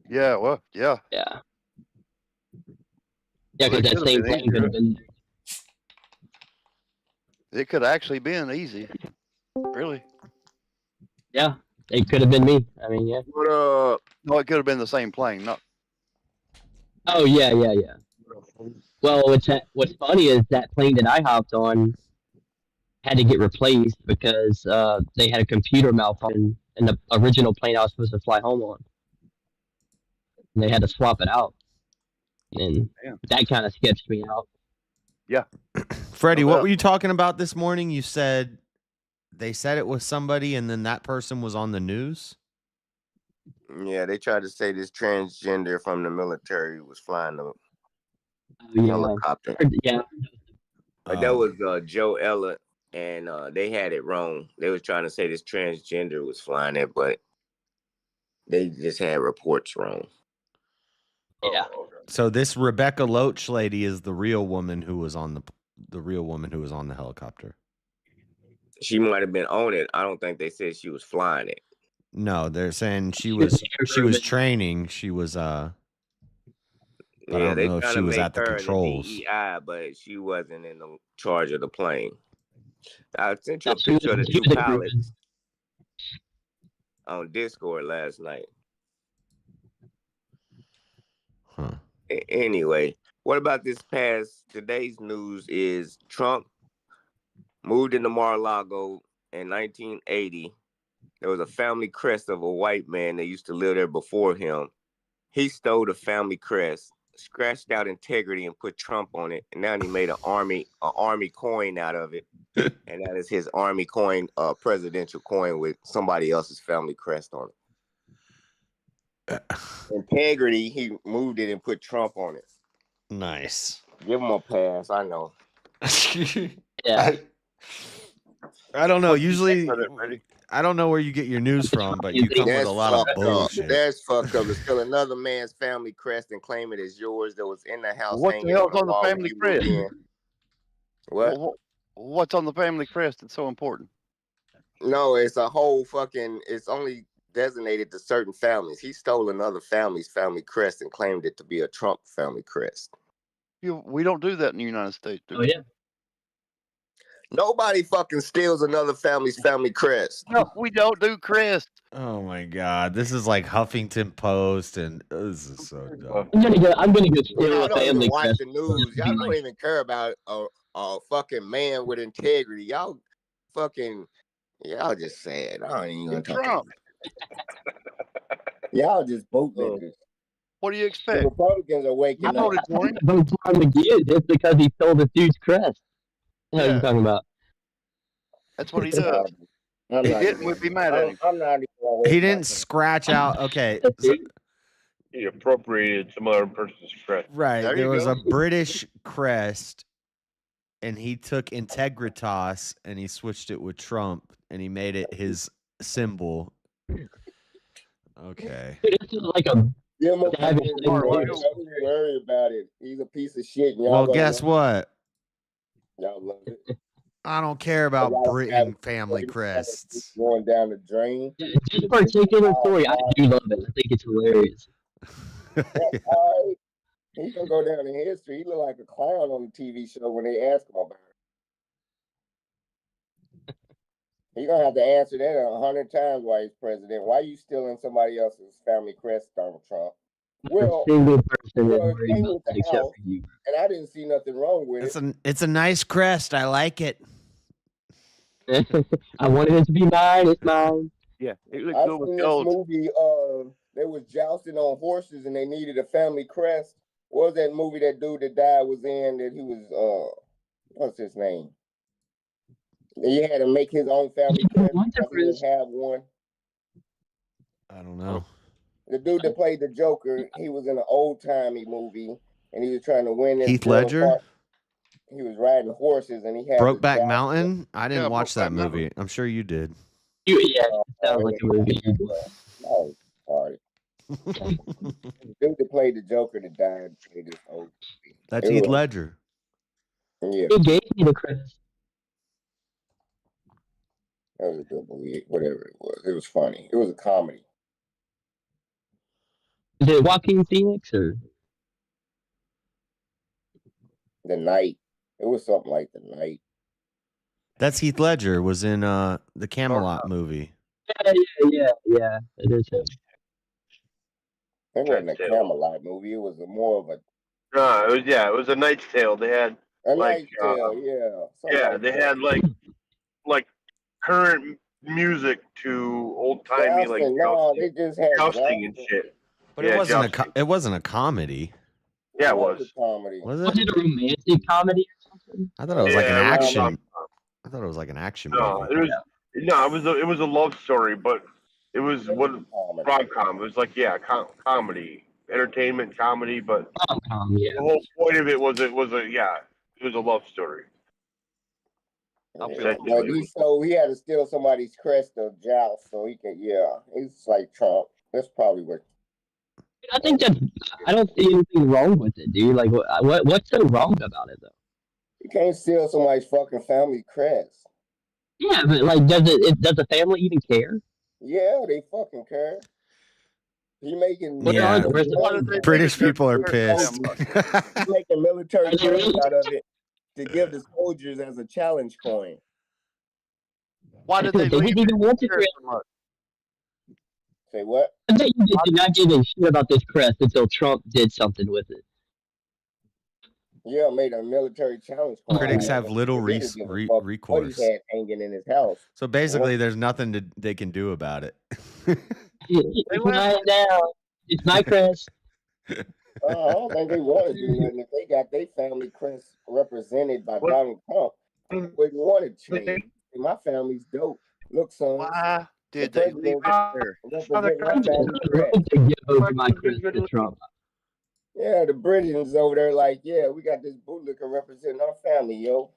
Yeah. Well. Yeah.
Yeah. Yeah, because that same plane could have been.
It could have actually been easy. Really.
Yeah, it could have been me. I mean, yeah.
No, it could have been the same plane. Not.
Oh yeah. Well, what's funny is that plane that I hopped on had to get replaced because they had a computer malfunction in the original plane I was supposed to fly home on. And they had to swap it out, and that kind of sketched me out.
Yeah.
Freddie, what were you talking about this morning? You said they said it was somebody, and then that person was on the news.
Yeah, they tried to say this transgender from the military was flying the
Yeah.
helicopter.
Yeah.
But that was Joe Ella, and they had it wrong. They was trying to say this transgender was flying it, but they just had reports wrong.
Yeah.
So this Rebecca Loach lady is the real woman who was on the helicopter.
She might have been on it. I don't think they said she was flying it.
No, they're saying she was training. She was I don't
they
know if
trying
she
to
was
make
at the
her
controls.
the DEI, but she wasn't in the charge of the plane. I sent you a picture of the two pilots on Discord last night.
Huh.
Anyway, what about today's news is Trump moved into Mar-a-Lago in 1980. There was a family crest of a white man that used to live there before him. He stole the family crest, scratched out integrity, and put Trump on it. And now he made an army coin out of it. And that is his army coin, presidential coin with somebody else's family crest on it. Integrity, he moved it and put Trump on it.
Nice.
Give him a pass, I know.
Yeah.
I don't know. Usually, I don't know where you get your news from, but you come with a lot of bullshit.
That's fucked up. To steal another man's family crest and claim it as yours that was in the house.
What the hell's on the family crest?
What?
What's on the family crest that's so important?
No, it's a whole fucking. It's only designated to certain families. He stole another family's family crest and claimed it to be a Trump family crest.
We don't do that in the United States, do we?
Oh yeah.
Nobody fucking steals another family's family crest.
No, we don't do crest.
Oh my god, this is like Huffington Post, and this is so dumb.
I'm gonna go steal
Y'all
a
don't
family
even watch
crest.
the news. Y'all don't even care about a fucking man with integrity. Y'all just sad. I don't even gonna talk
Trump.
Y'all just bootlickers.
What do you
The
expect?
Republicans are waking
I
up.
voted for him.
Vote for him again just because he stole the dude's crest. What are you talking about?
That's what he does.
I'm
He
not
didn't,
even-
we'd be mad at him.
I'm not even gonna waste
He
my
didn't
time.
scratch out. Okay, so-
He appropriated some other person's crest.
right.
There
There
you
was
go.
a British crest, and he took Integritas and he switched it with Trump, and he made it his symbol. Okay.
It's just like a
Give him a
Damn it.
fucking don't even worry about it. He's a piece of shit. And y'all
Well,
gonna
guess
love
what?
it. Y'all love it.
I don't care about Britain family crests.
Going down the drain.
this particular story. I do love it. I think it's hilarious.
All right. He's gonna go down in history. He look like a clown on the TV show when they ask him about it. He's gonna have to answer that 100 times while he's president. Why are you stealing somebody else's family crest, Donald Trump? Well,
Single person that
well,
worried
it came
about
with
that
the
except
house,
for you.
and I didn't see nothing wrong with it.
It's a nice crest. I like it.
I wanted it to be mine. It's mine.
Yeah, it looks
I
good with
seen this
gold.
movie. They was jousting on horses, and they needed a family crest. What was that movie that dude that died was in? That he was what's his name? He had to make his own family crest because he didn't have one.
I don't know.
The dude that played the Joker, he was in an old timey movie, and he was trying to win this
Heath
girl
Ledger?
heart. He was riding horses, and he had
Brokeback Mountain? I didn't
Yeah,
watch that
Brokeback Mountain.
movie. I'm sure you did.
Yeah, it sounds like a movie.
Oh, sorry. The dude that played the Joker that died played this old movie.
That's
It
Heath
was-
Ledger.
Yeah,
He gave me the crest.
that was a good movie. Whatever it was funny. It was a comedy.
Is it Joaquin Phoenix or?
The Night. It was something like The Night.
That's Heath Ledger was in the Camelot movie.
Yeah. It is him.
It wasn't a Camelot movie. It was more of a.
No, it was a Knight's Tale. They had
A
like
Knight's Tale, yeah.
yeah,
Like
they
that.
had like current music to old timey like
they just had
jousting and shit.
But it wasn't it wasn't a comedy.
Yeah, it was.
A comedy.
Was
Was
it?
it a romantic comedy or something?
I thought it was like an
Yeah, it was
action. I thought it was like an action
No,
movie.
it was a love story, but it was rom-com. It was like comedy, entertainment comedy, but
rom-com, yeah.
the whole point of it was a love story.
Yeah, but he had to steal somebody's crest or joust so he could. Yeah, he's like Trump. That's probably what.
I think I don't see anything wrong with it, dude. Like, what's so wrong about it, though?
You can't steal somebody's fucking family crest.
Yeah, but like, does the family even care?
Yeah, they fucking care. He making
British people are pissed.
He's making military coins out of it to give the soldiers as a challenge coin.
Why did they leave
even want to
it so much?
Say what?
I bet you did not give a shit about this crest until Trump did something with it.
Yeah, made a military challenge coin.
Critics have little
What
recourse.
he had hanging in his house.
So basically, there's nothing they can do about it.
It's lying down. It's my crest.
I don't think they want to do nothing. If they got their family crest represented by Donald Trump, they wouldn't want to change. My family's dope. Look, son.
Why did they leave it there?
Give over my crest to Trump.
Yeah, the Britons over there like, yeah, we got this bootlicker representing our family, yo.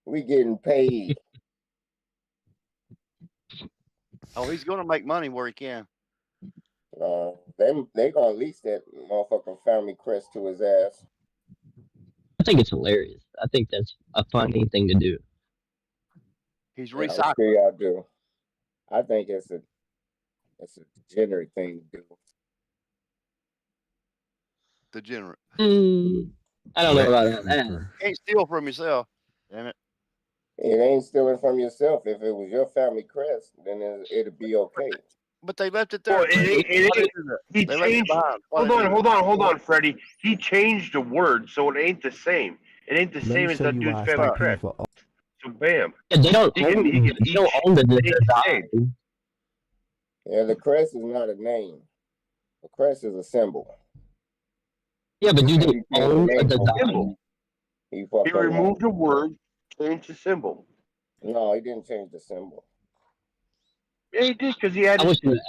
We getting paid.
Oh, he's gonna make money where he can.
They gonna lease that motherfucking family crest to his ass.
I think it's hilarious. I think that's a funny thing to do.
He's
I'm
recycling.
sure y'all do. I think it's a degenerate thing to do.
Degenerate.
I don't know about that.
Can't steal from yourself. Damn it.
It ain't stealing from yourself. If it was your family crest, then it'd be okay.
But they left it there.
Well, he changed. Hold on, Freddie. He changed the word, so it ain't the same. It ain't the same as that dude's family crest. So bam.
Yeah, they don't own the design.
Yeah, the crest is not a name. The crest is a symbol.
Yeah, but do they own the design?
He
removed the word, changed the symbol.
No, he didn't change the symbol.
Yeah, he did because he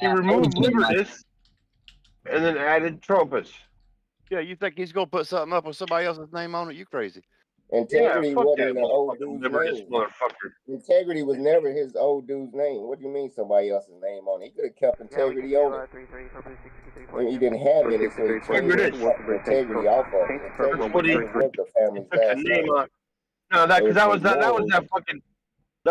removed Libertus and then added Trumpus.
Yeah, you think he's gonna put something up with somebody else's name on it? You crazy?
Integrity wasn't the old dude's name. Integrity was never his old dude's name. What do you mean somebody else's name on it? He could have kept integrity on it. And he didn't have it, so he changed integrity off of it. Integrity was the family's last name.
No, that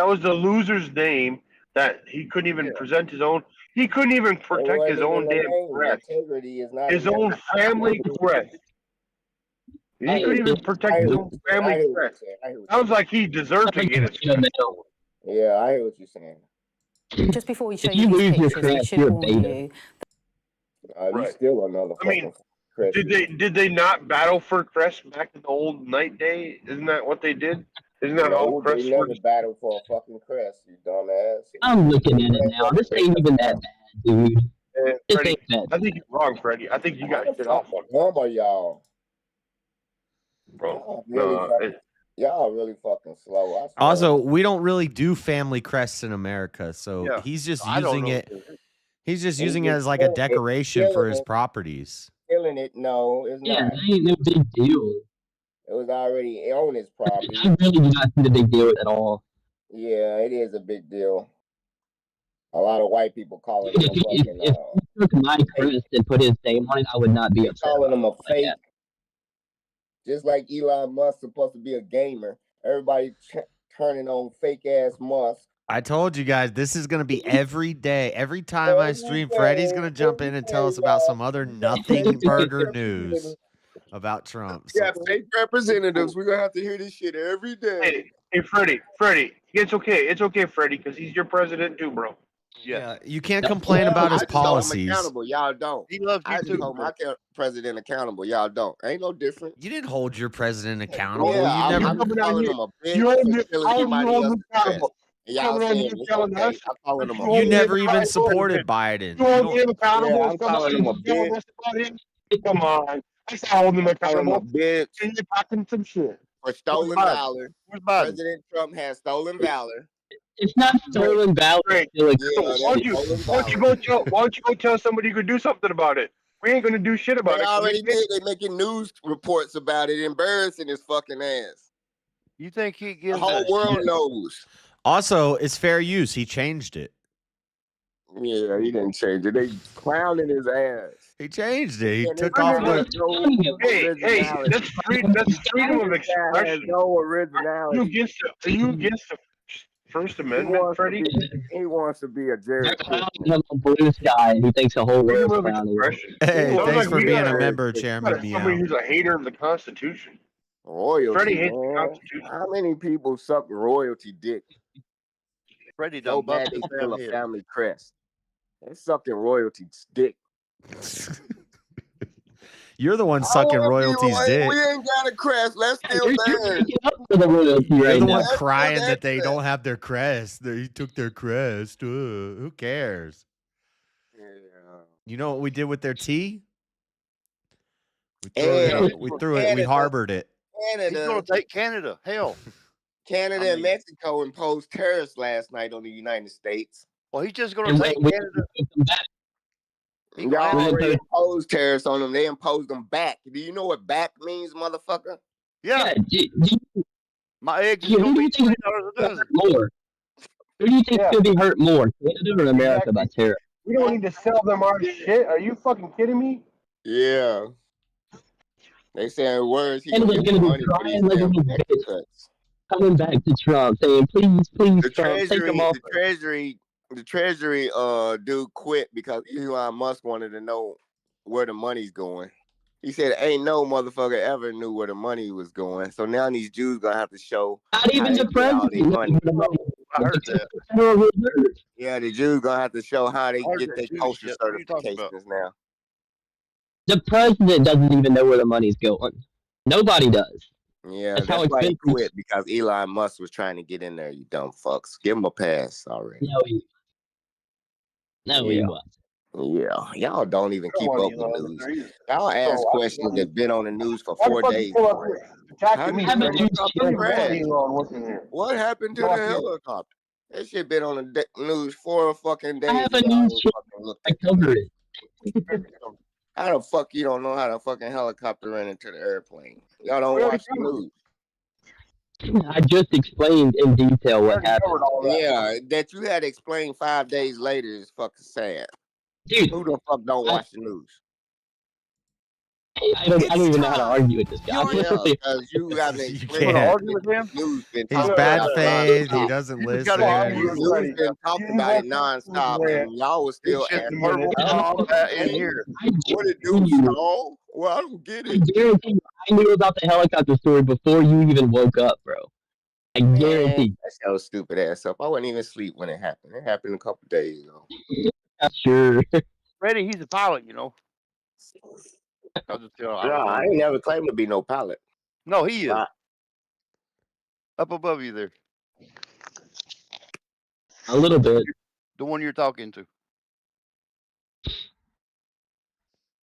was the loser's name that he couldn't even present his own. He couldn't even protect his own damn crest.
Integrity is not
his own family crest. He couldn't even protect his own family crest. Sounds like he deserved to get it.
Yeah, I hear what you're saying.
Just before we show you these pictures, we should warn you.
You still another fucking crest.
Did they not battle for crest back in the old night day? Isn't that what they did? Isn't that all crest?
They never battled for a fucking crest, you dumbass.
I'm looking at it now. This ain't even that bad, dude.
Freddie, I think you're wrong, Freddie. I think you got shit off on
Normal, y'all.
Bro,
y'all really fucking slow.
Also, we don't really do family crests in America, so he's just using it. He's just using it as like a decoration for his properties.
Killing it, no, it's not.
Yeah, it ain't no big deal.
It was already on his property.
I really do not see the big deal at all.
Yeah, it is a big deal. A lot of white people call it a fucking.
If he took my crest and put his name on it, I would not be upset.
Calling him a fake. Just like Elon Musk supposed to be a gamer. Everybody turning on fake ass Musk.
I told you guys, this is going to be every day. Every time I stream, Freddie's going to jump in and tell us about some other nothing burger news. about Trump.
Yeah, fake representatives. We're gonna have to hear this shit every day.
Hey, Freddie, it's okay, Freddie, because he's your president too, bro.
Yeah, you can't complain about his
I just hold him
policies.
accountable. Y'all don't.
He loves you
I just
too,
hold
bro.
my president accountable. Y'all don't. Ain't no different.
You didn't hold your president accountable.
Yeah,
You never.
I'm calling him a bitch
You
for
hold
stealing somebody else's press.
accountable.
And y'all saying it's okay. I'm calling him a
You
bitch.
never even supported Biden.
You hold him accountable.
Yeah, I'm calling him a bitch.
Come on. I said hold him accountable.
I'm calling him a bitch.
And you're talking some shit.
For stolen valor.
Where's Biden?
President Trump has stolen valor.
It's not stolen valor.
Great.
It's
Why don't you go tell somebody who could do something about it? We ain't gonna do shit about
They
it.
already did. They making news reports about it, embarrassing his fucking ass.
You think he
The
gives
whole world knows.
Also, it's fair use. He changed it.
Yeah, he didn't change it. They clowning his ass.
He changed it. He
And
took
this
off
guy has
the.
no
Hey,
originality.
that's freedom of
This guy has
expression.
no originality.
Are you against the First Amendment, Freddie?
He wants to be a Jerry.
They're clowning him on Blue Sky, and he thinks the whole
Freedom
world's
of
clowning him.
expression.
Hey,
Sounds
thanks
like
for
you
being
got
a member,
you
Chairman
got somebody
Meow.
who's a hater of the Constitution.
Royalty,
Freddie hates the
man.
Constitution.
How many people suck royalty dick?
Freddie
So
done
bad
busted
they
his
steal a
damn head.
family crest. They're sucking royalty's dick.
You're the one
I
sucking
wanna be
royalty's
royal.
dick.
We ain't got a crest. Let's steal
You're
theirs.
taking up for the royalty
You're
right
the
now.
one
Let's steal
crying
that
that they
crest.
don't have their crest. They took their crest. Who cares?
Yeah.
You know what we did with their tea?
And
We threw it. We
Canada,
harbored it.
He's gonna take Canada. Hell.
Canada and Mexico imposed tariffs last night on the United States.
Well, he's just gonna
And
take
we
Canada.
took them back.
Y'all already imposed tariffs on them. They imposed them back. Do you know what back means, motherfucker?
Yeah. My eggs is
Who
gonna
do
be
you think
$20 a dozen.
more? Who do you think is going to be hurt more, Canada or America by tariff?
We don't need to sell them our shit. Are you fucking kidding me?
Yeah. They saying words. He
Canada's
gonna get
going
the
to
money
be
for
crying
these
like a
damn
little
tax
bitch,
cuts.
coming back to Trump, saying, "Please, please,
The
Trump, take them off."
the treasury dude quit because Elon Musk wanted to know where the money's going. He said ain't no motherfucker ever knew where the money was going. So now these Jews gonna have to show
Not even
how
the
they get all
president.
their money.
I heard that.
Federal Reserve.
Yeah, the Jews gonna have to show how they
I heard
get
that
their
Jewish
kosher
shit. What are you talking about?
certifications now.
The president doesn't even know where the money's going. Nobody does.
Yeah,
That's how
that's why he
expensive.
quit, because Elon Musk was trying to get in there, you dumb fucks. Give him a pass already.
No, he wasn't.
Yeah, y'all don't even keep
Come on,
up with
Elon.
news. Y'all ask questions that's been on the news for
Why the
4
fuck you
days.
pull up here? Attacking me,
How did
Freddie.
the helicopter crash?
Elon working here.
What happened to
Go
the
up here.
helicopter? That shit been on the news 4 fucking days.
I have a
and y'all
news
ain't
channel.
fucking looked
I
at it.
covered it.
How the fuck you don't know how the fucking helicopter ran into the airplane? Y'all don't watch the news.
I just explained in detail what happened.
Yeah, that you had to explain 5 days later is fucking sad.
Dude,
who the fuck don't watch the news?
I don't even know how to argue with this guy.
Because you haven't explained
can't.
the news been
He's
talking
bad
about it
faith. He
nonstop.
doesn't
You
listen.
gotta the news been talking about it nonstop, and y'all was still
It's just
asking.
purple top in here.
What it do, Saul? Well, I don't get
I
it.
guarantee you, I knew about the helicopter story before you even woke up, bro. I guarantee.
That's your stupid ass up. I wasn't even asleep when it happened. It happened a couple days ago.
Sure.
Freddie, he's a pilot, you know. I'll just tell
No, I ain't never claimed to be no pilot.
No, he is.
Right.
Up above you there.
A little bit.
The one you're talking to.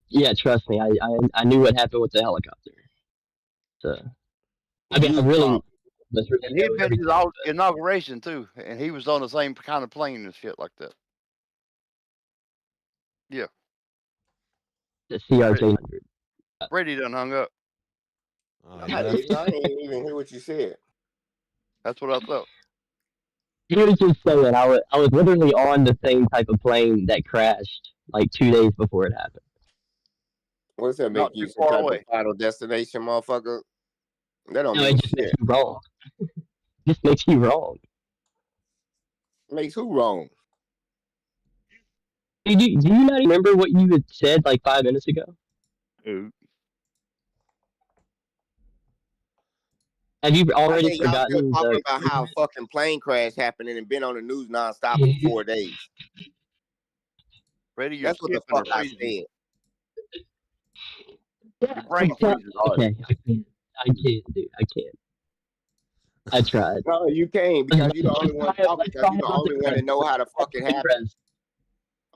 Yeah, trust me. I knew what happened with the helicopter. So, I mean, I really.
And he been his inauguration too, and he was on the same kind of plane and shit like that. Yeah.
The CRJ-100.
Brady done hung up.
I didn't even hear what you said.
That's what I thought.
He was just saying I was literally on the same type of plane that crashed like 2 days before it happened.
What's that make
Not
you
too
some
far
type
away.
of final destination, motherfucker? That don't
No,
mean
it just
shit.
makes you wrong. Just makes you wrong.
Makes who wrong?
Do you not remember what you had said like 5 minutes ago?
Who?
Have you
I
already
think y'all still
forgotten
talking
the?
about how a fucking plane crash happened and been on the news nonstop for 4 days.
Freddie, you're
That's what the
skipping or
fuck I
freezing.
said.
Your brain freezes.
Okay, I can't, dude. I can't. I tried.
No, you can't because you're the only one talking
Let's
because
cry
you're the
about the
only one that
crest.
know how to fucking happen.
Crest.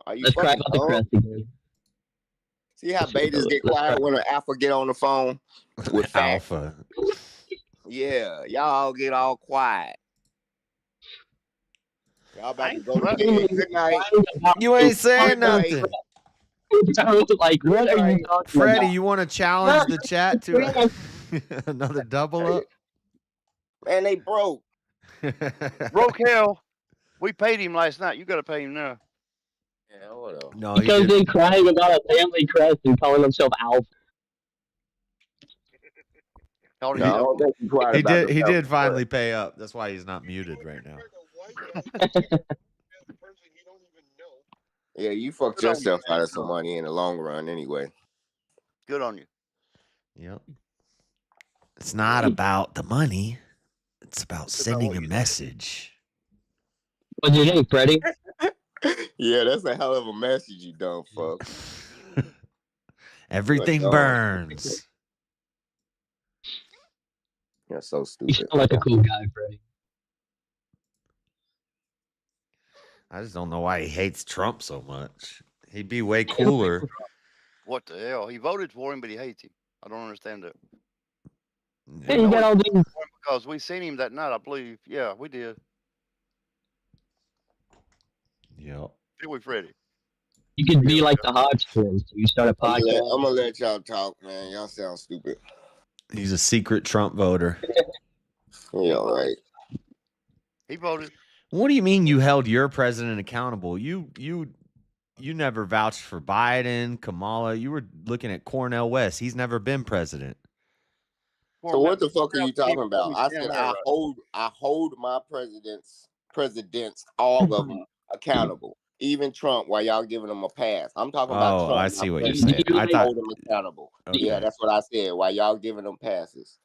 Are you
Let's cry
fucking
about the
dumb?
crest again.
See how betas get
Let's
quiet
cry.
when an alpha get on the phone with facts?
Alpha.
Yeah, y'all get all quiet. Y'all about to go to
Right.
bed. Good night.
You ain't saying
Good night.
nothing.
Like, what are you talking
Freddie,
about?
you want to challenge the chat to another double up?
Man, they broke.
Broke hell. We paid him last night. You got to pay him now.
Yeah, whatever.
No, he
Because
did.
they're crying about a family crest and calling themselves Alpha.
No, I don't think he's quiet
He
about
did.
the
He
family
did finally
crest.
pay up. That's why he's not muted right now.
Yeah, you fucked
Good on you,
yourself
man.
out of some money in the long run anyway.
Good on you.
Yep. It's not about the money. It's about sending a message.
What's your name, Freddie?
Yeah, that's a hell of a message, you dumb fuck.
Everything
You're
burns.
You're so
You
stupid.
sound like a cool guy, Freddie.
I just don't know why he hates Trump so much. He'd be way cooler.
What the hell? He voted for him, but he hates him. I don't understand that.
Yeah, you got all these.
Because we seen him that night, I believe. Yeah, we did.
Yep.
Did we, Freddie?
You could be like the Hodge twins. You start a
I'm
podcast.
gonna let y'all talk, man. Y'all sound stupid.
He's a secret Trump voter.
Yeah, all right.
He voted.
What do you mean you held your president accountable? You never vouched for Biden, Kamala. You were looking at Cornel West. He's never been president.
So what the fuck are you talking about? I said I hold my presidents, all of them accountable. Even Trump, while y'all giving him a pass. I'm talking about Trump.
I see what you're
president.
saying. I thought
Hold him accountable.
Okay.
Yeah, that's what I said. While y'all giving him passes.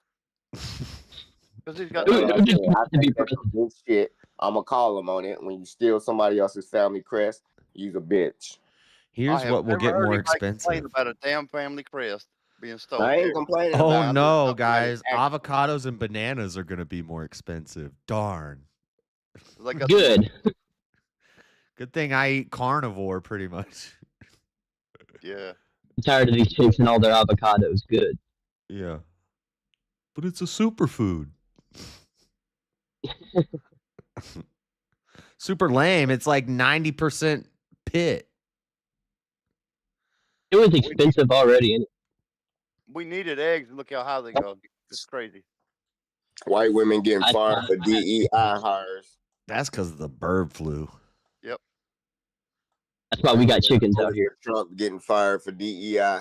Because he's got.
I think that's some good shit. I'm gonna call him on it. When you steal somebody else's family crest, you's a bitch.
Here's what will get more expensive.
Complain about a damn family crest being stolen.
I ain't complaining
Oh
about it.
no, guys! Avocados and bananas are gonna be more expensive. Darn.
Good.
Good thing I eat carnivore pretty much.
Yeah.
I'm tired of these chicks and all their avocados. Good.
Yeah. But it's a superfood. Super lame. It's like 90% pit.
It was expensive already.
We needed eggs, and look how high they go. It's crazy.
White women getting fired for DEI hires.
That's because of the bird flu.
Yep.
That's why we got chickens out here.
Trump getting fired for DEI.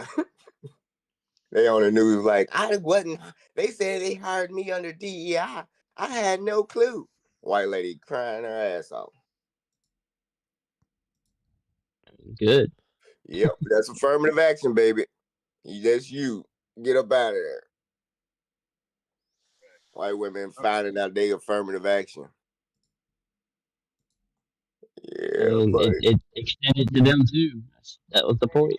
They on the news like, I wasn't. They said they hired me under DEI. I had no clue. White lady crying her ass off.
Good.
Yep, that's affirmative action, baby. That's you. Get up out of there. White women finding out they affirmative action. Yeah,
it extended to them too. That was the point.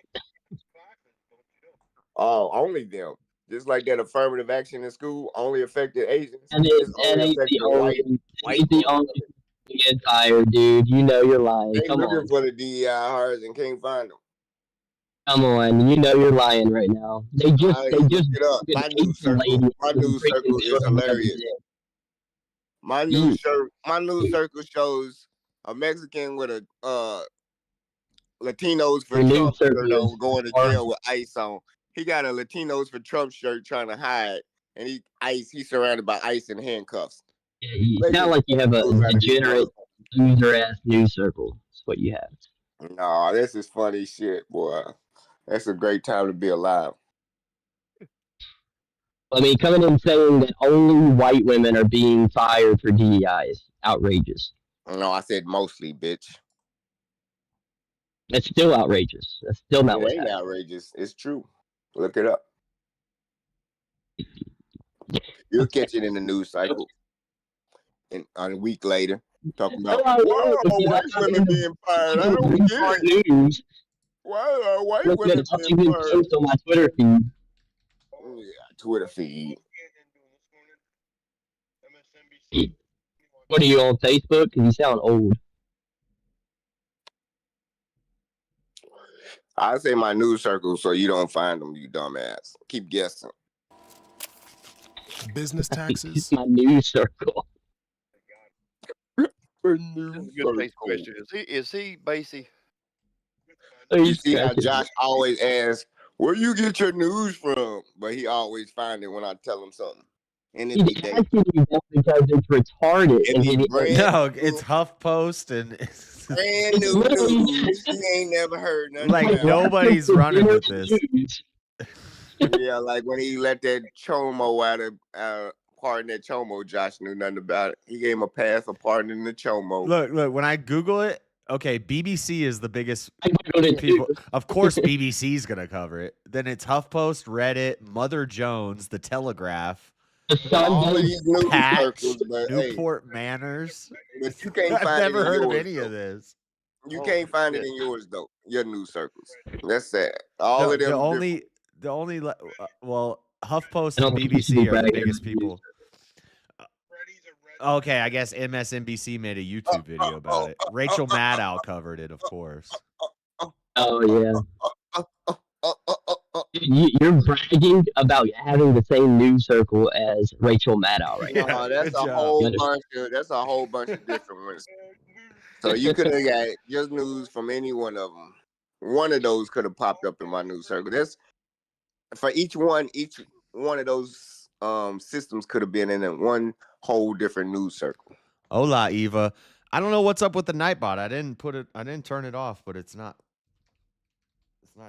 Oh, only them. Just like that affirmative action in school only affected Asians.
And
it's
it
only
ain't
affected
the only to get fired, dude. You know you're lying.
They
Come
looking
on.
for the DEI hires and can't find them.
Come on, you know you're lying right now. They just
Look it up. My news circle is hilarious. My news circle shows a Mexican with a Latinos for Trump shirt on going to jail with ICE on. He got a Latinos for Trump shirt trying to hide, and he's surrounded by ICE and handcuffs.
Yeah, it's not like you have a degenerate user ass news circle. That's what you have.
No, this is funny shit, boy. That's a great time to be alive.
I mean, coming in saying that only white women are being fired for DEI is outrageous.
No, I said mostly, bitch.
That's still outrageous. That's still not
It
what's
ain't
happening.
outrageous. It's true. Look it up. You'll catch it in the news cycle. And a week later, talking about why are white women being fired? I don't get it.
News.
Why are white
Look
women
at
being
the
fired?
post on my Twitter feed.
Oh, yeah, Twitter feed.
What are you on Facebook? Because you sound old.
I say my news circle so you don't find them, you dumbass. Keep guessing.
Business taxes.
My news circle.
That's a good face question. Is he Basie?
You see how Josh always asks, where you get your news from? But he always find it when I tell him something. And it be
He's asking you that because it's retarded. And he
No, it's HuffPost and
brand new news. You ain't never heard nothing.
like
about it.
nobody's running with this.
Yeah, like when he let that Chomo out of pardon that Chomo, Josh knew nothing about it. He gave him a pass for pardoning the Chomo.
Look, when I Google it, okay, BBC is the biggest people. Of course, BBC's gonna cover it. Then it's HuffPost, Reddit, Mother Jones, The Telegraph,
All of these news
Patch,
circles, but
Newport Manners.
but you can't
I've
find
never
it in
heard of
yours,
any
though.
of this.
You can't find it in yours though. Your news circles. That's sad. All of them.
The only HuffPost and BBC are the biggest people. Okay, I guess MSNBC made a YouTube video about it. Rachel Maddow covered it, of course.
Oh, yeah. You're bragging about having the same news circle as Rachel Maddow right now.
No, that's a whole bunch of different ones. So you could have got just news from any one of them. One of those could have popped up in my news circle. That's for each one of those systems could have been in one whole different news circle.
Hola, Eva. I don't know what's up with the Nightbot. I didn't turn it off, but it's not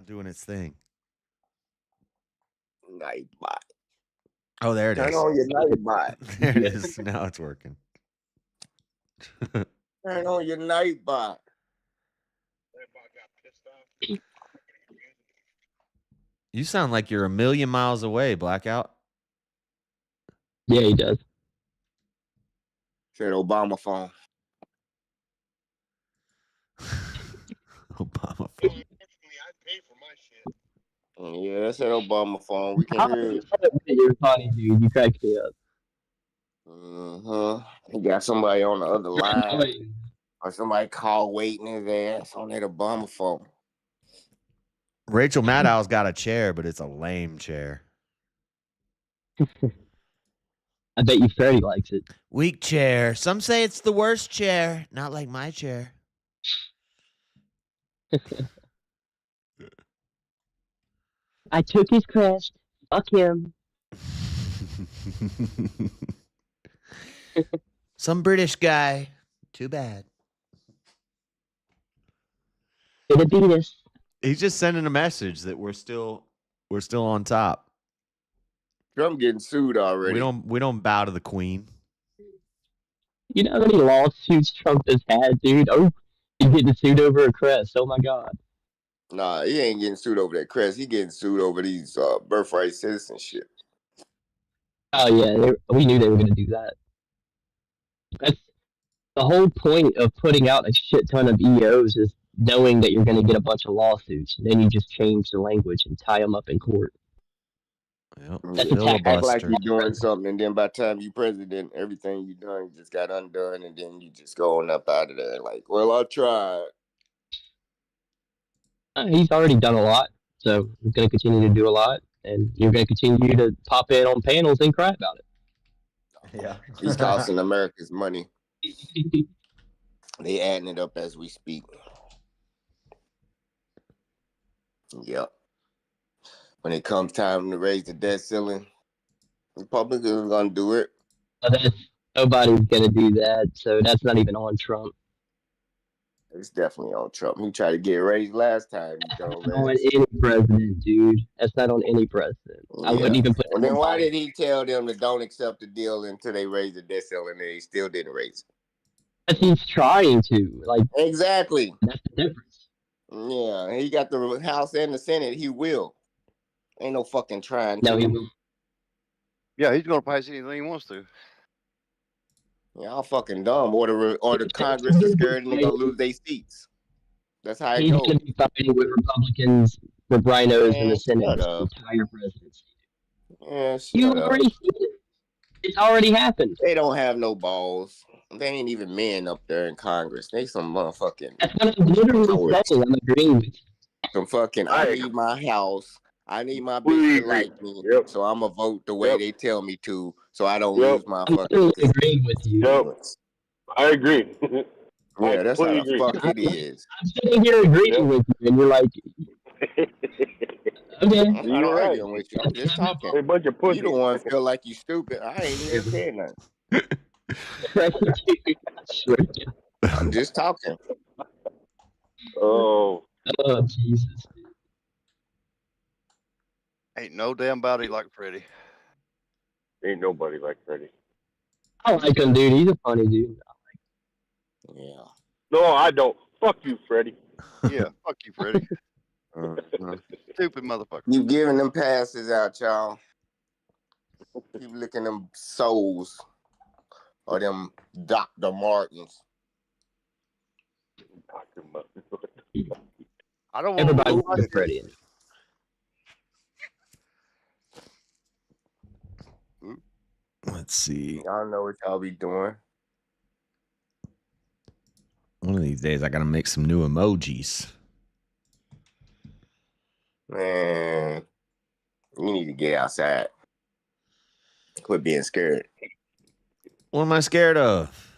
doing its thing.
Nightbot.
Oh, there it is.
Turn on your Nightbot.
There it is. Now it's working.
Turn on your Nightbot.
You sound like you're a million miles away, Blackout.
Yeah, he does.
Said Obama phone.
Obama phone.
Yeah, that's that Obama phone. We can hear it.
You're funny, dude. You cracked me up.
He got somebody on the other line. Or somebody call waiting his ass on that Obama phone.
Rachel Maddow's got a chair, but it's a lame chair.
I bet you Freddie likes it.
Weak chair. Some say it's the worst chair. Not like my chair.
I took his crest. Fuck him.
Some British guy. Too bad.
Gonna beat us.
He's just sending a message that we're still on top.
Trump getting sued already.
We don't bow to the Queen.
You know how many lawsuits Trump has had, dude? Oh, he's getting sued over a crest. Oh my God.
Nah, he ain't getting sued over that crest. He getting sued over these birthright citizenship.
Oh yeah, we knew they were gonna do that. That's the whole point of putting out a shit ton of EOs is knowing that you're gonna get a bunch of lawsuits. Then you just change the language and tie them up in court.
Yep.
Act like you're doing something, and then by the time you president, everything you done just got undone, and then you just going up out of there like, well, I tried.
He's already done a lot, so he's going to continue to do a lot, and you're going to continue to pop in on panels and cry about it.
Yeah,
he's costing America's money. They adding it up as we speak. Yep. When it comes time to raise the debt ceiling, Republicans are going to do it.
Nobody's going to do that, so that's not even on Trump.
It's definitely on Trump. He tried to get raised last time.
On any president, dude. That's not on any president. Yeah. I wouldn't even put.
Well, then why did he tell them to don't accept the deal until they raise the debt ceiling, and he still didn't raise it?
But he's trying to.
Exactly.
That's the difference.
Yeah, he got the House and the Senate. He will. Ain't no fucking trying.
No, he will.
Yeah, he's going to pass anything he wants to.
Y'all fucking dumb. Or the Congress is scared and they're gonna lose their seats. That's how it
He's
goes.
going to be fighting with Republicans, with rhinos in the Senate
shut
his
up.
entire presidency.
Yeah,
You
shut up.
already seen it. It's already happened.
They don't have no balls. They ain't even men up there in Congress. They some motherfucking.
That's what I'm literally
cowards.
saying. I'm agreeing with you.
Some fucking. I need my house. I need my bitch to like me, so I'm gonna vote the way they tell me to, so I don't lose my
I'm
fucking.
literally agreeing with you.
I agree.
Yeah, that's how the
agree.
fuck it is.
I'm sitting here agreeing with you, and you're like, okay.
I'm not arguing with you. I'm just talking.
A bunch of pussy.
You the one feel like you stupid. I ain't even saying nothing. I'm just talking.
Oh.
Oh, Jesus.
Ain't no damn body like Freddie.
Ain't nobody like Freddie.
I like him, dude. He's a funny dude.
Yeah.
No, I don't. Fuck you, Freddie.
Yeah, fuck you, Freddie. Stupid motherfucker.
You giving them passes out, y'all. Keep licking them souls. Or them Dr. Martins.
I don't want
Everybody
to
wants Freddie.
Let's see.
Y'all know what y'all be doing.
One of these days, I gotta make some new emojis.
Man, you need to get outside. Quit being scared.
What am I scared of?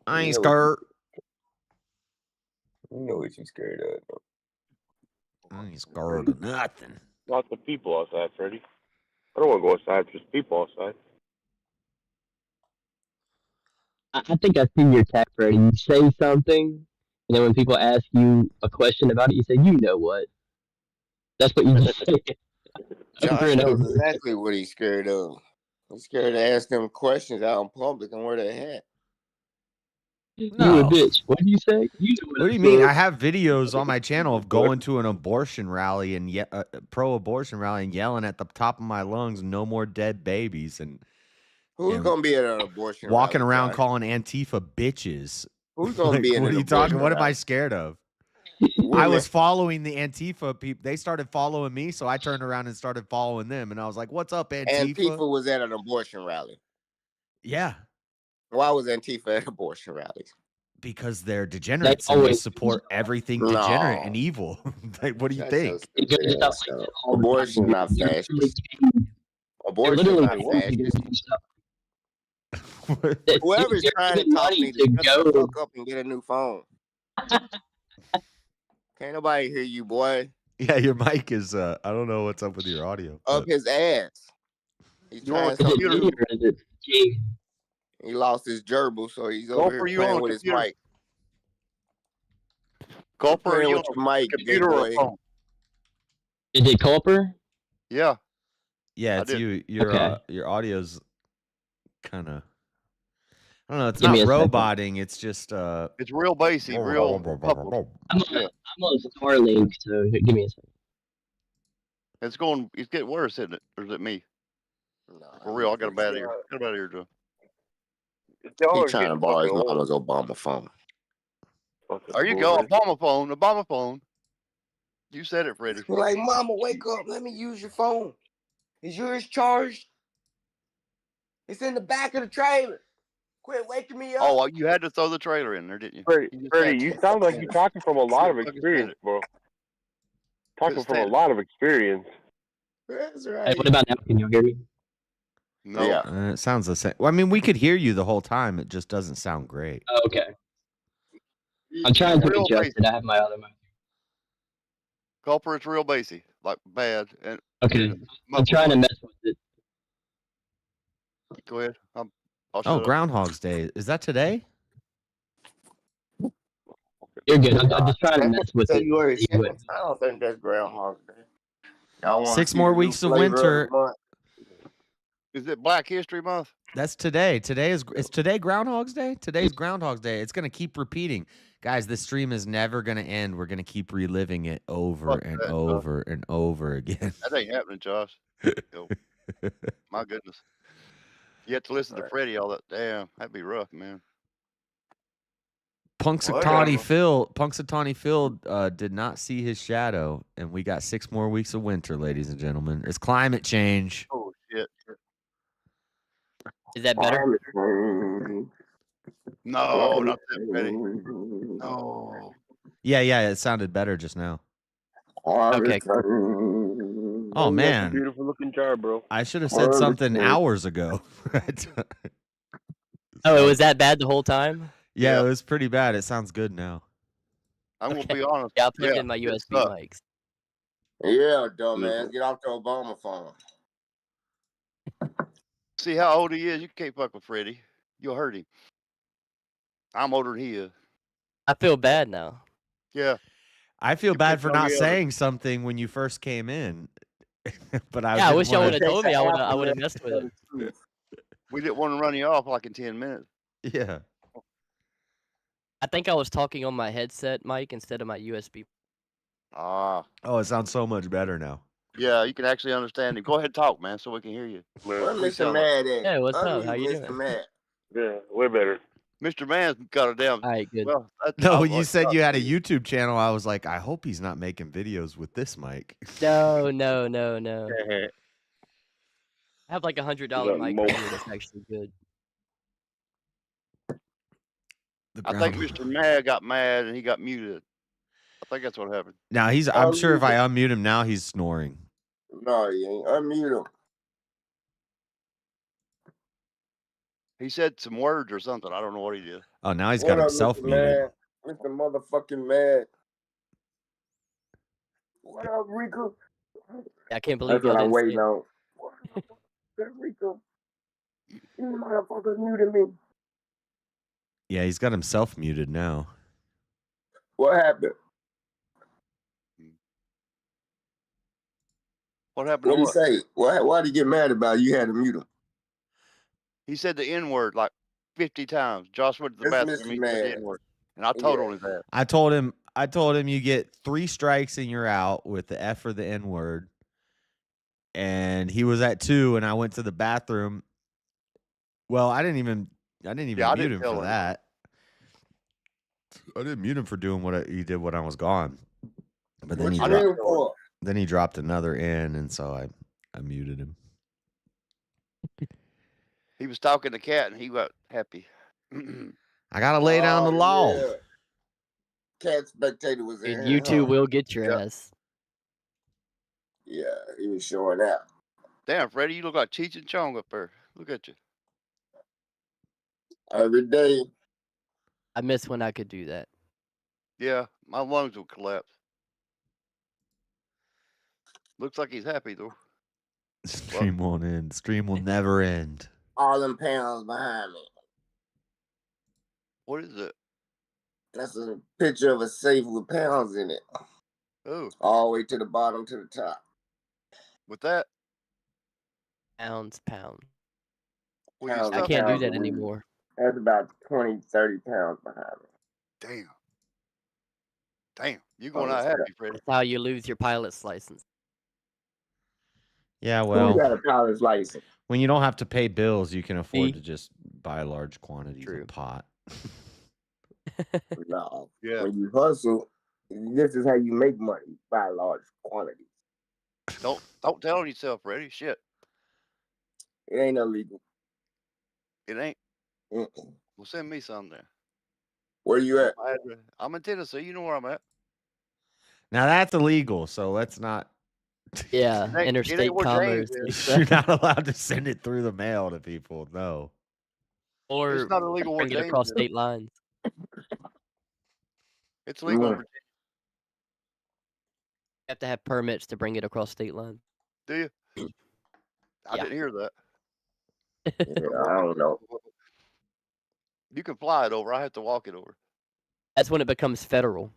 I ain't scared.
You know what you're scared of.
I ain't scared of nothing.
Lots of people outside, Freddie. I don't want to go outside. Just people outside.
I think I've seen your tech, Freddie. You say something, and then when people ask you a question about it, you say, you know what? That's what you just say.
Josh knows exactly what he's scared of. He's scared to ask them questions out in public and where they at.
No.
You a bitch. What do you say? You know
What do you mean? I have videos on my channel of going to an abortion rally and pro-abortion rally and yelling at the top of my lungs, "No more dead babies!" and
who's gonna be at an abortion
walking
rally,
around
Josh?
calling Antifa bitches.
Who's gonna
Like,
be at
what
an
are you
abortion
talking? What am I
rally?
scared of?
Women.
I was following the Antifa people. They started following me, so I turned around and started following them. And I was like, "What's up, Antifa?"
Antifa was at an abortion rally.
Yeah,
Why was Antifa at abortion rallies?
because they're degenerates and they
always
support everything
No.
degenerate and evil. Like, what do you
That's
think?
so stupid ass stuff. Abortion's not fascist. Abortion's
literally
not
paying you to
fascist.
do stuff.
Whoever's
They're
trying to
giving
talk
money
needs to
to
shut the
go.
fuck up and get a new phone. Can't nobody hear you, boy.
Yeah, your mic is. I don't know what's up with your audio.
Up his ass. He's
You on
trying
a
something
computer?
new.
Or is it King?
He lost his gerbil, so he's
Go
over
for
here
you on
playing
a
with his
computer.
mic.
Culper, are
Playing
you
with
on
your
a
mic, big
computer or a
boy.
phone?
Is it Culper?
Yeah.
Yeah,
I
it's
did.
you. Your
Okay.
your audio's kind of. I don't know. It's
Give
not
me a second.
roboting. It's just.
It's real bassy, real couple.
I'm
Yeah.
on Starlink, so give me a second.
It's getting worse, isn't it? Or is it me?
No,
For real, I got a bad ear. Got a bad ear, Joe.
He's trying to borrow his mama's Obama phone.
There you go, Obama phone. You said it, Freddie.
You're like, Mama, wake up. Let me use your phone. Is yours charged? It's in the back of the trailer. Quit waking me up.
Oh, you had to throw the trailer in there, didn't you?
Freddie, you sound like you're talking from a lot of experience, bro. Talking from a lot of experience.
That's
Hey,
right.
what about now? Can you hear me?
No.
Yeah.
It sounds the same. Well, I mean, we could hear you the whole time. It just doesn't sound great.
Oh, okay. I'm trying to
Real
adjust it. I have my other mic.
Culper, it's real bassy, like bad. And
Okay. I'm trying to mess with it.
Go ahead. I'll shut
Oh,
up.
Groundhog's Day. Is that today?
You're good. I'm just trying to mess with it.
February
See what-
2nd. I don't think that's Groundhog Day. Y'all want
6 more weeks of winter.
Is it Black History Month?
That's today. Is today Groundhog's Day? Today's Groundhog's Day. It's gonna keep repeating, guys. This stream is never gonna end. We're gonna keep reliving it over
Fuck
and
that,
over and over again.
That ain't happening, Josh. Yo. My goodness. You have to listen to Freddie all that. Damn, that'd be rough, man.
Punxsutawney Phil did not see his shadow, and we got 6 more weeks of winter, ladies and gentlemen. It's climate change.
Oh shit.
Is that better?
No, not that Freddie. No.
Yeah, it sounded better just now.
Okay.
Oh man,
That's a beautiful looking jar, bro.
I should have said something hours ago.
Oh, it was that bad the whole time?
Yeah, it was pretty bad. It sounds good now.
I'm gonna be honest.
Yeah, I plugged in my USB mics.
Yeah, dumbass. Get off the Obama phone.
See how old he is? You can't fuck with Freddie. You'll hurt him. I'm older than he is.
I feel bad now.
Yeah.
I feel bad for not
me
saying something when you first came in. But
I wish y'all would have told me. I would have messed with it.
We didn't want to run you off like in 10 minutes.
Yeah.
I think I was talking on my headset mic instead of my USB.
Ah.
Oh, it sounds so much better now.
Yeah, you can actually understand him. Go ahead and talk, man, so we can hear you.
Where's Mr. Mad at?
Hey, what's up? How you
Mr.
doing?
Mad.
Yeah, way better.
Mr. Man's got a damn.
All right, good.
Well,
No, when you said you had a YouTube channel, I was like, I hope he's not making videos with this mic.
No. I have like $100 mic right here that's actually good.
I think Mr. Mad got mad and he got muted. I think that's what happened.
Now I'm sure if I unmute him now, he's snoring.
No, he ain't. Unmute him.
He said some words or something. I don't know what he did.
Oh, now he's got himself muted.
Mr. Motherfucking Mad. What up, Rico?
I can't believe
That's what
y'all
I'm
didn't see
waiting
it.
on. What up, Rico? You motherfuckers muted me.
Yeah, he's got himself muted now.
What happened?
What happened?
What did he say? Why did he get mad about it? You had to mute him.
He said the N word like 50 times. Josh went to the
That's
bathroom.
Mr.
He said the
Man.
N word. And I told on his ass.
I told him you get 3 strikes and you're out with the F or the N word. And he was at 2, and I went to the bathroom. Well, I didn't even mute him for that. I didn't mute him for doing what he did when I was gone. But then then he dropped another N, and so I muted him.
He was talking to Cat, and he got happy.
I gotta lay down the law.
Yeah. Cat Spectator was in
Dude,
here.
you two will get your ass.
Yeah, he was showing out.
Damn, Freddie, you look like Cheech and Chong up there. Look at you.
Every day.
I miss when I could do that.
Yeah, my lungs will collapse. Looks like he's happy, though.
Stream won't end. Stream will never end.
All them pounds behind me.
What is it?
That's a picture of a safe with pounds in it.
Oh.
All the way to the bottom to the top.
With that?
Pounds.
Pounds
I can't do that anymore.
That's about 20, 30 pounds behind me.
Damn. You're going out happy, Freddie.
That's how you lose your pilot's license.
Yeah, well,
Who got a pilot's license?
when you don't have to pay bills, you can afford to just buy large quantities of pot.
No.
Yeah.
When you hustle, this is how you make money. Buy large quantities.
Don't tell on yourself, Freddie. Shit.
It ain't illegal.
It ain't.
Mm-mm.
Well, send me some there.
Where you at?
I'm in Tennessee. You know where I'm at.
Now that's illegal, so let's not.
Yeah,
It ain't
interstate
where James
commerce.
is.
You're not allowed to send it through the mail to people. No.
Or
It's not illegal where
bring it
James
across
is.
state lines.
It's legal in
Mm.
Virginia.
You have to have permits to bring it across state lines.
Do you? I
Yeah.
didn't hear that.
Yeah, I don't know.
You can fly it over. I have to walk it over.
That's when it becomes federal.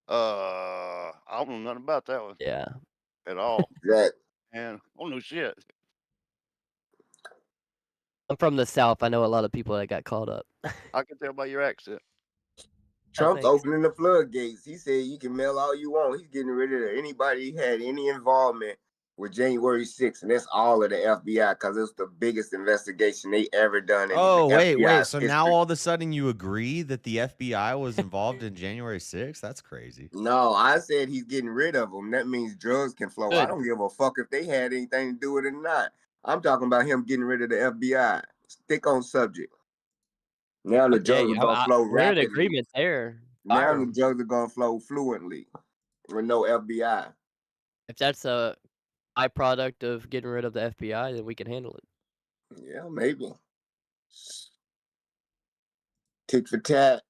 I don't know nothing about that one
Yeah.
at all.
That
And oh no shit.
I'm from the South. I know a lot of people that got caught up.
I can tell by your accent.
Trump's
thanks.
opening the floodgates. He said you can mail all you want. He's getting rid of anybody who had any involvement with January 6th, and that's all of the FBI because it's the biggest investigation they ever done in
Oh, wait.
FBI's
So
history.
now all of a sudden you agree that the FBI was involved in January 6th? That's crazy.
No, I said he's getting rid of them. That means drugs can flow.
Good.
I don't give a fuck if they had anything to do with it or not. I'm talking about him getting rid of the FBI. Stick on subject. Now the drugs are gonna flow
We're in
rapidly.
agreement there.
Now
Fire
the
'em.
drugs are gonna flow fluently with no FBI.
If that's a byproduct of getting rid of the FBI, then we can handle it.
Yeah, maybe. Tick for tat.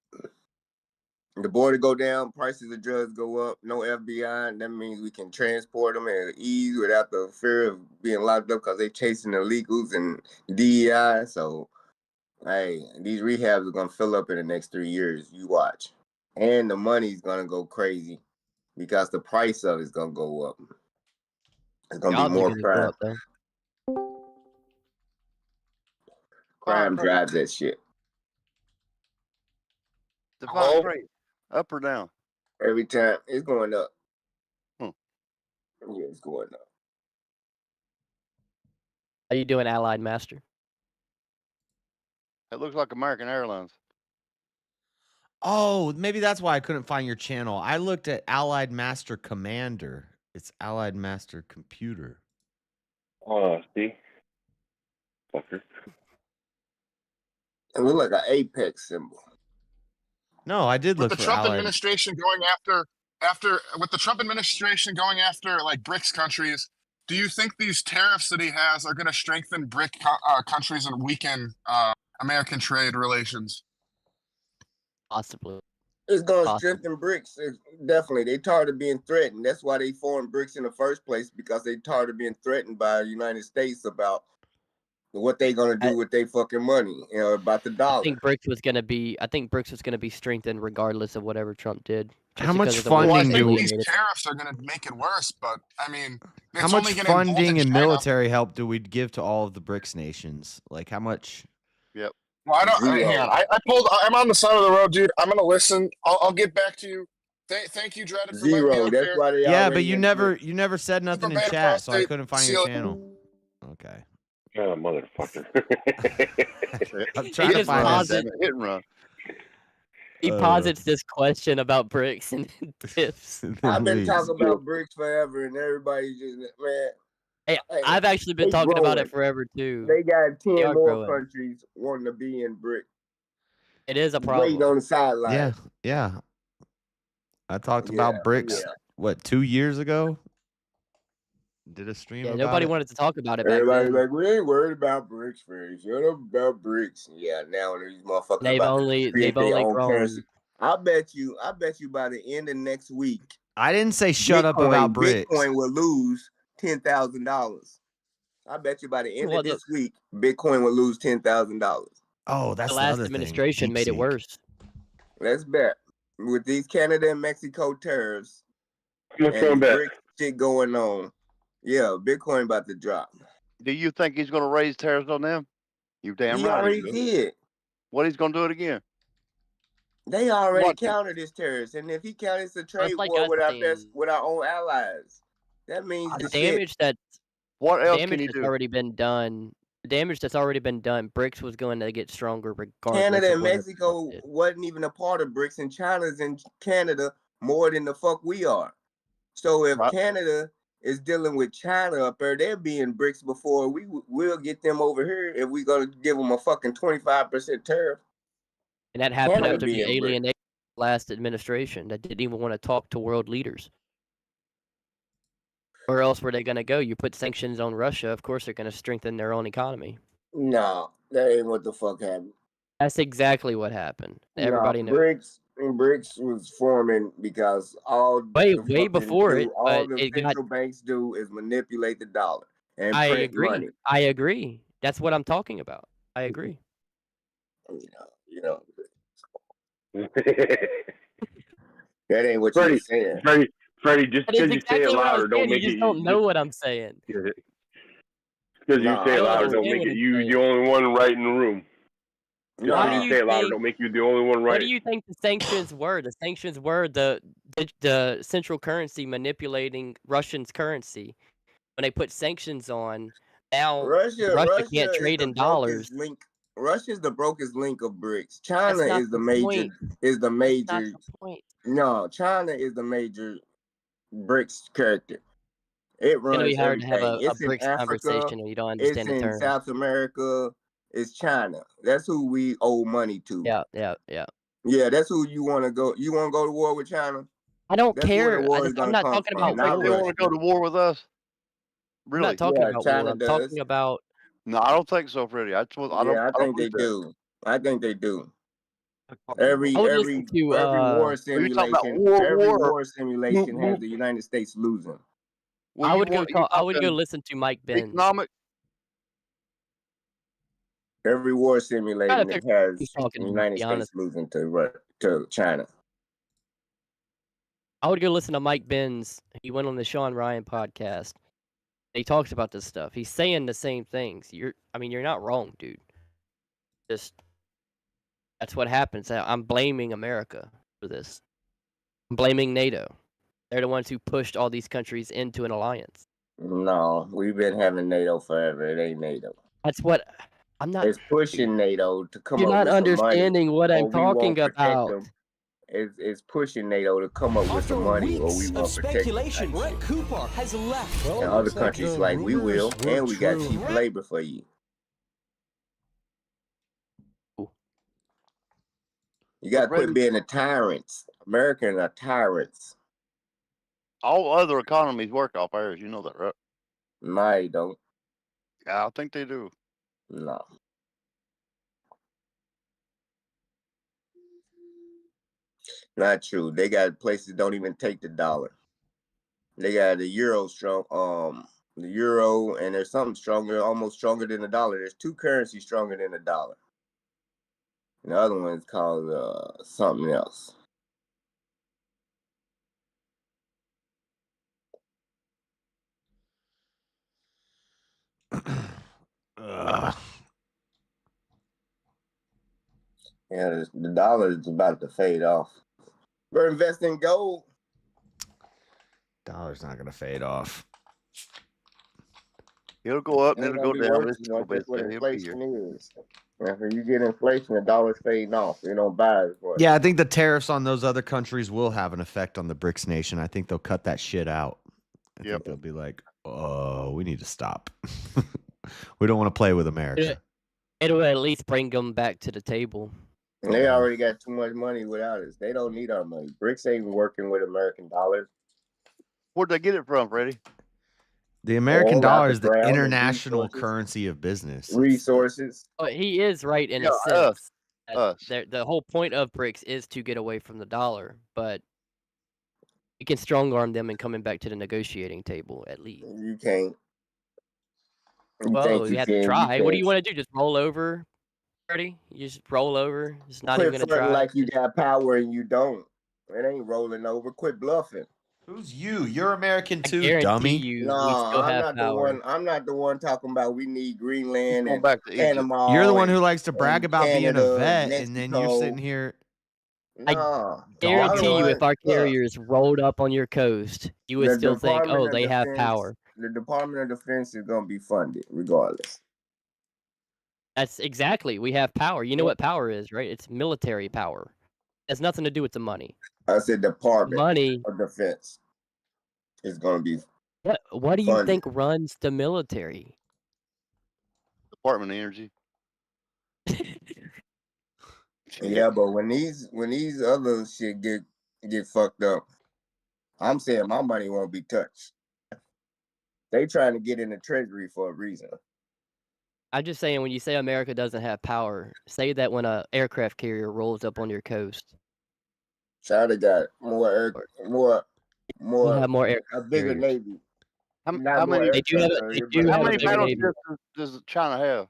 The border go down, prices of drugs go up, no FBI, and that means we can transport them at ease without the fear of being locked up because they're chasing illegals and DEI. So, hey, these rehabs are going to fill up in the next 3 years. You watch. And the money's going to go crazy because the price of it's going to go up. It's going to be
Jobs are
more
gonna go
crime.
up, though.
Crime drives that shit.
Define trade. Up or down?
Every time. It's going up.
Hmm.
Yeah, it's going up.
How you doing, Allied Master?
It looks like American Airlines.
Oh, maybe that's why I couldn't find your channel. I looked at Allied Master Commander. It's Allied Master Computer.
Oh, see? Fucker.
It looks like an apex symbol.
No, I did
With
look
the
for
Trump
Allied.
administration going after with the Trump administration going after like BRICS countries, do you think these tariffs that he has are going to strengthen BRIC countries and weaken American trade relations?
Possibly.
It's going to strengthen BRICS. Definitely. They tired of being threatened. That's why they formed BRICS in the first place, because they tired of being threatened by the United States about what they going to do with their fucking money, about the dollar.
I think BRICS was gonna be strengthened regardless of whatever Trump did.
How much funding
I think these tariffs are going to make it worse, but I mean, it's
How much
only gonna
funding and
China.
military help do we give to all of the BRICS nations? Like how much?
Yep.
Well, I don't. Hang on. I'm on the side of the road, dude. I'm gonna listen. I'll get back to you. Thank you, Dreaded, for letting me up
That's
here.
why they
Yeah, but you never said nothing in
bad
chat, so I
prostate.
couldn't find
See
your
you
channel. Okay.
Oh, motherfucker.
I'm trying to find it.
Hit and run.
He posits this question about BRICS and tips.
I've been talking about BRICS forever, and everybody's just, man.
Hey, I've actually been talking about it forever too.
They got 10
are
more
growing.
countries wanting to be in BRICS.
It is a problem.
Waiting on the sideline.
Yeah. I talked about BRICS, what, 2 years ago? Did a stream about
nobody
it?
wanted to talk about it back
Everybody's
then.
like, we ain't worried about BRICS, man. Shut up about BRICS. Yeah, now these motherfuckers
They've
about
only-
to create
they've
their
only
own
grown.
currency. I bet you by the end of next week,
I didn't say shut up about BRICS.
Bitcoin will lose $10,000. I bet you by the end of this week, Bitcoin will lose $10,000.
Oh, that's
the last administration made it worse.
Let's bet. With these Canada and Mexico tariffs
Let's
and
go
the
bet.
BRICS shit going on, yeah, Bitcoin about to drop.
Do you think he's going to raise tariffs on them? You damn
He
right.
already
will.
did.
What, he's going to do it again?
They already
What?
counted his tariffs, and if he counted a trade
like
war
I
with our own allies, that means
The
the shit.
damage that
What else
damage
can he
that's
do?
already been done. The damage that's already been done. BRICS was going to get stronger regardless.
Canada
of
and
whatever
Mexico
Trump did.
wasn't even a part of BRICS, and China's in Canada more than the fuck we are. So if Canada is dealing with China up there, they'll be in BRICS before we'll get them over here if we're gonna give them a fucking 25% tariff.
And that happened
Canada
after
be
the
in BRICS.
alienation of the last administration that didn't even want to talk to world leaders. Where else were they going to go? You put sanctions on Russia, of course they're going to strengthen their own economy.
No, that ain't what the fuck happened.
That's exactly what happened. Everybody knows.
BRICS was forming because
way before it,
all
but
the
it got.
central banks do is manipulate the dollar and
I
print
agree.
money.
I agree. That's what I'm talking about. I agree.
You know. That ain't what you're saying.
Freddie, just
That is
because you say it
exactly what I was
louder don't
saying.
make
You
it.
just don't know what I'm saying.
Because you say it louder don't make it you the only one right in the room. Just
Why
because
do
you
you
say it louder
think-
don't make you the only one right.
What do you think the sanctions were? The sanctions were the central currency manipulating Russian's currency when they put sanctions on, now
Russia
can't
is
trade
the
in dollars.
brokest link. Russia's the brokest link of BRICS. China
That's not
is the
the
major.
point.
Is the
That's
major.
not the point.
No, China is the major BRICS character. It
It's gonna be
runs
hard to have
everything.
a
It's in
BRICS
Africa.
conversation and you don't
It's
understand the
in
terms.
South America. It's China. That's who we owe money to.
Yeah.
Yeah, that's who you want to go. You want to go to war with China?
I don't
That's where
care.
the war is
I'm
going to
not
come
talking
from.
You
about
think
Not
they
war.
want to go to war with us?
I'm
Really?
not talking
Yeah,
about war.
China
I'm
does.
talking about.
No, I don't think so, Freddie. I
Yeah, I think they
believe that.
do. I think they do.
I would listen to
Every war
Are you talking about
simulation,
war?
every
War?
war simulation has the United States losing.
Well,
I would go
talking
listen to Mike Benz.
economic.
Every war
Trying
simulating
to
it
figure out
has
who's talking,
the
to
United
be
States
honest.
losing to China.
I would go listen to Mike Benz. He went on the Sean Ryan podcast. He talks about this stuff. He's saying the same things. You're not wrong, dude. Just that's what happens. I'm blaming America for this. I'm blaming NATO. They're the ones who pushed all these countries into an alliance.
No, we've been having NATO forever. It ain't NATO.
That's what I'm not.
It's pushing NATO to come
You're
up
not
with some money,
understanding what I'm
or we won't
talking
protect
about.
them. It's pushing NATO to come up with some money, or we won't protect them.
Brett Cooper has left.
And other countries like we will, and we got cheap labor for you. You got to quit being a tyrants. Americans are tyrants.
All other economies work off ours. You know that, right?
No, they don't.
Yeah, I think they do.
No. Not true. They got places that don't even take the dollar. They got the euro strong, the euro, and there's something stronger, almost stronger than the dollar. There's two currencies stronger than the dollar. And the other one is called something else. Yeah, the dollar is about to fade off. We're investing in gold.
Dollar's not gonna fade off.
It'll go up,
It's
it'll
gonna
go
be
down.
worse,
It's
that's what inflation is. After you get inflation, the dollar's fading off. They don't buy as much.
Yeah, I think the tariffs on those other countries will have an effect on the BRICS nation. I think they'll cut that shit out. I think they'll be like, oh, we need to stop. We don't want to play with America.
It'll at least bring them back to the table.
They already got too much money without us. They don't need our money. BRICS ain't working with American dollars.
Where'd they get it from, Freddie?
The American
All out
dollar
the
is the
ground and
international currency of business.
Resources.
But he is right in a sense. The whole point of BRICS is to get away from the dollar, but you can strong arm them and coming back to the negotiating table at least.
You can't.
Well, you have to try. What do you want to do? Just roll over, Freddie? You just roll over? It's not even
Quit
going to
fronting
try?
like you got power and you don't. It ain't rolling over. Quit bluffing.
Who's you? You're American too,
guarantee
dummy.
you,
No,
we still
I'm
have
not
power.
the one. I'm not the one talking about we need Greenland and
back to Egypt.
Panama.
You're the one who
and-
likes to brag
and
about being a
Canada,
vet, and then you're
Mexico.
sitting here.
No,
Guarantee you, if our
look,
carriers rolled up on your coast, you would
the
still think,
Department
oh,
of
they have
Defense-
power.
The Department of Defense is going to be funded regardless.
That's exactly. We have power. You know what power is, right? It's military power. It has nothing to do with the money.
I said Department
Money.
of Defense is going to be
What do you
funded.
think runs the military?
Department of Energy.
Yeah, but when these other shit get fucked up, I'm saying my money won't be touched. They trying to get in the treasury for a reason.
I'm just saying, when you say America doesn't have power, say that when a aircraft carrier rolls up on your coast.
China got more,
You have more aircraft
a bigger
carriers.
navy.
How many?
They do have
How
a
many
bigger navy.
battleships does China have?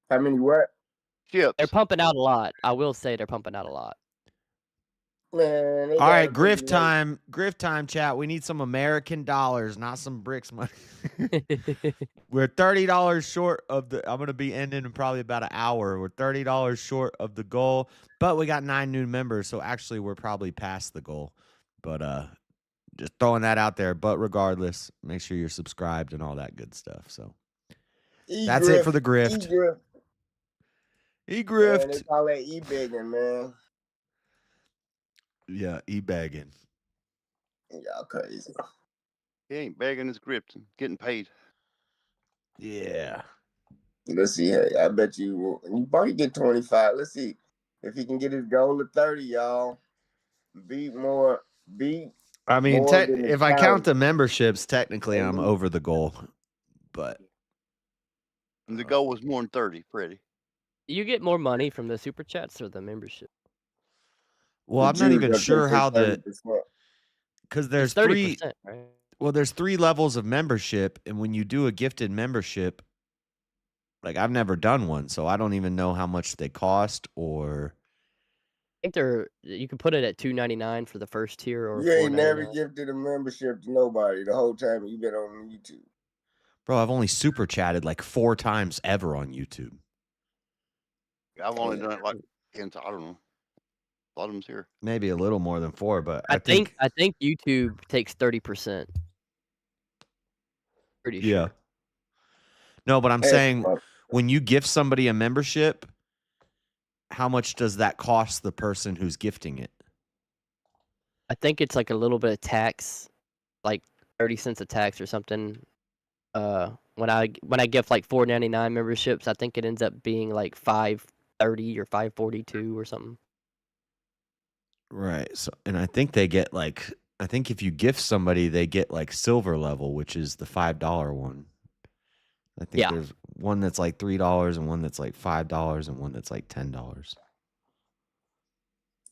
How many what?
Ships.
They're pumping out a lot. I will say they're pumping out a lot.
Man, they
All
got
right,
a
grift
bigger
time. Grift time, chat. We need some American dollars, not some BRICS money. We're $30 short of the. I'm gonna be ending in probably about an hour. We're $30 short of the goal, but we got 9 new members, so actually we're probably past the goal. But just throwing that out there. But regardless, make sure you're subscribed and all that good stuff. So that's it for the grift.
E-grift. Man, they
E-grift.
call that e-begging, man.
Yeah, e-bagging.
Y'all crazy.
He ain't begging, his grift. Getting paid.
Yeah.
Let's see. I bet you probably get 25. Let's see if he can get his goal to 30, y'all. Beat more.
I mean,
more than
if I count the memberships, technically I'm over the goal. But
And the goal was more than 30, Freddie.
You get more money from the super chats or the membership?
Well, I'm not even sure how because there's
30%, right?
Well, there's 3 levels of membership, and when you do a gifted membership, like I've never done one, so I don't even know how much they cost or.
I think you can put it at $2.99 for the first tier or
you ain't never
$4.99.
gifted a membership to nobody the whole time you've been on YouTube.
Bro, I've only super chatted like 4 times ever on YouTube.
I've only done it like, I don't know. A lot of them's here.
Maybe a little more than 4, but
I think YouTube takes 30%. Pretty
yeah.
sure.
No, but I'm saying when you gift somebody a membership, how much does that cost the person who's gifting it?
I think it's like a little bit of tax, like 30 cents a tax or something. When I gift like $4.99 memberships, I think it ends up being like $5.30 or $5.42 or something.
Right. So, and I think they get I think if you gift somebody, they get like silver level, which is the $5 one. I think there's one that's like $3 and one that's like $5 and one that's like $10.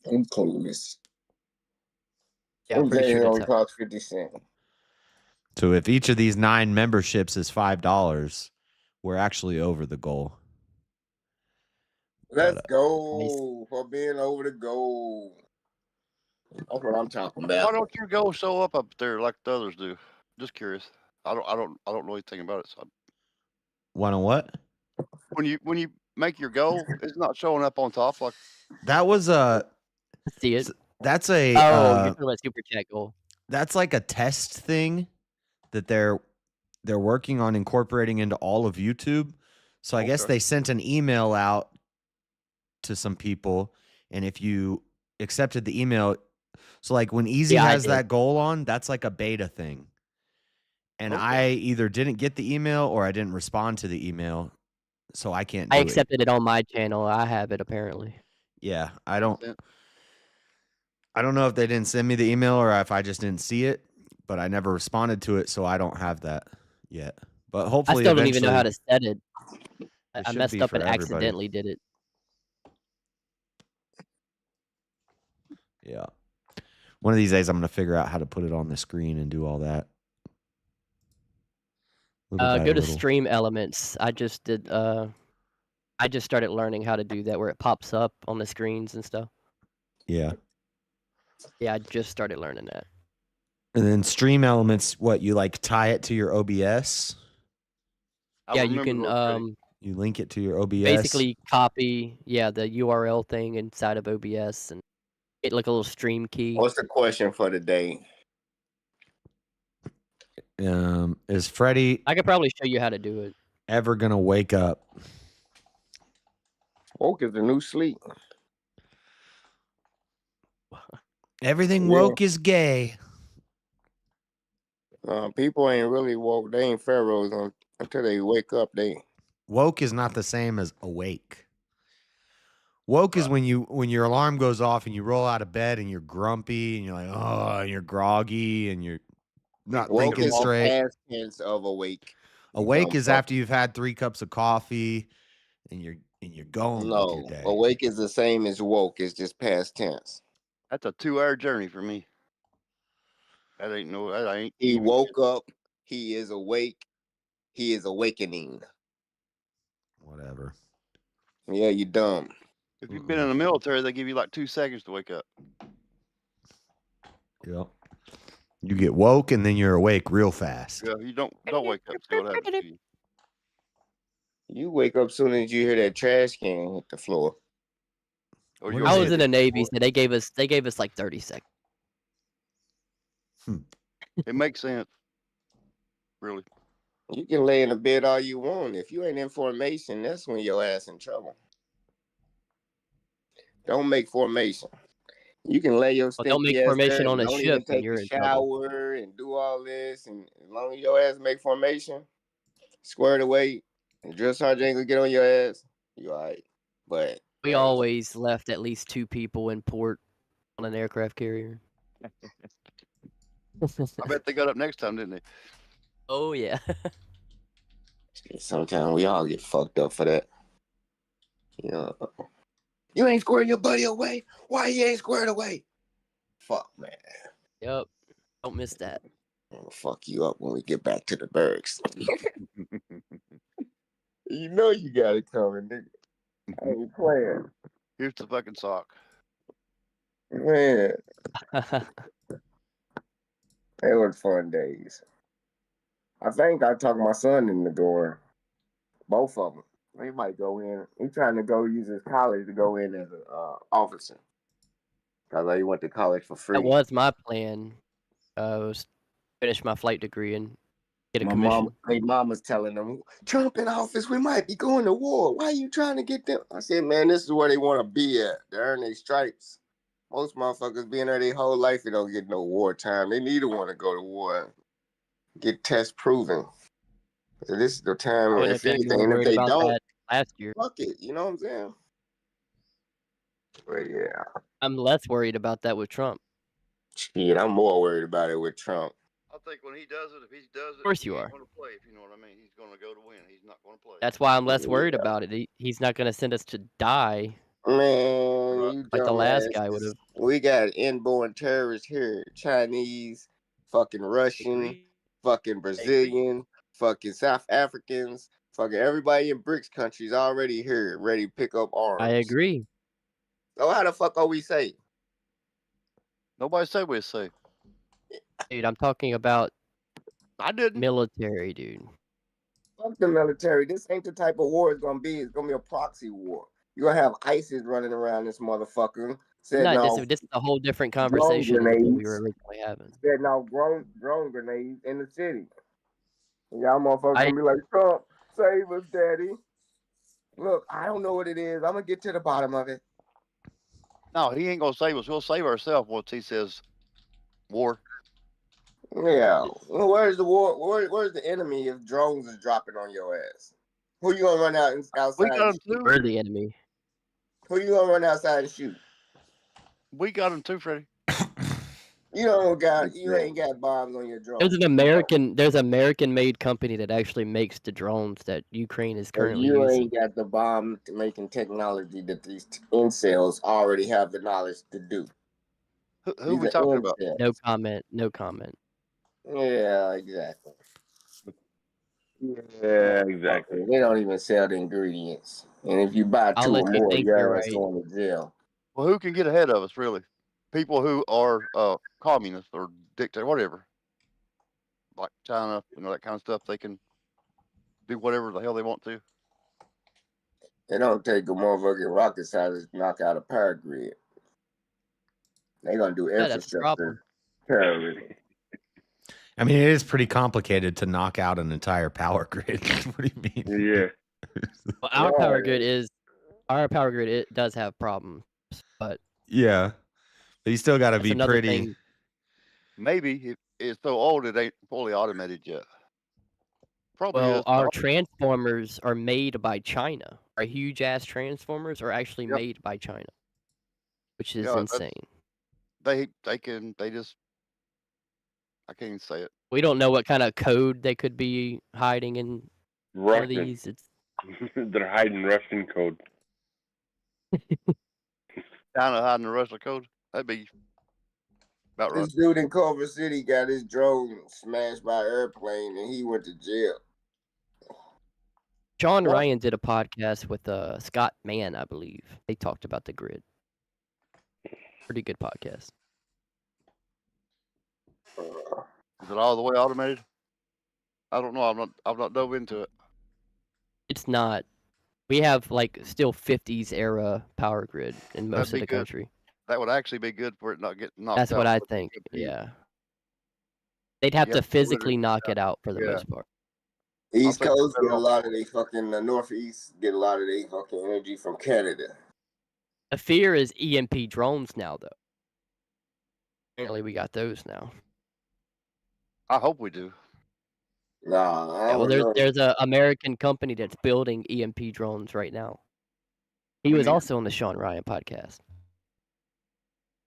I'm clueless.
Yeah, I'm pretty sure
it only costs 50 cents.
So if each of these 9 memberships is $5, we're actually over the goal.
Let's go for being over the goal. That's what I'm talking about.
Why don't you go show up there like the others do? Just curious. I don't know anything about it. So
Why don't what?
when you make your goal, it's not showing up on top like
that was
see it.
That's a
you're talking about super chat goal.
That's like a test thing that they're working on incorporating into all of YouTube. So I guess they sent an email out to some people, and if you accepted the email, so like when Easy has that goal on, that's like a beta thing. And I either didn't get the email or I didn't respond to the email, so I can't do
I
it.
accepted it on my channel. I have it apparently.
Yeah, I don't know if they didn't send me the email or if I just didn't see it, but I never responded to it, so I don't have that yet. But hopefully,
I still don't even know how to set it. I messed up and
everybody.
accidentally did it.
Yeah. One of these days, I'm going to figure out how to put it on the screen and do all that.
Go to Stream Elements. I just did. I just started learning how to do that, where it pops up on the screens and stuff.
Yeah.
Yeah, I just started learning that.
And then Stream Elements, what, you like tie it to your OBS?
Yeah, you can
you link it to your OBS.
basically copy the URL thing inside of OBS and get like a little stream key.
What's the question for the day?
Is Freddie
I could probably show you how to do it.
ever gonna wake up?
Woke is the new sleep.
Everything woke is gay.
People ain't really woke. They ain't pharaohs until they wake up.
Woke is not the same as awake. Woke is when your alarm goes off and you roll out of bed and you're grumpy and you're like, oh, and you're groggy and you're not
woke
thinking
is
straight.
The past tense of awake.
Awake is after you've had 3 cups of coffee and you're going with your day.
Awake is the same as woke. It's just past tense.
That's a 2-hour journey for me. That ain't.
He woke up. He is awake. He is awakening.
Whatever.
Yeah, you dumb.
If you've been in the military, they give you like 2 seconds to wake up.
Yep. You get woke and then you're awake real fast.
Yeah, you don't wake up. See what happens to you.
You wake up soon as you hear that trash can hit the floor.
I was in the Navy, so they gave us like 30 seconds.
It makes sense. Really.
You can lay in the bed all you want. If you ain't in formation, that's when your ass in trouble. Don't make formation. You can lay your
Well, don't make
stinky ass there
formation
and
on a
don't
ship,
even
and
take
you're
a
in trouble.
shower and do all this. And as long as your ass make formation, squared away, and drill sergeant ain't gonna get on your ass, you all right. But
We always left at least 2 people in port on an aircraft carrier.
I bet they got up next time, didn't they?
Oh yeah.
sometimes we all get fucked up for that. You know, you ain't squaring your buddy away. Why you ain't squared away? Fuck, man.
Yep. Don't miss that.
I'm gonna fuck you up when we get back to the bergs. You know you got it coming, nigga. I ain't playing.
Here's the fucking sock.
Man. They were fun days. I think I talked my son in the door. Both of them. He might go in. He's trying to go use his college to go in as an officer. Because he went to college for free.
That was my plan. Was finish my flight degree and get a
My
commission.
mama's telling them, Trump in office, we might be going to war. Why are you trying to get them? I said, man, this is where they want to be at. They earn their stripes. Most motherfuckers being there their whole life, they don't get no war time. They need to want to go to war. Get test proven. So this is the time,
I would
if
have been more
anything, if
worried
they
about
don't,
that last year.
fuck it. You know what I'm saying? But yeah.
I'm less worried about that with Trump.
Shit, I'm more worried about it with Trump.
I think when he does it, if he does it,
Of course
he
you
ain't
are.
going to play, if you know what I mean. He's going to go to win. He's not going to play.
That's why I'm less worried about it. He's not going to send us to die
Man, you
like the last
dumbass.
guy would have.
We got inborn terrorists here. Chinese, fucking Russian, fucking Brazilian, fucking South Africans, fucking everybody in BRICS countries already here, ready to pick up arms.
I agree.
So how the fuck are we safe?
Nobody said we're safe.
Dude, I'm talking about
I didn't.
Military, dude.
Fuck the military. This ain't the type of war it's gonna be. It's gonna be a proxy war. You're gonna have ISIS running around this motherfucker.
This is a whole different conversation than what we were originally having.
Setting off drone grenades in the city. And y'all motherfuckers gonna be like, Trump, save us, daddy. Look, I don't know what it is. I'm gonna get to the bottom of it.
No, he ain't going to save us. We'll save ourselves once he says war.
Yeah. Well, where's the war? Where's the enemy if drones is dropping on your ass? Who you gonna run out outside?
We got him too.
We're the enemy.
Who you gonna run outside and shoot?
We got him too, Freddie.
You ain't got bombs on your drone.
There's an American-made company that actually makes the drones that Ukraine is currently
You
using.
ain't got the bomb making technology that these incels already have the knowledge to do.
Who we talking about?
No comment. No comment.
Yeah, exactly.
Yeah, exactly.
They don't even sell the ingredients. And if you buy
I'll
two
let
or
you
more,
think
your
you're
ass
right.
going to jail.
Well, who can get ahead of us, really? People who are communists or dictator, whatever. Like China, that kind of stuff. They can do whatever the hell they want to.
They don't take a motherfucking rocket scientist to knock out a power grid. They're going to do infrastructure terrorism.
I mean, it is pretty complicated to knock out an entire power grid. What do you mean?
Yeah.
Well, our power grid it does have problems, but
yeah, but you still got to be
another
pretty.
thing.
Maybe it's so old it ain't fully automated yet. Probably
Well,
is.
our transformers are made by China. Our huge ass transformers are actually made by China, which is insane.
They just I can't even say it.
We don't know what kind of code they could be hiding in one of these.
They're hiding Russian code.
China hiding the Russian code. That'd be about right.
This dude in Culver City got his drone smashed by an airplane and he went to jail.
John Ryan did a podcast with Scott Mann, I believe. They talked about the grid. Pretty good podcast.
Is it all the way automated? I don't know. I've not dove into it.
It's not. We have still 50s era power grid in most of the country.
That would actually be good for it not getting knocked out.
That's what I think. Yeah. They'd have
You
to
have to literally
physically knock it out for the
Yeah.
most part.
East
think
Coast
they're
get a
better
lot of their fucking Northeast get a lot of their fucking energy from Canada.
The fear is EMP drones now, though. Apparently, we got those now.
I hope we do.
Nah, I
Yeah, well,
don't know.
there's a American company that's building EMP drones right now. He
We
was
need-
also on the Sean Ryan podcast.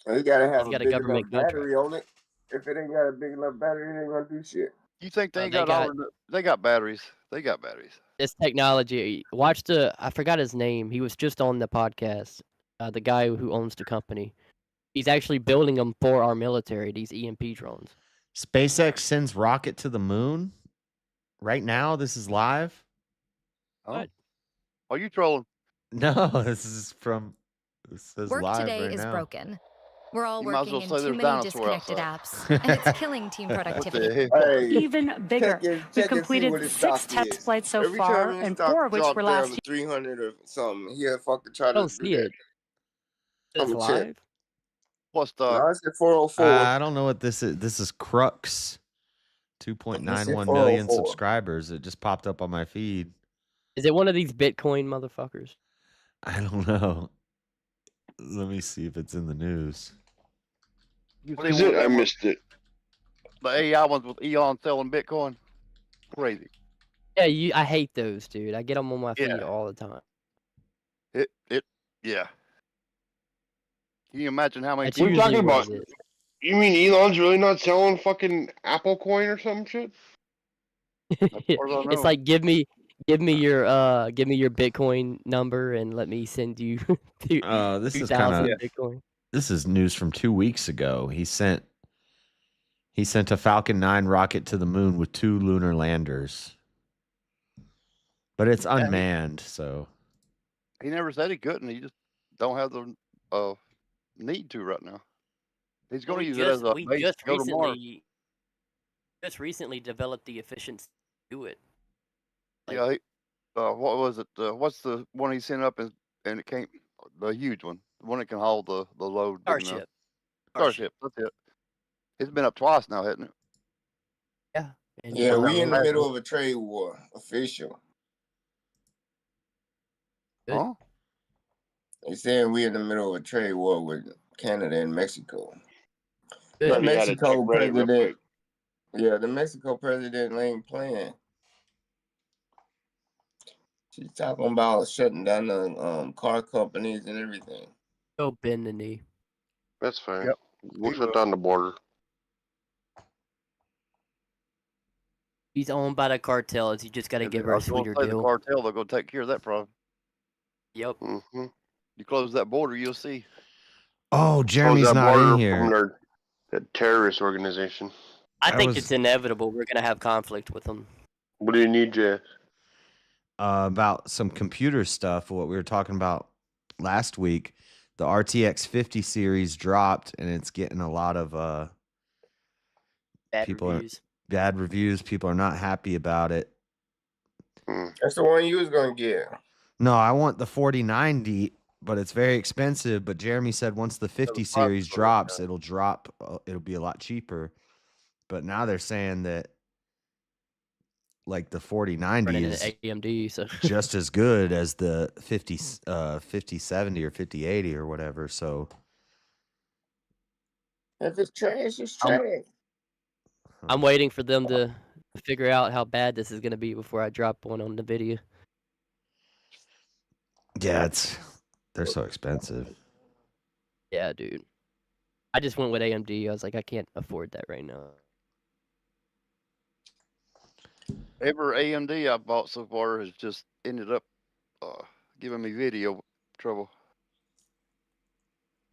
You gotta have
He's
a
got a
big
government
enough
contract.
battery on it. If it ain't got a big enough battery, it ain't gonna do shit.
You think they
Uh,
ain't
they
got,
got-
all of the, they got batteries. They got batteries.
This technology. Watch I forgot his name. He was just on the podcast. The guy who owns the company. He's actually building them for our military. These EMP drones.
SpaceX sends rocket to the moon. Right now, this is live.
Oh, are you trolling?
No, this says
Work
live
today
right
is
now.
broken. We're all
You might as
working
well
in
say
too
there's
many
dinosaur
disconnected
outside.
apps, and it's killing team
What
productivity.
the hell?
Hey,
Even bigger. We've
check and see
completed
what his
6
stock
test
is.
flights so
Every
far,
time his
and
stock
4 of which
drop
were
down
last
to
year.
300 or something, he'll fucking try
I
to
don't
do
see
that.
it. It's
I'm check.
live.
What's the?
No, it's at 404.
I don't know what this is. This is Crux.
It's at
2.91 million
404.
subscribers. It just popped up on my feed.
Is it one of these Bitcoin motherfuckers?
I don't know. Let me see if it's in the news.
You
What
see
is
one
it?
of
I
them,
missed it.
the AI ones with Elon selling Bitcoin? Crazy.
Yeah, I hate those, dude. I get them on my feed
Yeah.
all the time.
Yeah. Can you imagine how many
That's
What are you
usually
talking
what
about?
it is.
You mean Elon's really not selling fucking Apple coin or some shit?
As far as I
It's
know.
like give me your Bitcoin number and let me send you
This is
2,000 Bitcoin.
This is news from 2 weeks ago. He sent a Falcon 9 rocket to the moon with 2 lunar landers. But it's unmanned, so
He never said he couldn't. He just don't have the need to right now. He's going to use it as a
We
base
just
to go to Mars.
recently developed the efficiency to do it.
Yeah. What was it? What's the one he sent up and it came? The huge one, the one that can haul the load.
Starship.
Starship. That's it. It's been up twice now, hasn't it?
Yeah. And
Yeah, we in the middle of a trade war. Official.
Huh?
They saying we in the middle of a trade war with Canada and Mexico.
Good.
The
Let me add it, check
Mexico
Reddit real
president.
quick.
Yeah, the Mexico president ain't playing. She's talking about shutting down the car companies and everything.
Go bend the knee.
That's fine.
Yep.
We'll
He
shut
will.
down the border.
He's owned by the cartels. You just got to
If
give
I
her a
was going to
sweeter
say the
deal.
cartel, they're going to take care of that problem.
Yep.
Mm-hmm.
You close that border, you'll see.
Oh,
Close
Jeremy's
that
not in
border from
here.
that terrorist organization.
I think it's inevitable. We're going to have conflict with them.
What do you need, Jay?
About some computer stuff, what we were talking about last week. The RTX 50 series dropped, and it's getting a lot of
Bad reviews.
Bad reviews. People are not happy about it.
That's the one you was gonna get.
No, I want the 4090, but it's very expensive. But Jeremy said once the 50 series drops, it'll drop. It'll be a lot cheaper. But now they're saying that like the 4090
Running
is
an AMD, so
just as good as the 5070 or 5080 or whatever. So
If it's trash, it's trash.
I'm waiting for them to figure out how bad this is going to be before I drop one on the video.
yeah, they're so expensive.
Yeah, dude. I just went with AMD. I was like, I can't afford that right now.
Every AMD I bought so far has just ended up giving me video trouble.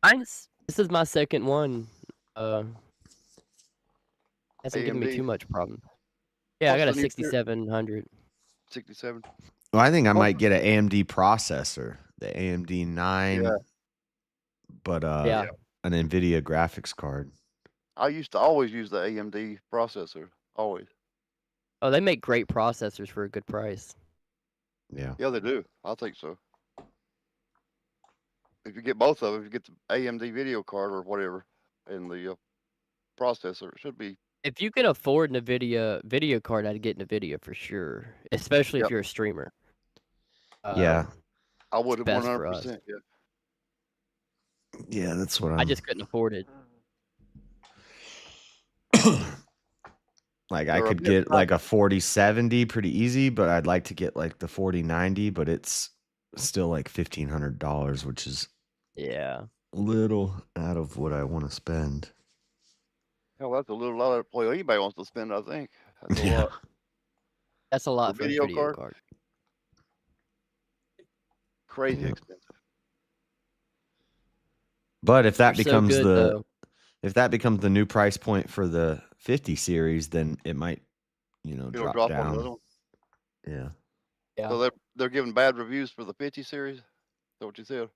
This is my second one. Hasn't given me
AMD.
too much problem. Yeah, I got a
What's the new
6700.
67.
Well, I think I might get an AMD processor, the AMD 9,
Yeah.
but
Yeah.
an NVIDIA graphics card.
I used to always use the AMD processor. Always.
Oh, they make great processors for a good price.
Yeah.
Yeah, they do. I think so. If you get both of them, if you get the AMD video card or whatever, and the processor, it should be
If you can afford video card, I'd get NVIDIA for sure, especially if
Yep.
you're a streamer.
Yeah.
I would have
best for us.
100%. Yeah.
Yeah, that's what
I just couldn't afford it.
Like I
They're a
could
bit
get like a
pricey.
4070 pretty easy, but I'd like to get like the 4090, but it's still like $1,500, which is
Yeah.
a little out of what I want to spend.
Hell, that's a little lot of what anybody wants to spend, I think. That's a
Yeah.
lot.
That's a lot for a
video
video
card?
card.
Crazy
Yeah.
expensive.
But if that
They're so
becomes
good, though.
if that becomes the new price point for the 50 series, then it might,
It'll
drop
drop on
down.
another one.
Yeah.
Yeah.
So they're giving bad reviews for the 50 series? Is that what you said?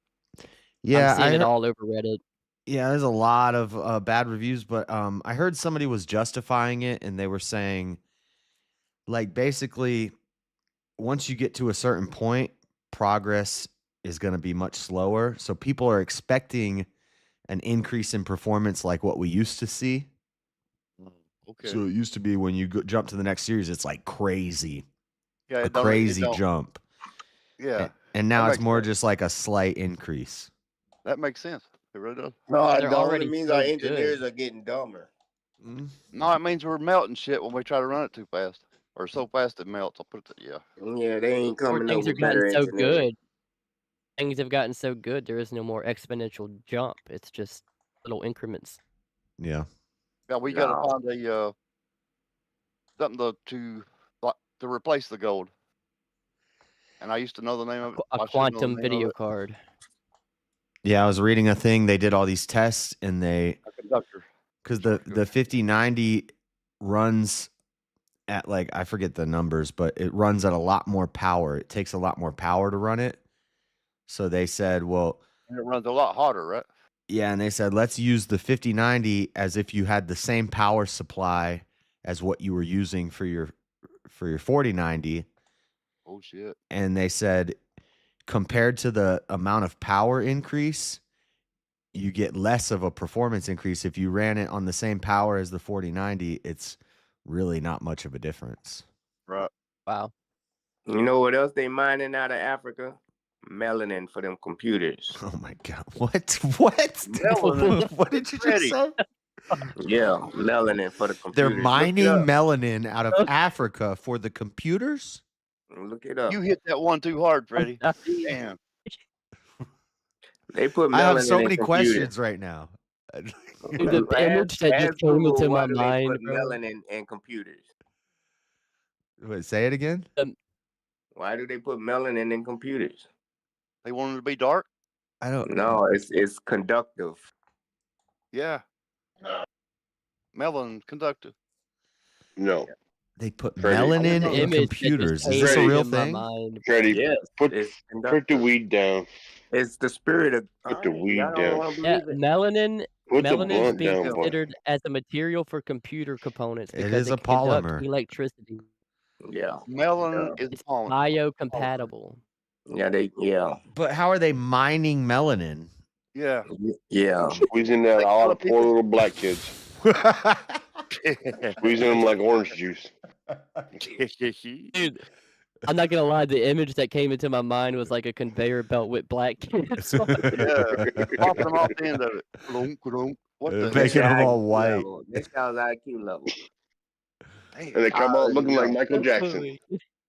Yeah,
I'm seeing it all over Reddit.
Yeah, there's a lot of bad reviews, but I heard somebody was justifying it, and they were saying, like, basically, once you get to a certain point, progress is going to be much slower. So people are expecting an increase in performance like what we used to see.
Okay.
So it used to be when you jump to the next series, it's like crazy,
Yeah,
a
it don't-
crazy jump.
Yeah.
And now
That
it's
makes
more
sense.
just like a slight increase.
That makes sense. It really does.
No,
They're
it only
already
means
so
our
good.
engineers are getting dumber.
No, it means we're melting shit when we try to run it too fast. Or so fast it melts. I'll put it yeah.
Yeah, they ain't
Or
coming up
things have
with better
gotten so
engineering.
good. Things have gotten so good, there is no more exponential jump. It's just little increments.
Yeah.
Yeah, we got to find a something to replace the gold. And I used to know the name of it.
A
I should know the
quantum
name of
video
it.
card.
Yeah, I was reading a thing. They did all these tests, and
A conductor.
because the 5090 runs at like, I forget the numbers, but it runs at a lot more power. It takes a lot more power to run it. So they said, well,
And it runs a lot hotter, right?
yeah, and they said, let's use the 5090 as if you had the same power supply as what you were using for your 4090.
Oh shit.
And they said, compared to the amount of power increase, you get less of a performance increase. If you ran it on the same power as the 4090, it's really not much of a difference.
Right.
Wow.
You know what else they mining out of Africa? Melanin for them computers.
Oh my God. What? What?
Melanin.
What did you just
Ready.
say?
Yeah, melanin for the computers.
They're
Look it
mining
up.
melanin out of Africa for the computers?
Look it up.
You hit that one too hard, Freddie. Damn.
They put melanin
I have so
in
many
computers.
questions right now.
Dude, the image that
Ask
just came
Google,
into
why
my
do they
mind,
put
bro.
melanin in computers?
Wait, say it again?
Why do they put melanin in computers?
They want them to be dark?
I don't
No, it's conductive.
Yeah. Melanin conductive.
No.
They put
Freddie.
melanin
The
in
image that just
computers. Is
came
this a
Freddie.
real
into my
thing?
mind.
Freddie,
Yes,
put
it's
the
conductive.
weed down.
It's the spirit of.
Put the weed
Y'all don't
down.
want to
Yeah,
believe it.
Put the
melanin is
blunt
being
down, boy.
considered as a material for computer components
It
because
is a
it can conduct
polymer.
electricity.
Yeah,
Melanin is
It's
polymer.
biocompatible.
yeah.
But how are they mining melanin?
Yeah.
Yeah.
Squeezing that all the poor little black kids. Squeezing them like orange juice.
Dude, I'm not gonna lie, the image that came into my mind was like a conveyor belt with black kids.
Yeah. Popping them off the end of it. Clunk, clunk. What the
Making
heck?
them all white.
This guy's IQ level.
And they come out looking like Michael Jackson.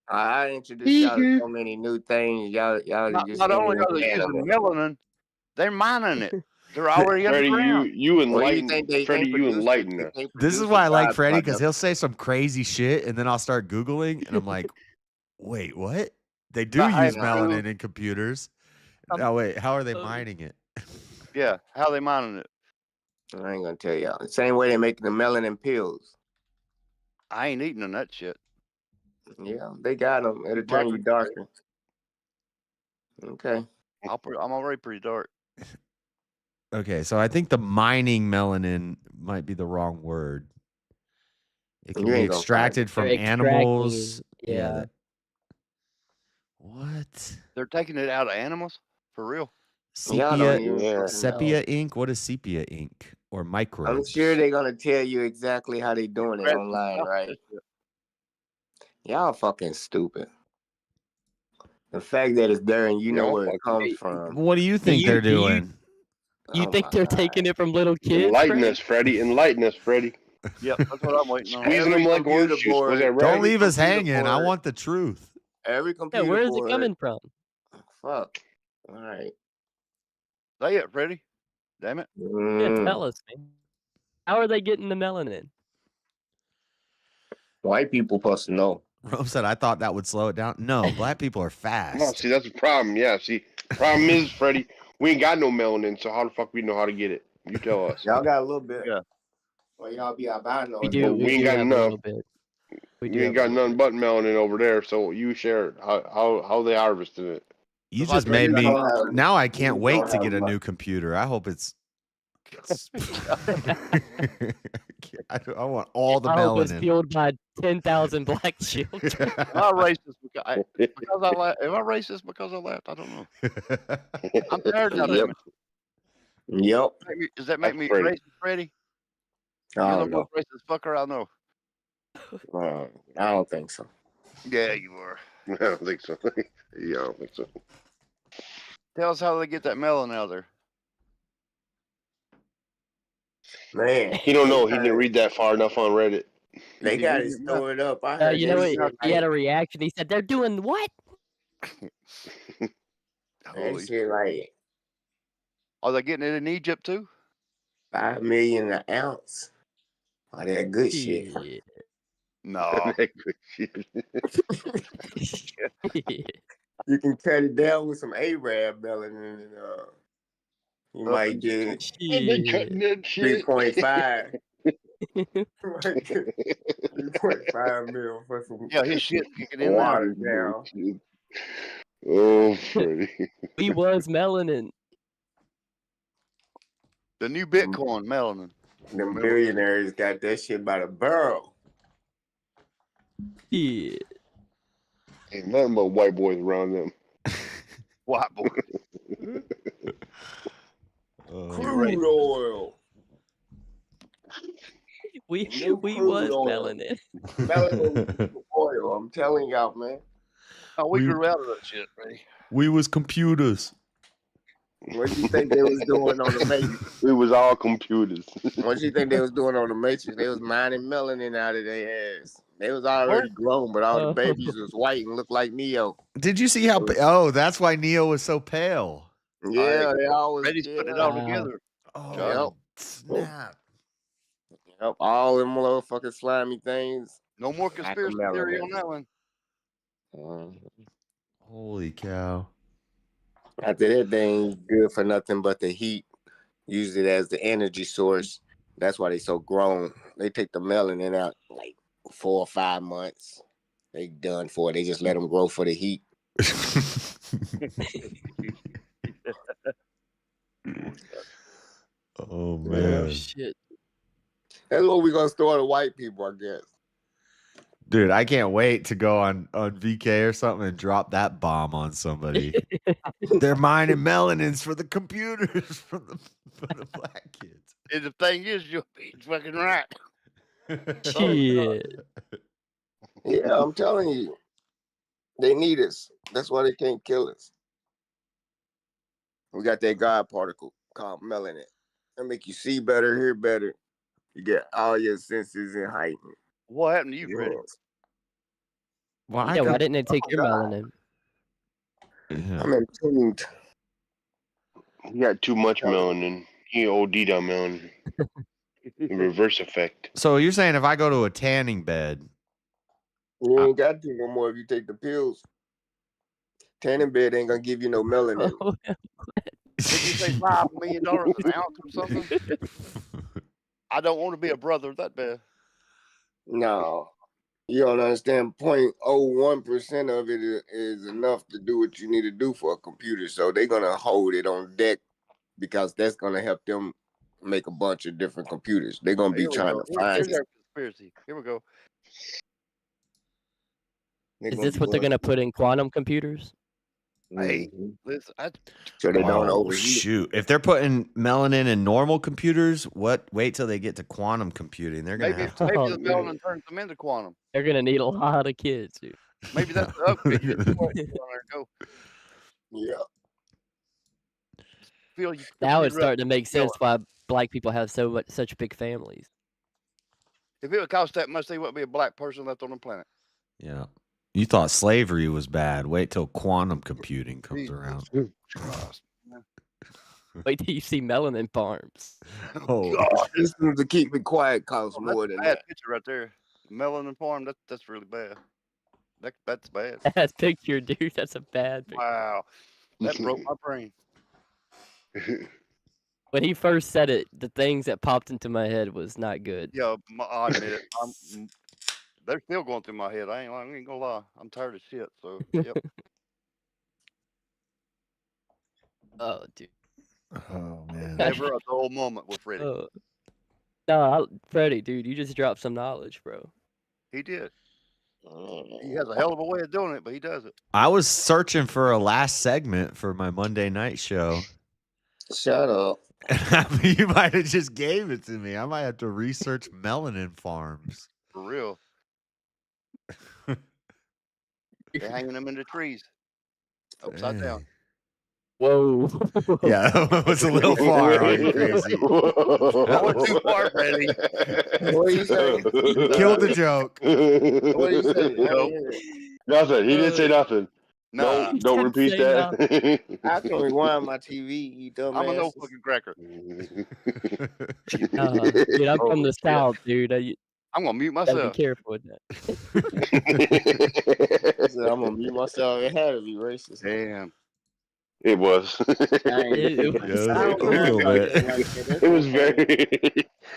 I introduced y'all to so many new things. Y'all just
Not only are
ain't
they
understand
using
them.
melanin, they're mining it. They're already
Freddie,
underground.
you
Well, you
enlighten
think they
Freddie,
can't
you
produce
enlighten
it?
us.
They can't
This is
produce
why I
it
like
by
Freddie, because
the-
he'll say some crazy shit, and then I'll start Googling, and I'm like, wait, what? They do
But I
use
know.
melanin in computers. Now, wait, how are they mining it?
Yeah. How they mining it?
I ain't gonna tell y'all. The same way they make the melanin pills.
I ain't eating on that shit.
Yeah, they got them. It'll turn you darker. Okay.
I'm already pretty dark.
Okay, so I think the mining melanin might be the wrong word. It can
You
be
ain't gonna find
extracted
it.
from
They're extracting,
animals.
yeah.
that- What?
They're taking it out of animals? For real?
Y'all don't
Sepia,
even fucking
sepia
know.
ink? What is sepia ink? or microbes.
I'm sure they're gonna tell you exactly how they doing it online, right? Y'all fucking stupid. The fact that it's there and you know where it comes from.
What do you think they're doing?
You
Oh
think
my
they're
God.
taking it from little kids?
Enlighten
Freddy?
us, Freddy. Enlighten us, Freddy.
Yep, that's what I'm waiting on.
Squeezing them like
computer
orange juice. Was
board-
that right?
Don't leave us
computer
hanging. I
board-
want the truth.
Every
Yeah,
computer
where is
board.
it coming from?
Fuck. All right.
Say it, Freddy. Damn it.
Yeah, tell us, man. How are they getting the melanin?
White people supposed to know.
Rome said, I thought that would slow it down. No, black people are
No,
fast.
see, that's the problem. Yeah, see, problem is, Freddy, we ain't got no melanin, so how the fuck we know how to get it? You tell us.
Y'all got a little bit.
Yeah.
Well, y'all be albino.
We
and
do.
then-
we
We
ain't
do
got
have
enough.
a little bit. We do
You
have
ain't
a
got
little
nothing but melanin over there, so you share it. How they harvesting it?
You
If I
just
tell
made
you
me.
that-
Now I can't
you
wait
don't
to
have
get a
much.
new computer. I hope it's. I want all the
I hope it's
melanin.
fueled by 10,000 black children.
Am I racist because I laughed? Am I racist because I laughed? I don't know. I'm tired now, damn it.
Yep.
Does that make me
Freddy.
racist, Freddie?
I
You're the
don't know.
most racist fucker I know.
I don't think so.
Yeah, you are.
I don't think so. Yeah, I don't think so.
Tell us how they get that melon out of there.
Man.
He don't know. He didn't read that far enough on Reddit.
They got it stored up. I heard
You know
they
what? He had a reaction. He said, "They're doing what?"
That shit like
Are they getting it in Egypt too?
5 million an ounce. Oh, that good shit.
No.
That good shit.
You can cut it down with some Arab melanin and you might get
They cutting that shit.
3.5. 3.5 mil for some
Yeah, his shit kicking in
water
there.
down.
Oh, Freddie.
He was melanin.
The new Bitcoin melanin.
Them billionaires got that shit by the barrel.
Yeah.
Ain't nothing but white boys around them.
White boys.
Crude oil.
We
New
was
crude oil.
melanin.
Melanin oil. I'm telling y'all, man.
Oh, we grew out of that shit, Freddie.
We was computers.
What do you think they was doing on the Matrix?
We was all computers.
What you think they was doing on the Matrix? They was mining melanin out of their ass. They was already grown, but all the babies was white and looked like Neo.
Did you see how? Oh, that's why Neo was so pale.
Yeah, they always
Freddie's putting it all together.
Oh, snap.
Yep, all them motherfucking slimy things.
No more conspiracy theory on that one.
Holy cow.
After that, they ain't good for nothing but the heat. Use it as the energy source. That's why they so grown. They take the melanin out like 4 or 5 months. They done for it. They just let them grow for the heat.
Oh man.
Shit.
That's what we gonna store the white people, I guess.
Dude, I can't wait to go on VK or something and drop that bomb on somebody. They're mining melanins for the computers for the black kids.
And the thing is, you'll be fucking right.
Shit.
Yeah, I'm telling you. They need us. That's why they can't kill us. We got that God particle called melanin. That make you see better, hear better. You get all your senses and heightened.
What happened to you, Freddie?
Why
didn't they take your melanin?
I'm intrigued.
He got too much melanin. He OD'd on melanin. Reverse effect.
So you're saying if I go to a tanning bed,
You ain't got to no more if you take the pills. Tanning bed ain't gonna give you no melanin.
Did you say $5 million an ounce or something? I don't want to be a brother that bad.
No. You don't understand. 0.01% of it is enough to do what you need to do for a computer. So they're gonna hold it on deck because that's gonna help them make a bunch of different computers. They're gonna be
Here we
trying
go.
to find
Here's
it.
our conspiracy. Here we go.
They're
Is
gonna
this
be
what they're
going-
gonna put in quantum computers?
Hey, listen,
So they don't
Oh
overheat.
shoot! If they're putting melanin in normal computers, wait till they get to quantum computing. They're gonna have to.
maybe
Oh,
the
dude.
melanin turns them into quantum.
They're gonna need a lot of kids, dude.
Maybe that's the upgrade. You just go there and go.
Yeah.
Feel you.
Now it's starting to make sense why black people have such big families.
If it would cost that much, there wouldn't be a black person left on the planet.
Yeah. You thought slavery was bad. Wait till quantum computing comes around.
Wait till you see melanin farms.
Oh,
God, this is to keep it quiet costs more than
Bad
that.
picture right there. Melanin farm. That's really bad. That's bad.
That picture, dude. That's a bad picture.
Wow, that broke my brain.
When he first said it, the things that popped into my head was not good.
Yeah, I admit it. They're still going through my head. I ain't gonna lie. I'm tired of shit. So yep.
Oh, dude.
Oh man.
Never a dull moment with Freddie.
No, Freddie, dude, you just dropped some knowledge, bro.
He did. He has a hell of a way of doing it, but he does it.
I was searching for a last segment for my Monday night show.
Shut up.
You might have just gave it to me. I might have to research melanin farms.
For real. They're hanging them in the trees. Upside down.
Whoa.
Yeah, that was a little far. Are you crazy?
That was too far, Freddie.
What you say?
You killed the joke.
What you say?
Nothing. He didn't say nothing.
Nah.
No, don't repeat that.
I can rewind my TV, you dumbass.
I'm a no fucking cracker.
Dude, I'm from the South, dude.
I'm gonna mute
Gotta
myself.
be careful with that.
I'm gonna mute myself. It had to be racist.
Damn.
It was.
It was.
It was very.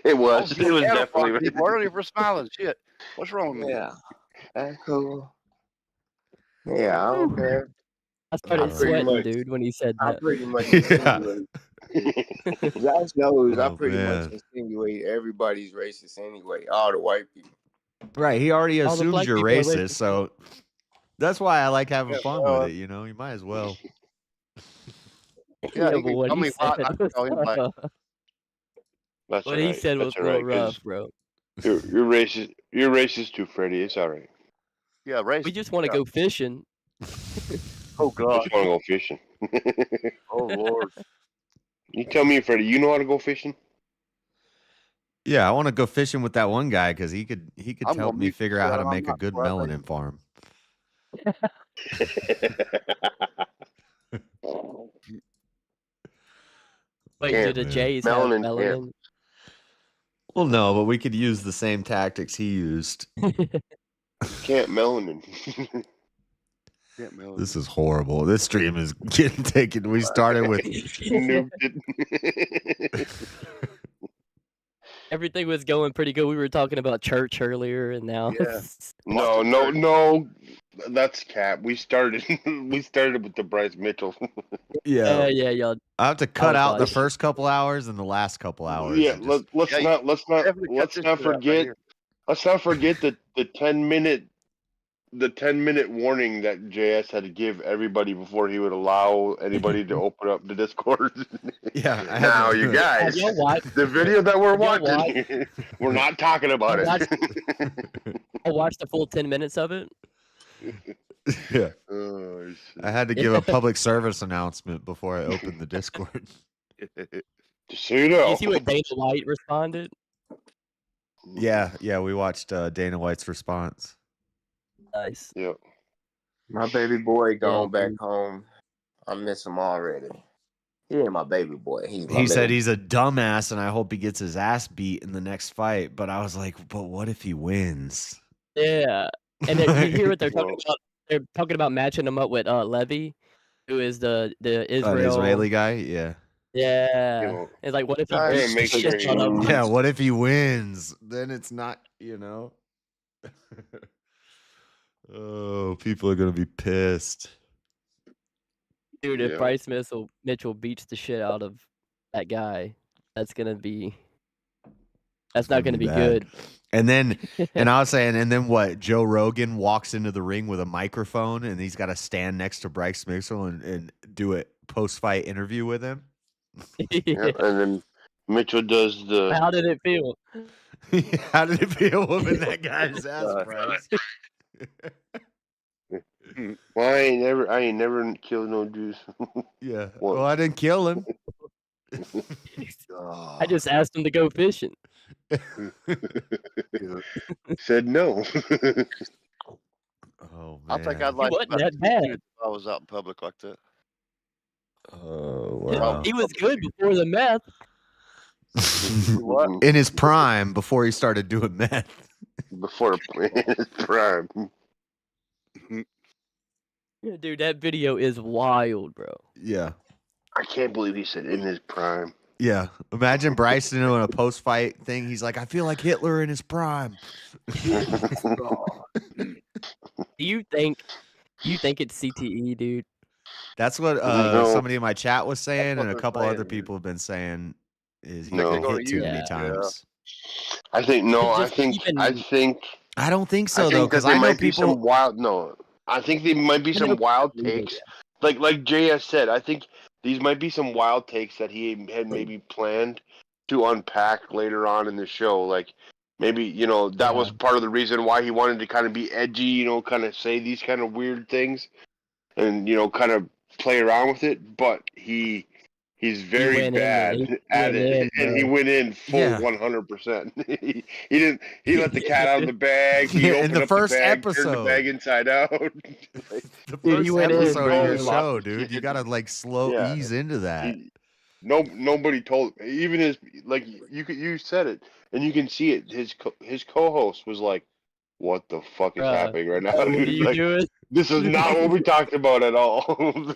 It was. It was definitely.
People earlier for smiling. Shit. What's wrong with me?
Yeah. That's cool. Yeah, I don't care.
I started sweating, dude, when he said
I
that.
pretty much insinuate. Josh knows I
Oh,
pretty
man.
much insinuate everybody's racist anyway. All the white people.
Right. He already
All the
assumes
black
you're
people are
racist,
racist.
so that's why I like having fun
well,
with it. You know, you might as well.
Yeah,
but what he said was,
That's
what
all
he
right.
said was
That's
a
all
little
right, 'cause
rough, bro.
You're racist. You're racist too, Freddie. It's all right.
Yeah, racist.
We just want to go fishing.
Oh
I
God.
just want to go fishing.
oh Lord.
You tell me, Freddie. You know how to go fishing?
Yeah, I want to go fishing with that one guy because he could
I'm
help
gonna
me
mute
figure out how to
myself. I'm
make a
not
good
right,
melanin farm.
Wait,
Camp.
do the Jays have
Melanin
melanin?
camp.
Well, no, but we could use the same tactics he used.
Camp melanin.
This is horrible. This stream is getting taken. We started with
Nuked it.
Everything was going pretty good. We were talking about church earlier, and now
Yeah.
No. That's cap. We started. We started with the Bryce Mitchell.
yeah.
yeah, y'all.
I have to cut out the
apologize.
first couple hours and the last couple hours.
Yeah.
and just-
Let's
Yeah,
not. Let's not.
definitely cut
Let's
this
not
shit out right
forget.
here.
Let's not forget the 10-minute. The 10-minute warning that JS had to give everybody before he would allow anybody to open up the Discord.
Yeah. I had
Now,
to-
you guys,
Have y'all watched-
the video that we're
Have y'all
watching, we're not talking about
I
it.
I watched the full 10 minutes of it.
Yeah.
Oh, shit.
I had to give a public service announcement before I opened the Discord.
Just so you know.
You see what Dana White responded?
Yeah, we watched Dana White's response.
Nice.
Yeah.
My baby boy gone
Yeah,
back
dude.
home. I miss him already. He ain't my baby boy. He's my
He said
baby.
he's a dumbass and I hope he gets his ass beat in the next fight. But I was like, but what if he wins?
Yeah. And then you hear what they're talking about? They're talking about matching him up with Levy, who is the
An
Israel.
Israeli guy? Yeah.
Yeah.
You know,
It's like, what if he
I
beats
make
the
sure
shit
he
out of him?
Yeah, what if he wins? Then it's not, you know. Oh, people are going to be pissed.
Dude, if
Yeah.
Bryce Mitchell beats the shit out of that guy, that's going to be That's not going to be
bad.
good.
And then, and I was saying, and then what? Joe Rogan walks into the ring with a microphone, and he's got to stand next to Bryce Mitchell and do a post-fight interview with him.
Yeah, and then Mitchell does the.
How did it feel?
How did it feel whooping that guy's ass, Bryce?
Well, I ain't never killed no Jews.
Yeah. Well, I didn't kill him.
I just asked him to go fishing.
Said no.
Oh man.
I think I'd like
wasn't
to
that bad.
if I was out in public like that.
Oh wow.
He was good before the meth.
What?
In his prime, before he started doing meth.
Before in his prime.
Yeah, dude, that video is wild, bro.
Yeah.
I can't believe he said in his prime.
Yeah. Imagine Bryce doing a post-fight thing. He's like, I feel like Hitler in his prime.
Do you think it's CTE, dude?
That's what
No.
somebody in my chat was saying,
what
and a
they're
couple
saying,
other
dude.
people have been saying is he
No.
got hit too many
Yeah.
times.
I think no. I
Just
think
even-
I don't think so
I
though,
think that
because
there
I know
might be some
people.
wild. No, I think there might be
I know
some wild
people believe it,
takes. Like JS said, I think these might be some wild takes that he had maybe planned to unpack later on in the show. Like maybe that was part of the reason why he wanted to kind of be edgy. Kind of say these kind of weird things, and kind of play around with it. But he's very
went in
bad
and
at it, and he went in full
Yeah.
100%. He didn't. He let the cat out of the bag. He
Yeah, in
opened
the
up
first
the bag, turned
episode.
the bag inside out.
The
Dude,
first
he went in,
episode of your
bro.
show, dude. You gotta like
Yeah.
ease into that.
Nobody told. Even you said it, and you can see it. His co-host was like, "What the fuck is happening right now,
What are
dude?
you
Like,
doing?
this is not what we talked about at all.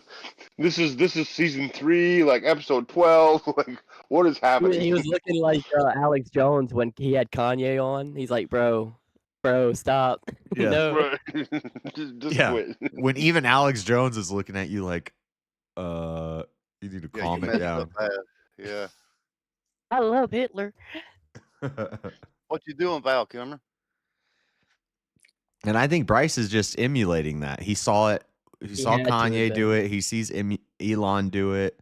This is season 3, like episode 12. Like, what is happening?"
He was looking like Alex Jones when he had Kanye on. He's like, bro, stop.
Yeah.
No.
just
Yeah.
quit.
When even Alex Jones is looking at you like, you need to
Yeah,
calm
you
it
messed
down.
up bad. Yeah.
I love Hitler.
What you doing, Val Kilmer?
And I think Bryce is just emulating that. He saw it. He saw
had to have
Kanye
done
do it. He sees Elon do it.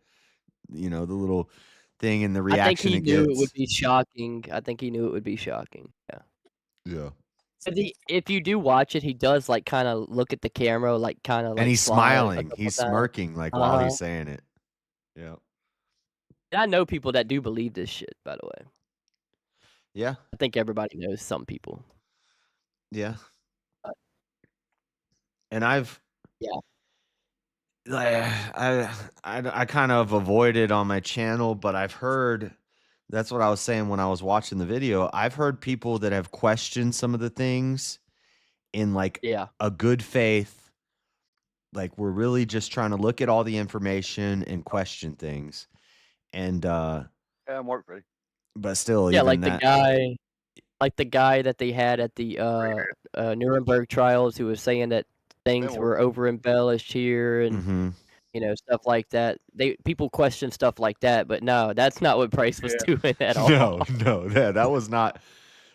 The little thing and the
I think
reaction
he
it
knew
gets.
it would be shocking. I think he knew it would be shocking. Yeah.
Yeah.
So if you do watch it, he does like kind of look at the camera, like kind of like
And he's
smile a
smiling.
couple
He's
times.
smirking like while he's saying it. Yeah.
And I know people that do believe this shit, by the way.
Yeah.
I think everybody knows some people.
Yeah. And I've I kind of avoided on my channel, but I've heard that's what I was saying when I was watching the video. I've heard people that have questioned some of the things in like a good faith. Like we're really just trying to look at all the information and question things. And
Yeah, I'm work ready.
but still,
Yeah,
even
like
that,
the guy that they had at the Nuremberg trials who was saying that things were over embellished here and stuff like that. People question stuff like that, but no, that's not what Bryce was doing at all.
No, that was not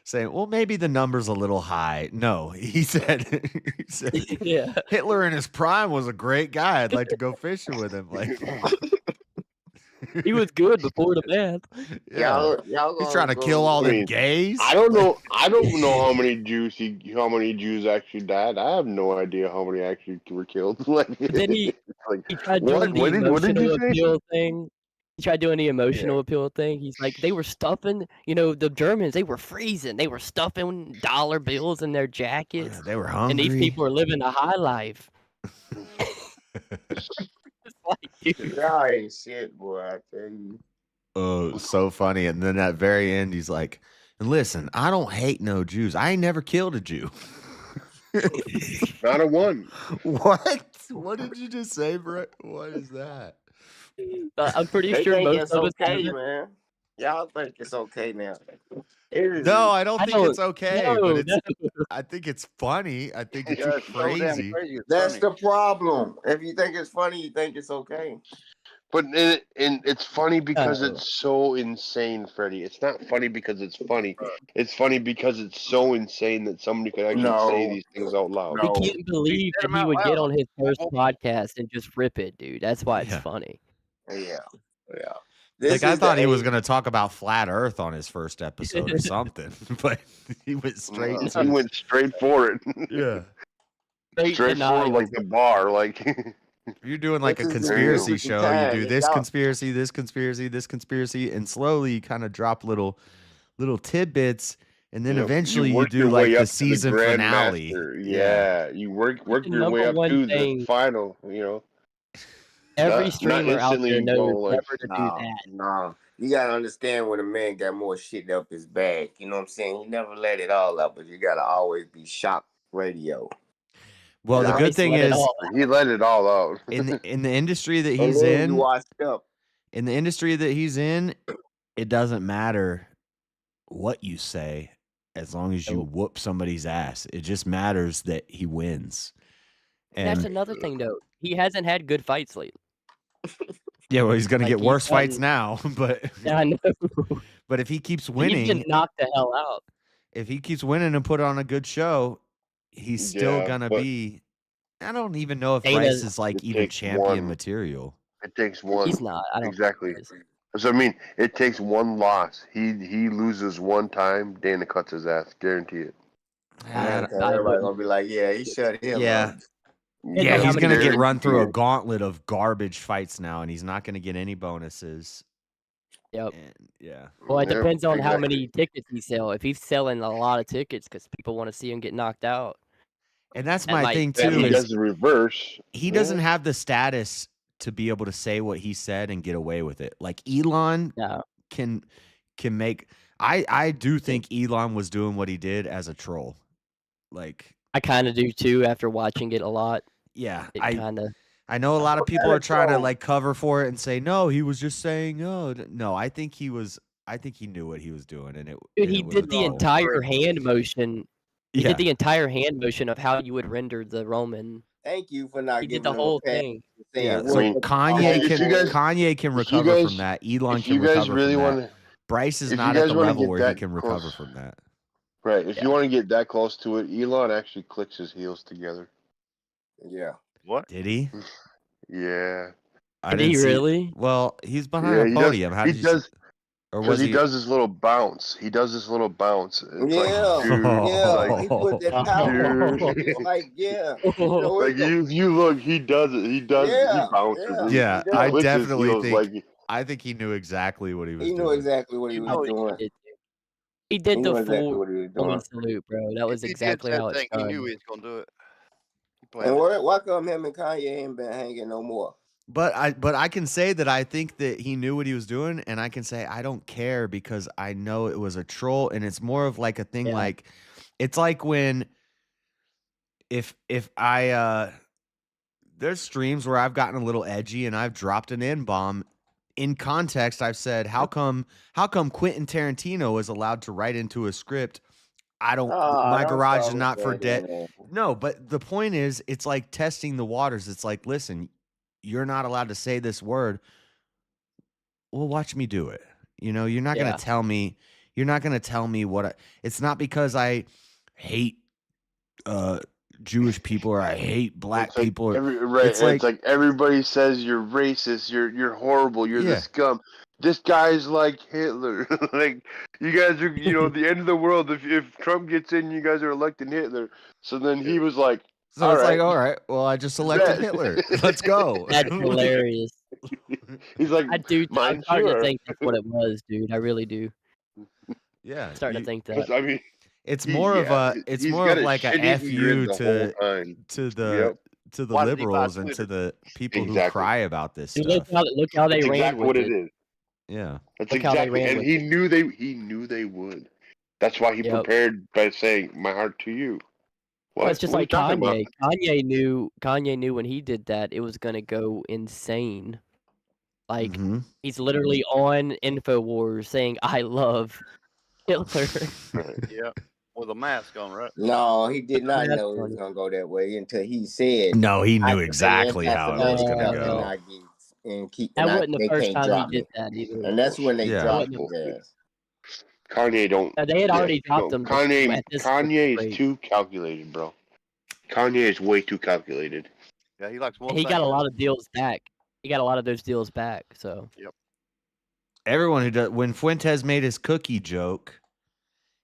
saying, well, maybe the number's a little high. No, he said,
Yeah.
Hitler in his prime was a great guy. I'd like to go fishing with him. Like
he was good before the math.
Yeah. He's trying to kill all the gays.
I don't know how many Jews actually died. I have no idea how many actually were killed. Like,
Then he tried
what?
doing the
What did
emotional
you say?
appeal thing. He tried doing the emotional appeal thing. He's like, they were stuffing, the Germans, they were freezing. They were stuffing dollar bills in their jackets.
They were
And these
hungry.
people are living a high life. It's like, dude.
Y'all ain't shit, boy, I tell you.
Oh, so funny. And then at very end, he's like, and listen, I don't hate no Jews. I ain't never killed a Jew.
Not a one.
What? What did you just say, Brett? What is that?
I'm pretty
They
sure
think
most
it's
of us
okay,
do it.
man. Y'all think it's okay now.
No, I don't think it's okay,
no,
but it's.
no.
I think it's funny. I think it's
Yeah, it's so damn
crazy.
crazy. It's
That's
funny.
the problem. If you think it's funny, you think it's okay.
But and it's funny because it's so insane, Freddie. It's not funny because it's funny. It's funny because it's so insane that somebody could actually say these things out loud.
We can't believe that he would get on his first podcast and just rip it, dude. That's why it's funny.
Yeah.
Like I thought he was going to talk about flat Earth on his first episode or something, but he went straight.
He went straight for it.
Yeah.
Straight for it like the bar. Like
you're doing like a conspiracy show. You do this conspiracy, this conspiracy, this conspiracy, and slowly you kind of drop little tidbits, and then eventually you do like the season finale.
Yeah, you work your way up to the final. You know,
every streamer out there knows never to do that.
No, you gotta understand when a man got more shit up his bag. You know what I'm saying? He never let it all out, but you gotta always be shock radio.
Well, the good thing is
he let it all out.
in the industry that he's in. In the industry that he's in, it doesn't matter what you say as long as you whoop somebody's ass. It just matters that he wins. And
that's another thing, though. He hasn't had good fights lately.
Yeah, well, he's going to get worse fights now, but
yeah, I know.
But if he keeps winning,
he can knock the hell out.
If he keeps winning and put on a good show, he's still gonna be. I don't even know if Bryce is like even champion material.
It takes one.
He's not. I don't
exactly. So I mean, it takes one loss. He loses one time. Dana cuts his ass. Guarantee it.
Everybody's gonna be like, yeah, he shut him.
Yeah. Yeah, he's gonna get run through a gauntlet of garbage fights now, and he's not gonna get any bonuses.
Yep.
And, yeah.
Well, it depends on how many tickets he sells. If he's selling a lot of tickets because people want to see him get knocked out.
And that's my thing too.
He does the reverse.
He doesn't have the status to be able to say what he said and get away with it. Like Elon can make. I do think Elon was doing what he did as a troll. Like
I kind of do too after watching it a lot.
Yeah,
I
know a lot of people are trying to like cover for it and say no, he was just saying no. I think he knew what he was doing, and
he did the entire hand motion. He did the entire hand motion of how you would render the Roman.
Thank you for not.
He did the whole thing.
Yeah, so Kanye can recover from that. Elon can recover from that. Bryce is not at the level where he can recover from that.
Right. If you want to get that close to it, Elon actually clicks his heels together.
Yeah.
What?
Did he?
Yeah.
Did he really?
Well, he's behind a podium. How did he does? Or was
he does this little bounce. He does this little bounce. It's
like, he put that power. Like,
like you look, he does it. He does. He bounces.
Yeah, I definitely think. I think he knew exactly what he was doing.
He knew exactly what he was doing.
He did the full salute, bro. That was exactly how it's done.
He knew he was gonna do it.
And why come him and Kanye ain't been hanging no more?
But I can say that I think that he knew what he was doing, and I can say I don't care because I know it was a troll, and it's more of like a thing like it's like when if I there's streams where I've gotten a little edgy and I've dropped an N-bomb. In context, I've said, how come Quentin Tarantino is allowed to write into a script? My garage is not for dead. No, but the point is, it's like testing the waters. It's like, listen, you're not allowed to say this word. Well, watch me do it. You know, you're not going to tell me. You're not going to tell me what. It's not because I hate Jewish people or I hate black people.
It's like everybody says you're racist. You're horrible. You're the scum. This guy's like Hitler. Like you guys are, the end of the world. If Trump gets in, you guys are electing Hitler. So then he was like,
so it's like, all right, well, I just elected Hitler. Let's go.
That's hilarious.
He's like,
I'm starting to think that's what it was, dude. I really do.
Yeah,
I'm starting to think that.
I mean,
it's more of like a fu to the liberals and to the people who cry about this stuff.
Look how they ran
exactly
with
what it is.
Yeah,
that's exactly, and he knew they would. That's why he prepared by saying, "My heart to you."
Well, it's just like Kanye. Kanye knew when he did that it was gonna go insane. Like he's literally on InfoWars saying, "I love Hitler."
Yeah, with a mask on, right?
No, he did not know it was gonna go that way until he said.
No, he knew exactly how it was gonna go.
and keep.
That
And
wasn't the
they
first
can't
time he
drop
did
me.
that either.
And that's when they
Yeah.
dropped
That
his ass.
Kanye don't.
They had already dropped him. But
Kanye
at this point,
Kanye
great.
is too calculated, bro. Kanye is way too calculated.
Yeah, he likes one
He
thing.
got a lot of deals back. He got a lot of those deals back. So
Yep.
Everyone who does, when Fuentes made his cookie joke,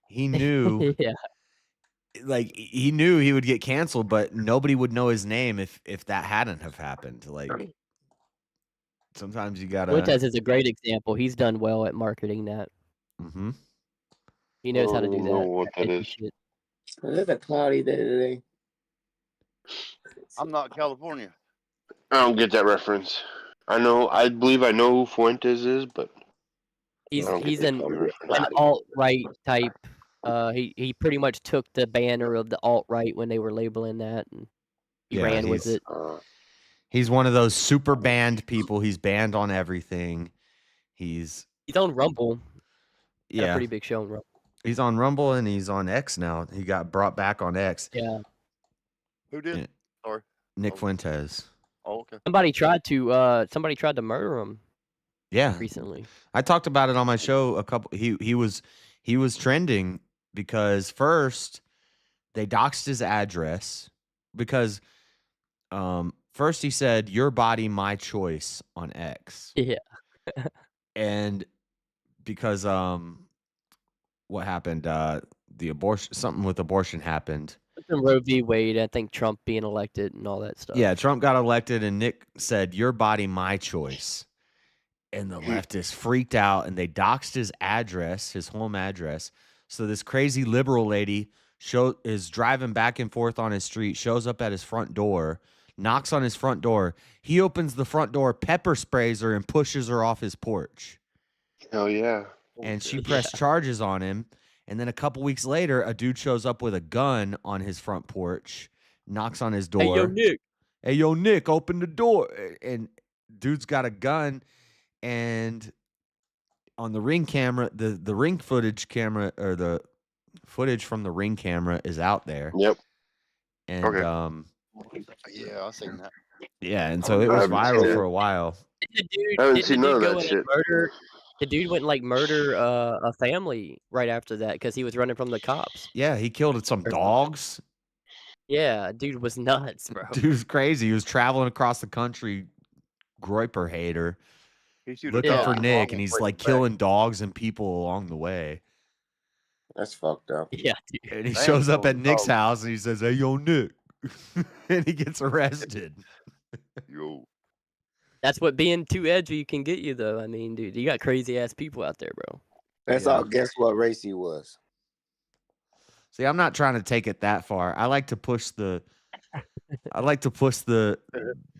he knew,
yeah.
like he knew he would get canceled, but nobody would know his name if that hadn't have happened. Like sometimes you gotta.
Fuentes is a great example. He's done well at marketing that.
Mm-hmm.
He knows how to do
I don't know
that.
what that is.
Shit.
There's a cloudy day today.
I'm not California.
I don't get that reference. I believe I know who Fuentes is, but
He's
I don't
he's
get
an
the reference.
alt-right type. He pretty much took the banner of the alt-right when they were labeling that, and he ran with it.
He's one of those super banned people. He's banned on everything. He's
on Rumble. Got a
Yeah.
pretty big show on Rumble.
He's on Rumble and he's on X now. He got brought back on X.
Yeah.
Who did?
Yeah.
Sorry.
Nick Fuentes.
Oh, okay.
Somebody tried to murder him.
Yeah.
Recently.
I talked about it on my show he was trending because first they doxed his address because first he said your body my choice on X.
Yeah.
And because what happened the abortion something with abortion happened.
Roe v. Wade, I think Trump being elected and all that stuff.
Yeah, Trump got elected and Nick said your body my choice. And the leftists freaked out and they doxed his address, his home address. So this crazy liberal lady is driving back and forth on his street, shows up at his front door, knocks on his front door. He opens the front door, pepper sprays her, and pushes her off his porch.
Hell yeah.
And she pressed charges on him. And then a couple weeks later, a dude shows up with a gun on his front porch, knocks on his door.
Hey, yo, Nick.
Hey, yo, Nick, open the door. And dude's got a gun. And on the Ring camera, the Ring footage camera or the footage from the Ring camera is out there.
Yep.
And
yeah, I've seen that.
Yeah, and so it was viral for a while.
I haven't seen none of that shit.
The dude went like murder a family right after that because he was running from the cops.
Yeah, he killed some dogs.
Yeah, dude was nuts, bro.
Dude was crazy. He was traveling across the country, Groiper hater, looking for Nick, and he's like killing dogs and people along the way.
That's fucked up.
Yeah, dude.
And he shows up at Nick's house and he says, "Hey, yo, Nick," and he gets arrested.
Yo.
That's what being too edgy can get you, though. I mean, dude, you got crazy ass people out there, bro.
That's all. Guess what race he was?
See, I'm not trying to take it that far. I like to push the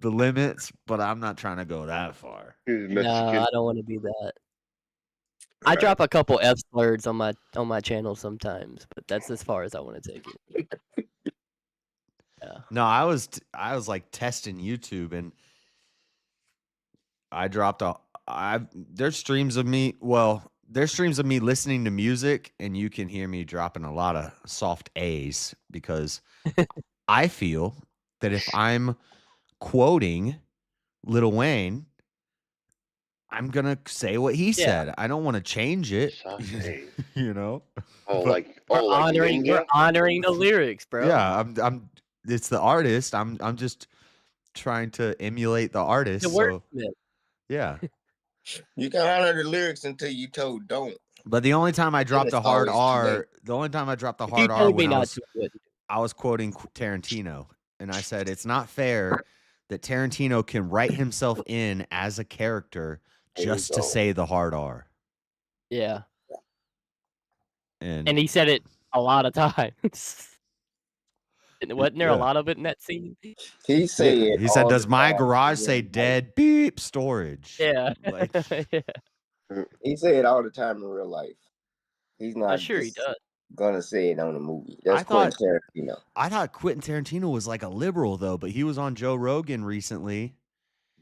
limits, but I'm not trying to go that far.
No, I don't want to be that. I drop a couple F slurs on my channel sometimes, but that's as far as I want to take it. Yeah.
No, I was like testing YouTube, and I dropped there's streams of me. Well, there's streams of me listening to music, and you can hear me dropping a lot of soft A's because I feel that if I'm quoting Lil Wayne, I'm gonna say what he said. I don't want to change it. You know?
We're honoring the lyrics, bro.
Yeah, I'm. It's the artist. I'm just trying to emulate the artist.
The
So,
wordsmith.
yeah.
You can honor the lyrics until you told don't.
But the only time I dropped
it's
a hard
always too late.
R, the only time I dropped a
He
hard R
told me
when
not to do it.
I was quoting Tarantino, and I said it's not fair that Tarantino can write himself in as a character just to say the hard R.
Yeah.
And
he said it a lot of times. Wasn't there a lot of it in that scene?
He said.
He said,
all
"Does
the
my
time.
garage say dead beep storage?"
Yeah.
Like,
yeah.
He said it all the time in real life. He's not.
I'm sure he
just
does.
Gonna say it on the movie. That's Quentin Tarantino.
I thought Quentin Tarantino was like a liberal though, but he was on Joe Rogan recently.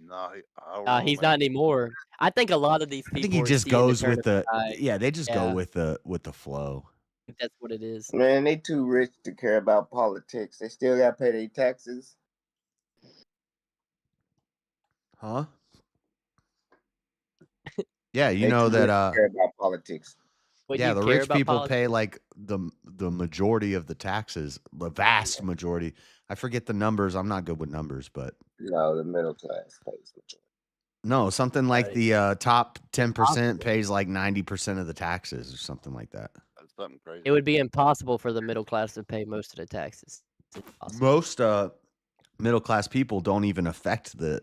No, I don't know,
He's
man.
not anymore. I think a lot of these people.
I think he
are
just
seeing
goes
turn
with
of
the
tide.
yeah. They just go
Yeah.
with the flow.
I think that's what it is.
Man, they too rich to care about politics. They still gotta pay their taxes.
Huh? Yeah, you
They
know
too
that.
rich to care about politics.
What,
Yeah,
you
the
care
rich
about
people
politics?
pay like the majority of the taxes, the vast majority. I forget the numbers. I'm not good with numbers, but
No, the middle class pays majority.
no, something like
Right.
the top 10% pays like 90% of the taxes or something like that.
That's something crazy.
It would be impossible for the middle class to pay most of the taxes. It's impossible.
Most middle class people don't even affect the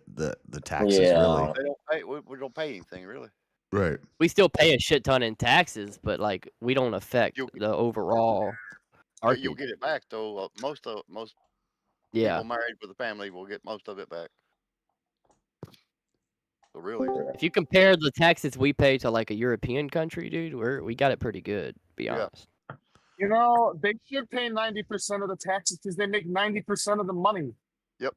taxes
Yeah.
really.
They don't pay. We don't pay anything really.
Right.
We still pay a shit ton in taxes, but like we don't affect
You'll-
the overall.
Yeah, you'll get it back though. Most
Yeah.
people married with a family will get most of it back. So really,
If you compare the taxes we pay to like a European country, dude, we got it pretty good. To be honest.
You know, they should pay 90% of the taxes because they make 90% of the money.
Yep.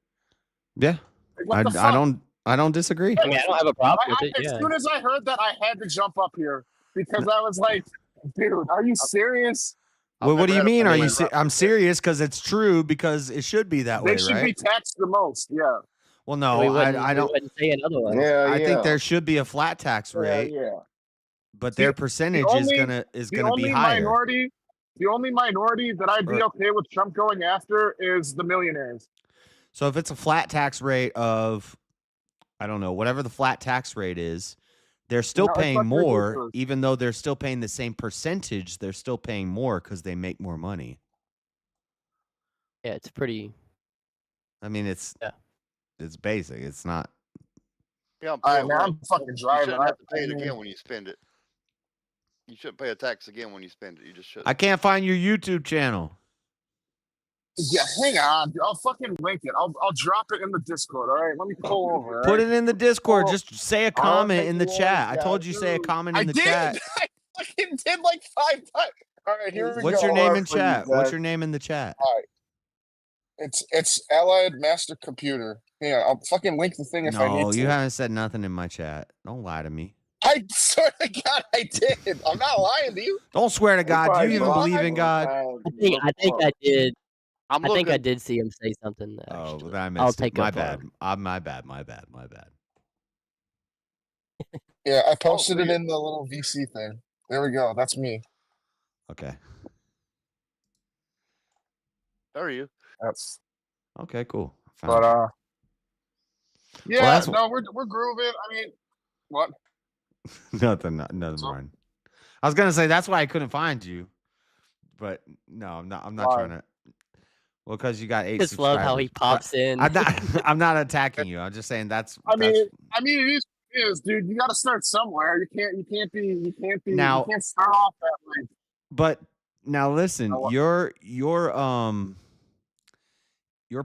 Yeah.
Like, what the fuck?
I don't disagree.
I mean, I don't have a problem with it.
As
Yeah.
soon as I heard that, I had to jump up here because I was like, dude, are you serious?
Well, what do you mean? Are you? I'm serious because it's true because it should be that way,
They should
right?
be taxed the most. Yeah.
Well, no,
We
I don't.
wouldn't say it otherwise.
Yeah,
I think there should be a flat tax rate,
Yeah.
but their percentage is gonna be higher.
The only minority that I'd be okay with Trump going after is the millionaires.
So if it's a flat tax rate of, I don't know, whatever the flat tax rate is, they're still
No, it's
paying
like
more,
ridiculous.
even though they're still paying the same percentage. They're still paying more because they make more money.
Yeah, it's pretty.
I mean, it's basic. It's not.
Yeah,
All right, man, I'm fucking
you
driving.
shouldn't have to
I
pay it
mean-
again when you spend it. You shouldn't pay a tax again when you spend it. You just should.
I can't find your YouTube channel.
Yeah, hang on. I'll fucking link it. I'll drop it in the Discord. All right, let me pull over. all
Put
right?
it in the Discord.
Oh,
Just say a
I'll
comment
take
in the
you
chat. I
on,
told you say a comment in the
did.
chat.
I fucking did like 5 times. All right, here we go.
What's your name in
For you
chat? What's
guys.
your name in the chat?
All right. It's Allied Master Computer. Yeah, I'll fucking link the thing if I
No,
need to.
you haven't said nothing in my chat. Don't lie to me.
I swear to God, I did. I'm not lying to you.
Don't swear to God. Do you even
probably
believe in God?
I think I did. I think I
looking.
did see him say something.
Oh,
Actually.
then I
I'll
missed it.
take
My
up on
bad.
him.
My bad. My bad. My bad.
Yeah, I posted it in the little VC thing. There we go. That's me.
Okay.
There you.
That's.
Okay. Cool.
But yeah,
that's-
no, we're grooving. I mean, what?
nothing. Mind. I was gonna say that's why I couldn't find you, but no, I'm not. I'm not
Why?
trying to. Well, because you got 8
Just love how he
subscribers.
pops in.
I'm not. I'm not attacking you. I'm just saying that's.
I mean,
that's
it is, dude. You got to start somewhere. You can't be.
Now-
you can't start off that way.
But now listen, your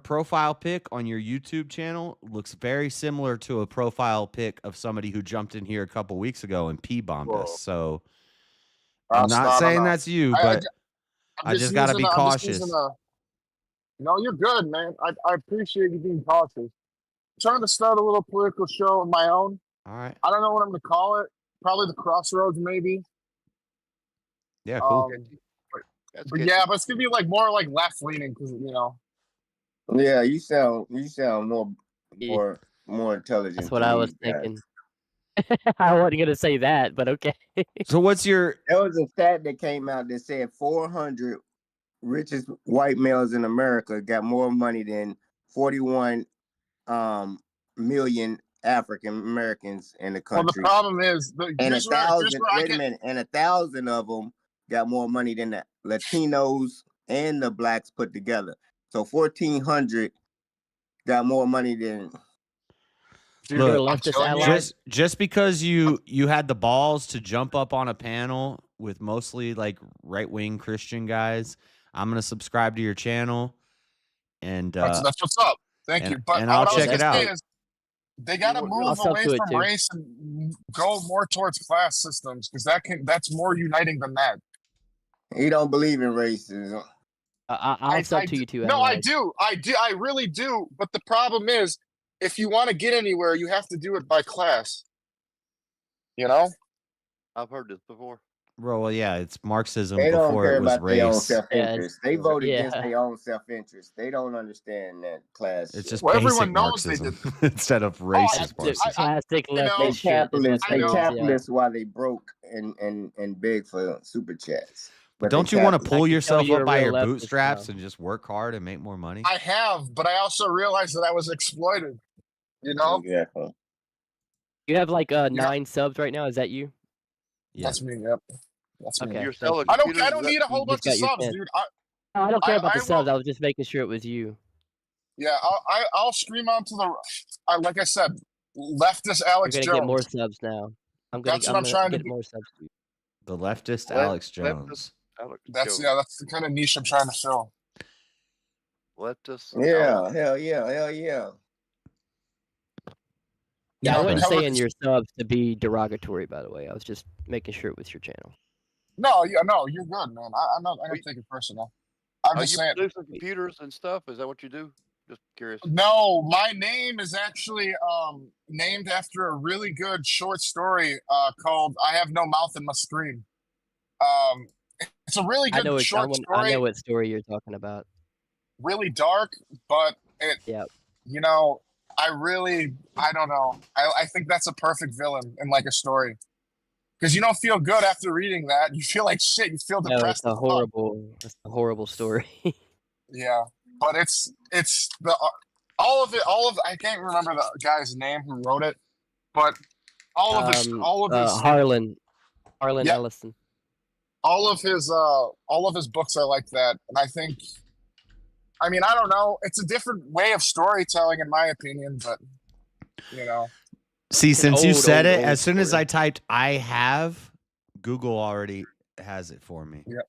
profile pic on your YouTube channel looks very similar to a profile pic of somebody who jumped in here a couple weeks ago and P-bombed
Whoa.
us. So I'm
Stop,
not saying
I'm not.
that's you,
I-
but
I'm
I just got to be
using
cautious.
No, you're good, man. I appreciate you being cautious. I'm trying to start a little political show of my own.
All right.
I don't know what I'm going to call it. Probably the Crossroads, maybe.
Yeah, cool.
But yeah, but it's gonna be like more like left leaning because
Yeah, you sound more intelligent.
That's what
than
I was
these guys.
thinking. I wasn't gonna say that, but okay.
So what's your?
There was a stat that came out that said 400 richest white males in America got more money than 41 million African Americans in the
well, the
country.
problem is
And
here's where I
wait a
get-
minute, and 1,000 of them got more money than the Latinos and the blacks put together. So 1,400 got more money than.
Look, just because you had the balls to jump up on a panel with mostly like right-wing Christian guys, I'm gonna subscribe to your channel, and
that's what's up. Thank
and-
you. But
and I'll
what I was
check it
gonna say
out.
is they got to
I'll
move
sub
away
to it
from
too.
race and go more towards class systems because that's more uniting than that.
He don't believe in racism.
I'll sub to you too.
No, I
Allied.
do. I really do. But the problem is, if you want to get anywhere, you have to do it by class. You know?
I've heard this before.
Bro, well, yeah, it's Marxism
They don't
before
care
it was
about their own
race.
self-interest. They vote against
Yeah.
their own self-interest. They don't understand that class
It's
shit.
just
Well,
basic
everyone knows they
Marxism
did.
instead of
Oh,
racist Marxism.
Classic
you know,
They
leftist shit is what
capitalists.
that
They
is. Yeah.
capitalists while they broke and beg for super chats. But
Don't
they
you want to
capitalists.
pull
I can tell
yourself
you're
up
a
by
real
your
leftist
bootstraps
now.
and just work hard and make more money?
I have, but I also realized that I was exploited. You know?
Exactly.
You have like 9 subs right now. Is that you?
Yeah.
That's me. Yep. That's me.
Okay.
You're
Thank
selling
you.
I
computers.
don't need a
You
whole
just
bunch of
got your
subs,
chance.
dude.
No, I don't care about the
I
subs.
will.
I was just making sure it was you.
Yeah, I'll scream onto the. Like I said, leftist
You're
Alex
gonna get more
Jones.
subs now.
That's what I'm trying to
get
be.
more subs. To you.
The leftist Alex Jones.
Alex
That's
Jones.
that's the kind of niche I'm trying to fill.
Leftist.
Yeah,
Alex.
hell yeah, hell yeah.
Yeah, I
know,
wasn't
hell,
saying your subs to be derogatory, by the way. I was just making sure it was your channel.
No, yeah, no, you're good, man. I don't take it personal. I'm
Are
just
you
saying.
producing computers and stuff? Is that what you do? Just curious.
No, my name is actually named after a really good short story called "I Have No Mouth in My Screen." It's a really
I
good
know
short
I know
story.
what story you're talking about.
Really dark, but it.
Yeah.
You know, I don't know. I think that's a perfect villain in like a story. Because you don't feel good after reading that. You feel like shit. You feel
No,
depressed.
it's a horrible story.
Yeah, but it's the all of I can't remember the guy's name who wrote it, but all of his
Harlan
yeah,
Ellison.
all of his books are like that, and I mean I don't know. It's a different way of storytelling, in my opinion, but you know.
See, since you said it, as soon as I typed "I have," Google already has it for me.
Yeah,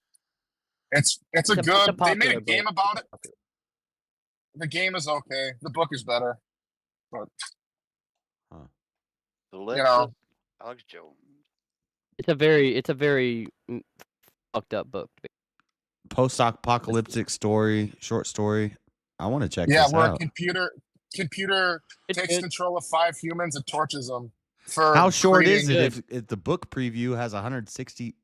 it's a good. They made a game about it. The game is okay. The book is better, but
The
you know,
Alex Jones.
It's a very fucked up book.
Post-apocalyptic story, short story. I want to check
yeah,
this
where
out.
a computer takes control of 5 humans and tortures them for
How short is
creating-
it? If the book preview has 160,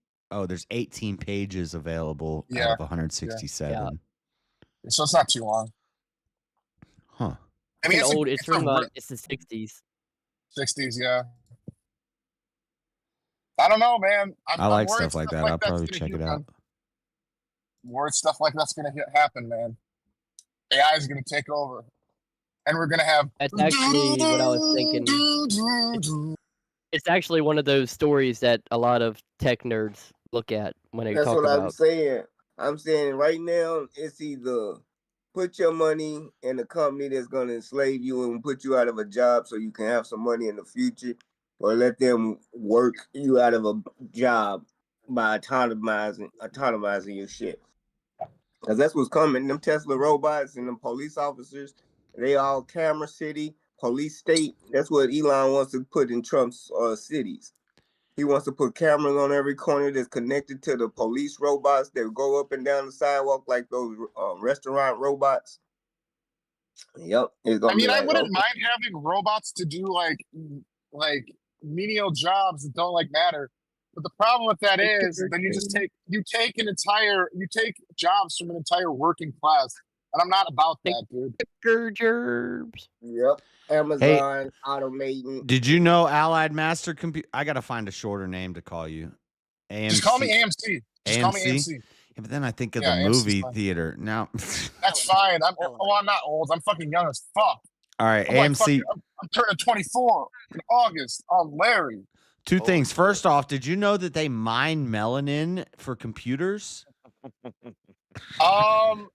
there's 18 pages available
Yeah,
out of 167.
Yeah. So it's not too long.
Huh.
I mean,
it's from it's the 60s.
60s, yeah. I don't know, man.
I like stuff like that. I'll probably check it out.
Worried stuff like that's gonna happen, man. AI is gonna take over, and we're gonna have.
That's actually what I was thinking. It's actually one of those stories that a lot of tech nerds look at when they
That's
talk
what
about.
I'm saying. I'm saying right now it's either put your money in a company that's going to enslave you and put you out of a job so you can have some money in the future, or let them work you out of a job by autonomizing your shit. Because that's what's coming. Them Tesla robots and them police officers, they all camera city, police state. That's what Elon wants to put in Trump's cities. He wants to put cameras on every corner that's connected to the police robots that go up and down the sidewalk like those restaurant robots. Yep.
I mean, I wouldn't mind having robots to do like menial jobs that don't matter. But the problem with that is then you take jobs from an entire working class. And I'm not about that, dude.
Gerbs.
Yep. Amazon automating.
Did you know Allied Master Computer? I got to find a shorter name to call you. AMC.
Just call me AMC. Just call me AMC.
Yeah, but then I think of
Yeah,
the
AMC's
movie
fine.
theater. Now,
that's fine. I'm not old. I'm fucking young as fuck.
all right,
I'm
AMC.
I'm turning 24 in August. I'm Larry.
Two things. First off, did you know that they mine melanin for computers?
No,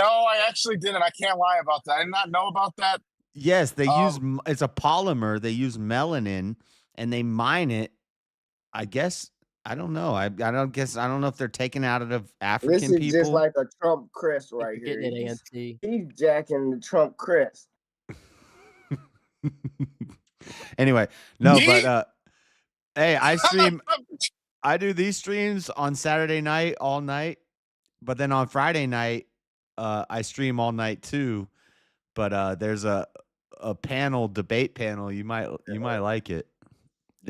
I actually didn't. I can't lie about that. I did not know about that.
Yes, they use it's a polymer. They use melanin and they mine it. I guess I don't know. I don't know if they're taken out of African
This is
people.
just like a Trump crest right here.
Getting it, AMC.
He's jacking the Trump crest.
Anyway, no, but hey, I stream. I do these streams on Saturday night all night, but then on Friday night, I stream all night too. But there's a debate panel. You might like it.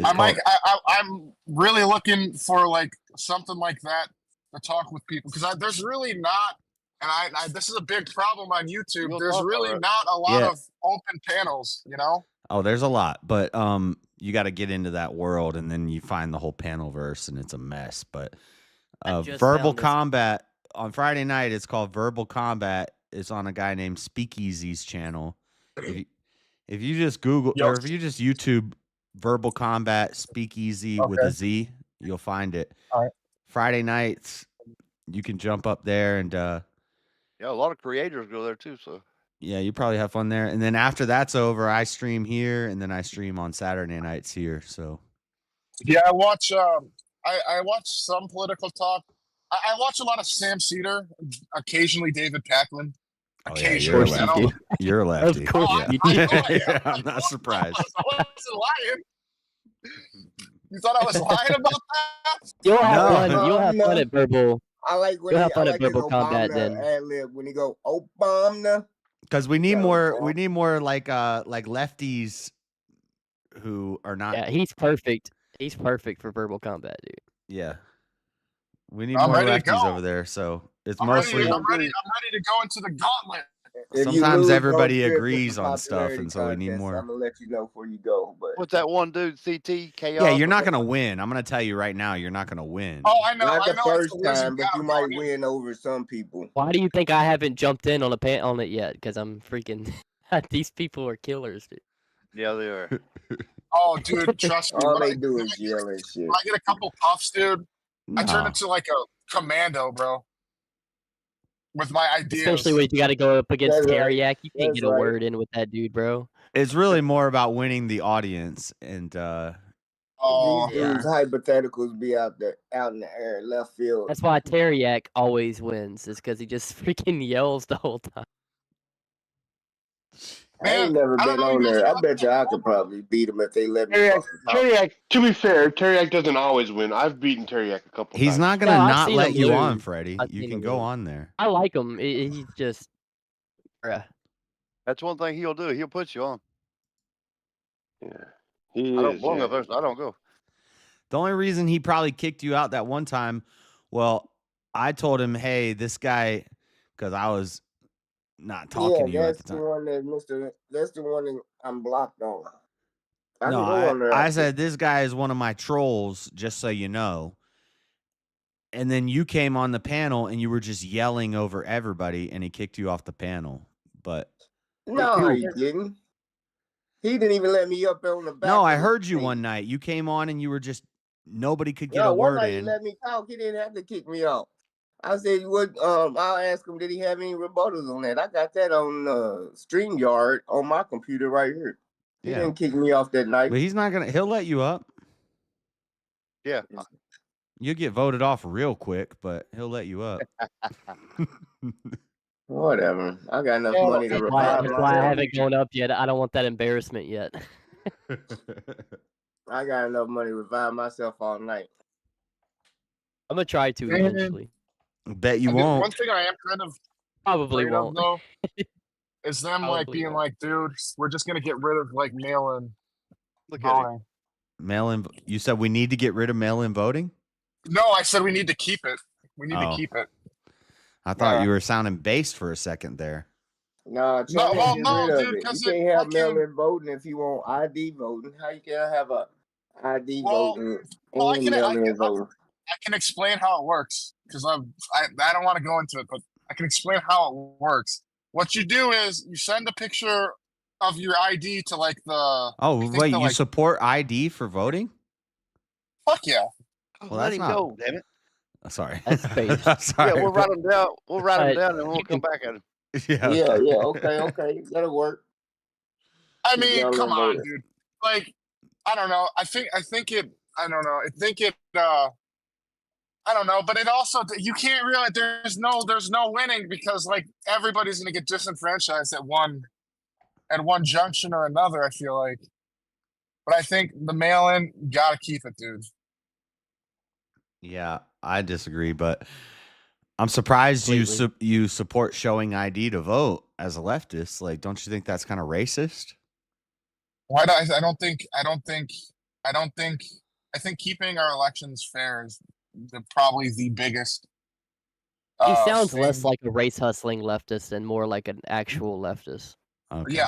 I'm really looking for like something like that to talk with people because there's really not, and I this is a big problem on YouTube. There's really not a lot of open panels, you know.
Oh, there's a lot, but you got to get into that world, and then you find the whole panel verse, and it's a mess. But Verbal Combat on Friday night, it's called Verbal Combat. It's on a guy named Speakeasy's channel. If you just Google or if you just YouTube Verbal Combat Speakeasy with a Z, you'll find it.
All right.
Friday nights, you can jump up there and
yeah, a lot of creators go there too. So
yeah, you probably have fun there. And then after that's over, I stream here, and then I stream on Saturday nights here. So
yeah, I watch. I watch some political talk. I watch a lot of Sam Cedar, occasionally David Packlin. Occasionally,
you're a lefty.
Of course
yeah.
you do.
Yeah, I'm not surprised.
I wasn't lying. You thought I was lying about that?
You'll have fun. You'll have fun at verbal.
I like when
you'll
he,
have fun
I
at
like
verbal combat then.
ad-lib when he go Obama.
Because we need more. We need more like lefties who are not.
Yeah, he's perfect. He's perfect for verbal combat, dude.
Yeah, we need
I'm
more
ready to
lefties
go.
over there. So it's
I'm
mostly.
ready to go into the gauntlet.
Sometimes everybody agrees on stuff, and so we need more.
I'm gonna let you know before you go. But
what's that one dude? CT Chaos.
Yeah, you're not gonna win. I'm gonna tell you right now, you're not gonna win.
Oh, I know.
Not
I
the
know
first
it's the
time, but you might win over some people.
Why do you think I haven't jumped in on on it yet? Because I'm freaking. These people are killers, dude.
Yeah, they are.
Oh, dude, trust me.
All
when
they do is yell and shit.
When I get a couple puffs, dude, I turn
No.
into like a commando, bro. With my ideas.
Especially when you got to go up against
That's right.
Teriak. You can't
That's
get a
right.
word in with that dude, bro.
It's really more about winning the audience, and
Oh,
These dudes hypotheticals be out in the air, left field.
That's why Teriak always wins. Is because he just freaking yells the whole time.
I ain't never been on there. I bet you I could probably beat them if they let me.
Teriak, to be fair, Teriak doesn't always win. I've beaten Teriak a couple times.
he's not gonna
No, I've
not
seen
let
him
you
lose.
on, Freddie.
I've
You
seen
can
him
go
lose.
on there.
I like him. He's just. Bruh.
That's one thing he'll do. He'll put you on.
Yeah, he
I don't
is.
belong
Yeah.
at first. I don't go.
The only reason he probably kicked you out that one time, well, I told him, hey, this guy, because I was not talking to you at
that's
the
the
time.
one that that's the one that I'm blocked on. I
No,
can go on there.
I said, this guy is one of my trolls, just so you know. And then you came on the panel and you were just yelling over everybody, and he kicked you off the panel. But
No, he didn't. He didn't even let me up on the back.
no, I
of the
heard you
thing.
one night. You came on and you were just nobody could get
No,
a
one
word
night he
in.
let me talk. He didn't have to kick me off. I said, "What?" I'll ask him, did he have any rebuttals on that? I got that on StreamYard on my computer right here. He
Yeah.
didn't kick me off that night.
But he's not gonna. He'll let you up.
Yeah.
You'll get voted off real quick, but he'll let you up.
Whatever. I got enough money to
That's why
revive
I
myself.
haven't gone up yet. I don't want that embarrassment yet.
I got enough money to revive myself all night.
I'm gonna try to
Man.
eventually.
Bet you
One
won't.
thing I am kind of
Probably
afraid of,
won't.
though, is them like
Probably
being
won't.
like, dude, we're just gonna get rid of like mail-in
Look at him.
voting.
Mail-in. You said we need to get rid of mail-in voting.
No, I said we need to keep it. We need
Oh.
to keep it.
I thought
Yeah.
you were sounding based for a second there.
No,
No,
Trump
well,
get
no,
rid of
dude,
it. You
'cause
can't
it
have
fucking-
mail-in voting if you want ID voting. How you can have a ID voting
Well,
and mail-in voting?
I can explain how it works because I don't want to go into it, but I can explain how it works. What you do is you send a picture of your ID to like the. I
Oh
think
wait,
the,
you
like,
support ID for voting?
fuck yeah.
Well,
Let
that's
him
not.
go, damn it.
Sorry.
That's based.
I'm sorry.
Yeah, we'll write him down. We'll write him
But
down and we'll
you
come
can-
back at him.
Yeah.
Yeah, okay. That'll work.
I
Keep
mean,
mail-in
come on,
voting.
dude. Like, I don't know. I think it. I don't know. I don't know, but it also you can't really. There's no winning because like everybody's gonna get disenfranchised at one junction or another. I feel like, but I think the mail-in gotta keep it, dude.
Yeah, I disagree, but I'm surprised
Completely.
you support showing ID to vote as a leftist. Like, don't you think that's kind of racist?
Why do I don't think I think keeping our elections fair is probably the biggest.
He sounds less
thing.
like a race hustling leftist and more like an actual leftist.
Okay.
Yeah,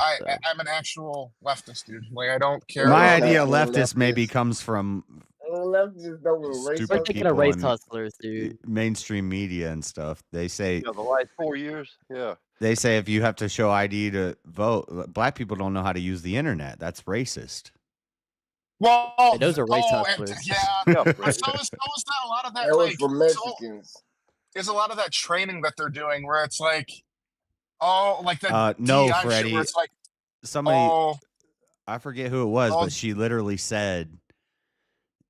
I'm an actual leftist, dude. Like, I don't care.
My
about
idea
that.
of leftist maybe comes from
Leftists don't race
stupid
We're thinking
people
of race
in
hustlers, dude.
mainstream media and stuff. They say
Yeah, the last 4 years. Yeah.
they say if you have to show ID to vote, black people don't know how to use the internet. That's racist.
Well,
Hey, those are race hustlers.
Yeah, but so is that a lot of that.
That was
Like,
for Mexicans.
there's a lot of that training that they're doing where it's like, oh, like that
No,
DEI shit
Freddie.
where it's like,
Somebody,
oh,
I forget who it was,
oh,
but she literally said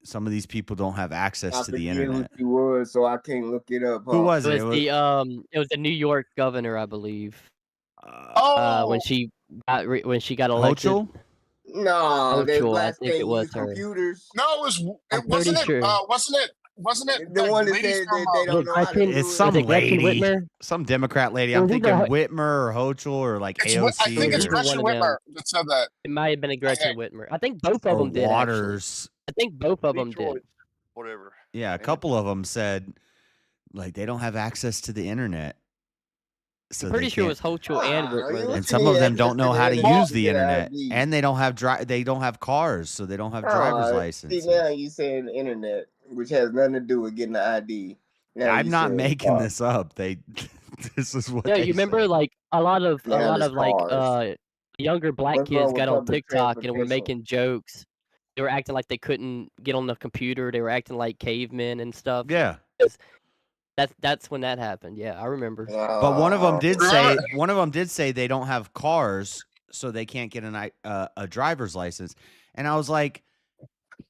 some of these people don't have access
I
to the
forget who
internet.
she was, so I can't look it up.
Who was it?
It was the New York governor, I believe. When she got elected.
Hochul?
No, they
Hochul, I
blacks
think
can't
it was
use
her.
computers.
no,
I'm pretty sure.
Wasn't it
The one that
lady
said
from,
that they don't know how to do
It's
it.
some
Was it Gretchen
lady,
Whitmer?
some Democrat lady.
Or
I'm
was it
thinking
the-
Whitmer or Hochul or like AOC.
I think it's
or,
Gretchen
one of them.
Whitmer that said that.
It might have been a Gretchen Whitmer. I think both of
or
them did. Actually.
Waters.
I think both of them did.
Detroit, whatever.
Yeah, a couple of them said like they don't have access to the internet. So
I'm pretty
they
sure it
can't-
was Hochul and Whitmer.
and some of them don't know how to use the
get an
internet,
ID.
and they don't have cars, so they don't have driver's
See,
license.
now you saying the internet, which has nothing to do with getting an ID. Now
I'm
you
not
saying
making
cars.
this up. They, this is what.
No,
they
you remember
said.
like a lot of
cars.
younger black
What's wrong
kids
with
got on
public
TikTok and were
transportation?
making jokes. They were acting like they couldn't get on the computer. They were acting like cavemen and stuff.
Yeah.
That's when that happened. Yeah, I remember.
But one of them did say they don't have cars, so they can't get a driver's license. And I was like,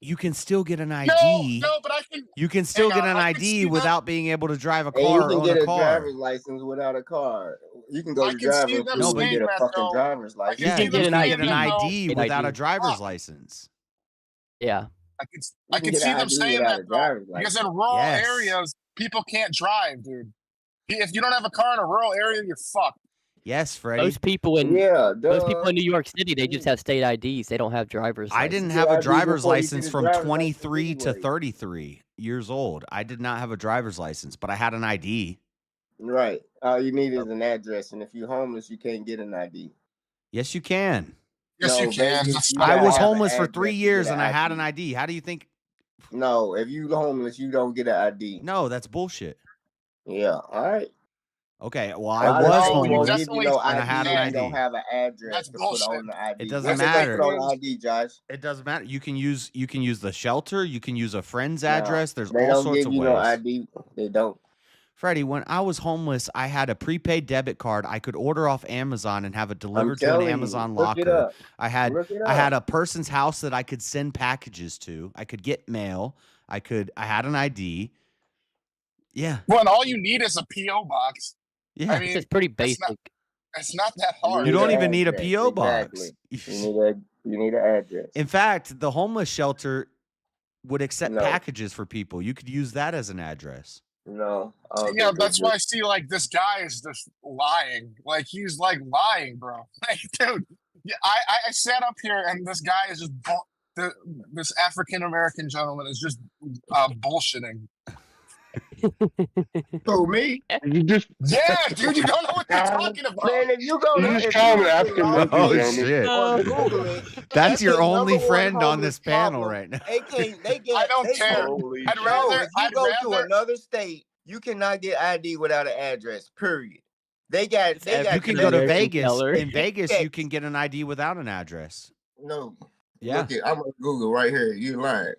you can still get an ID.
No, but I can.
You can still get an
I can
ID
see that.
without being able to drive a
And you
car or
can
own
get
a
a
car.
driver's license without a car. You can go
I
to
can see
driver
them
school and
saying
get a
that,
fucking
though.
driver's license.
Yeah,
can
you
get
can
an
get an
ID.
ID without a
ID.
driver's license.
Yeah.
I can
get
see
an
them
ID
saying
without
that
a
though,
driver's
because
license.
in rural
Yes.
areas, people can't drive, dude. If you don't have a car in a rural area, you're fucked.
Yes, Freddie.
Most people in
Yeah,
most people in New York City, they just have state IDs. They don't have driver's licenses.
I didn't
You
have
get
a
ID
driver's
before you
license
get a
from
driver's
23 to
license
33 years old. I did not have a driver's license, but I had an ID.
Right. All you need is an address, and if you're homeless, you can't get an ID.
Yes, you can.
Yes, you
No,
can.
Vegas, you
I
gotta
was
have an
homeless for
address
3
to
years
get
and
an
I had
ID.
an ID. How do you think?
No, if you homeless, you don't get an ID.
No, that's bullshit.
Yeah. All right.
Okay, well,
A
I
lot of
was
states won't
homeless
give you no
and I
ID
had an
if you don't
ID.
have an address
That's
to
bullshit.
put on the ID.
It doesn't
What they
matter.
put on the ID, Josh?
It doesn't matter. You can use the shelter. You can use a friend's
No,
address. There's
they
all
don't
sorts
give
of
you
ways.
no ID. They don't.
Freddie, when I was homeless, I had a prepaid debit card. I could order off Amazon and have it delivered to an
telling you,
Amazon
look it
locker.
up.
I had
Look it
I had
up.
a person's house that I could send packages to. I could get mail. I had an ID. Yeah.
Well, and all you need is a PO box.
Yeah.
I mean,
It's pretty basic.
it's not that hard.
You don't even need a
address,
PO box.
Exactly. You need an address.
In fact, the homeless shelter would accept
No.
packages for people. You could use that as an address.
No.
Yeah, that's why I see like this guy is just lying. Like he's like lying, bro. Like, dude, yeah, I sat up here and this guy is just this African American gentleman is just bullshitting.
Who, me?
You just
Yeah, dude, you don't know what they're talking about.
Man, if you go
You
to
just
if
call him
you
an African American
Oh
gentleman.
shit.
or Google it,
That's your
the
only
number one
friend on
homeless
this panel
problem.
right now.
They can't. They get.
I don't
they
care.
Can't.
I'd
No,
rather.
if you
I'd
go
rather.
to another state, you cannot get ID without an address. Period. They got. They got.
You can go to
American
Vegas.
teller.
In Vegas, you can get an ID without an address.
No.
Yeah.
Look it. I'm on Google right here. You lying.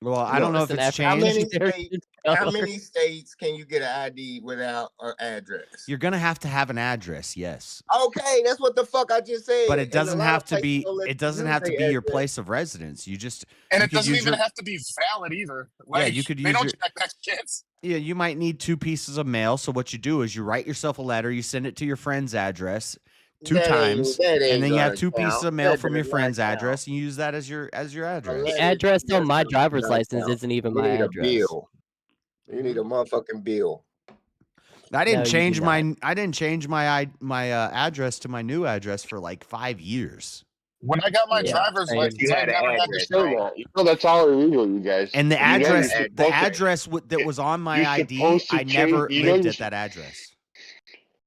Well, I don't know if it's
How many
changed.
states? How many states can you get an ID without an address?
You're gonna have to have an address, yes.
Okay, that's what the fuck I just said.
But it
And a
doesn't
lot
have
of
to be.
places don't let
It
you
doesn't
use
have to
their
be your
address.
place of residence. You just.
And
you
it
could
doesn't
use
even
your-
have to be valid either. Like,
you could
they
use
don't
your-
check that shit.
Yeah, you might need 2 pieces of mail. So what you do is you write yourself a letter. You send it to your friend's address 2 times,
that ain't
and then you have
gonna
2 pieces
count.
of mail
That
from your
does not
friend's
count.
address, and you use that as your address.
The address on my driver's
Doesn't
license
count.
isn't even
You
my
need a
address.
bill. You need a motherfucking bill.
I didn't
No, you
change
do
my address to my new address for like 5 years.
When I got my driver's
But
license,
you
I
had an
never had to
address,
show
right?
that.
No, that's all illegal, you guys.
And the
You know
address,
you're
the
supposed to-
address that was on my
you're
ID,
supposed to
I never
change- you know
lived
you're
at that address.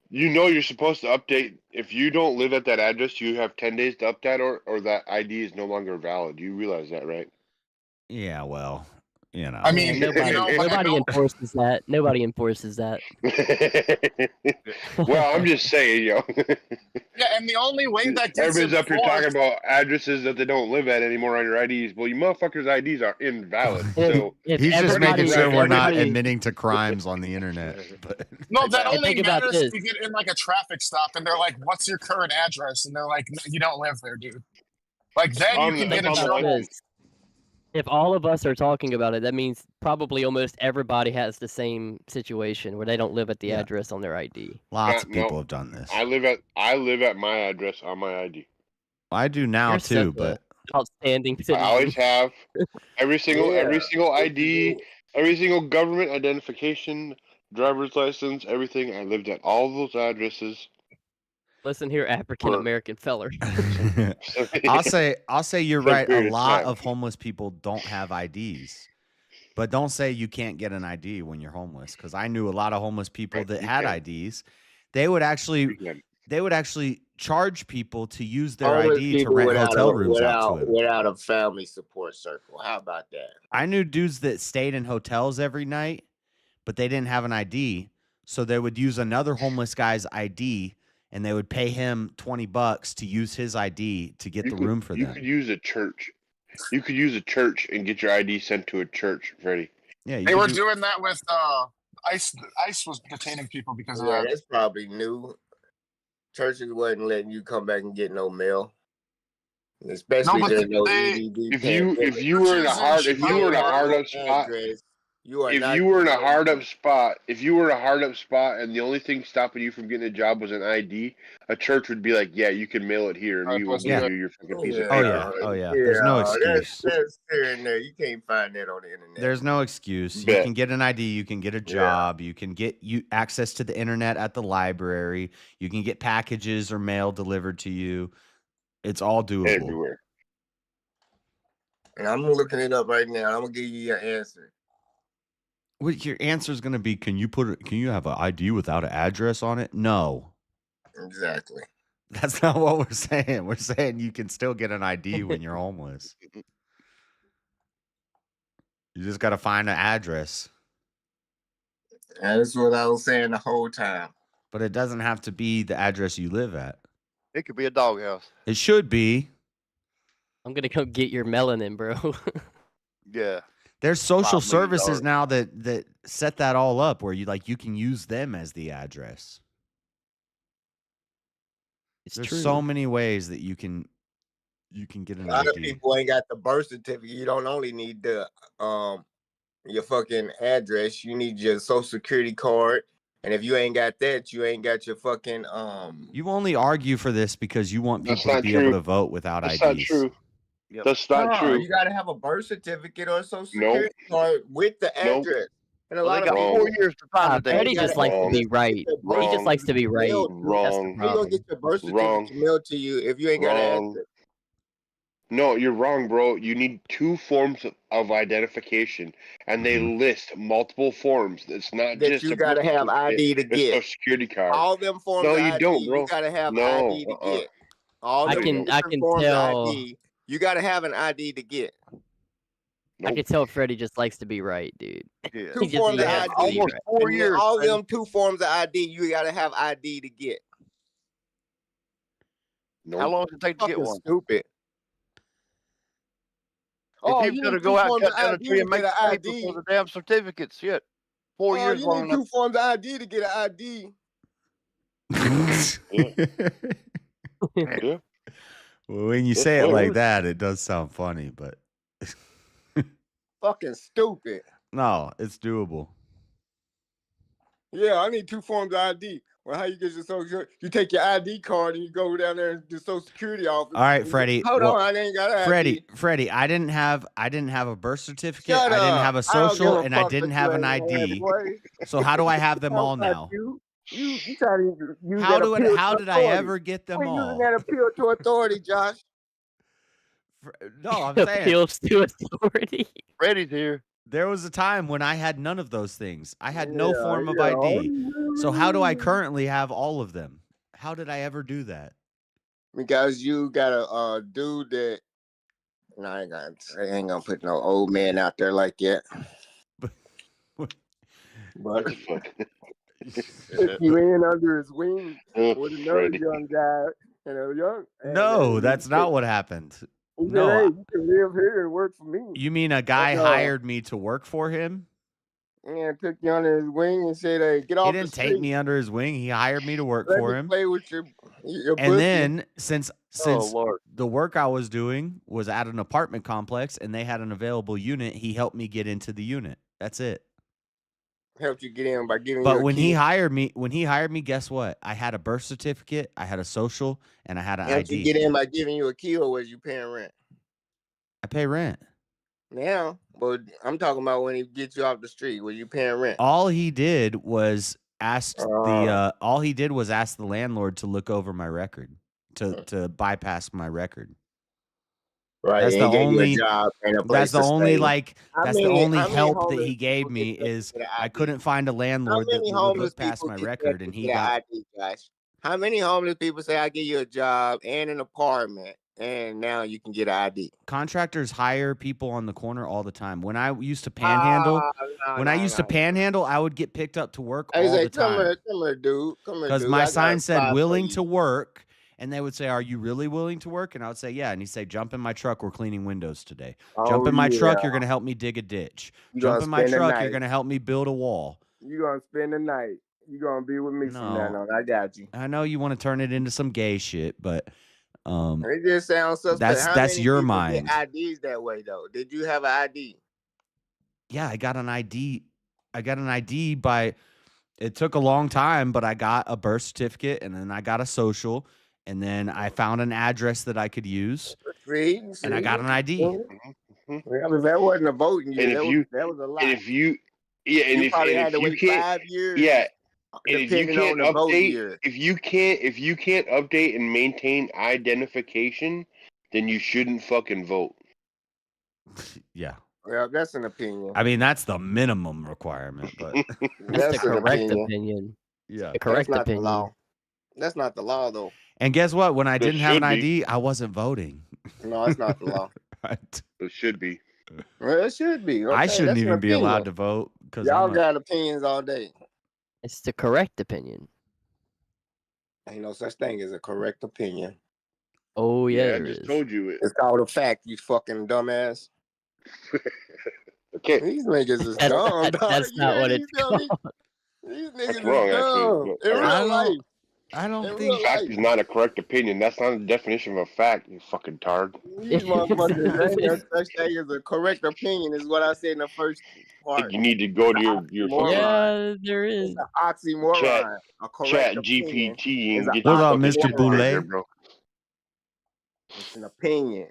You know you're supposed to update. If you don't live at that address, you have 10 days to update, or that ID is no longer valid. You realize that, right?
Yeah, well, you know.
I mean,
nobody,
you know, when I
nobody
go,
enforces that. Nobody enforces that.
Well, I'm just saying, yo.
yeah, and the only way that gets
Everybody's up here
enforced,
talking about addresses that they don't live at anymore on your IDs. Well, you motherfuckers' IDs are invalid. So
He's just making sure we're not
everybody-
admitting to crimes on the internet. But
no, that only
think about
matters if
this.
you get in like a traffic stop and they're like, "What's your current address?" And they're like, "You don't live there, dude." Like then you can get in trouble.
If all of us are talking about it, that means probably almost everybody has the same situation where they don't live at the address on their ID.
Lots of people have done this.
I live at my address on my ID.
I do now
You're
too,
such a
but
outstanding
I
citizen.
always have. Every single
Yeah.
ID, every single government identification, driver's license, everything. I lived at all those addresses.
Listen here, African American feller.
I'll say you're
For a
right. A
period of
lot
time.
of homeless people don't have IDs. But don't say you can't get an ID when you're homeless, because I knew a lot of homeless people that had IDs. They would actually charge people to use their
Homeless
ID to
people
rent
without
hotel
a,
rooms out to them.
without a family support circle. How about that?
I knew dudes that stayed in hotels every night, but they didn't have an ID. So they would use another homeless guy's ID, and they would pay him $20 to use his ID to get the room for
You
them.
could use a church. You could use a church and get your ID sent to a church, Freddie.
Yeah,
They were doing that with ICE. ICE was detaining people because of
Yeah,
that.
that's probably new. Churches wasn't letting you come back and get no mail, especially
but
during no
they-
EDD
If
pandemic.
you were in a hard
Your
up spot,
address, you are
if
not
you were in a
getting no
hard up
mail.
spot, and the only thing stopping you from getting a job was an ID, a church would be like, "Yeah, you can mail it here, and we will give you your fucking piece of paper."
Oh yeah. There's no excuse.
That's there and there. You can't find that on the internet.
There's no excuse. You
Bet.
can get an ID. You can get a job. You can get access to the internet at the library. You can get packages or mail delivered to you. It's all doable.
Everywhere.
And I'm looking it up right now. I'm gonna give you your answer.
What your answer is going to be? Can you have an ID without an address on it? No,
Exactly.
that's not what we're saying. We're saying you can still get an ID when you're homeless. You just got to find an address.
That's what I was saying the whole time.
But it doesn't have to be the address you live at.
It could be a doghouse.
It should be.
I'm gonna come get your melanin, bro.
Yeah.
There's social
$5 million.
services now that set that all up where you can use them as the address. There's
true.
so many ways that you can get
A
an
lot of
ID.
people ain't got the birth certificate. You don't only need the your fucking address. You need your social security card. And if you ain't got that, you ain't got your fucking
You only argue for this because you want
That's
people to
not
be
true.
able to vote without
That's
IDs.
not true.
Yep.
That's not
No,
true.
you gotta have a birth certificate or a social
Nope.
security card with the
Nope.
address. And a
Well,
lot
they
of
got
people
4 years to find the
Freddie
damn
just
thing.
likes to be
Wrong.
right. He just
Wrong.
likes to be right.
mailed to you.
That's the
Wrong.
How you gonna
problem.
get your birth certificate
Wrong.
mailed to you if you ain't got an
Wrong.
address?
No, you're wrong, bro. You need 2 forms of identification, and they list multiple forms. It's not
That
just
you
a
gotta
birth
have ID to
certificate, a
get.
social security card.
All them forms
No,
of
you
ID,
don't,
you
bro.
gotta have
No,
ID to get. All
I
them
can
different forms
tell.
of ID, you gotta have an ID to get.
I can tell Freddie just likes to be right, dude.
Yeah.
Two
He just
forms of
has
ID.
to be
Almost
right.
4
And then
years.
all
man.
them 2 forms of ID, you gotta have ID to get.
How long does it take to get
Fucking
one?
stupid.
If
You
you've got to
need
go
2
out and
forms
cut
of
down a
ID
tree
to
and make
get
the
an
paper
ID.
for the damn certificate, shit. 4 years
You
long
need
enough.
2 forms of ID to get an ID.
Yeah.
Well, when you
That's
say it
right.
like that, it does sound funny, but
Fucking stupid.
no, it's doable.
Yeah, I need 2 forms of ID. Well, how you get your social? You take your ID card and you go down there and the social security office.
All right,
and you-
Freddie.
Hold
well,
on, I ain't got an ID.
Freddie, I didn't have a birth certificate.
Shut
I didn't
up.
have a
I don't give
social,
a
and I
fuck
didn't
what
have
you
an
ain't had,
ID.
boy.
So how do I have them all
Not
now?
You trying to use
How
that appeal
how
to
did I
authority.
ever get them
Quit
all?
using that appeal to authority, Josh.
No, I'm saying
appeals to authority.
Freddie's here.
there was a time when I had none of those things. I had no form of ID. So how do I currently have all of them? How did I ever do that?
Because you got a dude that. No, I ain't gonna put no old man out there like that. But if you in under his wing with another young guy and a young.
No, that's not what happened.
He said,
No.
hey, you can live here and work for me.
You mean a guy hired me to work for him?
And took you under his wing and said, hey, get off
He
the
didn't
street.
take me under his wing. He hired me to work
Let
for
me
him.
play with your
And
pussy.
then since
Lord.
the work I was doing was at an apartment complex and they had an available unit, he helped me get into the unit. That's it.
Helped you get in by giving you
But
a
when
key.
he hired me, guess what? I had a birth certificate, I had a social, and I had an
Helped you
ID.
get in by giving you a key, or was you paying rent?
I pay rent.
Now, but I'm talking about when he gets you off the street, was you paying rent?
All he did was ask the landlord to look over my record, to bypass my record.
Right.
That's
and
the
he gave you a
only.
job and a
That's
place
the
to
only
stay.
like.
How
That's the
many-
only
how many
help that
homeless
he gave
people
me
get to
is
get an
I
ID?
couldn't find a landlord that
many
would
homeless
look past
people
my
get
record,
to
and
get
he
an
got.
ID, guys? How many homeless people say I give you a job and an apartment, and now you can get an ID?
Contractors hire people on the corner all the time. When I used to panhandle, I would get picked up to work
Hey,
all
say,
the
come
time.
here, dude. Come here,
Because
dude.
my
I got a
sign said
spot for
willing
you.
to work, and they would say, "Are you really willing to work?" And I would say, "Yeah." And he'd say, "Jump in my truck. We're cleaning windows today. Jump
Oh,
in my truck.
yeah.
You're gonna help me dig a ditch.
You
Jump
gonna
in my
spend the
truck. You're
night.
gonna help me build a wall."
You gonna spend the night. You gonna be with me from now
No.
on. I got you.
I know you want to turn it into some gay shit, but
It just sounds suspect. How
that's
many
your
people
mind.
get IDs that way though? Did you have an ID?
Yeah, I got an ID. I got an ID by. It took a long time, but I got a birth certificate, and then I got a social, and then I found an address that I could use, and I got an ID.
Yeah, but that wasn't a voting year.
And if
That was a lot.
And if you, yeah, and
You
if
probably
and
had
if
to
you
wait
can't,
5 years.
yeah, and if you
depending
can't
on the vote
update,
year.
if you can't update and maintain identification, then you shouldn't fucking vote.
Yeah.
Well, that's an opinion.
I mean, that's the minimum requirement, but
That's the
an
correct opinion.
Yeah.
The correct
That's not
opinion.
the law. That's not the law, though.
And guess what? When I
It
didn't have an
should be.
ID, I wasn't voting.
No, it's not the law.
Right.
It should be.
Well, it should be.
I
Okay,
shouldn't
that's an
even be allowed to
opinion.
vote because
Y'all got opinions all day.
It's the correct opinion.
Ain't no such thing as a correct opinion.
Oh yeah,
I
there
just
is.
told you it.
It's called a fact, you fucking dumbass.
Okay.
These niggas is dumb, dog.
That's not what it's
called. These
That's
niggas
wrong,
is dumb.
actually.
In real life.
I don't
In
think
real
Fact
life.
is not a correct opinion. That's not a definition of a fact, you fucking tard.
These motherfuckers ain't no such thing as a correct opinion, is what I said in the first part.
You need to go to your fucking
Yeah, there is.
It's an oxymoron.
chat
A correct
chat
opinion
GPT
is
and
an
get
What's
your
up,
fucking
Mr.
shit right there,
Boulay?
bro.
It's an opinion.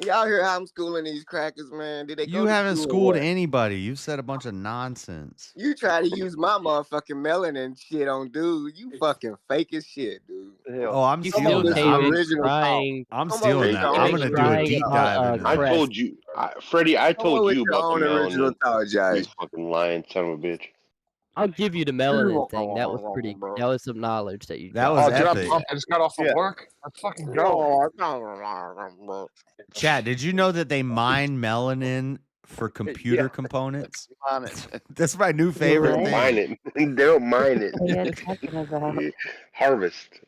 Y'all hear how I'm schooling these crackers, man? Did they go
You
to
haven't
school or
schooled
what?
anybody. You said a bunch of nonsense.
You try to use my motherfucking melanin shit on dude. You fucking fake as shit, dude.
Oh, I'm
You
stealing
still
that.
came
I'm,
in
original
crying.
I'm
Come on
stealing
with
that.
your
I'm
own
gonna do a
crying
deep
about,
dive into
I
that.
crest.
told you, Freddie. I
Come on
told
with
you
your
about the
own original
melanin.
thought,
You
Jay.
fucking lying son of a bitch.
I'll give you the melanin thing. That was pretty. That was some knowledge that you.
That
dropped.
was
Oh, dude, I'm
epic.
pumped. I just got off of
Yeah.
work. Let's fucking go.
Chat, did you know that they mine melanin for computer components?
On it.
That's my new favorite
What?
thing.
Mine it. They don't mine it.
What are you talking about?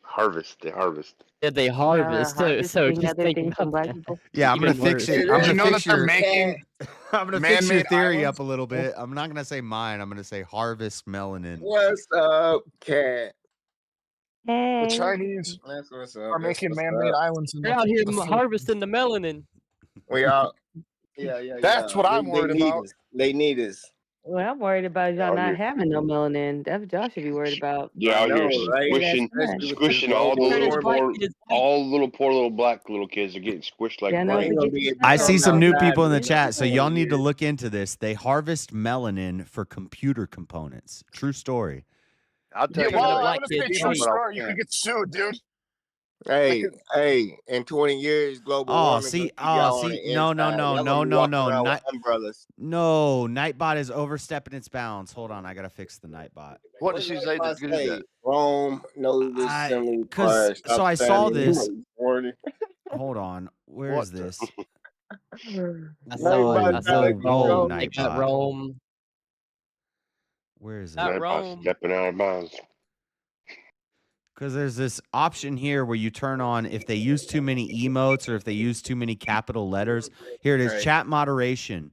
Harvest. They harvest.
Yeah, they
Y'all
harvest. So
harvesting
just
other
think
things from
about
black
that.
people?
Yeah, I'm gonna
Even
fix
worse.
it.
Did
I'm
Did you
gonna
know that
fix
they're
your.
making
I'm gonna fix your
man-made
theory
islands?
up a little bit. I'm not gonna say mine. I'm gonna say harvest melanin.
What's up, cat?
The
Hey.
Chinese
That's what's
are
up. That's
making
what's
man-made
up.
islands in
They're out here
the Philippines.
harvesting the melanin.
We all. Yeah.
That's what I'm
They
worried
need
about.
us. They need us.
Well, I'm worried about y'all
Out
not
here,
having no melanin. That's what y'all should be worried about.
you're
I
out here
know, right?
squishing,
Especially with this
squishing all the
global
Turn his
little
white
warming.
poor,
kids.
all the little poor little black little kids are getting squished like
Y'all know
butter.
to
Ain't gonna
get
be
your
able to
I
stuff
see
come
some new
outside
people in the
for
chat, so
20
y'all need to
years.
look into this. They harvest melanin for computer components. True story.
I'll tell
Yeah,
you
Turn the
well,
what.
I
black
wouldn't say
kids
true
white.
story. You could get sued, dude.
Hey, in 20 years, global warming
See,
gonna keep y'all on
see,
the
no,
inside. Y'all gonna be walking around with umbrellas.
No, Nightbot is overstepping its bounds. Hold on, I gotta fix the Nightbot.
What did she say to do that?
Rome knows this
Because so I saw this.
Morning.
Hold on, where is this?
I saw it. I saw it.
Whoa,
Take that,
Nightbot.
Rome.
Where is it?
That
Nightbot's
Rome.
stepping out of bounds.
Because there's this option here where you turn on if they use too many emotes or if they use too many capital letters. Here it is,
Right.
chat moderation.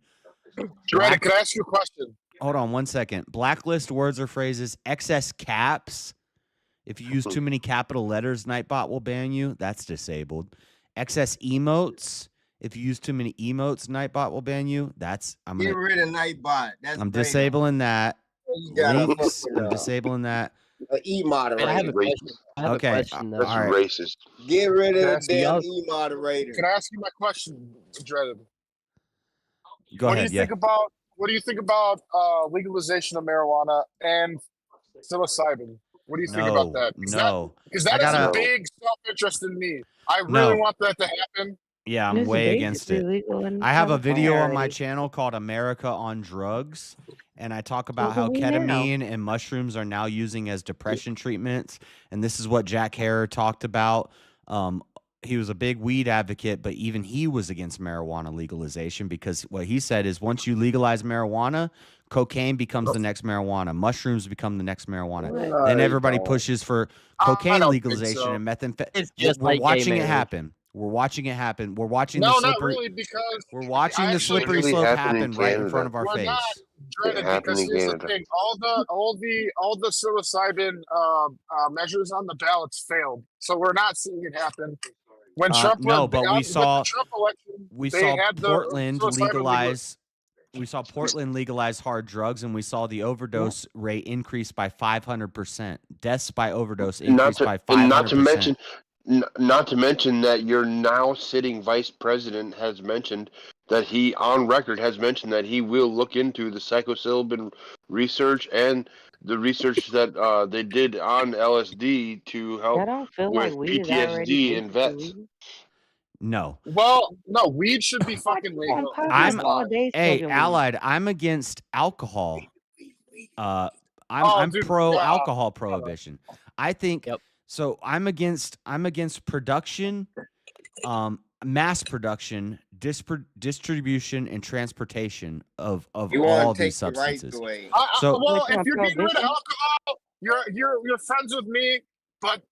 Dreaded, can I ask you a question?
Hold on 1 second. Blacklist words or phrases, excess caps. If you use too many capital letters, Nightbot will ban you. That's disabled. Excess emotes. If you use too many emotes, Nightbot will ban you. That's
Get rid of Nightbot. That's
I'm
beta.
disabling that.
You gotta
Links.
fucking,
I'm disabling that.
E-moderator.
I have a question. I have a question though.
That's racist.
Get rid of
Can I
the
ask you-
damn E-moderator.
Can I ask you my question, Dreaded?
Go
What
ahead.
do you think about legalization of marijuana and psilocybin? What do you think about that? Because that is a big self-interest in me. I really want that to happen.
Yeah, I'm way against it. I have a video on my channel called America on Drugs, and I talk about how ketamine and mushrooms are now using as depression treatments. And this is what Jack Harrer talked about. He was a big weed advocate, but even he was against marijuana legalization because what he said is once you legalize marijuana, cocaine becomes the next marijuana. Mushrooms become the next marijuana. Then everybody pushes for cocaine legalization and methamphetamine.
It's just
We're
like
watching
gay
it
marriage.
happen. We're watching it happen. We're watching the
No,
slippery.
not really, because
We're watching the
actually-
slippery
It really
slope
happened
happen
in
right in
Canada.
front of our
We're
face.
not Dreaded,
happened
because
in
here's the
Canada.
thing: all the psilocybin measures on the ballots failed, so we're not seeing it happen. When Trump
No,
went,
but we
with
saw
the Trump election,
we
they
saw
had the
Portland
psilocybin
legalize. We saw Portland legalize hard drugs, and we saw the overdose rate increase by 500%. Deaths by overdose increased by 500%.
Not to mention that your now sitting vice president has mentioned that he, on record, has mentioned that he will look into the psilocybin research and the research that they did on LSD to help
I don't feel
with
like weed is already
PTSD in
basically
vets.
legal.
No.
Well, no, weed should be fucking legal.
Allied. I'm against alcohol. I'm
dude,
pro
yeah.
alcohol prohibition. I think so. I'm against production, mass production, distribution, and transportation of
You
all
want to
these
take the rights
substances.
away.
Well, if you're getting rid of alcohol, you're friends with me, but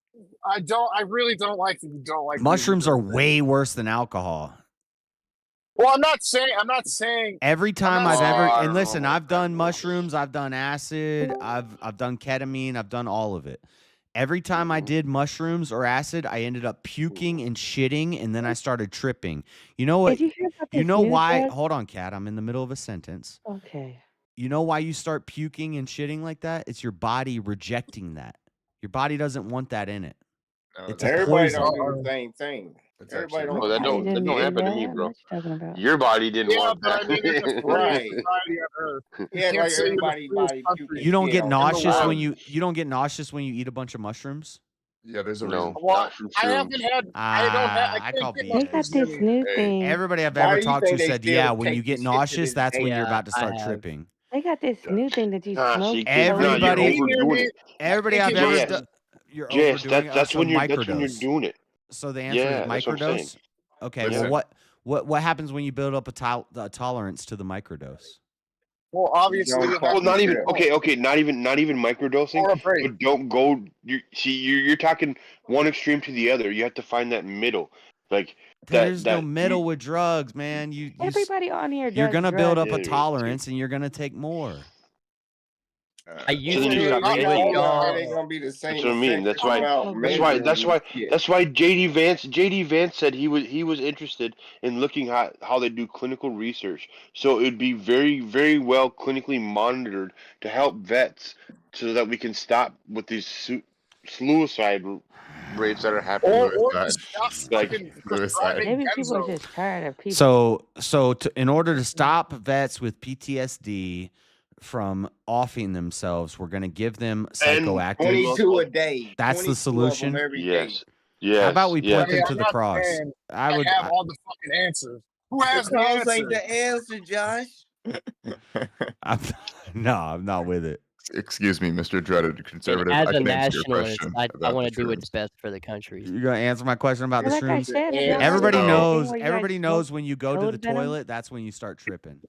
I really don't like that you don't like
Mushrooms
weed.
are way worse than alcohol.
Well, I'm not saying.
Every time
not
I've ever
saying-
and listen, I've done mushrooms, I've done acid, I've done ketamine, I've done all of it. Every time I did mushrooms or acid, I ended up puking and shitting, and then I started tripping. You know what?
Did you hear about
You
this
know
new
why?
drug?
Hold on, Kat. I'm in the middle of a sentence.
Okay.
You know why you start puking and shitting like that? It's your body rejecting that. Your body doesn't want that in it. It's a
Everybody
poison.
don't do the same thing. Everybody don't.
That don't happen to me, bro. Your body didn't want
but
that.
I mean, it's the freest
Right.
society on earth. You
Yeah,
can't
like
say you're the
everybody
freest
body
country.
puking
You don't
shit
get
on
nauseous
the
when
world.
you don't get nauseous when you eat a bunch of mushrooms.
Yeah, there's a
No.
reason.
Well,
Not from
I
shrooms.
haven't had. I don't have. I
I call
can't get
BS.
They got
mushrooms
this
near me.
new thing.
Everybody I've
Why
ever
do you
talked
think
to
they
said,
still
yeah, when
take
you get
this shit to
nauseous,
this
that's
day?
when you're about to
I
start
have.
tripping.
They got this new thing that you smoke.
See,
Everybody-
you're overdoing it.
Everybody I've
Yes.
ever
Yes.
done, you're
Yes,
overdoing it.
that's
So
when you're
microdose.
doing it.
So the answer
Yeah,
is
that's what I'm saying.
microdose. Okay,
Listen.
well, what happens when you build up a tolerance to the microdose?
Well, obviously,
don't
you
fuck
have
Well, not
with
even
it.
okay. Not even microdosing.
or a break.
But don't go. You're talking one extreme to the other. You have to find that middle, like
There's
that.
no middle with drugs, man.
Everybody on here does
You're gonna build up
drugs.
a tolerance, and you're gonna take more.
I
So
used
then you
to
stop
agree
taking
with
more.
y'all.
It ain't gonna be the same.
That's what I mean. That's why.
Shit.
That's why JD Vance said he was interested in looking at how they do clinical research. So it would be very, very well clinically monitored to help vets, so that we can stop with these suicide rates that are happening.
Or stop
Like
fucking prescribing
Maybe people are
benzo.
just tired of people.
So in order to stop vets with PTSD from offing themselves, we're gonna give them psychoactive.
22 a day.
That's the
22 of them
solution.
every day.
Yes. Yes.
How about we
yes.
point them to the cross?
I would have all the fucking answers. Who has the
cross
answer?
ain't the answer, Josh.
I'm not with it.
Excuse me, Mr. Dreaded
And
Conservative.
as
I
a
can answer your
nationalist,
question
I
about
want
the
to do what's
shrooms.
best for the country.
You gonna answer my question about the
Like I
shrooms?
said, have y'all
Everybody
heard of anything
knows.
where you
Everybody
guys
knows
smoke
when you go to the
toad venom?
toilet, that's when you start tripping.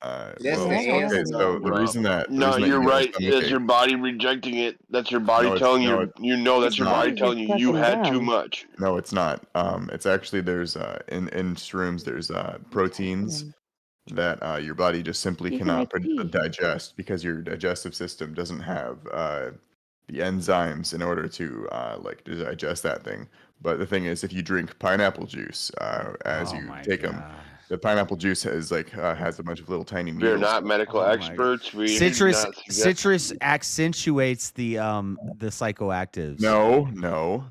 Well,
That's the
Yeah,
okay,
answer.
so the reason that
No,
you
you're
get your
right.
stomach
That's
ache-
your body rejecting it. That's your body
No, it's
telling
no,
you. You know that's
it's
your
not.
body
You're
telling
just
you you
fucking
had too
dumb.
much.
No, it's not. It's actually there's in shrooms there's proteins that your body just simply
You can
cannot
make tea.
digest because your digestive system doesn't have the enzymes in order to to digest that thing. But the thing is, if you drink pineapple juice as you take them, the pineapple juice has has a bunch of little tiny
We are
needles.
not medical experts. We do
Citrus
not suggest.
citrus accentuates the psychoactives.
No.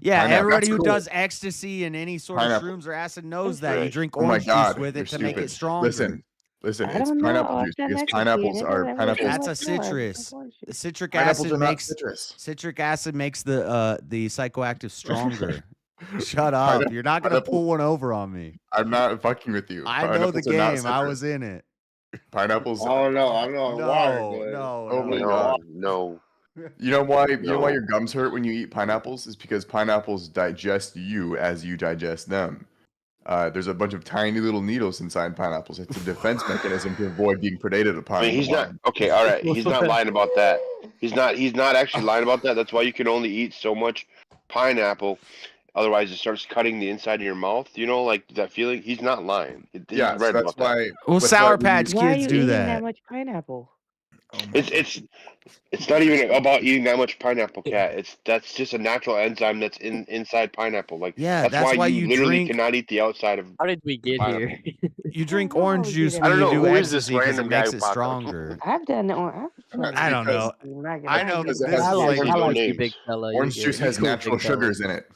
Yeah,
Pineapple-
everybody who
That's
does ecstasy and any sort
Pineapple.
of shrooms or acid knows
That's
that. You
right.
drink
Oh my
orange juice
God,
with
you're
it to make it
stupid.
stronger.
Listen,
I
it's
don't know.
pineapple
I've
juice
done
because
ecstasy and
pineapples
it
are
doesn't really
pineapples.
do
That's a
much more. It's
citrus.
like orange juice.
Citric
Pineapples
acid
are not
makes
citrus.
citric acid makes the psychoactive stronger. Shut up!
Pineapple-
You're not gonna
pineapple-
pull one over on me.
I'm not fucking with you.
I know the
Pineapples are not
game. I
citrus.
was in it.
Pineapples.
I don't know. I know water
No,
does.
no,
Oh my
no.
God.
No.
You know why? You know why
No.
your gums hurt when you eat pineapples? Is because pineapples digest you as you digest them. There's a bunch of tiny little needles inside pineapples. It's a defense mechanism to avoid being predated upon.
I mean, he's not okay. All right, he's not lying about that. He's not actually lying about that. That's why you can only eat so much pineapple. Otherwise, it starts cutting the inside of your mouth. You know, like that feeling. He's not lying. He's
Yeah, so
right
that's
about that.
why.
Well,
that's
Sour
why
Patch
Why are
Kids
you
do
eating
that.
that much pineapple?
It's not even about eating that much pineapple, Cat. That's just a natural enzyme that's inside pineapple. Like
Yeah, that's why you
literally
drink.
cannot eat the outside of.
How did we get
Pineapple.
here?
You drink
I don't know
orange
how we
juice
get
when
I don't
you
know
do
who is this
ecstasy because it
random guy
makes
who
it
popped up.
stronger.
I've done it.
I don't know. I know
because
this
it has
is
I
like
like
no
you,
names.
big fella.
orange
You're
juice
good.
has
You cool,
natural
big fella.
sugars in it.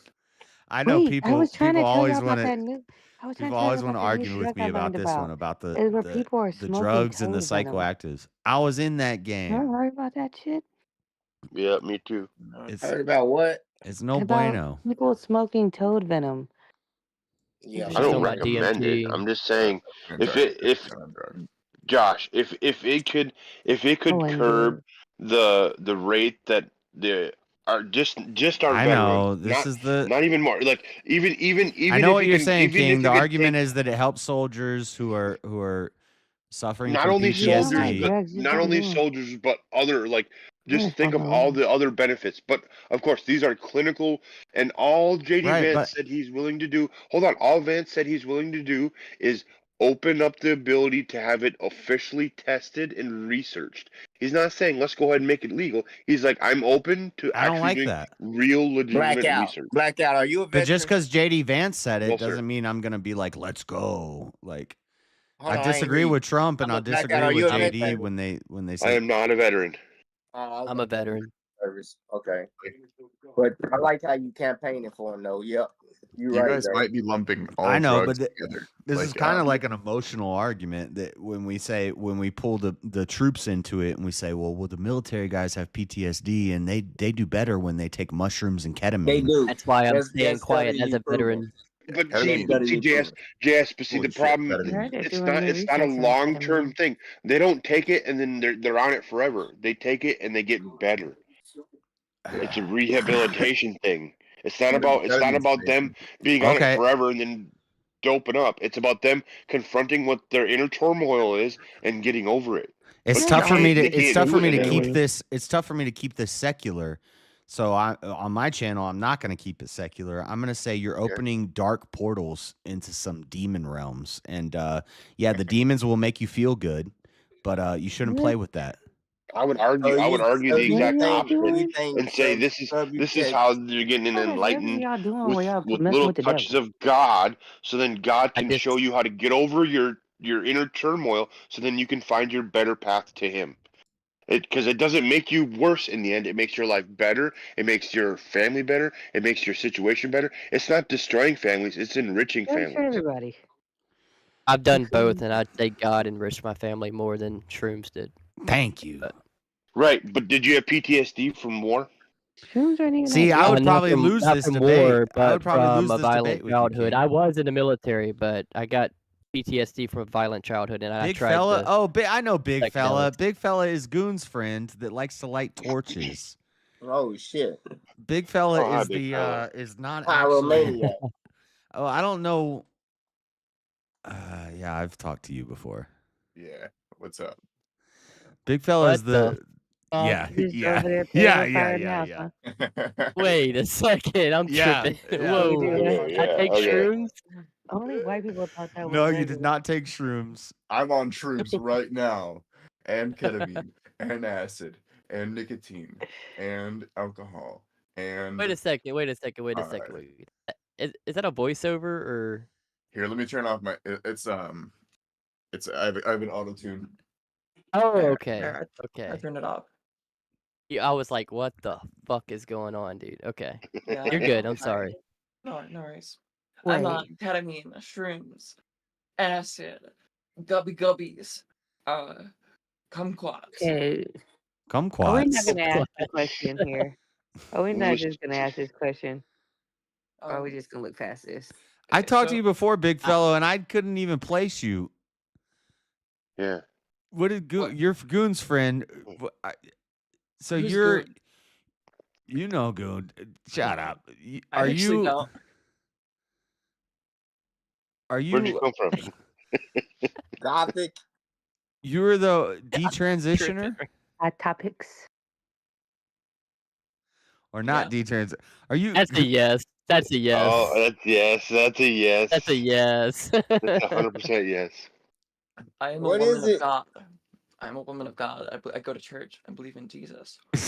I know
Wait, I
people.
was trying
People
to tell you
always
about
want
that
to.
new. I was trying
People
to tell you
always want
about
to
that new
argue
shit
with
I
me
got
about
learned
this
about.
one, about
Is where people are
the
smoking
drugs and the
toad venom.
psychoactives. I was in that
Don't
game.
worry about that shit.
Yeah, me too.
It's
Heard about what?
it's no
About
bueno.
people smoking toad venom.
Yeah,
She's
I
talking
don't
about
recommend it.
DMT.
I'm just saying if Josh, if it could curb the rate that the are just our
I
veterans,
know this is the.
not even more like even
I know
if
what
you
you're
can,
saying,
even
King.
if
The
you can
argument
take
is that it helps soldiers who are suffering
not
from
only
Yeah,
soldiers
PTSD.
like
but
drugs. Just
not
don't
only
do 'em.
soldiers but other like
Really
just think of
fucking
all
wrong.
the other benefits. But of course these are clinical, and all JD
Right,
Vance
but
said he's willing to do, hold on, all Vance said he's willing to do is open up the ability to have it officially tested and researched. He's not saying let's go ahead and make it legal. He's like, I'm open to
I don't
actually
like
doing
that.
real legitimate research.
Blackout. Are you a
But
veteran?
just because JD Vance said
No,
it
sir.
doesn't mean I'm gonna be like, let's go. Like,
Hold
I
on, I ain't
disagree
hear you.
with Trump and
I'm
I
a blackout.
disagree
Are you
with
a
JD
veteran?
when they
I
say
am not a veteran.
I'm a veteran.
Service. Okay. But I like how you campaigning for him, though. Yep. You're
You
right,
guys
though.
might be lumping all
I know,
drugs
but
together.
this is kind of like an emotional argument that when we pull the troops into it and we say, well, the military guys have PTSD and they do better when they take mushrooms and ketamine.
They do.
That's why I'm
That's
staying quiet as a
proven.
veteran.
But
Ketamine.
see, JS, but see,
Holy
the
shit,
problem,
ketamine.
They're
it's
doing
not,
new
it's not a
research on
long-term
ketamine.
thing. They don't take it and then they're on it forever. They take it and they get better. It's a rehabilitation thing. It's not about them being on it
Okay.
forever and then doping up. It's about them confronting what their inner turmoil is and getting over it.
It's
But
tough for me
they
to it's
can't
tough
do
for
it
me to
that
keep
way.
this it's tough for me to keep this secular. So on my channel, I'm not going to keep it secular. I'm going to say you're opening dark portals into some demon realms, and yeah, the demons will make you feel good, but you shouldn't play with that.
I would argue the exact opposite and say this is how you're getting
What
enlightened
y'all doing
with
where y'all
with
messing
little
with the
touches
devil?
of God, so then God can show you how to get over your inner turmoil, so then you can find your better path to Him. Because it doesn't make you worse in the end. It makes your life better. It makes your family better. It makes your situation better. It's not destroying families. It's enriching
Good for
families.
everybody.
I've done both, and I'd say God enriched my family more than shrooms did.
Thank you.
But
Right, but did you have PTSD from war?
Shrooms aren't even
See,
that
I
good.
would probably lose
not
this
from
debate.
war,
I
but
would probably lose
from a
this
violent
debate with you,
childhood.
King.
I was in the military, but I got PTSD from a violent childhood, and I
Big
tried
fella.
to.
Oh, I know Big Fella.
psychedelics.
Big Fella is Goon's friend that likes to light torches.
Oh shit!
Big Fella
Oh, hi,
is
Big
the
Fella.
is not actually.
Pyromaniac.
Oh, I don't know. Yeah, I've talked to you before.
Yeah. What's up?
Big Fella
What
is the. Yeah,
Just
yeah,
over there
yeah,
playing with
yeah,
fire
yeah,
now,
yeah.
huh?
Wait a second, I'm
Yeah,
tripping.
yeah.
Oh, you
Whoa,
do that?
I take
Okay.
shrooms.
Only white people thought that was
No, you did
regular.
not take shrooms.
I'm on shrooms right now, and ketamine, and acid, and nicotine, and alcohol, and.
Wait a second. Wait. Is that a voiceover or?
Here, let me turn off my. It's I have an auto tune.
Oh,
There,
okay.
there, I
Okay.
turned it off.
Yeah, I was like, what the fuck is going on, dude? Okay.
Yeah,
You're
no,
good. I'm
sorry.
sorry.
No worries. I'm on
Wait.
ketamine, shrooms, acid, gubbies, kumquats.
Okay. Are we not
Kumquats.
gonna ask the question here? Are we not
Which-
just gonna ask this question? Or are we
Um,
just gonna look past this?
I
okay,
talked to
so
you before, Big Fellow, and I couldn't even place you.
Yeah.
What did your Goon's friend? So
who's
you're,
Goon?
you know, Goon. Shut up.
I
Are
actually
you?
don't.
Are
Where'd you
you?
come from?
Gothic.
You were the detransitioner,
Hot topics.
or not detransition? Are you?
That's a yes. That's a yes.
Oh, that's yes. That's a yes.
That's a yes.
That's 100% yes.
I am a
What
woman
is
of
it?
God. I'm a woman of God. I go to church. I believe in Jesus. I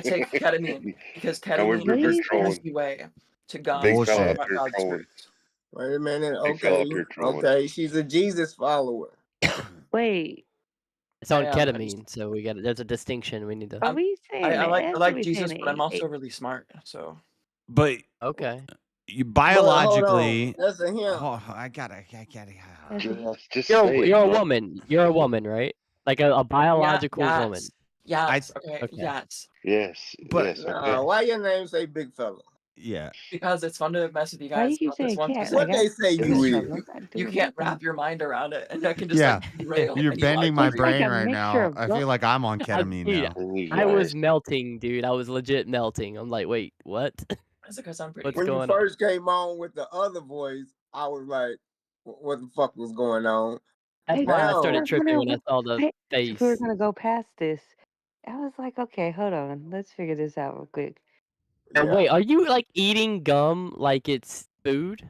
take ketamine because
And we're
ketamine is the
trolling.
easy way to God.
Big
Bullshit.
fella,
About
you're
God's
trolling.
roots.
Wait a minute.
Big fella
Okay.
up here trolling.
Okay. She's a Jesus follower.
Wait,
It's on
I am. I just-
ketamine, so we got. There's a distinction we need to.
are we saying
I
the
like
S
I
or
like
we
Jesus,
saying
but I'm
the
also
A?
really smart. So
But
Okay.
you
But hold
biologically.
on. That's a him.
Oh, I gotta.
Just
You're
say it,
you're a
bro.
woman. You're a woman, right? Like a biological woman.
Yes.
Okay.
Yes.
Yes.
But-
yes. Okay.
Nah, why your name say big fella?
Yeah.
Because it's fun to mess with you
Why
guys
you keep
about this
saying
one
cat?
What
Like
they say you is?
You can't wrap your mind around it, and I can just
Yeah.
like derail.
You're
and you
bending
like
my
it.
It's like
brain
a
right
mixture
now.
of
I
both.
feel like I'm on ketamine
Dude,
now.
I was melting, dude. I was legit melting. I'm like, wait, what?
That's because I'm pretty.
What's
When you
going on?
first came on with the other voice, I was like, what the fuck was going on?
That's
Hey,
why I
Now,
started tripping when I saw the
Hey,
face.
we were gonna go past this. I was like, okay, hold on, let's figure this out real quick.
Oh,
yeah.
wait, are you like eating gum like it's food?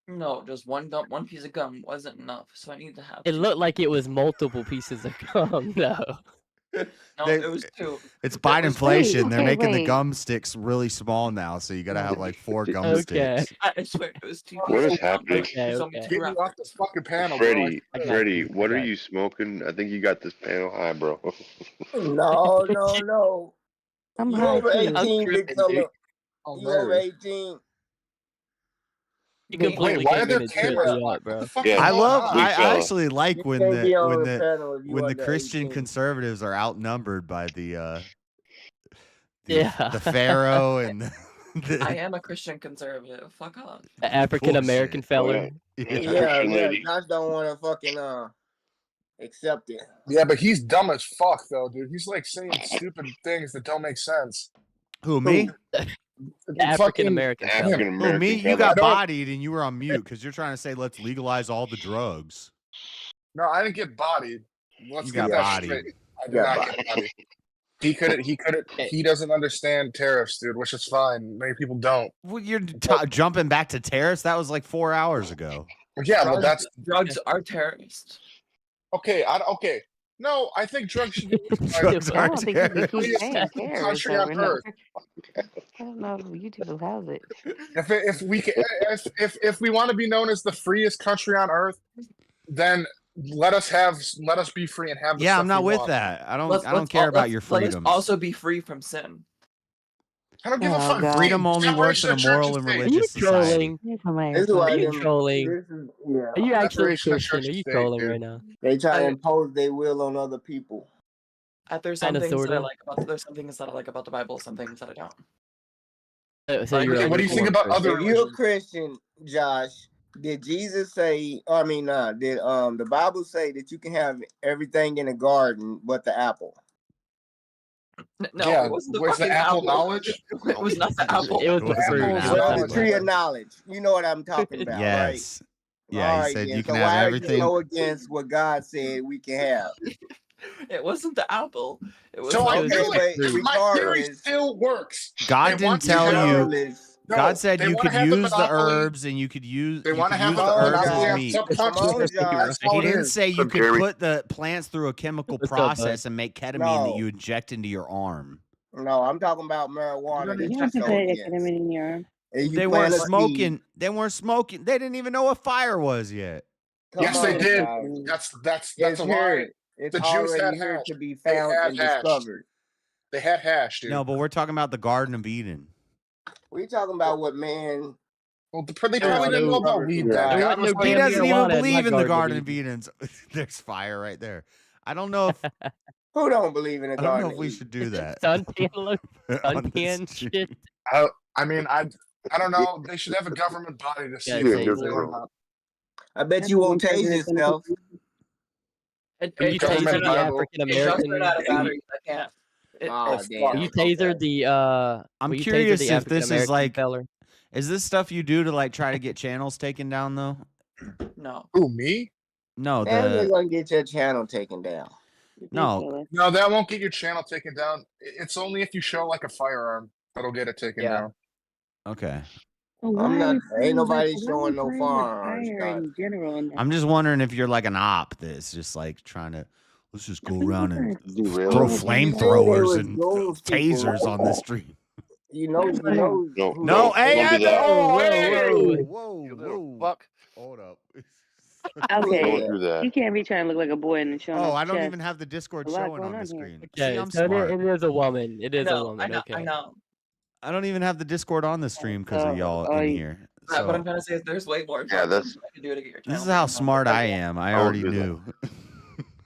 No, just one piece of gum wasn't enough, so I need to have.
It
two.
looked like it was multiple pieces of gum, though.
No, it was two.
It's by
was-
inflation. They're
okay,
making the
wait.
gum sticks really small now, so you gotta have like 4 gum
Okay.
sticks.
I swear it was two.
What is
pieces of gum.
happening?
Okay,
There's only
okay.
two
Get me off
wrappers.
this fucking panel,
Freddie,
I got
Freddie,
you, I
what are
got
you smoking? I think you got this panel high, bro.
No.
I'm
You
high
over
too.
18, big
tripping,
fella.
dude.
Oh,
You over
nerd.
18.
You
Big
completely
Wait, why are
came
there
in and tripped
cameras?
me
What
up, bro.
the fuck
Yeah.
is
I
going
love.
on?
Big
I
fella.
actually like
You
when
can't be
the
on
when
the
the
panel if you
when the
under
Christian
18.
conservatives are outnumbered by the
Yeah.
the Pharaoh and the,
I am a Christian conservative. Fuck off.
The African American
Bullshit.
feller.
Oh, yeah.
Yeah.
Yeah,
Christian lady.
Josh don't want to fucking accept it.
Yeah, but he's dumb as fuck, though, dude. He's like saying stupid things that don't make sense.
Who, me?
The African American feller.
African
Who, me?
American
You
fella.
got
I don't-
bodied and you were on mute because you're trying to say let's legalize all the drugs.
No, I didn't get bodied. Let's
You
get
got
that
bodied.
straight. I did
Got
not get bodied. He doesn't understand tariffs, dude, which is fine. Many people don't.
Well, you're jumping back to tariffs. That was like 4 hours ago.
Yeah, well, that's
drugs are terrorists.
okay. Okay. No, I think drugs should be
Drugs
I
are
don't think you can keep
Freest
saying terrorists
country
over
on
and over.
earth.
I don't know if YouTube allows it.
If we want to be known as the freest country on earth, then let us be free and have the
Yeah,
stuff
I'm not
we
with
want.
that. I don't care about your
Let's
freedoms.
also be free from sin.
I don't give a
Oh,
fuck.
God.
Freedom only works in a moral and
Are you
religious society.
trolling?
This is why
Are you
them-
trolling?
this is- yeah.
Are you actually
Separation of
Christian?
church
Are
and
you
state,
trolling
dude.
right now?
They try to impose their will on other people.
There's some
Kinda,
things that I
sorta.
like about there's some things that I like about the Bible, some things that I don't.
So you're
Okay,
a
what do you think about
lukewarm
other
If you're a
religions?
Christian, Josh, did Jesus say? Did the Bible say that you can have everything in the garden but the apple?
No,
Yeah,
it wasn't the
was the
fucking
apple
apple.
knowledge?
It was not the apple.
It was the
Wasn't
fruit.
an
It was
Well,
the
the
apple.
tree of knowledge. You know what I'm talking about, right?
Yes. Yeah,
All
he
right,
said
then.
you can
So
have
why are you
everything.
so against what God said we can have?
It wasn't the apple. It was
So I
the
knew
Okay,
it.
but
My theory
regardless,
still works.
God
They
didn't
want to
tell
have
you.
regardless.
God said
they
you
want
could
to have the
use the
monopoly.
herbs and you could use
They want to have
the
the
Come on,
herbs as
monopoly
Josh.
on
meat.
Come on,
subconsciousness.
Josh.
That's
He
all it
didn't
is.
say you
What's up,
could
Jeremy?
put the plants through a chemical
What's up, bud?
process and make ketamine that
No,
you inject into your arm.
no, I'm talking about marijuana that
You
you
want to
so
put
against.
ketamine in your arm?
And you
They
plant
weren't
a seed.
smoking. They weren't smoking. They didn't even know what fire was yet.
Come
Yes, they
on,
did.
Josh.
That's
It's
a lie.
here. It's
The Jews had
already here
hash.
to be
They
found
had
and
hash.
discovered.
They had hash, dude.
No, but we're talking about the Garden of Eden.
We talking about what man.
Well, they probably didn't know about weed then.
There
God
wasn't
was
no
like,
He
damn
doesn't even
marijuana in my
believe in the Garden
of
of Eden's. There's fire right there. I don't know if
Who don't believe in the
I don't know
Garden
if
of
we
Eden?
should do that.
Suntan,
on this
suntan
stream.
shit.
I don't know. They should have a government body to see
Yeah,
if
say
it's real or not.
I bet you won't tase yourself.
Will
And
you
government
taser the
Bible.
African
It just
American?
ran out of batteries. I can't.
Oh,
fuck.
Will you taser the
I'm
will you taser
curious
the
if
African
this is
American
like,
feller?
is this stuff you do to like try to get channels taken down though?
No.
Who, me?
No,
And they're
the
gonna get your channel taken down.
no.
No, that won't get your channel taken down. It's only if you show like a firearm that'll get it taken down.
Okay.
I'm not. Ain't nobody showing no firearms.
Fire in general. In
I'm just wondering if you're like an op that's just like trying to let's just go around and
Derail
throw
them.
flamethrowers
They
and
was
tasers on this stream.
You know.
No,
No, hey,
don't do that.
whoa.
Fuck.
Hold up.
Okay,
Don't do that.
you can't be trying to look like a boy and showing
Oh,
off
I don't
chest.
even have the Discord
A lot
showing
going
on the
on here.
screen.
Okay,
See, I'm
so
smart.
it is a woman. It is a
I
woman.
know.
Okay.
I know.
I don't even have the Discord on the stream because of y'all in here.
What I'm
So
trying to say is there's way more.
Yeah, that's.
I can do to get your channel.
this is how smart I am. I
I won't
already
do that.
knew.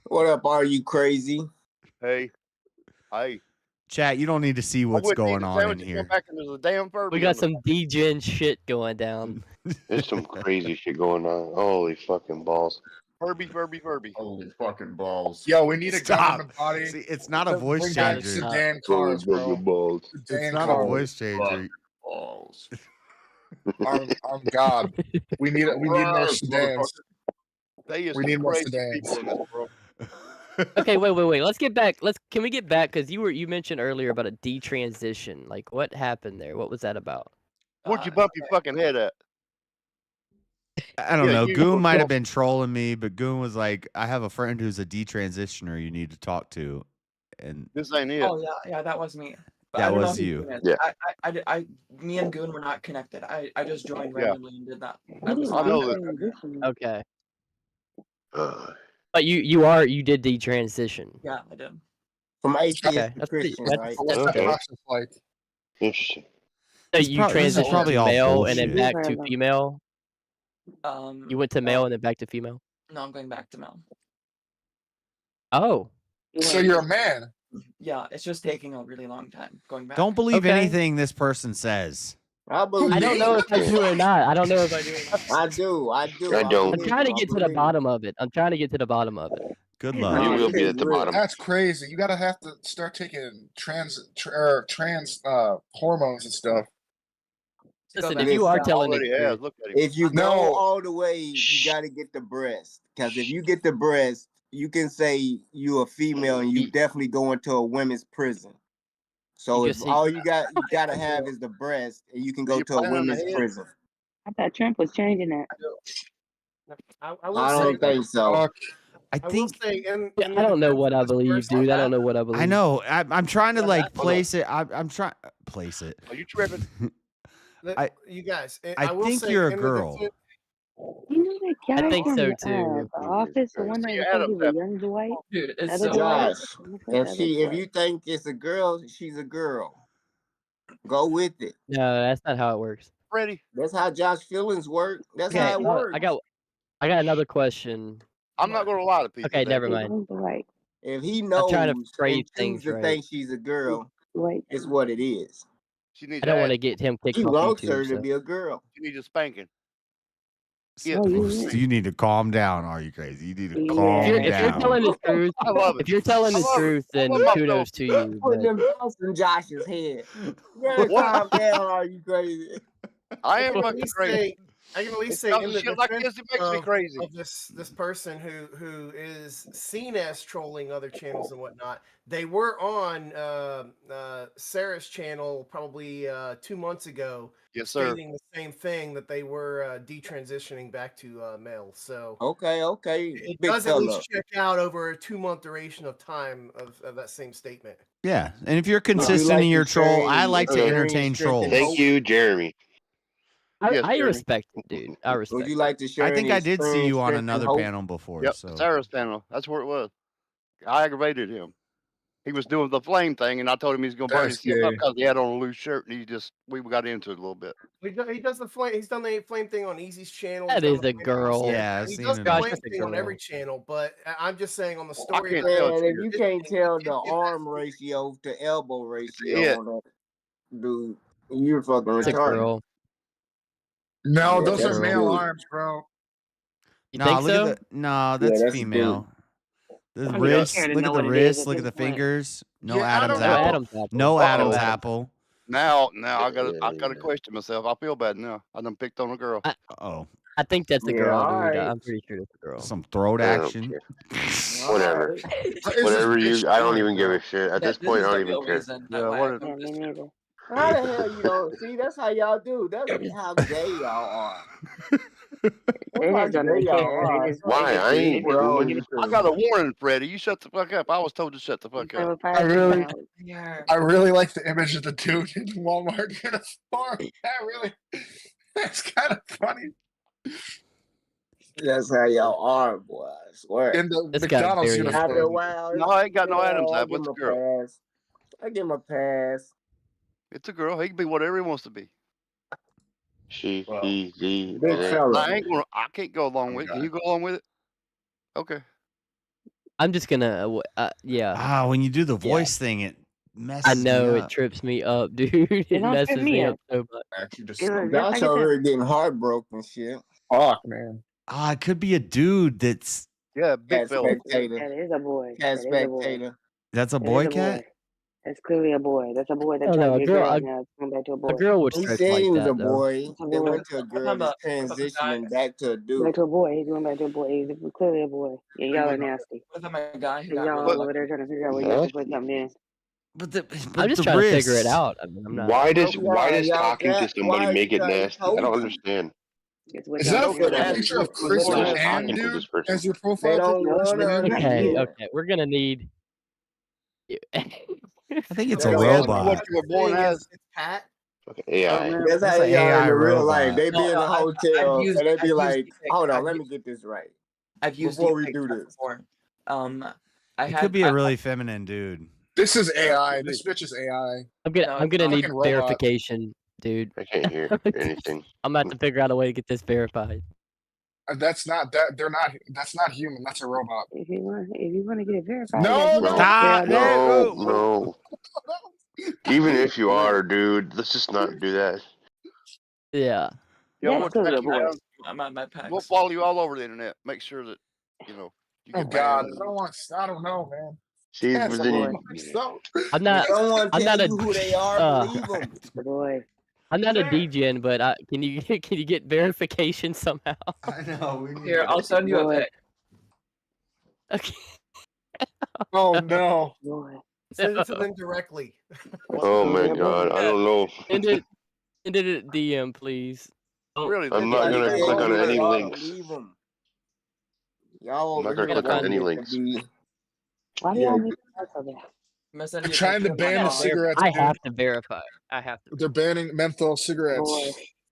What up? Are you crazy?
Hey.
Chat, you don't need to see what's going on in here.
Back into the damn Furby
We got
on the-
some D-Gen shit going down.
There's some crazy shit going on. Holy fucking balls.
Furby.
Holy fucking balls.
Yo, we need a
Stop.
government body.
See, it's not a
to
voice
bring back
changer.
sedan cars, bro.
Balls.
It's
Sedan
not a
cars.
voice changer.
Balls.
On God. We need more sedans.
They is
We
some
need more
crazy
sedans.
people in this, bro.
Okay, wait. Let's get back. Can we get back? Because you mentioned earlier about a detransition. Like, what happened there? What was that about?
Where'd you bump your fucking head at?
I don't know.
you
Goon
were
might have
close.
been trolling me, but Goon was like, I have a friend who's a detransitioner you need to talk to. And
This ain't it.
Oh yeah, that was me. But I
that
don't know
was
who
you.
Goon is.
Yeah.
Me and Goon were not connected. I just joined
Yeah.
randomly and did that.
What is
I know that.
detransition?
Okay,
Uh,
but you did detransition.
Yeah, I did.
From atheist
Okay,
to
that's pretty.
Christian,
That's,
right?
that's
Okay.
good.
Like,
interesting.
So
This
you
this is
transitioned
probably
to
all
male and then
bullshit.
back to female. You went to male
No,
and then back to female.
no, I'm going back to Mel.
Oh,
so you're a man.
Yeah, it's just taking a really long time going back.
Don't believe
Okay.
anything this person says.
I believe.
I don't know if I do or not. I don't know if I do. Or not.
I do. I do.
I don't.
I'm trying to get to the bottom of it.
Good
Nah,
luck.
You will
it
be
is
at the
real.
bottom.
That's crazy. You gotta have to start taking trans hormones and stuff.
Listen,
back.
if you are
Listen,
telling the
Already
truth,
has. Look at him.
If you
No.
go all the way, you got to get the breast. Because if you get the breast, you can say you a female and you definitely go into a women's prison. So
You
if
just see-
all you gotta have is the breast, and you can go
You
to a
plan on the
women's
head?
prison.
I thought Trump was changing that.
I will
I
say,
don't think so.
I
will
think
say in
I don't know what I believe, dude. I don't know what I believe.
I know. I'm trying to like place it. I'm trying place it.
Are you tripping?
You guys,
I
will
think
say
you're a
in the
girl.
You know that guy
I think
from
so too.
The Office, the one that
See,
was supposed to be
Adam's
the young Dwight?
Dude, it's
Other
so
Dwight?
Josh, if you think it's a girl, she's a girl. Go with it.
No, that's not how it works.
Ready?
That's how Josh feelings work. That's
Okay,
how it works.
I got another question.
I'm not gonna lie to people.
Okay,
that-
never mind.
Young Dwight.
If he
I'm
knows
trying to
and
phrase
chooses
things
to
right.
think she's a girl,
Wait.
it's what it is.
She needs
I don't want
to
to get him kicked
He
off
wants her
YouTube.
to
So.
be a girl.
She needs a spanking. Yeah.
You need to calm down. Are you crazy? You need to
If
calm
you're
down.
telling the truth,
I love it.
if you're telling the truth, then kudos to you.
Put
But
them thoughts in Josh's head. You gotta calm down. Are you crazy?
I
I
am
can at
fucking
least
crazy.
say, I can at least
It's
say
not
in the
shit like
defense
this, it makes me crazy.
of this person who is seen as trolling other channels and whatnot. They were on Sarah's channel probably 2 months ago,
Yes, sir.
stating the same thing, that they were detransitioning back to male. So
Okay.
it
Big
does at
fella.
least check out over a 2-month duration of time of that same statement.
Yeah, and if you're consistent in your troll, I like to entertain trolls.
Thank you, Jeremy.
I respect him, dude. I respect.
Would you like to share?
I think
any
I did see
experience,
you on
strength, and
another
hope?
panel before.
Yep,
So
Sarah's panel. That's where it was. I aggravated him. He was doing the flame thing, and I told him he's going to burn
That's
himself up
gay.
because he had on a loose shirt, and we got into it a little bit.
He does the flame. He's done the flame thing on Easy's channel.
That
He's
is
done the
a
flame
girl.
thing.
Yeah, I've
He
seen
does
it
the
on-
flame
That's a
thing on
girl.
every channel, but I'm just saying on the story.
can't tell
Man,
it's
if you can't tell the arm ratio to elbow ratio
Yeah.
on that dude, you're fucking
It's a
retarded.
girl.
No,
Yeah,
those are
that's
male
good.
arms, bro.
You
no,
think
look
so?
at the no, that's
that's
female. The
I'm
wrists,
scared to
look
know
at the
what it is
wrists,
at
look at
this
the
point.
fingers. No
Yeah, I
Adam's
don't
No
apple.
Adam's apple.
No
Uh-oh.
Adam's apple.
Now I gotta question myself. I feel bad now. I done picked on a girl.
Oh,
I think that's a
Yeah,
girl, dude.
alright.
I'm pretty sure it's a girl.
some throat
I don't
action.
Whatever.
What is
Whatever
this
you.
bitch
I don't
doing,
even give
bro?
a shit. At
Yeah,
this
this
point,
is
I
the
don't even
real
care.
reason
Yeah,
why I
what?
come
Yeah,
to
me
this channel.
neither.
How the hell you don't see? That's how y'all do. That's how gay y'all are. That's
They
how
just don't
gay
even
y'all
care.
are.
They just
Why? I ain't
We're all
doing.
used
I
to.
got a warning, Freddie. You shut the fuck up. I was told to shut the fuck
play
up.
with
I
fire
really,
out.
Yeah.
I really like the image of the dude in Walmart uniform. That's kind of funny.
That's how y'all are, boy. I swear.
In the
This guy's
McDonald's
very
After a
uniform.
while,
No, I ain't got no Adam's
I
apple.
give
It's
him
a
a
girl.
pass. I give him a pass.
It's a girl. He can be whatever he wants to be.
She,
Well,
he, he.
Big fella.
I can't go along with it. Can you go along with it? Okay.
I'm just gonna. Yeah.
Ah, when you do the voice thing, it messes
I know
me
it
up.
trips me up, dude. It
don't trip
messes
me
me
up.
up so much.
actually just
It was just
Josh
like
over
this.
here getting heartbroken shit.
fuck, man.
Ah, it could be a dude that's
Yeah, big
Cat
fella.
spectator.
That is a boy.
Cat
That is a boy.
spectator.
that's a
That
boy
is a
cat.
boy. That's clearly a boy. That's a boy that
Oh
tried
no,
to be a girl. Now it's going back to a boy.
a girl would
He
stretch
said
like
he was
that
a
though.
boy
It's a
that
boy.
went to a girl that's transitioning back to a
Back
dude.
to a boy. He's going back to a boy. He's clearly a boy. Yeah, y'all are nasty.
What if I'm a guy who
And
got
y'all
really
all over there trying to figure out where y'all can put something in.
But the
I'm just
the
trying to figure it
wrists.
out. I mean, I'm not.
Why does
y'all
talking to
got-
somebody
why
make
you
it
guys
nasty? I don't
told you?
understand.
It's
Is that
y'all feel
a
like.
picture of
Why
Crystal
just
and
talking to
dude
this person?
as your
They
profile
don't
picture?
want to
Okay,
understand.
okay. We're gonna need.
I think it's
That's
a
how
robot.
What you were born as?
It's Pat.
AI.
That's how
It's an
y'all
AI
in the real
robot.
life. They be
No,
in
no,
the hotel and they be
I've
like,
used
hold on,
I've
let me
used-
get this right.
I've used
Before we
deepfake
do
stuff
this.
before. I
It
had
could be a really feminine dude.
This is AI. This bitch is AI.
I'm gonna need
Fucking robot.
verification, dude.
I can't hear anything.
I'm about to figure out a way to get this verified.
That's not that. They're not. That's not human. That's a robot.
If you want to get it verified,
No,
you gotta
no,
figure out
No. Even if you are, dude, let's just not do that.
Yeah.
Yeah,
That's
we'll
clearly
track
a
you
boy.
down.
my packs.
We'll follow you all over the internet. Make sure that you
Oh
get
God,
banned.
I don't want. I don't know, man.
See,
That's
but
a
then
boy. So,
I'm not.
Someone
I'm
tell
not a.
you who they are, believe them.
The boy.
I'm not a DGen, but can you get verification somehow?
I know.
Here, I'll send you a
Boy.
pic.
Okay.
oh no.
Boy.
Send it to them directly.
Oh my God, I don't know.
Send it DM, please.
Really,
I'm
they
not
do
gonna
that.
click on any
Y'all
links.
believe them. Y'all
I'm
over
not
here
gonna click on any
wanting it
links.
to be.
Why do
Yeah,
y'all need that so bad?
I'm gonna send
They're
you a
trying to
picture of my
ban the
mom.
cigarettes.
I
dude.
have to verify. I have to.
They're banning menthol cigarettes.
Boy.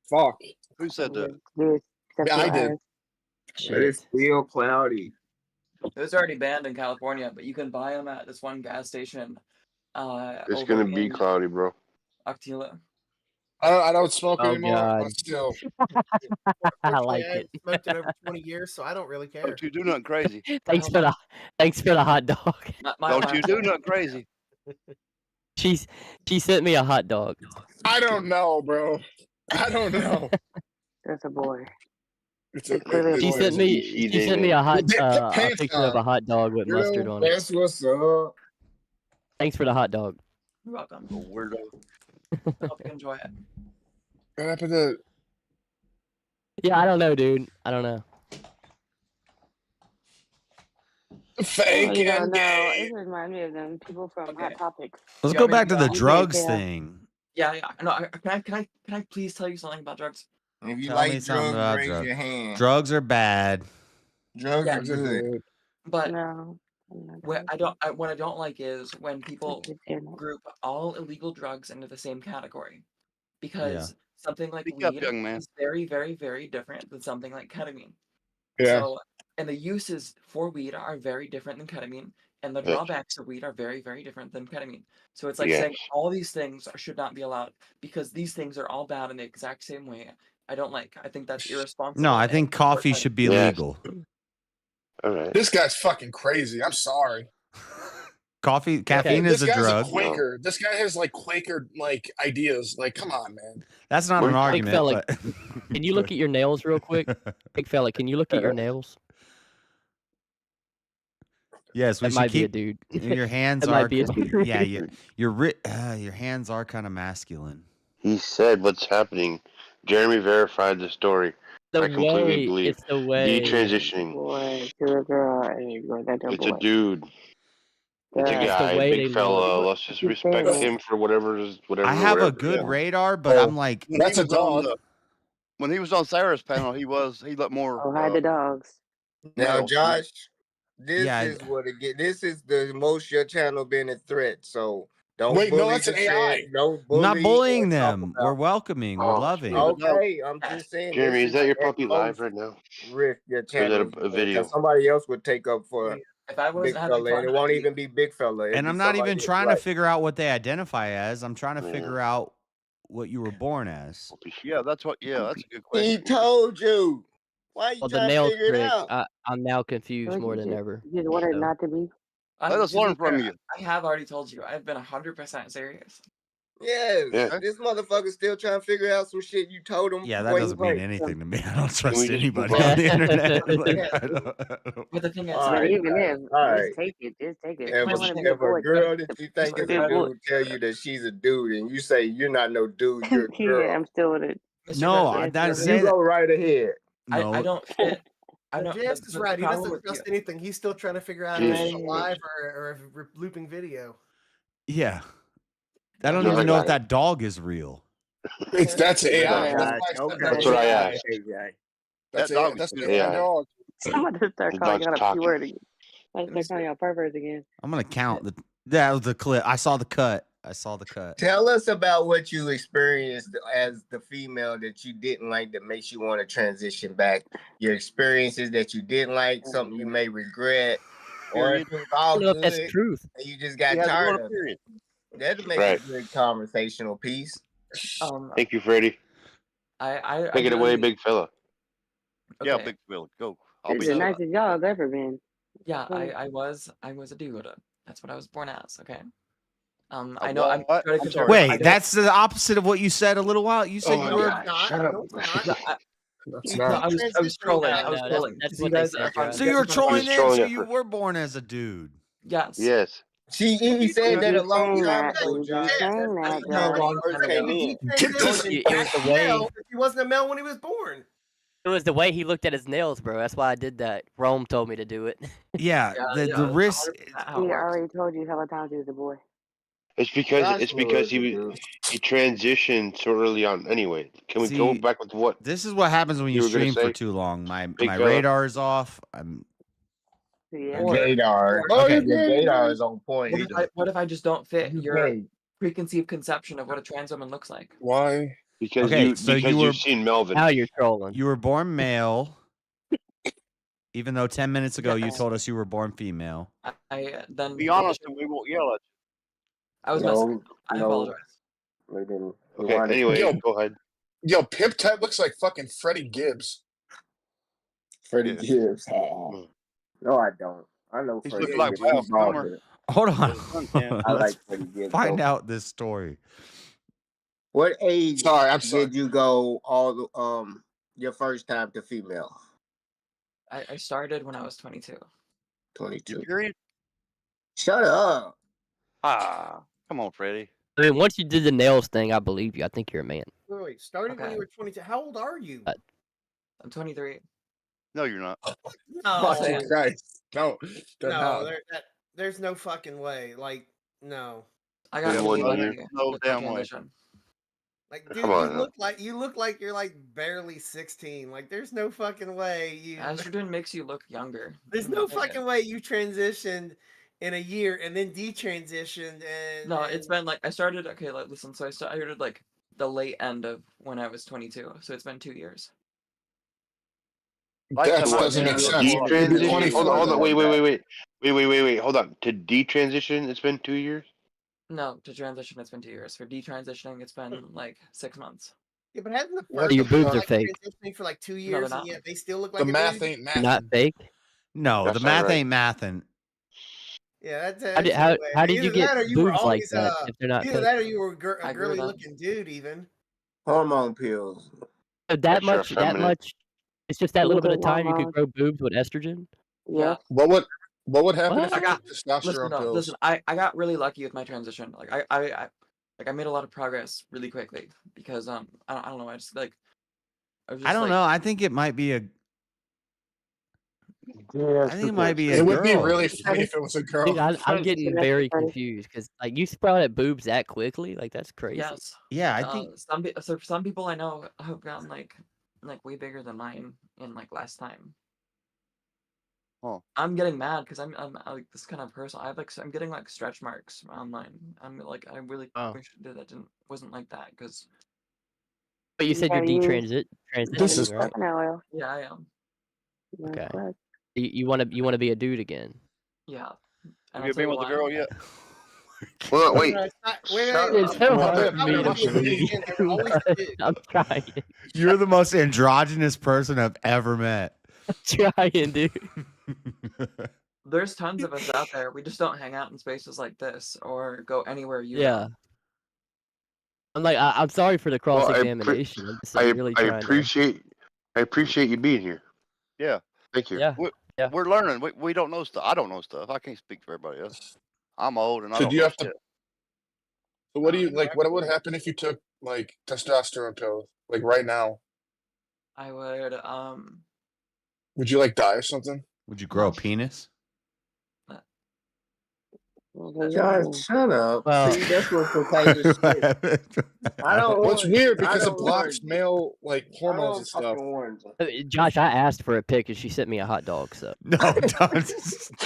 Fuck.
Who said that?
Dude,
Yeah, I did.
but it's still cloudy.
It was already banned in California, but you can buy them at this one gas station.
It's
Over
gonna be
in
cloudy, bro.
Octila.
I don't smoke
Oh
anymore,
God.
but still.
I like
I
it.
haven't smoked in over 20 years, so I don't really care.
Don't you do nothing crazy.
Thanks for the hot dog.
Don't you do nothing crazy.
She sent me a hot dog.
I don't know, bro. I don't know.
That's a boy.
It's
clearly a
She
boy.
sent me a hot a
pants
picture of a
on.
hot dog with mustard on it.
That's what's up.
Thanks for the hot dog.
You're welcome.
Weirdo.
I hope you enjoy it.
What happened to?
Yeah, I don't know, dude. I don't know.
Fake
you
and
don't know.
gay.
It reminds me of them people from Hot Topics.
Let's
You
go
want me
back to the
You can't
drugs
tell.
thing.
Yeah. No, can I please tell you something about drugs?
If you
Tell me
like
something
drugs,
about
raise
drugs.
your hand.
Drugs are bad.
Drugs
Yeah,
are good.
But
No.
what I don't like is when people group all illegal drugs into the same category, because something like
Speak up,
weed
young man.
is very, very, very different than something like ketamine.
Yeah.
So, and the uses for weed are very different than ketamine, and the
Yes.
drawbacks of weed are very, very different than ketamine. So it's like
Yes.
saying all these things should not be allowed because these things are all bad in the exact same way. I don't like. I think that's irresponsible.
No, I
and
think coffee should be
Yes.
legal.
All right.
This guy's fucking crazy. I'm sorry.
Coffee, caffeine is
This
a
guy's
drug.
a Quaker. This guy has like Quaker like ideas. Like, come on, man.
That's not an
Big
argument.
fella,
But
can you look at your nails real quick? Big fella, can you look at your nails?
yes, we
That
should
might be a
keep.
dude.
Your hands
That
are.
might be a dude.
Yeah, your hands are kind of masculine.
He said what's happening. Jeremy verified the story. I completely believe.
It's the way.
Detransitioning.
Boy to a girl, and you go that
It's
boy.
a dude. It's a
It's the
guy,
way
big
they
fella.
look.
Let's just respect him for whatever.
I have a
whatever,
good
yeah.
radar, but I'm like,
When
That's
he
a
was on
dog.
when he was on Sarah's panel, he looked more
Oh, hide the dogs.
Now,
male.
Josh, this
Yeah,
is what it get. This is the most your channel been a threat. So don't
Wait, no,
bully
that's
the
an AI.
chat. Don't
I'm not
bully
bullying
or talk
them.
about.
We're welcoming. We're
Oh,
loving.
Okay, I'm just saying.
Jeremy,
this
is that your
at
puppy live
most
right now?
risk your
Or is
channel.
that a video?
Because somebody else would take up for
If I
big
wasn't having
fella, and it
fun,
won't
I'd be-
even be big fella. It'd
And
be
I'm not
somebody
even
else,
trying
right.
to figure out what they identify as. I'm trying to
Yeah.
figure out what you were born as.
Yeah, that's a good question.
He told you. Why you
Well, the
trying to
nails
figure it
trick.
out?
I'm now confused
Look,
more
you
than
just-
ever.
You just wanted
So,
not to be.
Let us
to be
learn from
fair,
you.
I have already told you. I've been 100% serious.
Yes,
Yeah.
this motherfucker's still trying to figure out some shit you told him.
Yeah, that
point
doesn't mean
blank.
anything to me. I don't
we
trust
just
anybody
move on?
on the internet. Like,
Yeah.
I don't-
But the thing is,
All
But
right,
even if,
all
just
right.
take it. Just take it.
If
You
If
might
But
want
the
to
thing
be
is,
a boy.
a girl that you think is
Be
a
a boy.
dude tell you that she's a dude, and you say you're not no dude, you're a
Yeah,
girl.
I'm still with it.
Mr.
No,
President,
I
Yeah,
didn't
still
say
You
that.
go right ahead.
I
No,
don't fit. I
No,
don't.
Jance is
the
right. He
problem
doesn't
with
trust
you-
anything. He's still trying to figure out
Jesus
if it's
Christ.
alive or a looping video.
yeah. I don't
No,
even
I
know
got
if that dog is real.
That's AI.
Yeah,
That's why I said
okay.
That's what I
Yeah,
asked.
yeah.
That's
That dog
That's
is
an
AI.
AI dog.
I'm about to start
The
calling
dog's
out a
talking.
P word again. I'm start calling out perverts again.
I'm gonna count the. That was the clip. I saw the cut. I saw the cut.
Tell us about what you experienced as the female that you didn't like that makes you want to transition back. Your experiences that you didn't like, something you may regret, or if it was
I
all
don't know if
good
that's truth.
and you just
He
got
has to go
tired
to
of
period.
it. That'd make
Right.
a good conversational piece.
Thank you, Freddie.
I
Take it away,
really-
big fella.
Yeah,
Okay.
big Will, go. I'll
This
be
is the
done.
nicest y'all have ever been.
Yeah,
Well,
I was a dude. That's what I was born as. Okay.
A
I know I'm
what?
very
I'm
conservative.
sorry.
I
Wait,
don't-
that's the opposite of what you said a little while. You said you
Oh,
were.
God.
Not.
Shut up.
No, it's
No,
not.
That's
no,
not.
I was trolling.
No,
I was
no,
trolling.
that's
because
what
you
they
guys
said,
are fun.
Josh.
So you were
He
trolling
was
in.
trolling
So
at
you
first.
were born as a dude.
Yes.
Yes.
He said that a long
saying
time
that.
ago,
We've been
Josh.
saying
That's
that,
how
Josh.
he first
Time
came
ago.
in.
Get this.
It was the way.
Male if he wasn't a male when he was born.
It was the way he looked at his nails, bro. That's why I did that. Rome told me to do it.
Yeah,
Yeah,
the risk.
100% how it
He
works.
already told you hella times he was a boy.
It's because
Joshua is a
he
dude.
transitioned so early on. Anyway, can we go
See,
back with what
This is what happens when
you
you
were gonna
stream for
say?
too long. My
Big fella?
radar is off. I'm.
Yeah.
Your gaydar.
Okay.
Your gaydar is on point.
What if I just don't fit your
Okay.
preconceived conception of what a trans woman looks like?
Why?
Because
Okay,
you
so
because
you were-
you've seen Melvin.
Now you're trolling.
You were born male. Even though 10 minutes ago you
Yes.
told us you were born female.
I then
Be honest and we won't yell at you.
I was messing. I
No,
apologize.
we didn't.
Okay. Anyway, go ahead.
Yo, Pimp Ted looks like fucking Freddie Gibbs.
Freddie Gibbs. No, I don't. I know
He's
Freddie
looking like
Gibbs.
Val
He's bald
Kilmer.
head.
Hold on.
I
Let's
like Freddie Gibbs.
find
though.
out this story.
What age
sorry.
did you go your first time to female?
I started when I was 22.
22.
Period.
Shut up.
Ah, come on, Freddie.
I mean, once you did the nails thing, I believe you. I think you're a man.
Wait, started when you were 22. How old are you?
I'm 23.
No, you're not.
No.
Fucking Christ. No.
No, there's no fucking way. Like, no.
I got
One
really
year.
lucky
No
with my
damn way.
transition.
Like, dude,
Come on.
you look like you're like barely 16. Like, there's no fucking way you.
Estrogen makes you look younger.
There's no fucking way you transitioned in a year and then detransitioned and.
No, it's been like I started. Okay, like listen. So I started like the late end of when I was 22. So it's been 2 years.
That doesn't make sense.
Detransition. Hold on. Wait. Hold on. To detransition, it's been 2 years.
No, to transition, it's been 2 years. For detransitioning, it's been like 6 months.
Yeah, but hasn't the
What
first
Your
one been,
boobs are
like,
fake.
transitioning for like 2
No,
years,
they're
and
not.
yet they still look
The
like a
math
dude?
ain't math.
Not fake.
No,
That's
the
not
math
right.
ain't mathin'.
Yeah, that's
How did,
no
how,
way.
how did you
Either that
get
or you were
boobs like
always
that if they're not
either
fake?
that or you were
I
a
grew
girly
them.
looking dude even.
Hormone pills.
So that
Extra
much.
effeminate.
It's just that
You
little bit
get
of time you could
hormones.
grow boobs with estrogen.
Yeah.
Yes.
What would happen if
What?
you
I
took
got listen.
testosterone
No,
pills?
listen. I got really lucky with my transition. Like I made a lot of progress really quickly because I don't know. I just like I was just
I don't
like
know. I think it might be a. I think it might be a
It would be
girl.
really funny if it was a girl.
Dude, I'm getting very
Freddie.
confused because like you sprout at boobs that quickly. Like that's crazy.
yes.
Yeah, I think.
So some people I know have gotten like way bigger than mine in like less time.
Huh.
I'm getting mad because I'm like this kind of person. I'm getting like stretch marks online. I'm like I really
Oh.
wish that wasn't like that because
But you said you're
gotta use
transitioning, right?
coconut oil.
yeah I am.
That's
Okay.
correct.
You want to be a dude again?
Yeah.
Have
And
you
I'll tell
been
you
with a
why.
girl yet?
Well, wait.
No, it's not, wait,
Shut
wait,
It's
up.
so
Well,
hard
yeah,
for
not
me
gonna
to
be a dude
believe.
again. They were always a dude.
I'm trying.
You're the most androgynous person I've ever met.
I'm trying, dude.
There's tons of us out there. We just don't hang out in spaces like this or go anywhere you
Yeah.
go.
I'm like I'm sorry for the cross
Well,
examination. I'm just like, really trying
I appreciate you being here.
Yeah.
Thank you.
Yeah.
We're learning. We don't know stuff. I don't know stuff. I can't speak for everybody else. I'm old and I
So
don't
do you
know
have to?
shit.
So what do you like? What would happen if you took like testosterone pills, like right now?
I would
Would you like die or something?
Would you grow a penis?
Josh, shut up.
Well-
See, that's what's so kind of shit. I don't
Well, it's
want-
weird
I
because it
don't
blocks
want-
male like
I
hormones
don't
and stuff.
fucking want to.
Josh, I asked for a pic and she sent me a hot dog. So
No,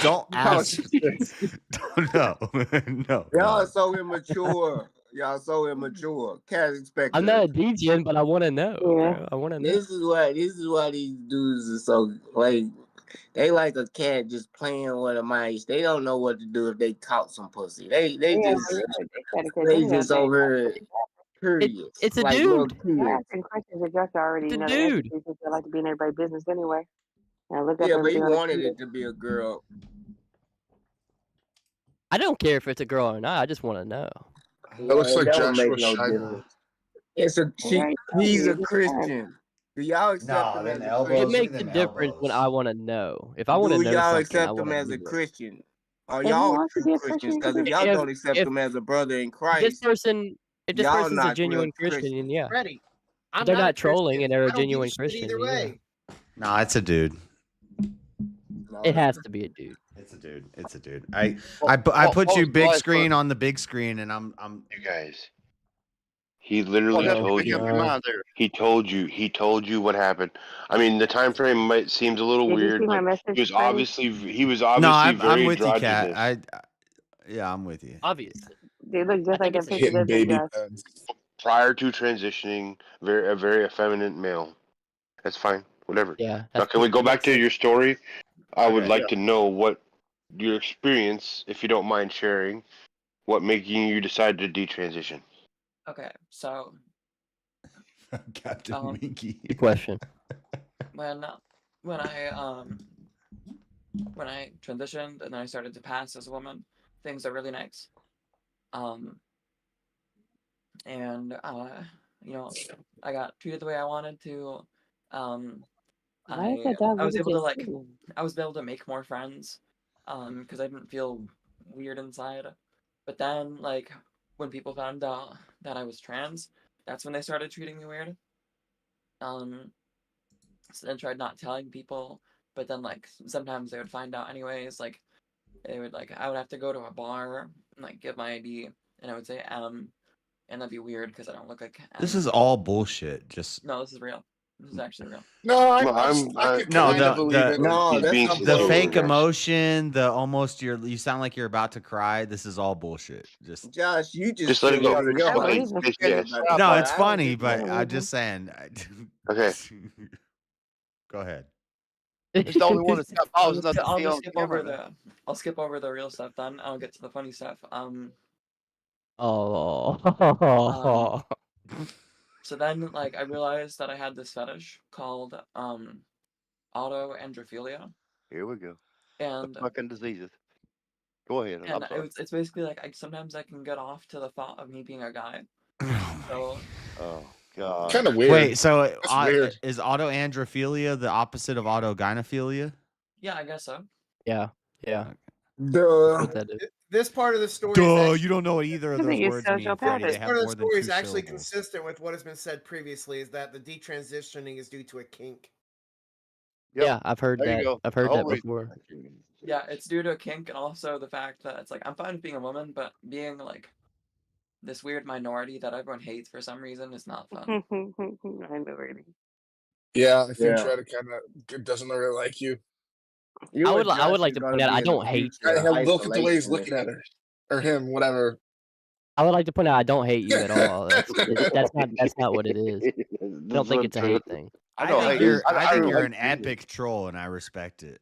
don't ask. No.
Y'all so immature. Y'all so immature. Can't expect.
I'm not a DJ, but I want to know.
Yeah.
Bro. I want to know.
This is why these dudes are so like. They like a cat just playing with a mice. They don't know what to do if they caught some pussy. They just over curious.
It's a
like
dude.
little
You're
kids.
asking questions that Josh already
It's a
know the answer
dude.
to because they like to be in everybody's business anyway. Now look up
Yeah, but he
everything on
wanted
the
it to be a girl.
I don't care if it's a girl or not. I just want to know.
That looks like
That don't
Joshua
make no
Scheiber.
difference. It's a he's a Christian. Do y'all accept him as a Christian?
It makes a difference when I want to know. If I want to
Do
know
y'all
something, I
accept him
wanna
as a
know it.
Christian? Are
If he
y'all
wants to
true
be a
Christians?
Christian,
Because if
he
y'all
can
don't accept
if
him as a brother in
If this
Christ,
person, if this
y'all
person's a
not real
genuine Christian,
Christians.
then yeah.
Freddie,
If
I'm
they're
not
not
a
trolling
Christian.
and they're a
I don't give
genuine
shit
Christian,
either
then yeah.
way.
No, it's a dude.
It has to be a dude.
It's a dude. It's a dude. I put you big screen on the big screen, and I'm.
You guys. He literally
that's
told
making
you.
up your mind there.
He told you what happened. I mean, the time frame seems a little
Did you
weird,
see my
but
message,
he was
Freddie?
obviously
I'm
very
with you, Kat.
androgynous.
Yeah, I'm with you.
Obviously.
They look just like that picture,
Hitting
doesn't it,
baby
Josh?
beds.
Prior to transitioning, a very effeminate male. That's fine. Whatever.
Yeah.
Now, can we go
that
back
makes
to
sense.
your story? I would
Okay.
like to know what your experience, if you don't mind sharing, what making you decide to detransition.
Okay, so
Captain Minky.
Good question.
when I transitioned and then I started to pass as a woman, things are really nice. And you know, I got treated the way I wanted to.
Why is that dog
I was
really
able to
just
like
sitting?
I was able to make more friends because I didn't feel weird inside. But then like when people found out that I was trans, that's when they started treating me weird. So then tried not telling people, but then like sometimes they would find out anyways. Like they would like I would have to go to a bar and like give my ID and I would say M, and that'd be weird because I don't look like M.
This is all bullshit. Just
No, this is real. This is actually real.
No, I could
no,
kind of believe it.
the fake emotion, the almost you sound like you're about to cry. This is all bullshit. Just
Josh, you
Just let it go.
your heart.
Yes.
no, it's funny, but I'm just saying.
Okay.
Go ahead.
It's the only one that's got
I'll
pause
just,
enough to
I'll
see
just
on
skip
camera.
over I'll skip over the real stuff then. I'll get to the funny stuff.
Oh.
So then like I realized that I had this fetish called autoandrophilia.
Here we go.
And
the fucking diseases. Go ahead. I'm
And
sorry.
it's basically like sometimes I can get off to the thought of me being a guy. So
Oh God.
Kind of weird.
Wait, so
That's weird.
is autoandrophilia the opposite of autogynephilia?
yeah, I guess so.
Yeah.
Duh.
What that is.
This part of the story.
Duh,
is actually,
you don't know what either of
I
those
think it's
words mean, Freddie. They
This
have
part of the
more than
story
two
is actually
syllables.
consistent with what has been said previously. Is that the detransitioning is due to a kink?
Yep.
Yeah, I've heard
There you
that.
go.
I've heard
The
that
whole reason.
before.
Yeah, it's due to a kink and also the fact that it's like I'm fine with being a woman, but being like this weird minority that everyone hates for some reason is not fun.
Minority.
Yeah, I think
Yeah.
Dread kind of doesn't really like you.
You
I
and
would
Josh
like
are
to
gonna
point out
be
I
in the
don't hate
future
Hey, look at the way he's
isolationist.
looking at her or him, whatever.
I would like to point out I don't hate you at all. That's not what it is. I don't think it's a hate thing.
I
don't
think
hate
you're
you. I don't
you're
hate
an
you.
epic troll, and I respect it.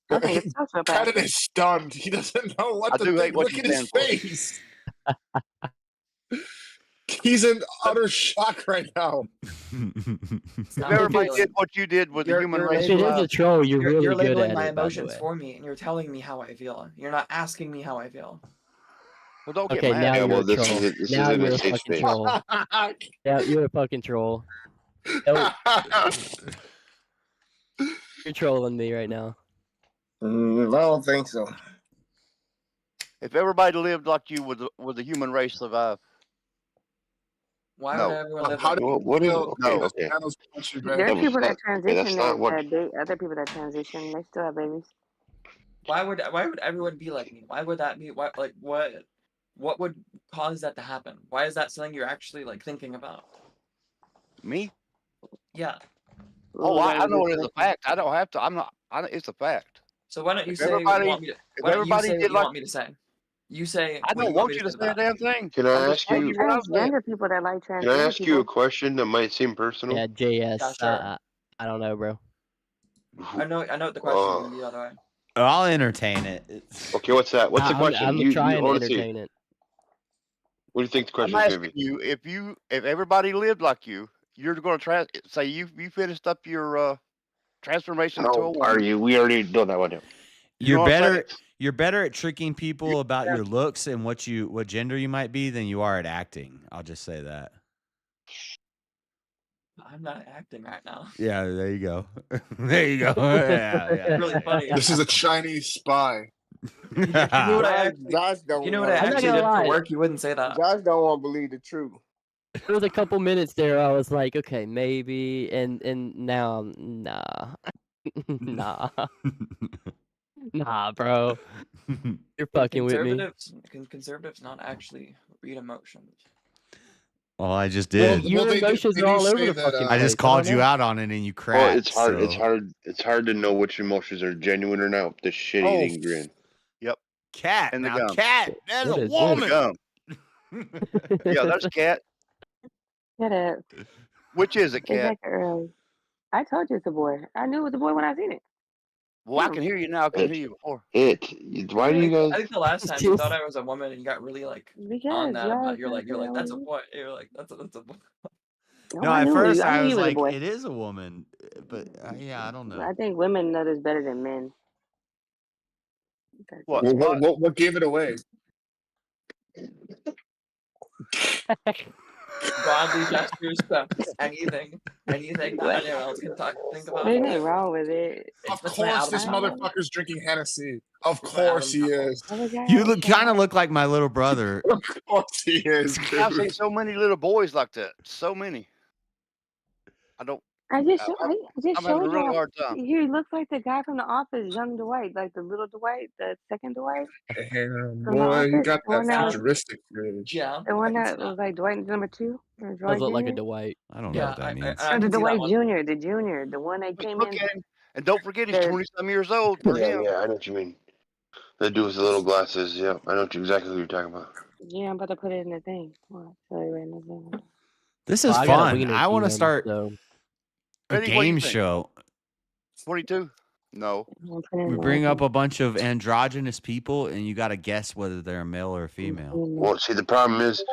I think it's sociopath.
Cannon is stunned. He doesn't know what
I
to
do
think.
hate what
Look
you
at his
stand for.
face. He's in utter shock right now.
If everybody did what you did with the human race,
If it is a troll, you're really
you're
good
labeling
at
my
it, by the
emotions
way.
for me, and you're telling me how I feel. You're not asking me how I feel.
well, don't get
Okay,
mad.
now
Yeah,
you're
well,
a
this
troll.
is this
Now
isn't
you're
a
a
safe
fucking
space.
troll. Yeah, you're a fucking troll. Nope. You're trolling me right now.
I don't think so.
If everybody lived like you, would the human race survive?
Why
No.
would everyone live
How
like
do
me?
you feel?
No.
Okay, Cannon's punching
There
back.
are people that
Okay, that's
transition
not what.
that date other people that transition. They still have babies.
Why would everyone be like me? Why would that be? What would cause that to happen? Why is that something you're actually like thinking about?
Me?
Yeah.
Oh, I know it is a fact. I don't have to. I'm not. It's a fact.
So why don't you
If
say what you
everybody,
want me to?
if
Why don't you
everybody
say what
did
you
like,
want me to say? You say
I
what
don't
you want
want
me
you
to
to
say
say a
that.
damn thing.
Can
I'm
I
just
ask
telling
you?
you what I'm saying.
Transgender people that like
Can I
transgender
ask you a
people.
question that might seem personal?
Yeah, JS.
Yeah, sure.
I don't know, bro.
I know what the question is gonna be, by the way.
I'll entertain it.
Okay, what's that? What's the question?
I'm
You
trying to
want to see?
entertain it.
What do you think the
I'm
question is going
asking
to be?
you if everybody lived like you, you're going to say you finished up your transformation into a
Oh,
woman.
are you? We already know that one.
You know what I'm saying?
You're better at tricking people about your looks and what gender you might be than you are at acting. I'll just say that.
I'm not acting right now.
Yeah, there you go. There you go. Yeah.
Really funny.
This is a Chinese spy.
If you knew what I actually,
Josh don't.
you know what I
I'm not
actually
gonna
did for
lie.
work, you wouldn't say that.
Josh don't want to believe the truth.
There was a couple minutes there I was like, okay, maybe, and now I'm nah, bro. You're fucking with me.
Conservatives not actually read emotions.
Well, I just
Well,
did.
your emotions are all over the fucking
I
place.
just called you out on it and you cracked.
Well, it's hard.
So.
It's hard to know which emotions are genuine or not with this shit-eating grin.
Yep.
Cat.
And the
now,
gum.
cat. That's a
And the
woman.
gum. Yeah, that's Cat.
Shut up.
Which is it,
It's
Cat?
back early. I told you it's a boy. I knew it was a boy when I seen it.
Well, I can hear you now. I couldn't hear you before.
Why do you guys?
I think the last time you thought I was a woman and you got really like on
Because
that
y'all
about you're like
trying to
that's a
leave.
boy. You're like that's a boy.
No,
I
at
knew
first
I
I
knew
was
he was a
like,
boy.
it is a woman, but yeah, I don't know.
I think women know this better than men.
What?
What gave it away?
Broadly gestures to anything that anyone else can think about.
There's nothing wrong with it.
Of
That's my
course,
Adam
this
apple.
motherfucker's drinking Hennessy. Of
It's my
course
Adam
he
apple.
is.
You kind of look like my little brother.
Of course he is,
I've seen
dude.
so many little boys like that. So many. I don't.
I just
I'm having a
showed
really
y'all.
hard time.
He looks like the guy from The Office, young Dwight, like the little Dwight, the second Dwight
Damn,
from The
boy, you
Office.
got
The
that
one that
futuristic fridge.
Yeah,
the
I
one
can see
that
that.
was like Dwight number 2 or
Does
Dwight
look like a
Jr.
Dwight.
I don't know
Yeah,
what that means.
I
No, the
can see that
Dwight
one.
Jr. The junior, the one that
Just
came
look
in.
at him, and don't forget he's
The
20-some years old for him.
Yeah, I know what you mean. The dude with the little glasses. Yeah, I know exactly who you're talking about.
yeah, I'm about to put it in the thing. What? So you right in the thing.
This
Oh,
is
I got a
fun.
wiener
I want to
DM,
start
so
a
Eddie, what do you
game
think?
show.
42? No.
We bring up a bunch of androgynous people, and you got to guess whether they're a male or a female.
Well, see, the problem is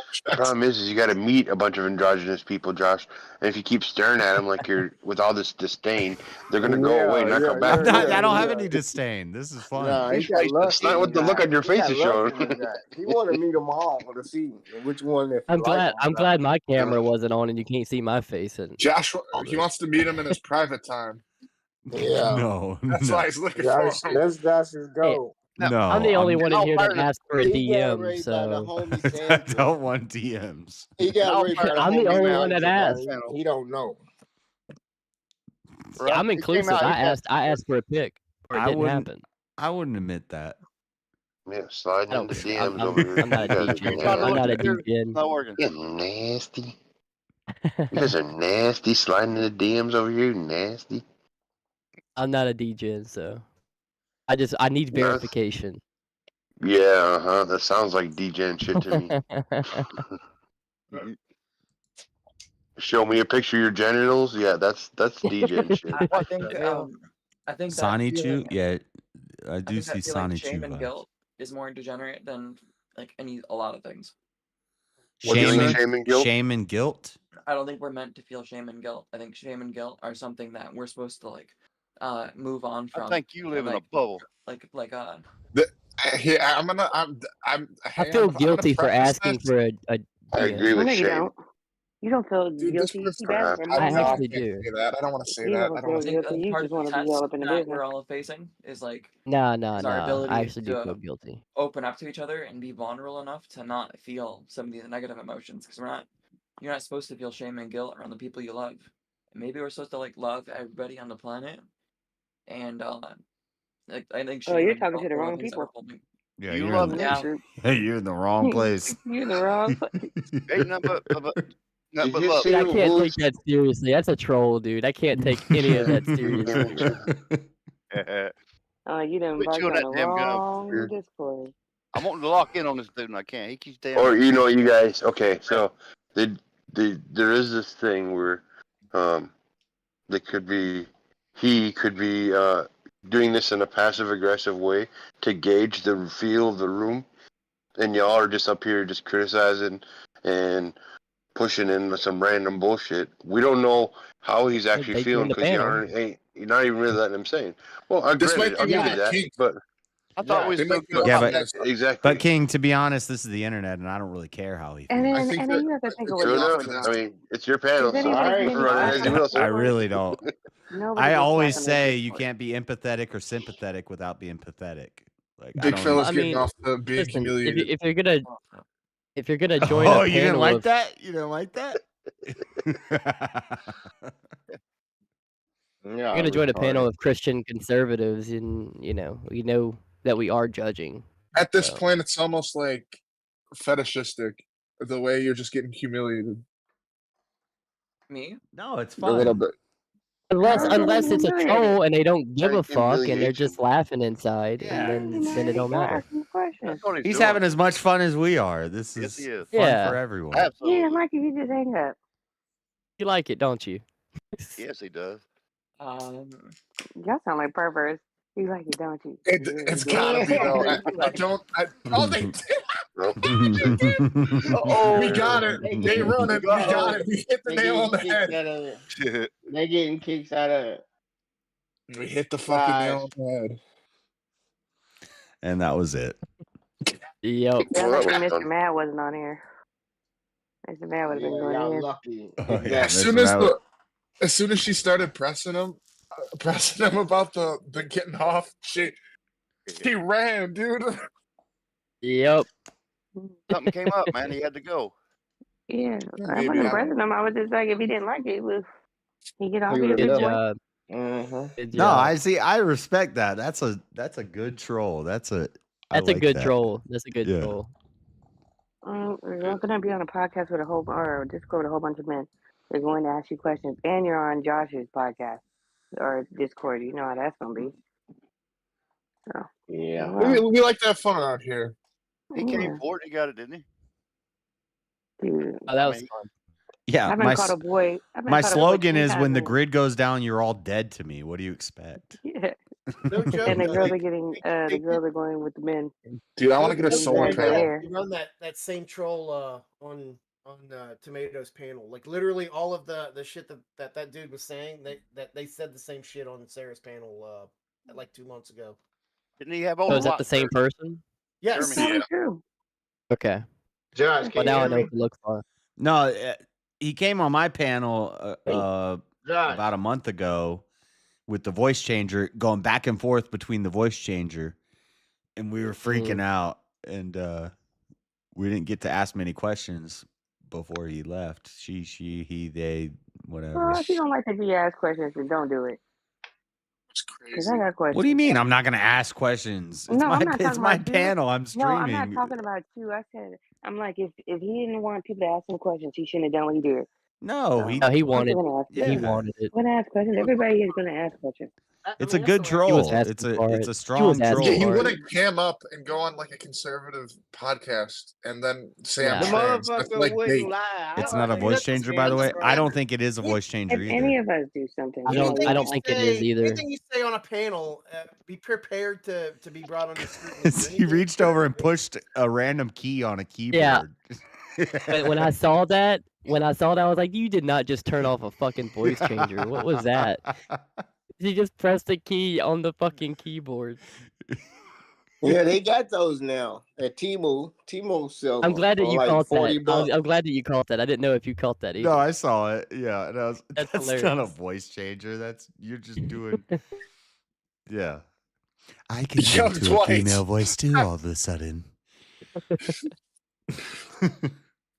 you got to meet a bunch of androgynous people, Josh. And if you keep staring at them like you're with all this disdain, they're gonna go away and not come back.
I don't have any disdain. This is fun.
Nah, he got
It's not
lucky.
what the look on your face is showing.
He want to meet them all to see which one that
I'm glad.
like
I'm glad my camera wasn't on and you can't see my face. And
Josh, he wants to meet him in his private time.
Yeah.
No,
That's
no.
why he's looking
Josh,
for him.
that's Josh's goal.
No,
I'm the only one in
all
here that
part of
asked for a
He got
DM.
raised by the
So
homie
I
Sandra.
don't want DMs.
He got raised by the
I'm the
homie
only one
Sandra,
that asked.
man. He don't know.
Yeah, I'm inclusive. I asked for a pic, or it didn't happen.
I wouldn't admit that.
Yeah, sliding
I
in the
don't-
DMs
I'm-
over here.
I'm not a
You guys are
DJ.
nasty.
I'm not a DJ.
Not working.
You're nasty. You guys are nasty. Sliding in the DMs over here. Nasty.
I'm not a DJ, so I need
No.
verification.
Yeah, that sounds like DJing shit to me. Show me a picture of your genitals. Yeah, that's DJing shit.
I think that
Sonichu?
feeling-
Yeah, I do
think
see
that feeling
Sonichu
shame and
vibes.
guilt is more degenerate than like a lot of things.
Shame and guilt?
I don't think we're meant to feel shame and guilt. I think shame and guilt are something that we're supposed to like move on from.
I think you live
and,
in a
like,
bubble.
Yeah, I'm
I feel guilty for asking for a
I agree
No,
with
you
Shane.
don't. You don't feel
Dude, this
guilty.
was
You
for
better
half.
admit
I
it.
actually
can't
do.
say that. I don't want to say
You
that.
don't
I don't want
feel
to.
guilty. You
part
just
of
want
the
to be all up in the
test that
business.
we're all facing is like
No.
is our ability
I actually do
to
feel guilty.
open up to each other and be vulnerable enough to not feel some of these negative emotions because you're not supposed to feel shame and guilt around the people you love. And maybe we're supposed to like love everybody on the planet, and like I think shame
Oh, you're
and
talking
guilt
to the
are
wrong
things that are
people.
holding.
Yeah,
You
you're
love
in,
nature.
you're in the wrong place.
You're in the wrong place.
Ain't nothing but
Did you
love.
see
I
who
can't
moves?
take that seriously. That's a troll, dude. I can't take any of that seriously.
Oh, you done
Quit
barked
chewing
on
that
the
damn gum.
wrong Discord.
I'm wanting to lock in on this dude and I can't. He keeps
Or
damn.
you guys. Okay, so there is this thing where he could be doing this in a passive aggressive way to gauge the feel of the room, and y'all are just up here just criticizing and pushing in with some random bullshit. We don't know how he's actually
They
feeling
joined the
because you're not even really letting him say. Well, I'll
This
give
might be
you
one of the
that,
kinks.
but
I thought we
they
still
might be
good.
on
Yeah,
the
but
fence.
exactly.
But King, to be honest, this is the internet, and I don't really care how he
And
feels.
I
then
think
and
that
then you have to think of what
True
you're
enough.
putting
I
on.
mean, it's your panel,
Does
so
anybody
run
give
it
any
as
thought
you
to
will.
I really don't.
Nobody
I
gives
always
thought to
say
this
you
Discord.
can't be empathetic or sympathetic without being pathetic. Like I
Big
don't.
fella's
I
getting
mean,
off the being
listen,
humiliated.
if you're gonna join
Oh,
a
you didn't
panel
like
of
that? You didn't like that?
you're gonna join a panel of Christian conservatives, and you know that we are judging.
At this
So.
point, it's almost like fetishistic the way you're just getting humiliated.
Me?
No, it's
A little
fun.
bit.
Unless it's a troll and they don't give a fuck and they're
humiliation.
just laughing inside, and then it don't matter.
He's having as much fun as we are. This
Yes,
is
he is.
fun
Yeah.
for everyone.
Absolutely.
Yeah, Mikey, you just hang up.
You like it, don't you?
Yes, he does.
Y'all sound like perverts. You like it, don't you?
It's gotta be though. They we got it. They run it. We got it. We hit the nail on the head.
They getting kicks out of it.
We hit the fucking nail on the head.
And that was it.
Yep.
Yeah, lucky Mr. Matt wasn't on here. Mr. Matt would have been going
y'all
in.
lucky.
As soon as she started pressing him about the getting off, she ran, dude.
Yep.
Something came up, man. He had to go.
Yeah, I wasn't pressing him. I was just like, if he didn't like it, he get off here.
Good job.
Mm-hmm.
No, I see. I respect that. That's a good troll. That's a
good troll. That's a good troll.
You're not going to be on a podcast with or Discord with a whole bunch of men. They're going to ask you questions, and you're on Josh's podcast or Discord. You know how that's going to be. So,
yeah,
we like to have fun out here.
He came for it. He got it, didn't he?
Dude.
Oh, that was fun.
Yeah,
I haven't caught a boy.
My slogan is when the grid goes down, you're all dead to me. What do you expect?
Yeah.
No joke.
And the girls are getting the girls are going with the men.
Dude, I want to get a solar panel.
We run that same troll on Tomato's panel. Like literally all of the shit that dude was saying, they said the same shit on Sarah's panel like 2 months ago.
Didn't he have
Oh, is that the same person?
Yes.
True.
Okay.
Josh,
well, now I know what to look for.
No, he came on my panel about a month ago with the voice changer, going back and forth between the voice changer, and we were freaking out, and we didn't get to ask many questions before he left. She, he, they, whatever.
Well, if you don't like to be asked questions, then don't do it.
It's crazy.
Because I got questions.
What do you mean? I'm not going to ask questions. It's
I'm
my
not talking about you.
panel. I'm
No,
streaming.
I'm not talking about you. I said, I'm like, if he didn't want people to ask him questions, he shouldn't have done what he did.
No,
he wanted. He wanted it.
When I ask questions, everybody is going to ask questions.
It's a good troll. It's a strong troll.
Yeah, you wouldn't cam up and go on like a conservative podcast and then say I'm trans. That's like bait.
It's not a voice changer, by the way. I don't think it is a voice changer
If
either.
any of us do something,
I don't think it is either.
Anything you say on a panel, be prepared to be brought under scrutiny.
He reached over and pushed a random key on a keyboard.
Yeah. But when I saw that, I was like, you did not just turn off a fucking voice changer. What was that? He just pressed the key on the fucking keyboard.
Yeah, they got those now at Temu. Temu sells.
I'm glad that you
like
caught
$40.
that. I'm glad that you caught that. I didn't know if you caught that either.
No, I saw it. Yeah, and I was,
That's
not
hilarious.
a voice changer. You're just doing. Yeah, I can jump to a female voice too. All of a sudden.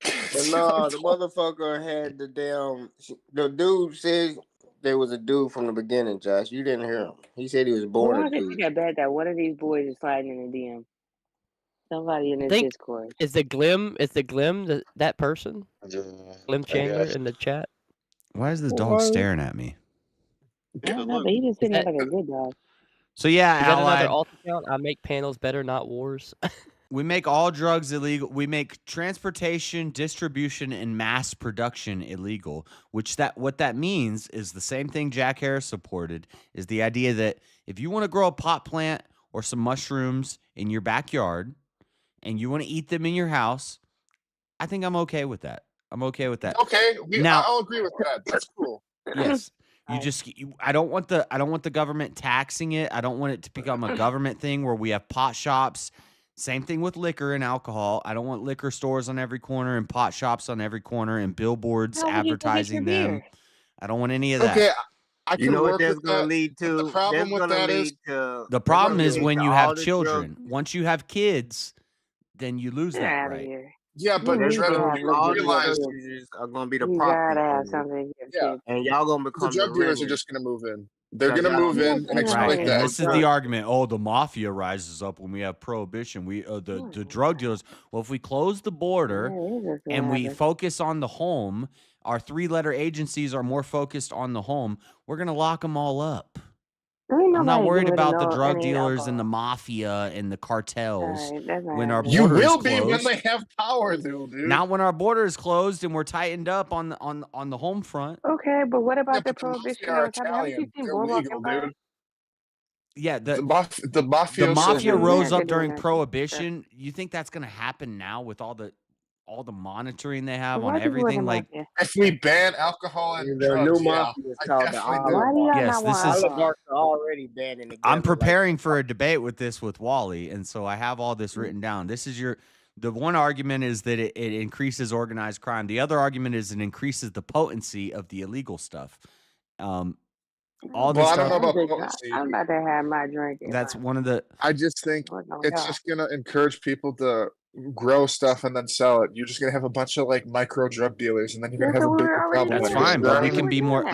But no, the motherfucker had the dude said there was a dude from the beginning, Josh. You didn't hear him. He said he was born
Why
a
did
dude.
you bet that one of these boys is sliding in the DM? Somebody in this Discord.
Is the Glim that person? Glim Chandler in the chat.
Why is this dog staring at me?
I don't know, but he just sitting there like a good dog.
So yeah,
Is that
Allied.
another alt account? I make panels better, not wars.
We make all drugs illegal. We make transportation, distribution, and mass production illegal. What that means is the same thing Jack Harris supported, is the idea that if you want to grow a pot plant or some mushrooms in your backyard and you want to eat them in your house, I think I'm okay with that. I'm okay with that.
Okay, I'll agree with that. That's cool.
Yes. I don't want the government taxing it. I don't want it to become a government thing where we have pot shops. Same thing with liquor and alcohol. I don't want liquor stores on every corner and pot shops on every corner and billboards advertising them. I don't want any of that.
Okay, I can work with that.
Lead to?
The problem with that is
The problem is when you have children. Once you have kids, then you lose that right.
Yeah, but
all
realize
the drug dealers are going to be the
You
property
gotta have
owners.
something.
Yeah.
And y'all going to
the
become
drug dealers are
renters.
just going to move in. They're going to move in and exploit
Right.
that.
And this is the argument. Oh, the mafia rises up when we have prohibition. The drug dealers. Well, if we close the border and we focus on the home, our 3-letter agencies are more focused on the home. We're gonna lock them all up. I'm not worried about the drug dealers and the mafia and the cartels when our border
You will
is
be when
closed.
they have power, though, dude.
Not when our border is closed and we're tightened up on the home front.
Okay, but what about the
but the mafia
prohibition?
are
Haven't you
Italian.
seen
They're
Boardwalk
legal,
Empire?
dude.
Yeah,
the mafia
rose up during Prohibition. You think that's going to happen now with all the monitoring they have on everything? Like,
if we ban alcohol and
The
drugs,
new
yeah,
mafia is
I
called the
definitely do.
oligarchy.
yes, this is.
Oligarchs are already banding together.
I'm preparing for a debate with Wally, and so I have all this
Mm.
written down. This is the one argument is that it increases organized crime. The other argument is it increases the potency of the illegal stuff. All this
I
stuff.
don't know about potency.
I'm about to have my drink.
That's one of the.
I just think it's just gonna encourage people to grow stuff and then sell it. You're just gonna have a bunch of like micro drug dealers, and then you're gonna have a bigger problem.
That's fine, but we can be more.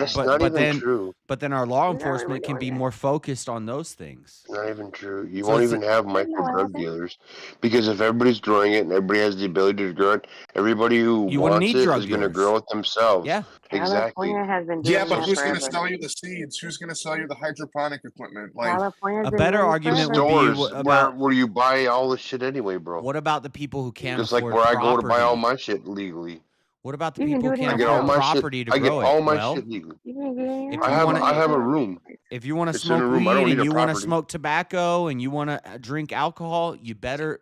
But then our law enforcement can be more focused on those things.
Not even true. You won't even have micro drug dealers because if everybody's growing it and everybody has the ability to grow it, everybody who wants it is going to grow it themselves.
Yeah,
exactly.
But who's going to sell you the seeds? Who's going to sell you the hydroponic equipment? Like
a better argument would be
about where you buy all this shit anyway, bro.
What about the people who can't
just like
afford
where
property?
I go to buy all my shit legally?
What about the people who can't
get all
afford
my
property
shit,
to grow
I get all my
well,
shit legally.
if
I have a room.
If you want to
It's in a
smoke
room. I don't
weed
need
and
a
you want to
property.
smoke tobacco and you want to drink alcohol, you better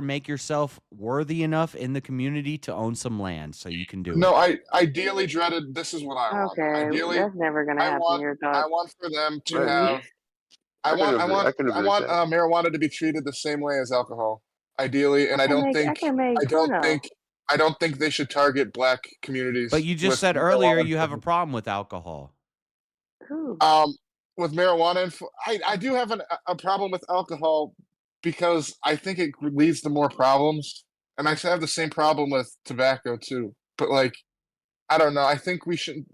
make yourself worthy enough in the community to own some land so you can do it.
No, ideally, Dreaded. This is what I want.
Okay,
Ideally,
that's never gonna happen here, dog.
I want for them to
Right.
have. I want marijuana to be treated the same way as alcohol, ideally, and I don't think they should target black communities.
But you just said earlier you have a problem with alcohol.
With marijuana, and I do have a problem with alcohol because I think it leads to more problems, and I have the same problem with tobacco too. But like, I don't know. I think we should.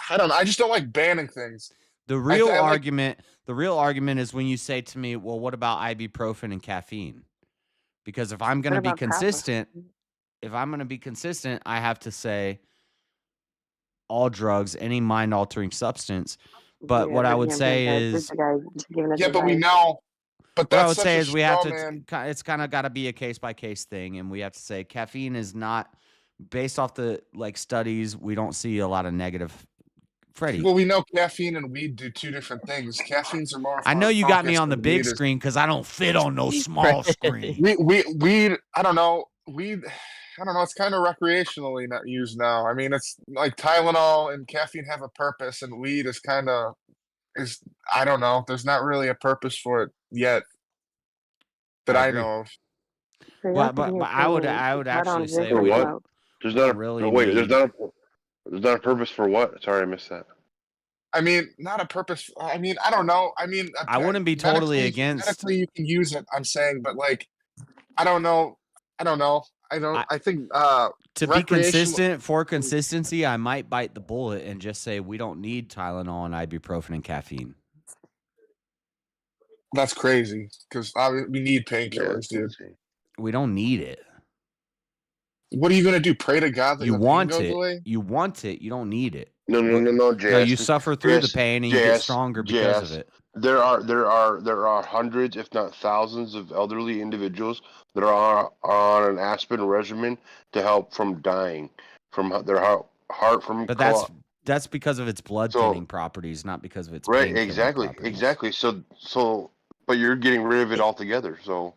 I don't know. I just don't like banning things.
The real argument is when you say to me, "Well, what about ibuprofen and caffeine?" Because if I'm going to be consistent, I have to say all drugs, any mind-altering substance. But what I would say is,
but we know. But
what I would say is we have to. It's kind of got to be a case-by-case thing, and we have to say caffeine is not based off the studies. We don't see a lot of negative. Freddie.
Well, we know caffeine and weed do two different things. Caffeines are more.
I know you got me on the big screen because I don't fit on no small screen.
Weed. I don't know. Weed. I don't know. It's kind of recreationally not used now. I mean, it's like Tylenol and caffeine have a purpose, and weed is kind of I don't know. There's not really a purpose for it yet that I know of.
Well, but I would actually say
what? There's not there's not a purpose for what? Sorry, I missed that.
I mean, not a purpose. I mean, I don't know. I mean,
I wouldn't be totally against.
Medically, you can use it. I'm saying, but like, I don't know. I think
to be consistent for consistency, I might bite the bullet and just say we don't need Tylenol and ibuprofen and caffeine.
That's crazy because we need painkillers, dude.
We don't need it.
What are you gonna do? Pray to God that
you
the
want
pain goes
it.
away?
You want it. You don't need it.
No, JS.
No, you suffer through the pain and you get stronger because of it.
There are hundreds, if not thousands, of elderly individuals that are on an aspirin regimen to help from dying from their heart from.
But that's because of its blood thinning properties, not because of its
right. Exactly. So, but you're getting rid of it altogether. So,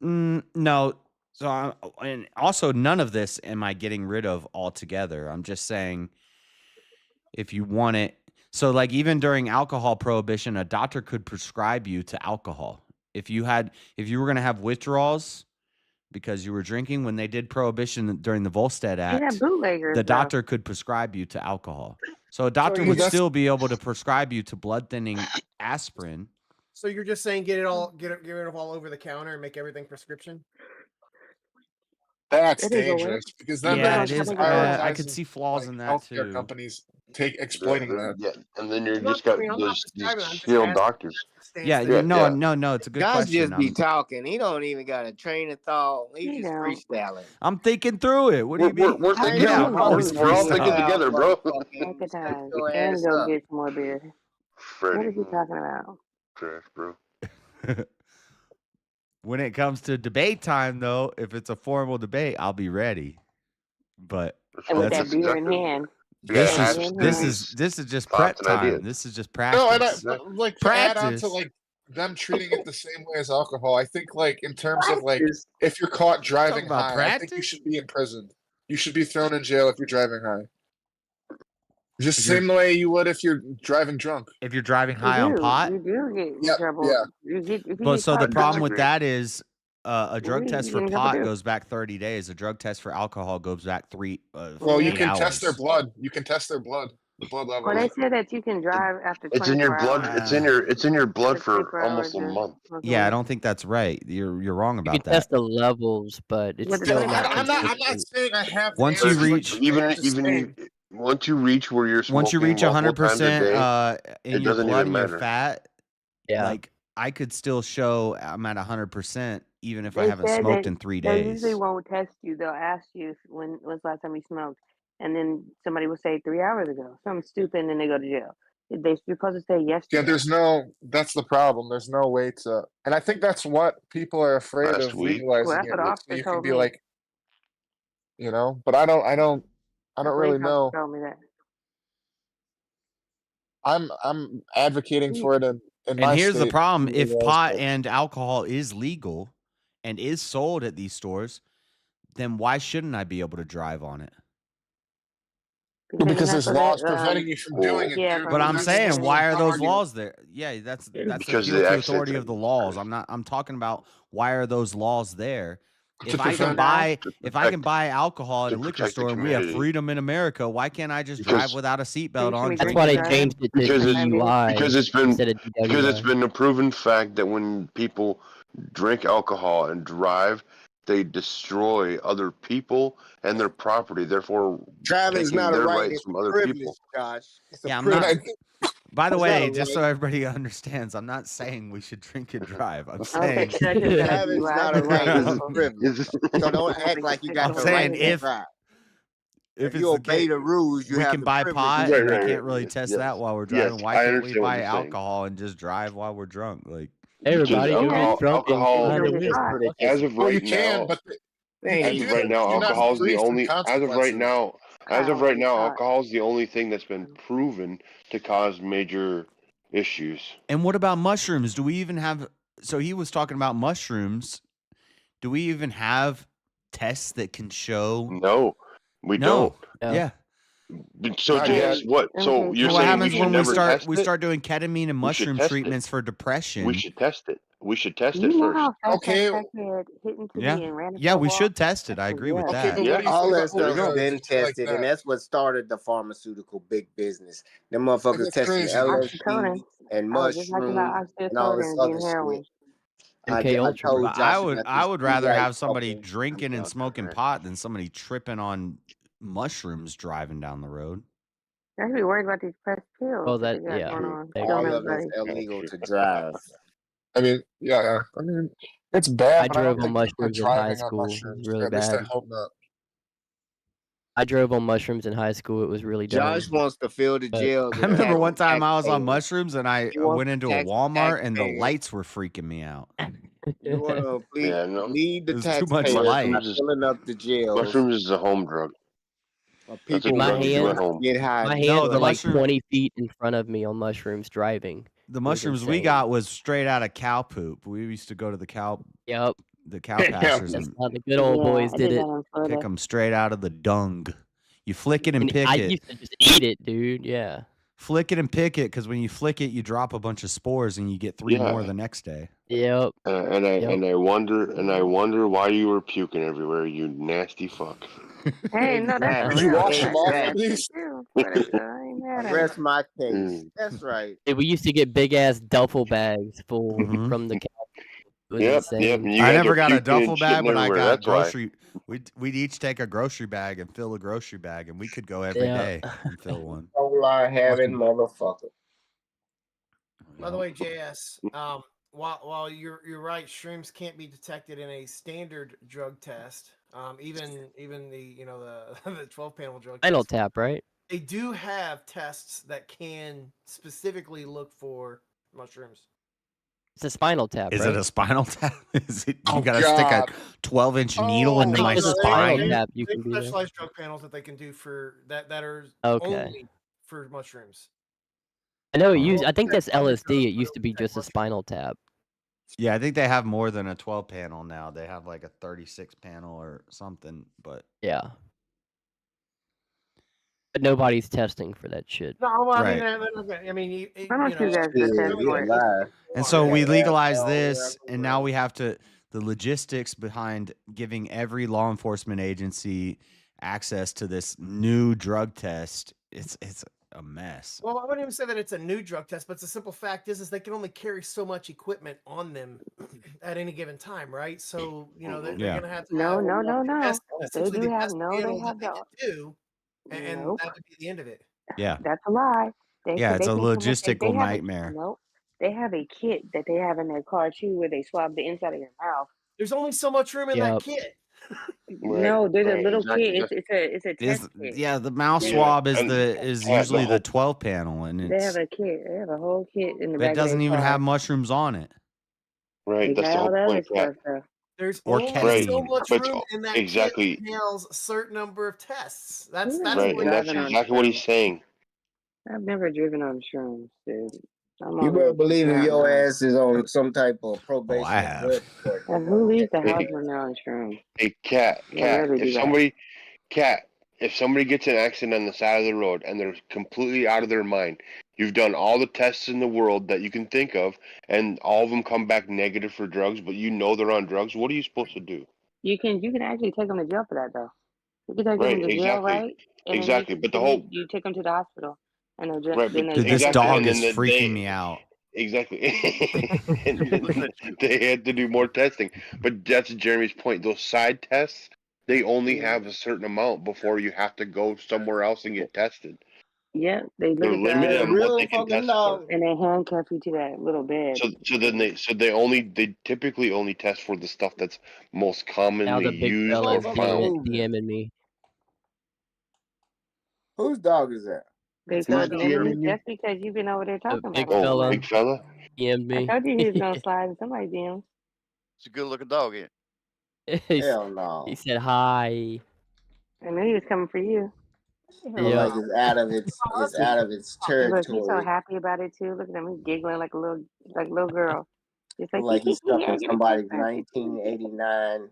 no. So, and also none of this am I getting rid of altogether. I'm just saying, if you want it. So like even during alcohol prohibition, a doctor could prescribe you to alcohol. If you were going to have withdrawals because you were drinking when they did prohibition during the Volstead Act, the doctor could prescribe you to alcohol. So a doctor would still be able to prescribe you to blood thinning aspirin.
So you're just saying get rid of all over the counter and make everything prescription?
That's dangerous because then
it is. I could see flaws in that too.
Companies exploiting that.
Yeah, and then you're just got those skilled doctors.
Yeah, no, it's a good
Guys
question.
just be talking. He don't even got a train of thought. He's just freestyling.
I'm thinking through it. What do you mean?
We're thinking. We're all thinking together, bro.
Take your time. And go get some more beer.
Freddie,
what are you talking about?
Trash, bro.
When it comes to debate time, though, if it's a formal debate, I'll be ready. But
and with that beer in hand.
This is just prep time. This is just practice.
No, and like to add on to like them treating it the same way as alcohol. I think like in terms of like if you're caught driving high, I think you should be imprisoned. You should be thrown in jail if you're driving high. Just the same way you would if you're driving drunk.
If you're driving high on pot.
You do get in trouble.
Yeah.
But so the problem with that is a drug test for pot goes back 30 days. A drug test for alcohol goes back 3
Well, you
8
can
hours.
test their blood. You can test their blood. The blood level.
Well, they said that you can drive after 24
It's in your blood.
hours.
It's in your blood for almost a month.
Yeah, I don't think that's right. You're wrong
You
about
can
that.
test the levels, but it's still not.
I'm not saying I have.
Once you reach
once you reach where you're smoking
once you reach 100% in
it
your
doesn't
blood
even
and your
matter.
fat,
Yeah.
like I could still show I'm at 100% even if I
They
haven't
said
smoked
that
in 3
They
days.
usually won't test you. They'll ask you when was the last time you smoked, and then somebody will say 3 hours ago, something stupid, and then they go to jail. You're supposed to say yesterday.
Yeah, that's the problem. There's no way to, and I think that's what people are afraid
Last
of
week.
legalizing
Well, that's
it.
what
So
officer
you can
told
be
me.
like, but I don't really
Police
know.
officer told me that.
I'm advocating for it in
And
my
here's the
state.
problem: if
legalize
pot
it.
and alcohol is legal and is sold at these stores, then why shouldn't I be able to drive on it?
Because there's laws preventing you from doing it.
Yeah,
dude.
But I'm
That's
saying,
the
why are those
argument.
laws there? Yeah, that's
Because
appeal
the
to
access
authority of the laws. I'm talking about why are those laws there? If I can buy alcohol at a liquor
protect the
store and we have
community.
freedom in America, why can't I just
Because-
drive without a seatbelt on?
That's why they
drinking?
changed it to DUI
because it's been
instead of
because it's
DWI.
been a proven fact that when people drink alcohol and drive, they destroy other people and their property, therefore
Driving's
taking
not a
their
right,
rights
it's
from
a
other
privilege,
people.
Josh. It's a
Yeah, I'm not.
privilege.
By the
It's not
way,
a
just so
right.
everybody understands, I'm not saying we should drink and drive. I'm
Okay,
saying
Driving's not a right, it's a privilege. So don't act like you got
I'm
the
saying
right to drive.
if
you obey the rules, you
we
have
can
the
buy
privilege
pot
to
and we
drive.
can't really test
Yes.
that while we're
Yes,
driving. Why
I
can't we
understand what
buy
you're saying.
alcohol and just drive while we're drunk? Like
Everybody
Because
go get drunk and find a
alcohol,
weed.
as of
Well, you
right
can,
now,
but
as of right now,
you're not
alcohol is
free
the
from
only. As of right
consequences.
now, alcohol is the only thing that's been proven to cause major issues.
And what about mushrooms? Do we even have so he was talking about mushrooms. Do we even have tests that can show
No, we don't.
Yeah.
So Jazz, what? So you're
what
saying
happens
we should
when we
never
start
test
we
it?
start doing ketamine and
We should
mushroom
test it.
treatments for depression?
We should test it. We should test
You
it
know
first.
how fast
Okay.
that crackhead hit into
Yeah.
me and ran
Yeah,
into a
we
wall?
should test it. I agree with
Okay,
that.
but what do you
All
think
that
about
stuff's
drugs
been
and shit like
tested,
that?
and that's what started the pharmaceutical big business. Them motherfuckers
That's
testing
crazy.
LSD
Oxycodone.
and
I was just talking about
mushrooms and all
oxycodone
this
and
other
being
shit.
heroin.
I
MK Ultra.
told
But
Josh
I would rather have somebody
couple.
drinking and smoking pot than somebody tripping on mushrooms driving down the road.
I should be worried about these pressed pills
Well,
that
that
they got going on.
they-
Killing
All of
everybody.
it's illegal to drive.
I mean, yeah. I mean, it's bad,
I
but I don't
drove on
think people are
mushrooms in high
driving on
school. It was
mushrooms.
really
At least I
bad.
hope not.
I drove on mushrooms in high school. It was really dumb.
Josh wants to fill the
But-
jails.
I
with
remember one time I was on
taxpayers.
mushrooms and I
He wants
went into a
tax-
Walmart and the
taxpayers.
lights were freaking me out.
You want to
Yeah, no.
lead the
There's too much
taxpayers by
light.
filling up the jails.
Mushrooms is a home drug.
While
That's a
people
My
drug you do at
hands,
home.
get high.
my
and
hands
the
were like
mushroom-
20 feet in front of me on mushrooms driving.
The
It was
mushrooms we
insane.
got was straight out of cow poop. We used to go to the cow
Yep.
pastures
That's
and
how the good old boys
I
did
did
it.
that in
pick
Florida.
them straight out of the dung. You flick it and
And
pick
I
it.
used to just eat it, dude. Yeah.
Flick it and pick it because when you flick it, you drop a bunch of spores and you get 3
Yeah.
more the next day.
Yep.
And I wonder why you were puking everywhere, you nasty fuck.
Hey, no, that's
Did you
real.
wash
Yeah,
them off,
I
at least?
do. But I ain't mad at
Rest
it.
my case. That's right.
Dude, we used to get big ass duffel bags full
Mhm.
from the cow. It was
Yep.
insane.
And you
I
guys
never
are
got a
puking and
duffel bag,
shitting
but I
everywhere,
got
that's why.
grocery. We'd each take a grocery bag and fill a grocery bag, and we could go every
Yeah.
day and fill one.
Solar having motherfucker.
By the way, JS, while you're right, shrooms can't be detected in a standard drug test. Even the the 12-panel drug
I know
test.
tap, right?
They do have tests that can specifically look for mushrooms.
It's a spinal tap,
Is
right?
it a spinal tap? Is it? You
Oh,
gotta stick a
God.
12-inch needle into my
It's a
spine.
spinal tap.
They
You
have
can do that.
specialized drug panels that they can do for that are
Okay.
only for mushrooms.
I know.
Oh.
I think that's LSD. It used to be just a spinal tap.
Yeah, I think they have more than a 12 panel now. They have like a 36 panel or something. But
Yeah. But nobody's testing for that shit.
No, well, I mean,
Right.
they're not gonna- I mean,
Why don't you guys go test for it?
And so we legalize this, and now we have to the logistics behind giving every law enforcement agency access to this new drug test. It's a mess.
Well, I wouldn't even say that it's a new drug test, but it's a simple fact is they can only carry so much equipment on them at any given time, right? So they're
Yeah.
gonna have to
No,
have
no, no, no.
best,
They
essentially
do
the
have
best
no. They
panel that
have
they
the.
can do, and
Nope.
that would be the end of it.
Yeah.
That's a lie.
Yeah, it's
They
a
can come with.
logistical
They have
nightmare.
nope. They have a kit that they have in their car too, where they swab the inside of your mouth.
There's only so much room in that kit.
No, there's a little kit. It's a test kit.
Yeah, the mouth
They-
swab is
and
usually the 12 panel, and
They have
it's
a kit. They have a whole kit in the
but it
back of their
doesn't even
car.
have mushrooms on it.
Right,
They
that's
got
the
all
whole
the other
point, Cat.
stuff though.
There's
Or
only so
ketamine.
much
But
room in that
exactly.
kit that handles a certain number of tests. That's
Right,
what
and that's exactly what he's saying.
I've never driven on shrooms, dude. I'm
You
on
better
the
believe if
out
your
now.
ass is on some type of probation.
I have.
drug court,
And who leaves the
Hey,
house when they're on shrooms?
Hey, Cat,
They rarely do that.
If somebody gets an accident on the side of the road and they're completely out of their mind, you've done all the tests in the world that you can think of, and all of them come back negative for drugs, but you know they're on drugs. What are you supposed to do?
You can actually take them to jail for that though. You can take them
Right,
to jail,
exactly,
right? And
exactly.
then
But the whole
you take them to the hospital, and
right,
then
but
they
Dude, this
exactly,
dog
and
is
then
freaking me out.
exactly, and then they had to do more testing. But that's Jeremy's point. Those side tests, they only have a certain amount before you have to go somewhere else and get tested.
Yeah, they look
They're
at your
limited
eyes
on what they can test for.
and they handcuff you to that little bed.
So they typically only test for the stuff that's most
Now
commonly
the big
used
fella
or
is
found.
DMing me.
Whose dog is that?
They
Who's
start DMing
DMing you?
just because you've been over there
The
talking
big
about them.
Oh,
fella
big fella.
DM'd
I
me.
told you he was gonna slide in somebody's DMs.
It's a good looking dog, ain't it?
Hell no.
He said hi.
I knew he was coming for you.
Look like it's out of its
Look, he's so
territory.
happy about it too. Look at him, he's giggling like a little girl. He's like,
Look like he's stuck
I
in
gotta
somebody's
get back.
1989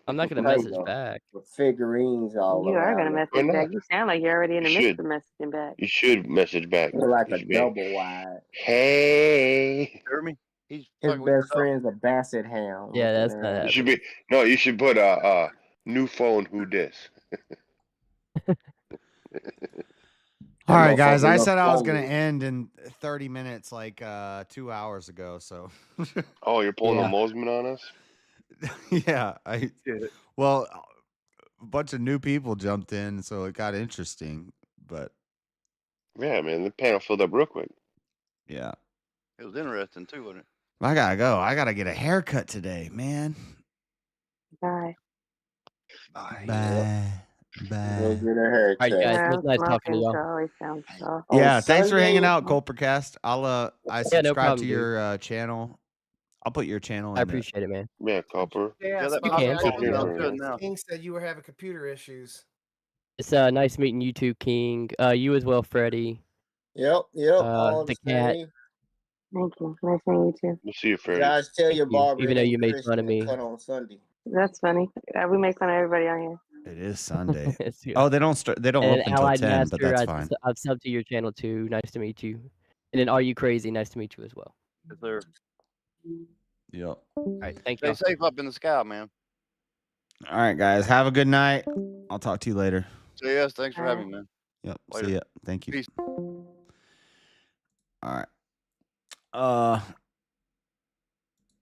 I'm not gonna
Lego
message back.
with figurines all
You are gonna
around it.
Why
message back.
not?
You sound like you're already in the
You
midst
should.
of messaging back.
You should message back.
Look like
You
a
should be like,
double wide.
hey.
Jeremy, he's
His
fucking with your
best
dog.
friend's a basset hound.
Yeah,
Look
that's
at
not
that.
You should
happening.
be no. You should put a new phone. Who dis?
All right, guys.
motherfucker
I
look
said I was gonna
folded.
end in 30 minutes, like 2 hours ago. So
Oh, you're pulling
Yeah.
a Mosman on us?
yeah, well, a bunch of new people jumped in, so it got interesting. But
Yeah, man. The panel filled up real quick.
yeah,
It was interesting too, wasn't it?
I gotta go. I gotta get a haircut today, man.
Bye.
Bye.
Go
Bye.
get a
All right,
haircut.
guys. It was nice talking to
Smoking,
y'all.
so always sounds soft.
On
Yeah, thanks for hanging
Sunday,
out, Culpercast. I
Yeah, no
subscribe
problem,
to
dude.
your channel. I'll put your channel
I
in the.
appreciate it, man.
Yeah, Copper.
Yeah,
Yeah, that
You
pop
can.
culture
Yeah.
sounds good now.
King said you were having computer issues.
It's nice meeting you too, King. You as well, Freddie.
Yep, all
The
the
cat.
same.
Thank you. Nice meeting you too.
We'll see you, Freddie.
Guys, tell
Thank
your
you.
barber
Even
it
though
ain't
you made
Christian
fun of
to
me.
cut on Sunday.
That's funny. We make fun of everybody on here.
It is Sunday.
It's good.
Oh, they don't start. They don't
And
open until
Allied
10, but
Master,
that's fine.
I've subbed to your channel too. Nice to meet you. And then Are You Crazy? Nice to meet you as well.
Yes, sir.
Yep.
All right, thank
Stay
you.
safe up in the sky, man.
All right, guys. Have a good night. I'll talk to you later.
See us. Thanks for having me, man.
Yep.
Later.
See ya. Thank you.
Peace.
All right. All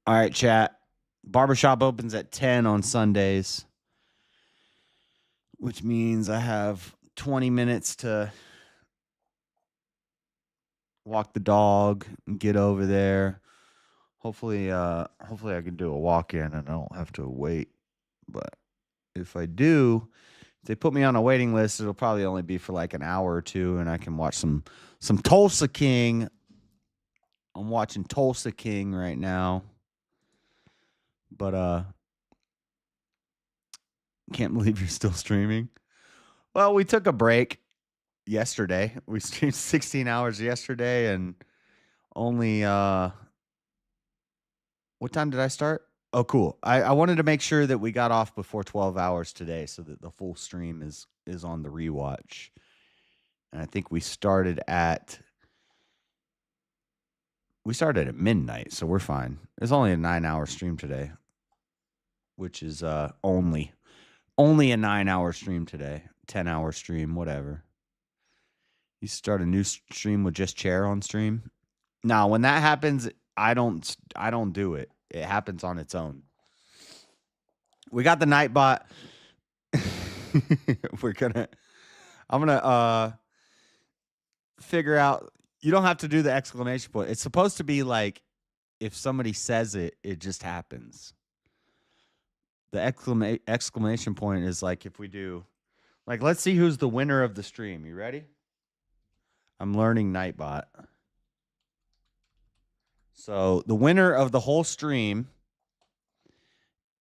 right, chat. Barbershop opens at 10 on Sundays, which means I have 20 minutes to walk the dog and get over there. Hopefully I can do a walk-in and I don't have to wait. But if I do, if they put me on a waiting list, it'll probably only be for like an hour or two, and I can watch some Tulsa King I'm watching Tulsa King right now. But can't believe you're still streaming. Well, we took a break yesterday. We streamed 16 hours yesterday and only what time did I start? Oh, cool. I wanted to make sure that we got off before 12 hours today so that the full stream is on the rewatch. And I think we started at midnight, so we're fine. It's only a 9-hour stream today, which is only a 9-hour stream today. 10-hour stream, whatever. You start a new stream with just chair on stream. Now, when that happens, I don't do it. It happens on its own. We got the Nightbot. I'm gonna figure out. You don't have to do the exclamation point. It's supposed to be like if somebody says it, it just happens. The exclamation point is like if we do, like, let's see who's the winner of the stream. You ready? I'm learning Nightbot. So the winner of the whole stream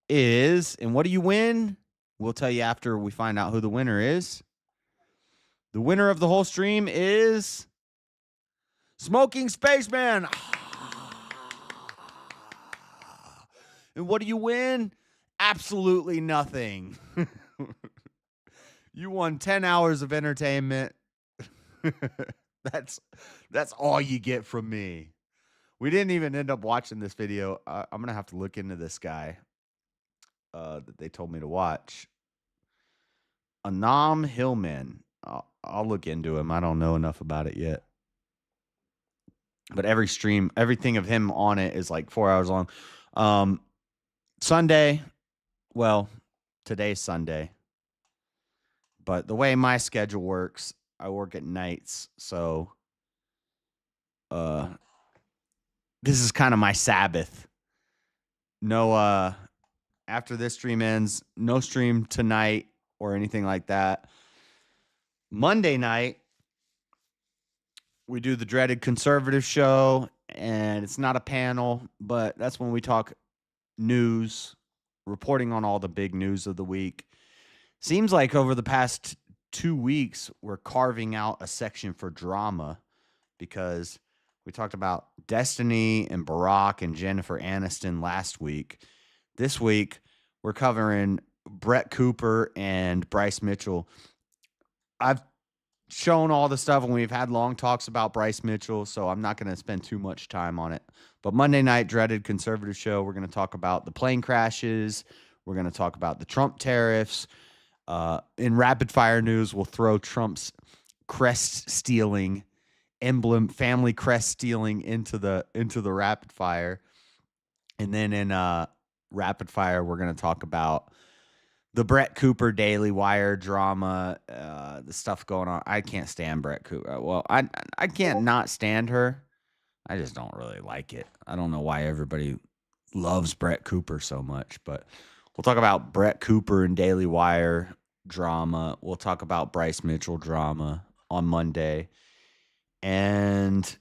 is, and what do you win? We'll tell you after we find out who the winner is. The winner of the whole stream is Smoking Spaceman. And what do you win? Absolutely nothing. You won 10 hours of entertainment. That's all you get from me. We didn't even end up watching this video. I'm going to have to look into this guy that they told me to watch. Anam Hillman. I'll look into him. I don't know enough about it yet. But every stream, everything of him on it is like 4 hours long. Sunday, well, today's Sunday. But the way my schedule works, I work at nights. So this is kind of my Sabbath. No, after this stream ends, no stream tonight or anything like that. Monday night, we do the Dreaded Conservative show, and it's not a panel, but that's when we talk news, reporting on all the big news of the week. Seems like over the past 2 weeks, we're carving out a section for drama because we talked about Destiny and Barack and Jennifer Aniston last week. This week, we're covering Brett Cooper and Bryce Mitchell. I've shown all the stuff, and we've had long talks about Bryce Mitchell, so I'm not going to spend too much time on it. But Monday night, Dreaded Conservative show, we're going to talk about the plane crashes. We're going to talk about the Trump tariffs. In rapid fire news, we'll throw Trump's crest stealing emblem, family crest stealing into the rapid fire. And then in rapid fire, we're going to talk about the Brett Cooper Daily Wire drama, the stuff going on. I can't stand Brett Cooper. Well, I can't not stand her. I just don't really like it. I don't know why everybody loves Brett Cooper so much, but we'll talk about Brett Cooper and Daily Wire drama. We'll talk about Bryce Mitchell drama on Monday. And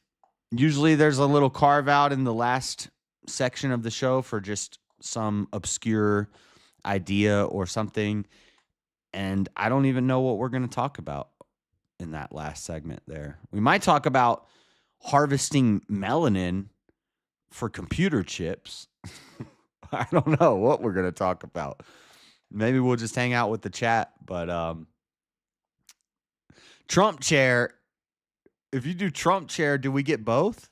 usually there's a little carve out in the last section of the show for just some obscure idea or something. And I don't even know what we're going to talk about in that last segment there. We might talk about harvesting melanin for computer chips. I don't know what we're going to talk about. Maybe we'll just hang out with the chat. But Trump chair, if you do Trump chair, do we get both?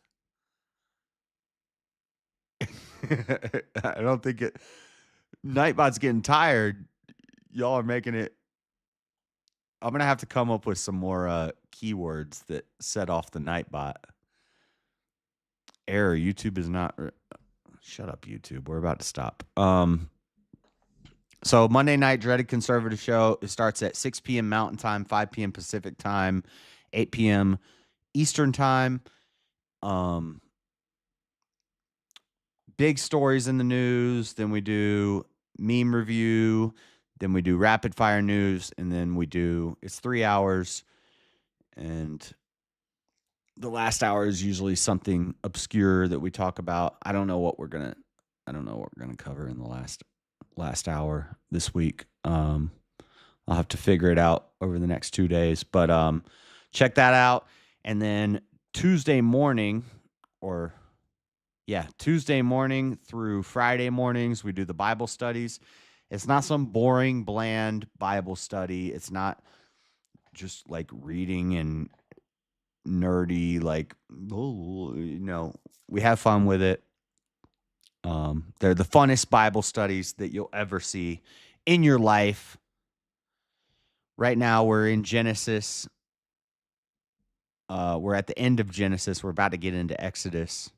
I don't think it. Nightbot's getting tired. Y'all are making it. I'm going to have to come up with some more keywords that set off the Nightbot. Error. YouTube is not. Shut up, YouTube. We're about to stop. So Monday night, Dreaded Conservative show. It starts at 6 p.m. Mountain Time, 5 p.m. Pacific Time, 8 p.m. Eastern Time. Big stories in the news. Then we do meme review. Then we do rapid fire news. And then we do, it's 3 hours. And The last hour is usually something obscure that we talk about. I don't know what we're gonna cover in the last hour this week. I'll have to figure it out over the next 2 days. But check that out. And then Tuesday morning through Friday mornings, we do the Bible studies. It's not some boring, bland Bible study. It's not just like reading and nerdy, like, we have fun with it. They're the funnest Bible studies that you'll ever see in your life. Right now, we're in Genesis. We're at the end of Genesis. We're about to get into Exodus.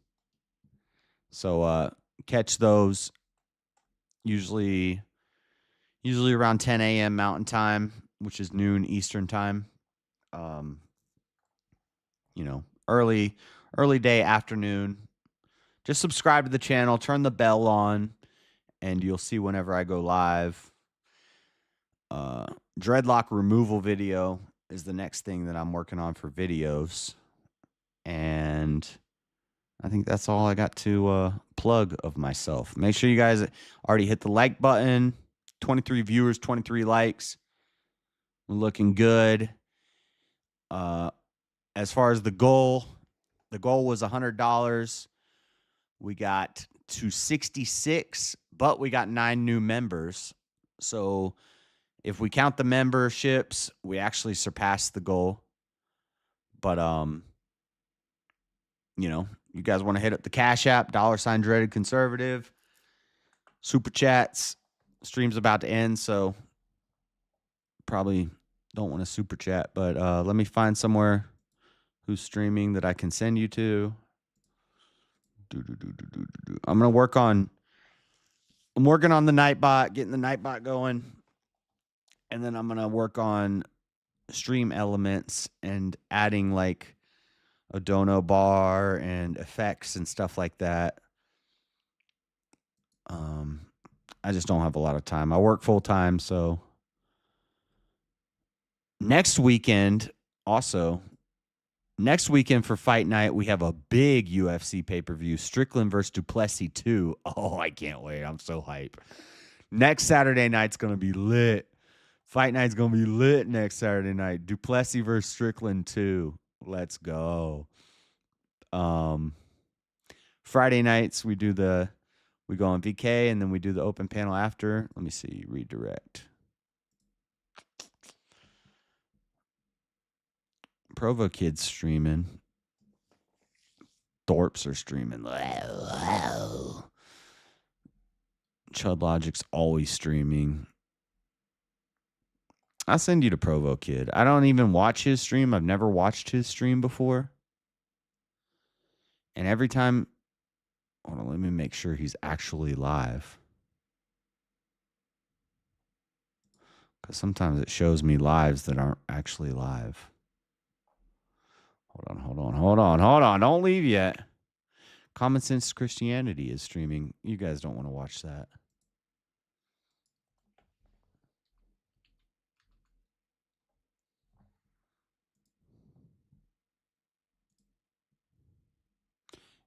So catch those usually around 10 a.m. Mountain Time, which is noon Eastern Time. Early day, afternoon. Just subscribe to the channel, turn the bell on, and you'll see whenever I go live. Dreadlock removal video is the next thing that I'm working on for videos. And I think that's all I got to plug of myself. Make sure you guys already hit the like button. 23 viewers, 23 likes. We're looking good. As far as the goal was $100. We got to 66, but we got 9 new members. So if we count the memberships, we actually surpassed the goal. But you guys want to hit up the Cash App, $ Dreadedconservative, super chats. Stream's about to end, so probably don't want to super chat. But let me find somewhere who's streaming that I can send you to. I'm working on the Nightbot, getting the Nightbot going. And then I'm going to work on stream elements and adding like a dono bar and effects and stuff like that. I just don't have a lot of time. I work full time, so next weekend for Fight Night, we have a big UFC pay-per-view, Strickland versus Duplessis 2. Oh, I can't wait. I'm so hype. Next Saturday night's going to be lit. Fight Night's going to be lit next Saturday night. Duplessis versus Strickland 2. Let's go. Friday nights, we go on VK, and then we do the open panel after. Let me see. Redirect. Provo Kid's streaming. Thorpes are streaming. Chud Logic's always streaming. I'll send you to Provo Kid. I don't even watch his stream. I've never watched his stream before. And every time... Hold on, let me make sure he's actually live. Because sometimes it shows me lives that aren't actually live. Hold on. Don't leave yet. Common Sense Christianity is streaming. You guys don't want to watch that.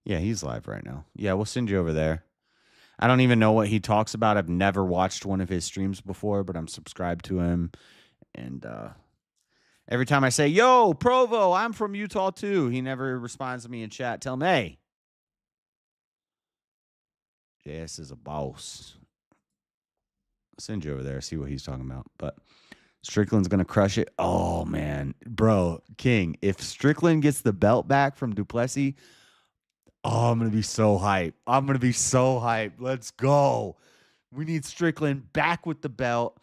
Yeah, he's live right now. Yeah, we'll send you over there. I don't even know what he talks about. I've never watched one of his streams before, but I'm subscribed to him. And every time I say, yo, Provo, I'm from Utah too, he never responds to me in chat. Tell him, hey, JS is a boss. I'll send you over there, see what he's talking about. But Strickland's going to crush it. Oh, man. Bro, King, if Strickland gets the belt back from Duplessis, I'm going to be so hyped. Let's go. We need Strickland back with the belt.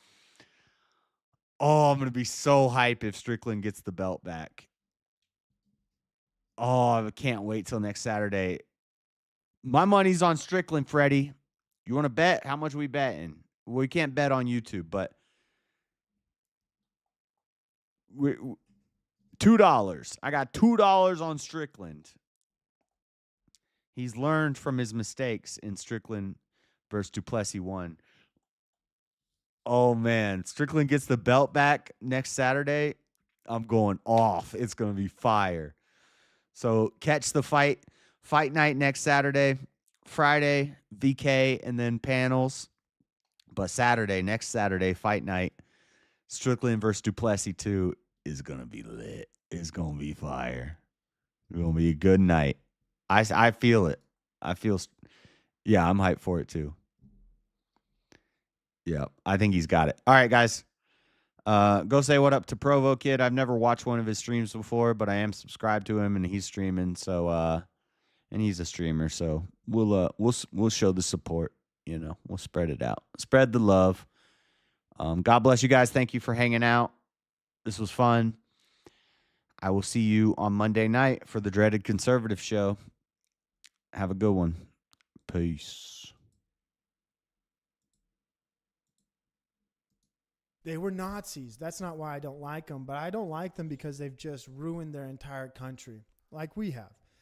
Oh, I'm going to be so hyped if Strickland gets the belt back. Oh, I can't wait till next Saturday. My money's on Strickland, Freddie. You want to bet? How much are we betting? We can't bet on YouTube, but $2. I got $2 on Strickland. He's learned from his mistakes in Strickland versus Duplessis 1. Oh, man. Strickland gets the belt back next Saturday. I'm going off. It's going to be fire. So catch the fight night next Saturday, Friday, VK, and then panels. But next Saturday, fight night, Strickland versus Duplessis 2 is going to be lit. It's going to be fire. It's going to be a good night. I feel it. I'm hyped for it too. Yeah, I think he's got it. All right, guys. Go say what up to Provo Kid. I've never watched one of his streams before, but I am subscribed to him and he's streaming. So, and he's a streamer. So we'll show the support. We'll spread it out. Spread the love. God bless you guys. Thank you for hanging out. This was fun. I will see you on Monday night for the Dreaded Conservative show. Have a good one. Peace.
They were Nazis. That's not why I don't like them, but I don't like them because they've just ruined their entire country, like we have.